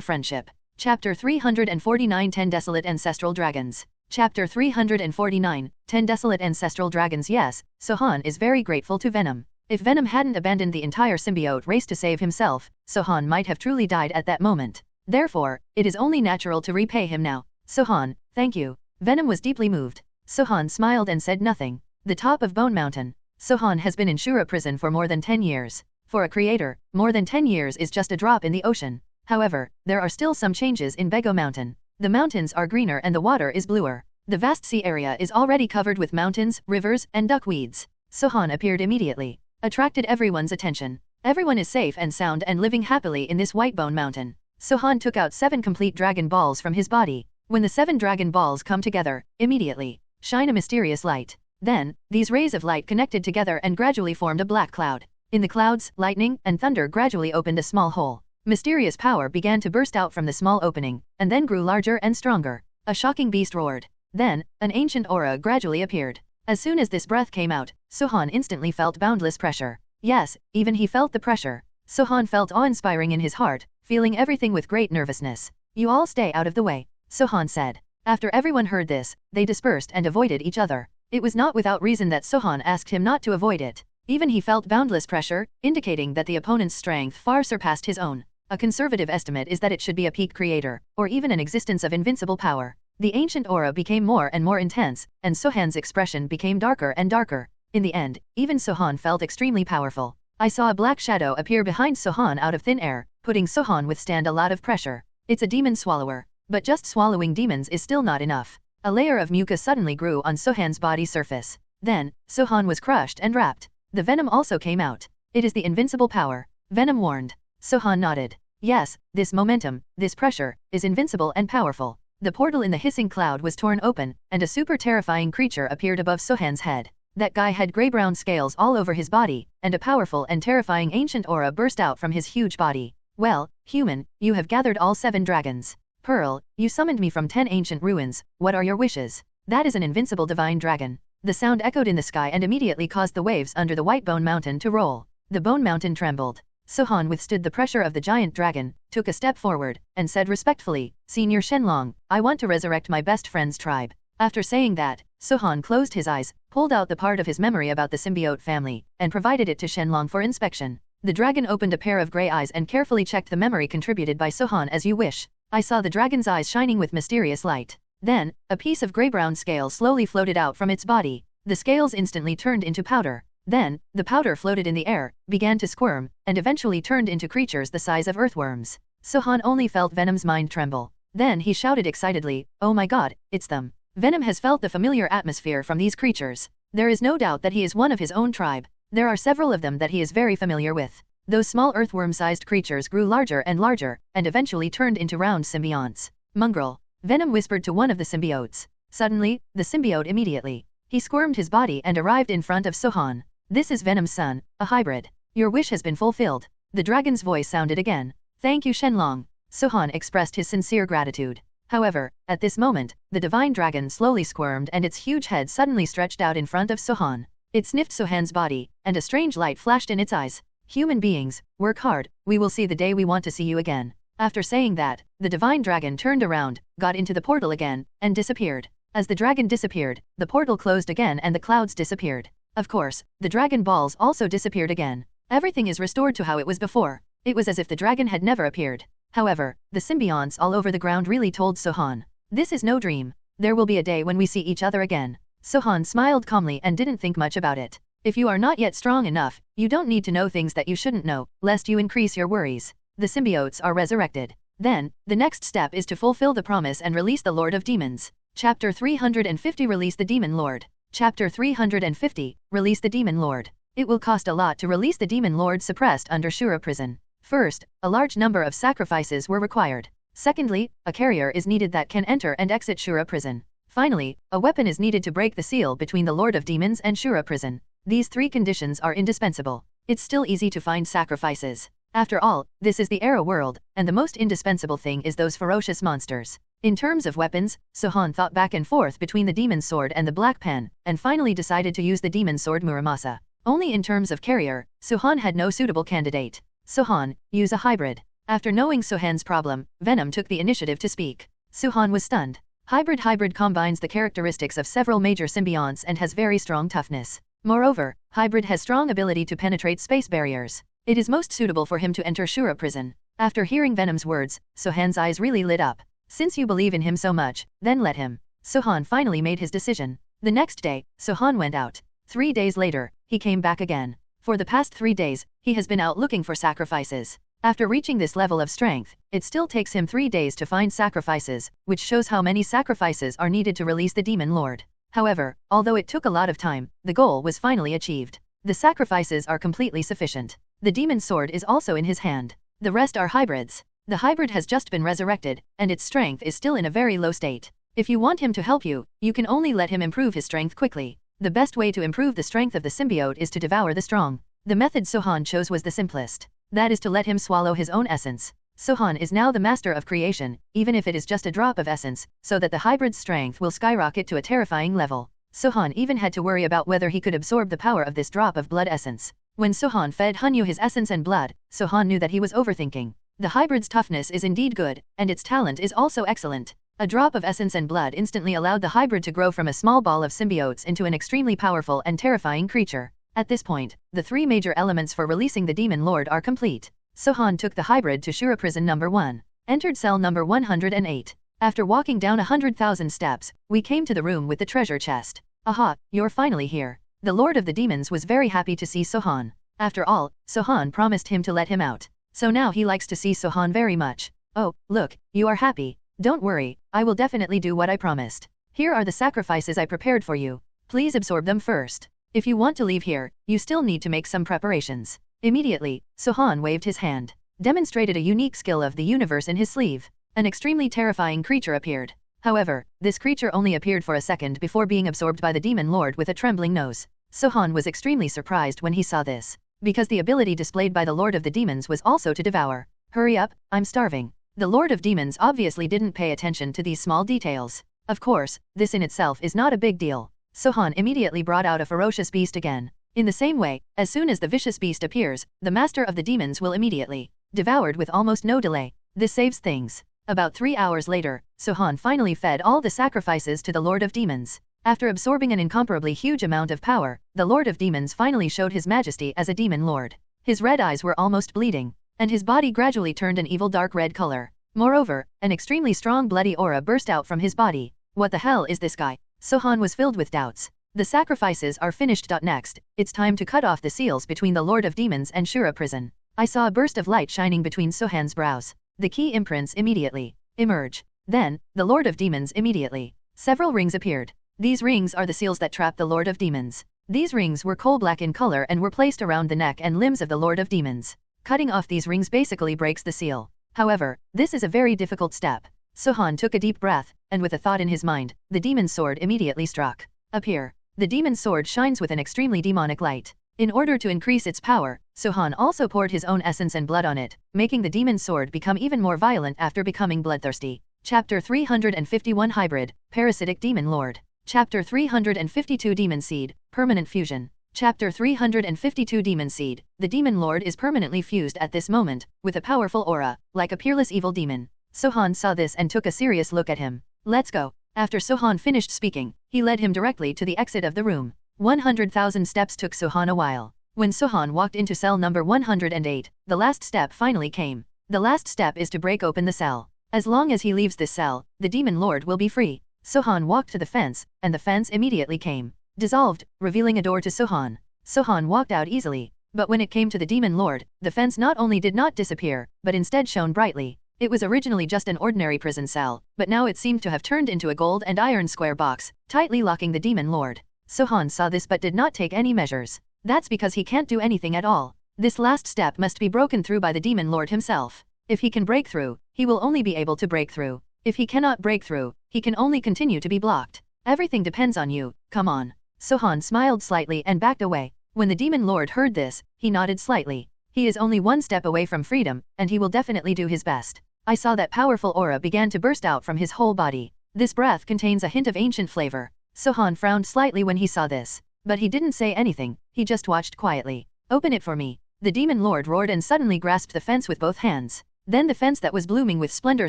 friendship? Chapter 349 10 Desolate Ancestral Dragons. Chapter 349, 10 Desolate Ancestral Dragons. Yes, Sohan is very grateful to Venom. If Venom hadn't abandoned the entire symbiote race to save himself, Sohan might have truly died at that moment. Therefore, it is only natural to repay him now. Sohan, thank you. Venom was deeply moved. Sohan smiled and said nothing. The top of Bone Mountain. Sohan has been in Shura prison for more than 10 years. For a creator, more than 10 years is just a drop in the ocean. However, there are still some changes in Bego Mountain. The mountains are greener and the water is bluer. The vast sea area is already covered with mountains, rivers, and duckweeds. Sohan appeared immediately, attracted everyone's attention. Everyone is safe and sound and living happily in this White Bone Mountain. Sohan took out 7 complete dragon balls from his body. When the 7 dragon balls come together, immediately shine a mysterious light. Then, these rays of light connected together and gradually formed a black cloud. In the clouds, lightning and thunder gradually opened a small hole. Mysterious power began to burst out from the small opening, and then grew larger and stronger. A shocking beast roared. Then, an ancient aura gradually appeared. As soon as this breath came out, Sohan instantly felt boundless pressure. Yes, even he felt the pressure. Sohan felt awe-inspiring in his heart, feeling everything with great nervousness. You all stay out of the way, Sohan said. After everyone heard this, they dispersed and avoided each other. It was not without reason that Sohan asked him not to avoid it. Even he felt boundless pressure, indicating that the opponent's strength far surpassed his own. A conservative estimate is that it should be a peak creator, or even an existence of invincible power. The ancient aura became more and more intense, and Sohan's expression became darker and darker. In the end, even Sohan felt extremely powerful. I saw a black shadow appear behind Sohan out of thin air, putting Sohan withstand a lot of pressure. It's a demon swallower. But just swallowing demons is still not enough. A layer of mucus suddenly grew on Sohan's body surface. Then, Sohan was crushed and wrapped. The venom also came out. It is the invincible power. Venom warned. Sohan nodded. Yes, this momentum, this pressure, is invincible and powerful. The portal in the hissing cloud was torn open, and a super terrifying creature appeared above Sohan's head. That guy had gray-brown scales all over his body, and a powerful and terrifying ancient aura burst out from his huge body. Well, human, you have gathered all 7 dragons. Pearl, you summoned me from 10 ancient ruins. What are your wishes? That is an invincible divine dragon. The sound echoed in the sky and immediately caused the waves under the White Bone Mountain to roll. The Bone Mountain trembled. Sohan withstood the pressure of the giant dragon, took a step forward, and said respectfully, Senior Shenlong, I want to resurrect my best friend's tribe. After saying that, Sohan closed his eyes, pulled out the part of his memory about the symbiote family, and provided it to Shenlong for inspection. The dragon opened a pair of gray eyes and carefully checked the memory contributed by Sohan. As you wish. I saw the dragon's eyes shining with mysterious light. Then, a piece of gray-brown scale slowly floated out from its body. The scales instantly turned into powder. Then, the powder floated in the air, began to squirm, and eventually turned into creatures the size of earthworms. Sohan only felt Venom's mind tremble. Then he shouted excitedly, Oh my god, it's them. Venom has felt the familiar atmosphere from these creatures. There is no doubt that he is one of his own tribe. There are several of them that he is very familiar with. Those small earthworm-sized creatures grew larger and larger, and eventually turned into round symbionts. Mongrel. Venom whispered to one of the symbiotes. Suddenly, the symbiote immediately. He squirmed his body and arrived in front of Sohan. This is Venom's son, a hybrid. Your wish has been fulfilled. The dragon's voice sounded again. Thank you Shenlong. Sohan expressed his sincere gratitude. However, at this moment, the divine dragon slowly squirmed and its huge head suddenly stretched out in front of Sohan. It sniffed Sohan's body, and a strange light flashed in its eyes. Human beings, work hard, we will see the day we want to see you again. After saying that, the divine dragon turned around, got into the portal again, and disappeared. As the dragon disappeared, the portal closed again and the clouds disappeared. Of course, the dragon balls also disappeared again. Everything is restored to how it was before. It was as if the dragon had never appeared. However, the symbionts all over the ground really told Sohan. This is no dream. There will be a day when we see each other again. Sohan smiled calmly and didn't think much about it. If you are not yet strong enough, you don't need to know things that you shouldn't know, lest you increase your worries. The symbiotes are resurrected. Then, the next step is to fulfill the promise and release the Lord of Demons. Chapter 350 Release the Demon Lord. Chapter 350 Release the Demon Lord. It will cost a lot to release the Demon Lord suppressed under Shura prison. First, a large number of sacrifices were required. Secondly, a carrier is needed that can enter and exit Shura prison. Finally, a weapon is needed to break the seal between the Lord of Demons and Shura prison. These 3 conditions are indispensable. It's still easy to find sacrifices. After all, this is the era world, and the most indispensable thing is those ferocious monsters. In terms of weapons, Sohan thought back and forth between the demon sword and the black pen, and finally decided to use the demon sword Muramasa. Only in terms of carrier, Sohan had no suitable candidate. Sohan, use a hybrid. After knowing Sohan's problem, Venom took the initiative to speak. Sohan was stunned. Hybrid combines the characteristics of several major symbionts and has very strong toughness. Moreover, hybrid has strong ability to penetrate space barriers. It is most suitable for him to enter Shura prison. After hearing Venom's words, Sohan's eyes really lit up. Since you believe in him so much, then let him. Sohan finally made his decision. The next day, Sohan went out. 3 days later, he came back again. For the past 3 days, he has been out looking for sacrifices. After reaching this level of strength, it still takes him 3 days to find sacrifices, which shows how many sacrifices are needed to release the Demon Lord. However, although it took a lot of time, the goal was finally achieved. The sacrifices are completely sufficient. The demon sword is also in his hand. The rest are hybrids. The hybrid has just been resurrected, and its strength is still in a very low state. If you want him to help you, you can only let him improve his strength quickly. The best way to improve the strength of the symbiote is to devour the strong. The method Sohan chose was the simplest. That is to let him swallow his own essence. Sohan is now the master of creation, even if it is just a drop of essence, so that the hybrid's strength will skyrocket to a terrifying level. Sohan even had to worry about whether he could absorb the power of this drop of blood essence. When Sohan fed Hanyu his essence and blood, Sohan knew that he was overthinking. The hybrid's toughness is indeed good, and its talent is also excellent. A drop of essence and blood instantly allowed the hybrid to grow from a small ball of symbiotes into an extremely powerful and terrifying creature. At this point, the 3 major elements for releasing the Demon Lord are complete. Sohan took the hybrid to Shura Prison number 1. Entered cell number 108. After walking down 100,000 steps, we came to the room with the treasure chest. Aha, you're finally here. The Lord of the Demons was very happy to see Sohan. After all, Sohan promised him to let him out. So now he likes to see Sohan very much. Oh, look, you are happy. Don't worry, I will definitely do what I promised. Here are the sacrifices I prepared for you. Please absorb them first. If you want to leave here, you still need to make some preparations. Immediately, Sohan waved his hand, demonstrated a unique skill of the universe in his sleeve. An extremely terrifying creature appeared. However, this creature only appeared for a second before being absorbed by the Demon Lord with a trembling nose. Sohan was extremely surprised when he saw this, because the ability displayed by the Lord of the Demons was also to devour. Hurry up, I'm starving. The Lord of Demons obviously didn't pay attention to these small details. Of course, this in itself is not a big deal. Sohan immediately brought out a ferocious beast again. In the same way, as soon as the vicious beast appears, the master of the demons will immediately devoured with almost no delay. This saves things. About 3 hours later, Sohan finally fed all the sacrifices to the Lord of Demons. After absorbing an incomparably huge amount of power, the Lord of Demons finally showed his majesty as a demon lord. His red eyes were almost bleeding, and his body gradually turned an evil dark red color. Moreover, an extremely strong bloody aura burst out from his body. What the hell is this guy? Sohan was filled with doubts. The sacrifices are finished. Next, it's time to cut off the seals between the Lord of Demons and Shura prison. I saw a burst of light shining between Sohan's brows. The key imprints immediately emerge. Then, the Lord of Demons immediately. Several rings appeared. These rings are the seals that trap the Lord of Demons. These rings were coal black in color and were placed around the neck and limbs of the Lord of Demons. Cutting off these rings basically breaks the seal. However, this is a very difficult step. Sohan took a deep breath, and with a thought in his mind, the demon sword immediately struck. Appear. The demon sword shines with an extremely demonic light. In order to increase its power, Sohan also poured his own essence and blood on it, making the demon sword become even more violent after becoming bloodthirsty. Chapter 351 Hybrid, Parasitic Demon Lord. Chapter 352 Demon Seed, Permanent Fusion. Chapter 352 Demon Seed. The Demon Lord is permanently fused at this moment, with a powerful aura, like a peerless evil demon. Sohan saw this and took a serious look at him. Let's go. After Sohan finished speaking, he led him directly to the exit of the room. 100,000 steps took Sohan a while. When Sohan walked into cell number 108, the last step finally came. The last step is to break open the cell. As long as he leaves this cell, the Demon Lord will be free. Sohan walked to the fence, and the fence immediately came dissolved, revealing a door to Sohan. Sohan walked out easily, but when it came to the Demon Lord, the fence not only did not disappear, but instead shone brightly. It was originally just an ordinary prison cell, but now it seemed to have turned into a gold and iron square box, tightly locking the Demon Lord. Sohan saw this but did not take any measures. That's because he can't do anything at all. This last step must be broken through by the Demon Lord himself. If he can break through, he will only be able to break through. If he cannot break through, he can only continue to be blocked. Everything depends on you, come on. Sohan smiled slightly and backed away. When the demon lord heard this, he nodded slightly. He is only one step away from freedom, and he will definitely do his best. I saw that powerful aura began to burst out from his whole body. This breath contains a hint of ancient flavor. Sohan frowned slightly when he saw this. But he didn't say anything, he just watched quietly. Open it for me. The demon lord roared and suddenly grasped the fence with both hands. Then the fence that was blooming with splendor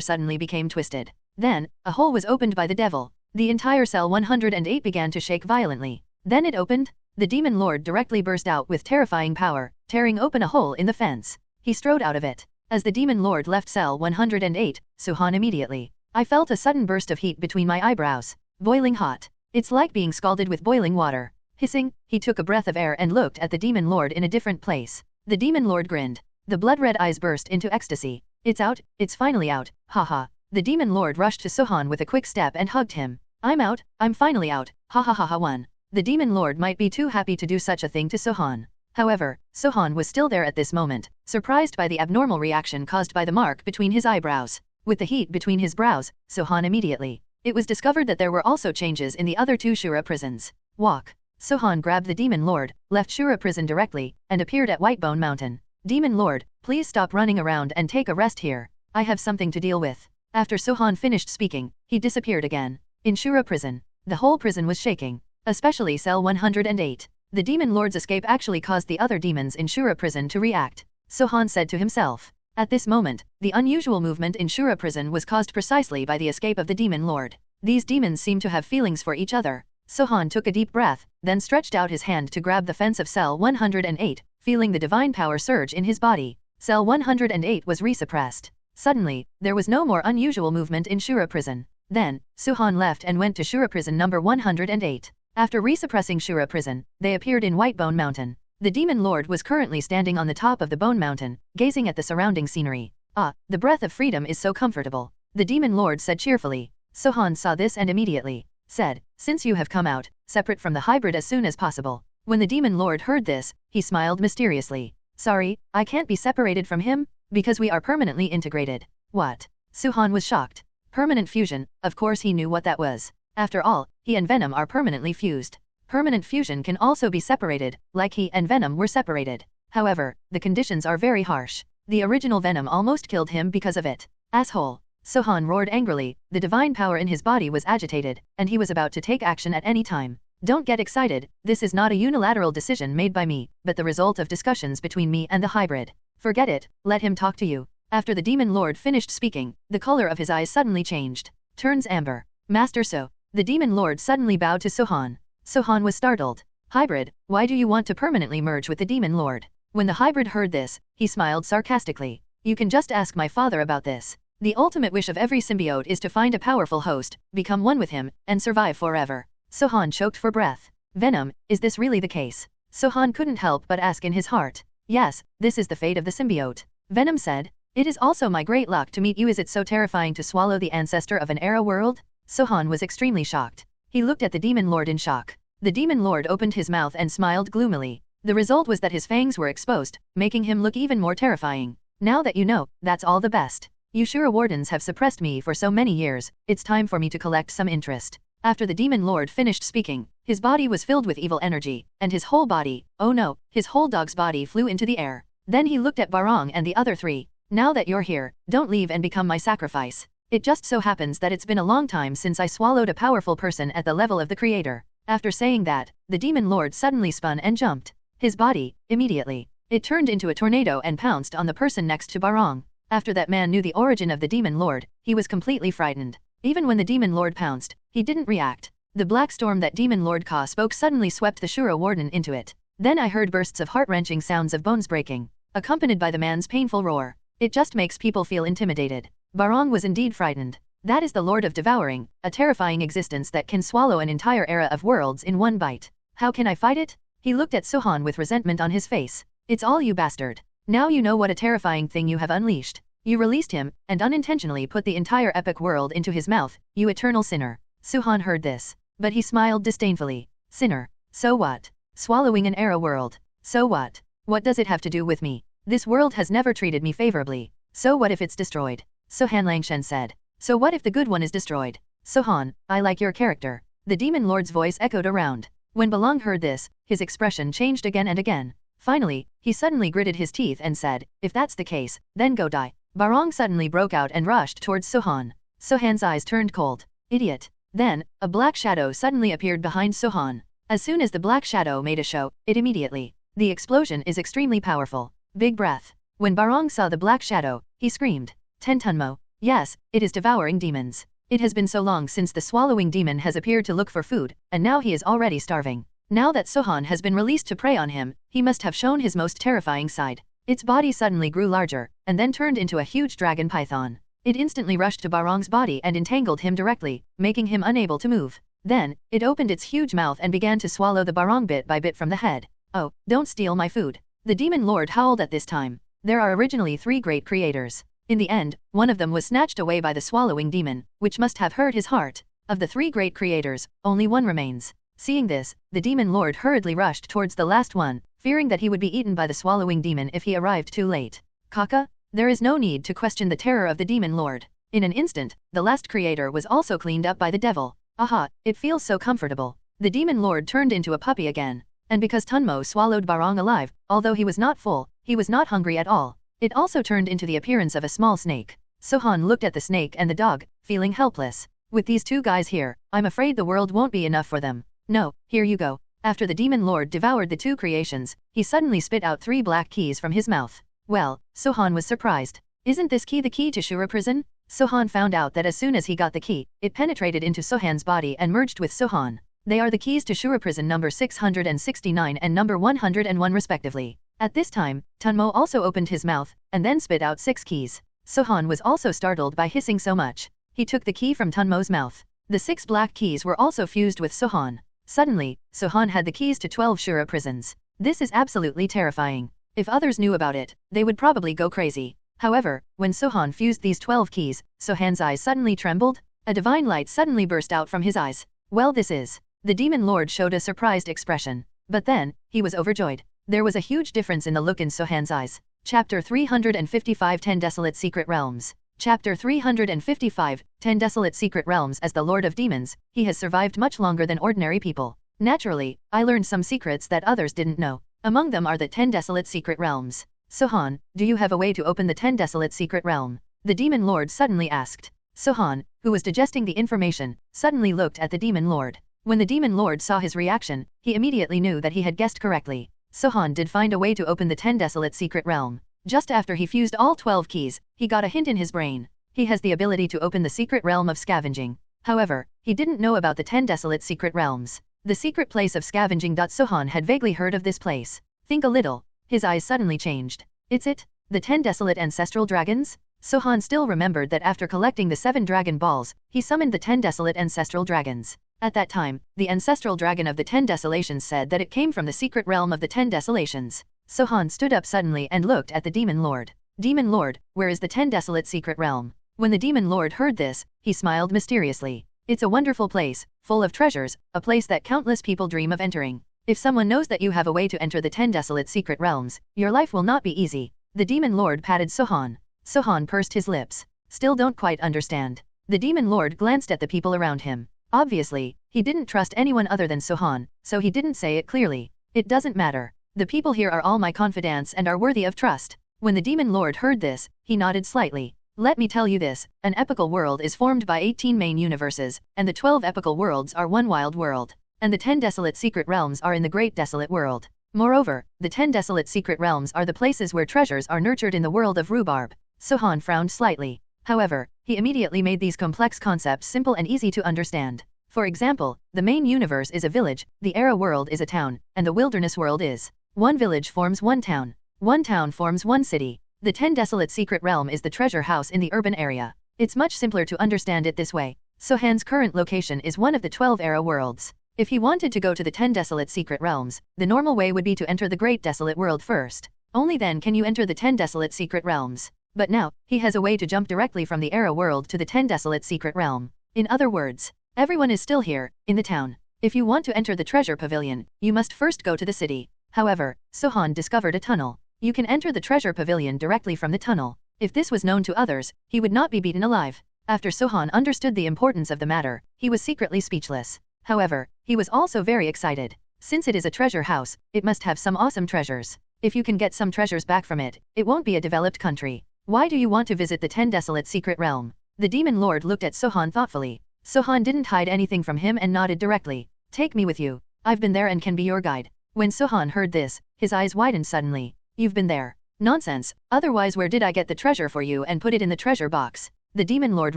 suddenly became twisted. Then, a hole was opened by the devil. The entire cell 108 began to shake violently. Then it opened. The demon lord directly burst out with terrifying power, tearing open a hole in the fence. He strode out of it. As the demon lord left cell 108, Sohan immediately. I felt a sudden burst of heat between my eyebrows. Boiling hot. It's like being scalded with boiling water. Hissing, he took a breath of air and looked at the demon lord in a different place. The demon lord grinned. The blood-red eyes burst into ecstasy. It's out, it's finally out, haha. The demon lord rushed to Sohan with a quick step and hugged him. I'm out, I'm finally out, ha ha ha ha. One. The demon lord might be too happy to do such a thing to Sohan. However, Sohan was still there at this moment, surprised by the abnormal reaction caused by the mark between his eyebrows. With the heat between his brows, Sohan immediately. It was discovered that there were also changes in the other two Shura prisons. Walk. Sohan grabbed the demon lord, left Shura prison directly, and appeared at Whitebone Mountain. Demon lord, please stop running around and take a rest here. I have something to deal with. After Sohan finished speaking, he disappeared again. In Shura prison, the whole prison was shaking, especially cell 108. The demon lord's escape actually caused the other demons in Shura prison to react. Sohan said to himself. At this moment, the unusual movement in Shura prison was caused precisely by the escape of the demon lord. These demons seem to have feelings for each other. Sohan took a deep breath, then stretched out his hand to grab the fence of cell 108, feeling the divine power surge in his body. Cell 108 was resuppressed. Suddenly, there was no more unusual movement in Shura prison. Then, Sohan left and went to Shura prison number 108. After resuppressing Shura prison, they appeared in Whitebone Mountain. The demon lord was currently standing on the top of the bone mountain, gazing at the surrounding scenery. Ah, the breath of freedom is so comfortable. The demon lord said cheerfully. Sohan saw this and immediately said, since you have come out, separate from the hybrid as soon as possible. When the demon lord heard this, he smiled mysteriously. Sorry, I can't be separated from him, because we are permanently integrated. What? Sohan was shocked. Permanent fusion, of course he knew what that was. After all, he and Venom are permanently fused. Permanent fusion can also be separated, like he and Venom were separated. However, the conditions are very harsh. The original Venom almost killed him because of it. Asshole. Sohan roared angrily, the divine power in his body was agitated, and he was about to take action at any time. Don't get excited, this is not a unilateral decision made by me, but the result of discussions between me and the hybrid. Forget it, let him talk to you. After the demon lord finished speaking, the color of his eyes suddenly changed. Turns amber. Master So. The demon lord suddenly bowed to Sohan. Sohan was startled. Hybrid, why do you want to permanently merge with the demon lord? When the hybrid heard this, he smiled sarcastically. You can just ask my father about this. The ultimate wish of every symbiote is to find a powerful host, become one with him, and survive forever. Sohan choked for breath. Venom, is this really the case? Sohan couldn't help but ask in his heart. Yes, this is the fate of the symbiote. Venom said. It is also my great luck to meet you. Is it so terrifying to swallow the ancestor of an era world? Sohan was extremely shocked. He looked at the demon lord in shock. The demon lord opened his mouth and smiled gloomily. The result was that his fangs were exposed, making him look even more terrifying. Now that you know, that's all the best. You Shura wardens have suppressed me for so many years, it's time for me to collect some interest. After the demon lord finished speaking, his body was filled with evil energy, and his whole body, oh no, his whole dog's body flew into the air. Then he looked at Barong and the other three. Now that you're here, don't leave and become my sacrifice. It just so happens that it's been a long time since I swallowed a powerful person at the level of the creator. After saying that, the demon lord suddenly spun and jumped. His body, immediately. It turned into a tornado and pounced on the person next to Barong. After that man knew the origin of the demon lord, he was completely frightened. Even when the demon lord pounced, he didn't react. The black storm that demon lord Ka spoke suddenly swept the Shura warden into it. Then I heard bursts of heart-wrenching sounds of bones breaking, accompanied by the man's painful roar. It just makes people feel intimidated. Barong was indeed frightened. That is the Lord of Devouring, a terrifying existence that can swallow an entire era of worlds in one bite. How can I fight it? He looked at Sohan with resentment on his face. It's all you bastard. Now you know what a terrifying thing you have unleashed. You released him, and unintentionally put the entire epic world into his mouth, you eternal sinner. Sohan heard this, but he smiled disdainfully. Sinner. So what? Swallowing an era world. So what? What does it have to do with me? This world has never treated me favorably. So what if it's destroyed? Sohan Langshen said. So what if the good one is destroyed? Sohan, I like your character. The demon lord's voice echoed around. When Balong heard this, his expression changed again and again. Finally, he suddenly gritted his teeth and said, "If that's the case, then go die." Barong suddenly broke out and rushed towards Sohan. Sohan's eyes turned cold. Idiot. Then, a black shadow suddenly appeared behind Sohan. As soon as the black shadow made a show, it immediately. The explosion is extremely powerful. Big breath. When Barong saw the black shadow, he screamed, "Tentunmo." Yes, it is devouring demons. It has been so long since the swallowing demon has appeared to look for food, and now he is already starving. Now that Sohan has been released to prey on him, he must have shown his most terrifying side. Its body suddenly grew larger, and then turned into a huge dragon python. It instantly rushed to Barong's body and entangled him directly, making him unable to move. Then, it opened its huge mouth and began to swallow the Barong bit by bit from the head. "Oh, don't steal my food." The demon lord howled at this time. There are originally 3 great creators. In the end, one of them was snatched away by the swallowing demon, which must have hurt his heart. Of the 3 great creators, only one remains. Seeing this, the demon lord hurriedly rushed towards the last one, fearing that he would be eaten by the swallowing demon if he arrived too late. Kaka? There is no need to question the terror of the demon lord. In an instant, the last creator was also cleaned up by the devil. Aha, it feels so comfortable. The demon lord turned into a puppy again. And because Tunmo swallowed Barong alive, although he was not full, he was not hungry at all. It also turned into the appearance of a small snake. Sohan looked at the snake and the dog, feeling helpless. With these 2 guys here, I'm afraid the world won't be enough for them. No, here you go. After the demon lord devoured the 2 creations, he suddenly spit out 3 black keys from his mouth. Well, Sohan was surprised. Isn't this key the key to Shura prison? Sohan found out that as soon as he got the key, it penetrated into Sohan's body and merged with Sohan. They are the keys to Shura prison number 669 and number 101 respectively. At this time, Tunmo also opened his mouth, and then spit out 6 keys. Sohan was also startled by hissing so much. He took the key from Tunmo's mouth. The 6 black keys were also fused with Sohan. Suddenly, Sohan had the keys to 12 Shura prisons. This is absolutely terrifying. If others knew about it, they would probably go crazy. However, when Sohan fused these 12 keys, Sohan's eyes suddenly trembled. A divine light suddenly burst out from his eyes. Well, this is. The demon lord showed a surprised expression. But then, he was overjoyed. There was a huge difference in the look in Sohan's eyes. Chapter 355 10 Desolate Secret Realms. Chapter 355, 10 Desolate Secret Realms. As the Lord of Demons, he has survived much longer than ordinary people. Naturally, I learned some secrets that others didn't know. Among them are the 10 Desolate Secret Realms. Sohan, do you have a way to open the 10 Desolate Secret Realm? The Demon Lord suddenly asked. Sohan, who was digesting the information, suddenly looked at the Demon Lord. When the Demon Lord saw his reaction, he immediately knew that he had guessed correctly. Sohan did find a way to open the 10 Desolate Secret Realm. Just after he fused all 12 keys, he got a hint in his brain. He has the ability to open the secret realm of scavenging. However, he didn't know about the 10 Desolate Secret Realms. The secret place of scavenging. Sohan had vaguely heard of this place. Think a little. His eyes suddenly changed. It's it? The 10 Desolate Ancestral Dragons? Sohan still remembered that after collecting the 7 Dragon Balls, he summoned the 10 Desolate Ancestral Dragons. At that time, the Ancestral Dragon of the 10 Desolations said that it came from the secret realm of the 10 Desolations. Sohan stood up suddenly and looked at the Demon Lord. Demon Lord, where is the 10 Desolate Secret Realm? When the Demon Lord heard this, he smiled mysteriously. It's a wonderful place, full of treasures, a place that countless people dream of entering. If someone knows that you have a way to enter the 10 Desolate Secret Realms, your life will not be easy. The Demon Lord patted Sohan. Sohan pursed his lips. Still don't quite understand. The Demon Lord glanced at the people around him. Obviously, he didn't trust anyone other than Sohan, so he didn't say it clearly. It doesn't matter. The people here are all my confidants and are worthy of trust. When the Demon Lord heard this, he nodded slightly. Let me tell you this, an epical world is formed by 18 main universes, and the 12 epical worlds are one wild world. And the 10 Desolate Secret Realms are in the Great Desolate World. Moreover, the 10 Desolate Secret Realms are the places where treasures are nurtured in the world of rhubarb. Sohan frowned slightly. However, he immediately made these complex concepts simple and easy to understand. For example, the main universe is a village, the era world is a town, and the wilderness world is. One village forms one town. One town forms one city. The 10 Desolate Secret Realm is the treasure house in the urban area. It's much simpler to understand it this way. Sohan's current location is one of the 12 era worlds. If he wanted to go to the 10 Desolate Secret Realms, the normal way would be to enter the Great Desolate World first. Only then can you enter the 10 Desolate Secret Realms. But now, he has a way to jump directly from the era world to the 10 Desolate Secret Realm. In other words, everyone is still here, in the town. If you want to enter the treasure pavilion, you must first go to the city. However, Sohan discovered a tunnel. You can enter the treasure pavilion directly from the tunnel. If this was known to others, he would not be beaten alive. After Sohan understood the importance of the matter, he was secretly speechless. However, he was also very excited. Since it is a treasure house, it must have some awesome treasures. If you can get some treasures back from it, it won't be a developed country. Why do you want to visit the 10 desolate secret realm? The demon lord looked at Sohan thoughtfully. Sohan didn't hide anything from him and nodded directly. Take me with you. I've been there and can be your guide. When Sohan heard this, his eyes widened suddenly. You've been there? Nonsense, otherwise where did I get the treasure for you and put it in the treasure box? The demon lord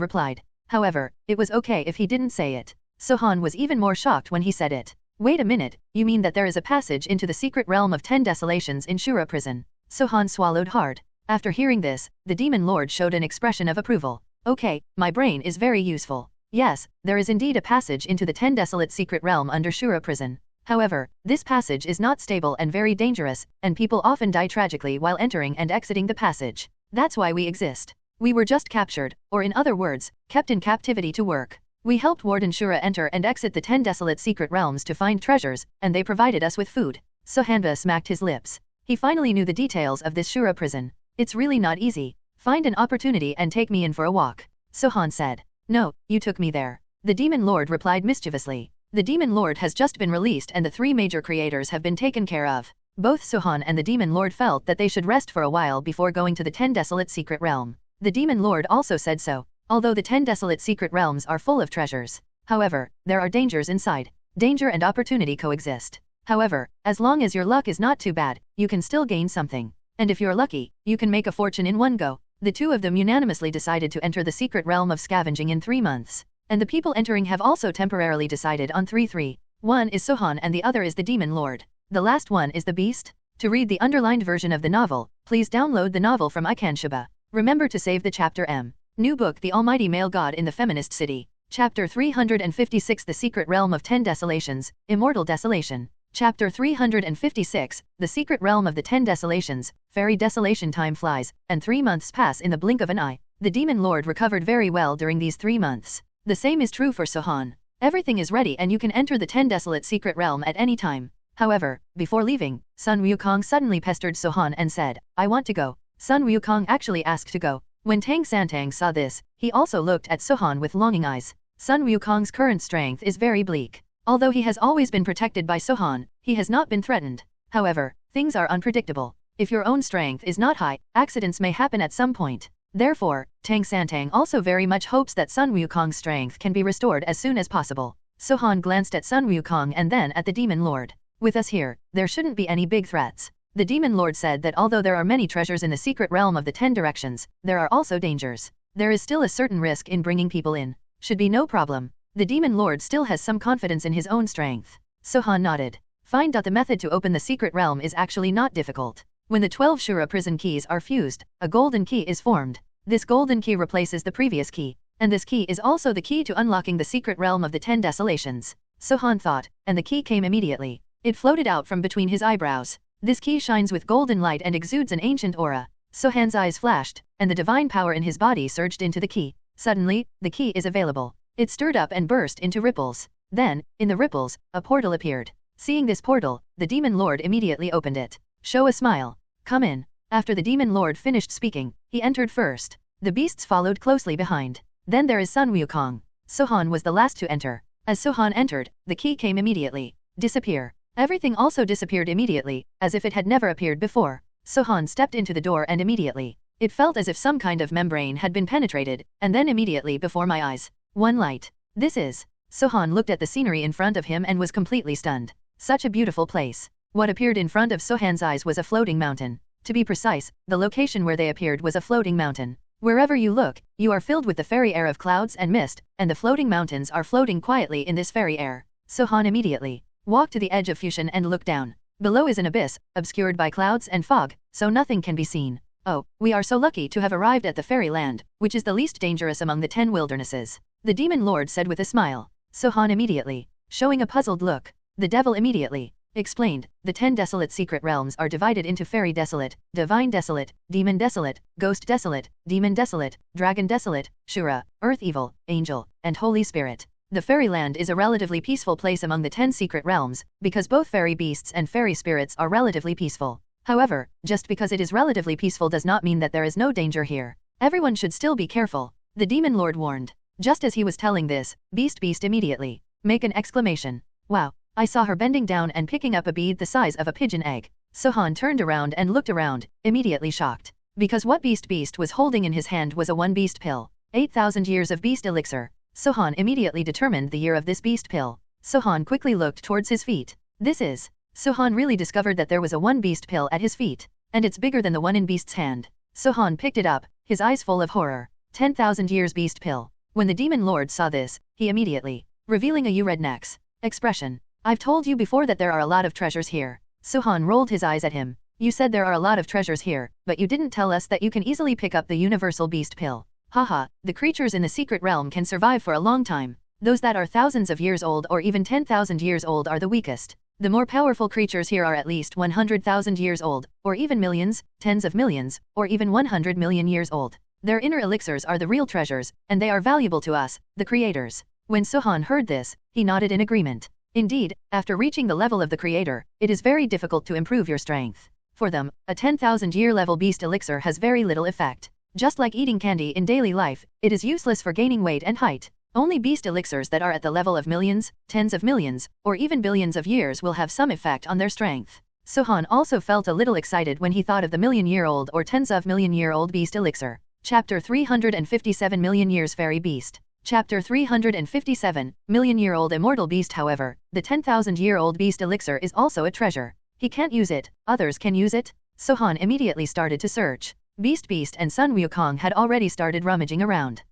replied. However, it was okay if he didn't say it. Sohan was even more shocked when he said it. Wait a minute, you mean that there is a passage into the secret realm of 10 desolations in Shura prison? Sohan swallowed hard. After hearing this, the demon lord showed an expression of approval. Okay, my brain is very useful. Yes, there is indeed a passage into the 10 desolate secret realm under Shura prison. However, this passage is not stable and very dangerous, and people often die tragically while entering and exiting the passage. That's why we exist. We were just captured, or in other words, kept in captivity to work. We helped Warden Shura enter and exit the 10 desolate secret realms to find treasures, and they provided us with food. Sohanba smacked his lips. He finally knew the details of this Shura prison. It's really not easy. Find an opportunity and take me in for a walk. Sohan said. No, you took me there. The demon lord replied mischievously. The demon lord has just been released and the 3 major creators have been taken care of. Both Sohan and the demon lord felt that they should rest for a while before going to the 10 desolate secret realm. The demon lord also said so. Although the 10 desolate secret realms are full of treasures. However, there are dangers inside. Danger and opportunity coexist. However, as long as your luck is not too bad, you can still gain something. And if you're lucky, you can make a fortune in one go. The 2 of them unanimously decided to enter the secret realm of scavenging in 3 months. And the people entering have also temporarily decided on 3. One is Sohan and the other is the demon lord. The last one is the beast. To read the underlined version of the novel, please download the novel from Ikanshiba. Remember to save the chapter M. New book The Almighty Male God in the Feminist City. Chapter 356 The Secret Realm of 10 Desolations, Immortal Desolation. Chapter 356, The Secret Realm of the 10 Desolations, Fairy Desolation. Time flies, and 3 months pass in the blink of an eye. The demon lord recovered very well during these 3 months. The same is true for Sohan. Everything is ready and you can enter the 10 desolate secret realm at any time. However, before leaving, Sun Wukong suddenly pestered Sohan and said, I want to go. Sun Wukong actually asked to go. When Tang Santang saw this, he also looked at Sohan with longing eyes. Sun Wukong's current strength is very bleak. Although he has always been protected by Sohan, he has not been threatened. However, things are unpredictable. If your own strength is not high, accidents may happen at some point. Therefore, Tang Santang also very much hopes that Sun Wukong's strength can be restored as soon as possible. Sohan glanced at Sun Wukong and then at the demon lord. With us here, there shouldn't be any big threats. The demon lord said that although there are many treasures in the secret realm of the 10 directions, there are also dangers. There is still a certain risk in bringing people in. Should be no problem. The demon lord still has some confidence in his own strength. Sohan nodded. Find out the method to open the secret realm is actually not difficult. When the 12 Shura prison keys are fused, a golden key is formed. This golden key replaces the previous key, and this key is also the key to unlocking the secret realm of the 10 desolations. Sohan thought, and the key came immediately. It floated out from between his eyebrows. This key shines with golden light and exudes an ancient aura. Sohan's eyes flashed, and the divine power in his body surged into the key. Suddenly, the key is available. It stirred up and burst into ripples. Then, in the ripples, a portal appeared. Seeing this portal, the demon lord immediately opened it. Show a smile. Come in. After the demon lord finished speaking, he entered first. The beasts followed closely behind. Then there is Sun Wukong. Sohan was the last to enter. As Sohan entered, the key came immediately. Disappear. Everything also disappeared immediately, as if it had never appeared before. Sohan stepped into the door and immediately, it felt as if some kind of membrane had been penetrated, and then immediately before my eyes, one light. This is. Sohan looked at the scenery in front of him and was completely stunned. Such a beautiful place. What appeared in front of Sohan's eyes was a floating mountain. To be precise, the location where they appeared was a floating mountain. Wherever you look, you are filled with the fairy air of clouds and mist, and the floating mountains are floating quietly in this fairy air. Sohan immediately walked to the edge of Fusion and looked down. Below is an abyss, obscured by clouds and fog, so nothing can be seen. Oh, we are so lucky to have arrived at the fairy land, which is the least dangerous among the 10 wildernesses. The demon lord said with a smile. Sohan immediately, showing a puzzled look. The devil immediately explained, the 10 desolate secret realms are divided into fairy desolate, divine desolate, demon desolate, ghost desolate, demon desolate, dragon desolate, Shura, earth evil, angel, and holy spirit. The fairyland is a relatively peaceful place among the 10 secret realms, because both fairy beasts and fairy spirits are relatively peaceful. However, just because it is relatively peaceful does not mean that there is no danger here. Everyone should still be careful. The demon lord warned. Just as he was telling this, Beast immediately make an exclamation. Wow, I saw her bending down and picking up a bead the size of a pigeon egg. Sohan turned around and looked around, immediately shocked. Because what Beast was holding in his hand was a one beast pill. 8,000 years of beast elixir. Sohan immediately determined the year of this beast pill. Sohan quickly looked towards his feet. This is. Sohan really discovered that there was a one beast pill at his feet. And it's bigger than the one in Beast's hand. Sohan picked it up, his eyes full of horror. 10,000 years beast pill. When the demon lord saw this, he immediately, revealing a redneck's expression. I've told you before that there are a lot of treasures here. Sohan rolled his eyes at him. You said there are a lot of treasures here, but you didn't tell us that you can easily pick up the universal beast pill. Haha, the creatures in the secret realm can survive for a long time. Those that are thousands of years old or even 10,000 years old are the weakest. The more powerful creatures here are at least 100,000 years old, or even millions, tens of millions, or even 100 million years old. Their inner elixirs are the real treasures, and they are valuable to us, the creators. When Sohan heard this, he nodded in agreement. Indeed, after reaching the level of the creator, it is very difficult to improve your strength. For them, a 10,000-year level beast elixir has very little effect. Just like eating candy in daily life, it is useless for gaining weight and height. Only beast elixirs that are at the level of millions, tens of millions, or even billions of years will have some effect on their strength. Sohan also felt a little excited when he thought of the million-year-old or tens of million-year-old beast elixir. Chapter 357 Million Years Fairy Beast. Chapter 357 Million-Year-Old Immortal Beast. However, the 10,000-year-old beast elixir is also a treasure. He can't use it, others can use it. Sohan immediately started to search. Beast and Sun Wukong had already started rummaging around.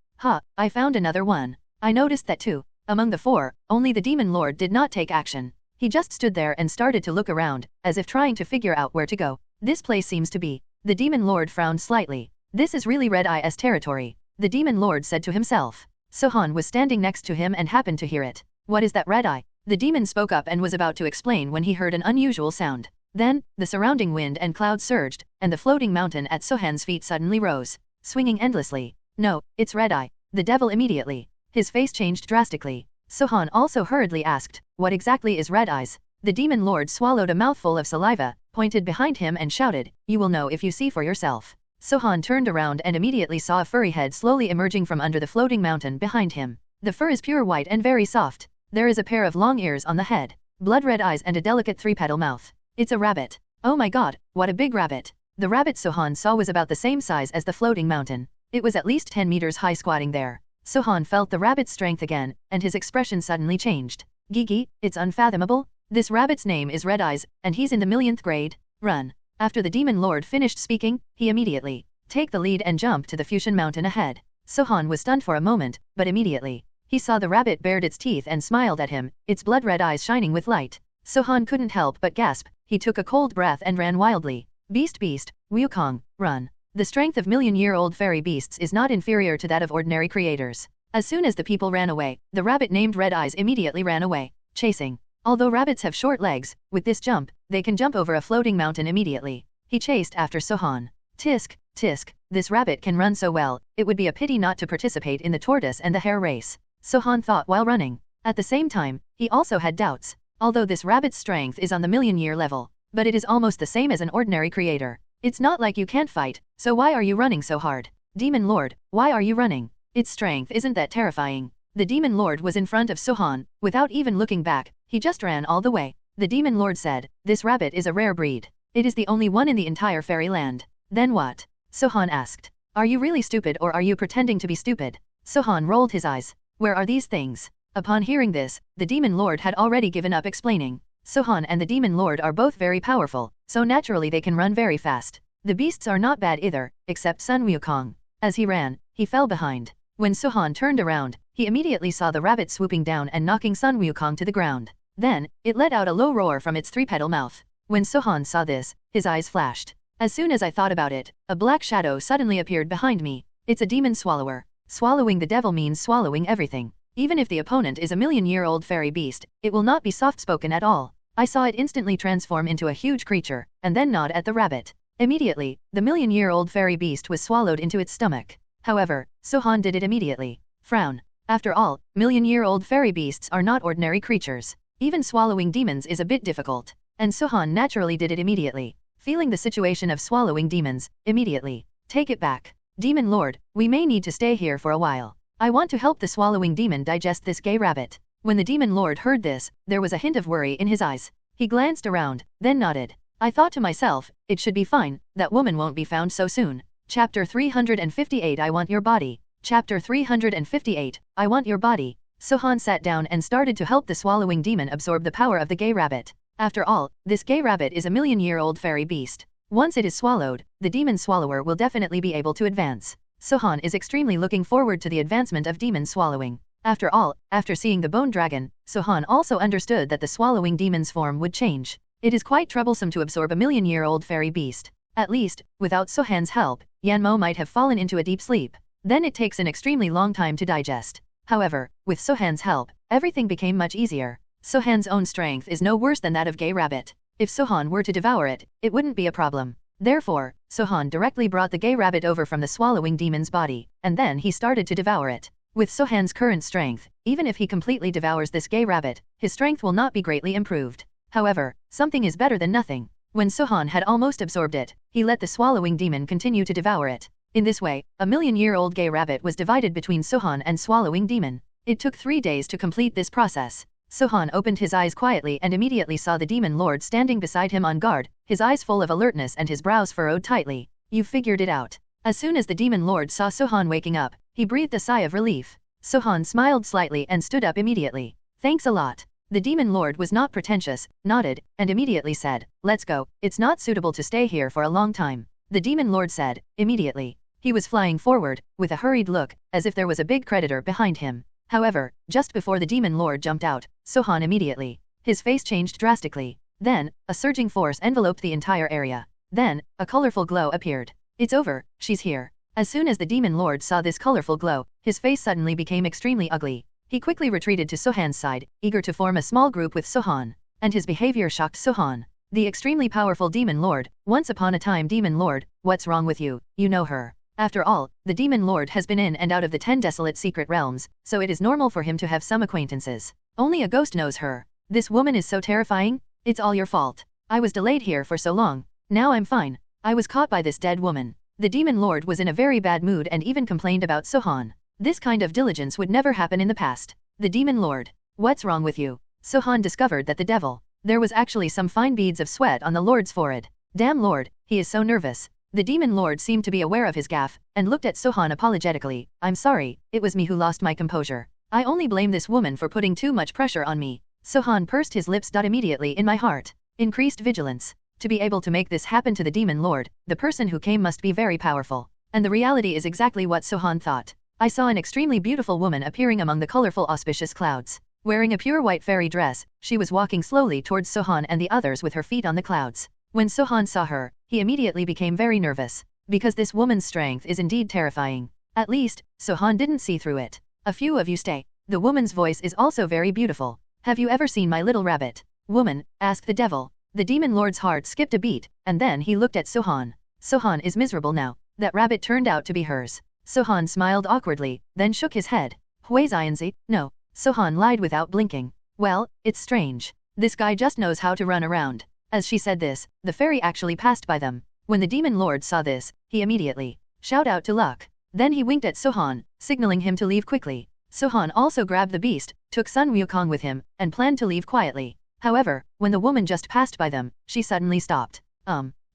I found another one. I noticed that too. Among the four, only the demon lord did not take action. He just stood there and started to look around, as if trying to figure out where to go. This place seems to be. The demon lord frowned slightly. This is really Red Eye's territory, the demon lord said to himself. Sohan was standing next to him and happened to hear it. What is that, Red Eye? The demon spoke up and was about to explain when he heard an unusual sound. Then, the surrounding wind and clouds surged, and the floating mountain at Sohan's feet suddenly rose, swinging endlessly. No, it's Red Eye. The devil immediately. His face changed drastically. Sohan also hurriedly asked, what exactly is Red Eyes? The demon lord swallowed a mouthful of saliva, pointed behind him and shouted, you will know if you see for yourself. Sohan turned around and immediately saw a furry head slowly emerging from under the floating mountain behind him. The fur is pure white and very soft. There is a pair of long ears on the head, blood-red eyes and a delicate three-petal mouth. It's a rabbit. Oh my god, what a big rabbit. The rabbit Sohan saw was about the same size as the floating mountain. It was at least 10 meters high squatting there. Sohan felt the rabbit's strength again, and his expression suddenly changed. Gigi, it's unfathomable. This rabbit's name is Red Eyes, and he's in the millionth grade. Run. After the demon lord finished speaking, he immediately take the lead and jump to the fusion mountain ahead. Sohan was stunned for a moment, but immediately he saw the rabbit bared its teeth and smiled at him, its blood-red eyes shining with light. Sohan couldn't help but gasp. He took a cold breath and ran wildly. Beast, Wukong, run. The strength of million-year-old fairy beasts is not inferior to that of ordinary creators. As soon as the people ran away, the rabbit named Red Eyes immediately ran away, chasing. Although rabbits have short legs, with this jump, they can jump over a floating mountain immediately. He chased after Sohan. Tisk, this rabbit can run so well, it would be a pity not to participate in the tortoise and the hare race. Sohan thought while running. At the same time, he also had doubts. Although this rabbit's strength is on the million-year level, but it is almost the same as an ordinary creator. It's not like you can't fight, so why are you running so hard? Demon Lord, why are you running? Its strength isn't that terrifying. The Demon Lord was in front of Sohan, without even looking back, he just ran all the way. The Demon Lord said, this rabbit is a rare breed. It is the only one in the entire fairyland. Then what? Sohan asked. Are you really stupid or are you pretending to be stupid? Sohan rolled his eyes. Where are these things? Upon hearing this, the Demon Lord had already given up explaining. Sohan and the Demon Lord are both very powerful, so naturally they can run very fast. The beasts are not bad either, except Sun Wukong. As he ran, he fell behind. When Sohan turned around, he immediately saw the rabbit swooping down and knocking Sun Wukong to the ground. Then, it let out a low roar from its three-petal mouth. When Sohan saw this, his eyes flashed. As soon as I thought about it, a black shadow suddenly appeared behind me. It's a demon swallower. Swallowing the devil means swallowing everything. Even if the opponent is a million-year-old fairy beast, it will not be soft-spoken at all. I saw it instantly transform into a huge creature, and then nod at the rabbit. Immediately, the million-year-old fairy beast was swallowed into its stomach. However, Sohan did it immediately. Frown. After all, million-year-old fairy beasts are not ordinary creatures. Even swallowing demons is a bit difficult. And Sohan naturally did it immediately. Feeling the situation of swallowing demons, immediately. Take it back. Demon Lord, we may need to stay here for a while. I want to help the swallowing demon digest this gay rabbit. When the Demon Lord heard this, there was a hint of worry in his eyes. He glanced around, then nodded. I thought to myself, it should be fine, that woman won't be found so soon. Chapter 358 I Want Your Body. Chapter 358, I Want Your Body. Sohan sat down and started to help the swallowing demon absorb the power of the gay rabbit. After all, this gay rabbit is a million-year-old fairy beast. Once it is swallowed, the demon swallower will definitely be able to advance. Sohan is extremely looking forward to the advancement of demon swallowing. After all, after seeing the bone dragon, Sohan also understood that the swallowing demon's form would change. It is quite troublesome to absorb a million-year-old fairy beast. At least, without Sohan's help, Yanmo might have fallen into a deep sleep. Then it takes an extremely long time to digest. However, with Sohan's help, everything became much easier. Sohan's own strength is no worse than that of gay rabbit. If Sohan were to devour it, it wouldn't be a problem. Therefore, Sohan directly brought the gay rabbit over from the swallowing demon's body, and then he started to devour it. With Sohan's current strength, even if he completely devours this gay rabbit, his strength will not be greatly improved. However, something is better than nothing. When Sohan had almost absorbed it, he let the swallowing demon continue to devour it. In this way, a million-year-old gay rabbit was divided between Sohan and swallowing demon. It took 3 days to complete this process. Sohan opened his eyes quietly and immediately saw the demon lord standing beside him on guard, his eyes full of alertness and his brows furrowed tightly. You figured it out. As soon as the demon lord saw Sohan waking up, he breathed a sigh of relief. Sohan smiled slightly and stood up immediately. Thanks a lot. The demon lord was not pretentious, nodded, and immediately said, let's go, it's not suitable to stay here for a long time. The demon lord said, immediately. He was flying forward, with a hurried look, as if there was a big creditor behind him. However, just before the demon lord jumped out, Sohan immediately. His face changed drastically. Then, a surging force enveloped the entire area. Then, a colorful glow appeared. It's over, she's here. As soon as the demon lord saw this colorful glow, his face suddenly became extremely ugly. He quickly retreated to Sohan's side, eager to form a small group with Sohan. And his behavior shocked Sohan. The extremely powerful demon lord, once upon a time demon lord, what's wrong with you, you know her. After all, the demon lord has been in and out of the 10 desolate secret realms, so it is normal for him to have some acquaintances. Only a ghost knows her. This woman is so terrifying. It's all your fault. I was delayed here for so long. Now I'm fine. I was caught by this dead woman. The demon lord was in a very bad mood and even complained about Sohan. This kind of diligence would never happen in the past. The demon lord. What's wrong with you? Sohan discovered that the devil. There was actually some fine beads of sweat on the lord's forehead. Damn lord, he is so nervous. The demon lord seemed to be aware of his gaffe, and looked at Sohan apologetically. I'm sorry, it was me who lost my composure. I only blame this woman for putting too much pressure on me. Sohan pursed his lips. Immediately in my heart. Increased vigilance. To be able to make this happen to the demon lord, the person who came must be very powerful. And the reality is exactly what Sohan thought. I saw an extremely beautiful woman appearing among the colorful auspicious clouds. Wearing a pure white fairy dress, she was walking slowly towards Sohan and the others with her feet on the clouds. When Sohan saw her, he immediately became very nervous. Because this woman's strength is indeed terrifying. At least, Sohan didn't see through it. A few of you stay. The woman's voice is also very beautiful. Have you ever seen my little rabbit? Woman, asked the devil. The demon lord's heart skipped a beat, and then he looked at Sohan. Sohan is miserable now. That rabbit turned out to be hers. Sohan smiled awkwardly, then shook his head. Huizianzi, no. Sohan lied without blinking. Well, it's strange. This guy just knows how to run around. As she said this, the fairy actually passed by them. When the demon lord saw this, he immediately shout out to luck. Then he winked at Sohan, signaling him to leave quickly. Sohan also grabbed the beast, took Sun Wukong with him, and planned to leave quietly. However, when the woman just passed by them, she suddenly stopped.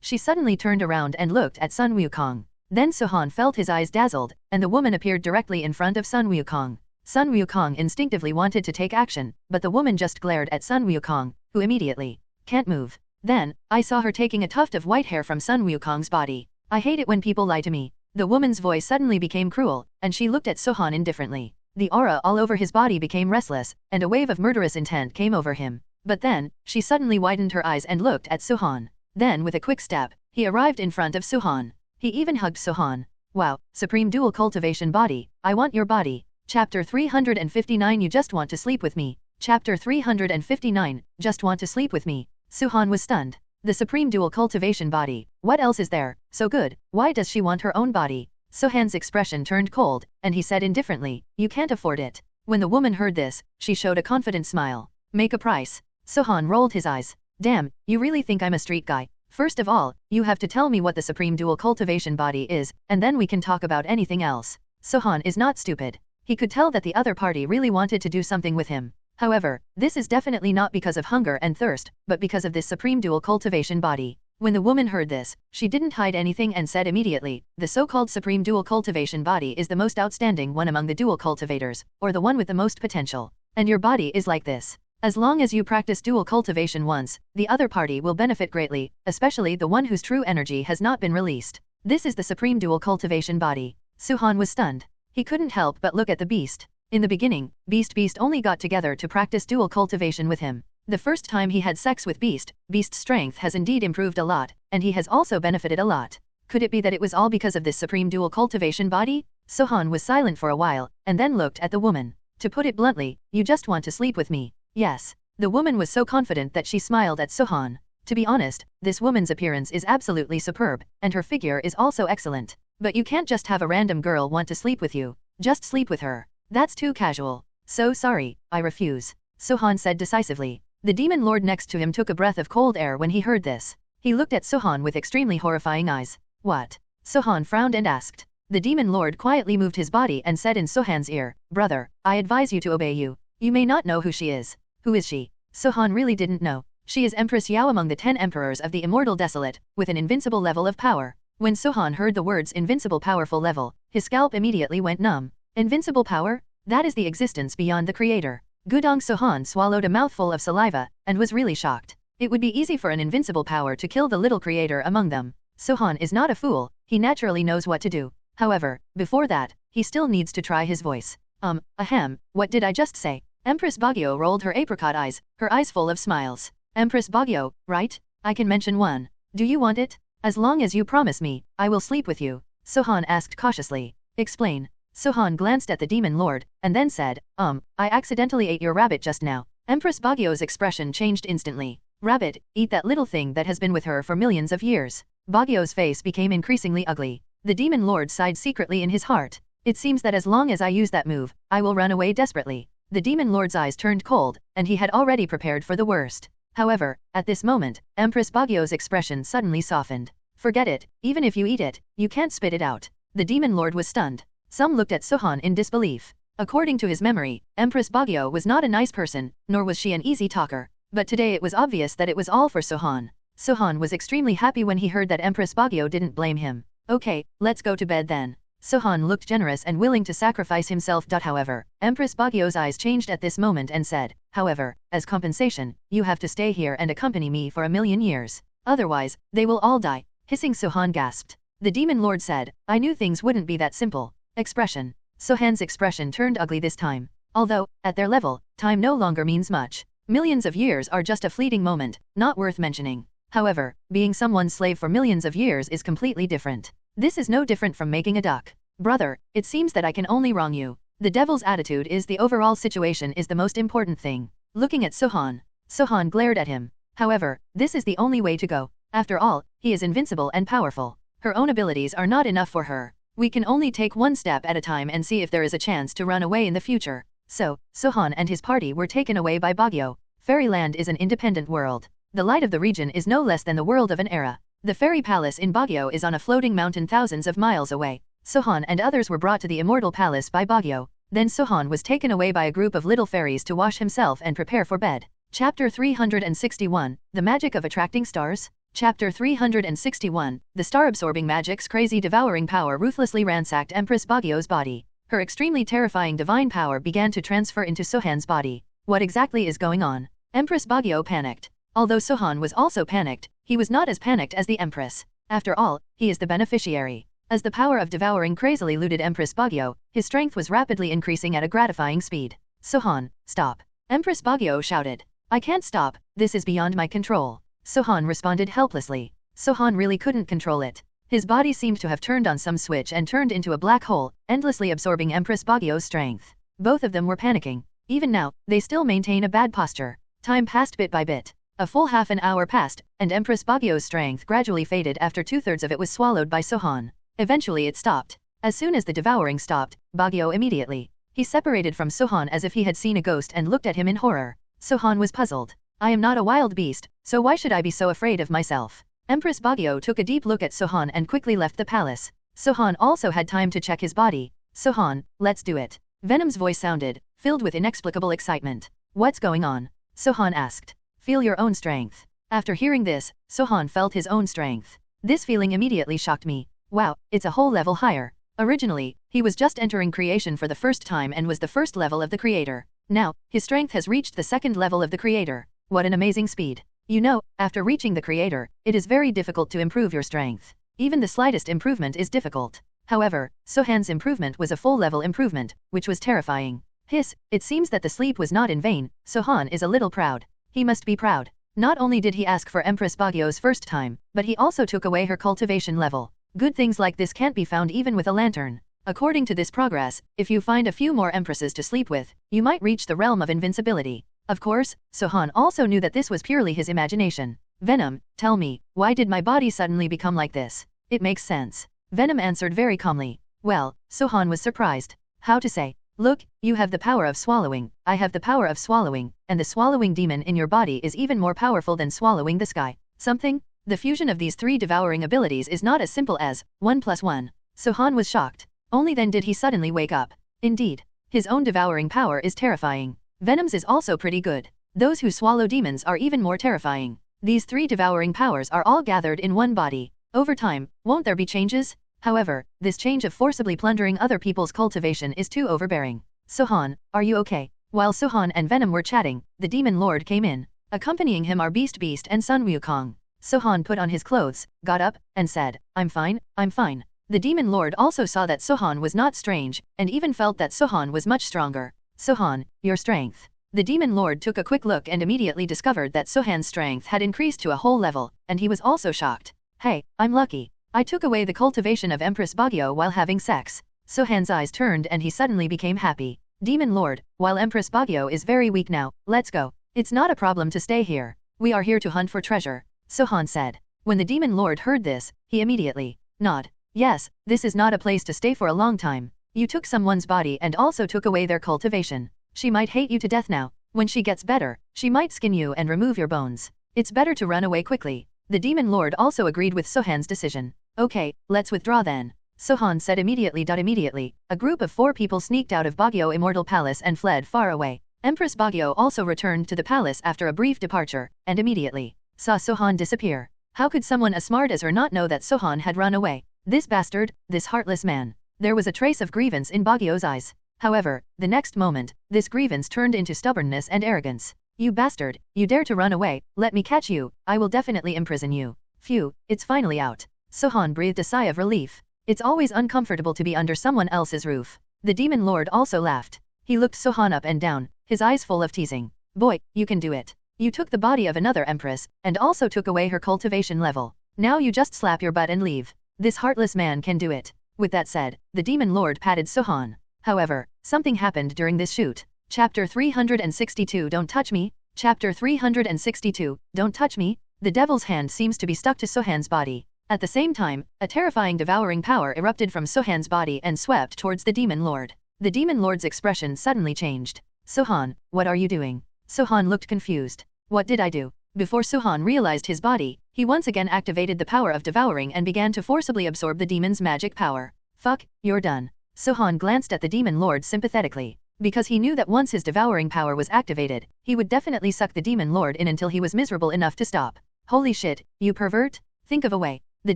She suddenly turned around and looked at Sun Wukong. Then Sohan felt his eyes dazzled, and the woman appeared directly in front of Sun Wukong. Sun Wukong instinctively wanted to take action, but the woman just glared at Sun Wukong, who immediately can't move. Then, I saw her taking a tuft of white hair from Sun Wukong's body. I hate it when people lie to me. The woman's voice suddenly became cruel, and she looked at Sohan indifferently. The aura all over his body became restless, and a wave of murderous intent came over him. But then, she suddenly widened her eyes and looked at Sohan. Then with a quick step, he arrived in front of Sohan. He even hugged Sohan. Wow, Supreme Dual Cultivation Body, I want your body. Chapter 359 You just want to sleep with me. Chapter 359, just want to sleep with me. Sohan was stunned. The Supreme Dual Cultivation Body, what else is there, so good, why does she want her own body? Sohan's expression turned cold, and he said indifferently, you can't afford it. When the woman heard this, she showed a confident smile. Make a price. Sohan rolled his eyes. Damn, you really think I'm a street guy? First of all, you have to tell me what the Supreme Dual Cultivation Body is, and then we can talk about anything else. Sohan is not stupid. He could tell that the other party really wanted to do something with him. However, this is definitely not because of hunger and thirst, but because of this supreme dual cultivation body. When the woman heard this, she didn't hide anything and said immediately, the so-called supreme dual cultivation body is the most outstanding one among the dual cultivators, or the one with the most potential. And your body is like this. As long as you practice dual cultivation once, the other party will benefit greatly, especially the one whose true energy has not been released. This is the supreme dual cultivation body. Suhan was stunned. He couldn't help but look at the beast. In the beginning, Beast only got together to practice dual cultivation with him. The first time he had sex with Beast's strength has indeed improved a lot, and he has also benefited a lot. Could it be that it was all because of this supreme dual cultivation body? Suhan was silent for a while, and then looked at the woman. To put it bluntly, you just want to sleep with me. Yes. The woman was so confident that she smiled at Suhan. To be honest, this woman's appearance is absolutely superb, and her figure is also excellent. But you can't just have a random girl want to sleep with you. Just sleep with her. That's too casual. So sorry, I refuse. Suhan said decisively. The demon lord next to him took a breath of cold air when he heard this. He looked at Suhan with extremely horrifying eyes. What? Suhan frowned and asked. The demon lord quietly moved his body and said in Suhan's ear, Brother, I advise you to obey you. You may not know who she is. Who is she? Suhan really didn't know. She is Empress Yao among the 10 emperors of the Immortal Desolate, with an invincible level of power. When Suhan heard the words invincible powerful level, his scalp immediately went numb. Invincible power? That is the existence beyond the creator. Gudong Suhan swallowed a mouthful of saliva, and was really shocked. It would be easy for an invincible power to kill the little creator among them. Suhan is not a fool, he naturally knows what to do. However, before that, he still needs to try his voice. What did I just say? Empress Bagyo rolled her apricot eyes, her eyes full of smiles. Empress Bagyo, right? I can mention one. Do you want it? As long as you promise me, I will sleep with you. Suhan asked cautiously. Explain. Suhan glanced at the demon lord, and then said, I accidentally ate your rabbit just now. Empress Bagyo's expression changed instantly. Rabbit, eat that little thing that has been with her for millions of years. Bagyo's face became increasingly ugly. The demon lord sighed secretly in his heart. It seems that as long as I use that move, I will run away desperately. The demon lord's eyes turned cold, and he had already prepared for the worst. However, at this moment, Empress Bagyo's expression suddenly softened. Forget it, even if you eat it, you can't spit it out. The demon lord was stunned. Some looked at Suhan in disbelief. According to his memory, Empress Bagyo was not a nice person, nor was she an easy talker. But today it was obvious that it was all for Suhan. Suhan was extremely happy when he heard that Empress Bagyo didn't blame him. Okay, let's go to bed then. Suhan looked generous and willing to sacrifice himself. However, Empress Bagyo's eyes changed at this moment and said, however, as compensation, you have to stay here and accompany me for 1,000,000 years. Otherwise, they will all die. Hissing, Suhan gasped. The demon lord said, I knew things wouldn't be that simple. Expression. Suhan's expression turned ugly this time. Although, at their level, time no longer means much. Millions of years are just a fleeting moment, not worth mentioning. However, being someone's slave for millions of years is completely different. This is no different from making a duck. Brother, it seems that I can only wrong you. The devil's attitude is the overall situation is the most important thing. Looking at Suhan. Suhan glared at him. However, this is the only way to go. After all, he is invincible and powerful. Her own abilities are not enough for her. We can only take one step at a time and see if there is a chance to run away in the future. So, Suhan and his party were taken away by Bagyo. Fairyland is an independent world. The light of the region is no less than the world of an era. The fairy palace in Bagyo is on a floating mountain thousands of miles away. Suhan and others were brought to the immortal palace by Bagyo. Then Suhan was taken away by a group of little fairies to wash himself and prepare for bed. Chapter 361, The Magic of Attracting Stars. Chapter 361, The star-absorbing magic's crazy devouring power ruthlessly ransacked Empress Bagyo's body. Her extremely terrifying divine power began to transfer into Suhan's body. What exactly is going on? Empress Bagyo panicked. Although Suhan was also panicked, he was not as panicked as the Empress. After all, he is the beneficiary. As the power of devouring crazily looted Empress Bagyo, his strength was rapidly increasing at a gratifying speed. Suhan, stop. Empress Bagyo shouted. I can't stop, this is beyond my control. Suhan responded helplessly. Suhan really couldn't control it. His body seemed to have turned on some switch and turned into a black hole, endlessly absorbing Empress Bagyo's strength. Both of them were panicking. Even now, they still maintain a bad posture. Time passed bit by bit. A full half an hour passed, and Empress Bagyo's strength gradually faded after 2/3 of it was swallowed by Suhan. Eventually it stopped. As soon as the devouring stopped, Bagyo immediately. He separated from Suhan as if he had seen a ghost and looked at him in horror. Suhan was puzzled. I am not a wild beast, so why should I be so afraid of myself? Empress Bagyo took a deep look at Suhan and quickly left the palace. Suhan also had time to check his body. Suhan, let's do it. Venom's voice sounded, filled with inexplicable excitement. What's going on? Sohan asked. Feel your own strength. After hearing this, Sohan felt his own strength. This feeling immediately shocked me. Wow, it's a whole level higher. Originally, he was just entering creation for the first time and was the first level of the creator. Now, his strength has reached the second level of the creator. What an amazing speed. You know, after reaching the creator, it is very difficult to improve your strength. Even the slightest improvement is difficult. However, Sohan's improvement was a full level improvement, which was terrifying. Hiss, it seems that the sleep was not in vain. Sohan is a little proud. He must be proud. Not only did he ask for Empress Bagyo's first time, but he also took away her cultivation level. Good things like this can't be found even with a lantern. According to this progress, if you find a few more empresses to sleep with, you might reach the realm of invincibility. Of course, Sohan also knew that this was purely his imagination. Venom, tell me, why did my body suddenly become like this? It makes sense. Venom answered very calmly. Well, Sohan was surprised. How to say? Look, you have the power of swallowing, I have the power of swallowing, and the swallowing demon in your body is even more powerful than swallowing the sky. Something? The fusion of these three devouring abilities is not as simple as 1 + 1. Sohan was shocked. Only then did he suddenly wake up. Indeed, his own devouring power is terrifying. Venom's is also pretty good. Those who swallow demons are even more terrifying. These three devouring powers are all gathered in one body. Over time, won't there be changes? However, this change of forcibly plundering other people's cultivation is too overbearing. Sohan, are you okay? While Sohan and Venom were chatting, the demon lord came in. Accompanying him are Beast and Sun Wukong. Sohan put on his clothes, got up, and said, I'm fine, I'm fine. The demon lord also saw that Sohan was not strange, and even felt that Sohan was much stronger. Sohan, your strength. The demon lord took a quick look and immediately discovered that Sohan's strength had increased to a whole level, and he was also shocked. Hey, I'm lucky. I took away the cultivation of Empress Bagyo while having sex. Sohan's eyes turned and he suddenly became happy. Demon lord, while Empress Bagyo is very weak now, let's go. It's not a problem to stay here. We are here to hunt for treasure. Sohan said. When the demon lord heard this, he immediately nodded. Yes, this is not a place to stay for a long time. You took someone's body and also took away their cultivation. She might hate you to death now. When she gets better, she might skin you and remove your bones. It's better to run away quickly. The demon lord also agreed with Sohan's decision. Okay, let's withdraw then. Sohan said immediately. Immediately, a group of 4 people sneaked out of Bagyo Immortal Palace and fled far away. Empress Bagyo also returned to the palace after a brief departure, and immediately saw Sohan disappear. How could someone as smart as her not know that Sohan had run away? This bastard, this heartless man. There was a trace of grievance in Bagyo's eyes. However, the next moment, this grievance turned into stubbornness and arrogance. You bastard, you dare to run away, let me catch you, I will definitely imprison you. Phew, it's finally out. Sohan breathed a sigh of relief. It's always uncomfortable to be under someone else's roof. The demon lord also laughed. He looked Sohan up and down, his eyes full of teasing. Boy, you can do it. You took the body of another empress, and also took away her cultivation level. Now you just slap your butt and leave. This heartless man can do it. With that said, the demon lord patted Sohan. However, something happened during this shoot. Chapter 362 Don't touch me. Chapter 362 Don't touch me. The devil's hand seems to be stuck to Sohan's body. At the same time, a terrifying devouring power erupted from Sohan's body and swept towards the demon lord. The demon lord's expression suddenly changed. Sohan, what are you doing? Sohan looked confused. What did I do? Before Sohan realized his body, he once again activated the power of devouring and began to forcibly absorb the demon's magic power. Fuck, you're done. Sohan glanced at the demon lord sympathetically. Because he knew that once his devouring power was activated, he would definitely suck the demon lord in until he was miserable enough to stop. Holy shit, you pervert? Think of a way. The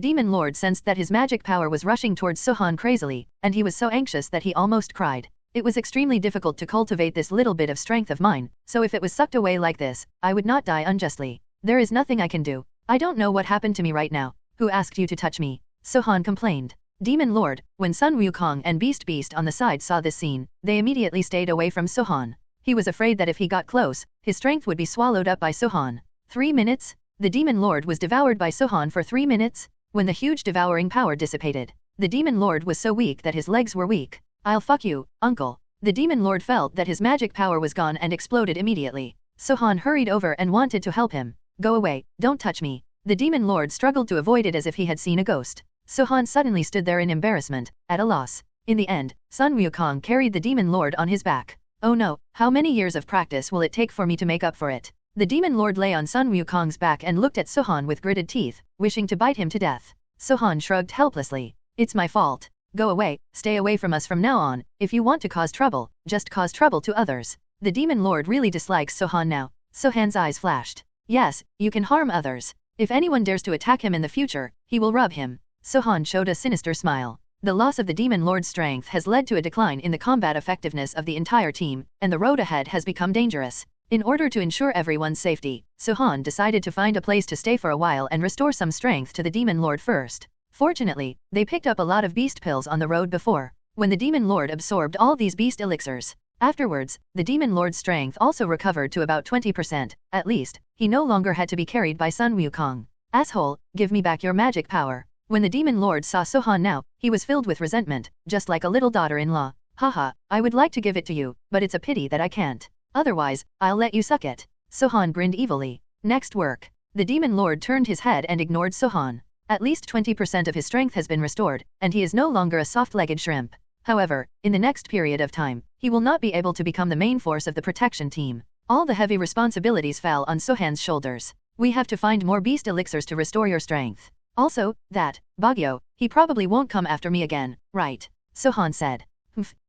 demon lord sensed that his magic power was rushing towards Sohan crazily, and he was so anxious that he almost cried. It was extremely difficult to cultivate this little bit of strength of mine, so if it was sucked away like this, I would not die unjustly. There is nothing I can do. I don't know what happened to me right now. Who asked you to touch me? Sohan complained. Demon Lord, when Sun Wukong and Beast on the side saw this scene, they immediately stayed away from Sohan. He was afraid that if he got close, his strength would be swallowed up by Sohan. 3 minutes? The Demon Lord was devoured by Sohan for 3 minutes? When the huge devouring power dissipated, the Demon Lord was so weak that his legs were weak. I'll fuck you, uncle. The Demon Lord felt that his magic power was gone and exploded immediately. Sohan hurried over and wanted to help him. Go away, don't touch me. The Demon Lord struggled to avoid it as if he had seen a ghost. Sohan suddenly stood there in embarrassment, at a loss. In the end, Sun Wukong carried the Demon Lord on his back. Oh no, how many years of practice will it take for me to make up for it? The Demon Lord lay on Sun Wukong's back and looked at Sohan with gritted teeth, wishing to bite him to death. Sohan shrugged helplessly. It's my fault. Go away, stay away from us from now on. If you want to cause trouble, just cause trouble to others. The Demon Lord really dislikes Sohan now. Sohan's eyes flashed. Yes, you can harm others. If anyone dares to attack him in the future, he will rub him. Sohan showed a sinister smile. The loss of the Demon Lord's strength has led to a decline in the combat effectiveness of the entire team, and the road ahead has become dangerous. In order to ensure everyone's safety, Sohan decided to find a place to stay for a while and restore some strength to the Demon Lord first. Fortunately, they picked up a lot of beast pills on the road before, when the Demon Lord absorbed all these beast elixirs. Afterwards, the Demon Lord's strength also recovered to about 20%, at least, he no longer had to be carried by Sun Wukong. Asshole, give me back your magic power. When the Demon Lord saw Sohan now, he was filled with resentment, just like a little daughter-in-law. Haha, I would like to give it to you, but it's a pity that I can't. Otherwise, I'll let you suck it. Sohan grinned evilly. Next work. The Demon Lord turned his head and ignored Sohan. At least 20% of his strength has been restored, and he is no longer a soft-legged shrimp. However, in the next period of time, he will not be able to become the main force of the protection team. All the heavy responsibilities fell on Sohan's shoulders. We have to find more beast elixirs to restore your strength. Also, that, Bagyo, he probably won't come after me again, right? Sohan said.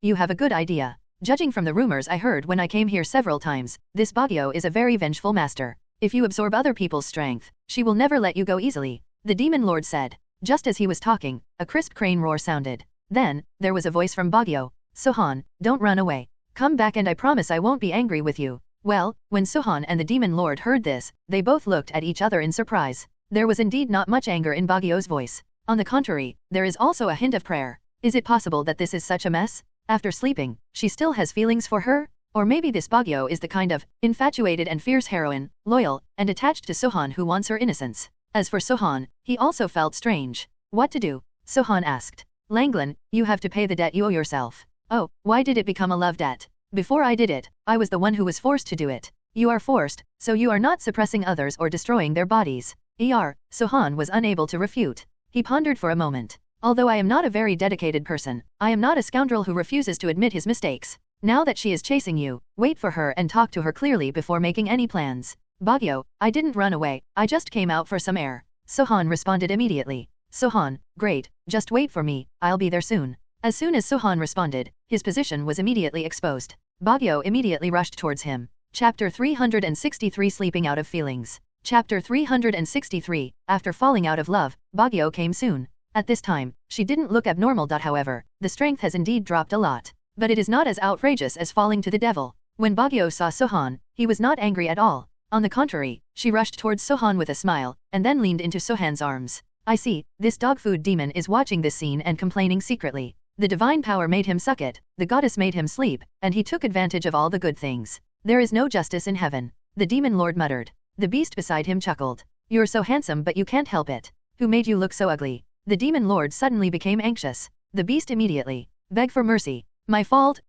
You have a good idea. Judging from the rumors I heard when I came here several times, this Bagyo is a very vengeful master. If you absorb other people's strength, she will never let you go easily, the Demon Lord said. Just as he was talking, a crisp crane roar sounded. Then, there was a voice from Bagyo. Sohan, don't run away. Come back and I promise I won't be angry with you. Well, when Sohan and the Demon Lord heard this, they both looked at each other in surprise. There was indeed not much anger in Bagyo's voice. On the contrary, there is also a hint of prayer. Is it possible that this is such a mess? After sleeping, she still has feelings for her? Or maybe this Bagyo is the kind of infatuated and fierce heroine, loyal, and attached to Sohan who wants her innocence. As for Sohan, he also felt strange. What to do? Sohan asked. Langlan, you have to pay the debt you owe yourself. Oh, why did it become a love debt? Before I did it, I was the one who was forced to do it. You are forced, so you are not suppressing others or destroying their bodies. Sohan was unable to refute. He pondered for a moment. Although I am not a very dedicated person, I am not a scoundrel who refuses to admit his mistakes. Now that she is chasing you, wait for her and talk to her clearly before making any plans. Bagyo, I didn't run away, I just came out for some air. Sohan responded immediately. Sohan, great, just wait for me, I'll be there soon. As soon as Sohan responded, his position was immediately exposed. Bagyo immediately rushed towards him. Chapter 363 Sleeping Out of Feelings. Chapter 363, After falling out of love, Bagyo came soon. At this time, she didn't look abnormal. However, the strength has indeed dropped a lot. But it is not as outrageous as falling to the devil. When Bagyo saw Sohan, he was not angry at all. On the contrary, she rushed towards Sohan with a smile, and then leaned into Sohan's arms. I see, this dog food demon is watching this scene and complaining secretly. The divine power made him suck it, the goddess made him sleep, and he took advantage of all the good things. There is no justice in heaven. The Demon Lord muttered. The beast beside him chuckled. You're so handsome but you can't help it. Who made you look so ugly? The Demon Lord suddenly became anxious. The beast immediately begged for mercy. My fault,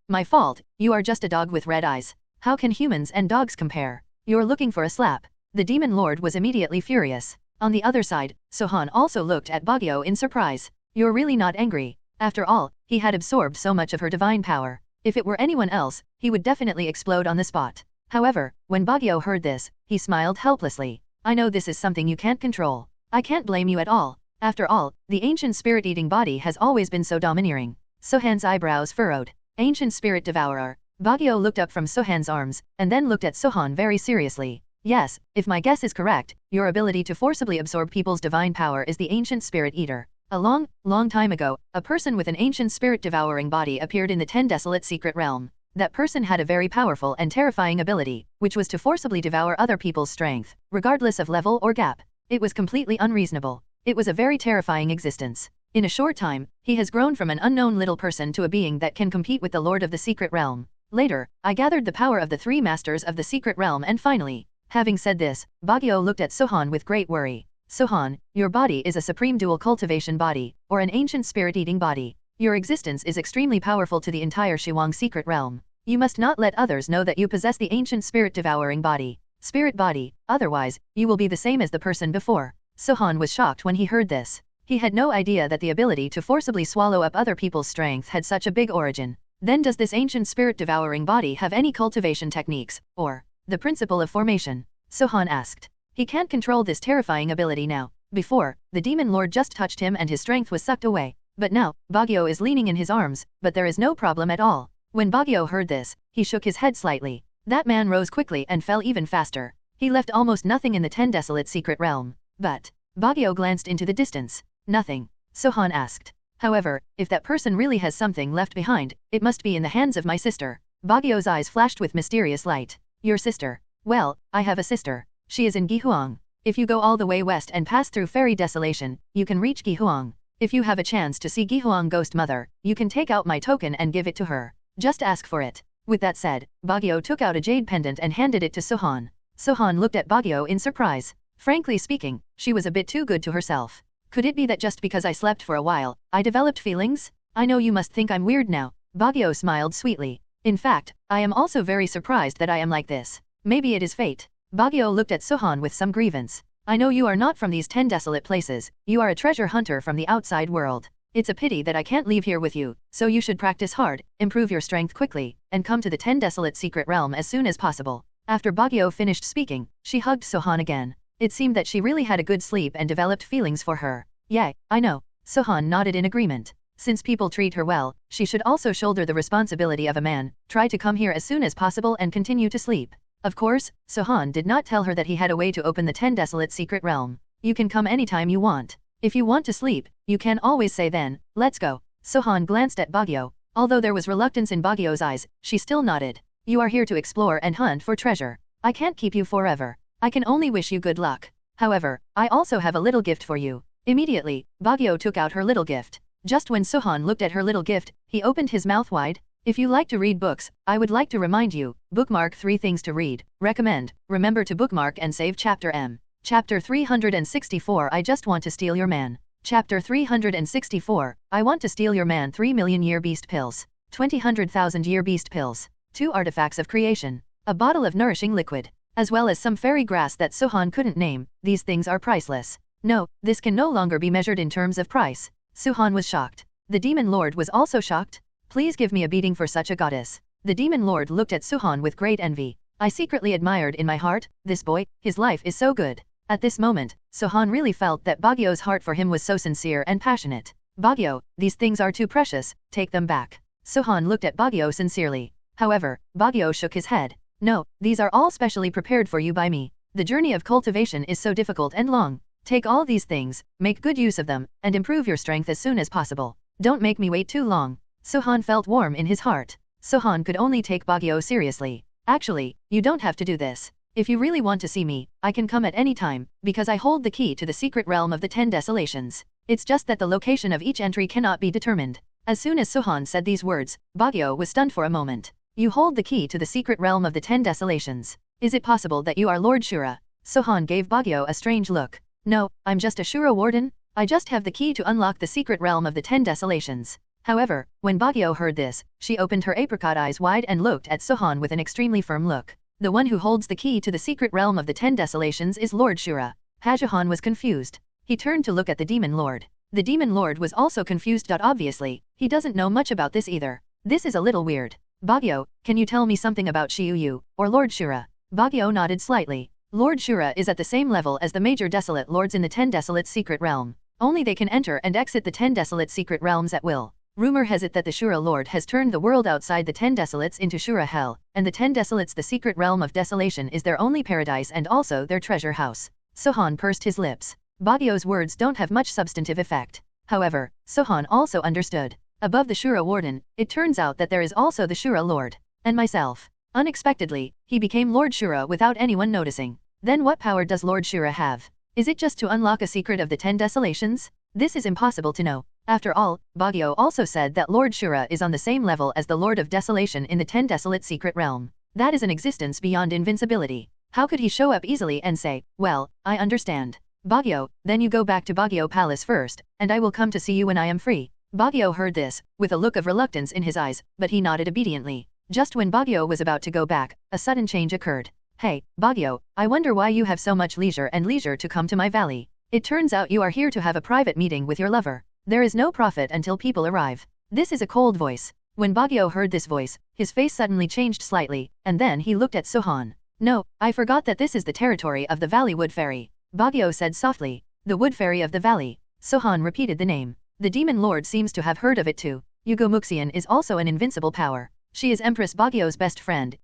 you are just a dog with red eyes. How can humans and dogs compare? You're looking for a slap. The Demon Lord was immediately furious. On the other side, Sohan also looked at Bagyo in surprise. You're really not angry. After all, he had absorbed so much of her divine power. If it were anyone else, he would definitely explode on the spot. However, when Bagyo heard this, he smiled helplessly. I know this is something you can't control. I can't blame you at all. After all, the ancient spirit-eating body has always been so domineering. Sohan's eyebrows furrowed. Ancient spirit devourer. Bagyo looked up from Sohan's arms, and then looked at Sohan very seriously. Yes, if my guess is correct, your ability to forcibly absorb people's divine power is the ancient spirit eater. A long time ago, a person with an ancient spirit-devouring body appeared in the 10 Desolate Secret Realm. That person had a very powerful and terrifying ability, which was to forcibly devour other people's strength, regardless of level or gap. It was completely unreasonable. It was a very terrifying existence. In a short time, he has grown from an unknown little person to a being that can compete with the Lord of the Secret Realm. Later, I gathered the power of the 3 Masters of the Secret Realm and finally, having said this, Bagyo looked at Sohan with great worry. Sohan, your body is a supreme dual cultivation body, or an ancient spirit-eating body. Your existence is extremely powerful to the entire Shiwang Secret Realm. You must not let others know that you possess the ancient spirit-devouring body. Spirit body, otherwise, you will be the same as the person before. Sohan was shocked when he heard this. He had no idea that the ability to forcibly swallow up other people's strength had such a big origin. Then does this ancient spirit-devouring body have any cultivation techniques, or the principle of formation? Sohan asked. He can't control this terrifying ability now. Before, the Demon Lord just touched him and his strength was sucked away. But now, Baguio is leaning in his arms, but there is no problem at all. When Baguio heard this, he shook his head slightly. That man rose quickly and fell even faster. He left almost nothing in the 10 desolate secret realm. But Baguio glanced into the distance. Nothing. Sohan asked. However, if that person really has something left behind, it must be in the hands of my sister. Baguio's eyes flashed with mysterious light. Your sister? Well, I have a sister. She is in Gihuang. If you go all the way west and pass through Fairy Desolation, you can reach Gihuang. If you have a chance to see Gihuang Ghost Mother, you can take out my token and give it to her. Just ask for it. With that said, Baguio took out a jade pendant and handed it to Sohan. Sohan looked at Baguio in surprise. Frankly speaking, she was a bit too good to herself. Could it be that just because I slept for a while, I developed feelings? I know you must think I'm weird now. Baguio smiled sweetly. In fact, I am also very surprised that I am like this. Maybe it is fate. Baguio looked at Sohan with some grievance. I know you are not from these 10 desolate places, you are a treasure hunter from the outside world. It's a pity that I can't leave here with you, so you should practice hard, improve your strength quickly, and come to the 10 desolate secret realm as soon as possible. After Baguio finished speaking, she hugged Sohan again. It seemed that she really had a good sleep and developed feelings for her. Yeah, I know. Sohan nodded in agreement. Since people treat her well, she should also shoulder the responsibility of a man, try to come here as soon as possible and continue to sleep. Of course, Sohan did not tell her that he had a way to open the 10 desolate secret realm. You can come anytime you want. If you want to sleep, you can always say then, let's go. Sohan glanced at Baguio. Although there was reluctance in Baguio's eyes, she still nodded. You are here to explore and hunt for treasure. I can't keep you forever. I can only wish you good luck. However, I also have a little gift for you. Immediately, Baguio took out her little gift. Just when Sohan looked at her little gift, he opened his mouth wide. If you like to read books, I would like to remind you, bookmark 3 things to read. Recommend, remember to bookmark and save Chapter M. Chapter 364 I just want to steal your man. Chapter 364, I want to steal your man 3 million year beast pills. 20,000 year beast pills. 2 artifacts of creation. A bottle of nourishing liquid. As well as some fairy grass that Sohan couldn't name. These things are priceless. No, this can no longer be measured in terms of price. Sohan was shocked. The Demon Lord was also shocked. Please give me a beating for such a goddess. The Demon Lord looked at Sohan with great envy. I secretly admired in my heart, this boy, his life is so good. At this moment, Sohan really felt that Baguio's heart for him was so sincere and passionate. Baguio, these things are too precious, take them back. Sohan looked at Baguio sincerely. However, Baguio shook his head. No, these are all specially prepared for you by me. The journey of cultivation is so difficult and long. Take all these things, make good use of them, and improve your strength as soon as possible. Don't make me wait too long. Sohan felt warm in his heart. Sohan could only take Baguio seriously. Actually, you don't have to do this. If you really want to see me, I can come at any time, because I hold the key to the secret realm of the 10 desolations. It's just that the location of each entry cannot be determined. As soon as Sohan said these words, Baguio was stunned for a moment. You hold the key to the secret realm of the 10 desolations. Is it possible that you are Lord Shura? Sohan gave Baguio a strange look. No, I'm just a Shura warden. I just have the key to unlock the secret realm of the 10 desolations. However, when Baguio heard this, she opened her apricot eyes wide and looked at Sohan with an extremely firm look. The one who holds the key to the secret realm of the 10 desolations is Lord Shura. Hajahan was confused. He turned to look at the Demon Lord. The Demon Lord was also confused. Obviously, he doesn't know much about this either. This is a little weird. Baguio, can you tell me something about Shiuyu, or Lord Shura? Baguio nodded slightly. Lord Shura is at the same level as the major desolate lords in the 10 desolate secret realm. Only they can enter and exit the 10 desolate secret realms at will. Rumor has it that the Shura Lord has turned the world outside the 10 desolates into Shura Hell, and the 10 desolates, the secret realm of desolation, is their only paradise and also their treasure house. Sohan pursed his lips. Baguio's words don't have much substantive effect. However, Sohan also understood. Above the Shura Warden, it turns out that there is also the Shura Lord. And myself. Unexpectedly, he became Lord Shura without anyone noticing. Then what power does Lord Shura have? Is it just to unlock a secret of the 10 desolations? This is impossible to know. After all, Baguio also said that Lord Shura is on the same level as the Lord of Desolation in the 10 desolate secret realm. That is an existence beyond invincibility. How could he show up easily and say, well, I understand. Baguio, then you go back to Baguio Palace first, and I will come to see you when I am free. Baguio heard this, with a look of reluctance in his eyes, but he nodded obediently. Just when Baguio was about to go back, a sudden change occurred. Hey, Baguio, I wonder why you have so much leisure to come to my valley. It turns out you are here to have a private meeting with your lover. There is no profit until people arrive. This is a cold voice. When Baguio heard this voice, his face suddenly changed slightly, and then he looked at Sohan. No, I forgot that this is the territory of the Valley Wood Fairy. Baguio said softly. The Wood Fairy of the Valley. Sohan repeated the name. The demon lord seems to have heard of it too. Muxian is also an invincible power. She is Empress Bagyo's best friend,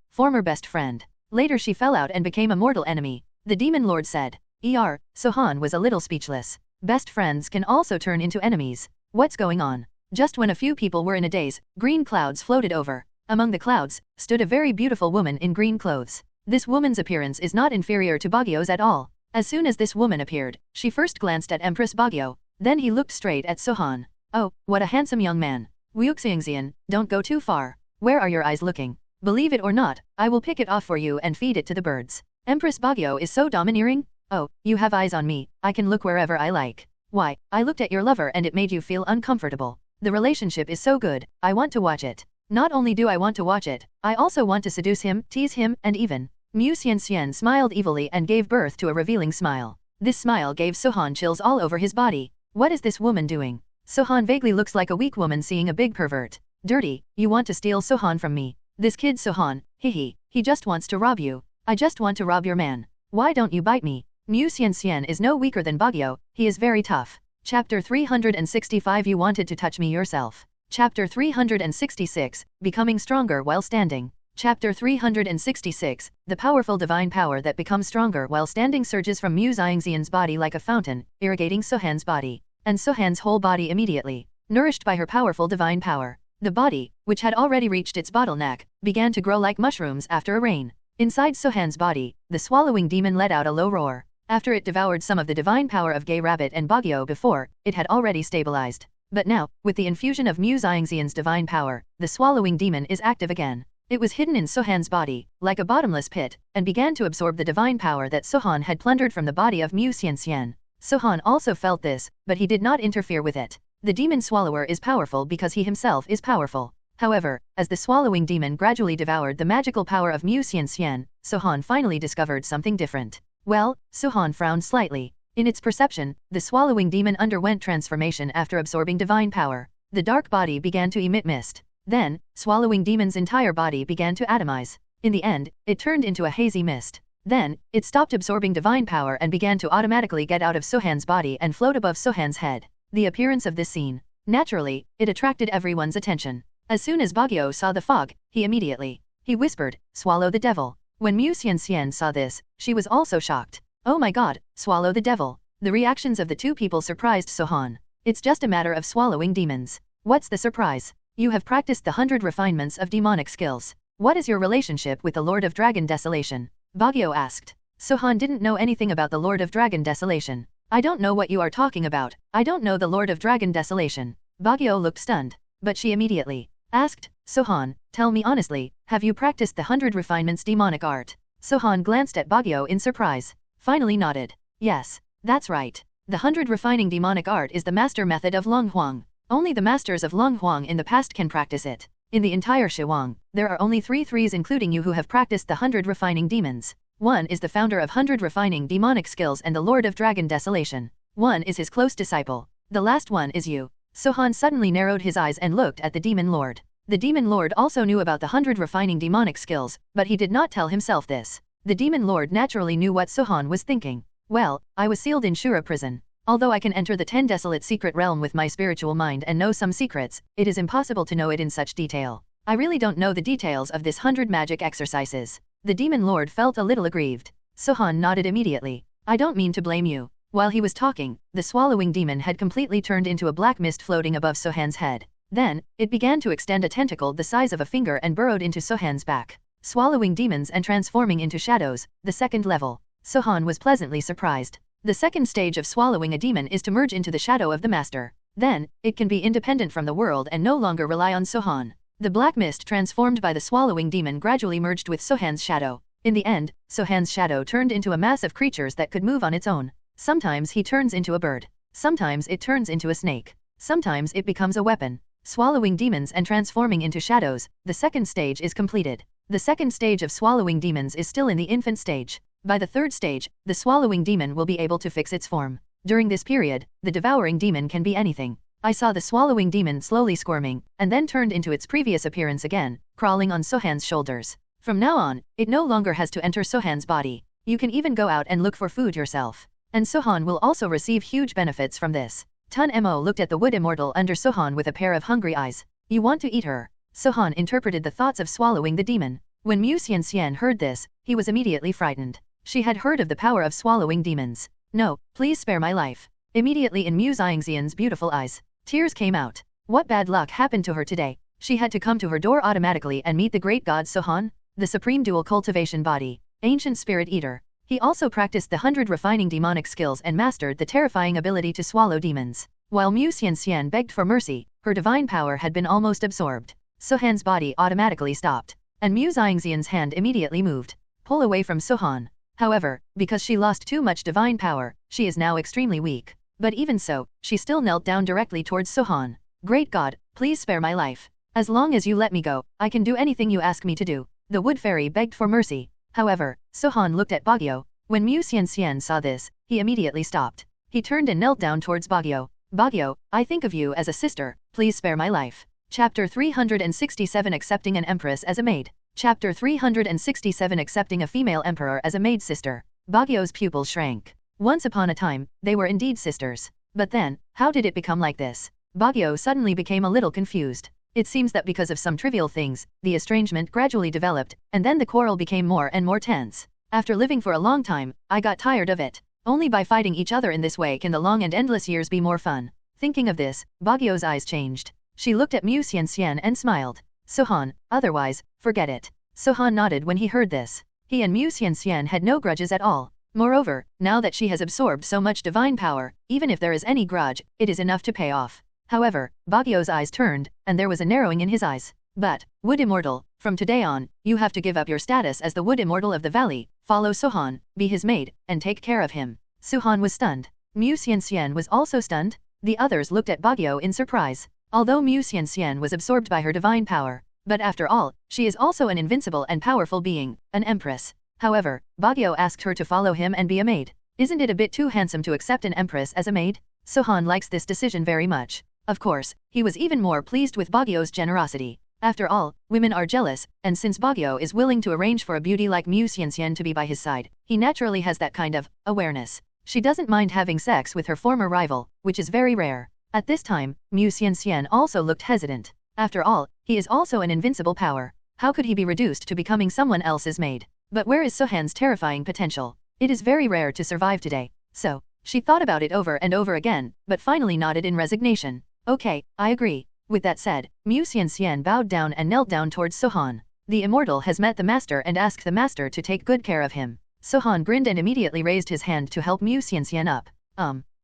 former best friend. Later she fell out and became a mortal enemy. The demon lord said. Sohan was a little speechless. Best friends can also turn into enemies. What's going on? Just when a few people were in a daze, green clouds floated over. Among the clouds, stood a very beautiful woman in green clothes. This woman's appearance is not inferior to Bagyo's at all. As soon as this woman appeared, she first glanced at Empress Bagyo. Then he looked straight at Sohan. Oh, what a handsome young man. Wuxiangxian, don't go too far. Where are your eyes looking? Believe it or not, I will pick it off for you and feed it to the birds. Empress Bagyo is so domineering? Oh, you have eyes on me, I can look wherever I like. Why, I looked at your lover and it made you feel uncomfortable. The relationship is so good, I want to watch it. Not only do I want to watch it, I also want to seduce him, tease him, and even. Mu Xianxian smiled evilly and gave birth to a revealing smile. This smile gave Sohan chills all over his body. What is this woman doing? Sohan vaguely looks like a weak woman seeing a big pervert. Dirty, you want to steal Sohan from me. This kid Sohan, he just wants to rob you. I just want to rob your man. Why don't you bite me? Mu Xianxian is no weaker than Bagyo, he is very tough. Chapter 365 You wanted to touch me yourself. Chapter 366, Becoming Stronger While Standing. Chapter 366, The powerful divine power that becomes stronger while standing surges from Mu Xiangxian's body like a fountain, irrigating Sohan's body. And Sohan's whole body immediately, nourished by her powerful divine power. The body, which had already reached its bottleneck, began to grow like mushrooms after a rain. Inside Sohan's body, the swallowing demon let out a low roar. After it devoured some of the divine power of Gay Rabbit and Bagyo before, it had already stabilized. But now, with the infusion of Mu Xiangxian's divine power, the swallowing demon is active again. It was hidden in Sohan's body, like a bottomless pit, and began to absorb the divine power that Sohan had plundered from the body of Mu Xianxian. Sohan also felt this, but he did not interfere with it. The demon swallower is powerful because he himself is powerful. However, as the swallowing demon gradually devoured the magical power of Mu Xianxian, Sohan finally discovered something different. Well, Sohan frowned slightly. In its perception, the swallowing demon underwent transformation after absorbing divine power. The dark body began to emit mist. Then, swallowing demon's entire body began to atomize. In the end, it turned into a hazy mist. Then, it stopped absorbing divine power and began to automatically get out of Sohan's body and float above Sohan's head. The appearance of this scene. Naturally, it attracted everyone's attention. As soon as Bagyo saw the fog, he whispered, "Swallow the devil." When Mu Xianxian saw this, she was also shocked. Oh my god, swallow the devil. The reactions of the two people surprised Sohan. It's just a matter of swallowing demons. What's the surprise? You have practiced the 100 refinements of demonic skills. What is your relationship with the Lord of Dragon Desolation? Bagyo asked. Sohan didn't know anything about the Lord of Dragon Desolation. I don't know what you are talking about. I don't know the Lord of Dragon Desolation. Bagyo looked stunned. But she immediately asked, Sohan, tell me honestly, have you practiced the 100 refinements demonic art? Sohan glanced at Bagyo in surprise. Finally nodded. Yes, that's right. The 100 refining demonic art is the master method of Longhuang. Only the masters of Longhuang in the past can practice it. In the entire Shiwang, there are only 3 threes including you who have practiced the 100 refining demons. One is the founder of 100 refining demonic skills and the Lord of Dragon Desolation. One is his close disciple. The last one is you. Sohan suddenly narrowed his eyes and looked at the Demon Lord. The Demon Lord also knew about the 100 refining demonic skills, but he did not tell himself this. The Demon Lord naturally knew what Sohan was thinking. Well, I was sealed in Shura prison. Although I can enter the 10 desolate secret realm with my spiritual mind and know some secrets, it is impossible to know it in such detail. I really don't know the details of this 100 magic exercises. The Demon Lord felt a little aggrieved. Sohan nodded immediately. I don't mean to blame you. While he was talking, the swallowing demon had completely turned into a black mist floating above Sohan's head. Then, it began to extend a tentacle the size of a finger and burrowed into Sohan's back. Swallowing demons and transforming into shadows, the second level. Sohan was pleasantly surprised. The second stage of swallowing a demon is to merge into the shadow of the master. Then, it can be independent from the world and no longer rely on Sohan. The black mist transformed by the swallowing demon gradually merged with Sohan's shadow. In the end, Sohan's shadow turned into a mass of creatures that could move on its own. Sometimes he turns into a bird. Sometimes it turns into a snake. Sometimes it becomes a weapon. Swallowing demons and transforming into shadows, the second stage is completed. The second stage of swallowing demons is still in the infant stage. By the third stage, the swallowing demon will be able to fix its form. During this period, the devouring demon can be anything. I saw the swallowing demon slowly squirming, and then turned into its previous appearance again, crawling on Sohan's shoulders. From now on, it no longer has to enter Sohan's body. You can even go out and look for food yourself. And Sohan will also receive huge benefits from this. Mo looked at the wood immortal under Sohan with a pair of hungry eyes. You want to eat her? Sohan interpreted the thoughts of swallowing the demon. When Mu Xianxian heard this, he was immediately frightened. She had heard of the power of swallowing demons. No, please spare my life. Immediately in Mu Xianxian's beautiful eyes, tears came out. What bad luck happened to her today? She had to come to her door automatically and meet the great god Sohan, the supreme dual cultivation body, ancient spirit eater. He also practiced the 100 refining demonic skills and mastered the terrifying ability to swallow demons. While Mu Xianxian begged for mercy, her divine power had been almost absorbed. Sohan's body automatically stopped, and Mu Xianxian's hand immediately moved. Pull away from Sohan. However, because she lost too much divine power, she is now extremely weak. But even so, she still knelt down directly towards Sohan. Great God, please spare my life. As long as you let me go, I can do anything you ask me to do. The wood fairy begged for mercy. However, Sohan looked at Bagyo. When Mu Xianxian saw this, he immediately stopped. He turned and knelt down towards Bagyo. Bagyo, I think of you as a sister, please spare my life. Chapter 367 Accepting an Empress as a Maid. Chapter 367 Accepting a female emperor as a maid sister. Bagyo's pupils shrank. Once upon a time, they were indeed sisters. But then, how did it become like this? Bagyo suddenly became a little confused. It seems that because of some trivial things, the estrangement gradually developed, and then the quarrel became more and more tense. After living for a long time, I got tired of it. Only by fighting each other in this way can the long and endless years be more fun. Thinking of this, Bagyo's eyes changed. She looked at Mu Xianxian and smiled. Sohan, otherwise, forget it. Sohan nodded when he heard this. He and Mu Xianxian had no grudges at all. Moreover, now that she has absorbed so much divine power, even if there is any grudge, it is enough to pay off. However, Bagyo's eyes turned, and there was a narrowing in his eyes. But, Wood Immortal, from today on, you have to give up your status as the Wood Immortal of the Valley, follow Sohan, be his maid, and take care of him. Sohan was stunned. Mu Xianxian was also stunned. The others looked at Bagyo in surprise. Although Mu Xianxian was absorbed by her divine power, but after all, she is also an invincible and powerful being, an empress. However, Bagyo asked her to follow him and be a maid. Isn't it a bit too handsome to accept an empress as a maid? Sohan likes this decision very much. Of course, he was even more pleased with Bagyo's generosity. After all, women are jealous, and since Bagyo is willing to arrange for a beauty like Mu Xianxian to be by his side, he naturally has that kind of awareness. She doesn't mind having sex with her former rival, which is very rare. At this time, Mu Xianxian also looked hesitant. After all, he is also an invincible power. How could he be reduced to becoming someone else's maid? But where is Sohan's terrifying potential? It is very rare to survive today. So, she thought about it over and over again, but finally nodded in resignation. Okay, I agree. With that said, Mu Xianxian bowed down and knelt down towards Sohan. The immortal has met the master and asked the master to take good care of him. Sohan grinned and immediately raised his hand to help Mu Xianxian up.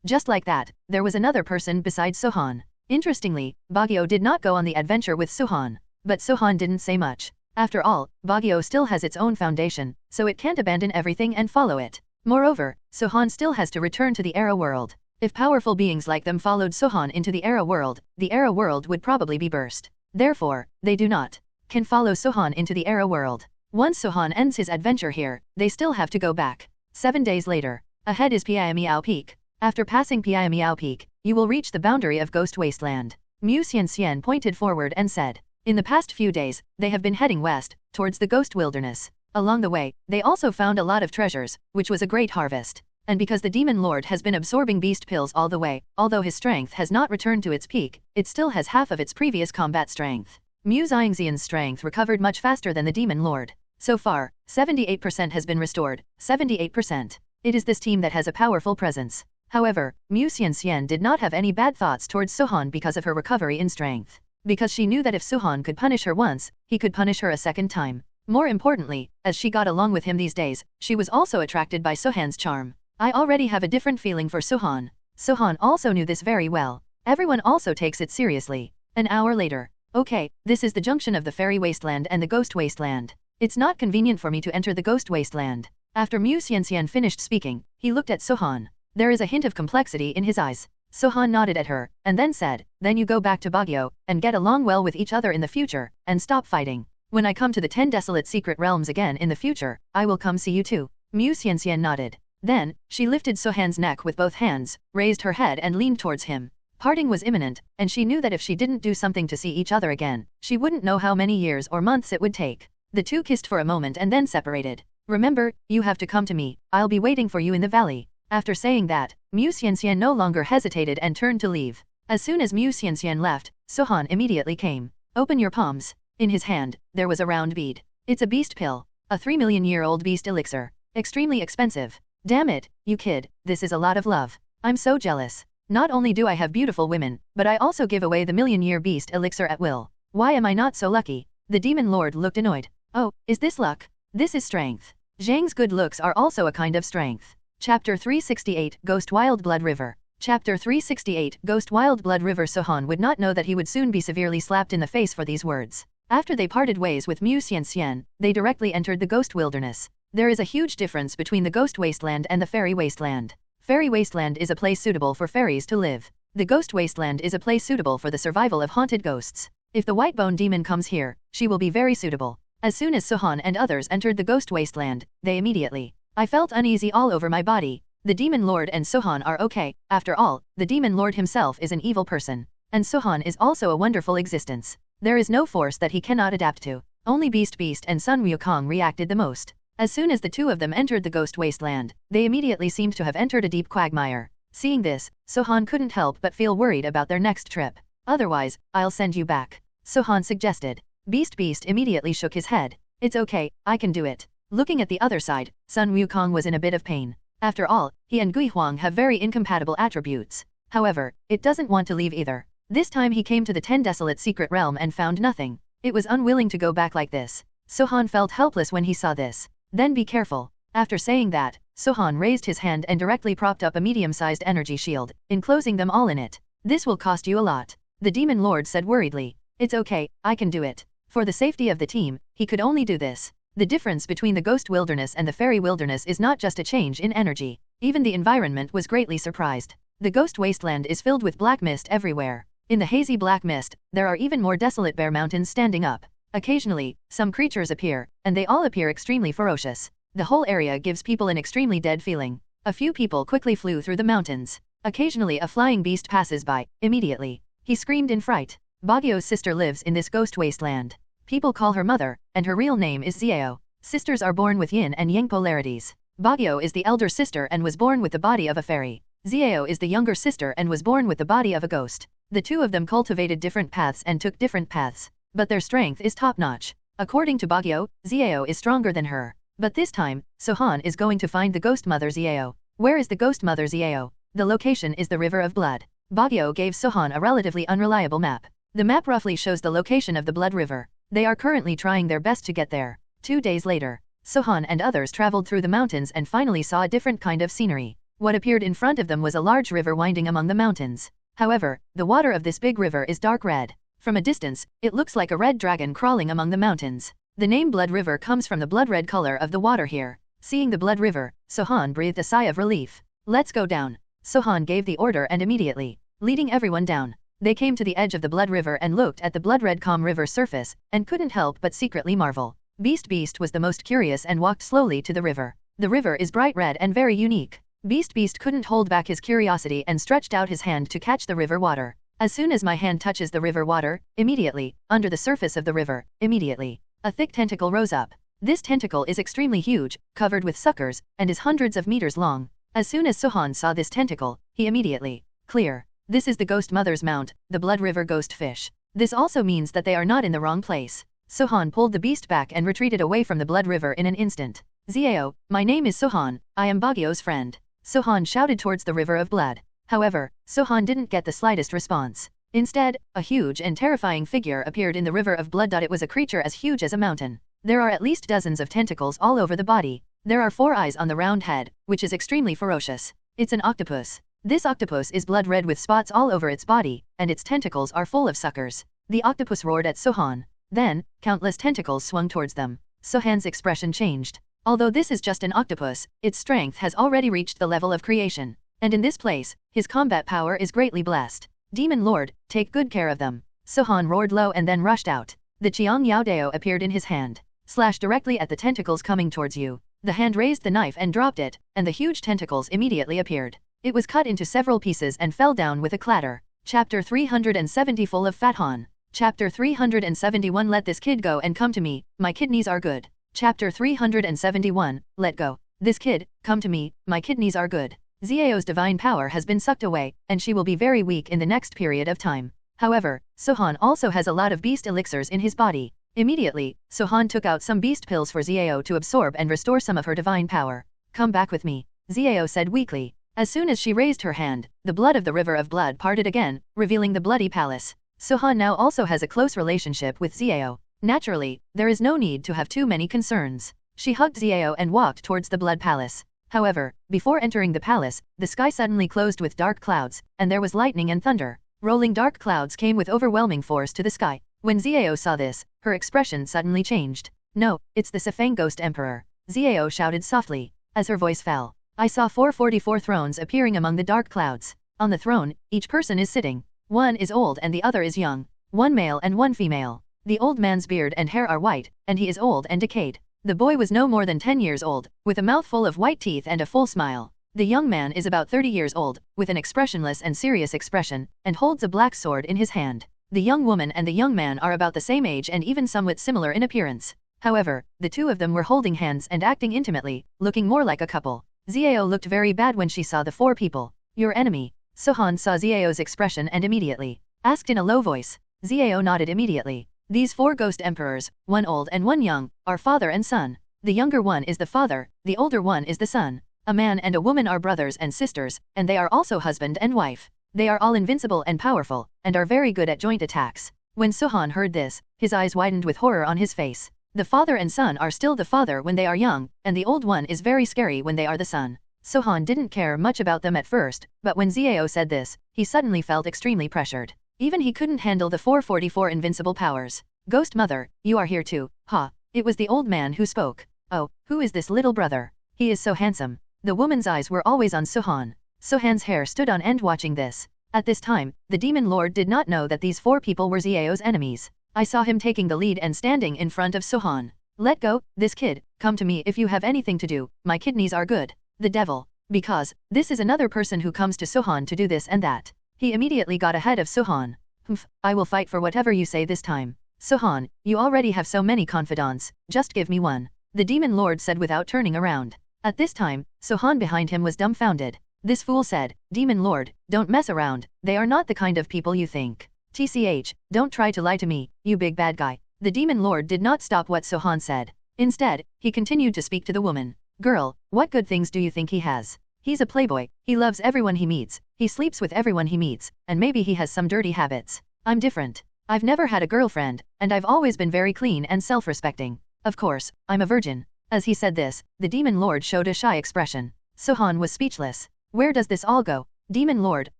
Just like that, there was another person besides Sohan. Interestingly, Bagyo did not go on the adventure with Sohan. But Sohan didn't say much. After all, Bagyo still has its own foundation, so it can't abandon everything and follow it. Moreover, Sohan still has to return to the Era world. If powerful beings like them followed Sohan into the Era world would probably be burst. Therefore, they do not can follow Sohan into the Era world. Once Sohan ends his adventure here, they still have to go back. 7 days later. Ahead is Piamiao Peak. After passing Piamiao Peak, you will reach the boundary of Ghost Wasteland. Mu Xianxian pointed forward and said. In the past few days, they have been heading west, towards the Ghost Wilderness. Along the way, they also found a lot of treasures, which was a great harvest. And because the Demon Lord has been absorbing beast pills all the way, although his strength has not returned to its peak, it still has half of its previous combat strength. Mu Xianxian's strength recovered much faster than the Demon Lord. So far, 78% has been restored, 78%. It is this team that has a powerful presence. However, Mu Xianxian did not have any bad thoughts towards Sohan because of her recovery in strength. Because she knew that if Sohan could punish her once, he could punish her a second time. More importantly, as she got along with him these days, she was also attracted by Sohan's charm. I already have a different feeling for Sohan. Sohan also knew this very well. Everyone also takes it seriously. An hour later. Okay, this is the junction of the Fairy Wasteland and the Ghost Wasteland. It's not convenient for me to enter the Ghost Wasteland. After Mu Xianxian finished speaking, he looked at Sohan. There is a hint of complexity in his eyes. Sohan nodded at her, and then said, then you go back to Bagyo, and get along well with each other in the future, and stop fighting. When I come to the 10 desolate secret realms again in the future, I will come see you too. Mu Xianxian nodded. Then, she lifted Sohan's neck with both hands, raised her head and leaned towards him. Parting was imminent, and she knew that if she didn't do something to see each other again, she wouldn't know how many years or months it would take. The two kissed for a moment and then separated. Remember, you have to come to me, I'll be waiting for you in the valley. After saying that, Mu Xianxian no longer hesitated and turned to leave. As soon as Mu Xianxian left, Sohan immediately came. Open your palms. In his hand, there was a round bead. It's a beast pill. A 3 million-year-old beast elixir. Extremely expensive. Damn it, you kid, this is a lot of love. I'm so jealous. Not only do I have beautiful women, but I also give away the million-year beast elixir at will. Why am I not so lucky? The demon lord looked annoyed. Oh, is this luck? This is strength. Zhang's good looks are also a kind of strength. Chapter 368 Ghost Wild Blood River. Chapter 368 Ghost Wild Blood River. Sohan would not know that he would soon be severely slapped in the face for these words. After they parted ways with Mu Xianxian, they directly entered the Ghost Wilderness. There is a huge difference between the Ghost Wasteland and the Fairy Wasteland. Fairy Wasteland is a place suitable for fairies to live. The Ghost Wasteland is a place suitable for the survival of haunted ghosts. If the Whitebone Demon comes here, she will be very suitable. As soon as Sohan and others entered the Ghost Wasteland, they immediately. I felt uneasy all over my body. The Demon Lord and Sohan are okay. After all, the Demon Lord himself is an evil person. And Sohan is also a wonderful existence. There is no force that he cannot adapt to. Only Beast and Sun Wukong reacted the most. As soon as the two of them entered the Ghost Wasteland, they immediately seemed to have entered a deep quagmire. Seeing this, Sohan couldn't help but feel worried about their next trip. Otherwise, I'll send you back. Sohan suggested. Beast immediately shook his head. It's okay, I can do it. Looking at the other side, Sun Wukong was in a bit of pain. After all, he and Gui Huang have very incompatible attributes. However, it doesn't want to leave either. This time he came to the 10 desolate secret realm and found nothing. It was unwilling to go back like this. Sohan felt helpless when he saw this. Then be careful. After saying that, Sohan raised his hand and directly propped up a medium-sized energy shield, enclosing them all in it. This will cost you a lot. The Demon Lord said worriedly. It's okay, I can do it. For the safety of the team, he could only do this. The difference between the Ghost Wilderness and the Fairy Wilderness is not just a change in energy. Even the environment was greatly surprised. The Ghost Wasteland is filled with black mist everywhere. In the hazy black mist, there are even more desolate bare mountains standing up. Occasionally, some creatures appear, and they all appear extremely ferocious. The whole area gives people an extremely dead feeling. A few people quickly flew through the mountains. Occasionally a flying beast passes by. Immediately, he screamed in fright. Bagyo's sister lives in this Ghost Wasteland. People call her mother, and her real name is Xiao. Sisters are born with yin and yang polarities. Bagyo is the elder sister and was born with the body of a fairy. Xiao is the younger sister and was born with the body of a ghost. The two of them cultivated different paths and took different paths. But their strength is top-notch. According to Bagyo, Xiao is stronger than her. But this time, Sohan is going to find the Ghost Mother Xiao. Where is the Ghost Mother Xiao? The location is the River of Blood. Bagyo gave Sohan a relatively unreliable map. The map roughly shows the location of the Blood River. They are currently trying their best to get there. 2 days later, Sohan and others traveled through the mountains and finally saw a different kind of scenery. What appeared in front of them was a large river winding among the mountains. However, the water of this big river is dark red. From a distance, it looks like a red dragon crawling among the mountains. The name Blood River comes from the blood red color of the water here. Seeing the Blood River, Sohan breathed a sigh of relief. Let's go down. Sohan gave the order and immediately, leading everyone down. They came to the edge of the Blood River and looked at the blood red calm river surface, and couldn't help but secretly marvel. Beast was the most curious and walked slowly to the river. The river is bright red and very unique. Beast couldn't hold back his curiosity and stretched out his hand to catch the river water. As soon as my hand touches the river water, immediately, under the surface of the river, immediately, a thick tentacle rose up. This tentacle is extremely huge, covered with suckers, and is hundreds of meters long. As soon as Sohan saw this tentacle, he immediately, clear. This is the Ghost Mother's mount, the Blood River Ghost Fish. This also means that they are not in the wrong place. Sohan pulled the beast back and retreated away from the Blood River in an instant. Xiao, my name is Sohan, I am Bagyo's friend. Sohan shouted towards the River of Blood. However, Sohan didn't get the slightest response. Instead, a huge and terrifying figure appeared in the River of Blood. It was a creature as huge as a mountain. There are at least dozens of tentacles all over the body. There are 4 eyes on the round head, which is extremely ferocious. It's an octopus. This octopus is blood red with spots all over its body, and its tentacles are full of suckers. The octopus roared at Sohan. Then, countless tentacles swung towards them. Sohan's expression changed. Although this is just an octopus, its strength has already reached the level of creation. And in this place, his combat power is greatly blessed. Demon Lord, take good care of them. Sohan roared low and then rushed out. The Qiang Yaodao appeared in his hand. Slash directly at the tentacles coming towards you. The hand raised the knife and dropped it, and the huge tentacles immediately appeared. It was cut into several pieces and fell down with a clatter. Chapter 370 Full of Fat Han. Chapter 371 Let this kid go and come to me, my kidneys are good. Chapter 371, Let go. This kid, come to me, my kidneys are good. Xiao's divine power has been sucked away, and she will be very weak in the next period of time. However, Sohan also has a lot of beast elixirs in his body. Immediately, Sohan took out some beast pills for Xiao to absorb and restore some of her divine power. Come back with me, Xiao said weakly. As soon as she raised her hand, the blood of the river of blood parted again, revealing the bloody palace. Sohan now also has a close relationship with Xiao. Naturally, there is no need to have too many concerns. She hugged Xiao and walked towards the blood palace. However, before entering the palace, the sky suddenly closed with dark clouds, and there was lightning and thunder. Rolling dark clouds came with overwhelming force to the sky. When Xiao saw this, her expression suddenly changed. No, it's the Sifang Ghost Emperor. Xiao shouted softly. As her voice fell, I saw 444 thrones appearing among the dark clouds. On the throne, each person is sitting. One is old and the other is young. One male and one female. The old man's beard and hair are white, and he is old and decayed. The boy was no more than 10 years old, with a mouth full of white teeth and a full smile. The young man is about 30 years old, with an expressionless and serious expression, and holds a black sword in his hand. The young woman and the young man are about the same age and even somewhat similar in appearance. However, the two of them were holding hands and acting intimately, looking more like a couple. Xiao looked very bad when she saw the four people. Your enemy. Sohan saw Xiao's expression and immediately asked in a low voice. Xiao nodded immediately. These four ghost emperors, one old and one young, are father and son. The younger one is the father, the older one is the son. A man and a woman are brothers and sisters, and they are also husband and wife. They are all invincible and powerful, and are very good at joint attacks. When Sohan heard this, his eyes widened with horror on his face. The father and son are still the father when they are young, and the old one is very scary when they are the son. Sohan didn't care much about them at first, but when Xiao said this, he suddenly felt extremely pressured. Even he couldn't handle the 444 invincible powers. Ghost mother, you are here too, ha. It was the old man who spoke. Oh, who is this little brother? He is so handsome. The woman's eyes were always on Sohan. Sohan's hair stood on end watching this. At this time, the demon lord did not know that these four people were Xiao's enemies. I saw him taking the lead and standing in front of Sohan. Let go, this kid, come to me if you have anything to do, my kidneys are good. The devil. Because, this is another person who comes to Sohan to do this and that. He immediately got ahead of Sohan. Humph, I will fight for whatever you say this time. Sohan, you already have so many confidants, just give me one. The demon lord said without turning around. At this time, Sohan behind him was dumbfounded. This fool said, Demon Lord, don't mess around, they are not the kind of people you think. TCH, don't try to lie to me, you big bad guy. The Demon Lord did not stop what Sohan said. Instead, he continued to speak to the woman. Girl, what good things do you think he has? He's a playboy, he loves everyone he meets, he sleeps with everyone he meets, and maybe he has some dirty habits. I'm different. I've never had a girlfriend, and I've always been very clean and self-respecting. Of course, I'm a virgin. As he said this, the Demon Lord showed a shy expression. Sohan was speechless. Where does this all go? Demon Lord,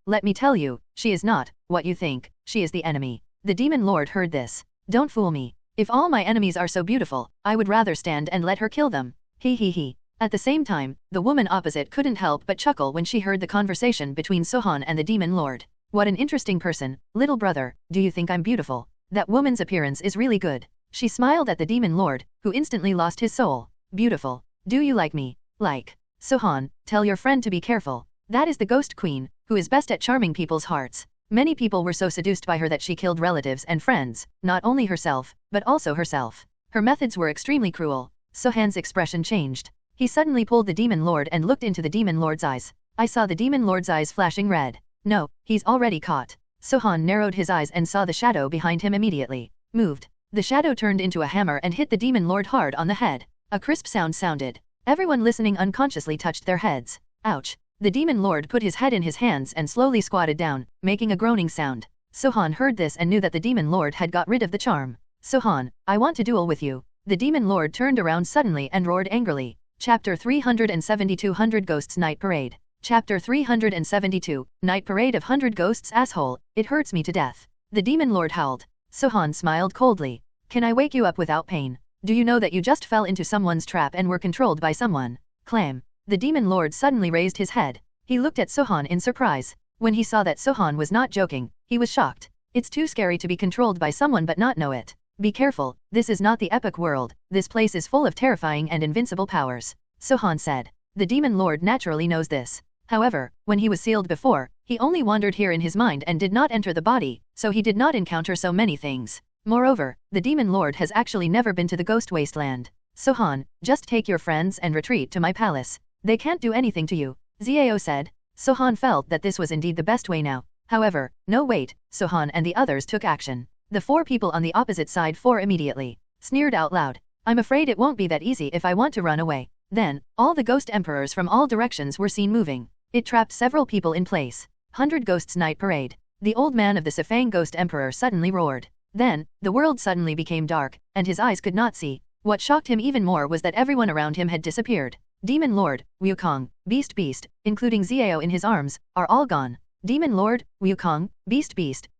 let me tell you, she is not what you think, she is the enemy. The Demon Lord heard this. Don't fool me. If all my enemies are so beautiful, I would rather stand and let her kill them. He. At the same time, the woman opposite couldn't help but chuckle when she heard the conversation between Sohan and the Demon Lord. What an interesting person, little brother, do you think I'm beautiful? That woman's appearance is really good. She smiled at the Demon Lord, who instantly lost his soul. Beautiful. Do you like me? Like. Sohan, tell your friend to be careful. That is the Ghost Queen, who is best at charming people's hearts. Many people were so seduced by her that she killed relatives and friends, not only herself, but also herself. Her methods were extremely cruel. Sohan's expression changed. He suddenly pulled the Demon Lord and looked into the Demon Lord's eyes. I saw the Demon Lord's eyes flashing red. No, he's already caught. Sohan narrowed his eyes and saw the shadow behind him immediately. Moved. The shadow turned into a hammer and hit the Demon Lord hard on the head. A crisp sound sounded. Everyone listening unconsciously touched their heads. Ouch. The Demon Lord put his head in his hands and slowly squatted down, making a groaning sound. Sohan heard this and knew that the Demon Lord had got rid of the charm. Sohan, I want to duel with you. The Demon Lord turned around suddenly and roared angrily. Chapter 372 100 Ghosts Night Parade. Chapter 372, Night Parade of 100 Ghosts. Asshole, it hurts me to death. The Demon Lord howled. Sohan smiled coldly. Can I wake you up without pain? Do you know that you just fell into someone's trap and were controlled by someone? Clam. The Demon Lord suddenly raised his head. He looked at Sohan in surprise. When he saw that Sohan was not joking, he was shocked. It's too scary to be controlled by someone but not know it. Be careful, this is not the epic world, this place is full of terrifying and invincible powers. Sohan said. The Demon Lord naturally knows this. However, when he was sealed before, he only wandered here in his mind and did not enter the body, so he did not encounter so many things. Moreover, the Demon Lord has actually never been to the Ghost Wasteland. Sohan, just take your friends and retreat to my palace. They can't do anything to you. Xiao said. Sohan felt that this was indeed the best way now. However, no wait, Sohan and the others took action. The 4 people on the opposite side immediately sneered out loud. I'm afraid it won't be that easy if I want to run away. Then, all the ghost emperors from all directions were seen moving. It trapped several people in place. 100 Ghosts Night Parade. The old man of the Sifang Ghost Emperor suddenly roared. Then, the world suddenly became dark, and his eyes could not see. What shocked him even more was that everyone around him had disappeared. Demon Lord, Wukong, Beast, including Xiao in his arms, are all gone. Demon Lord, Wukong, Beast,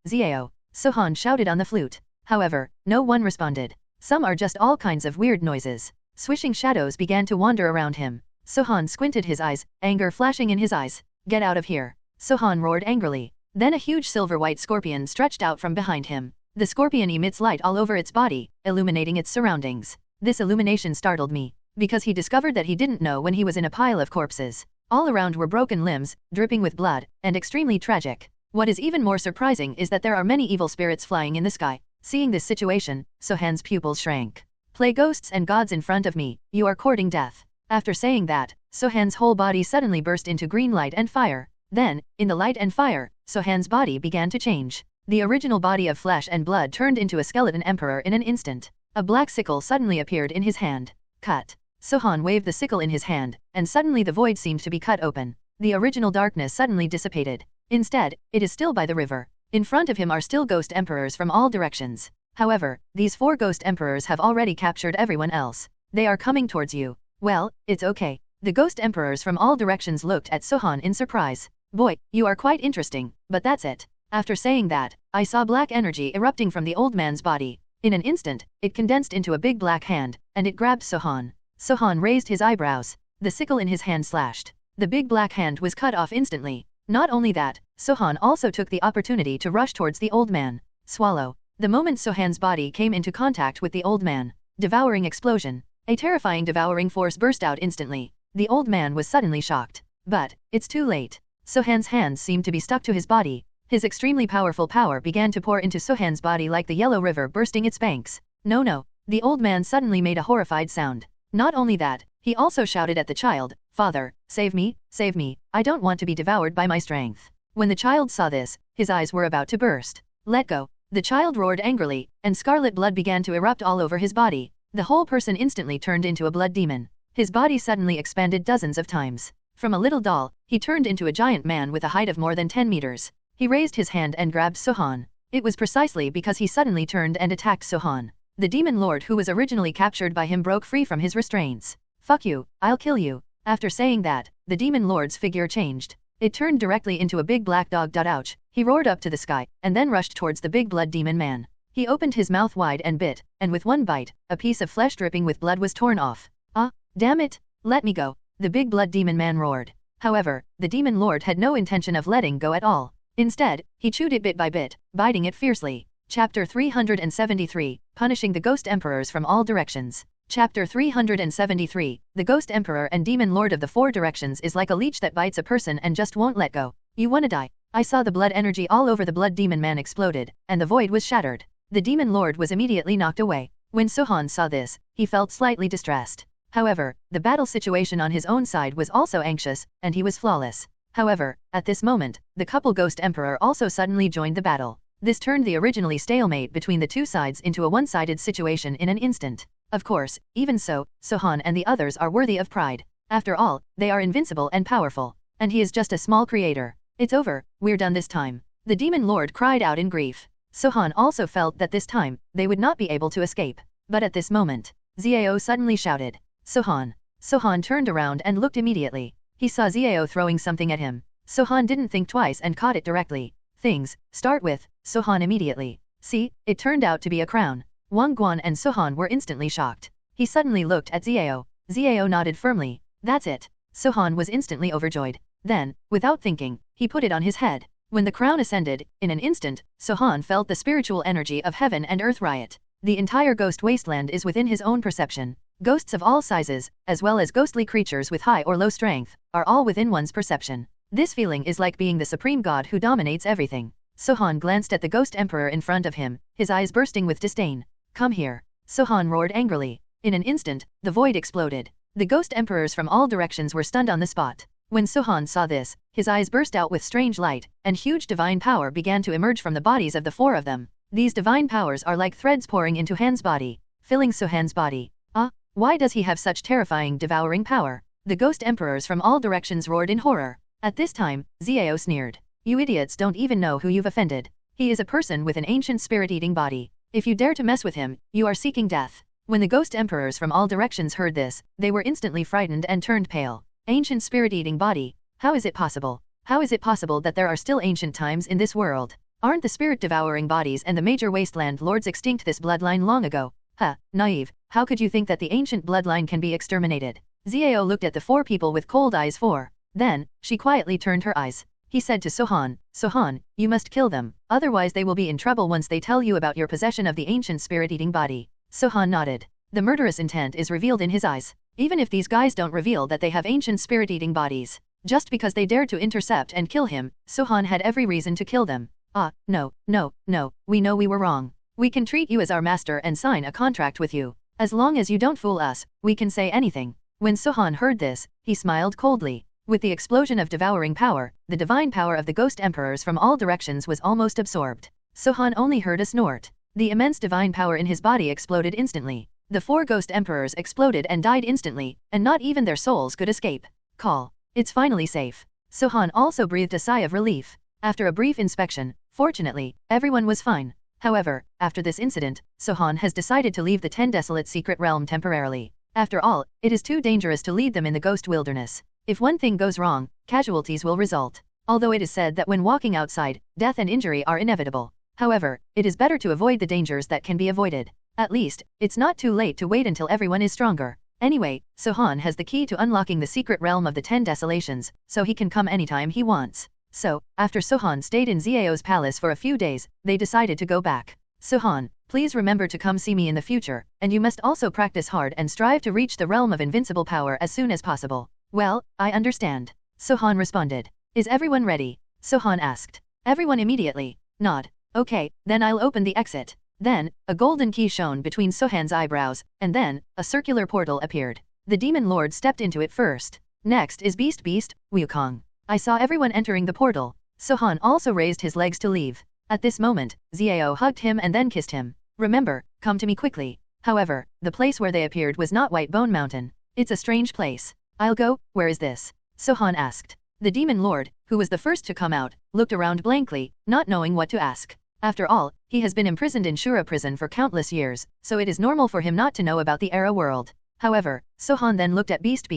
Xiao, Sohan shouted on the flute. However, no one responded. Some are just all kinds of weird noises. Swishing shadows began to wander around him. Sohan squinted his eyes, anger flashing in his eyes. Get out of here. Sohan roared angrily. Then a huge silver-white scorpion stretched out from behind him. The scorpion emits light all over its body, illuminating its surroundings. This illumination startled me, because he discovered that he didn't know when he was in a pile of corpses. All around were broken limbs, dripping with blood, and extremely tragic. What is even more surprising is that there are many evil spirits flying in the sky. Seeing this situation, Sohan's pupils shrank. Play ghosts and gods in front of me, you are courting death. After saying that, Sohan's whole body suddenly burst into green light and fire. Then, in the light and fire, Sohan's body began to change. The original body of flesh and blood turned into a skeleton emperor in an instant. A black sickle suddenly appeared in his hand. Cut. Sohan waved the sickle in his hand, and suddenly the void seemed to be cut open. The original darkness suddenly dissipated. Instead, it is still by the river. In front of him are still ghost emperors from all directions. However, these 4 ghost emperors have already captured everyone else. They are coming towards you. Well, it's okay. The ghost emperors from all directions looked at Sohan in surprise. Boy, you are quite interesting, but that's it. After saying that, I saw black energy erupting from the old man's body. In an instant, it condensed into a big black hand, and it grabbed Sohan. Sohan raised his eyebrows. The sickle in his hand slashed. The big black hand was cut off instantly. Not only that, Sohan also took the opportunity to rush towards the old man. Swallow. The moment Sohan's body came into contact with the old man, devouring explosion. A terrifying devouring force burst out instantly. The old man was suddenly shocked. But, it's too late. Sohan's hands seemed to be stuck to his body. His extremely powerful power began to pour into Sohan's body like the yellow river bursting its banks. No. The old man suddenly made a horrified sound. Not only that, he also shouted at the child, Father, save me, I don't want to be devoured by my strength. When the child saw this, his eyes were about to burst. Let go. The child roared angrily, and scarlet blood began to erupt all over his body. The whole person instantly turned into a blood demon. His body suddenly expanded dozens of times. From a little doll, he turned into a giant man with a height of more than 10 meters. He raised his hand and grabbed Sohan. It was precisely because he suddenly turned and attacked Sohan. The demon lord who was originally captured by him broke free from his restraints. Fuck you, I'll kill you. After saying that, the demon lord's figure changed. It turned directly into a big black dog. Ouch. He roared up to the sky, and then rushed towards the big blood demon man. He opened his mouth wide and bit, and with one bite, a piece of flesh dripping with blood was torn off. Ah, damn it, let me go. The big blood demon man roared. However, the demon lord had no intention of letting go at all. Instead, he chewed it bit by bit, biting it fiercely. Chapter 373, Punishing the Ghost Emperors from All Directions. Chapter 373, The Ghost Emperor and Demon Lord of the Four Directions is like a leech that bites a person and just won't let go. You wanna die? I saw the blood energy all over the blood demon man exploded, and the void was shattered. The demon lord was immediately knocked away. When Sohan saw this, he felt slightly distressed. However, the battle situation on his own side was also anxious, and he was flawless. However, at this moment, the couple Ghost Emperor also suddenly joined the battle. This turned the originally stalemate between the two sides into a one-sided situation in an instant. Of course, even so, Sohan and the others are worthy of pride. After all, they are invincible and powerful. And he is just a small creator. It's over, we're done this time. The demon lord cried out in grief. Sohan also felt that this time, they would not be able to escape. But at this moment, Xiao suddenly shouted, Sohan. Sohan turned around and looked immediately. He saw Xiao throwing something at him. Sohan didn't think twice and caught it directly. Things, start with, Sohan immediately. See, it turned out to be a crown. Wang Guan and Sohan were instantly shocked. He suddenly looked at Xiao. Xiao nodded firmly. That's it. Sohan was instantly overjoyed. Then, without thinking, he put it on his head. When the crown ascended, in an instant, Sohan felt the spiritual energy of heaven and earth riot. The entire ghost wasteland is within his own perception. Ghosts of all sizes, as well as ghostly creatures with high or low strength, are all within one's perception. This feeling is like being the supreme god who dominates everything. Sohan glanced at the ghost emperor in front of him, his eyes bursting with disdain. Come here. Sohan roared angrily. In an instant, the void exploded. The ghost emperors from all directions were stunned on the spot. When Sohan saw this, his eyes burst out with strange light, and huge divine power began to emerge from the bodies of the four of them. These divine powers are like threads pouring into Han's body, filling Sohan's body. Why does he have such terrifying devouring power? The ghost emperors from all directions roared in horror. At this time, Xiao sneered. You idiots don't even know who you've offended. He is a person with an ancient spirit-eating body. If you dare to mess with him, you are seeking death. When the ghost emperors from all directions heard this, they were instantly frightened and turned pale. Ancient spirit-eating body? How is it possible? How is it possible that there are still ancient times in this world? Aren't the spirit-devouring bodies and the major wasteland lords extinct this bloodline long ago? Naive, how could you think that the ancient bloodline can be exterminated? Xiao looked at the four people with cold eyes. Then, she quietly turned her eyes. He said to Sohan, Sohan, you must kill them, otherwise they will be in trouble once they tell you about your possession of the ancient spirit-eating body. Sohan nodded. The murderous intent is revealed in his eyes. Even if these guys don't reveal that they have ancient spirit-eating bodies, just because they dared to intercept and kill him, Sohan had every reason to kill them. No, we know we were wrong. We can treat you as our master and sign a contract with you. As long as you don't fool us, we can say anything. When Sohan heard this, he smiled coldly. With the explosion of devouring power, the divine power of the ghost emperors from all directions was almost absorbed. Sohan only heard a snort. The immense divine power in his body exploded instantly. The four ghost emperors exploded and died instantly, and not even their souls could escape. Call. It's finally safe. Sohan also breathed a sigh of relief. After a brief inspection, fortunately, everyone was fine. However, after this incident, Sohan has decided to leave the 10 desolate secret realm temporarily. After all, it is too dangerous to lead them in the ghost wilderness. If one thing goes wrong, casualties will result. Although it is said that when walking outside, death and injury are inevitable. However, it is better to avoid the dangers that can be avoided. At least, it's not too late to wait until everyone is stronger. Anyway, Sohan has the key to unlocking the secret realm of the 10 desolations, so he can come anytime he wants. So, after Sohan stayed in Xiao's palace for a few days, they decided to go back. Sohan, please remember to come see me in the future, and you must also practice hard and strive to reach the realm of invincible power as soon as possible. Well, I understand. Sohan responded. Is everyone ready? Sohan asked. Everyone immediately. Nod. Okay, then I'll open the exit. Then, a golden key shone between Sohan's eyebrows, and then, a circular portal appeared. The demon lord stepped into it first. Next is Beast Wukong. I saw everyone entering the portal. Sohan also raised his legs to leave. At this moment, Xiao hugged him and then kissed him. Remember, come to me quickly. However, the place where they appeared was not White Bone Mountain. It's a strange place. I'll go, where is this? Sohan asked. The demon lord, who was the first to come out, looked around blankly, not knowing what to ask. After all, he has been imprisoned in Shura prison for countless years, so it is normal for him not to know about the era world. However, Sohan then looked at Beast.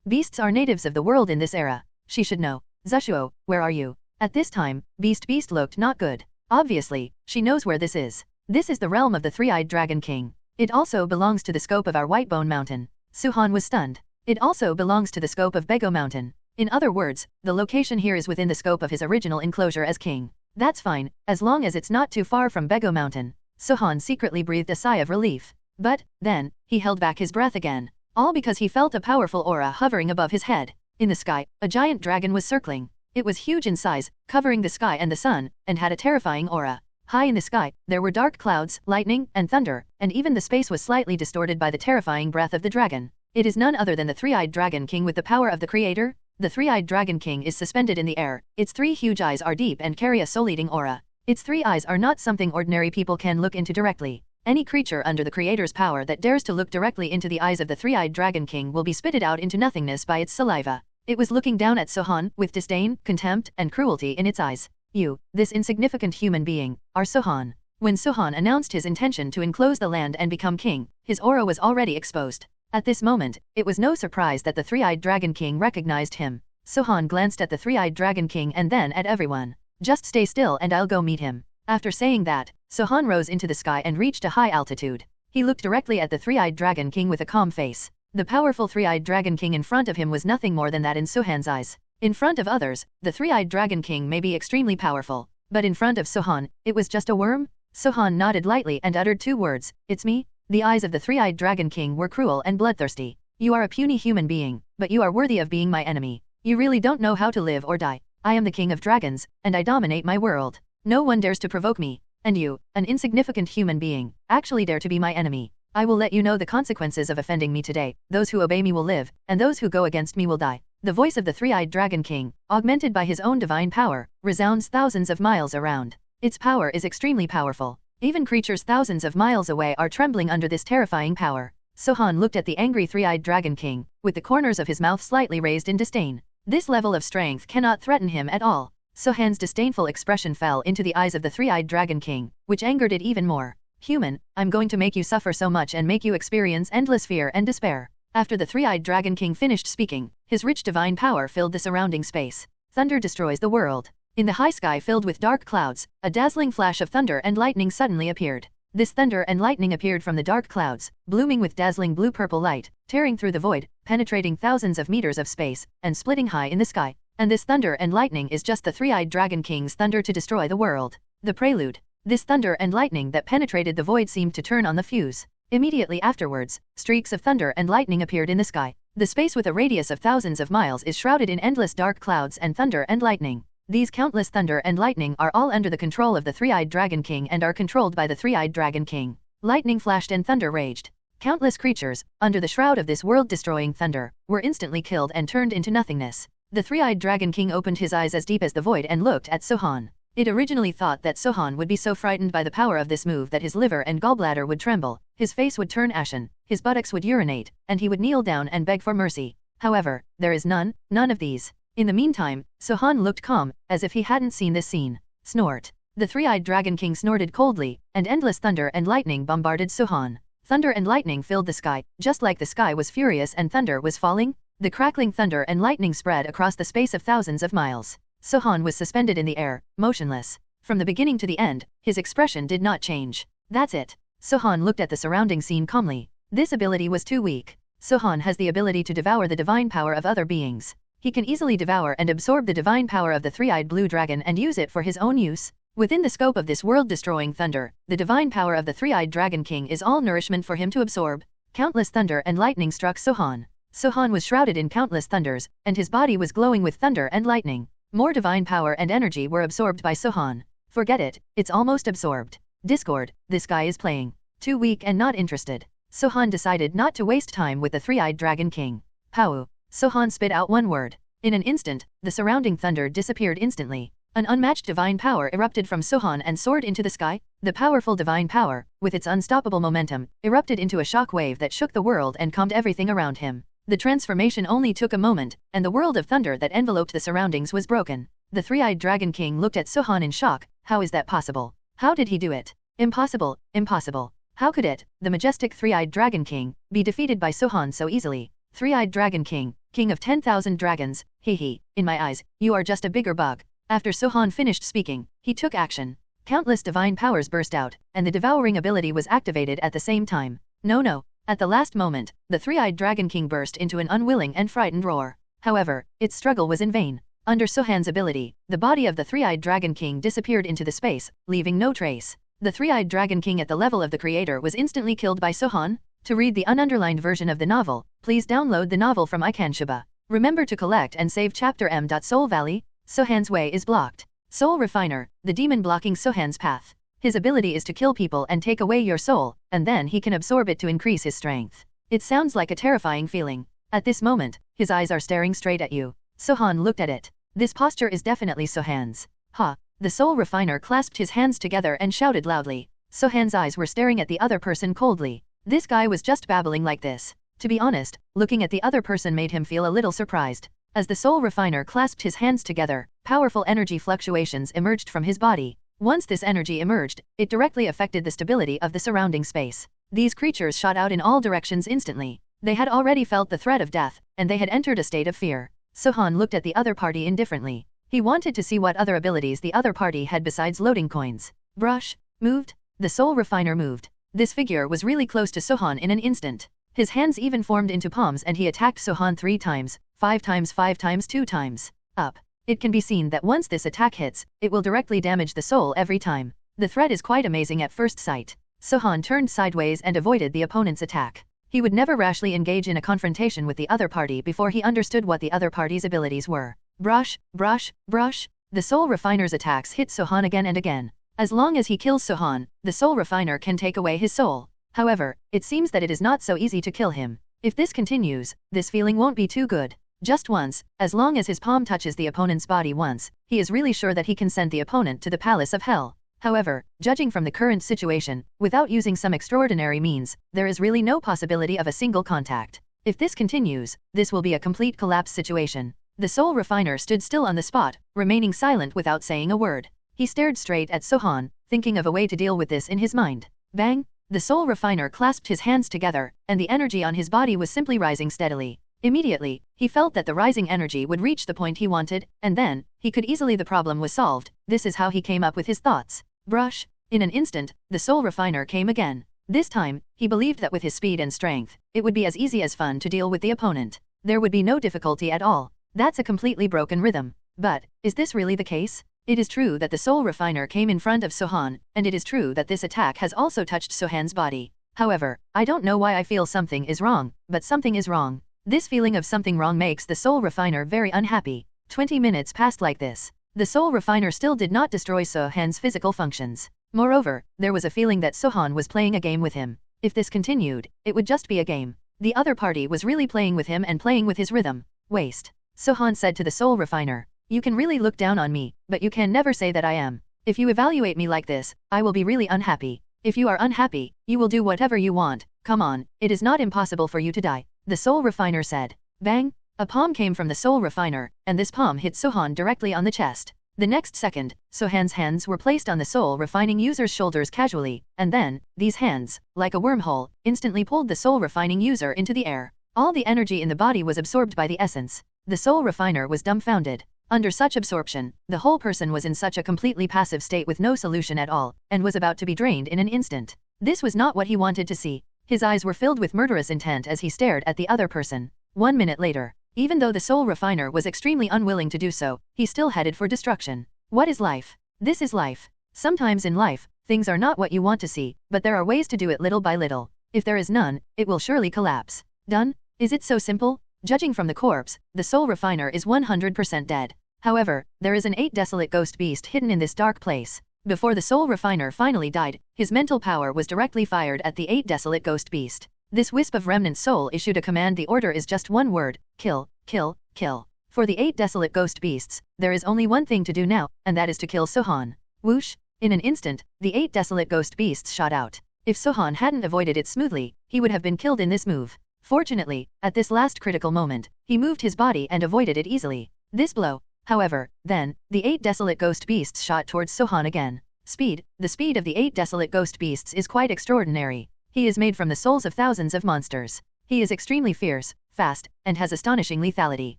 Beasts are natives of the world in this era. She should know. Zushuo, where are you? At this time, Beast looked not good. Obviously, she knows where this is. This is the realm of the three-eyed dragon king. It also belongs to the scope of our Whitebone Mountain. Sohan was stunned. It also belongs to the scope of Bego Mountain. In other words, the location here is within the scope of his original enclosure as king. That's fine, as long as it's not too far from Bego Mountain. Sohan secretly breathed a sigh of relief. But, then, he held back his breath again. All because he felt a powerful aura hovering above his head. In the sky, a giant dragon was circling. It was huge in size, covering the sky and the sun, and had a terrifying aura. High in the sky, there were dark clouds, lightning, and thunder, and even the space was slightly distorted by the terrifying breath of the dragon. It is none other than the three-eyed dragon king with the power of the creator. The three-eyed dragon king is suspended in the air. Its three huge eyes are deep and carry a soul-eating aura. Its three eyes are not something ordinary people can look into directly. Any creature under the creator's power that dares to look directly into the eyes of the three-eyed dragon king will be spitted out into nothingness by its saliva. It was looking down at Sohan with disdain, contempt, and cruelty in its eyes. You, this insignificant human being, are Sohan. When Sohan announced his intention to enclose the land and become king, his aura was already exposed. At this moment, it was no surprise that the three-eyed dragon king recognized him. Sohan glanced at the three-eyed dragon king and then at everyone. Just stay still and I'll go meet him. After saying that, Sohan rose into the sky and reached a high altitude. He looked directly at the three-eyed dragon king with a calm face. The powerful three-eyed dragon king in front of him was nothing more than that in Sohan's eyes. In front of others, the three-eyed dragon king may be extremely powerful, but in front of Sohan, it was just a worm? Sohan nodded lightly and uttered two words, "It's me." The eyes of the three-eyed dragon king were cruel and bloodthirsty. You are a puny human being, but you are worthy of being my enemy. You really don't know how to live or die. I am the king of dragons, and I dominate my world. No one dares to provoke me. And you, an insignificant human being, actually dare to be my enemy. I will let you know the consequences of offending me today. Those who obey me will live, and those who go against me will die. The voice of the three-eyed Dragon King, augmented by his own divine power, resounds thousands of miles around. Its power is extremely powerful. Even creatures thousands of miles away are trembling under this terrifying power. Sohan looked at the angry three-eyed Dragon King, with the corners of his mouth slightly raised in disdain. This level of strength cannot threaten him at all. Sohan's disdainful expression fell into the eyes of the three-eyed Dragon King, which angered it even more. Human, I'm going to make you suffer so much and make you experience endless fear and despair. After the three-eyed Dragon King finished speaking, his rich divine power filled the surrounding space. Thunder destroys the world. In the high sky filled with dark clouds, a dazzling flash of thunder and lightning suddenly appeared. This thunder and lightning appeared from the dark clouds, blooming with dazzling blue-purple light, tearing through the void, penetrating thousands of meters of space, and splitting high in the sky. And this thunder and lightning is just the three-eyed Dragon King's thunder to destroy the world. The prelude. This thunder and lightning that penetrated the void seemed to turn on the fuse. Immediately afterwards, streaks of thunder and lightning appeared in the sky. The space with a radius of thousands of miles is shrouded in endless dark clouds and thunder and lightning. These countless thunder and lightning are all under the control of the three-eyed Dragon King and are controlled by the three-eyed Dragon King. Lightning flashed and thunder raged. Countless creatures, under the shroud of this world-destroying thunder, were instantly killed and turned into nothingness. The three-eyed Dragon King opened his eyes as deep as the void and looked at Sohan. It originally thought that Sohan would be so frightened by the power of this move that his liver and gallbladder would tremble, his face would turn ashen, his buttocks would urinate, and he would kneel down and beg for mercy. However, there is none of these. In the meantime, Sohan looked calm, as if he hadn't seen this scene. Snort. The three-eyed Dragon King snorted coldly, and endless thunder and lightning bombarded Sohan. Thunder and lightning filled the sky, just like the sky was furious and thunder was falling. The crackling thunder and lightning spread across the space of thousands of miles. Sohan was suspended in the air, motionless. From the beginning to the end, his expression did not change. That's it. Sohan looked at the surrounding scene calmly. This ability was too weak. Sohan has the ability to devour the divine power of other beings. He can easily devour and absorb the divine power of the three-eyed blue dragon and use it for his own use. Within the scope of this world-destroying thunder, the divine power of the three-eyed Dragon King is all nourishment for him to absorb. Countless thunder and lightning struck Sohan. Sohan was shrouded in countless thunders, and his body was glowing with thunder and lightning. More divine power and energy were absorbed by Sohan. Forget it, it's almost absorbed. Discord, this guy is playing. Too weak and not interested. Sohan decided not to waste time with the three-eyed Dragon King. Pau. Sohan spit out one word. In an instant, the surrounding thunder disappeared instantly. An unmatched divine power erupted from Sohan and soared into the sky. The powerful divine power, with its unstoppable momentum, erupted into a shockwave that shook the world and calmed everything around him. The transformation only took a moment, and the world of thunder that enveloped the surroundings was broken. The three-eyed Dragon King looked at Sohan in shock. How is that possible? How did he do it? Impossible, impossible. How could it, the majestic three-eyed Dragon King, be defeated by Sohan so easily? Three-eyed Dragon King, king of 10,000 dragons, in my eyes, you are just a bigger bug. After Sohan finished speaking, he took action. Countless divine powers burst out, and the devouring ability was activated at the same time. No. At the last moment, the three-eyed Dragon King burst into an unwilling and frightened roar. However, its struggle was in vain. Under Sohan's ability, the body of the three-eyed Dragon King disappeared into the space, leaving no trace. The three-eyed Dragon King at the level of the creator was instantly killed by Sohan. To read the ununderlined version of the novel, please download the novel from Ikanshiba. Remember to collect and save chapter M. Soul Valley. Sohan's way is blocked. Soul Refiner, the demon blocking Sohan's path. His ability is to kill people and take away your soul, and then he can absorb it to increase his strength. It sounds like a terrifying feeling. At this moment, his eyes are staring straight at you. Sohan looked at it. This posture is definitely Sohan's. Ha! The Soul Refiner clasped his hands together and shouted loudly. Sohan's eyes were staring at the other person coldly. This guy was just babbling like this. To be honest, looking at the other person made him feel a little surprised. As the Soul Refiner clasped his hands together, powerful energy fluctuations emerged from his body. Once this energy emerged, it directly affected the stability of the surrounding space. These creatures shot out in all directions instantly. They had already felt the threat of death, and they had entered a state of fear. Sohan looked at the other party indifferently. He wanted to see what other abilities the other party had besides loading coins. Brush. Moved. The Soul Refiner moved. This figure was really close to Sohan in an instant. His hands even formed into palms and he attacked Sohan 3 times, 5 times, 2 times. Up. It can be seen that once this attack hits, it will directly damage the soul every time. The threat is quite amazing at first sight. Sohan turned sideways and avoided the opponent's attack. He would never rashly engage in a confrontation with the other party before he understood what the other party's abilities were. Brush. The Soul Refiner's attacks hit Sohan again and again. As long as he kills Sohan, the Soul Refiner can take away his soul. However, it seems that it is not so easy to kill him. If this continues, this feeling won't be too good. Just once, as long as his palm touches the opponent's body once, he is really sure that he can send the opponent to the palace of hell. However, judging from the current situation, without using some extraordinary means, there is really no possibility of a single contact. If this continues, this will be a complete collapse situation. The soul refiner stood still on the spot, remaining silent without saying a word. He stared straight at Sohan, thinking of a way to deal with this in his mind. Bang! The soul refiner clasped his hands together, and the energy on his body was simply rising steadily. Immediately, he felt that the rising energy would reach the point he wanted, and then, he could easily the problem was solved. This is how he came up with his thoughts. Brush! In an instant, the soul refiner came again. This time, he believed that with his speed and strength, it would be as easy as fun to deal with the opponent. There would be no difficulty at all. That's a completely broken rhythm. But, is this really the case? It is true that the soul refiner came in front of Sohan, and it is true that this attack has also touched Sohan's body. However, I don't know why I feel something is wrong, but something is wrong. This feeling of something wrong makes the soul refiner very unhappy. 20 minutes passed like this. The soul refiner still did not destroy Sohan's physical functions. Moreover, there was a feeling that Sohan was playing a game with him. If this continued, it would just be a game. The other party was really playing with him and playing with his rhythm. Waste. Sohan said to the soul refiner. You can really look down on me, but you can never say that I am. If you evaluate me like this, I will be really unhappy. If you are unhappy, you will do whatever you want. Come on, it is not impossible for you to die. The soul refiner said. Bang! A palm came from the soul refiner, and this palm hit Sohan directly on the chest. The next second, Sohan's hands were placed on the soul refining user's shoulders casually, and then, these hands, like a wormhole, instantly pulled the soul refining user into the air. All the energy in the body was absorbed by the essence. The soul refiner was dumbfounded. Under such absorption, the whole person was in such a completely passive state with no solution at all, and was about to be drained in an instant. This was not what he wanted to see. His eyes were filled with murderous intent as he stared at the other person. 1 minute later, even though the soul refiner was extremely unwilling to do so, he still headed for destruction. What is life? This is life. Sometimes in life, things are not what you want to see, but there are ways to do it little by little. If there is none, it will surely collapse. Done? Is it so simple? Judging from the corpse, the soul refiner is 100% dead. However, there is an 8 desolate ghost beast hidden in this dark place. Before the soul refiner finally died, his mental power was directly fired at the 8 desolate ghost beast. This wisp of remnant soul issued a command. The order is just one word: kill, kill, kill. For the 8 desolate ghost beasts, there is only one thing to do now, and that is to kill Sohan. Whoosh! In an instant, the 8 desolate ghost beasts shot out. If Sohan hadn't avoided it smoothly, he would have been killed in this move. Fortunately, at this last critical moment, he moved his body and avoided it easily. This blow. However, then, the 8 desolate ghost beasts shot towards Sohan again. Speed. The speed of the 8 desolate ghost beasts is quite extraordinary. He is made from the souls of thousands of monsters. He is extremely fierce, fast, and has astonishing lethality.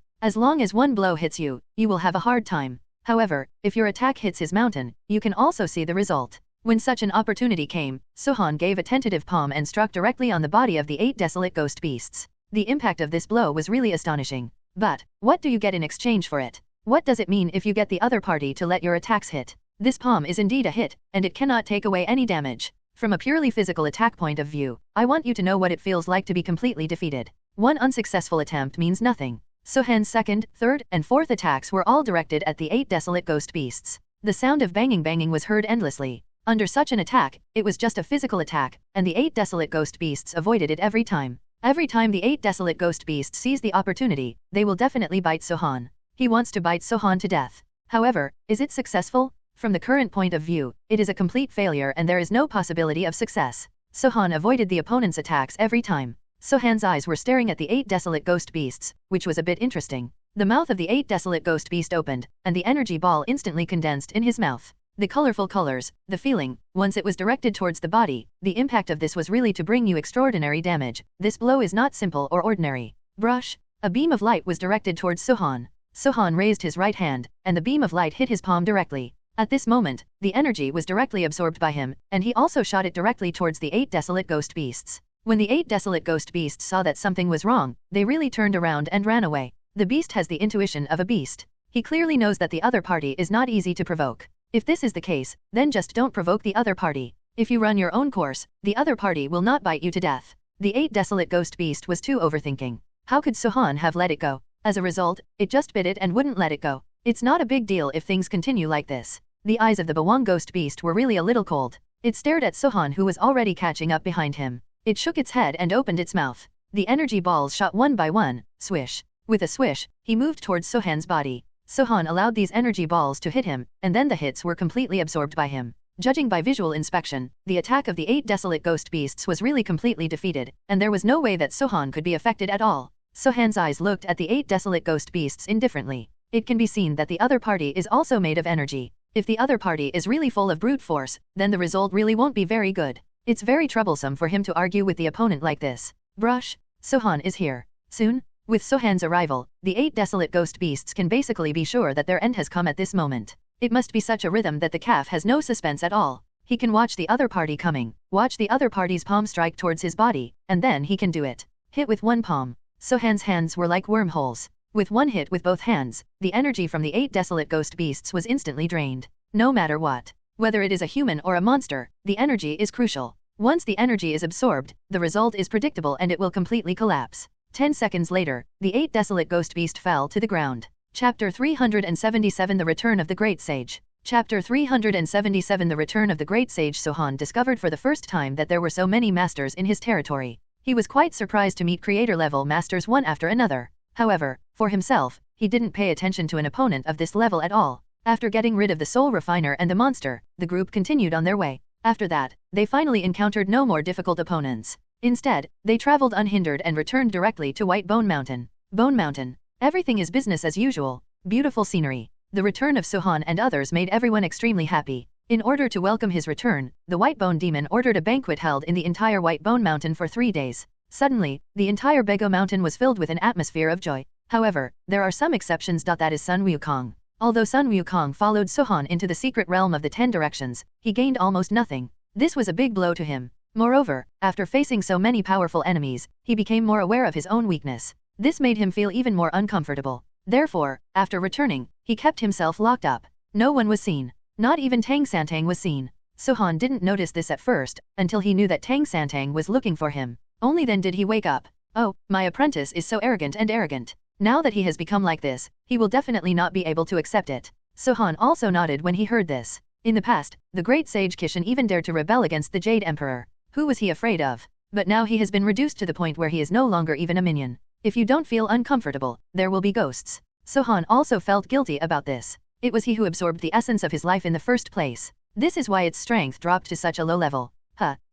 As long as one blow hits you, you will have a hard time. However, if your attack hits his mountain, you can also see the result. When such an opportunity came, Sohan gave a tentative palm and struck directly on the body of the 8 desolate ghost beasts. The impact of this blow was really astonishing. But, what do you get in exchange for it? What does it mean if you get the other party to let your attacks hit? This palm is indeed a hit, and it cannot take away any damage. From a purely physical attack point of view, I want you to know what it feels like to be completely defeated. One unsuccessful attempt means nothing. Sohan's second, third, and fourth attacks were all directed at the 8 desolate ghost beasts. The sound of banging was heard endlessly. Under such an attack, it was just a physical attack, and the 8 desolate ghost beasts avoided it every time. Every time the 8 desolate ghost beasts seize the opportunity, they will definitely bite Sohan. He wants to bite Sohan to death. However, is it successful? From the current point of view, it is a complete failure and there is no possibility of success. Sohan avoided the opponent's attacks every time. Sohan's eyes were staring at the 8 desolate ghost beasts, which was a bit interesting. The mouth of the 8 desolate ghost beast opened, and the energy ball instantly condensed in his mouth. The colorful colors, the feeling, once it was directed towards the body, the impact of this was really to bring you extraordinary damage. This blow is not simple or ordinary. Brush. A beam of light was directed towards Sohan. Sohan raised his right hand, and the beam of light hit his palm directly. At this moment, the energy was directly absorbed by him, and he also shot it directly towards the 8 desolate ghost beasts. When the 8 desolate ghost beasts saw that something was wrong, they really turned around and ran away. The beast has the intuition of a beast. He clearly knows that the other party is not easy to provoke. If this is the case, then just don't provoke the other party. If you run your own course, the other party will not bite you to death. The 8 desolate ghost beast was too overthinking. How could Sohan have let it go? As a result, it just bit it and wouldn't let it go. It's not a big deal if things continue like this. The eyes of the Bawang ghost beast were really a little cold. It stared at Sohan, who was already catching up behind him. It shook its head and opened its mouth. The energy balls shot one by one, swish. With a swish, he moved towards Sohan's body. Sohan allowed these energy balls to hit him, and then the hits were completely absorbed by him. Judging by visual inspection, the attack of the 8 desolate ghost beasts was really completely defeated, and there was no way that Sohan could be affected at all. Sohan's eyes looked at the 8 desolate ghost beasts indifferently. It can be seen that the other party is also made of energy. If the other party is really full of brute force, then the result really won't be very good. It's very troublesome for him to argue with the opponent like this. Brush, Sohan is here. Soon? With Sohan's arrival, the 8 desolate ghost beasts can basically be sure that their end has come at this moment. It must be such a rhythm that the calf has no suspense at all. He can watch the other party coming, watch the other party's palm strike towards his body, and then he can do it. Hit with one palm. Sohan's hands were like wormholes. With one hit with both hands, the energy from the 8 desolate ghost beasts was instantly drained. No matter what, whether it is a human or a monster, the energy is crucial. Once the energy is absorbed, the result is predictable and it will completely collapse. 10 seconds later, the 8 desolate ghost beast fell to the ground. Chapter 377 The Return of the Great Sage. Chapter 377 The Return of the Great Sage. Sohan discovered for the first time that there were so many masters in his territory. He was quite surprised to meet creator-level masters one after another. However, for himself, he didn't pay attention to an opponent of this level at all. After getting rid of the soul refiner and the monster, the group continued on their way. After that, they finally encountered no more difficult opponents. Instead, they traveled unhindered and returned directly to White Bone Mountain. Bone Mountain. Everything is business as usual. Beautiful scenery. The return of Sohan and others made everyone extremely happy. In order to welcome his return, the White Bone Demon ordered a banquet held in the entire White Bone Mountain for 3 days. Suddenly, the entire Bego Mountain was filled with an atmosphere of joy. However, there are some exceptions. That is Sun Wukong. Although Sun Wukong followed Sohan into the secret realm of the 10 directions, he gained almost nothing. This was a big blow to him. Moreover, after facing so many powerful enemies, he became more aware of his own weakness. This made him feel even more uncomfortable. Therefore, after returning, he kept himself locked up. No one was seen. Not even Tang Santang was seen. Sohan didn't notice this at first, until he knew that Tang Santang was looking for him. Only then did he wake up. Oh, my apprentice is so arrogant and arrogant. Now that he has become like this, he will definitely not be able to accept it. Sohan also nodded when he heard this. In the past, the great sage Kishan even dared to rebel against the Jade Emperor. Who was he afraid of? But now he has been reduced to the point where he is no longer even a minion. If you don't feel uncomfortable, there will be ghosts. Sohan also felt guilty about this. It was he who absorbed the essence of his life in the first place. This is why its strength dropped to such a low level.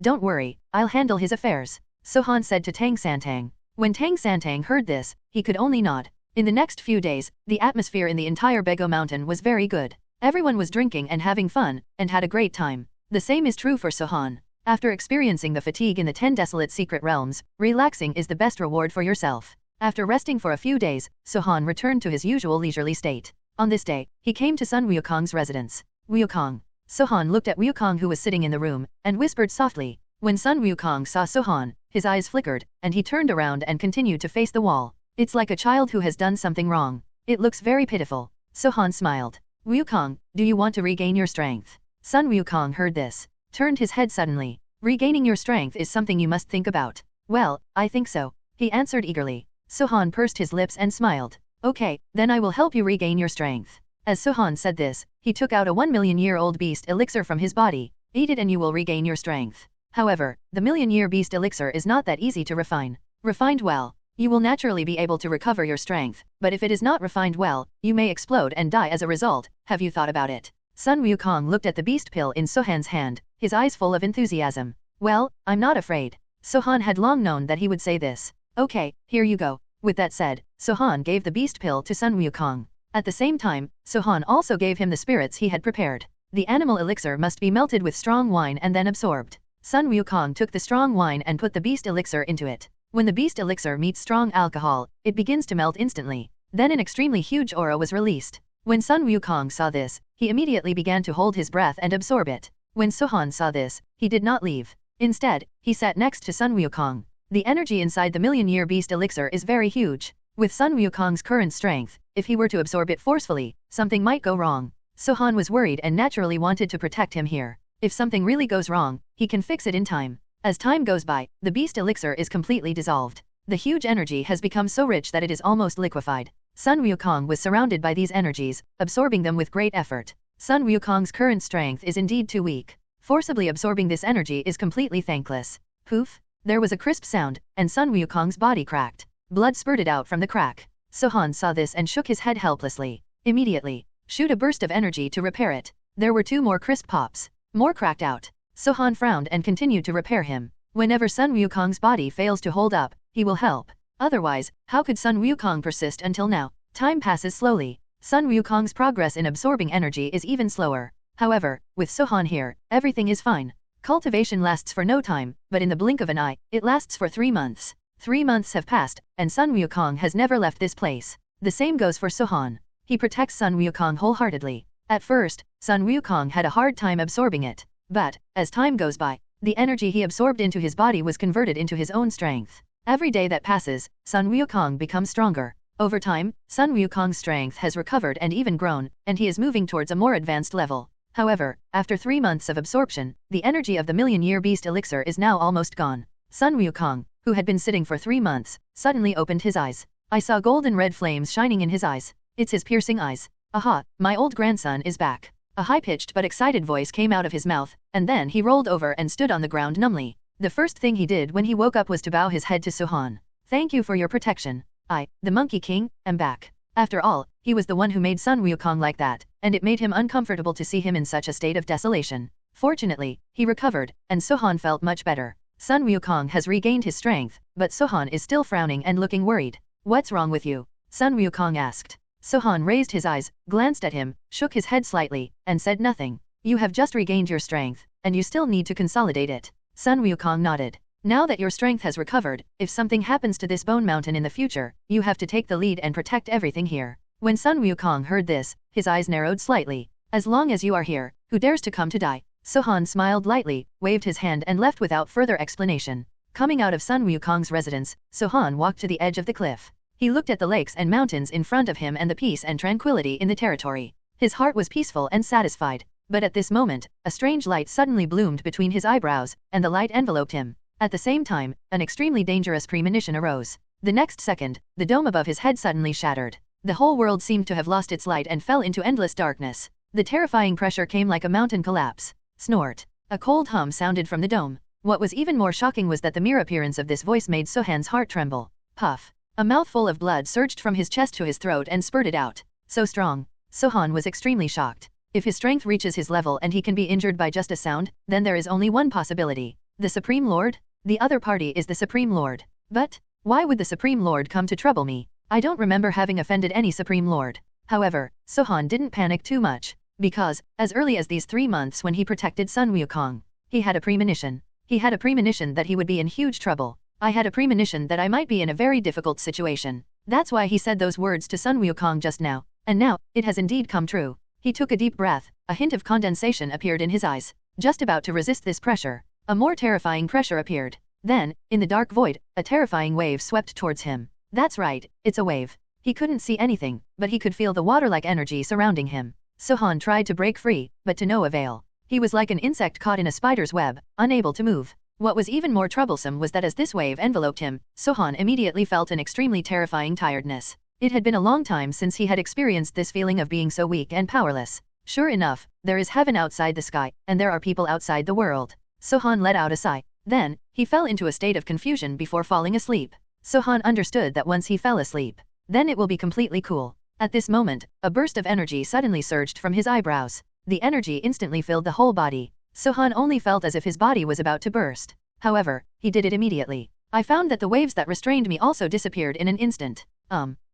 Don't worry, I'll handle his affairs, Sohan said to Tang Santang. When Tang Santang heard this, he could only nod. In the next few days, the atmosphere in the entire Bego Mountain was very good. Everyone was drinking and having fun, and had a great time. The same is true for Sohan. After experiencing the fatigue in the 10 desolate secret realms, relaxing is the best reward for yourself. After resting for a few days, Sohan returned to his usual leisurely state. On this day, he came to Sun Wukong's residence. Wukong. Sohan looked at Wukong who was sitting in the room, and whispered softly. When Sun Wukong saw Sohan, his eyes flickered, and he turned around and continued to face the wall. It's like a child who has done something wrong. It looks very pitiful. Sohan smiled. Wukong, do you want to regain your strength? Sun Wukong heard this, turned his head suddenly. Regaining your strength is something you must think about. Well, I think so, he answered eagerly. Sohan pursed his lips and smiled. Okay, then I will help you regain your strength. As Sohan said this, he took out a 1,000,000-year-old beast elixir from his body. Eat it and you will regain your strength. However, the 1,000,000-year beast elixir is not that easy to refine. Refined well, you will naturally be able to recover your strength, but if it is not refined well, you may explode and die as a result. Have you thought about it? Sun Wukong looked at the beast pill in Sohan's hand, his eyes full of enthusiasm. Well, I'm not afraid. Sohan had long known that he would say this. Okay, here you go. With that said, Sohan gave the beast pill to Sun Wukong. At the same time, Sohan also gave him the spirits he had prepared. The animal elixir must be melted with strong wine and then absorbed. Sun Wukong took the strong wine and put the beast elixir into it. When the beast elixir meets strong alcohol, it begins to melt instantly. Then an extremely huge aura was released. When Sun Wukong saw this, he immediately began to hold his breath and absorb it. When Sohan saw this, he did not leave. Instead, he sat next to Sun Wukong. The energy inside the 1,000,000-year beast elixir is very huge. With Sun Wukong's current strength, if he were to absorb it forcefully, something might go wrong. Sohan was worried and naturally wanted to protect him here. If something really goes wrong, he can fix it in time. As time goes by, the beast elixir is completely dissolved. The huge energy has become so rich that it is almost liquefied. Sun Wukong was surrounded by these energies, absorbing them with great effort. Sun Wukong's current strength is indeed too weak. Forcibly absorbing this energy is completely thankless. Poof! There was a crisp sound, and Sun Wukong's body cracked. Blood spurted out from the crack. Sohan saw this and shook his head helplessly. Immediately, shoot a burst of energy to repair it. There were 2 more crisp pops. More cracked out. Sohan frowned and continued to repair him. Whenever Sun Wukong's body fails to hold up, he will help. Otherwise, how could Sun Wukong persist until now? Time passes slowly. Sun Wukong's progress in absorbing energy is even slower. However, with Sohan here, everything is fine. Cultivation lasts for no time, but in the blink of an eye, it lasts for 3 months. 3 months have passed, and Sun Wukong has never left this place. The same goes for Sohan. He protects Sun Wukong wholeheartedly. At first, Sun Wukong had a hard time absorbing it. But, as time goes by, the energy he absorbed into his body was converted into his own strength. Every day that passes, Sun Wukong becomes stronger. Over time, Sun Wukong's strength has recovered and even grown, and he is moving towards a more advanced level. However, after 3 months of absorption, the energy of the million-year beast elixir is now almost gone. Sun Wukong, who had been sitting for 3 months, suddenly opened his eyes. I saw golden red flames shining in his eyes. It's his piercing eyes. Aha, my old grandson is back. A high-pitched but excited voice came out of his mouth, and then he rolled over and stood on the ground numbly. The first thing he did when he woke up was to bow his head to Sohan. Thank you for your protection. I, the Monkey King, am back. After all, he was the one who made Sun Wukong like that, and it made him uncomfortable to see him in such a state of desolation. Fortunately, he recovered, and Sohan felt much better. Sun Wukong has regained his strength, but Sohan is still frowning and looking worried. What's wrong with you? Sun Wukong asked. Sohan raised his eyes, glanced at him, shook his head slightly, and said nothing. You have just regained your strength, and you still need to consolidate it. Sun Wukong nodded. Now that your strength has recovered, if something happens to this bone mountain in the future, you have to take the lead and protect everything here. When Sun Wukong heard this, his eyes narrowed slightly. As long as you are here, who dares to come to die? Sohan smiled lightly, waved his hand and left without further explanation. Coming out of Sun Wukong's residence, Sohan walked to the edge of the cliff. He looked at the lakes and mountains in front of him and the peace and tranquility in the territory. His heart was peaceful and satisfied. But at this moment, a strange light suddenly bloomed between his eyebrows, and the light enveloped him. At the same time, an extremely dangerous premonition arose. The next second, the dome above his head suddenly shattered. The whole world seemed to have lost its light and fell into endless darkness. The terrifying pressure came like a mountain collapse. Snort. A cold hum sounded from the dome. What was even more shocking was that the mere appearance of this voice made Sohan's heart tremble. Puff. A mouthful of blood surged from his chest to his throat and spurted out. So strong. Sohan was extremely shocked. If his strength reaches his level and he can be injured by just a sound, then there is only one possibility. The Supreme Lord? The other party is the Supreme Lord. But, why would the Supreme Lord come to trouble me? I don't remember having offended any Supreme Lord. However, Sohan didn't panic too much. Because, as early as these 3 months when he protected Sun Wukong, he had a premonition. He had a premonition that he would be in huge trouble. I had a premonition that I might be in a very difficult situation. That's why he said those words to Sun Wukong just now. And now, it has indeed come true. He took a deep breath. A hint of condensation appeared in his eyes. Just about to resist this pressure, a more terrifying pressure appeared. Then, in the dark void, a terrifying wave swept towards him. That's right, it's a wave. He couldn't see anything, but he could feel the water-like energy surrounding him. Sohan tried to break free, but to no avail. He was like an insect caught in a spider's web, unable to move. What was even more troublesome was that as this wave enveloped him, Sohan immediately felt an extremely terrifying tiredness. It had been a long time since he had experienced this feeling of being so weak and powerless. Sure enough, there is heaven outside the sky, and there are people outside the world. Sohan let out a sigh. Then, he fell into a state of confusion before falling asleep. Sohan understood that once he fell asleep, then it will be completely cool. At this moment, a burst of energy suddenly surged from his eyebrows. The energy instantly filled the whole body. Sohan only felt as if his body was about to burst. However, he did it immediately. I found that the waves that restrained me also disappeared in an instant.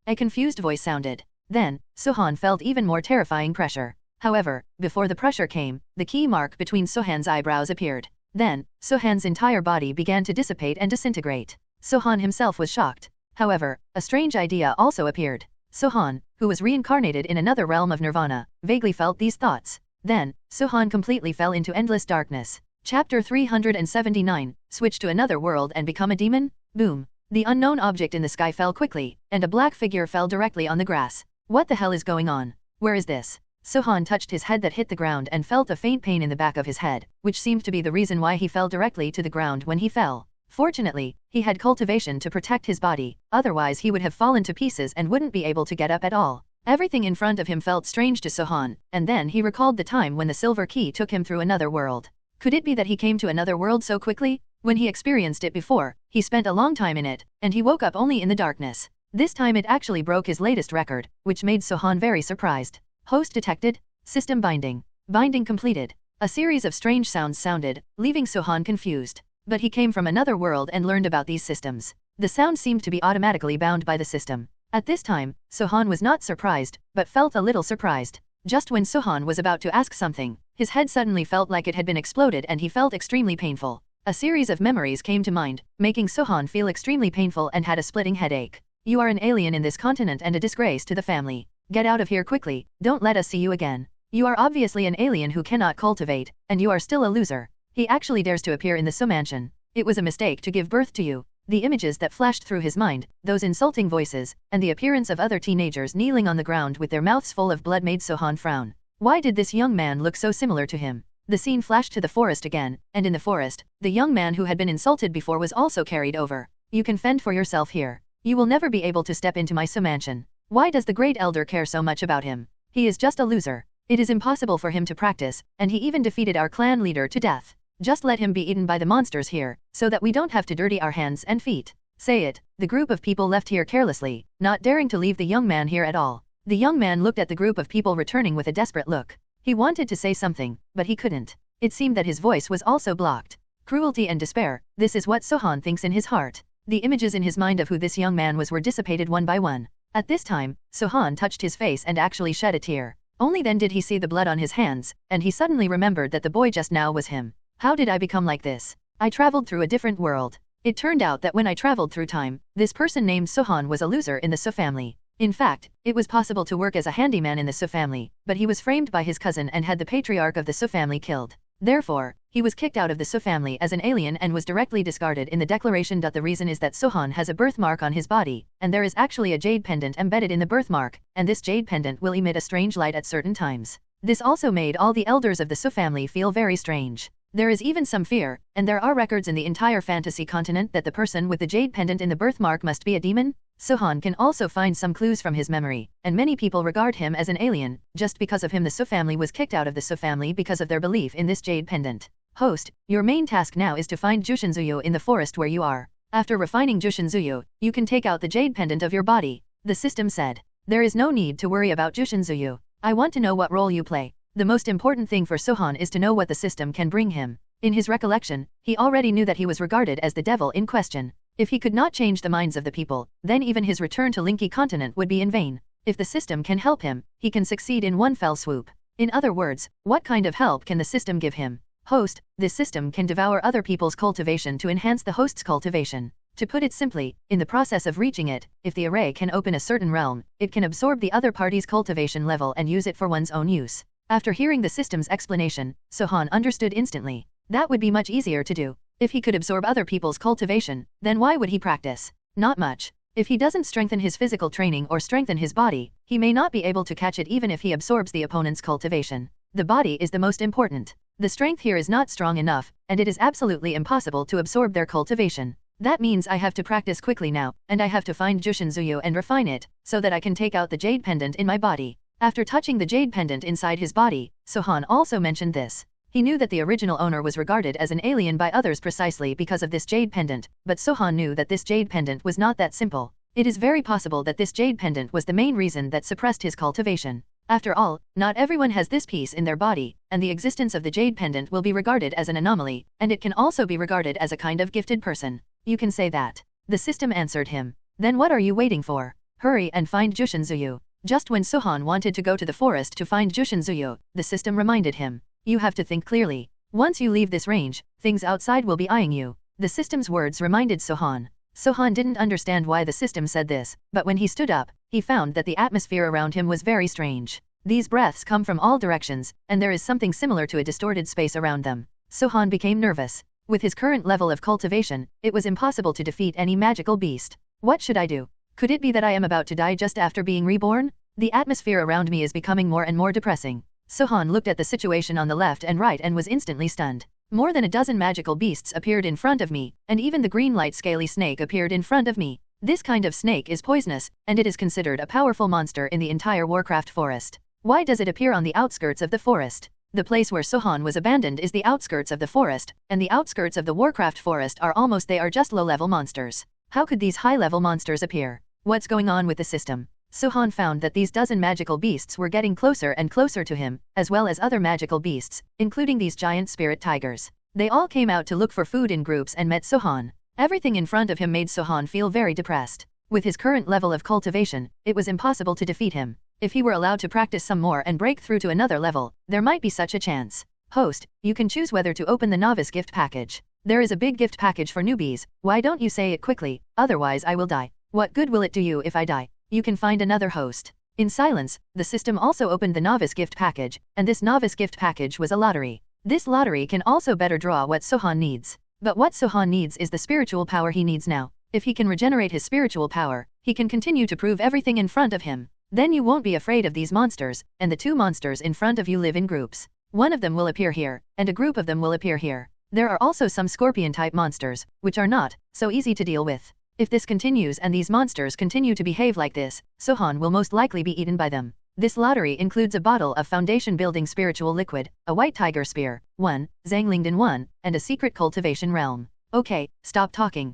A confused voice sounded. Then, Sohan felt even more terrifying pressure. However, before the pressure came, the key mark between Sohan's eyebrows appeared. Then, Sohan's entire body began to dissipate and disintegrate. Sohan himself was shocked. However, a strange idea also appeared. Sohan, who was reincarnated in another realm of nirvana, vaguely felt these thoughts. Then, Sohan completely fell into endless darkness. Chapter 379, Switch to another world and become a demon? Boom. The unknown object in the sky fell quickly, and a black figure fell directly on the grass. What the hell is going on? Where is this? Sohan touched his head that hit the ground and felt a faint pain in the back of his head, which seemed to be the reason why he fell directly to the ground when he fell. Fortunately, he had cultivation to protect his body, otherwise he would have fallen to pieces and wouldn't be able to get up at all. Everything in front of him felt strange to Sohan, and then he recalled the time when the silver key took him through another world. Could it be that he came to another world so quickly? When he experienced it before, he spent a long time in it, and he woke up only in the darkness. This time it actually broke his latest record, which made Sohan very surprised. Host detected. System binding. Binding completed. A series of strange sounds sounded, leaving Sohan confused. But he came from another world and learned about these systems. The sound seemed to be automatically bound by the system. At this time, Sohan was not surprised, but felt a little surprised. Just when Sohan was about to ask something, his head suddenly felt like it had been exploded and he felt extremely painful. A series of memories came to mind, making Sohan feel extremely painful and had a splitting headache. You are an alien in this continent and a disgrace to the family. Get out of here quickly, don't let us see you again. You are obviously an alien who cannot cultivate, and you are still a loser. He actually dares to appear in the So mansion. It was a mistake to give birth to you. The images that flashed through his mind, those insulting voices, and the appearance of other teenagers kneeling on the ground with their mouths full of blood made Sohan frown. Why did this young man look so similar to him? The scene flashed to the forest again, and in the forest, the young man who had been insulted before was also carried over. You can fend for yourself here. You will never be able to step into my So mansion. Why does the great elder care so much about him? He is just a loser. It is impossible for him to practice, and he even defeated our clan leader to death. Just let him be eaten by the monsters here, so that we don't have to dirty our hands and feet. Say it. The group of people left here carelessly, not daring to leave the young man here at all. The young man looked at the group of people returning with a desperate look. He wanted to say something, but he couldn't. It seemed that his voice was also blocked. Cruelty and despair, this is what Sohan thinks in his heart. The images in his mind of who this young man was were dissipated one by one. At this time, Sohan touched his face and actually shed a tear. Only then did he see the blood on his hands, and he suddenly remembered that the boy just now was him. How did I become like this? I traveled through a different world. It turned out that when I traveled through time, this person named Sohan was a loser in the So family. In fact, it was possible to work as a handyman in the So family, but he was framed by his cousin and had the patriarch of the So family killed. Therefore, he was kicked out of the So family as an alien and was directly discarded in the declaration. The reason is that Sohan has a birthmark on his body, and there is actually a jade pendant embedded in the birthmark, and this jade pendant will emit a strange light at certain times. This also made all the elders of the So family feel very strange. There is even some fear, and there are records in the entire fantasy continent that the person with the jade pendant in the birthmark must be a demon. Sohan can also find some clues from his memory, and many people regard him as an alien. Just because of him the So family was kicked out of the So family because of their belief in this jade pendant. Host, your main task now is to find Jushinzuyu in the forest where you are. After refining Jushinzuyu, you can take out the jade pendant of your body. The system said. There is no need to worry about Jushinzuyu. I want to know what role you play. The most important thing for Sohan is to know what the system can bring him. In his recollection, he already knew that he was regarded as the devil in question. If he could not change the minds of the people, then even his return to Linky continent would be in vain. If the system can help him, he can succeed in one fell swoop. In other words, what kind of help can the system give him? Host, this system can devour other people's cultivation to enhance the host's cultivation. To put it simply, in the process of reaching it, if the array can open a certain realm, it can absorb the other party's cultivation level and use it for one's own use. After hearing the system's explanation, Sohan understood instantly. That would be much easier to do. If he could absorb other people's cultivation, then why would he practice? Not much. If he doesn't strengthen his physical training or strengthen his body, he may not be able to catch it even if he absorbs the opponent's cultivation. The body is the most important. The strength here is not strong enough, and it is absolutely impossible to absorb their cultivation. That means I have to practice quickly now, and I have to find Jushinzuyu and refine it, so that I can take out the jade pendant in my body. After touching the jade pendant inside his body, Sohan also mentioned this. He knew that the original owner was regarded as an alien by others precisely because of this jade pendant, but Sohan knew that this jade pendant was not that simple. It is very possible that this jade pendant was the main reason that suppressed his cultivation. After all, not everyone has this piece in their body, and the existence of the jade pendant will be regarded as an anomaly, and it can also be regarded as a kind of gifted person. You can say that. The system answered him. Then what are you waiting for? Hurry and find Jushinzuyu. Just when Sohan wanted to go to the forest to find Jushinzuyu, the system reminded him. You have to think clearly. Once you leave this range, things outside will be eyeing you. The system's words reminded Sohan. Sohan didn't understand why the system said this, but when he stood up, he found that the atmosphere around him was very strange. These breaths come from all directions, and there is something similar to a distorted space around them. Sohan became nervous. With his current level of cultivation, it was impossible to defeat any magical beast. What should I do? Could it be that I am about to die just after being reborn? The atmosphere around me is becoming more and more depressing. Sohan looked at the situation on the left and right and was instantly stunned. More than a dozen magical beasts appeared in front of me, and even the green light scaly snake appeared in front of me. This kind of snake is poisonous, and it is considered a powerful monster in the entire Warcraft forest. Why does it appear on the outskirts of the forest? The place where Sohan was abandoned is the outskirts of the forest, and the outskirts of the Warcraft forest are just low-level monsters. How could these high-level monsters appear? What's going on with the system? Suhan found that these dozen magical beasts were getting closer and closer to him, as well as other magical beasts, including these giant spirit tigers. They all came out to look for food in groups and met Suhan. Everything in front of him made Suhan feel very depressed. With his current level of cultivation, it was impossible to defeat him. If he were allowed to practice some more and break through to another level, there might be such a chance. Host, you can choose whether to open the novice gift package. There is a big gift package for newbies. Why don't you say it quickly, otherwise I will die. What good will it do you if I die? You can find another host. In silence, the system also opened the novice gift package, and this novice gift package was a lottery. This lottery can also better draw what Suhan needs. But what Suhan needs is the spiritual power he needs now. If he can regenerate his spiritual power, he can continue to prove everything in front of him. Then you won't be afraid of these monsters, and the two monsters in front of you live in groups. One of them will appear here, and a group of them will appear here. There are also some scorpion-type monsters, which are not so easy to deal with. If this continues and these monsters continue to behave like this, Suhan will most likely be eaten by them. This lottery includes a bottle of foundation-building spiritual liquid, a white tiger spear, 1, Zanglingden 1, and a secret cultivation realm. Okay, stop talking,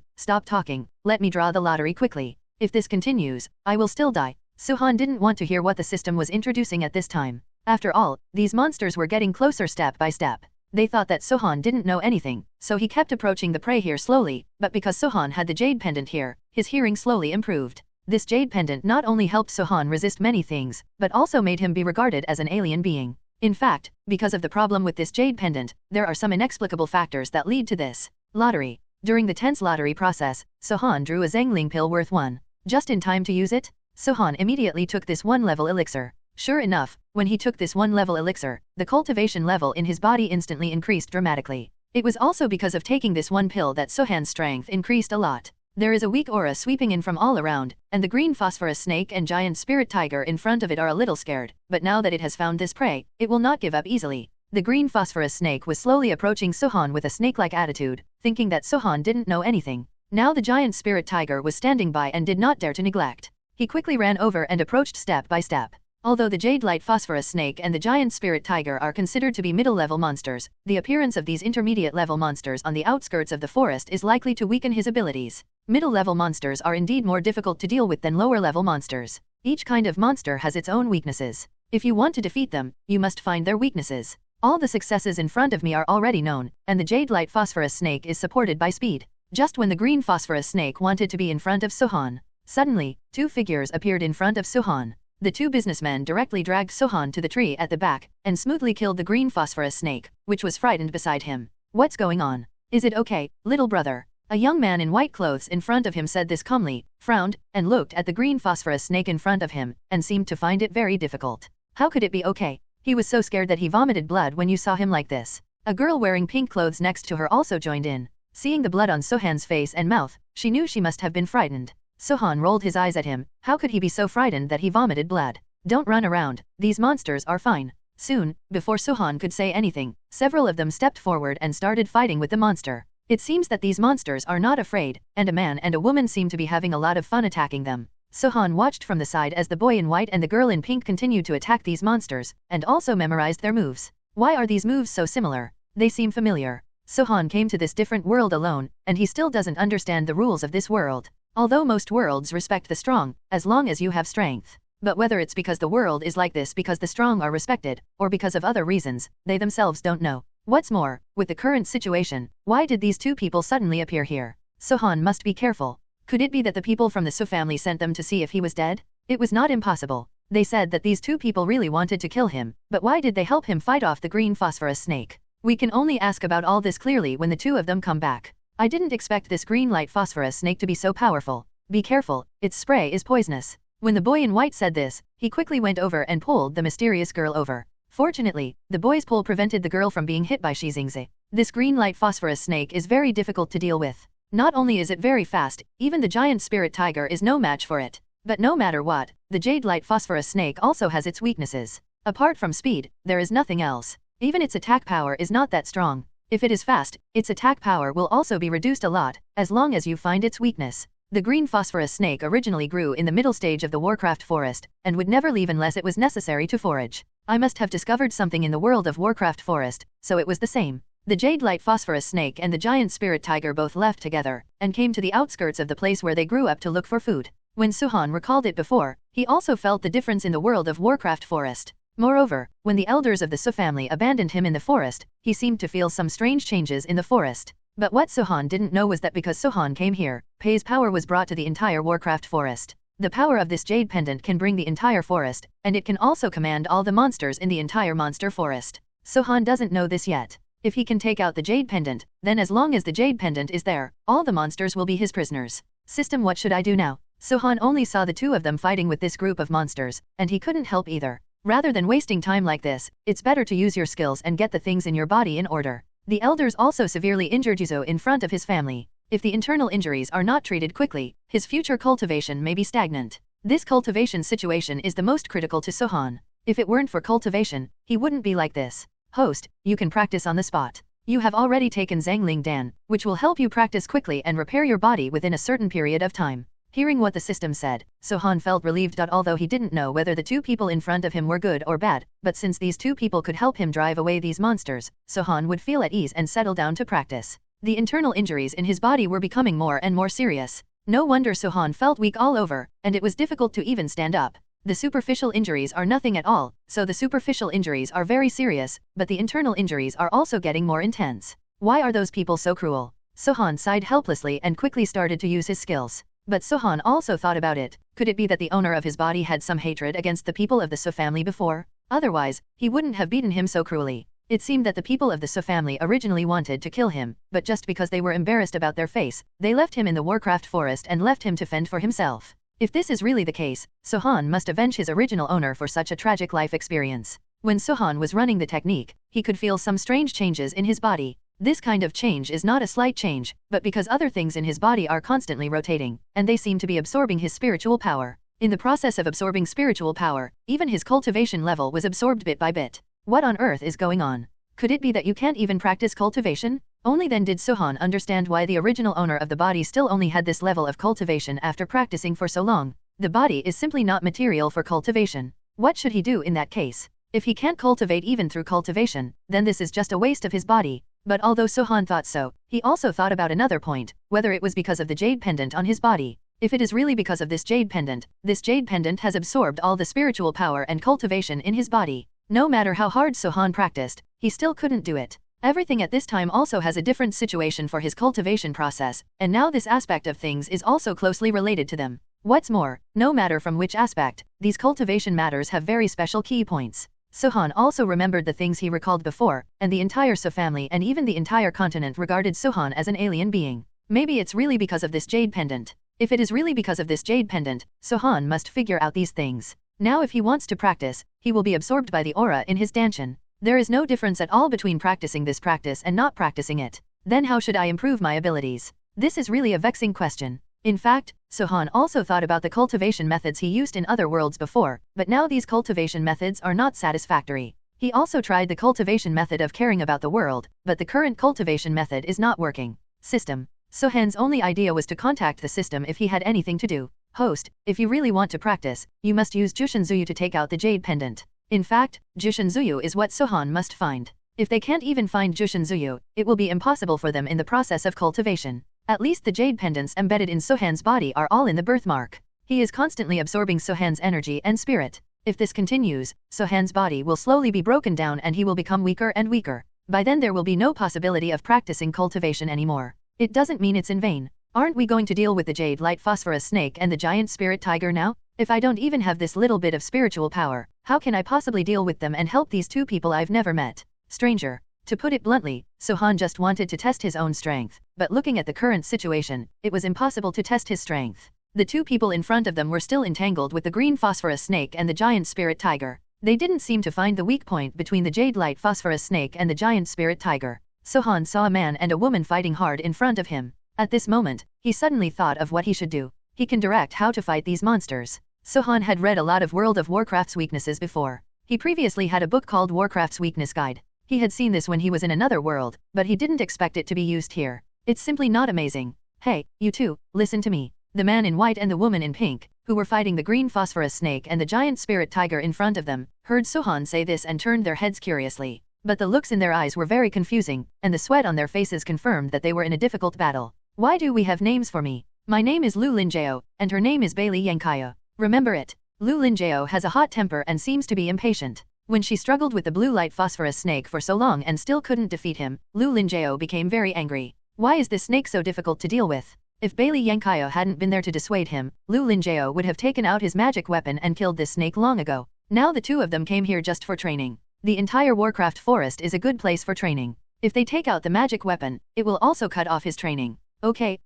let me draw the lottery quickly. If this continues, I will still die. Suhan didn't want to hear what the system was introducing at this time. After all, these monsters were getting closer step by step. They thought that Suhan didn't know anything, so he kept approaching the prey here slowly, but because Suhan had the jade pendant here, his hearing slowly improved. This jade pendant not only helped Suhan resist many things, but also made him be regarded as an alien being. In fact, because of the problem with this jade pendant, there are some inexplicable factors that lead to this. Lottery. During the tense lottery process, Suhan drew a Zangling pill worth 1. Just in time to use it, Suhan immediately took this 1-level elixir. Sure enough, when he took this 1-level elixir, the cultivation level in his body instantly increased dramatically. It was also because of taking this 1 pill that Suhan's strength increased a lot. There is a weak aura sweeping in from all around, and the green phosphorus snake and giant spirit tiger in front of it are a little scared, but now that it has found this prey, it will not give up easily. The green phosphorus snake was slowly approaching Suhan with a snake-like attitude, thinking that Suhan didn't know anything. Now the giant spirit tiger was standing by and did not dare to neglect. He quickly ran over and approached step by step. Although the jade light phosphorus snake and the giant spirit tiger are considered to be middle-level monsters, the appearance of these intermediate-level monsters on the outskirts of the forest is likely to weaken his abilities. Middle-level monsters are indeed more difficult to deal with than lower-level monsters. Each kind of monster has its own weaknesses. If you want to defeat them, you must find their weaknesses. All the successes in front of me are already known, and the jade light phosphorus snake is supported by speed. Just when the green phosphorus snake wanted to be in front of Suhan, suddenly, 2 figures appeared in front of Suhan. The 2 businessmen directly dragged Suhan to the tree at the back, and smoothly killed the green phosphorus snake, which was frightened beside him. What's going on? Is it okay, little brother? A young man in white clothes in front of him said this calmly, frowned, and looked at the green phosphorus snake in front of him, and seemed to find it very difficult. How could it be okay? He was so scared that he vomited blood when you saw him like this. A girl wearing pink clothes next to her also joined in. Seeing the blood on Suhan's face and mouth, she knew she must have been frightened. Suhan rolled his eyes at him. How could he be so frightened that he vomited blood? Don't run around, these monsters are fine. Soon, before Suhan could say anything, several of them stepped forward and started fighting with the monster. It seems that these monsters are not afraid, and a man and a woman seem to be having a lot of fun attacking them. Suhan watched from the side as the boy in white and the girl in pink continued to attack these monsters, and also memorized their moves. Why are these moves so similar? They seem familiar. Suhan came to this different world alone, and he still doesn't understand the rules of this world. Although most worlds respect the strong, as long as you have strength. But whether it's because the world is like this because the strong are respected, or because of other reasons, they themselves don't know. What's more, with the current situation, why did these 2 people suddenly appear here? Suhan must be careful. Could it be that the people from the Su family sent them to see if he was dead? It was not impossible. They said that these 2 people really wanted to kill him, but why did they help him fight off the green phosphorus snake? We can only ask about all this clearly when the 2 of them come back. I didn't expect this green light phosphorus snake to be so powerful. Be careful, its spray is poisonous. When the boy in white said this, he quickly went over and pulled the mysterious girl over. Fortunately, the boy's pull prevented the girl from being hit by Shizingzi. This green light phosphorus snake is very difficult to deal with. Not only is it very fast, even the giant spirit tiger is no match for it. But no matter what, the jade light phosphorus snake also has its weaknesses. Apart from speed, there is nothing else. Even its attack power is not that strong. If it is fast, its attack power will also be reduced a lot, as long as you find its weakness. The green phosphorus snake originally grew in the middle stage of the Warcraft forest, and would never leave unless it was necessary to forage. I must have discovered something in the world of Warcraft forest, so it was the same. The jade light phosphorus snake and the giant spirit tiger both left together, and came to the outskirts of the place where they grew up to look for food. When Suhan recalled it before, he also felt the difference in the World of Warcraft forest. Moreover, when the elders of the Su family abandoned him in the forest, he seemed to feel some strange changes in the forest. But what Suhan didn't know was that because Suhan came here, Pei's power was brought to the entire Warcraft forest. The power of this jade pendant can bring the entire forest, and it can also command all the monsters in the entire monster forest. Suhan doesn't know this yet. If he can take out the jade pendant, then as long as the jade pendant is there, all the monsters will be his prisoners. System, what should I do now? Suhan only saw the two of them fighting with this group of monsters, and he couldn't help either. Rather than wasting time like this, it's better to use your skills and get the things in your body in order. The elders also severely injured Yuzo in front of his family. If the internal injuries are not treated quickly, his future cultivation may be stagnant. This cultivation situation is the most critical to Suhan. If it weren't for cultivation, he wouldn't be like this. Host, you can practice on the spot. You have already taken Zhangling Dan, which will help you practice quickly and repair your body within a certain period of time. Hearing what the system said, Suhan felt relieved. Although he didn't know whether the two people in front of him were good or bad, but since these two people could help him drive away these monsters, Suhan would feel at ease and settle down to practice. The internal injuries in his body were becoming more and more serious. No wonder Suhan felt weak all over, and it was difficult to even stand up. The superficial injuries are nothing at all, so the superficial injuries are very serious, but the internal injuries are also getting more intense. Why are those people so cruel? Suhan sighed helplessly and quickly started to use his skills. But Suhan also thought about it. Could it be that the owner of his body had some hatred against the people of the Su family before? Otherwise, he wouldn't have beaten him so cruelly. It seemed that the people of the Su family originally wanted to kill him, but just because they were embarrassed about their face, they left him in the Warcraft forest and left him to fend for himself. If this is really the case, Suhan must avenge his original owner for such a tragic life experience. When Suhan was running the technique, he could feel some strange changes in his body. This kind of change is not a slight change, but because other things in his body are constantly rotating, and they seem to be absorbing his spiritual power. In the process of absorbing spiritual power, even his cultivation level was absorbed bit by bit. What on earth is going on? Could it be that you can't even practice cultivation? Only then did Suhan understand why the original owner of the body still only had this level of cultivation after practicing for so long. The body is simply not material for cultivation. What should he do in that case? If he can't cultivate even through cultivation, then this is just a waste of his body. But although Suhan thought so, he also thought about another point, whether it was because of the jade pendant on his body. If it is really because of this jade pendant has absorbed all the spiritual power and cultivation in his body. No matter how hard Suhan practiced, he still couldn't do it. Everything at this time also has a different situation for his cultivation process, and now this aspect of things is also closely related to them. What's more, no matter from which aspect, these cultivation matters have very special key points. Suhan also remembered the things he recalled before, and the entire Su family and even the entire continent regarded Suhan as an alien being. Maybe it's really because of this jade pendant. If it is really because of this jade pendant, Suhan must figure out these things. Now if he wants to practice, he will be absorbed by the aura in his danshan. There is no difference at all between practicing this practice and not practicing it. Then how should I improve my abilities? This is really a vexing question. In fact, Suhan also thought about the cultivation methods he used in other worlds before, but now these cultivation methods are not satisfactory. He also tried the cultivation method of caring about the world, but the current cultivation method is not working. System. Suhan's only idea was to contact the system if he had anything to do. Host, if you really want to practice, you must use Jushin Zuyu to take out the jade pendant. In fact, Jushin Zuyu is what Suhan must find. If they can't even find Jushin Zuyu, it will be impossible for them in the process of cultivation. At least the jade pendants embedded in Suhan's body are all in the birthmark. He is constantly absorbing Suhan's energy and spirit. If this continues, Suhan's body will slowly be broken down and he will become weaker and weaker. By then there will be no possibility of practicing cultivation anymore. It doesn't mean it's in vain. Aren't we going to deal with the jade light phosphorus snake and the giant spirit tiger now? If I don't even have this little bit of spiritual power, how can I possibly deal with them and help these two people I've never met? Stranger. To put it bluntly, Suhan just wanted to test his own strength, but looking at the current situation, it was impossible to test his strength. The two people in front of them were still entangled with the green phosphorus snake and the giant spirit tiger. They didn't seem to find the weak point between the jade light phosphorus snake and the giant spirit tiger. Suhan saw a man and a woman fighting hard in front of him. At this moment, he suddenly thought of what he should do. He can direct how to fight these monsters. Suhan had read a lot of World of Warcraft's weaknesses before. He previously had a book called Warcraft's Weakness Guide. He had seen this when he was in another world, but he didn't expect it to be used here. It's simply not amazing. Hey, you two, listen to me. The man in white and the woman in pink, who were fighting the green phosphorus snake and the giant spirit tiger in front of them, heard Suhan say this and turned their heads curiously. But the looks in their eyes were very confusing, and the sweat on their faces confirmed that they were in a difficult battle. Why do we have names for me? My name is Lu Linjao, and her name is Bailey Yankaya. Remember it. Lu Linjao has a hot temper and seems to be impatient. When she struggled with the blue light phosphorus snake for so long and still couldn't defeat him, Lu Linjao became very angry. Why is this snake so difficult to deal with? If Bailey Yankaya hadn't been there to dissuade him, Lu Linjao would have taken out his magic weapon and killed this snake long ago. Now the two of them came here just for training. The entire Warcraft forest is a good place for training. If they take out the magic weapon, it will also cut off his training. Okay,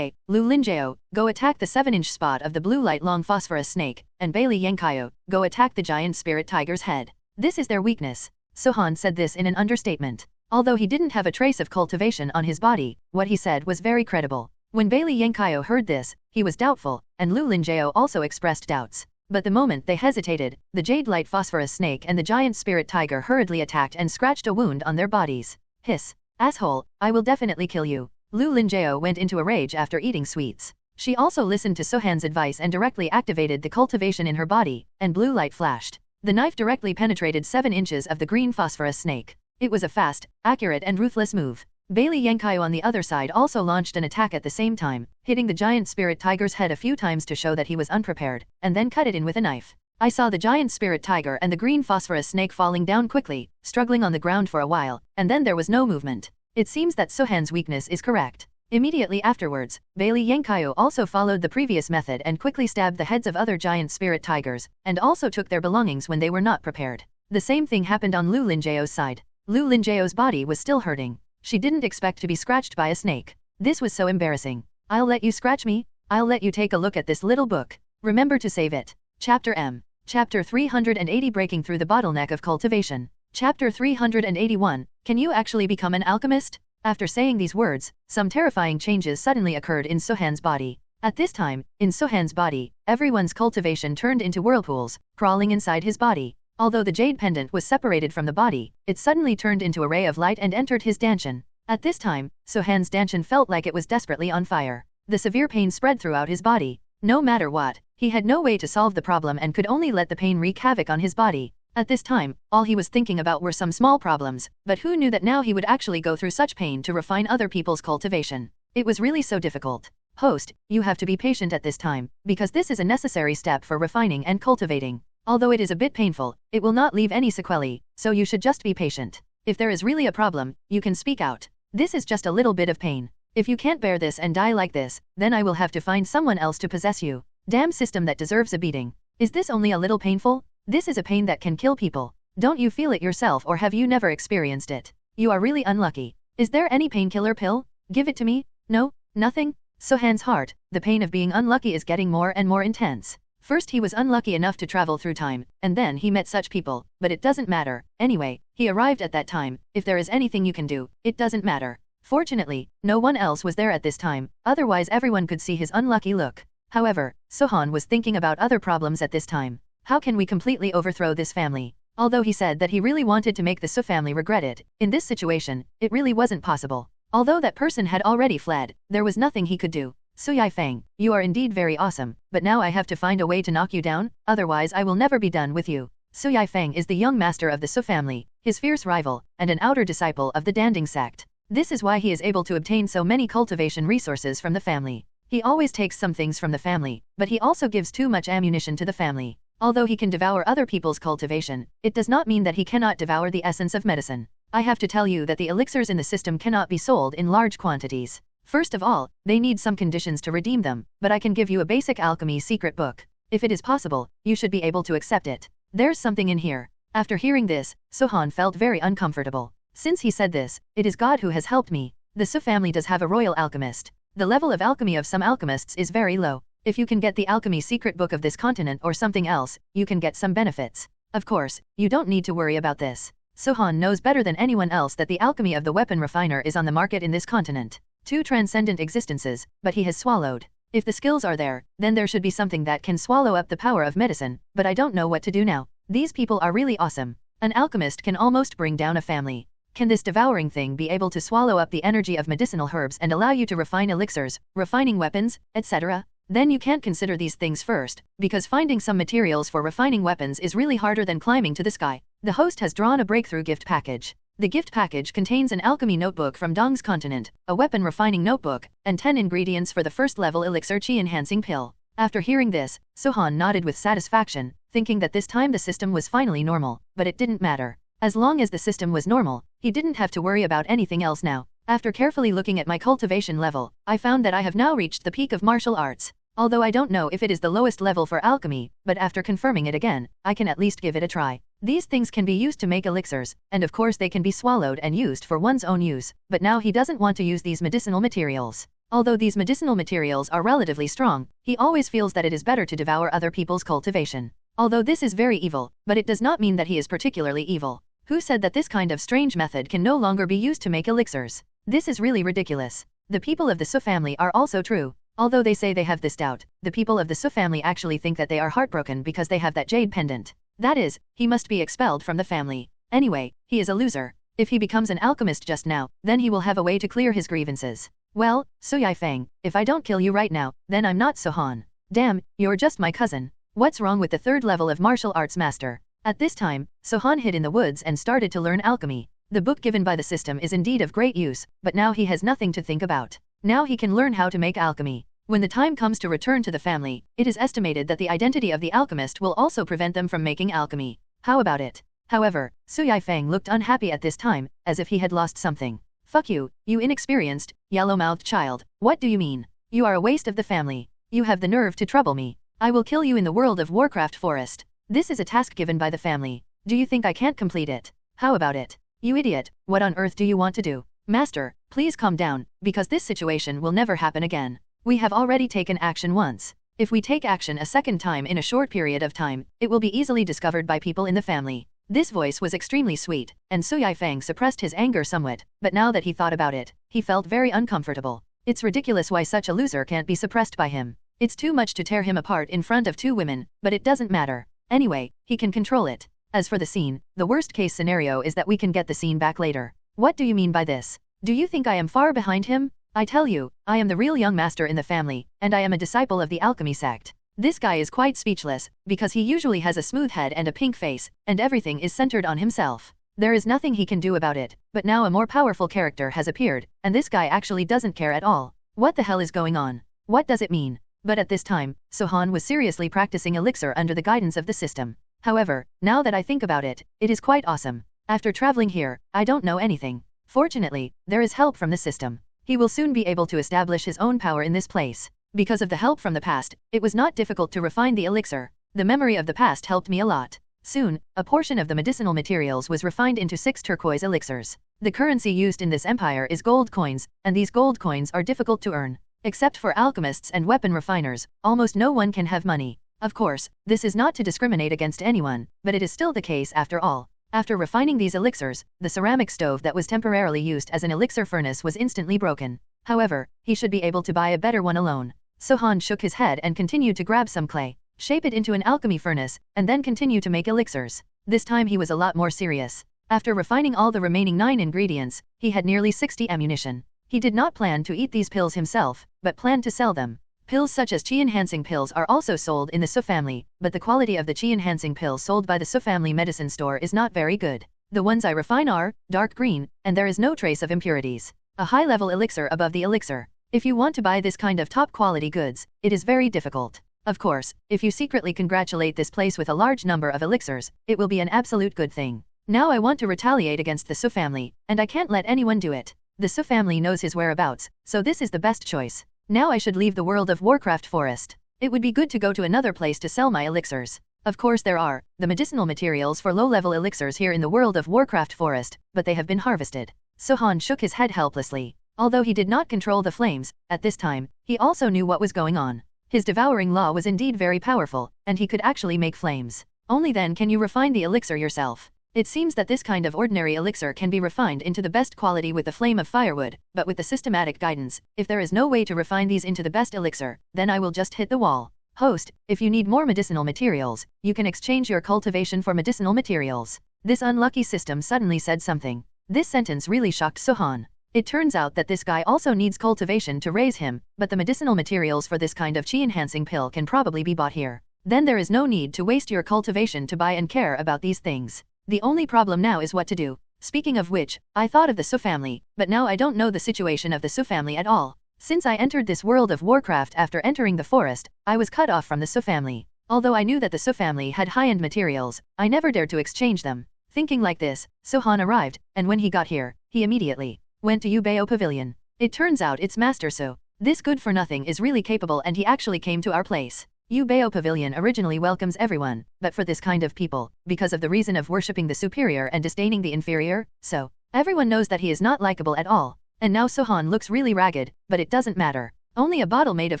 Lu Linjao, go attack the 7-inch spot of the blue light long phosphorus snake, and Bailey Yankaya, go attack the giant spirit tiger's head. This is their weakness. Sohan said this in an understatement. Although he didn't have a trace of cultivation on his body, what he said was very credible. When Bailey Yankaya heard this, he was doubtful, and Lu Linjao also expressed doubts. But the moment they hesitated, the jade light phosphorus snake and the giant spirit tiger hurriedly attacked and scratched a wound on their bodies. Hiss. Asshole, I will definitely kill you. Lu Linjao went into a rage after eating sweets. She also listened to Sohan's advice and directly activated the cultivation in her body, and blue light flashed. The knife directly penetrated 7 inches of the green phosphorus snake. It was a fast, accurate and ruthless move. Bailey Yankaya on the other side also launched an attack at the same time, hitting the giant spirit tiger's head a few times to show that he was unprepared, and then cut it in with a knife. I saw the giant spirit tiger and the green phosphorus snake falling down quickly, struggling on the ground for a while, and then there was no movement. It seems that Sohan's weakness is correct. Immediately afterwards, Bailey Yankaya also followed the previous method and quickly stabbed the heads of other giant spirit tigers, and also took their belongings when they were not prepared. The same thing happened on Lu Linjao's side. Lu Linjao's body was still hurting. She didn't expect to be scratched by a snake. This was so embarrassing. I'll let you scratch me? I'll let you take a look at this little book. Remember to save it. Chapter M. Chapter 380 Breaking Through the Bottleneck of Cultivation. Chapter 381 Can you actually become an alchemist? After saying these words, some terrifying changes suddenly occurred in Sohan's body. At this time, in Sohan's body, everyone's cultivation turned into whirlpools, crawling inside his body. Although the jade pendant was separated from the body, it suddenly turned into a ray of light and entered his danshan. At this time, Sohan's danshan felt like it was desperately on fire. The severe pain spread throughout his body. No matter what, he had no way to solve the problem and could only let the pain wreak havoc on his body. At this time, all he was thinking about were some small problems, but who knew that now he would actually go through such pain to refine other people's cultivation? It was really so difficult. Host, you have to be patient at this time, because this is a necessary step for refining and cultivating. Although it is a bit painful, it will not leave any sequelae, so you should just be patient. If there is really a problem, you can speak out. This is just a little bit of pain. If you can't bear this and die like this, then I will have to find someone else to possess you. Damn system that deserves a beating. Is this only a little painful? This is a pain that can kill people. Don't you feel it yourself or have you never experienced it? You are really unlucky. Is there any painkiller pill? Give it to me? No? Nothing? Sohan's heart, the pain of being unlucky is getting more and more intense. First he was unlucky enough to travel through time, and then he met such people, but it doesn't matter. Anyway, he arrived at that time. If there is anything you can do, it doesn't matter. Fortunately, no one else was there at this time, otherwise everyone could see his unlucky look. However, Sohan was thinking about other problems at this time. How can we completely overthrow this family? Although he said that he really wanted to make the Su family regret it, in this situation, it really wasn't possible. Although that person had already fled, there was nothing he could do. Su Yifeng, you are indeed very awesome, but now I have to find a way to knock you down, otherwise I will never be done with you. Su Yifeng is the young master of the Su family, his fierce rival, and an outer disciple of the Danding sect. This is why he is able to obtain so many cultivation resources from the family. He always takes some things from the family, but he also gives too much ammunition to the family. Although he can devour other people's cultivation, it does not mean that he cannot devour the essence of medicine. I have to tell you that the elixirs in the system cannot be sold in large quantities. First of all, they need some conditions to redeem them, but I can give you a basic alchemy secret book. If it is possible, you should be able to accept it. There's something in here. After hearing this, Sohan felt very uncomfortable. Since he said this, it is God who has helped me. The Su family does have a royal alchemist. The level of alchemy of some alchemists is very low. If you can get the alchemy secret book of this continent or something else, you can get some benefits. Of course, you don't need to worry about this. Sohan knows better than anyone else that the alchemy of the weapon refiner is on the market in this continent. 2 transcendent existences, but he has swallowed. If the skills are there, then there should be something that can swallow up the power of medicine, but I don't know what to do now. These people are really awesome. An alchemist can almost bring down a family. Can this devouring thing be able to swallow up the energy of medicinal herbs and allow you to refine elixirs, refining weapons, etc.? Then you can't consider these things first, because finding some materials for refining weapons is really harder than climbing to the sky. The host has drawn a breakthrough gift package. The gift package contains an alchemy notebook from Dong's continent, a weapon refining notebook, and 10 ingredients for the first level elixir chi enhancing pill. After hearing this, Sohan nodded with satisfaction, thinking that this time the system was finally normal, but it didn't matter. As long as the system was normal, he didn't have to worry about anything else now. After carefully looking at my cultivation level, I found that I have now reached the peak of martial arts. Although I don't know if it is the lowest level for alchemy, but after confirming it again, I can at least give it a try. These things can be used to make elixirs, and of course they can be swallowed and used for one's own use, but now he doesn't want to use these medicinal materials. Although these medicinal materials are relatively strong, he always feels that it is better to devour other people's cultivation. Although this is very evil, but it does not mean that he is particularly evil. Who said that this kind of strange method can no longer be used to make elixirs? This is really ridiculous. The people of the Su family are also true. Although they say they have this doubt, the people of the Su family actually think that they are heartbroken because they have that jade pendant. That is, he must be expelled from the family. Anyway, he is a loser. If he becomes an alchemist just now, then he will have a way to clear his grievances. Well, Su Yifeng, if I don't kill you right now, then I'm not Sohan. Damn, you're just my cousin. What's wrong with the third level of martial arts master? At this time, Sohan hid in the woods and started to learn alchemy. The book given by the system is indeed of great use, but now he has nothing to think about. Now he can learn how to make alchemy. When the time comes to return to the family, it is estimated that the identity of the alchemist will also prevent them from making alchemy. How about it? However, Su Yifeng looked unhappy at this time, as if he had lost something. Fuck you, you inexperienced, yellow-mouthed child. What do you mean? You are a waste of the family. You have the nerve to trouble me. I will kill you in the World of Warcraft forest. This is a task given by the family. Do you think I can't complete it? How about it? You idiot, what on earth do you want to do? Master, please calm down, because this situation will never happen again. We have already taken action once. If we take action a second time in a short period of time, it will be easily discovered by people in the family. This voice was extremely sweet, and Su Yifeng suppressed his anger somewhat, but now that he thought about it, he felt very uncomfortable. It's ridiculous why such a loser can't be suppressed by him. It's too much to tear him apart in front of two women, but it doesn't matter. Anyway, he can control it. As for the scene, the worst case scenario is that we can get the scene back later. What do you mean by this? Do you think I am far behind him? I tell you, I am the real young master in the family, and I am a disciple of the alchemy sect. This guy is quite speechless, because he usually has a smooth head and a pink face, and everything is centered on himself. There is nothing he can do about it, but now a more powerful character has appeared, and this guy actually doesn't care at all. What the hell is going on? What does it mean? But at this time, Sohan was seriously practicing elixir under the guidance of the system. However, now that I think about it, it is quite awesome. After traveling here, I don't know anything. Fortunately, there is help from the system. He will soon be able to establish his own power in this place. Because of the help from the past, it was not difficult to refine the elixir. The memory of the past helped me a lot. Soon, a portion of the medicinal materials was refined into 6 turquoise elixirs. The currency used in this empire is gold coins, and these gold coins are difficult to earn. Except for alchemists and weapon refiners, almost no one can have money. Of course, this is not to discriminate against anyone, but it is still the case after all. After refining these elixirs, the ceramic stove that was temporarily used as an elixir furnace was instantly broken. However, he should be able to buy a better one alone. Sohan shook his head and continued to grab some clay, shape it into an alchemy furnace, and then continue to make elixirs. This time he was a lot more serious. After refining all the remaining 9 ingredients, he had nearly 60 ammunition. He did not plan to eat these pills himself, but planned to sell them. Pills such as chi-enhancing pills are also sold in the Su family, but the quality of the chi-enhancing pills sold by the Su family medicine store is not very good. The ones I refine are dark green, and there is no trace of impurities. A high-level elixir above the elixir. If you want to buy this kind of top-quality goods, it is very difficult. Of course, if you secretly congratulate this place with a large number of elixirs, it will be an absolute good thing. Now I want to retaliate against the Su family, and I can't let anyone do it. The Su family knows his whereabouts, so this is the best choice. Now I should leave the World of Warcraft forest. It would be good to go to another place to sell my elixirs. Of course there are the medicinal materials for low-level elixirs here in the World of Warcraft forest, but they have been harvested. Sohan shook his head helplessly. Although he did not control the flames, at this time, he also knew what was going on. His devouring law was indeed very powerful, and he could actually make flames. Only then can you refine the elixir yourself. It seems that this kind of ordinary elixir can be refined into the best quality with the flame of firewood, but with the systematic guidance, if there is no way to refine these into the best elixir, then I will just hit the wall. Host, if you need more medicinal materials, you can exchange your cultivation for medicinal materials. This unlucky system suddenly said something. This sentence really shocked Sohan. It turns out that this guy also needs cultivation to raise him, but the medicinal materials for this kind of chi-enhancing pill can probably be bought here. Then there is no need to waste your cultivation to buy and care about these things. The only problem now is what to do. Speaking of which, I thought of the Su family, but now I don't know the situation of the Su family at all. Since I entered this world of Warcraft after entering the forest, I was cut off from the Su family. Although I knew that the Su family had high-end materials, I never dared to exchange them. Thinking like this, Sohan arrived, and when he got here, he immediately went to Yubeo Pavilion. It turns out it's Master Su. This good-for-nothing is really capable and he actually came to our place. Yubeo Pavilion originally welcomes everyone, but for this kind of people, because of the reason of worshipping the superior and disdaining the inferior, so everyone knows that he is not likable at all. And now Sohan looks really ragged, but it doesn't matter. Only a bottle made of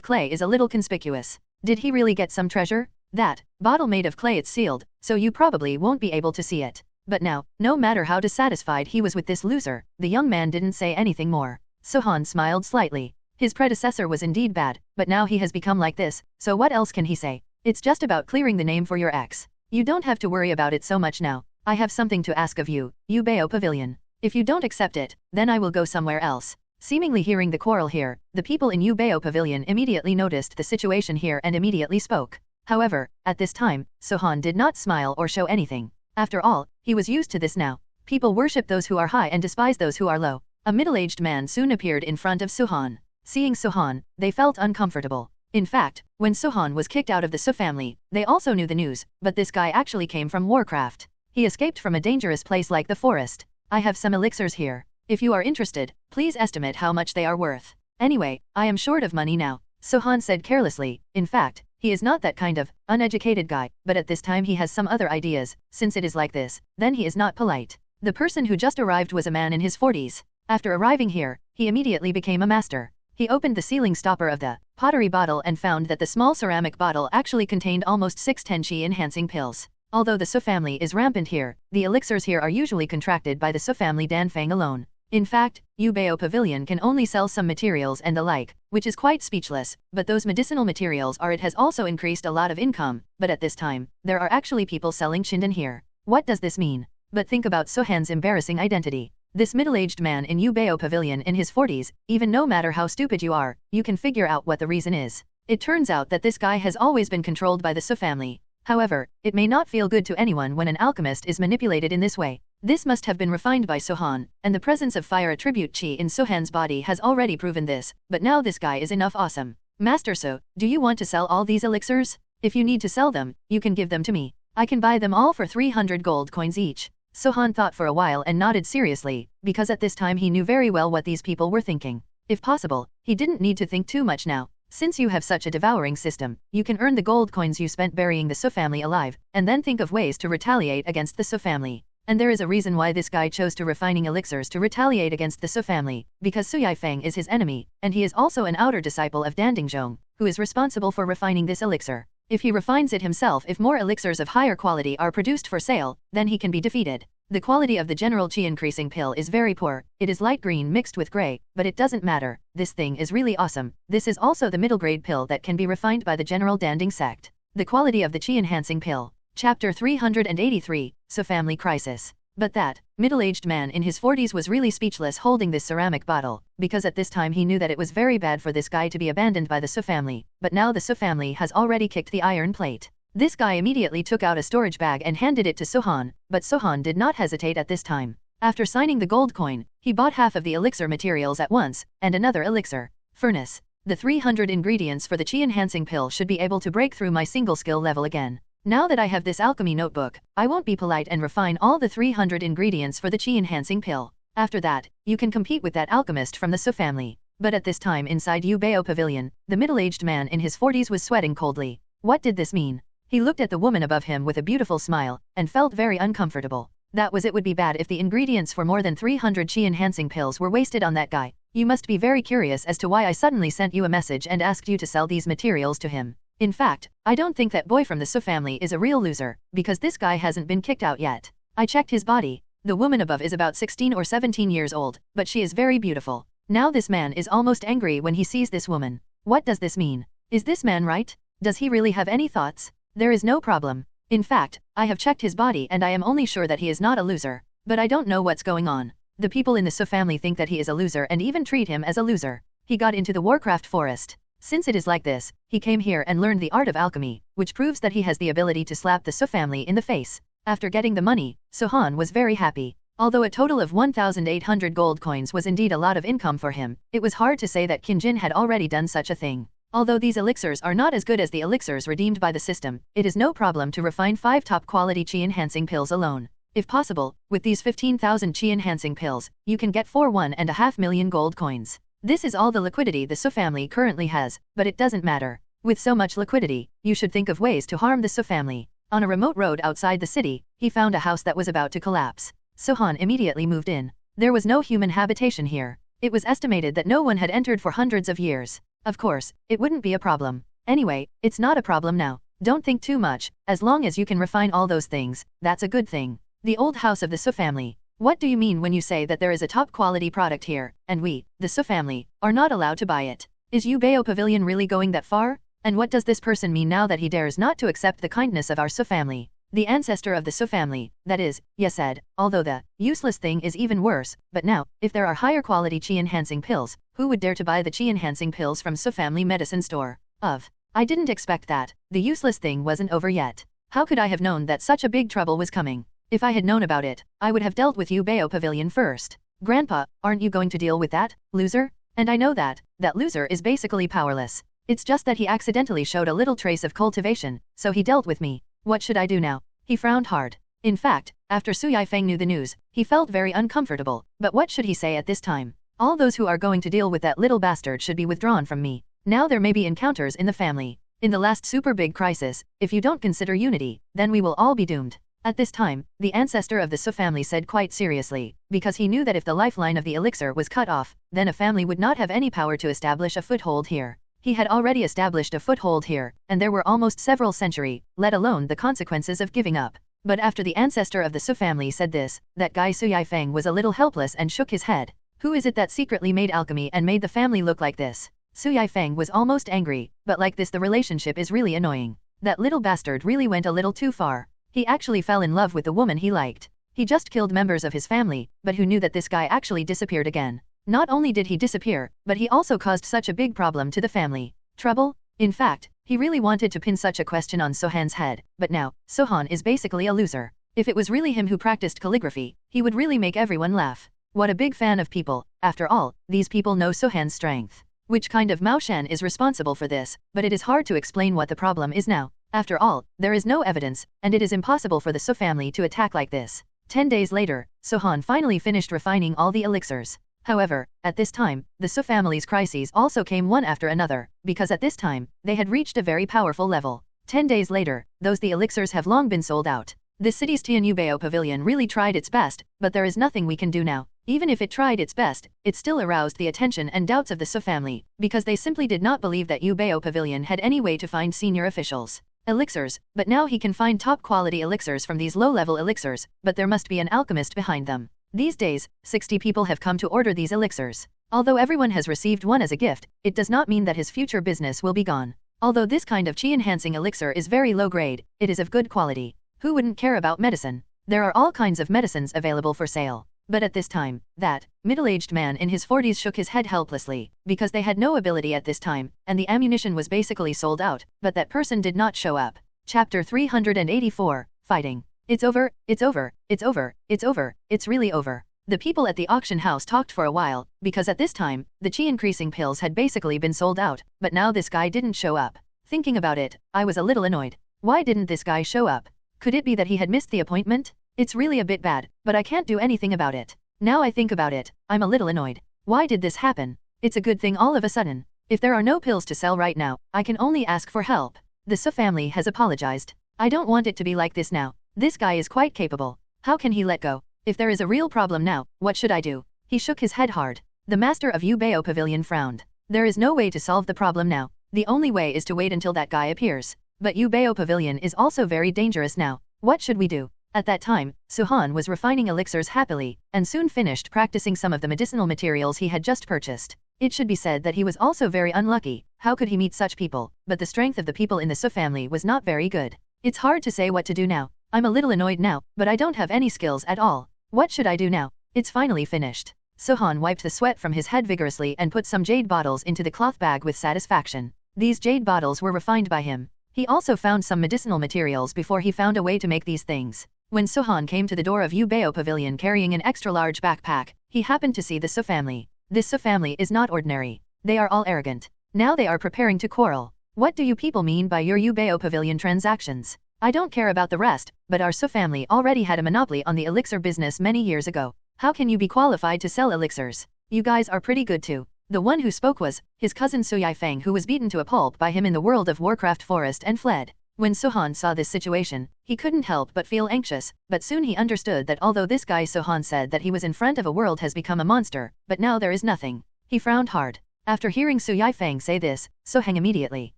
clay is a little conspicuous. Did he really get some treasure? That bottle made of clay, it's sealed, so you probably won't be able to see it. But now, no matter how dissatisfied he was with this loser, the young man didn't say anything more. Sohan smiled slightly. His predecessor was indeed bad, but now he has become like this, so what else can he say? It's just about clearing the name for your ex. You don't have to worry about it so much now. I have something to ask of you, Yubeo Pavilion. If you don't accept it, then I will go somewhere else. Seemingly hearing the quarrel here, the people in Yubeo Pavilion immediately noticed the situation here and immediately spoke. However, at this time, Sohan did not smile or show anything. After all, he was used to this now. People worship those who are high and despise those who are low. A middle-aged man soon appeared in front of Sohan. Seeing Sohan, they felt uncomfortable. In fact, when Sohan was kicked out of the Su family, they also knew the news, but this guy actually came from Warcraft. He escaped from a dangerous place like the forest. I have some elixirs here. If you are interested, please estimate how much they are worth. Anyway, I am short of money now, Sohan said carelessly. In fact, he is not that kind of uneducated guy, but at this time he has some other ideas. Since it is like this, then he is not polite. The person who just arrived was a man in his 40s. After arriving here, he immediately became a master. He opened the sealing stopper of the pottery bottle and found that the small ceramic bottle actually contained almost 6 tenchi enhancing pills. Although the Su family is rampant here, the elixirs here are usually contracted by the Su family Danfang alone. In fact, Yubeo Pavilion can only sell some materials and the like, which is quite speechless, but those medicinal materials it has also increased a lot of income, but at this time, there are actually people selling Shindan here. What does this mean? But think about Sohan's embarrassing identity. This middle-aged man in Yubeo Pavilion in his 40s, even no matter how stupid you are, you can figure out what the reason is. It turns out that this guy has always been controlled by the Su family. However, it may not feel good to anyone when an alchemist is manipulated in this way. This must have been refined by Sohan, and the presence of fire attribute chi in Sohan's body has already proven this, but now this guy is enough awesome. Master Su, do you want to sell all these elixirs? If you need to sell them, you can give them to me. I can buy them all for 300 gold coins each. Sohan thought for a while and nodded seriously, because at this time he knew very well what these people were thinking. If possible, he didn't need to think too much now. Since you have such a devouring system, you can earn the gold coins you spent burying the Su family alive, and then think of ways to retaliate against the Su family. And there is a reason why this guy chose to refining elixirs to retaliate against the Su family, because Su Yifeng is his enemy, and he is also an outer disciple of Dandingzhong, who is responsible for refining this elixir. If he refines it himself, if more elixirs of higher quality are produced for sale, then he can be defeated. The quality of the general chi increasing pill is very poor. It is light green mixed with gray, but it doesn't matter. This thing is really awesome. This is also the middle grade pill that can be refined by the general Danding sect. The quality of the chi enhancing pill. Chapter 383, Su family crisis. But that middle-aged man in his 40s was really speechless holding this ceramic bottle, because at this time he knew that it was very bad for this guy to be abandoned by the Su family, but now the Su family has already kicked the iron plate. This guy immediately took out a storage bag and handed it to Sohan, but Sohan did not hesitate at this time. After signing the gold coin, he bought half of the elixir materials at once, and another elixir furnace. The 300 ingredients for the chi-enhancing pill should be able to break through my single skill level again. Now that I have this alchemy notebook, I won't be polite and refine all the 300 ingredients for the chi-enhancing pill. After that, you can compete with that alchemist from the Su family. But at this time inside Yubeo Pavilion, the middle-aged man in his 40s was sweating coldly. What did this mean? He looked at the woman above him with a beautiful smile, and felt very uncomfortable. That was it would be bad if the ingredients for more than 300 chi-enhancing pills were wasted on that guy. You must be very curious as to why I suddenly sent you a message and asked you to sell these materials to him. In fact, I don't think that boy from the Su family is a real loser, because this guy hasn't been kicked out yet. I checked his body. The woman above is about 16 or 17 years old, but she is very beautiful. Now this man is almost angry when he sees this woman. What does this mean? Is this man right? Does he really have any thoughts? There is no problem. In fact, I have checked his body and I am only sure that he is not a loser. But I don't know what's going on. The people in the Su family think that he is a loser and even treat him as a loser. He got into the Warcraft forest. Since it is like this, he came here and learned the art of alchemy, which proves that he has the ability to slap the Su family in the face. After getting the money, Sohan was very happy. Although a total of 1,800 gold coins was indeed a lot of income for him, it was hard to say that Qin had already done such a thing. Although these elixirs are not as good as the elixirs redeemed by the system, it is no problem to refine 5 top-quality chi-enhancing pills alone. If possible, with these 15,000 chi-enhancing pills, you can get 1.5 million gold coins. This is all the liquidity the Su family currently has, but it doesn't matter. With so much liquidity, you should think of ways to harm the Su family. On a remote road outside the city, he found a house that was about to collapse. Sohan immediately moved in. There was no human habitation here. It was estimated that no one had entered for hundreds of years. Of course, it wouldn't be a problem. Anyway, it's not a problem now. Don't think too much, as long as you can refine all those things, that's a good thing. The old house of the Su family. What do you mean when you say that there is a top-quality product here, and we, the Su family, are not allowed to buy it? Is Yubeo Pavilion really going that far? And what does this person mean now that he dares not to accept the kindness of our Su family? The ancestor of the Su family, that is, Ye said, although the useless thing is even worse, but now, if there are higher quality chi-enhancing pills, who would dare to buy the chi-enhancing pills from Su family medicine store? I didn't expect that. The useless thing wasn't over yet. How could I have known that such a big trouble was coming? If I had known about it, I would have dealt with Yubeo Pavilion first. Grandpa, aren't you going to deal with that, loser? And I know that loser is basically powerless. It's just that he accidentally showed a little trace of cultivation, so he dealt with me. What should I do now? He frowned hard. In fact, after Su Yifeng knew the news, he felt very uncomfortable, but what should he say at this time? All those who are going to deal with that little bastard should be withdrawn from me. Now there may be encounters in the family. In the last super big crisis, if you don't consider unity, then we will all be doomed. At this time, the ancestor of the Su family said quite seriously, because he knew that if the lifeline of the elixir was cut off, then a family would not have any power to establish a foothold here. He had already established a foothold here, and there were almost several centuries, let alone the consequences of giving up. But after the ancestor of the Su family said this, that guy Su Yifeng was a little helpless and shook his head. Who is it that secretly made alchemy and made the family look like this? Su Yifeng was almost angry, but like this the relationship is really annoying. That little bastard really went a little too far. He actually fell in love with the woman he liked. He just killed members of his family, but who knew that this guy actually disappeared again? Not only did he disappear, but he also caused such a big problem to the family. Trouble? In fact, he really wanted to pin such a question on Sohan's head, but now, Sohan is basically a loser. If it was really him who practiced calligraphy, he would really make everyone laugh. What a big fan of people. After all, these people know Sohan's strength. Which kind of Maoshan is responsible for this, but it is hard to explain what the problem is now. After all, there is no evidence, and it is impossible for the Su family to attack like this. 10 days later, Sohan finally finished refining all the elixirs. However, at this time, the Su family's crises also came one after another, because at this time, they had reached a very powerful level. 10 days later, the elixirs have long been sold out. The city's Tianyubeo Pavilion really tried its best, but there is nothing we can do now. Even if it tried its best, it still aroused the attention and doubts of the Su family, because they simply did not believe that Yubeo Pavilion had any way to find senior officials. Elixirs, but now he can find top-quality elixirs from these low-level elixirs, but there must be an alchemist behind them. These days, 60 people have come to order these elixirs. Although everyone has received one as a gift, it does not mean that his future business will be gone. Although this kind of chi-enhancing elixir is very low grade, it is of good quality. Who wouldn't care about medicine? There are all kinds of medicines available for sale. But at this time, that middle-aged man in his 40s shook his head helplessly, because they had no ability at this time, and the ammunition was basically sold out, but that person did not show up. Chapter 384, Fighting. It's over, it's over, it's over, it's over, it's really over. The people at the auction house talked for a while, because at this time, the chi-increasing pills had basically been sold out, but now this guy didn't show up. Thinking about it, I was a little annoyed. Why didn't this guy show up? Could it be that he had missed the appointment? It's really a bit bad, but I can't do anything about it. Now I think about it, I'm a little annoyed. Why did this happen? It's a good thing all of a sudden. If there are no pills to sell right now, I can only ask for help. The Su family has apologized. I don't want it to be like this now. This guy is quite capable. How can he let go? If there is a real problem now, what should I do? He shook his head hard. The master of Yubeo Pavilion frowned. There is no way to solve the problem now. The only way is to wait until that guy appears. But Yubeo Pavilion is also very dangerous now. What should we do? At that time, Suhan was refining elixirs happily, and soon finished practicing some of the medicinal materials he had just purchased. It should be said that he was also very unlucky. How could he meet such people? But the strength of the people in the Su family was not very good. It's hard to say what to do now. I'm a little annoyed now, but I don't have any skills at all. What should I do now? It's finally finished. Suhan wiped the sweat from his head vigorously and put some jade bottles into the cloth bag with satisfaction. These jade bottles were refined by him. He also found some medicinal materials before he found a way to make these things. When Sohan came to the door of Yubeo Pavilion carrying an extra-large backpack, he happened to see the So family. This So family is not ordinary. They are all arrogant. Now they are preparing to quarrel. What do you people mean by your Yubeo Pavilion transactions? I don't care about the rest, but our So family already had a monopoly on the elixir business many years ago. How can you be qualified to sell elixirs? You guys are pretty good too. The one who spoke was his cousin So Yifeng, who was beaten to a pulp by him in the World of Warcraft forest and fled. When Sohan saw this situation, he couldn't help but feel anxious, but soon he understood that although this guy Sohan said that he was in front of a world has become a monster, but now there is nothing. He frowned hard. After hearing Su Yifeng say this, Sohang immediately,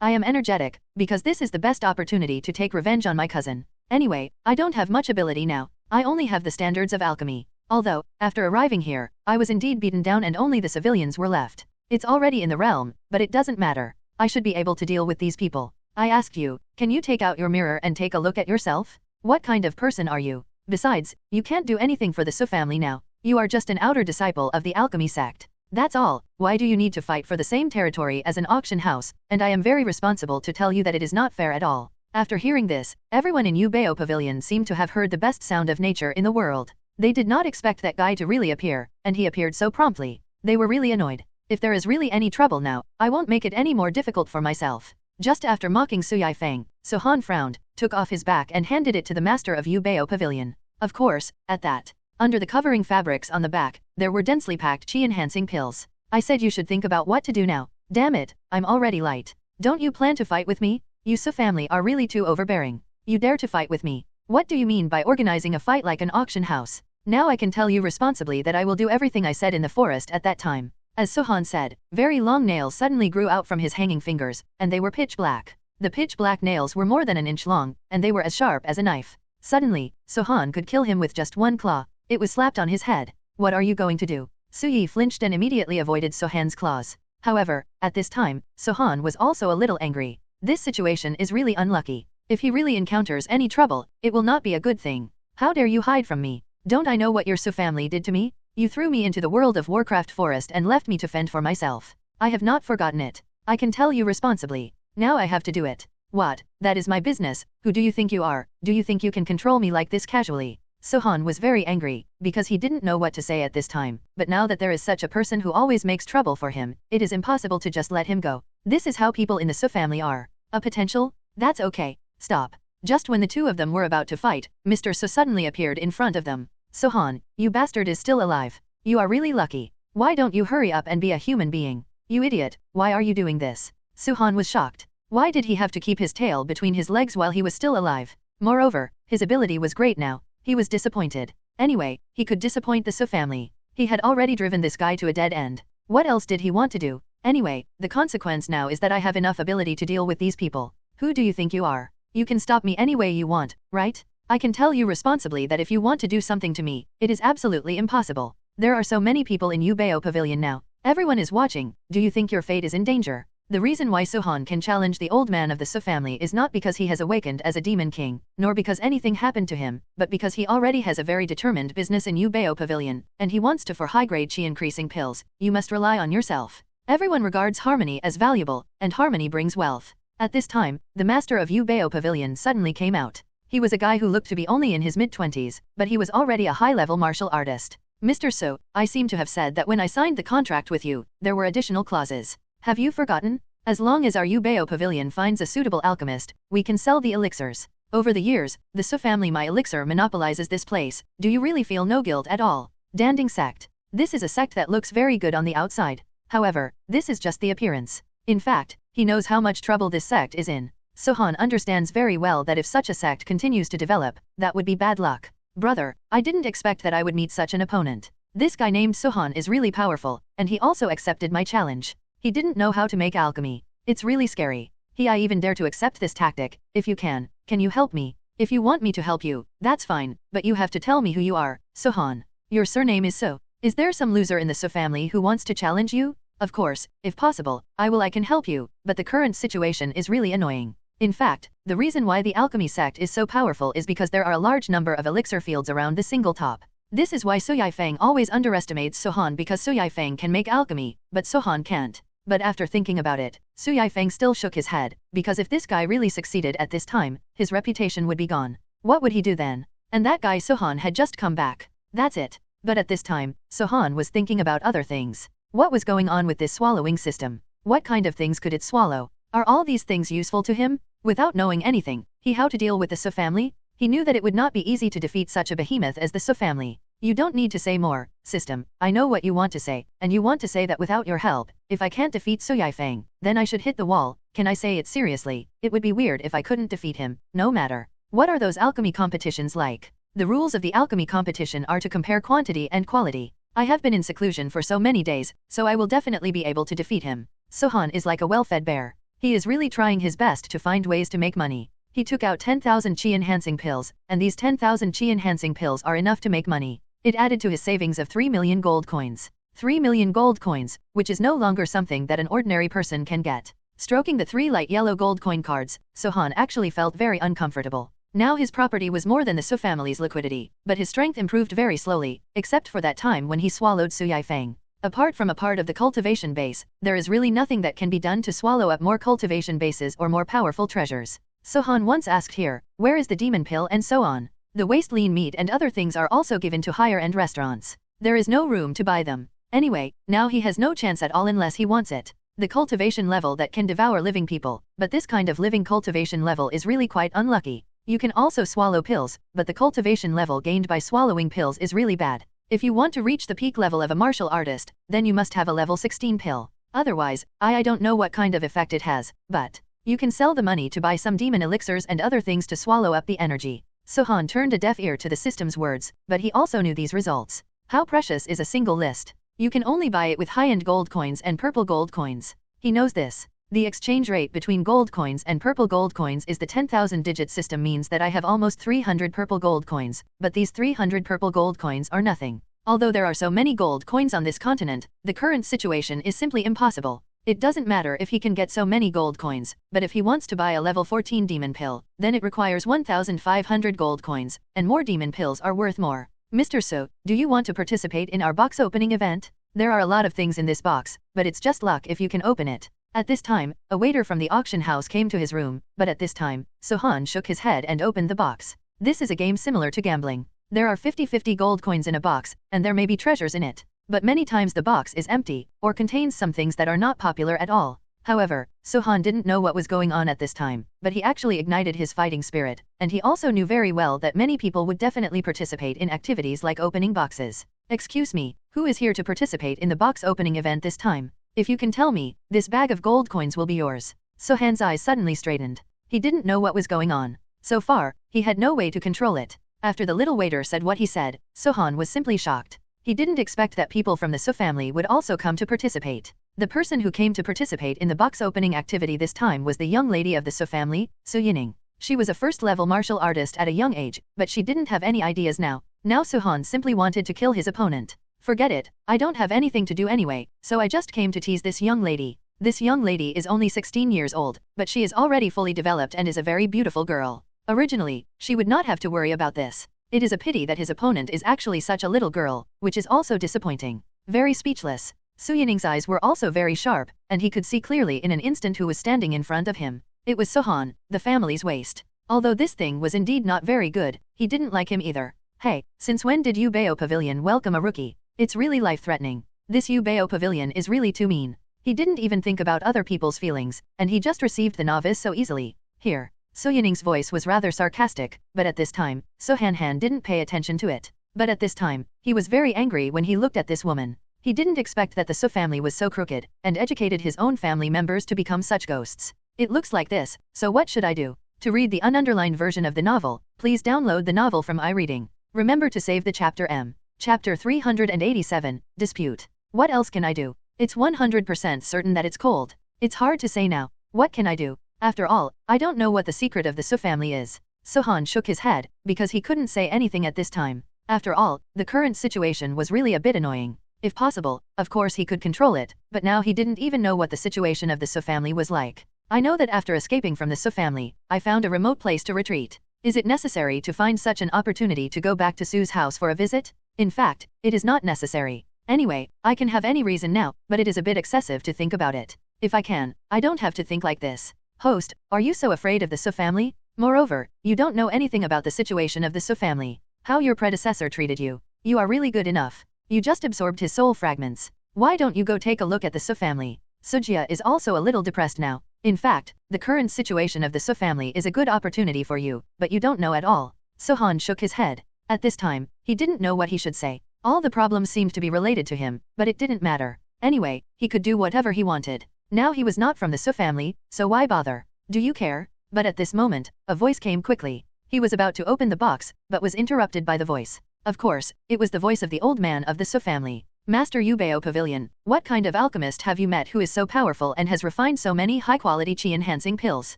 I am energetic, because this is the best opportunity to take revenge on my cousin. Anyway, I don't have much ability now, I only have the standards of alchemy. Although, after arriving here, I was indeed beaten down and only the civilians were left. It's already in the realm, but it doesn't matter. I should be able to deal with these people. I ask you, can you take out your mirror and take a look at yourself? What kind of person are you? Besides, you can't do anything for the So family now. You are just an outer disciple of the alchemy sect. That's all. Why do you need to fight for the same territory as an auction house? And I am very responsible to tell you that it is not fair at all. After hearing this, everyone in Yubeo Pavilion seemed to have heard the best sound of nature in the world. They did not expect that guy to really appear, and he appeared so promptly. They were really annoyed. If there is really any trouble now, I won't make it any more difficult for myself. Just after mocking Su Yifeng, Sohan frowned, took off his back and handed it to the master of Yubeo Pavilion. Of course, at that, under the covering fabrics on the back, there were densely packed chi-enhancing pills. I said you should think about what to do now. Damn it, I'm already light. Don't you plan to fight with me? You So family are really too overbearing. You dare to fight with me? What do you mean by organizing a fight like an auction house? Now I can tell you responsibly that I will do everything I said in the forest at that time. As Sohan said, very long nails suddenly grew out from his hanging fingers, and they were pitch black. The pitch black nails were more than an inch long, and they were as sharp as a knife. Suddenly, Sohan could kill him with just one claw. It was slapped on his head. What are you going to do? Su Yi flinched and immediately avoided Sohan's claws. However, at this time, Sohan was also a little angry. This situation is really unlucky. If he really encounters any trouble, it will not be a good thing. How dare you hide from me? Don't I know what your So family did to me? You threw me into the World of Warcraft forest and left me to fend for myself. I have not forgotten it. I can tell you responsibly. Now I have to do it. What? That is my business. Who do you think you are? Do you think you can control me like this casually? Sohan was very angry, because he didn't know what to say at this time, but now that there is such a person who always makes trouble for him, it is impossible to just let him go. This is how people in the So family are. A potential? That's okay. Stop. Just when the two of them were about to fight, Mr. So suddenly appeared in front of them. Sohan, you bastard is still alive. You are really lucky. Why don't you hurry up and be a human being? You idiot, why are you doing this? Sohan was shocked. Why did he have to keep his tail between his legs while he was still alive? Moreover, his ability was great now. He was disappointed. Anyway, he could disappoint the So family. He had already driven this guy to a dead end. What else did he want to do? Anyway, the consequence now is that I have enough ability to deal with these people. Who do you think you are? You can stop me any way you want, right? I can tell you responsibly that if you want to do something to me, it is absolutely impossible. There are so many people in Yubeo Pavilion now. Everyone is watching. Do you think your fate is in danger? The reason why Sohan can challenge the old man of the So family is not because he has awakened as a demon king, nor because anything happened to him, but because he already has a very determined business in Yubeo Pavilion, and he wants to for high-grade chi-increasing pills. You must rely on yourself. Everyone regards harmony as valuable, and harmony brings wealth. At this time, the master of Yubeo Pavilion suddenly came out. He was a guy who looked to be only in his mid-20s, but he was already a high-level martial artist. Mr. So, I seem to have said that when I signed the contract with you, there were additional clauses. Have you forgotten? As long as our Yubeo Pavilion finds a suitable alchemist, we can sell the elixirs. Over the years, the So family my elixir monopolizes this place. Do you really feel no guilt at all? Danding sect. This is a sect that looks very good on the outside. However, this is just the appearance. In fact, he knows how much trouble this sect is in. Sohan understands very well that if such a sect continues to develop, that would be bad luck. Brother, I didn't expect that I would meet such an opponent. This guy named Sohan is really powerful, and he also accepted my challenge. He didn't know how to make alchemy. It's really scary. I even dare to accept this tactic. If you can you help me? If you want me to help you, that's fine, but you have to tell me who you are. Sohan. Your surname is So. Is there some loser in the So family who wants to challenge you? Of course, if possible, I can help you, but the current situation is really annoying. In fact, the reason why the alchemy sect is so powerful is because there are a large number of elixir fields around the single top. This is why So Yifeng always underestimates Sohan, because So Yifeng can make alchemy, but Sohan can't. But after thinking about it, Su Yifeng still shook his head, because if this guy really succeeded at this time, his reputation would be gone. What would he do then? And that guy Sohan had just come back. That's it. But at this time, Sohan was thinking about other things. What was going on with this swallowing system? What kind of things could it swallow? Are all these things useful to him? Without knowing anything, how to deal with the Su family? He knew that it would not be easy to defeat such a behemoth as the Su family. You don't need to say more, system. I know what you want to say, and you want to say that without your help, if I can't defeat Su Yifeng, then I should hit the wall. Can I say it seriously? It would be weird if I couldn't defeat him, no matter. What are those alchemy competitions like? The rules of the alchemy competition are to compare quantity and quality. I have been in seclusion for so many days, so I will definitely be able to defeat him. Sohan is like a well-fed bear. He is really trying his best to find ways to make money. He took out 10,000 chi-enhancing pills, and these 10,000 chi-enhancing pills are enough to make money. It added to his savings of 3 million gold coins. 3 million gold coins, which is no longer something that an ordinary person can get. Stroking the 3 light yellow gold coin cards, Sohan actually felt very uncomfortable. Now his property was more than the Su family's liquidity, but his strength improved very slowly, except for that time when he swallowed Su Yifeng. Apart from a part of the cultivation base, there is really nothing that can be done to swallow up more cultivation bases or more powerful treasures. Sohan once asked here, where is the demon pill and so on? The waste lean meat and other things are also given to higher-end restaurants. There is no room to buy them. Anyway, now he has no chance at all unless he wants it. The cultivation level that can devour living people, but this kind of living cultivation level is really quite unlucky. You can also swallow pills, but the cultivation level gained by swallowing pills is really bad. If you want to reach the peak level of a martial artist, then you must have a level 16 pill. Otherwise, I don't know what kind of effect it has, but you can sell the money to buy some demon elixirs and other things to swallow up the energy. Sohan turned a deaf ear to the system's words, but he also knew these results. How precious is a single list? You can only buy it with high-end gold coins and purple gold coins. He knows this. The exchange rate between gold coins and purple gold coins is the 10,000-digit system means that I have almost 300 purple gold coins, but these 300 purple gold coins are nothing. Although there are so many gold coins on this continent, the current situation is simply impossible. It doesn't matter if he can get so many gold coins, but if he wants to buy a level 14 demon pill, then it requires 1,500 gold coins, and more demon pills are worth more. Mr. Su, do you want to participate in our box opening event? There are a lot of things in this box, but it's just luck if you can open it. At this time, a waiter from the auction house came to his room, but at this time, Sohan shook his head and opened the box. This is a game similar to gambling. There are 50-50 gold coins in a box, and there may be treasures in it. But many times the box is empty, or contains some things that are not popular at all. However, Sohan didn't know what was going on at this time, but he actually ignited his fighting spirit, and he also knew very well that many people would definitely participate in activities like opening boxes. Excuse me, who is here to participate in the box opening event this time? If you can tell me, this bag of gold coins will be yours. Sohan's eyes suddenly straightened. He didn't know what was going on. So far, he had no way to control it. After the little waiter said what he said, Sohan was simply shocked. He didn't expect that people from the Su family would also come to participate. The person who came to participate in the box opening activity this time was the young lady of the Su family, Su Yining. She was a first-level martial artist at a young age, but she didn't have any ideas now. Now Sohan simply wanted to kill his opponent. Forget it, I don't have anything to do anyway, so I just came to tease this young lady. This young lady is only 16 years old, but she is already fully developed and is a very beautiful girl. Originally, she would not have to worry about this. It is a pity that his opponent is actually such a little girl, which is also disappointing. Very speechless. Su Yining's eyes were also very sharp, and he could see clearly in an instant who was standing in front of him. It was Sohan, the family's waste. Although this thing was indeed not very good, he didn't like him either. Hey, since when did Yubeo Pavilion welcome a rookie? It's really life-threatening. This Yubeo Pavilion is really too mean. He didn't even think about other people's feelings, and he just received the novice so easily. Here. Su Yining's voice was rather sarcastic, but at this time, Sohan didn't pay attention to it. But at this time, he was very angry when he looked at this woman. He didn't expect that the Su family was so crooked, and educated his own family members to become such ghosts. It looks like this, so what should I do? To read the ununderlined version of the novel, please download the novel from iReading. Remember to save the chapter M. Chapter 387, Dispute. What else can I do? It's 100% certain that it's cold. It's hard to say now. What can I do? After all, I don't know what the secret of the Su family is. Sohan shook his head, because he couldn't say anything at this time. After all, the current situation was really a bit annoying. If possible, of course he could control it, but now he didn't even know what the situation of the Su family was like. I know that after escaping from the Su family, I found a remote place to retreat. Is it necessary to find such an opportunity to go back to Su's house for a visit? In fact, it is not necessary. Anyway, I can have any reason now, but it is a bit excessive to think about it. If I can, I don't have to think like this. Host, are you so afraid of the Su family? Moreover, you don't know anything about the situation of the Su family, how your predecessor treated you. You are really good enough. You just absorbed his soul fragments. Why don't you go take a look at the Su family? Sujia is also a little depressed now. In fact, the current situation of the Su family is a good opportunity for you, but you don't know at all. Sohan shook his head. At this time, he didn't know what he should say. All the problems seemed to be related to him, but it didn't matter. Anyway, he could do whatever he wanted. Now he was not from the Su family, so why bother? Do you care? But at this moment, a voice came quickly. He was about to open the box, but was interrupted by the voice. Of course, it was the voice of the old man of the Su family. Master Yubeo Pavilion, what kind of alchemist have you met who is so powerful and has refined so many high-quality chi-enhancing pills?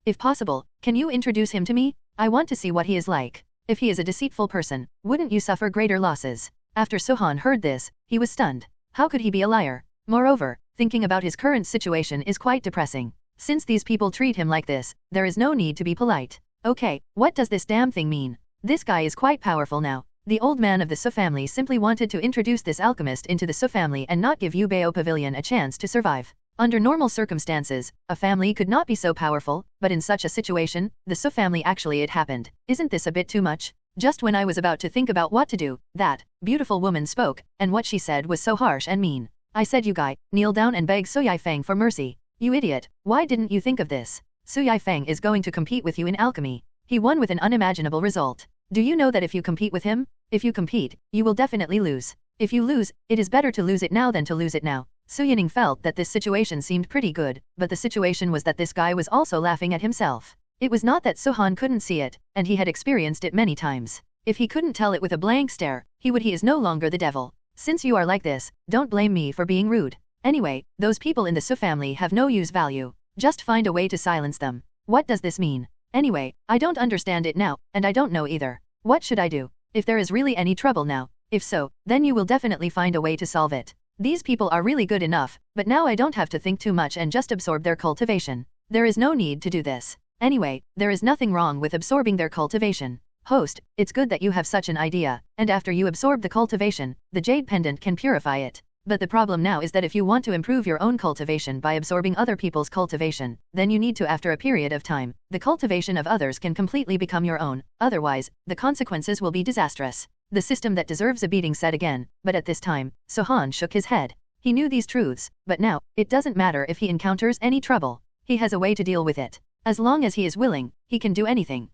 If possible, can you introduce him to me? I want to see what he is like. If he is a deceitful person, wouldn't you suffer greater losses? After Sohan heard this, he was stunned. How could he be a liar? Moreover, thinking about his current situation is quite depressing. Since these people treat him like this, there is no need to be polite. Okay, what does this damn thing mean? This guy is quite powerful now. The old man of the Su family simply wanted to introduce this alchemist into the Su family and not give Yubeo Pavilion a chance to survive. Under normal circumstances, a family could not be so powerful, but in such a situation, the Su family actually it happened. Isn't this a bit too much? Just when I was about to think about what to do, that beautiful woman spoke, and what she said was so harsh and mean. I said, you guy, kneel down and beg Su Yifeng for mercy. You idiot, why didn't you think of this? Su Yifeng is going to compete with you in alchemy. He won with an unimaginable result. Do you know that if you compete with him, if you compete, you will definitely lose. If you lose, it is better to lose it now than to lose it now. Su Yining felt that this situation seemed pretty good, but the situation was that this guy was also laughing at himself. It was not that Sohan couldn't see it, and he had experienced it many times. If he couldn't tell it with a blank stare, he is no longer the devil. Since you are like this, don't blame me for being rude. Anyway, those people in the Su family have no use value. Just find a way to silence them. What does this mean? Anyway, I don't understand it now, and I don't know either. What should I do? If there is really any trouble now, if so, then you will definitely find a way to solve it. These people are really good enough, but now I don't have to think too much and just absorb their cultivation. There is no need to do this. Anyway, there is nothing wrong with absorbing their cultivation. Host, it's good that you have such an idea, and after you absorb the cultivation, the jade pendant can purify it. But the problem now is that if you want to improve your own cultivation by absorbing other people's cultivation, then you need to after a period of time, the cultivation of others can completely become your own, otherwise, the consequences will be disastrous. The system that deserves a beating said again, but at this time, Sohan shook his head. He knew these truths, but now, it doesn't matter if he encounters any trouble. He has a way to deal with it. As long as he is willing, he can do anything.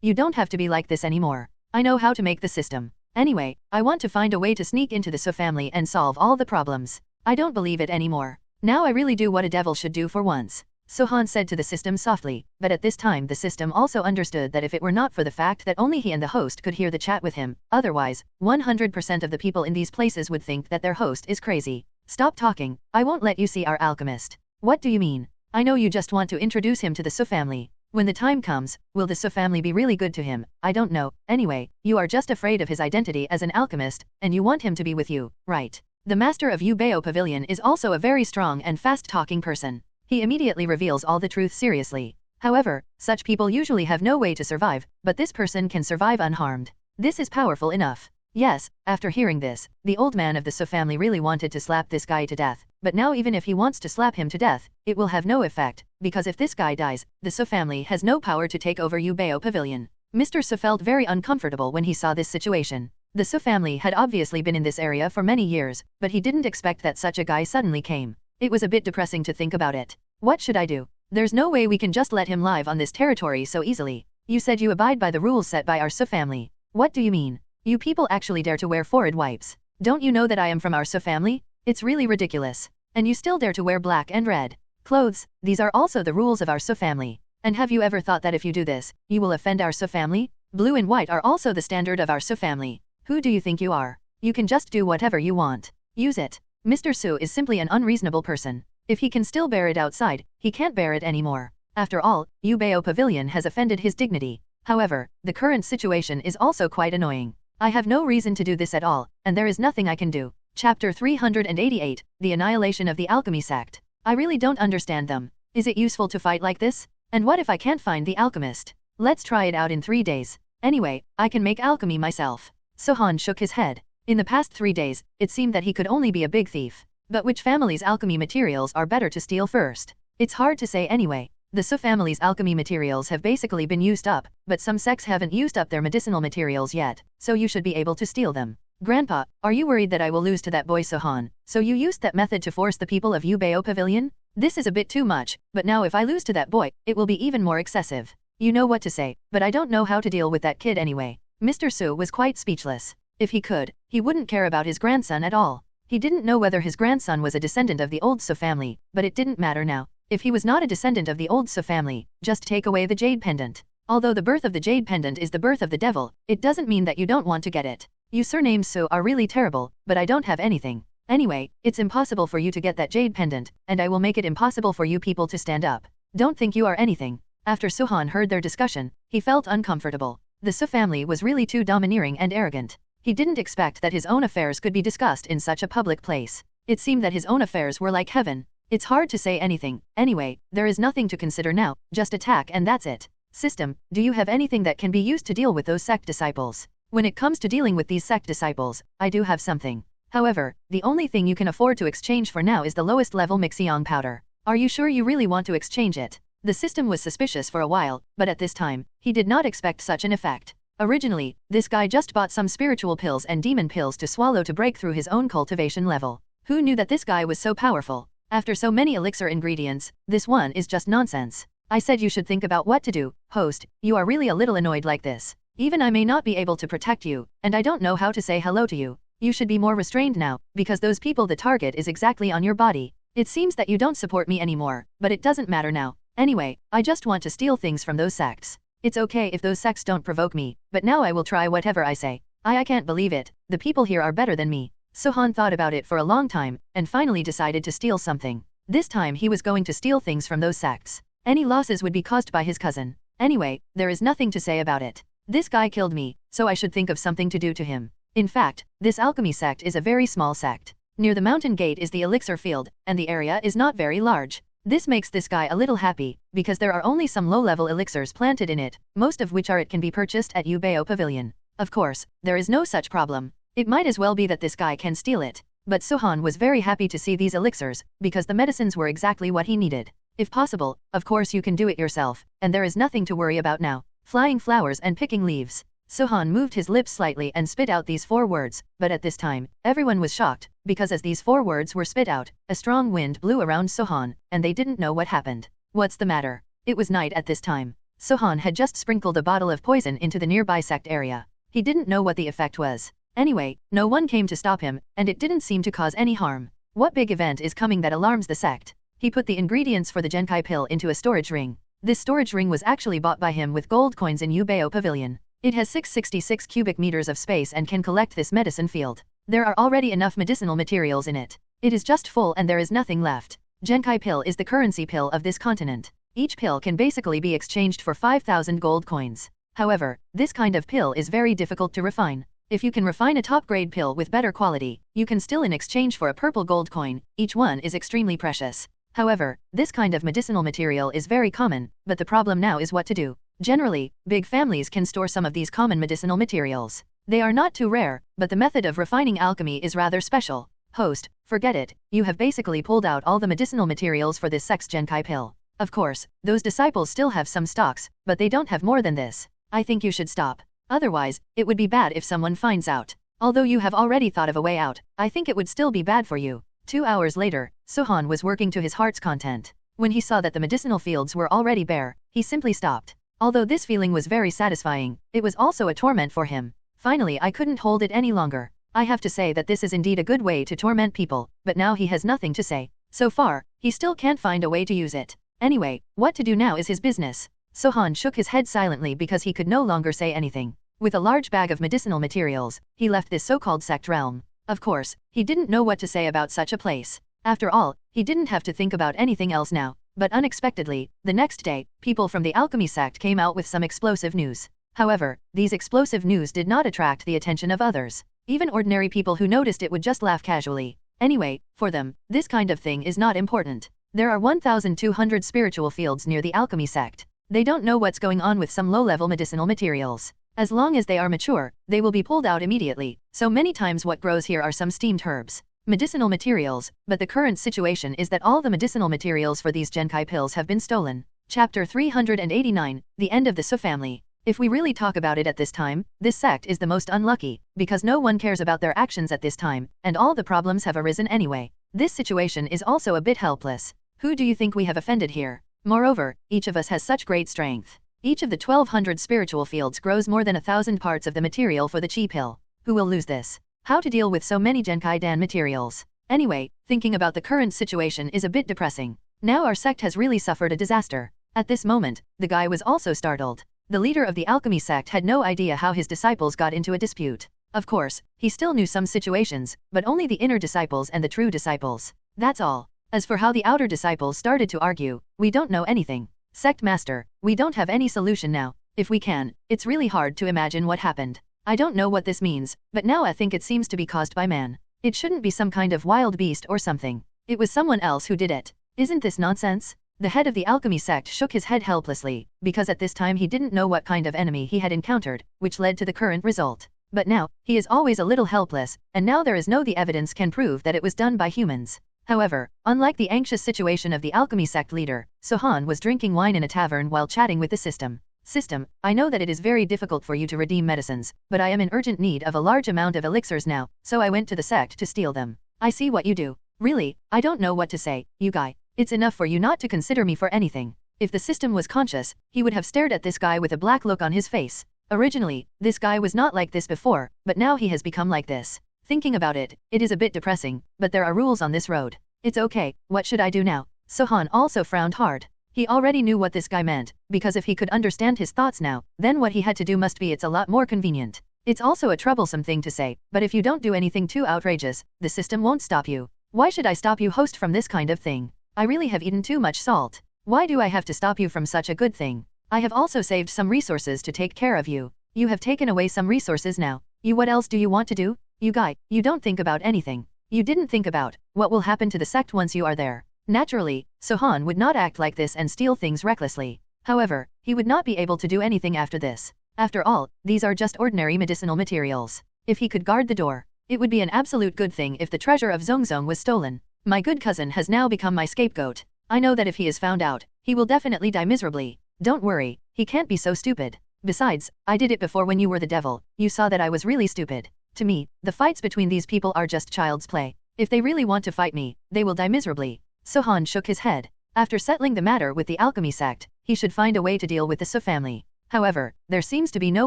You don't have to be like this anymore. I know how to make the system. Anyway, I want to find a way to sneak into the Su family and solve all the problems. I don't believe it anymore. Now I really do what a devil should do for once. Sohan said to the system softly, but at this time the system also understood that if it were not for the fact that only he and the host could hear the chat with him, otherwise, 100% of the people in these places would think that their host is crazy. Stop talking, I won't let you see our alchemist. What do you mean? I know you just want to introduce him to the Su family. When the time comes, will the Su family be really good to him? I don't know. Anyway, you are just afraid of his identity as an alchemist, and you want him to be with you, right? The master of Yubeo Pavilion is also a very strong and fast-talking person. He immediately reveals all the truth seriously. However, such people usually have no way to survive, but this person can survive unharmed. This is powerful enough. Yes, after hearing this, the old man of the Su family really wanted to slap this guy to death, but now even if he wants to slap him to death, it will have no effect, because if this guy dies, the Su family has no power to take over Yubeo Pavilion. Mr. Su felt very uncomfortable when he saw this situation. The Su family had obviously been in this area for many years, but he didn't expect that such a guy suddenly came. It was a bit depressing to think about it. What should I do? There's no way we can just let him live on this territory so easily. You said you abide by the rules set by our Su family. What do you mean? You people actually dare to wear forehead wipes. Don't you know that I am from our Su family? It's really ridiculous. And you still dare to wear black and red clothes. These are also the rules of our Su family. And have you ever thought that if you do this, you will offend our Su family? Blue and white are also the standard of our Su family. Who do you think you are? You can just do whatever you want. Use it. Mr. Su is simply an unreasonable person. If he can still bear it outside, he can't bear it anymore. After all, Yubeo Pavilion has offended his dignity. However, the current situation is also quite annoying. I have no reason to do this at all, and there is nothing I can do. Chapter 388, The Annihilation of the Alchemy Sect. I really don't understand them. Is it useful to fight like this? And what if I can't find the alchemist? Let's try it out in 3 days. Anyway, I can make alchemy myself. Sohan shook his head. In the past 3 days, it seemed that he could only be a big thief. But which family's alchemy materials are better to steal first? It's hard to say anyway. The Su family's alchemy materials have basically been used up, but some sects haven't used up their medicinal materials yet, so you should be able to steal them. Grandpa, are you worried that I will lose to that boy Suhan? So you used that method to force the people of Ubeo Pavilion? This is a bit too much, but now if I lose to that boy, it will be even more excessive. You know what to say, but I don't know how to deal with that kid anyway. Mr. Su was quite speechless. If he could, he wouldn't care about his grandson at all. He didn't know whether his grandson was a descendant of the old Su family, but it didn't matter now. If he was not a descendant of the old Su family, just take away the jade pendant. Although the birth of the jade pendant is the birth of the devil, it doesn't mean that you don't want to get it. You surnames Su are really terrible, but I don't have anything. Anyway, it's impossible for you to get that jade pendant, and I will make it impossible for you people to stand up. Don't think you are anything. After Suhan heard their discussion, he felt uncomfortable. The Su family was really too domineering and arrogant. He didn't expect that his own affairs could be discussed in such a public place. It seemed that his own affairs were like heaven. It's hard to say anything. Anyway, there is nothing to consider now, just attack and that's it. System, do you have anything that can be used to deal with those sect disciples? When it comes to dealing with these sect disciples, I do have something. However, the only thing you can afford to exchange for now is the lowest level Mixiong powder. Are you sure you really want to exchange it? The system was suspicious for a while, but at this time, he did not expect such an effect. Originally, this guy just bought some spiritual pills and demon pills to swallow to break through his own cultivation level. Who knew that this guy was so powerful? After so many elixir ingredients, this one is just nonsense. I said you should think about what to do. Host, you are really a little annoyed like this. Even I may not be able to protect you, and I don't know how to say hello to you. You should be more restrained now, because those people the target is exactly on your body. It seems that you don't support me anymore, but it doesn't matter now. Anyway, I just want to steal things from those sects. It's okay if those sects don't provoke me, but now I will try whatever I say. I can't believe it. The people here are better than me. Suhan thought about it for a long time, and finally decided to steal something. This time he was going to steal things from those sects. Any losses would be caused by his cousin. Anyway, there is nothing to say about it. This guy killed me, so I should think of something to do to him. In fact, this alchemy sect is a very small sect. Near the mountain gate is the elixir field, and the area is not very large. This makes this guy a little happy, because there are only some low-level elixirs planted in it, most of which can be purchased at Ubeo Pavilion. Of course, there is no such problem. It might as well be that this guy can steal it. But Suhan was very happy to see these elixirs, because the medicines were exactly what he needed. If possible, of course you can do it yourself, and there is nothing to worry about now. Flying flowers and picking leaves. Suhan moved his lips slightly and spit out these 4 words, but at this time, everyone was shocked, because as these 4 words were spit out, a strong wind blew around Suhan, and they didn't know what happened. What's the matter? It was night at this time. Suhan had just sprinkled a bottle of poison into the nearby sect area. He didn't know what the effect was. Anyway, no one came to stop him, and it didn't seem to cause any harm. What big event is coming that alarms the sect? He put the ingredients for the Genkai pill into a storage ring. This storage ring was actually bought by him with gold coins in Ubeo Pavilion. It has 666 cubic meters of space and can collect this medicine field. There are already enough medicinal materials in it. It is just full and there is nothing left. Genkai pill is the currency pill of this continent. Each pill can basically be exchanged for 5,000 gold coins. However, this kind of pill is very difficult to refine. If you can refine a top-grade pill with better quality, you can still in exchange for a purple gold coin. Each one is extremely precious. However, this kind of medicinal material is very common, but the problem now is what to do. Generally, big families can store some of these common medicinal materials. They are not too rare, but the method of refining alchemy is rather special. Host, forget it, you have basically pulled out all the medicinal materials for this Sex Genkai pill. Of course, those disciples still have some stocks, but they don't have more than this. I think you should stop. Otherwise, it would be bad if someone finds out. Although you have already thought of a way out, I think it would still be bad for you. 2 hours later, Suhan was working to his heart's content. When he saw that the medicinal fields were already bare, he simply stopped. Although this feeling was very satisfying, it was also a torment for him. Finally, I couldn't hold it any longer. I have to say that this is indeed a good way to torment people, but now he has nothing to say. So far, he still can't find a way to use it. Anyway, what to do now is his business. Suhan shook his head silently because he could no longer say anything. With a large bag of medicinal materials, he left this so-called sect realm. Of course, he didn't know what to say about such a place. After all, he didn't have to think about anything else now. But unexpectedly, the next day, people from the alchemy sect came out with some explosive news. However, these explosive news did not attract the attention of others. Even ordinary people who noticed it would just laugh casually. Anyway, for them, this kind of thing is not important. There are 1,200 spiritual fields near the alchemy sect. They don't know what's going on with some low-level medicinal materials. As long as they are mature, they will be pulled out immediately. So many times what grows here are some steamed herbs. Medicinal materials, but the current situation is that all the medicinal materials for these Genkai pills have been stolen. Chapter 389, The End of the Su Family. If we really talk about it at this time, this sect is the most unlucky, because no one cares about their actions at this time, and all the problems have arisen anyway. This situation is also a bit helpless. Who do you think we have offended here? Moreover, each of us has such great strength. Each of the 1200 spiritual fields grows more than 1,000 parts of the material for the chi pill. Who will lose this? How to deal with so many Genkai Dan materials? Anyway, thinking about the current situation is a bit depressing. Now our sect has really suffered a disaster. At this moment, the guy was also startled. The leader of the alchemy sect had no idea how his disciples got into a dispute. Of course, he still knew some situations, but only the inner disciples and the true disciples. That's all. As for how the outer disciples started to argue, we don't know anything. Sect Master, we don't have any solution now. If we can, it's really hard to imagine what happened. I don't know what this means, but now I think it seems to be caused by man. It shouldn't be some kind of wild beast or something. It was someone else who did it. Isn't this nonsense? The head of the alchemy sect shook his head helplessly, because at this time he didn't know what kind of enemy he had encountered, which led to the current result. But now, he is always a little helpless, and now there is no the evidence can prove that it was done by humans. However, unlike the anxious situation of the alchemy sect leader, Sohan was drinking wine in a tavern while chatting with the system. System, I know that it is very difficult for you to redeem medicines, but I am in urgent need of a large amount of elixirs now, so I went to the sect to steal them. I see what you do. Really, I don't know what to say, you guy. It's enough for you not to consider me for anything. If the system was conscious, he would have stared at this guy with a black look on his face. Originally, this guy was not like this before, but now he has become like this. Thinking about it, it is a bit depressing, but there are rules on this road. It's okay, what should I do now? Sohan also frowned hard. He already knew what this guy meant, because if he could understand his thoughts now, then what he had to do must be it's a lot more convenient. It's also a troublesome thing to say, but if you don't do anything too outrageous, the system won't stop you. Why should I stop you, host, from this kind of thing? I really have eaten too much salt. Why do I have to stop you from such a good thing? I have also saved some resources to take care of you. You have taken away some resources now. What else do you want to do? You guy, you don't think about anything. You didn't think about what will happen to the sect once you are there. Naturally, Sohan would not act like this and steal things recklessly. However, he would not be able to do anything after this. After all, these are just ordinary medicinal materials. If he could guard the door, it would be an absolute good thing if the treasure of Zongzong was stolen. My good cousin has now become my scapegoat. I know that if he is found out, he will definitely die miserably. Don't worry, he can't be so stupid. Besides, I did it before when you were the devil. You saw that I was really stupid. To me, the fights between these people are just child's play. If they really want to fight me, they will die miserably. Sohan shook his head. After settling the matter with the alchemy sect, he should find a way to deal with the Su family. However, there seems to be no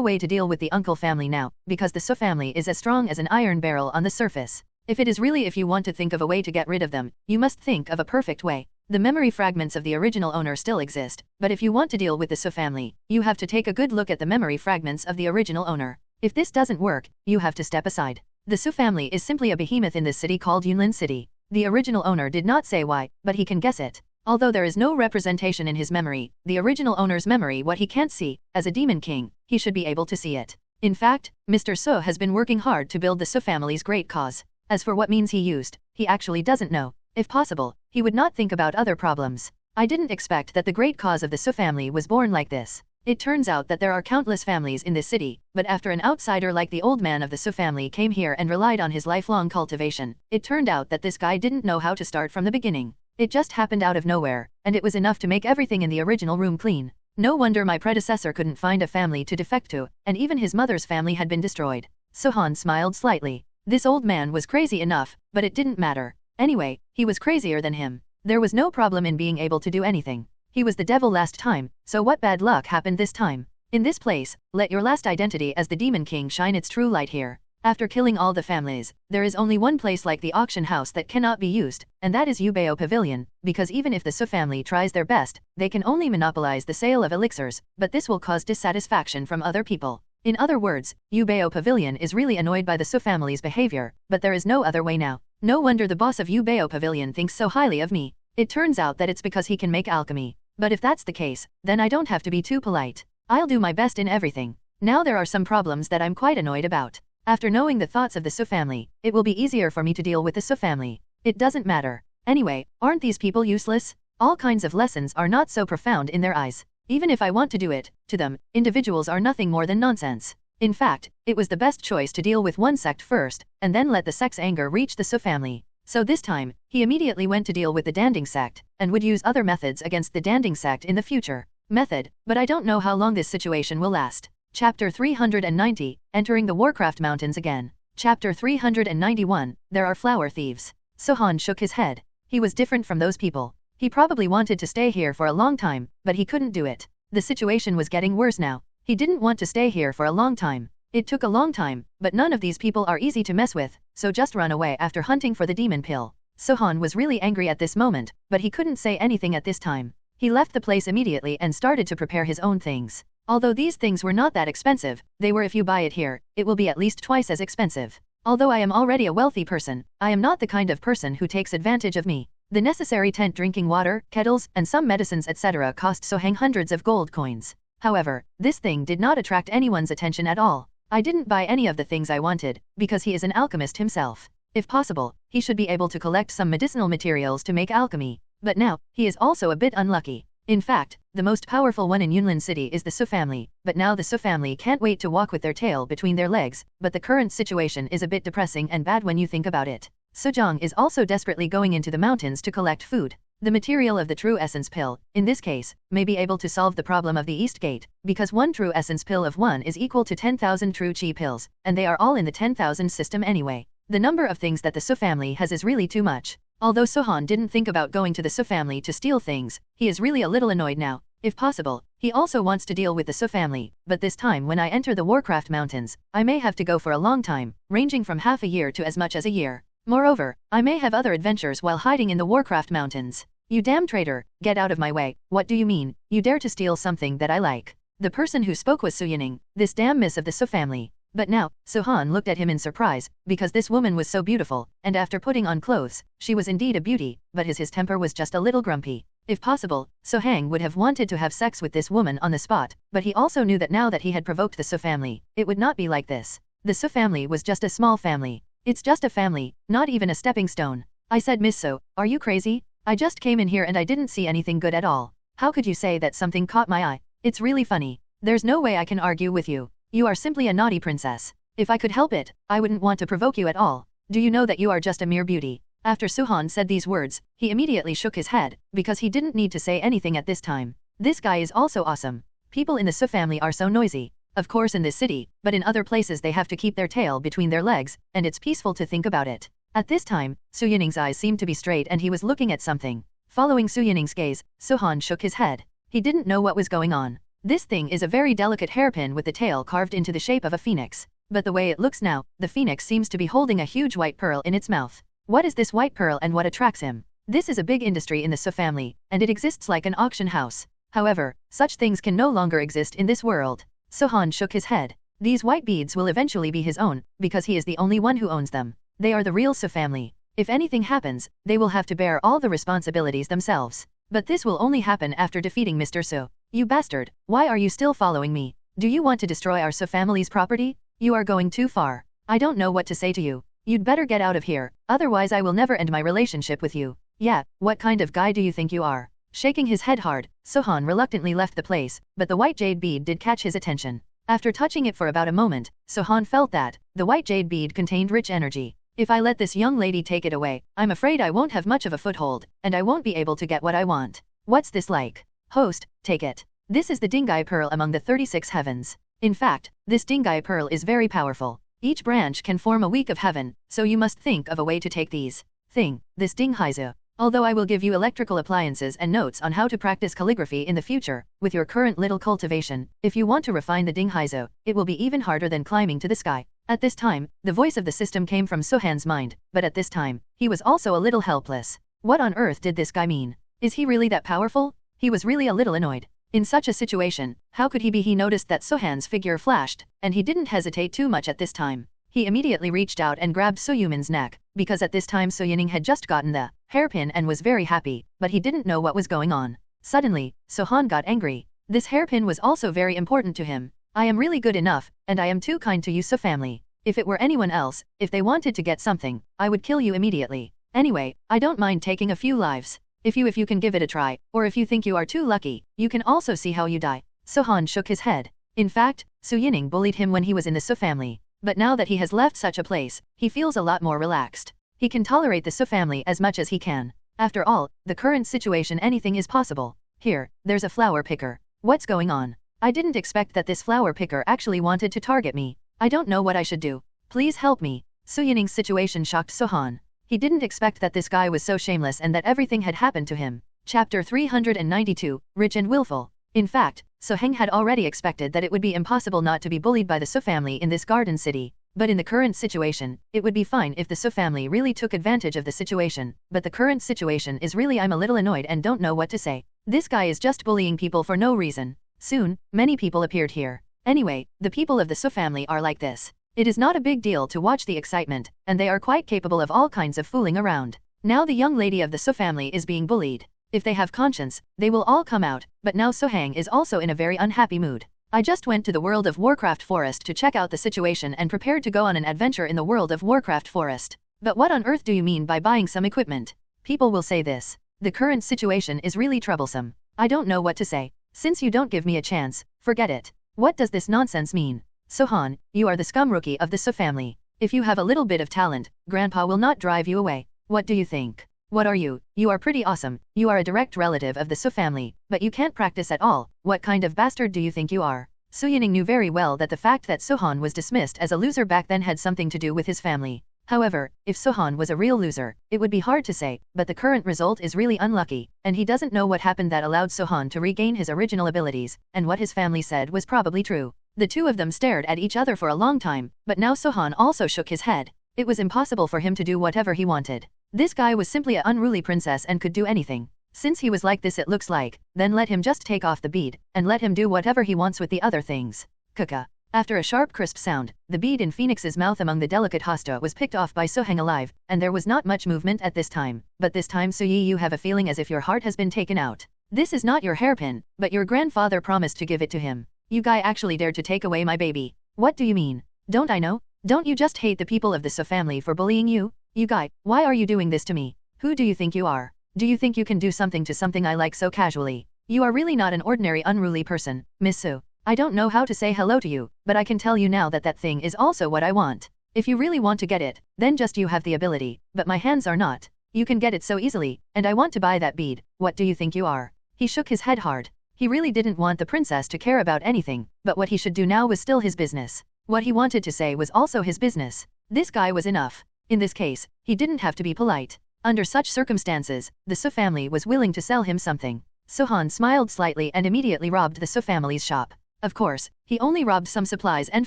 way to deal with the uncle family now, because the Su family is as strong as an iron barrel on the surface. If you want to think of a way to get rid of them, you must think of a perfect way. The memory fragments of the original owner still exist, but if you want to deal with the Su family, you have to take a good look at the memory fragments of the original owner. If this doesn't work, you have to step aside. The Su family is simply a behemoth in this city called Yunlin City. The original owner did not say why, but he can guess it. Although there is no representation in his memory, the original owner's memory, what he can't see, as a demon king, he should be able to see it. In fact, Mr. Su has been working hard to build the Su family's great cause. As for what means he used, he actually doesn't know. If possible, he would not think about other problems. I didn't expect that the great cause of the Su family was born like this. It turns out that there are countless families in this city, but after an outsider like the old man of the Su family came here and relied on his lifelong cultivation, it turned out that this guy didn't know how to start from the beginning. It just happened out of nowhere, and it was enough to make everything in the original room clean. No wonder my predecessor couldn't find a family to defect to, and even his mother's family had been destroyed. Sohan smiled slightly. This old man was crazy enough, but it didn't matter. Anyway, he was crazier than him. There was no problem in being able to do anything. He was the devil last time, so what bad luck happened this time? In this place, let your last identity as the Demon King shine its true light here. After killing all the families, there is only one place like the auction house that cannot be used, and that is Yubeo Pavilion, because even if the Su family tries their best, they can only monopolize the sale of elixirs, but this will cause dissatisfaction from other people. In other words, Yubeo Pavilion is really annoyed by the Su family's behavior, but there is no other way now. No wonder the boss of Yubeo Pavilion thinks so highly of me. It turns out that it's because he can make alchemy. But if that's the case, then I don't have to be too polite. I'll do my best in everything. Now there are some problems that I'm quite annoyed about. After knowing the thoughts of the Su family, it will be easier for me to deal with the Su family. It doesn't matter. Anyway, aren't these people useless? All kinds of lessons are not so profound in their eyes. Even if I want to do it, to them, individuals are nothing more than nonsense. In fact, it was the best choice to deal with one sect first, and then let the sect's anger reach the Su family. So this time, he immediately went to deal with the Danding sect, and would use other methods against the Danding sect in the future. Method, but I don't know how long this situation will last. Chapter 390, Entering the Warcraft Mountains again. Chapter 391, There are flower thieves. Sohan shook his head. He was different from those people. He probably wanted to stay here for a long time, but he couldn't do it. The situation was getting worse now. He didn't want to stay here for a long time. It took a long time, but none of these people are easy to mess with, so just run away after hunting for the demon pill. Sohan was really angry at this moment, but he couldn't say anything at this time. He left the place immediately and started to prepare his own things. Although these things were not that expensive, they were if you buy it here, it will be at least twice as expensive. Although I am already a wealthy person, I am not the kind of person who takes advantage of me. The necessary tent, drinking water, kettles, and some medicines etc. cost Sohang hundreds of gold coins. However, this thing did not attract anyone's attention at all. I didn't buy any of the things I wanted, because he is an alchemist himself. If possible, he should be able to collect some medicinal materials to make alchemy. But now, he is also a bit unlucky. In fact, the most powerful one in Yunlin City is the Su family, but now the Su family can't wait to walk with their tail between their legs, but the current situation is a bit depressing and bad when you think about it. Sujong is also desperately going into the mountains to collect food. The material of the true essence pill, in this case, may be able to solve the problem of the East Gate, because one true essence pill of 1 is equal to 10,000 true chi pills, and they are all in the 10,000 system anyway. The number of things that the Su family has is really too much. Although Sohan didn't think about going to the Su family to steal things, he is really a little annoyed now. If possible, he also wants to deal with the Su family, but this time when I enter the Warcraft Mountains, I may have to go for a long time, ranging from half a year to as much as a year. Moreover, I may have other adventures while hiding in the Warcraft Mountains. You damn traitor, get out of my way. What do you mean? You dare to steal something that I like? The person who spoke was Su Yining, this damn miss of the Su family. But now, Sohan looked at him in surprise, because this woman was so beautiful, and after putting on clothes, she was indeed a beauty, but his temper was just a little grumpy. If possible, Sohang would have wanted to have sex with this woman on the spot, but he also knew that now that he had provoked the Su family, it would not be like this. The Su family was just a small family. It's just a family, not even a stepping stone. I said, Miss So, are you crazy? I just came in here and I didn't see anything good at all. How could you say that something caught my eye? It's really funny. There's no way I can argue with you. You are simply a naughty princess. If I could help it, I wouldn't want to provoke you at all. Do you know that you are just a mere beauty? After Suhan said these words, he immediately shook his head, because he didn't need to say anything at this time. This guy is also awesome. People in the Su family are so noisy. Of course in this city, but in other places they have to keep their tail between their legs, and it's peaceful to think about it. At this time, Su Yining's eyes seemed to be straight and he was looking at something. Following Su Yining's gaze, Suhan shook his head. He didn't know what was going on. This thing is a very delicate hairpin with the tail carved into the shape of a phoenix. But the way it looks now, the phoenix seems to be holding a huge white pearl in its mouth. What is this white pearl and what attracts him? This is a big industry in the Su family, and it exists like an auction house. However, such things can no longer exist in this world. Sohan shook his head. These white beads will eventually be his own, because he is the only one who owns them. They are the real Su family. If anything happens, they will have to bear all the responsibilities themselves. But this will only happen after defeating Mr. Su. You bastard, why are you still following me? Do you want to destroy our Su family's property? You are going too far. I don't know what to say to you. You'd better get out of here, otherwise I will never end my relationship with you. Yeah, what kind of guy do you think you are? Shaking his head hard, Sohan reluctantly left the place, but the white jade bead did catch his attention. After touching it for about a moment, Sohan felt that the white jade bead contained rich energy. If I let this young lady take it away, I'm afraid I won't have much of a foothold, and I won't be able to get what I want. What's this like? Host, take it. This is the Dingai Pearl among the 36 heavens. In fact, this Dingai Pearl is very powerful. Each branch can form a week of heaven, so you must think of a way to take these. This Dinghaizu. Although I will give you electrical appliances and notes on how to practice calligraphy in the future, with your current little cultivation, if you want to refine the Dinghaizu, it will be even harder than climbing to the sky. At this time, the voice of the system came from Sohan's mind, but at this time, he was also a little helpless. What on earth did this guy mean? Is he really that powerful? He was really a little annoyed. In such a situation, how could he be? He noticed that Sohan's figure flashed, and he didn't hesitate too much at this time. He immediately reached out and grabbed Su Yumin's neck, because at this time Su Yining had just gotten the hairpin and was very happy, but he didn't know what was going on. Suddenly, Sohan got angry. This hairpin was also very important to him. I am really good enough, and I am too kind to you Su family. If it were anyone else, if they wanted to get something, I would kill you immediately. Anyway, I don't mind taking a few lives. If you can give it a try, or if you think you are too lucky, you can also see how you die. Sohan shook his head. In fact, Su Yining bullied him when he was in the Su family, but now that he has left such a place, he feels a lot more relaxed. He can tolerate the Su family as much as he can. After all, the current situation, anything is possible. Here, there's a flower picker. What's going on? I didn't expect that this flower picker actually wanted to target me. I don't know what I should do. Please help me. Su Yining's situation shocked Sohan. He didn't expect that this guy was so shameless and that everything had happened to him. Chapter 392, Rich and Willful. In fact, So Heng had already expected that it would be impossible not to be bullied by the Su family in this garden city. But in the current situation, it would be fine if the Su family really took advantage of the situation. But the current situation is really, I'm a little annoyed and don't know what to say. This guy is just bullying people for no reason. Soon, many people appeared here. Anyway, the people of the Su family are like this. It is not a big deal to watch the excitement, and they are quite capable of all kinds of fooling around. Now the young lady of the Su family is being bullied. If they have conscience, they will all come out, but now So Heng is also in a very unhappy mood. I just went to the World of Warcraft forest to check out the situation and prepared to go on an adventure in the World of Warcraft forest. But what on earth do you mean by buying some equipment? People will say this. The current situation is really troublesome. I don't know what to say. Since you don't give me a chance, forget it. What does this nonsense mean? Sohan, you are the scum rookie of the Su family. If you have a little bit of talent, Grandpa will not drive you away. What do you think? What are you? You are pretty awesome. You are a direct relative of the Su family, but you can't practice at all. What kind of bastard do you think you are? Su Yining knew very well that the fact that Sohan was dismissed as a loser back then had something to do with his family. However, if Sohan was a real loser, it would be hard to say, but the current result is really unlucky, and he doesn't know what happened that allowed Sohan to regain his original abilities, and what his family said was probably true. The two of them stared at each other for a long time, but now Sohan also shook his head. It was impossible for him to do whatever he wanted. This guy was simply an unruly princess and could do anything. Since he was like this, it looks like, then let him just take off the bead, and let him do whatever he wants with the other things. Kaka. After a sharp crisp sound, the bead in Phoenix's mouth among the delicate hosta was picked off by So Heng alive, and there was not much movement at this time. But this time Su Yi, you have a feeling as if your heart has been taken out. This is not your hairpin, but your grandfather promised to give it to him. You guy actually dared to take away my baby. What do you mean? Don't I know? Don't you just hate the people of the Su family for bullying you? You guy, why are you doing this to me? Who do you think you are? Do you think you can do something to something I like so casually? You are really not an ordinary unruly person, Miss Su. I don't know how to say hello to you, but I can tell you now that that thing is also what I want. If you really want to get it, then just you have the ability, but my hands are not. You can get it so easily, and I want to buy that bead. What do you think you are? He shook his head hard. He really didn't want the princess to care about anything, but what he should do now was still his business. What he wanted to say was also his business. This guy was enough. In this case, he didn't have to be polite. Under such circumstances, the Su family was willing to sell him something. Sohan smiled slightly and immediately robbed the Su family's shop. Of course, he only robbed some supplies and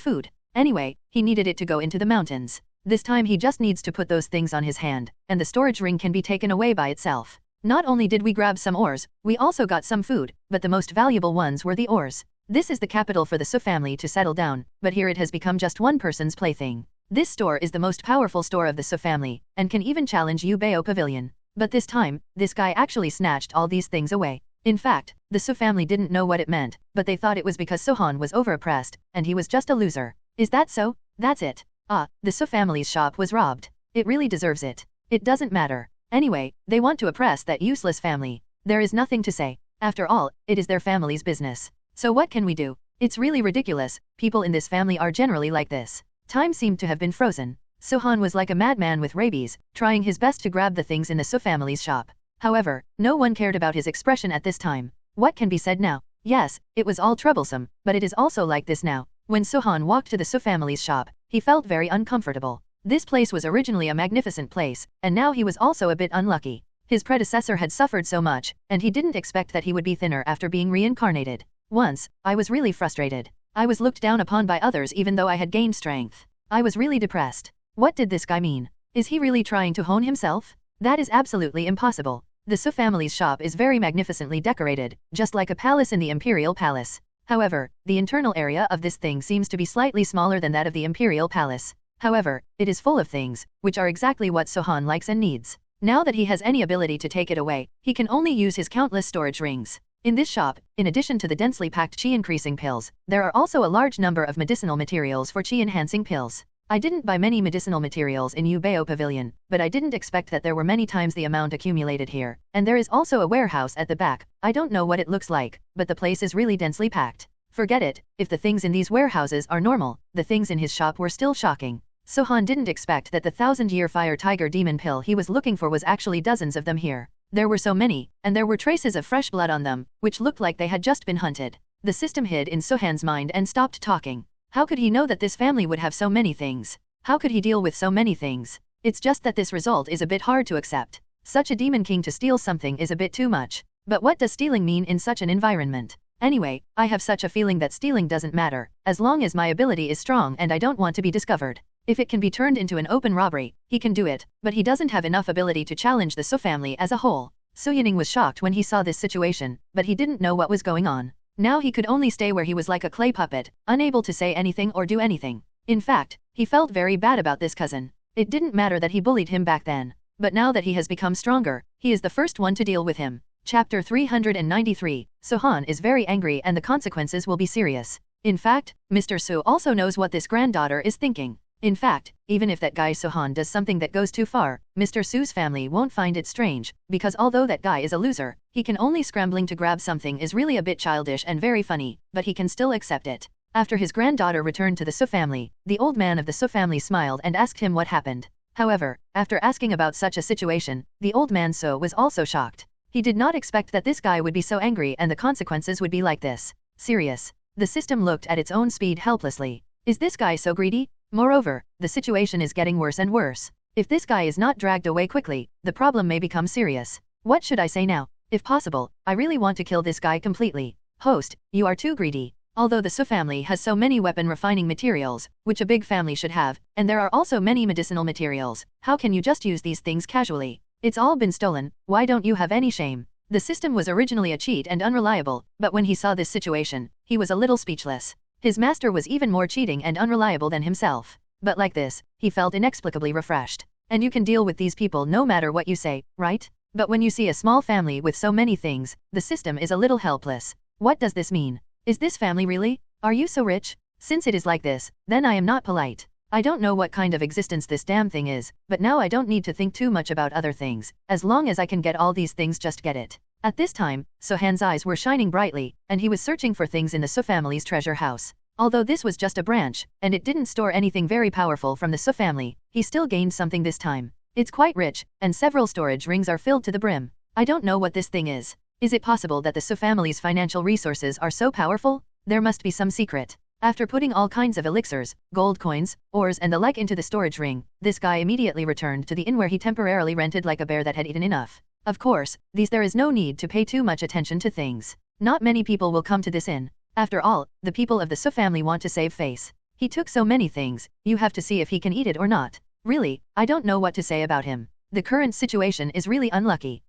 food. Anyway, he needed it to go into the mountains. This time he just needs to put those things on his hand, and the storage ring can be taken away by itself. Not only did we grab some ores, we also got some food, but the most valuable ones were the ores. This is the capital for the Su family to settle down, but here it has become just one person's plaything. This store is the most powerful store of the Su family, and can even challenge Yubeo Pavilion. But this time, this guy actually snatched all these things away. In fact, the Su family didn't know what it meant, but they thought it was because Sohan was overoppressed, and he was just a loser. Is that so? That's it. Ah, the Su family's shop was robbed. It really deserves it. It doesn't matter. Anyway, they want to oppress that useless family. There is nothing to say. After all, it is their family's business. So what can we do? It's really ridiculous. People in this family are generally like this. Time seemed to have been frozen. Sohan was like a madman with rabies, trying his best to grab the things in the Su family's shop. However, no one cared about his expression at this time. What can be said now? Yes, it was all troublesome, but it is also like this now. When Sohan walked to the Su family's shop, he felt very uncomfortable. This place was originally a magnificent place, and now he was also a bit unlucky. His predecessor had suffered so much, and he didn't expect that he would be thinner after being reincarnated. Once, I was really frustrated. I was looked down upon by others even though I had gained strength. I was really depressed. What did this guy mean? Is he really trying to hone himself? That is absolutely impossible. The Su family's shop is very magnificently decorated, just like a palace in the Imperial Palace. However, the internal area of this thing seems to be slightly smaller than that of the Imperial Palace. However, it is full of things, which are exactly what Sohan likes and needs. Now that he has any ability to take it away, he can only use his countless storage rings. In this shop, in addition to the densely packed chi-increasing pills, there are also a large number of medicinal materials for chi-enhancing pills. I didn't buy many medicinal materials in Yubeo Pavilion, but I didn't expect that there were many times the amount accumulated here. And there is also a warehouse at the back. I don't know what it looks like, but the place is really densely packed. Forget it, if the things in these warehouses are normal, the things in his shop were still shocking. Sohan didn't expect that the 1000-year fire tiger demon pill he was looking for was actually dozens of them here. There were so many, and there were traces of fresh blood on them, which looked like they had just been hunted. The system hid in Sohan's mind and stopped talking. How could he know that this family would have so many things? How could he deal with so many things? It's just that this result is a bit hard to accept. Such a demon king to steal something is a bit too much. But what does stealing mean in such an environment? Anyway, I have such a feeling that stealing doesn't matter, as long as my ability is strong and I don't want to be discovered. If it can be turned into an open robbery, he can do it, but he doesn't have enough ability to challenge the So family as a whole. Su Yining was shocked when he saw this situation, but he didn't know what was going on. Now he could only stay where he was like a clay puppet, unable to say anything or do anything. In fact, he felt very bad about this cousin. It didn't matter that he bullied him back then. But now that he has become stronger, he is the first one to deal with him. Chapter 393, Sohan is very angry and the consequences will be serious. In fact, Mr. Su also knows what this granddaughter is thinking. In fact, even if that guy Sohan does something that goes too far, Mr. Su's family won't find it strange, because although that guy is a loser, he can only scrambling to grab something is really a bit childish and very funny, but he can still accept it. After his granddaughter returned to the Su family, the old man of the Su family smiled and asked him what happened. However, after asking about such a situation, the old man Su was also shocked. He did not expect that this guy would be so angry and the consequences would be like this. Serious. The system looked at its own speed helplessly. Is this guy so greedy? Moreover, the situation is getting worse and worse. If this guy is not dragged away quickly, the problem may become serious. What should I say now? If possible, I really want to kill this guy completely. Host, you are too greedy. Although the Su family has so many weapon refining materials, which a big family should have, and there are also many medicinal materials, how can you just use these things casually? It's all been stolen, why don't you have any shame? The system was originally a cheat and unreliable, but when he saw this situation, he was a little speechless. His master was even more cheating and unreliable than himself. But like this, he felt inexplicably refreshed. And you can deal with these people no matter what you say, right? But when you see a small family with so many things, the system is a little helpless. What does this mean? Is this family really? Are you so rich? Since it is like this, then I am not polite. I don't know what kind of existence this damn thing is, but now I don't need to think too much about other things. As long as I can get all these things, just get it. At this time, Sohan's eyes were shining brightly, and he was searching for things in the Su family's treasure house. Although this was just a branch, and it didn't store anything very powerful from the Su family, he still gained something this time. It's quite rich, and several storage rings are filled to the brim. I don't know what this thing is. Is it possible that the Su family's financial resources are so powerful? There must be some secret. After putting all kinds of elixirs, gold coins, ores and the like into the storage ring, this guy immediately returned to the inn where he temporarily rented like a bear that had eaten enough. Of course, there is no need to pay too much attention to things. Not many people will come to this inn. After all, the people of the Su family want to save face. He took so many things, you have to see if he can eat it or not. Really, I don't know what to say about him. The current situation is really unlucky.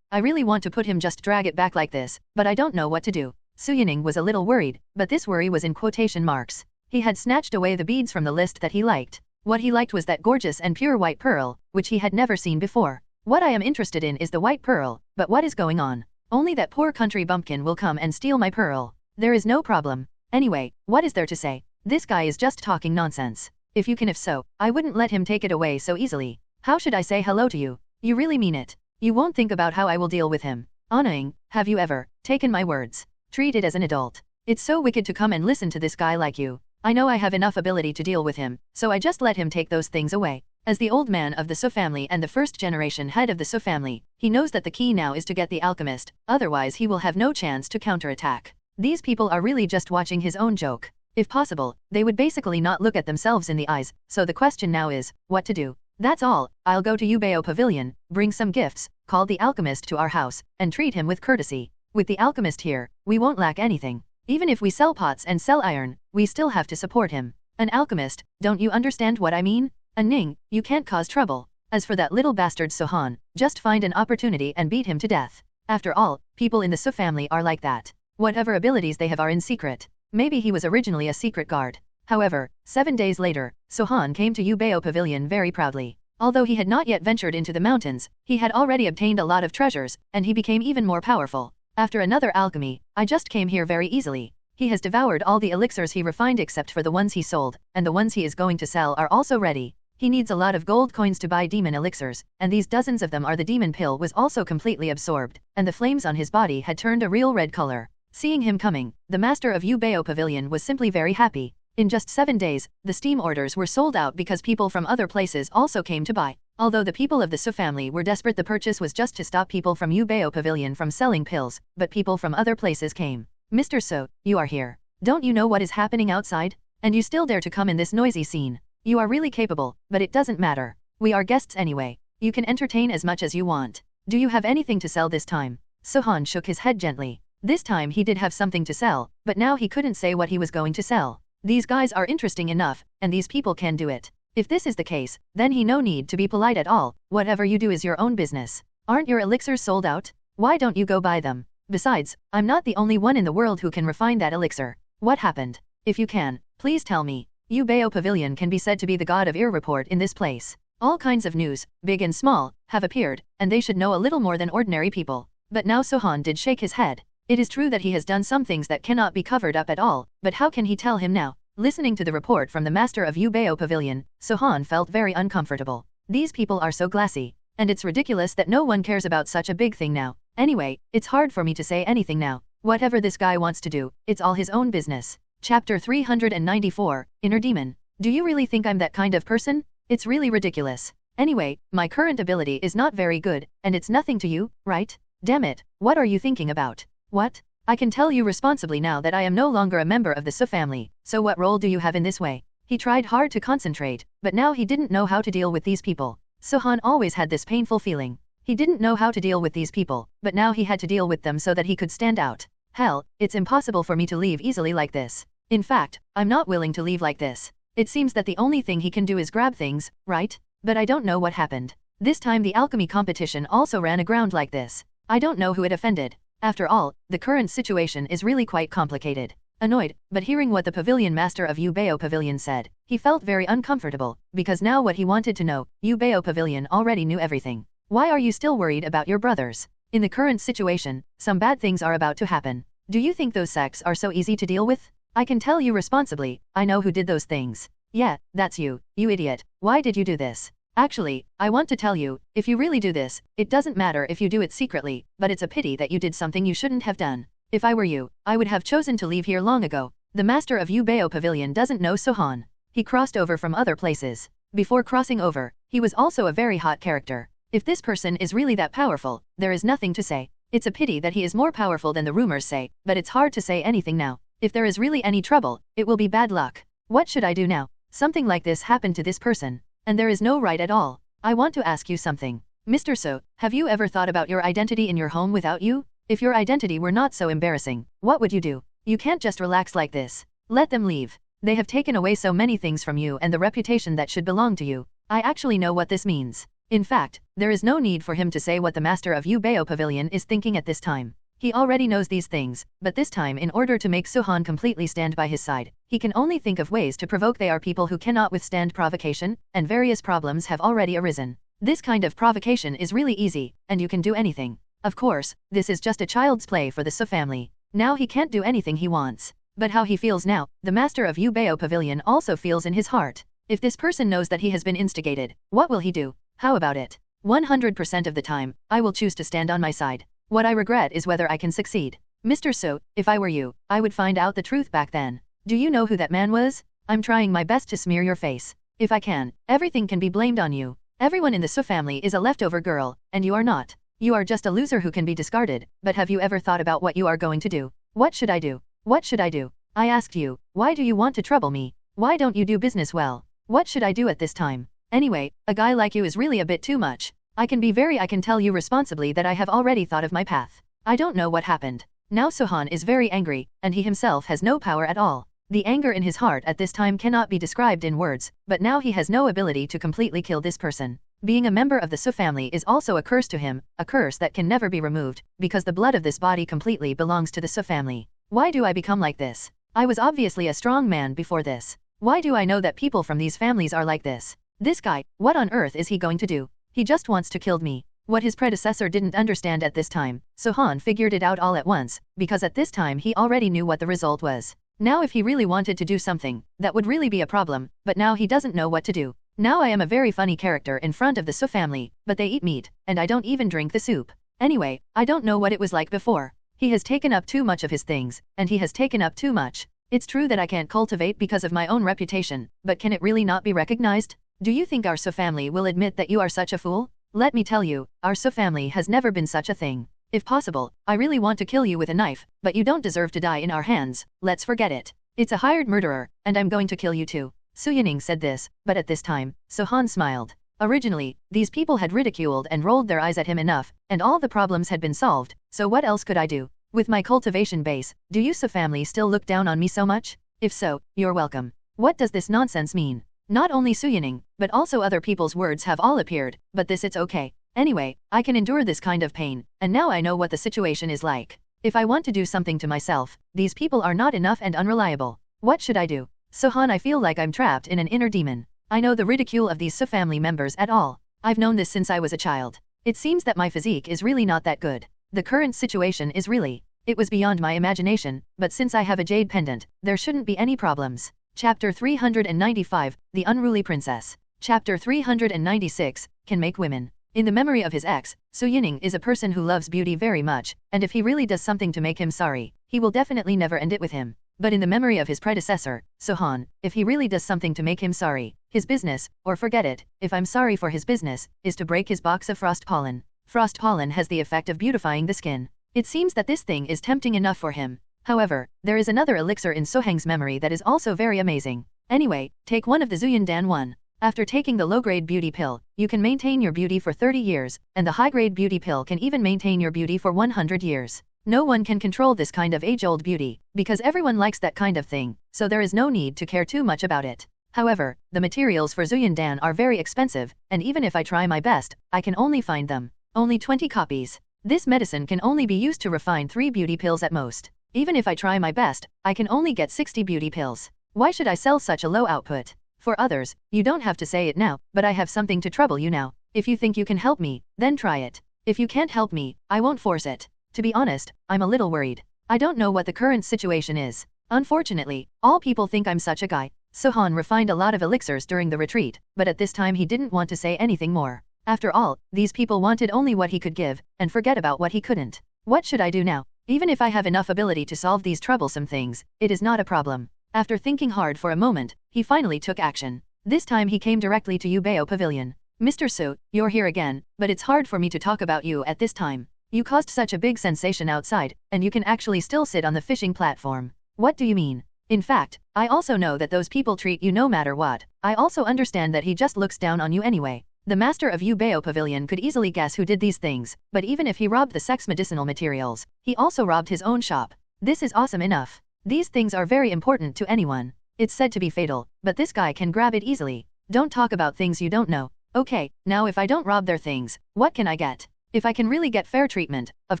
I really want to put him just drag it back like this, but I don't know what to do. Su Yining was a little worried, but this worry was in quotation marks. He had snatched away the beads from the list that he liked. What he liked was that gorgeous and pure white pearl, which he had never seen before. What I am interested in is the white pearl, but what is going on? Only that poor country bumpkin will come and steal my pearl. There is no problem. Anyway, what is there to say? This guy is just talking nonsense. If so, I wouldn't let him take it away so easily. How should I say hello to you? You really mean it? You won't think about how I will deal with him. Annoying, have you ever taken my words? Treat it as an adult. It's so wicked to come and listen to this guy like you. I know I have enough ability to deal with him, so I just let him take those things away. As the old man of the Su family and the first generation head of the Su family, he knows that the key now is to get the alchemist, otherwise he will have no chance to counterattack. These people are really just watching his own joke. If possible, they would basically not look at themselves in the eyes, so the question now is, what to do? That's all. I'll go to Yubeo Pavilion, bring some gifts, call the alchemist to our house, and treat him with courtesy. With the alchemist here, we won't lack anything. Even if we sell pots and sell iron, we still have to support him. An alchemist, don't you understand what I mean? Ning, you can't cause trouble. As for that little bastard Sohan, just find an opportunity and beat him to death. After all, people in the Su family are like that. Whatever abilities they have are in secret. Maybe he was originally a secret guard. However, 7 days later, Sohan came to Yubeo Pavilion very proudly. Although he had not yet ventured into the mountains, he had already obtained a lot of treasures, and he became even more powerful. After another alchemy, I just came here very easily. He has devoured all the elixirs he refined except for the ones he sold, and the ones he is going to sell are also ready. He needs a lot of gold coins to buy demon elixirs, and these dozens of them are the demon pill was also completely absorbed, and the flames on his body had turned a real red color. Seeing him coming, the master of Yubeo Pavilion was simply very happy. In just 7 days, the steam orders were sold out because people from other places also came to buy. Although the people of the Su family were desperate, the purchase was just to stop people from Ubeo Pavilion from selling pills, but people from other places came. Mr. So, you are here. Don't you know what is happening outside? And you still dare to come in this noisy scene. You are really capable, but it doesn't matter. We are guests anyway. You can entertain as much as you want. Do you have anything to sell this time? Sohan shook his head gently. This time he did have something to sell, but now he couldn't say what he was going to sell. These guys are interesting enough, and these people can do it. If this is the case, then he no need to be polite at all. Whatever you do is your own business. Aren't your elixirs sold out? Why don't you go buy them? Besides, I'm not the only one in the world who can refine that elixir. What happened? If you can, please tell me. Ubeo Pavilion can be said to be the god of ear report in this place. All kinds of news, big and small, have appeared, and they should know a little more than ordinary people. But now Sohan did shake his head. It is true that he has done some things that cannot be covered up at all, but how can he tell him now? Listening to the report from the master of Ubeo Pavilion, Sohan felt very uncomfortable. These people are so glassy, and it's ridiculous that no one cares about such a big thing now. Anyway, it's hard for me to say anything now. Whatever this guy wants to do, it's all his own business. Chapter 394, Inner Demon. Do you really think I'm that kind of person? It's really ridiculous. Anyway, my current ability is not very good, and it's nothing to you, right? Damn it, what are you thinking about? What? I can tell you responsibly now that I am no longer a member of the Su family, so what role do you have in this way? He tried hard to concentrate, but now he didn't know how to deal with these people. Sohan always had this painful feeling. He didn't know how to deal with these people, but now he had to deal with them so that he could stand out. Hell, it's impossible for me to leave easily like this. In fact, I'm not willing to leave like this. It seems that the only thing he can do is grab things, right? But I don't know what happened. This time the alchemy competition also ran aground like this. I don't know who it offended. After all, the current situation is really quite complicated. Annoyed, but hearing what the pavilion master of Ubeo Pavilion said, he felt very uncomfortable, because now what he wanted to know, Ubeo Pavilion already knew everything. Why are you still worried about your brothers? In the current situation, some bad things are about to happen. Do you think those sects are so easy to deal with? I can tell you responsibly, I know who did those things. Yeah, that's you idiot. Why did you do this? Actually, I want to tell you, if you really do this, it doesn't matter if you do it secretly, but it's a pity that you did something you shouldn't have done. If I were you, I would have chosen to leave here long ago. The master of Ubeo Pavilion doesn't know Sohan. He crossed over from other places. Before crossing over, he was also a very hot character. If this person is really that powerful, there is nothing to say. It's a pity that he is more powerful than the rumors say, but it's hard to say anything now. If there is really any trouble, it will be bad luck. What should I do now? Something like this happened to this person. And there is no right at all. I want to ask you something. Mr. So, have you ever thought about your identity in your home without you? If your identity were not so embarrassing, what would you do? You can't just relax like this. Let them leave. They have taken away so many things from you and the reputation that should belong to you. I actually know what this means. In fact, there is no need for him to say what the master of Ubeo Pavilion is thinking at this time. He already knows these things, but this time in order to make Sohan completely stand by his side, he can only think of ways to provoke. They are people who cannot withstand provocation, and various problems have already arisen. This kind of provocation is really easy, and you can do anything. Of course, this is just a child's play for the Su family. Now he can't do anything he wants. But how he feels now, the master of Ubeo Pavilion also feels in his heart. If this person knows that he has been instigated, what will he do? How about it? 100% of the time, I will choose to stand on my side. What I regret is whether I can succeed. Mr. So, if I were you, I would find out the truth back then. Do you know who that man was? I'm trying my best to smear your face. If I can, everything can be blamed on you. Everyone in the Su family is a leftover girl, and you are not. You are just a loser who can be discarded, but have you ever thought about what you are going to do? What should I do? What should I do? I asked you, why do you want to trouble me? Why don't you do business well? What should I do at this time? Anyway, a guy like you is really a bit too much. I can tell you responsibly that I have already thought of my path. I don't know what happened. Now Sohan is very angry, and he himself has no power at all. The anger in his heart at this time cannot be described in words, but now he has no ability to completely kill this person. Being a member of the Su family is also a curse to him, a curse that can never be removed, because the blood of this body completely belongs to the Su family. Why do I become like this? I was obviously a strong man before this. Why do I know that people from these families are like this? This guy, what on earth is he going to do? He just wants to kill me. What his predecessor didn't understand at this time, Sohan figured it out all at once, because at this time he already knew what the result was. Now if he really wanted to do something, that would really be a problem, but now he doesn't know what to do. Now I am a very funny character in front of the Su family, but they eat meat, and I don't even drink the soup. Anyway, I don't know what it was like before. He has taken up too much of his things, and he has taken up too much. It's true that I can't cultivate because of my own reputation, but can it really not be recognized? Do you think our So family will admit that you are such a fool? Let me tell you, our So family has never been such a thing. If possible, I really want to kill you with a knife, but you don't deserve to die in our hands, let's forget it. It's a hired murderer, and I'm going to kill you too. Su Yining said this, but at this time, So-han smiled. Originally, these people had ridiculed and rolled their eyes at him enough, and all the problems had been solved, so what else could I do? With my cultivation base, do you So family still look down on me so much? If so, you're welcome. What does this nonsense mean? Not only Su Yining, but also other people's words have all appeared, but this it's okay. Anyway, I can endure this kind of pain, and now I know what the situation is like. If I want to do something to myself, these people are not enough and unreliable. What should I do? So-han, I feel like I'm trapped in an inner demon. I know the ridicule of these So family members at all. I've known this since I was a child. It seems that my physique is really not that good. The current situation is really, it was beyond my imagination, but since I have a jade pendant, there shouldn't be any problems. Chapter 395, The Unruly Princess. Chapter 396, Can Make Women. In the memory of his ex, Su Yining is a person who loves beauty very much, and if he really does something to make him sorry, he will definitely never end it with him. But in the memory of his predecessor, So-han, if he really does something to make him sorry, his business, or forget it, if I'm sorry for his business, is to break his box of frost pollen. Frost pollen has the effect of beautifying the skin. It seems that this thing is tempting enough for him. However, there is another elixir in So-hang's memory that is also very amazing. Anyway, take one of the Zuyan Dan one. After taking the low-grade beauty pill, you can maintain your beauty for 30 years, and the high-grade beauty pill can even maintain your beauty for 100 years. No one can control this kind of age-old beauty, because everyone likes that kind of thing, so there is no need to care too much about it. However, the materials for Zuyan Dan are very expensive, and even if I try my best, I can only find them. Only 20 copies. This medicine can only be used to refine 3 beauty pills at most. Even if I try my best, I can only get 60 beauty pills. Why should I sell such a low output? For others, you don't have to say it now, but I have something to trouble you now. If you think you can help me, then try it. If you can't help me, I won't force it. To be honest, I'm a little worried. I don't know what the current situation is. Unfortunately, all people think I'm such a guy. So-han refined a lot of elixirs during the retreat, but at this time he didn't want to say anything more. After all, these people wanted only what he could give, and forget about what he couldn't. What should I do now? Even if I have enough ability to solve these troublesome things, it is not a problem. After thinking hard for a moment, he finally took action. This time he came directly to Yubeo Pavilion. Mr. Su, you're here again, but it's hard for me to talk about you at this time. You caused such a big sensation outside, and you can actually still sit on the fishing platform. What do you mean? In fact, I also know that those people treat you no matter what. I also understand that he just looks down on you anyway. The master of Yubeo Pavilion could easily guess who did these things, but even if he robbed the sex medicinal materials, he also robbed his own shop. This is awesome enough. These things are very important to anyone. It's said to be fatal, but this guy can grab it easily. Don't talk about things you don't know. Okay, now if I don't rob their things, what can I get? If I can really get fair treatment, of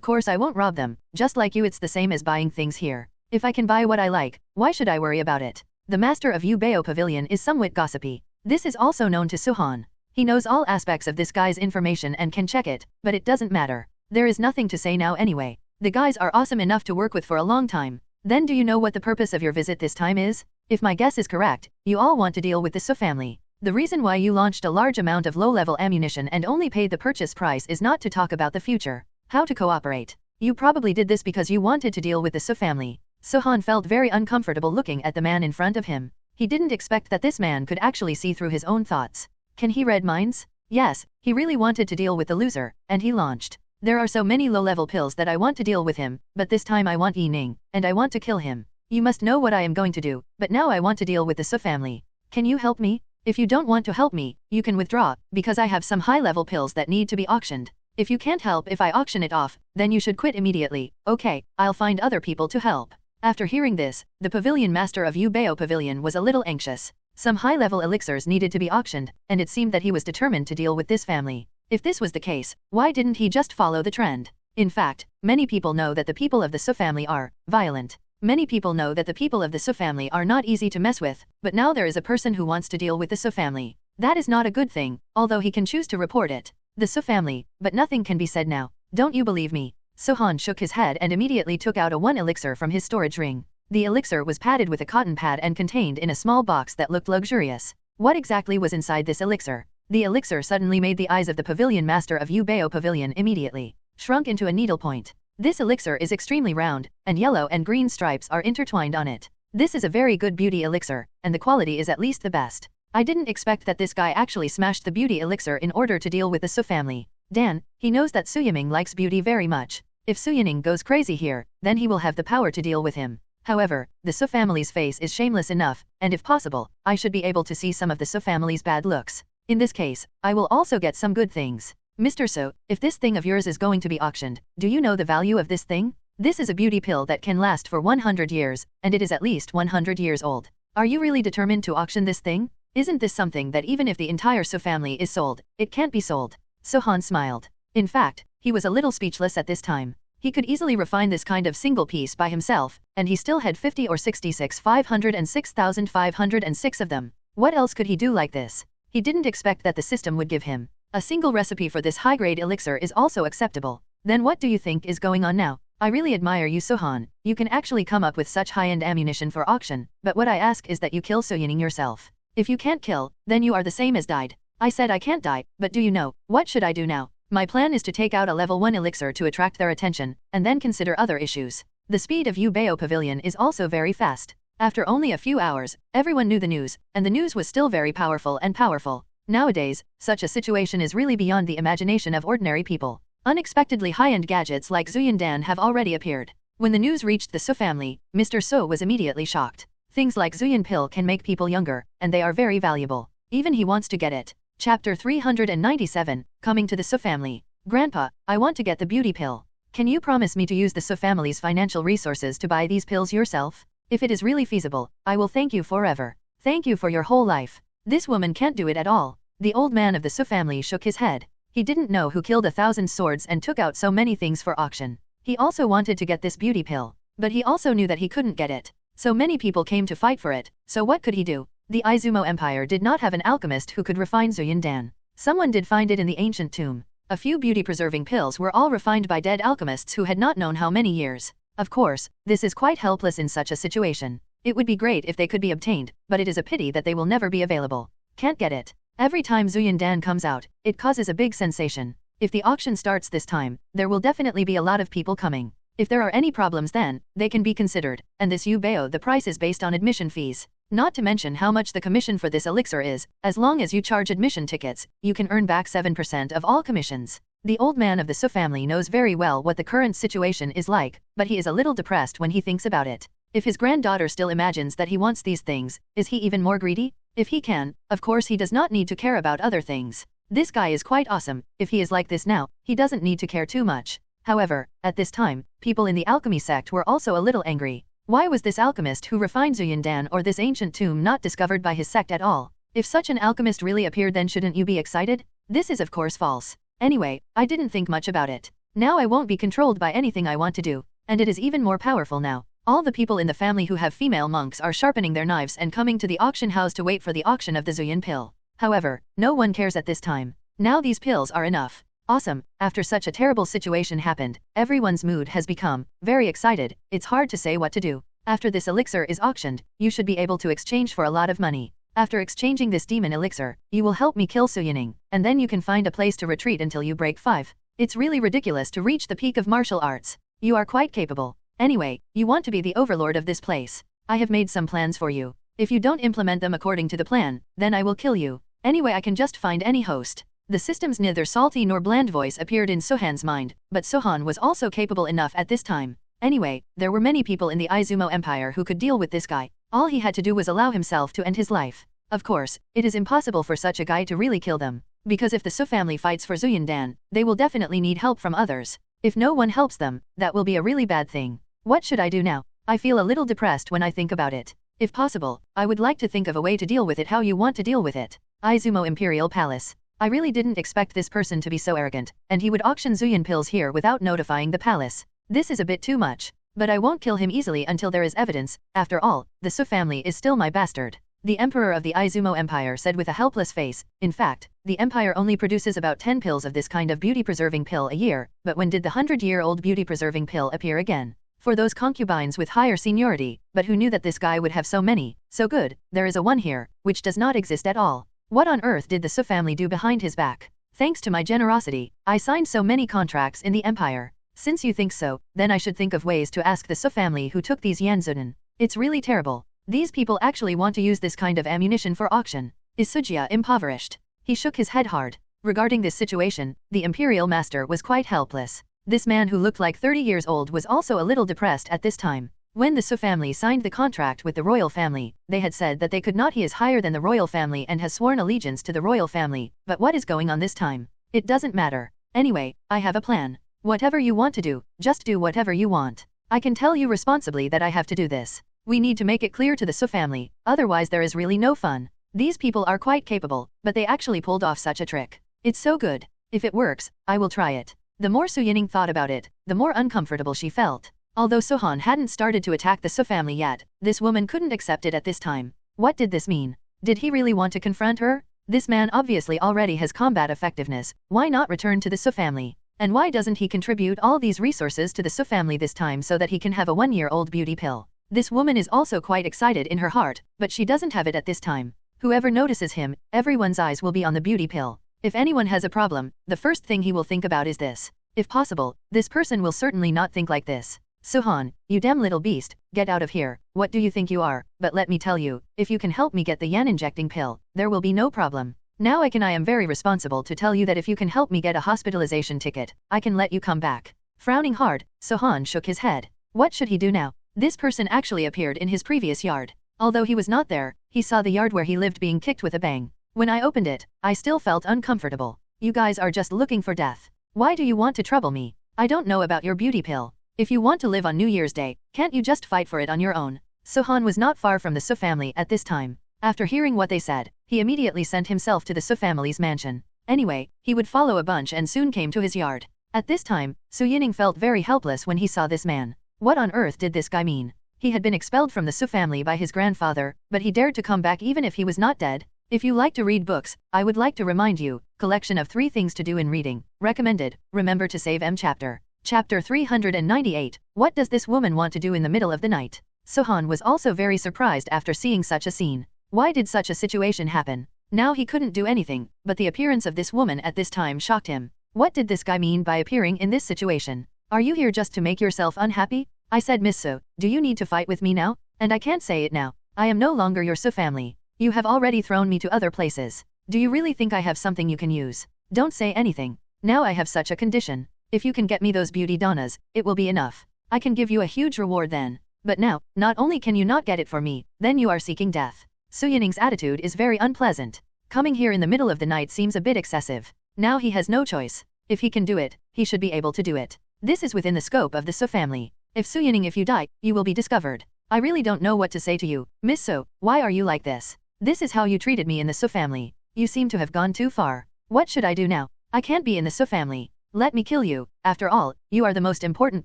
course I won't rob them. Just like you, it's the same as buying things here. If I can buy what I like, why should I worry about it? The master of Yubeo Pavilion is somewhat gossipy. This is also known to Su-han. He knows all aspects of this guy's information and can check it, but it doesn't matter. There is nothing to say now anyway. The guys are awesome enough to work with for a long time. Then do you know what the purpose of your visit this time is? If my guess is correct, you all want to deal with the Su family. The reason why you launched a large amount of low-level ammunition and only paid the purchase price is not to talk about the future. How to cooperate. You probably did this because you wanted to deal with the Su family. So-han felt very uncomfortable looking at the man in front of him. He didn't expect that this man could actually see through his own thoughts. Can he read minds? Yes, he really wanted to deal with the loser, and he launched. There are so many low-level pills that I want to deal with him, but this time I want Yining, and I want to kill him. You must know what I am going to do, but now I want to deal with the Su family. Can you help me? If you don't want to help me, you can withdraw, because I have some high-level pills that need to be auctioned. If you can't help if I auction it off, then you should quit immediately. Okay, I'll find other people to help. After hearing this, the pavilion master of Yubeo Pavilion was a little anxious. Some high-level elixirs needed to be auctioned, and it seemed that he was determined to deal with this family. If this was the case, why didn't he just follow the trend? In fact, many people know that the people of the Su family are violent. Many people know that the people of the Su family are not easy to mess with, but now there is a person who wants to deal with the Su family. That is not a good thing, although he can choose to report it. The Su family, but nothing can be said now. Don't you believe me? So-han shook his head and immediately took out a one elixir from his storage ring. The elixir was padded with a cotton pad and contained in a small box that looked luxurious. What exactly was inside this elixir? The elixir suddenly made the eyes of the pavilion master of Yubeo Pavilion immediately shrunk into a needlepoint. This elixir is extremely round, and yellow and green stripes are intertwined on it. This is a very good beauty elixir, and the quality is at least the best. I didn't expect that this guy actually smashed the beauty elixir in order to deal with the Su family. Dan, he knows that Su Yiming likes beauty very much. If Su Yiming goes crazy here, then he will have the power to deal with him. However, the Su family's face is shameless enough, and if possible, I should be able to see some of the Su family's bad looks. In this case, I will also get some good things. Mr. Su, if this thing of yours is going to be auctioned, do you know the value of this thing? This is a beauty pill that can last for 100 years, and it is at least 100 years old. Are you really determined to auction this thing? Isn't this something that even if the entire Su family is sold, it can't be sold? Sohan smiled. In fact, he was a little speechless at this time. He could easily refine this kind of single piece by himself, and he still had 50 or 506 of them. What else could he do like this? He didn't expect that the system would give him. A single recipe for this high-grade elixir is also acceptable. Then what do you think is going on now? I really admire you, Sohan. You can actually come up with such high-end ammunition for auction, but what I ask is that you kill Su Yiming yourself. If you can't kill, then you are the same as died. I said I can't die, but do you know, what should I do now? My plan is to take out a level 1 elixir to attract their attention, and then consider other issues. The speed of Ubeo Pavilion is also very fast. After only a few hours, everyone knew the news, and the news was still very powerful and powerful. Nowadays, such a situation is really beyond the imagination of ordinary people. Unexpectedly high-end gadgets like Zuyuan have already appeared. When the news reached the Su family, Mr. Su was immediately shocked. Things like Zuyuan pill can make people younger, and they are very valuable. Even he wants to get it. Chapter 397, Coming to the Su family. Grandpa, I want to get the beauty pill. Can you promise me to use the Su family's financial resources to buy these pills yourself? If it is really feasible, I will thank you forever. Thank you for your whole life. This woman can't do it at all. The old man of the Su family shook his head. He didn't know who killed 1,000 swords and took out so many things for auction. He also wanted to get this beauty pill. But he also knew that he couldn't get it. So many people came to fight for it, so what could he do? The Izumo Empire did not have an alchemist who could refine Zuyuan. Someone did find it in the ancient tomb. A few beauty-preserving pills were all refined by dead alchemists who had not known how many years. Of course, this is quite helpless in such a situation. It would be great if they could be obtained, but it is a pity that they will never be available. Can't get it. Every time Zuyuan comes out, it causes a big sensation. If the auction starts this time, there will definitely be a lot of people coming. If there are any problems then, they can be considered, and this Ubeo the price is based on admission fees. Not to mention how much the commission for this elixir is, as long as you charge admission tickets, you can earn back 7% of all commissions. The old man of the Su family knows very well what the current situation is like, but he is a little depressed when he thinks about it. If his granddaughter still imagines that he wants these things, is he even more greedy? If he can, of course he does not need to care about other things. This guy is quite awesome. If he is like this now, he doesn't need to care too much. However, at this time, people in the alchemy sect were also a little angry. Why was this alchemist who refined Zuyuan or this ancient tomb not discovered by his sect at all? If such an alchemist really appeared, then shouldn't you be excited? This is of course false. Anyway, I didn't think much about it. Now I won't be controlled by anything I want to do, and it is even more powerful now. All the people in the family who have female monks are sharpening their knives and coming to the auction house to wait for the auction of the Zuyuan pill. However, no one cares at this time. Now these pills are enough. Awesome. After such a terrible situation happened, everyone's mood has become very excited. It's hard to say what to do. After this elixir is auctioned, you should be able to exchange for a lot of money. After exchanging this demon elixir, you will help me kill Su Yiming, and then you can find a place to retreat until you break 5. It's really ridiculous to reach the peak of martial arts. You are quite capable. Anyway, you want to be the overlord of this place. I have made some plans for you. If you don't implement them according to the plan, then I will kill you. Anyway, I can just find any host. The system's neither salty nor bland voice appeared in Sohan's mind, but Sohan was also capable enough at this time. Anyway, there were many people in the Izumo Empire who could deal with this guy. All he had to do was allow himself to end his life. Of course, it is impossible for such a guy to really kill them. Because if the Su family fights for Zuyuan, they will definitely need help from others. If no one helps them, that will be a really bad thing. What should I do now? I feel a little depressed when I think about it. If possible, I would like to think of a way to deal with it how you want to deal with it. Izumo Imperial Palace. I really didn't expect this person to be so arrogant, and he would auction Zuyuan pills here without notifying the palace. This is a bit too much. But I won't kill him easily until there is evidence. After all, the Su family is still my bastard. The emperor of the Izumo Empire said with a helpless face. In fact, the empire only produces about 10 pills of this kind of beauty-preserving pill a year, but when did the 100-year-old beauty-preserving pill appear again? For those concubines with higher seniority, but who knew that this guy would have so many, so good, there is a one here, which does not exist at all. What on earth did the Su family do behind his back? Thanks to my generosity, I signed so many contracts in the empire. Since you think so, then I should think of ways to ask the Su family who took these Yanzunen. It's really terrible. These people actually want to use this kind of ammunition for auction. Is Sujia impoverished? He shook his head hard. Regarding this situation, the Imperial Master was quite helpless. This man who looked like 30 years old was also a little depressed at this time. When the Su family signed the contract with the royal family, they had said that they could not. He is higher than the royal family and has sworn allegiance to the royal family, but what is going on this time? It doesn't matter. Anyway, I have a plan. Whatever you want to do, just do whatever you want. I can tell you responsibly that I have to do this. We need to make it clear to the Su family, otherwise there is really no fun. These people are quite capable, but they actually pulled off such a trick. It's so good. If it works, I will try it. The more Su Yining thought about it, the more uncomfortable she felt. Although Sohan hadn't started to attack the Su family yet, this woman couldn't accept it at this time. What did this mean? Did he really want to confront her? This man obviously already has combat effectiveness, why not return to the Su family? And why doesn't he contribute all these resources to the Su family this time so that he can have a 1-year-old beauty pill? This woman is also quite excited in her heart, but she doesn't have it at this time. Whoever notices him, everyone's eyes will be on the beauty pill. If anyone has a problem, the first thing he will think about is this. If possible, this person will certainly not think like this. Sohan, you damn little beast, get out of here. What do you think you are? But let me tell you, if you can help me get the yan injecting pill, there will be no problem. Now I am very responsible to tell you that if you can help me get a hospitalization ticket, I can let you come back. Frowning hard, Sohan shook his head. What should he do now? This person actually appeared in his previous yard. Although he was not there, he saw the yard where he lived being kicked with a bang. When I opened it, I still felt uncomfortable. You guys are just looking for death. Why do you want to trouble me? I don't know about your beauty pill. If you want to live on New Year's Day, can't you just fight for it on your own? Sohan was not far from the Su family at this time. After hearing what they said, he immediately sent himself to the Su family's mansion. Anyway, he would follow a bunch and soon came to his yard. At this time, Su Yining felt very helpless when he saw this man. What on earth did this guy mean? He had been expelled from the Su family by his grandfather, but he dared to come back even if he was not dead. If you like to read books, I would like to remind you, collection of 3 things to do in reading. Recommended, remember to save chapter. Chapter 398, what does this woman want to do in the middle of the night? Sohan was also very surprised after seeing such a scene. Why did such a situation happen? Now he couldn't do anything, but the appearance of this woman at this time shocked him. What did this guy mean by appearing in this situation? Are you here just to make yourself unhappy? I said, Miss Su, do you need to fight with me now? And I can't say it now. I am no longer your Su family. You have already thrown me to other places. Do you really think I have something you can use? Don't say anything. Now I have such a condition. If you can get me those beauty donnas, it will be enough. I can give you a huge reward then. But now, not only can you not get it for me, then you are seeking death. Su Yining's attitude is very unpleasant. Coming here in the middle of the night seems a bit excessive. Now he has no choice. If he can do it, he should be able to do it. This is within the scope of the Su family. If Su Yining, if you die, you will be discovered. I really don't know what to say to you, Miss Su, why are you like this? This is how you treated me in the Su family. You seem to have gone too far. What should I do now? I can't be in the Su family. Let me kill you. After all, you are the most important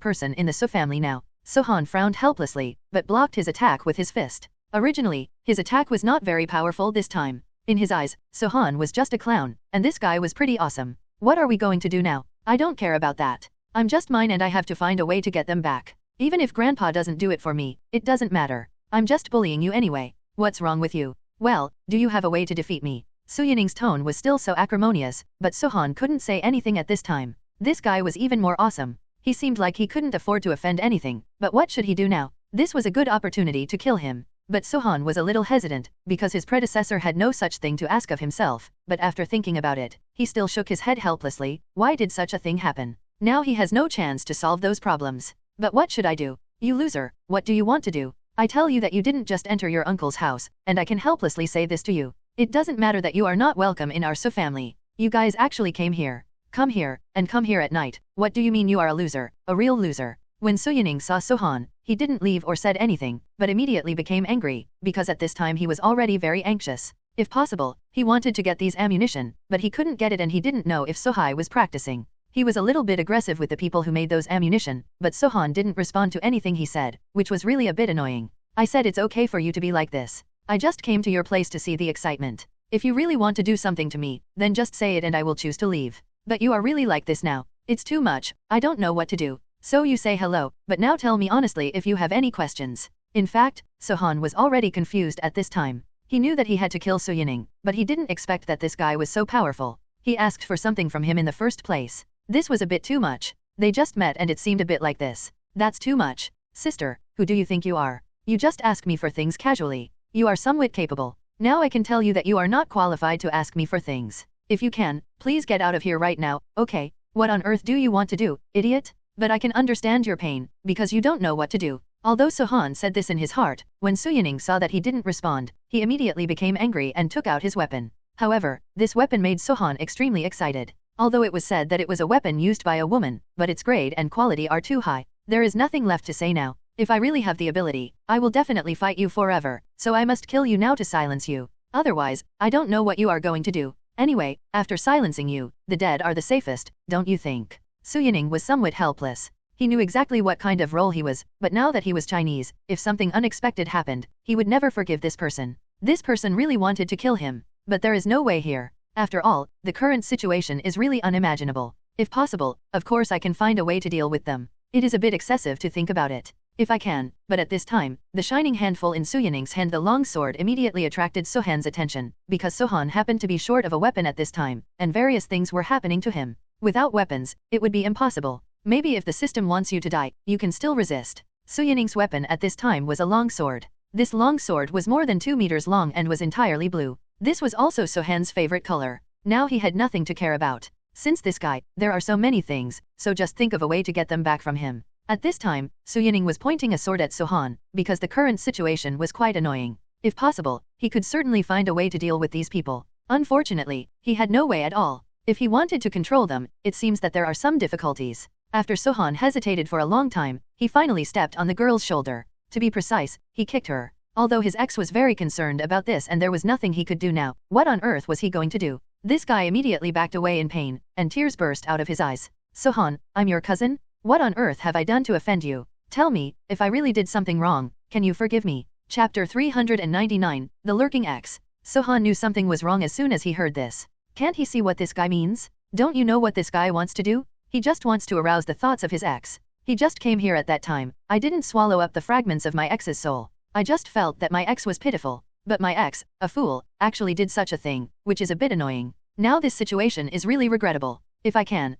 person in the Su family now. Sohan frowned helplessly, but blocked his attack with his fist. Originally, his attack was not very powerful this time. In his eyes, Sohan was just a clown, and this guy was pretty awesome. What are we going to do now? I don't care about that. I'm just mine and I have to find a way to get them back. Even if Grandpa doesn't do it for me, it doesn't matter. I'm just bullying you anyway. What's wrong with you? Well, do you have a way to defeat me? Su Yining's tone was still so acrimonious, but Sohan couldn't say anything at this time. This guy was even more awesome. He seemed like he couldn't afford to offend anything, but what should he do now? This was a good opportunity to kill him. But Sohan was a little hesitant, because his predecessor had no such thing to ask of himself, but after thinking about it, he still shook his head helplessly. Why did such a thing happen? Now he has no chance to solve those problems. But what should I do? You loser, what do you want to do? I tell you that you didn't just enter your uncle's house, and I can helplessly say this to you. It doesn't matter that you are not welcome in our Su family. You guys actually came here. Come here, and come here at night. What do you mean you are a loser, a real loser? When Su Yining saw Sohan, he didn't leave or said anything, but immediately became angry, because at this time he was already very anxious. If possible, he wanted to get these ammunition, but he couldn't get it and he didn't know if Sohai was practicing. He was a little bit aggressive with the people who made those ammunition, but Sohan didn't respond to anything he said, which was really a bit annoying. I said it's okay for you to be like this. I just came to your place to see the excitement. If you really want to do something to me, then just say it and I will choose to leave. But you are really like this now. It's too much. I don't know what to do. So you say hello, but now tell me honestly if you have any questions. In fact, Sohan was already confused at this time. He knew that he had to kill Su Yining, but he didn't expect that this guy was so powerful. He asked for something from him in the first place. This was a bit too much. They just met and it seemed a bit like this. That's too much. Sister, who do you think you are? You just ask me for things casually. You are somewhat capable. Now I can tell you that you are not qualified to ask me for things. If you can, please get out of here right now, okay? What on earth do you want to do, idiot? But I can understand your pain, because you don't know what to do. Although Sohan said this in his heart, when Suyening saw that he didn't respond, he immediately became angry and took out his weapon. However, this weapon made Sohan extremely excited. Although it was said that it was a weapon used by a woman, but its grade and quality are too high, there is nothing left to say now. If I really have the ability, I will definitely fight you forever, so I must kill you now to silence you. Otherwise, I don't know what you are going to do. Anyway, after silencing you, the dead are the safest, don't you think? Suyening was somewhat helpless. He knew exactly what kind of role he was, but now that he was Chinese, if something unexpected happened, he would never forgive this person. This person really wanted to kill him, but there is no way here. After all, the current situation is really unimaginable. If possible, of course I can find a way to deal with them. It is a bit excessive to think about it. If I can, but at this time, the shining handful in Suyening's hand, the long sword, immediately attracted Sohan's attention, because Sohan happened to be short of a weapon at this time, and various things were happening to him. Without weapons, it would be impossible. Maybe if the system wants you to die, you can still resist. Suyening's weapon at this time was a long sword. This long sword was more than 2 meters long and was entirely blue. This was also Sohan's favorite color. Now he had nothing to care about. Since this guy, there are so many things, so just think of a way to get them back from him. At this time, Suyening was pointing a sword at Sohan, because the current situation was quite annoying. If possible, he could certainly find a way to deal with these people. Unfortunately, he had no way at all. If he wanted to control them, it seems that there are some difficulties. After Sohan hesitated for a long time, he finally stepped on the girl's shoulder. To be precise, he kicked her. Although his ex was very concerned about this and there was nothing he could do now, what on earth was he going to do? This guy immediately backed away in pain, and tears burst out of his eyes. Sohan, I'm your cousin? What on earth have I done to offend you? Tell me, if I really did something wrong, can you forgive me? Chapter 399, The Lurking Ex. Sohan knew something was wrong as soon as he heard this. Can't he see what this guy means? Don't you know what this guy wants to do? He just wants to arouse the thoughts of his ex. He just came here at that time. I didn't swallow up the fragments of my ex's soul. I just felt that my ex was pitiful. But my ex, a fool, actually did such a thing, which is a bit annoying. Now this situation is really regrettable. If I can't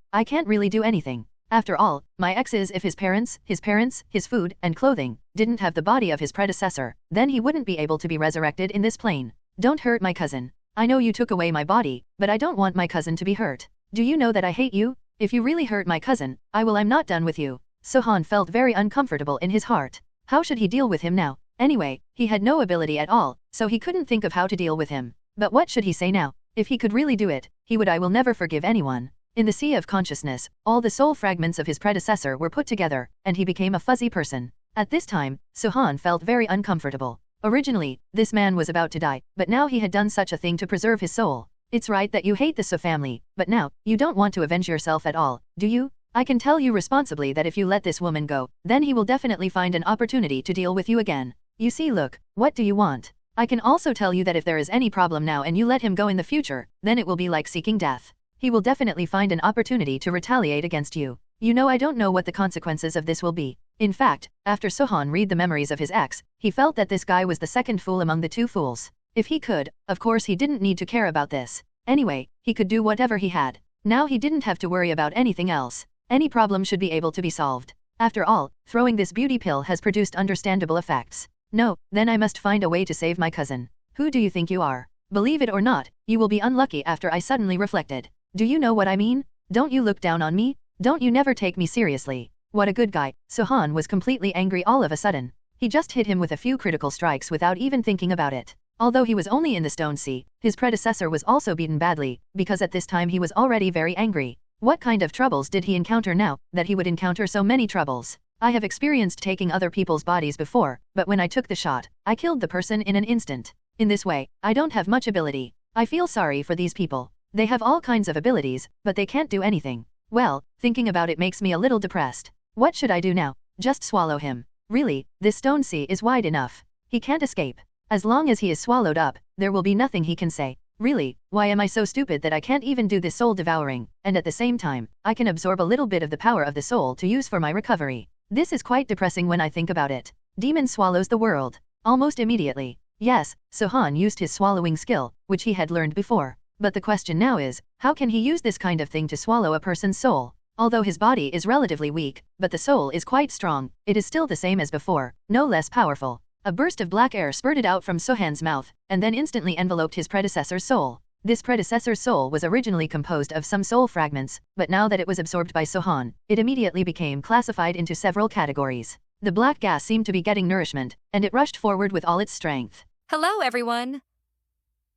really do anything. After all, my ex is if his parents, his food, and clothing, didn't have the body of his predecessor, then he wouldn't be able to be resurrected in this plane. Don't hurt my cousin. I know you took away my body, but I don't want my cousin to be hurt. Do you know that I hate you? If you really hurt my cousin, I'm not done with you. Sohan felt very uncomfortable in his heart. How should he deal with him now? Anyway, he had no ability at all, so he couldn't think of how to deal with him. But what should he say now? If he could really do it, he would. I will never forgive anyone. In the sea of consciousness, all the soul fragments of his predecessor were put together, and he became a fuzzy person. At this time, Sohan felt very uncomfortable. Originally, this man was about to die, but now he had done such a thing to preserve his soul. It's right that you hate the So family, but now, you don't want to avenge yourself at all, do you? I can tell you responsibly that if you let this woman go, then he will definitely find an opportunity to deal with you again. You see, look, what do you want? I can also tell you that if there is any problem now and you let him go in the future, then it will be like seeking death. He will definitely find an opportunity to retaliate against you. You know, I don't know what the consequences of this will be. In fact, after Sohan read the memories of his ex, he felt that this guy was the second fool among the 2 fools. If he could, of course he didn't need to care about this. Anyway, he could do whatever he had. Now he didn't have to worry about anything else. Any problem should be able to be solved. After all, throwing this beauty pill has produced understandable effects. No, then I must find a way to save my cousin. Who do you think you are? Believe it or not, you will be unlucky after I suddenly reflected. Do you know what I mean? Don't you look down on me? Don't you never take me seriously? What a good guy. Sohan was completely angry all of a sudden. He just hit him with a few critical strikes without even thinking about it. Although he was only in the Stone Sea, his predecessor was also beaten badly, because at this time he was already very angry. What kind of troubles did he encounter now, that he would encounter so many troubles? I have experienced taking other people's bodies before, but when I took the shot, I killed the person in an instant. In this way, I don't have much ability. I feel sorry for these people. They have all kinds of abilities, but they can't do anything. Well, thinking about it makes me a little depressed. What should I do now? Just swallow him. Really, this Stone Sea is wide enough. He can't escape. As long as he is swallowed up, there will be nothing he can say. Really, why am I so stupid that I can't even do this soul devouring, and at the same time, I can absorb a little bit of the power of the soul to use for my recovery. This is quite depressing when I think about it. Demon swallows the world. Almost immediately. Yes, Sohan used his swallowing skill, which he had learned before. But the question now is, how can he use this kind of thing to swallow a person's soul? Although his body is relatively weak, but the soul is quite strong, it is still the same as before, no less powerful. A burst of black air spurted out from Sohan's mouth, and then instantly enveloped his predecessor's soul. This predecessor's soul was originally composed of some soul fragments, but now that it was absorbed by Sohan, it immediately became classified into several categories. The black gas seemed to be getting nourishment, and it rushed forward with all its strength. Hello, everyone!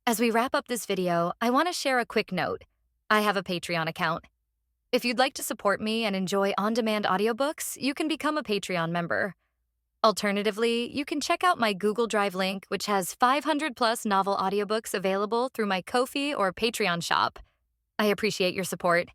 As we wrap up this video, I want to share a quick note. I have a Patreon account. If you'd like to support me and enjoy on-demand audiobooks, you can become a Patreon member. Alternatively, you can check out my Google Drive link, which has 500+ novel audiobooks available through my Ko-fi or Patreon shop. I appreciate your support.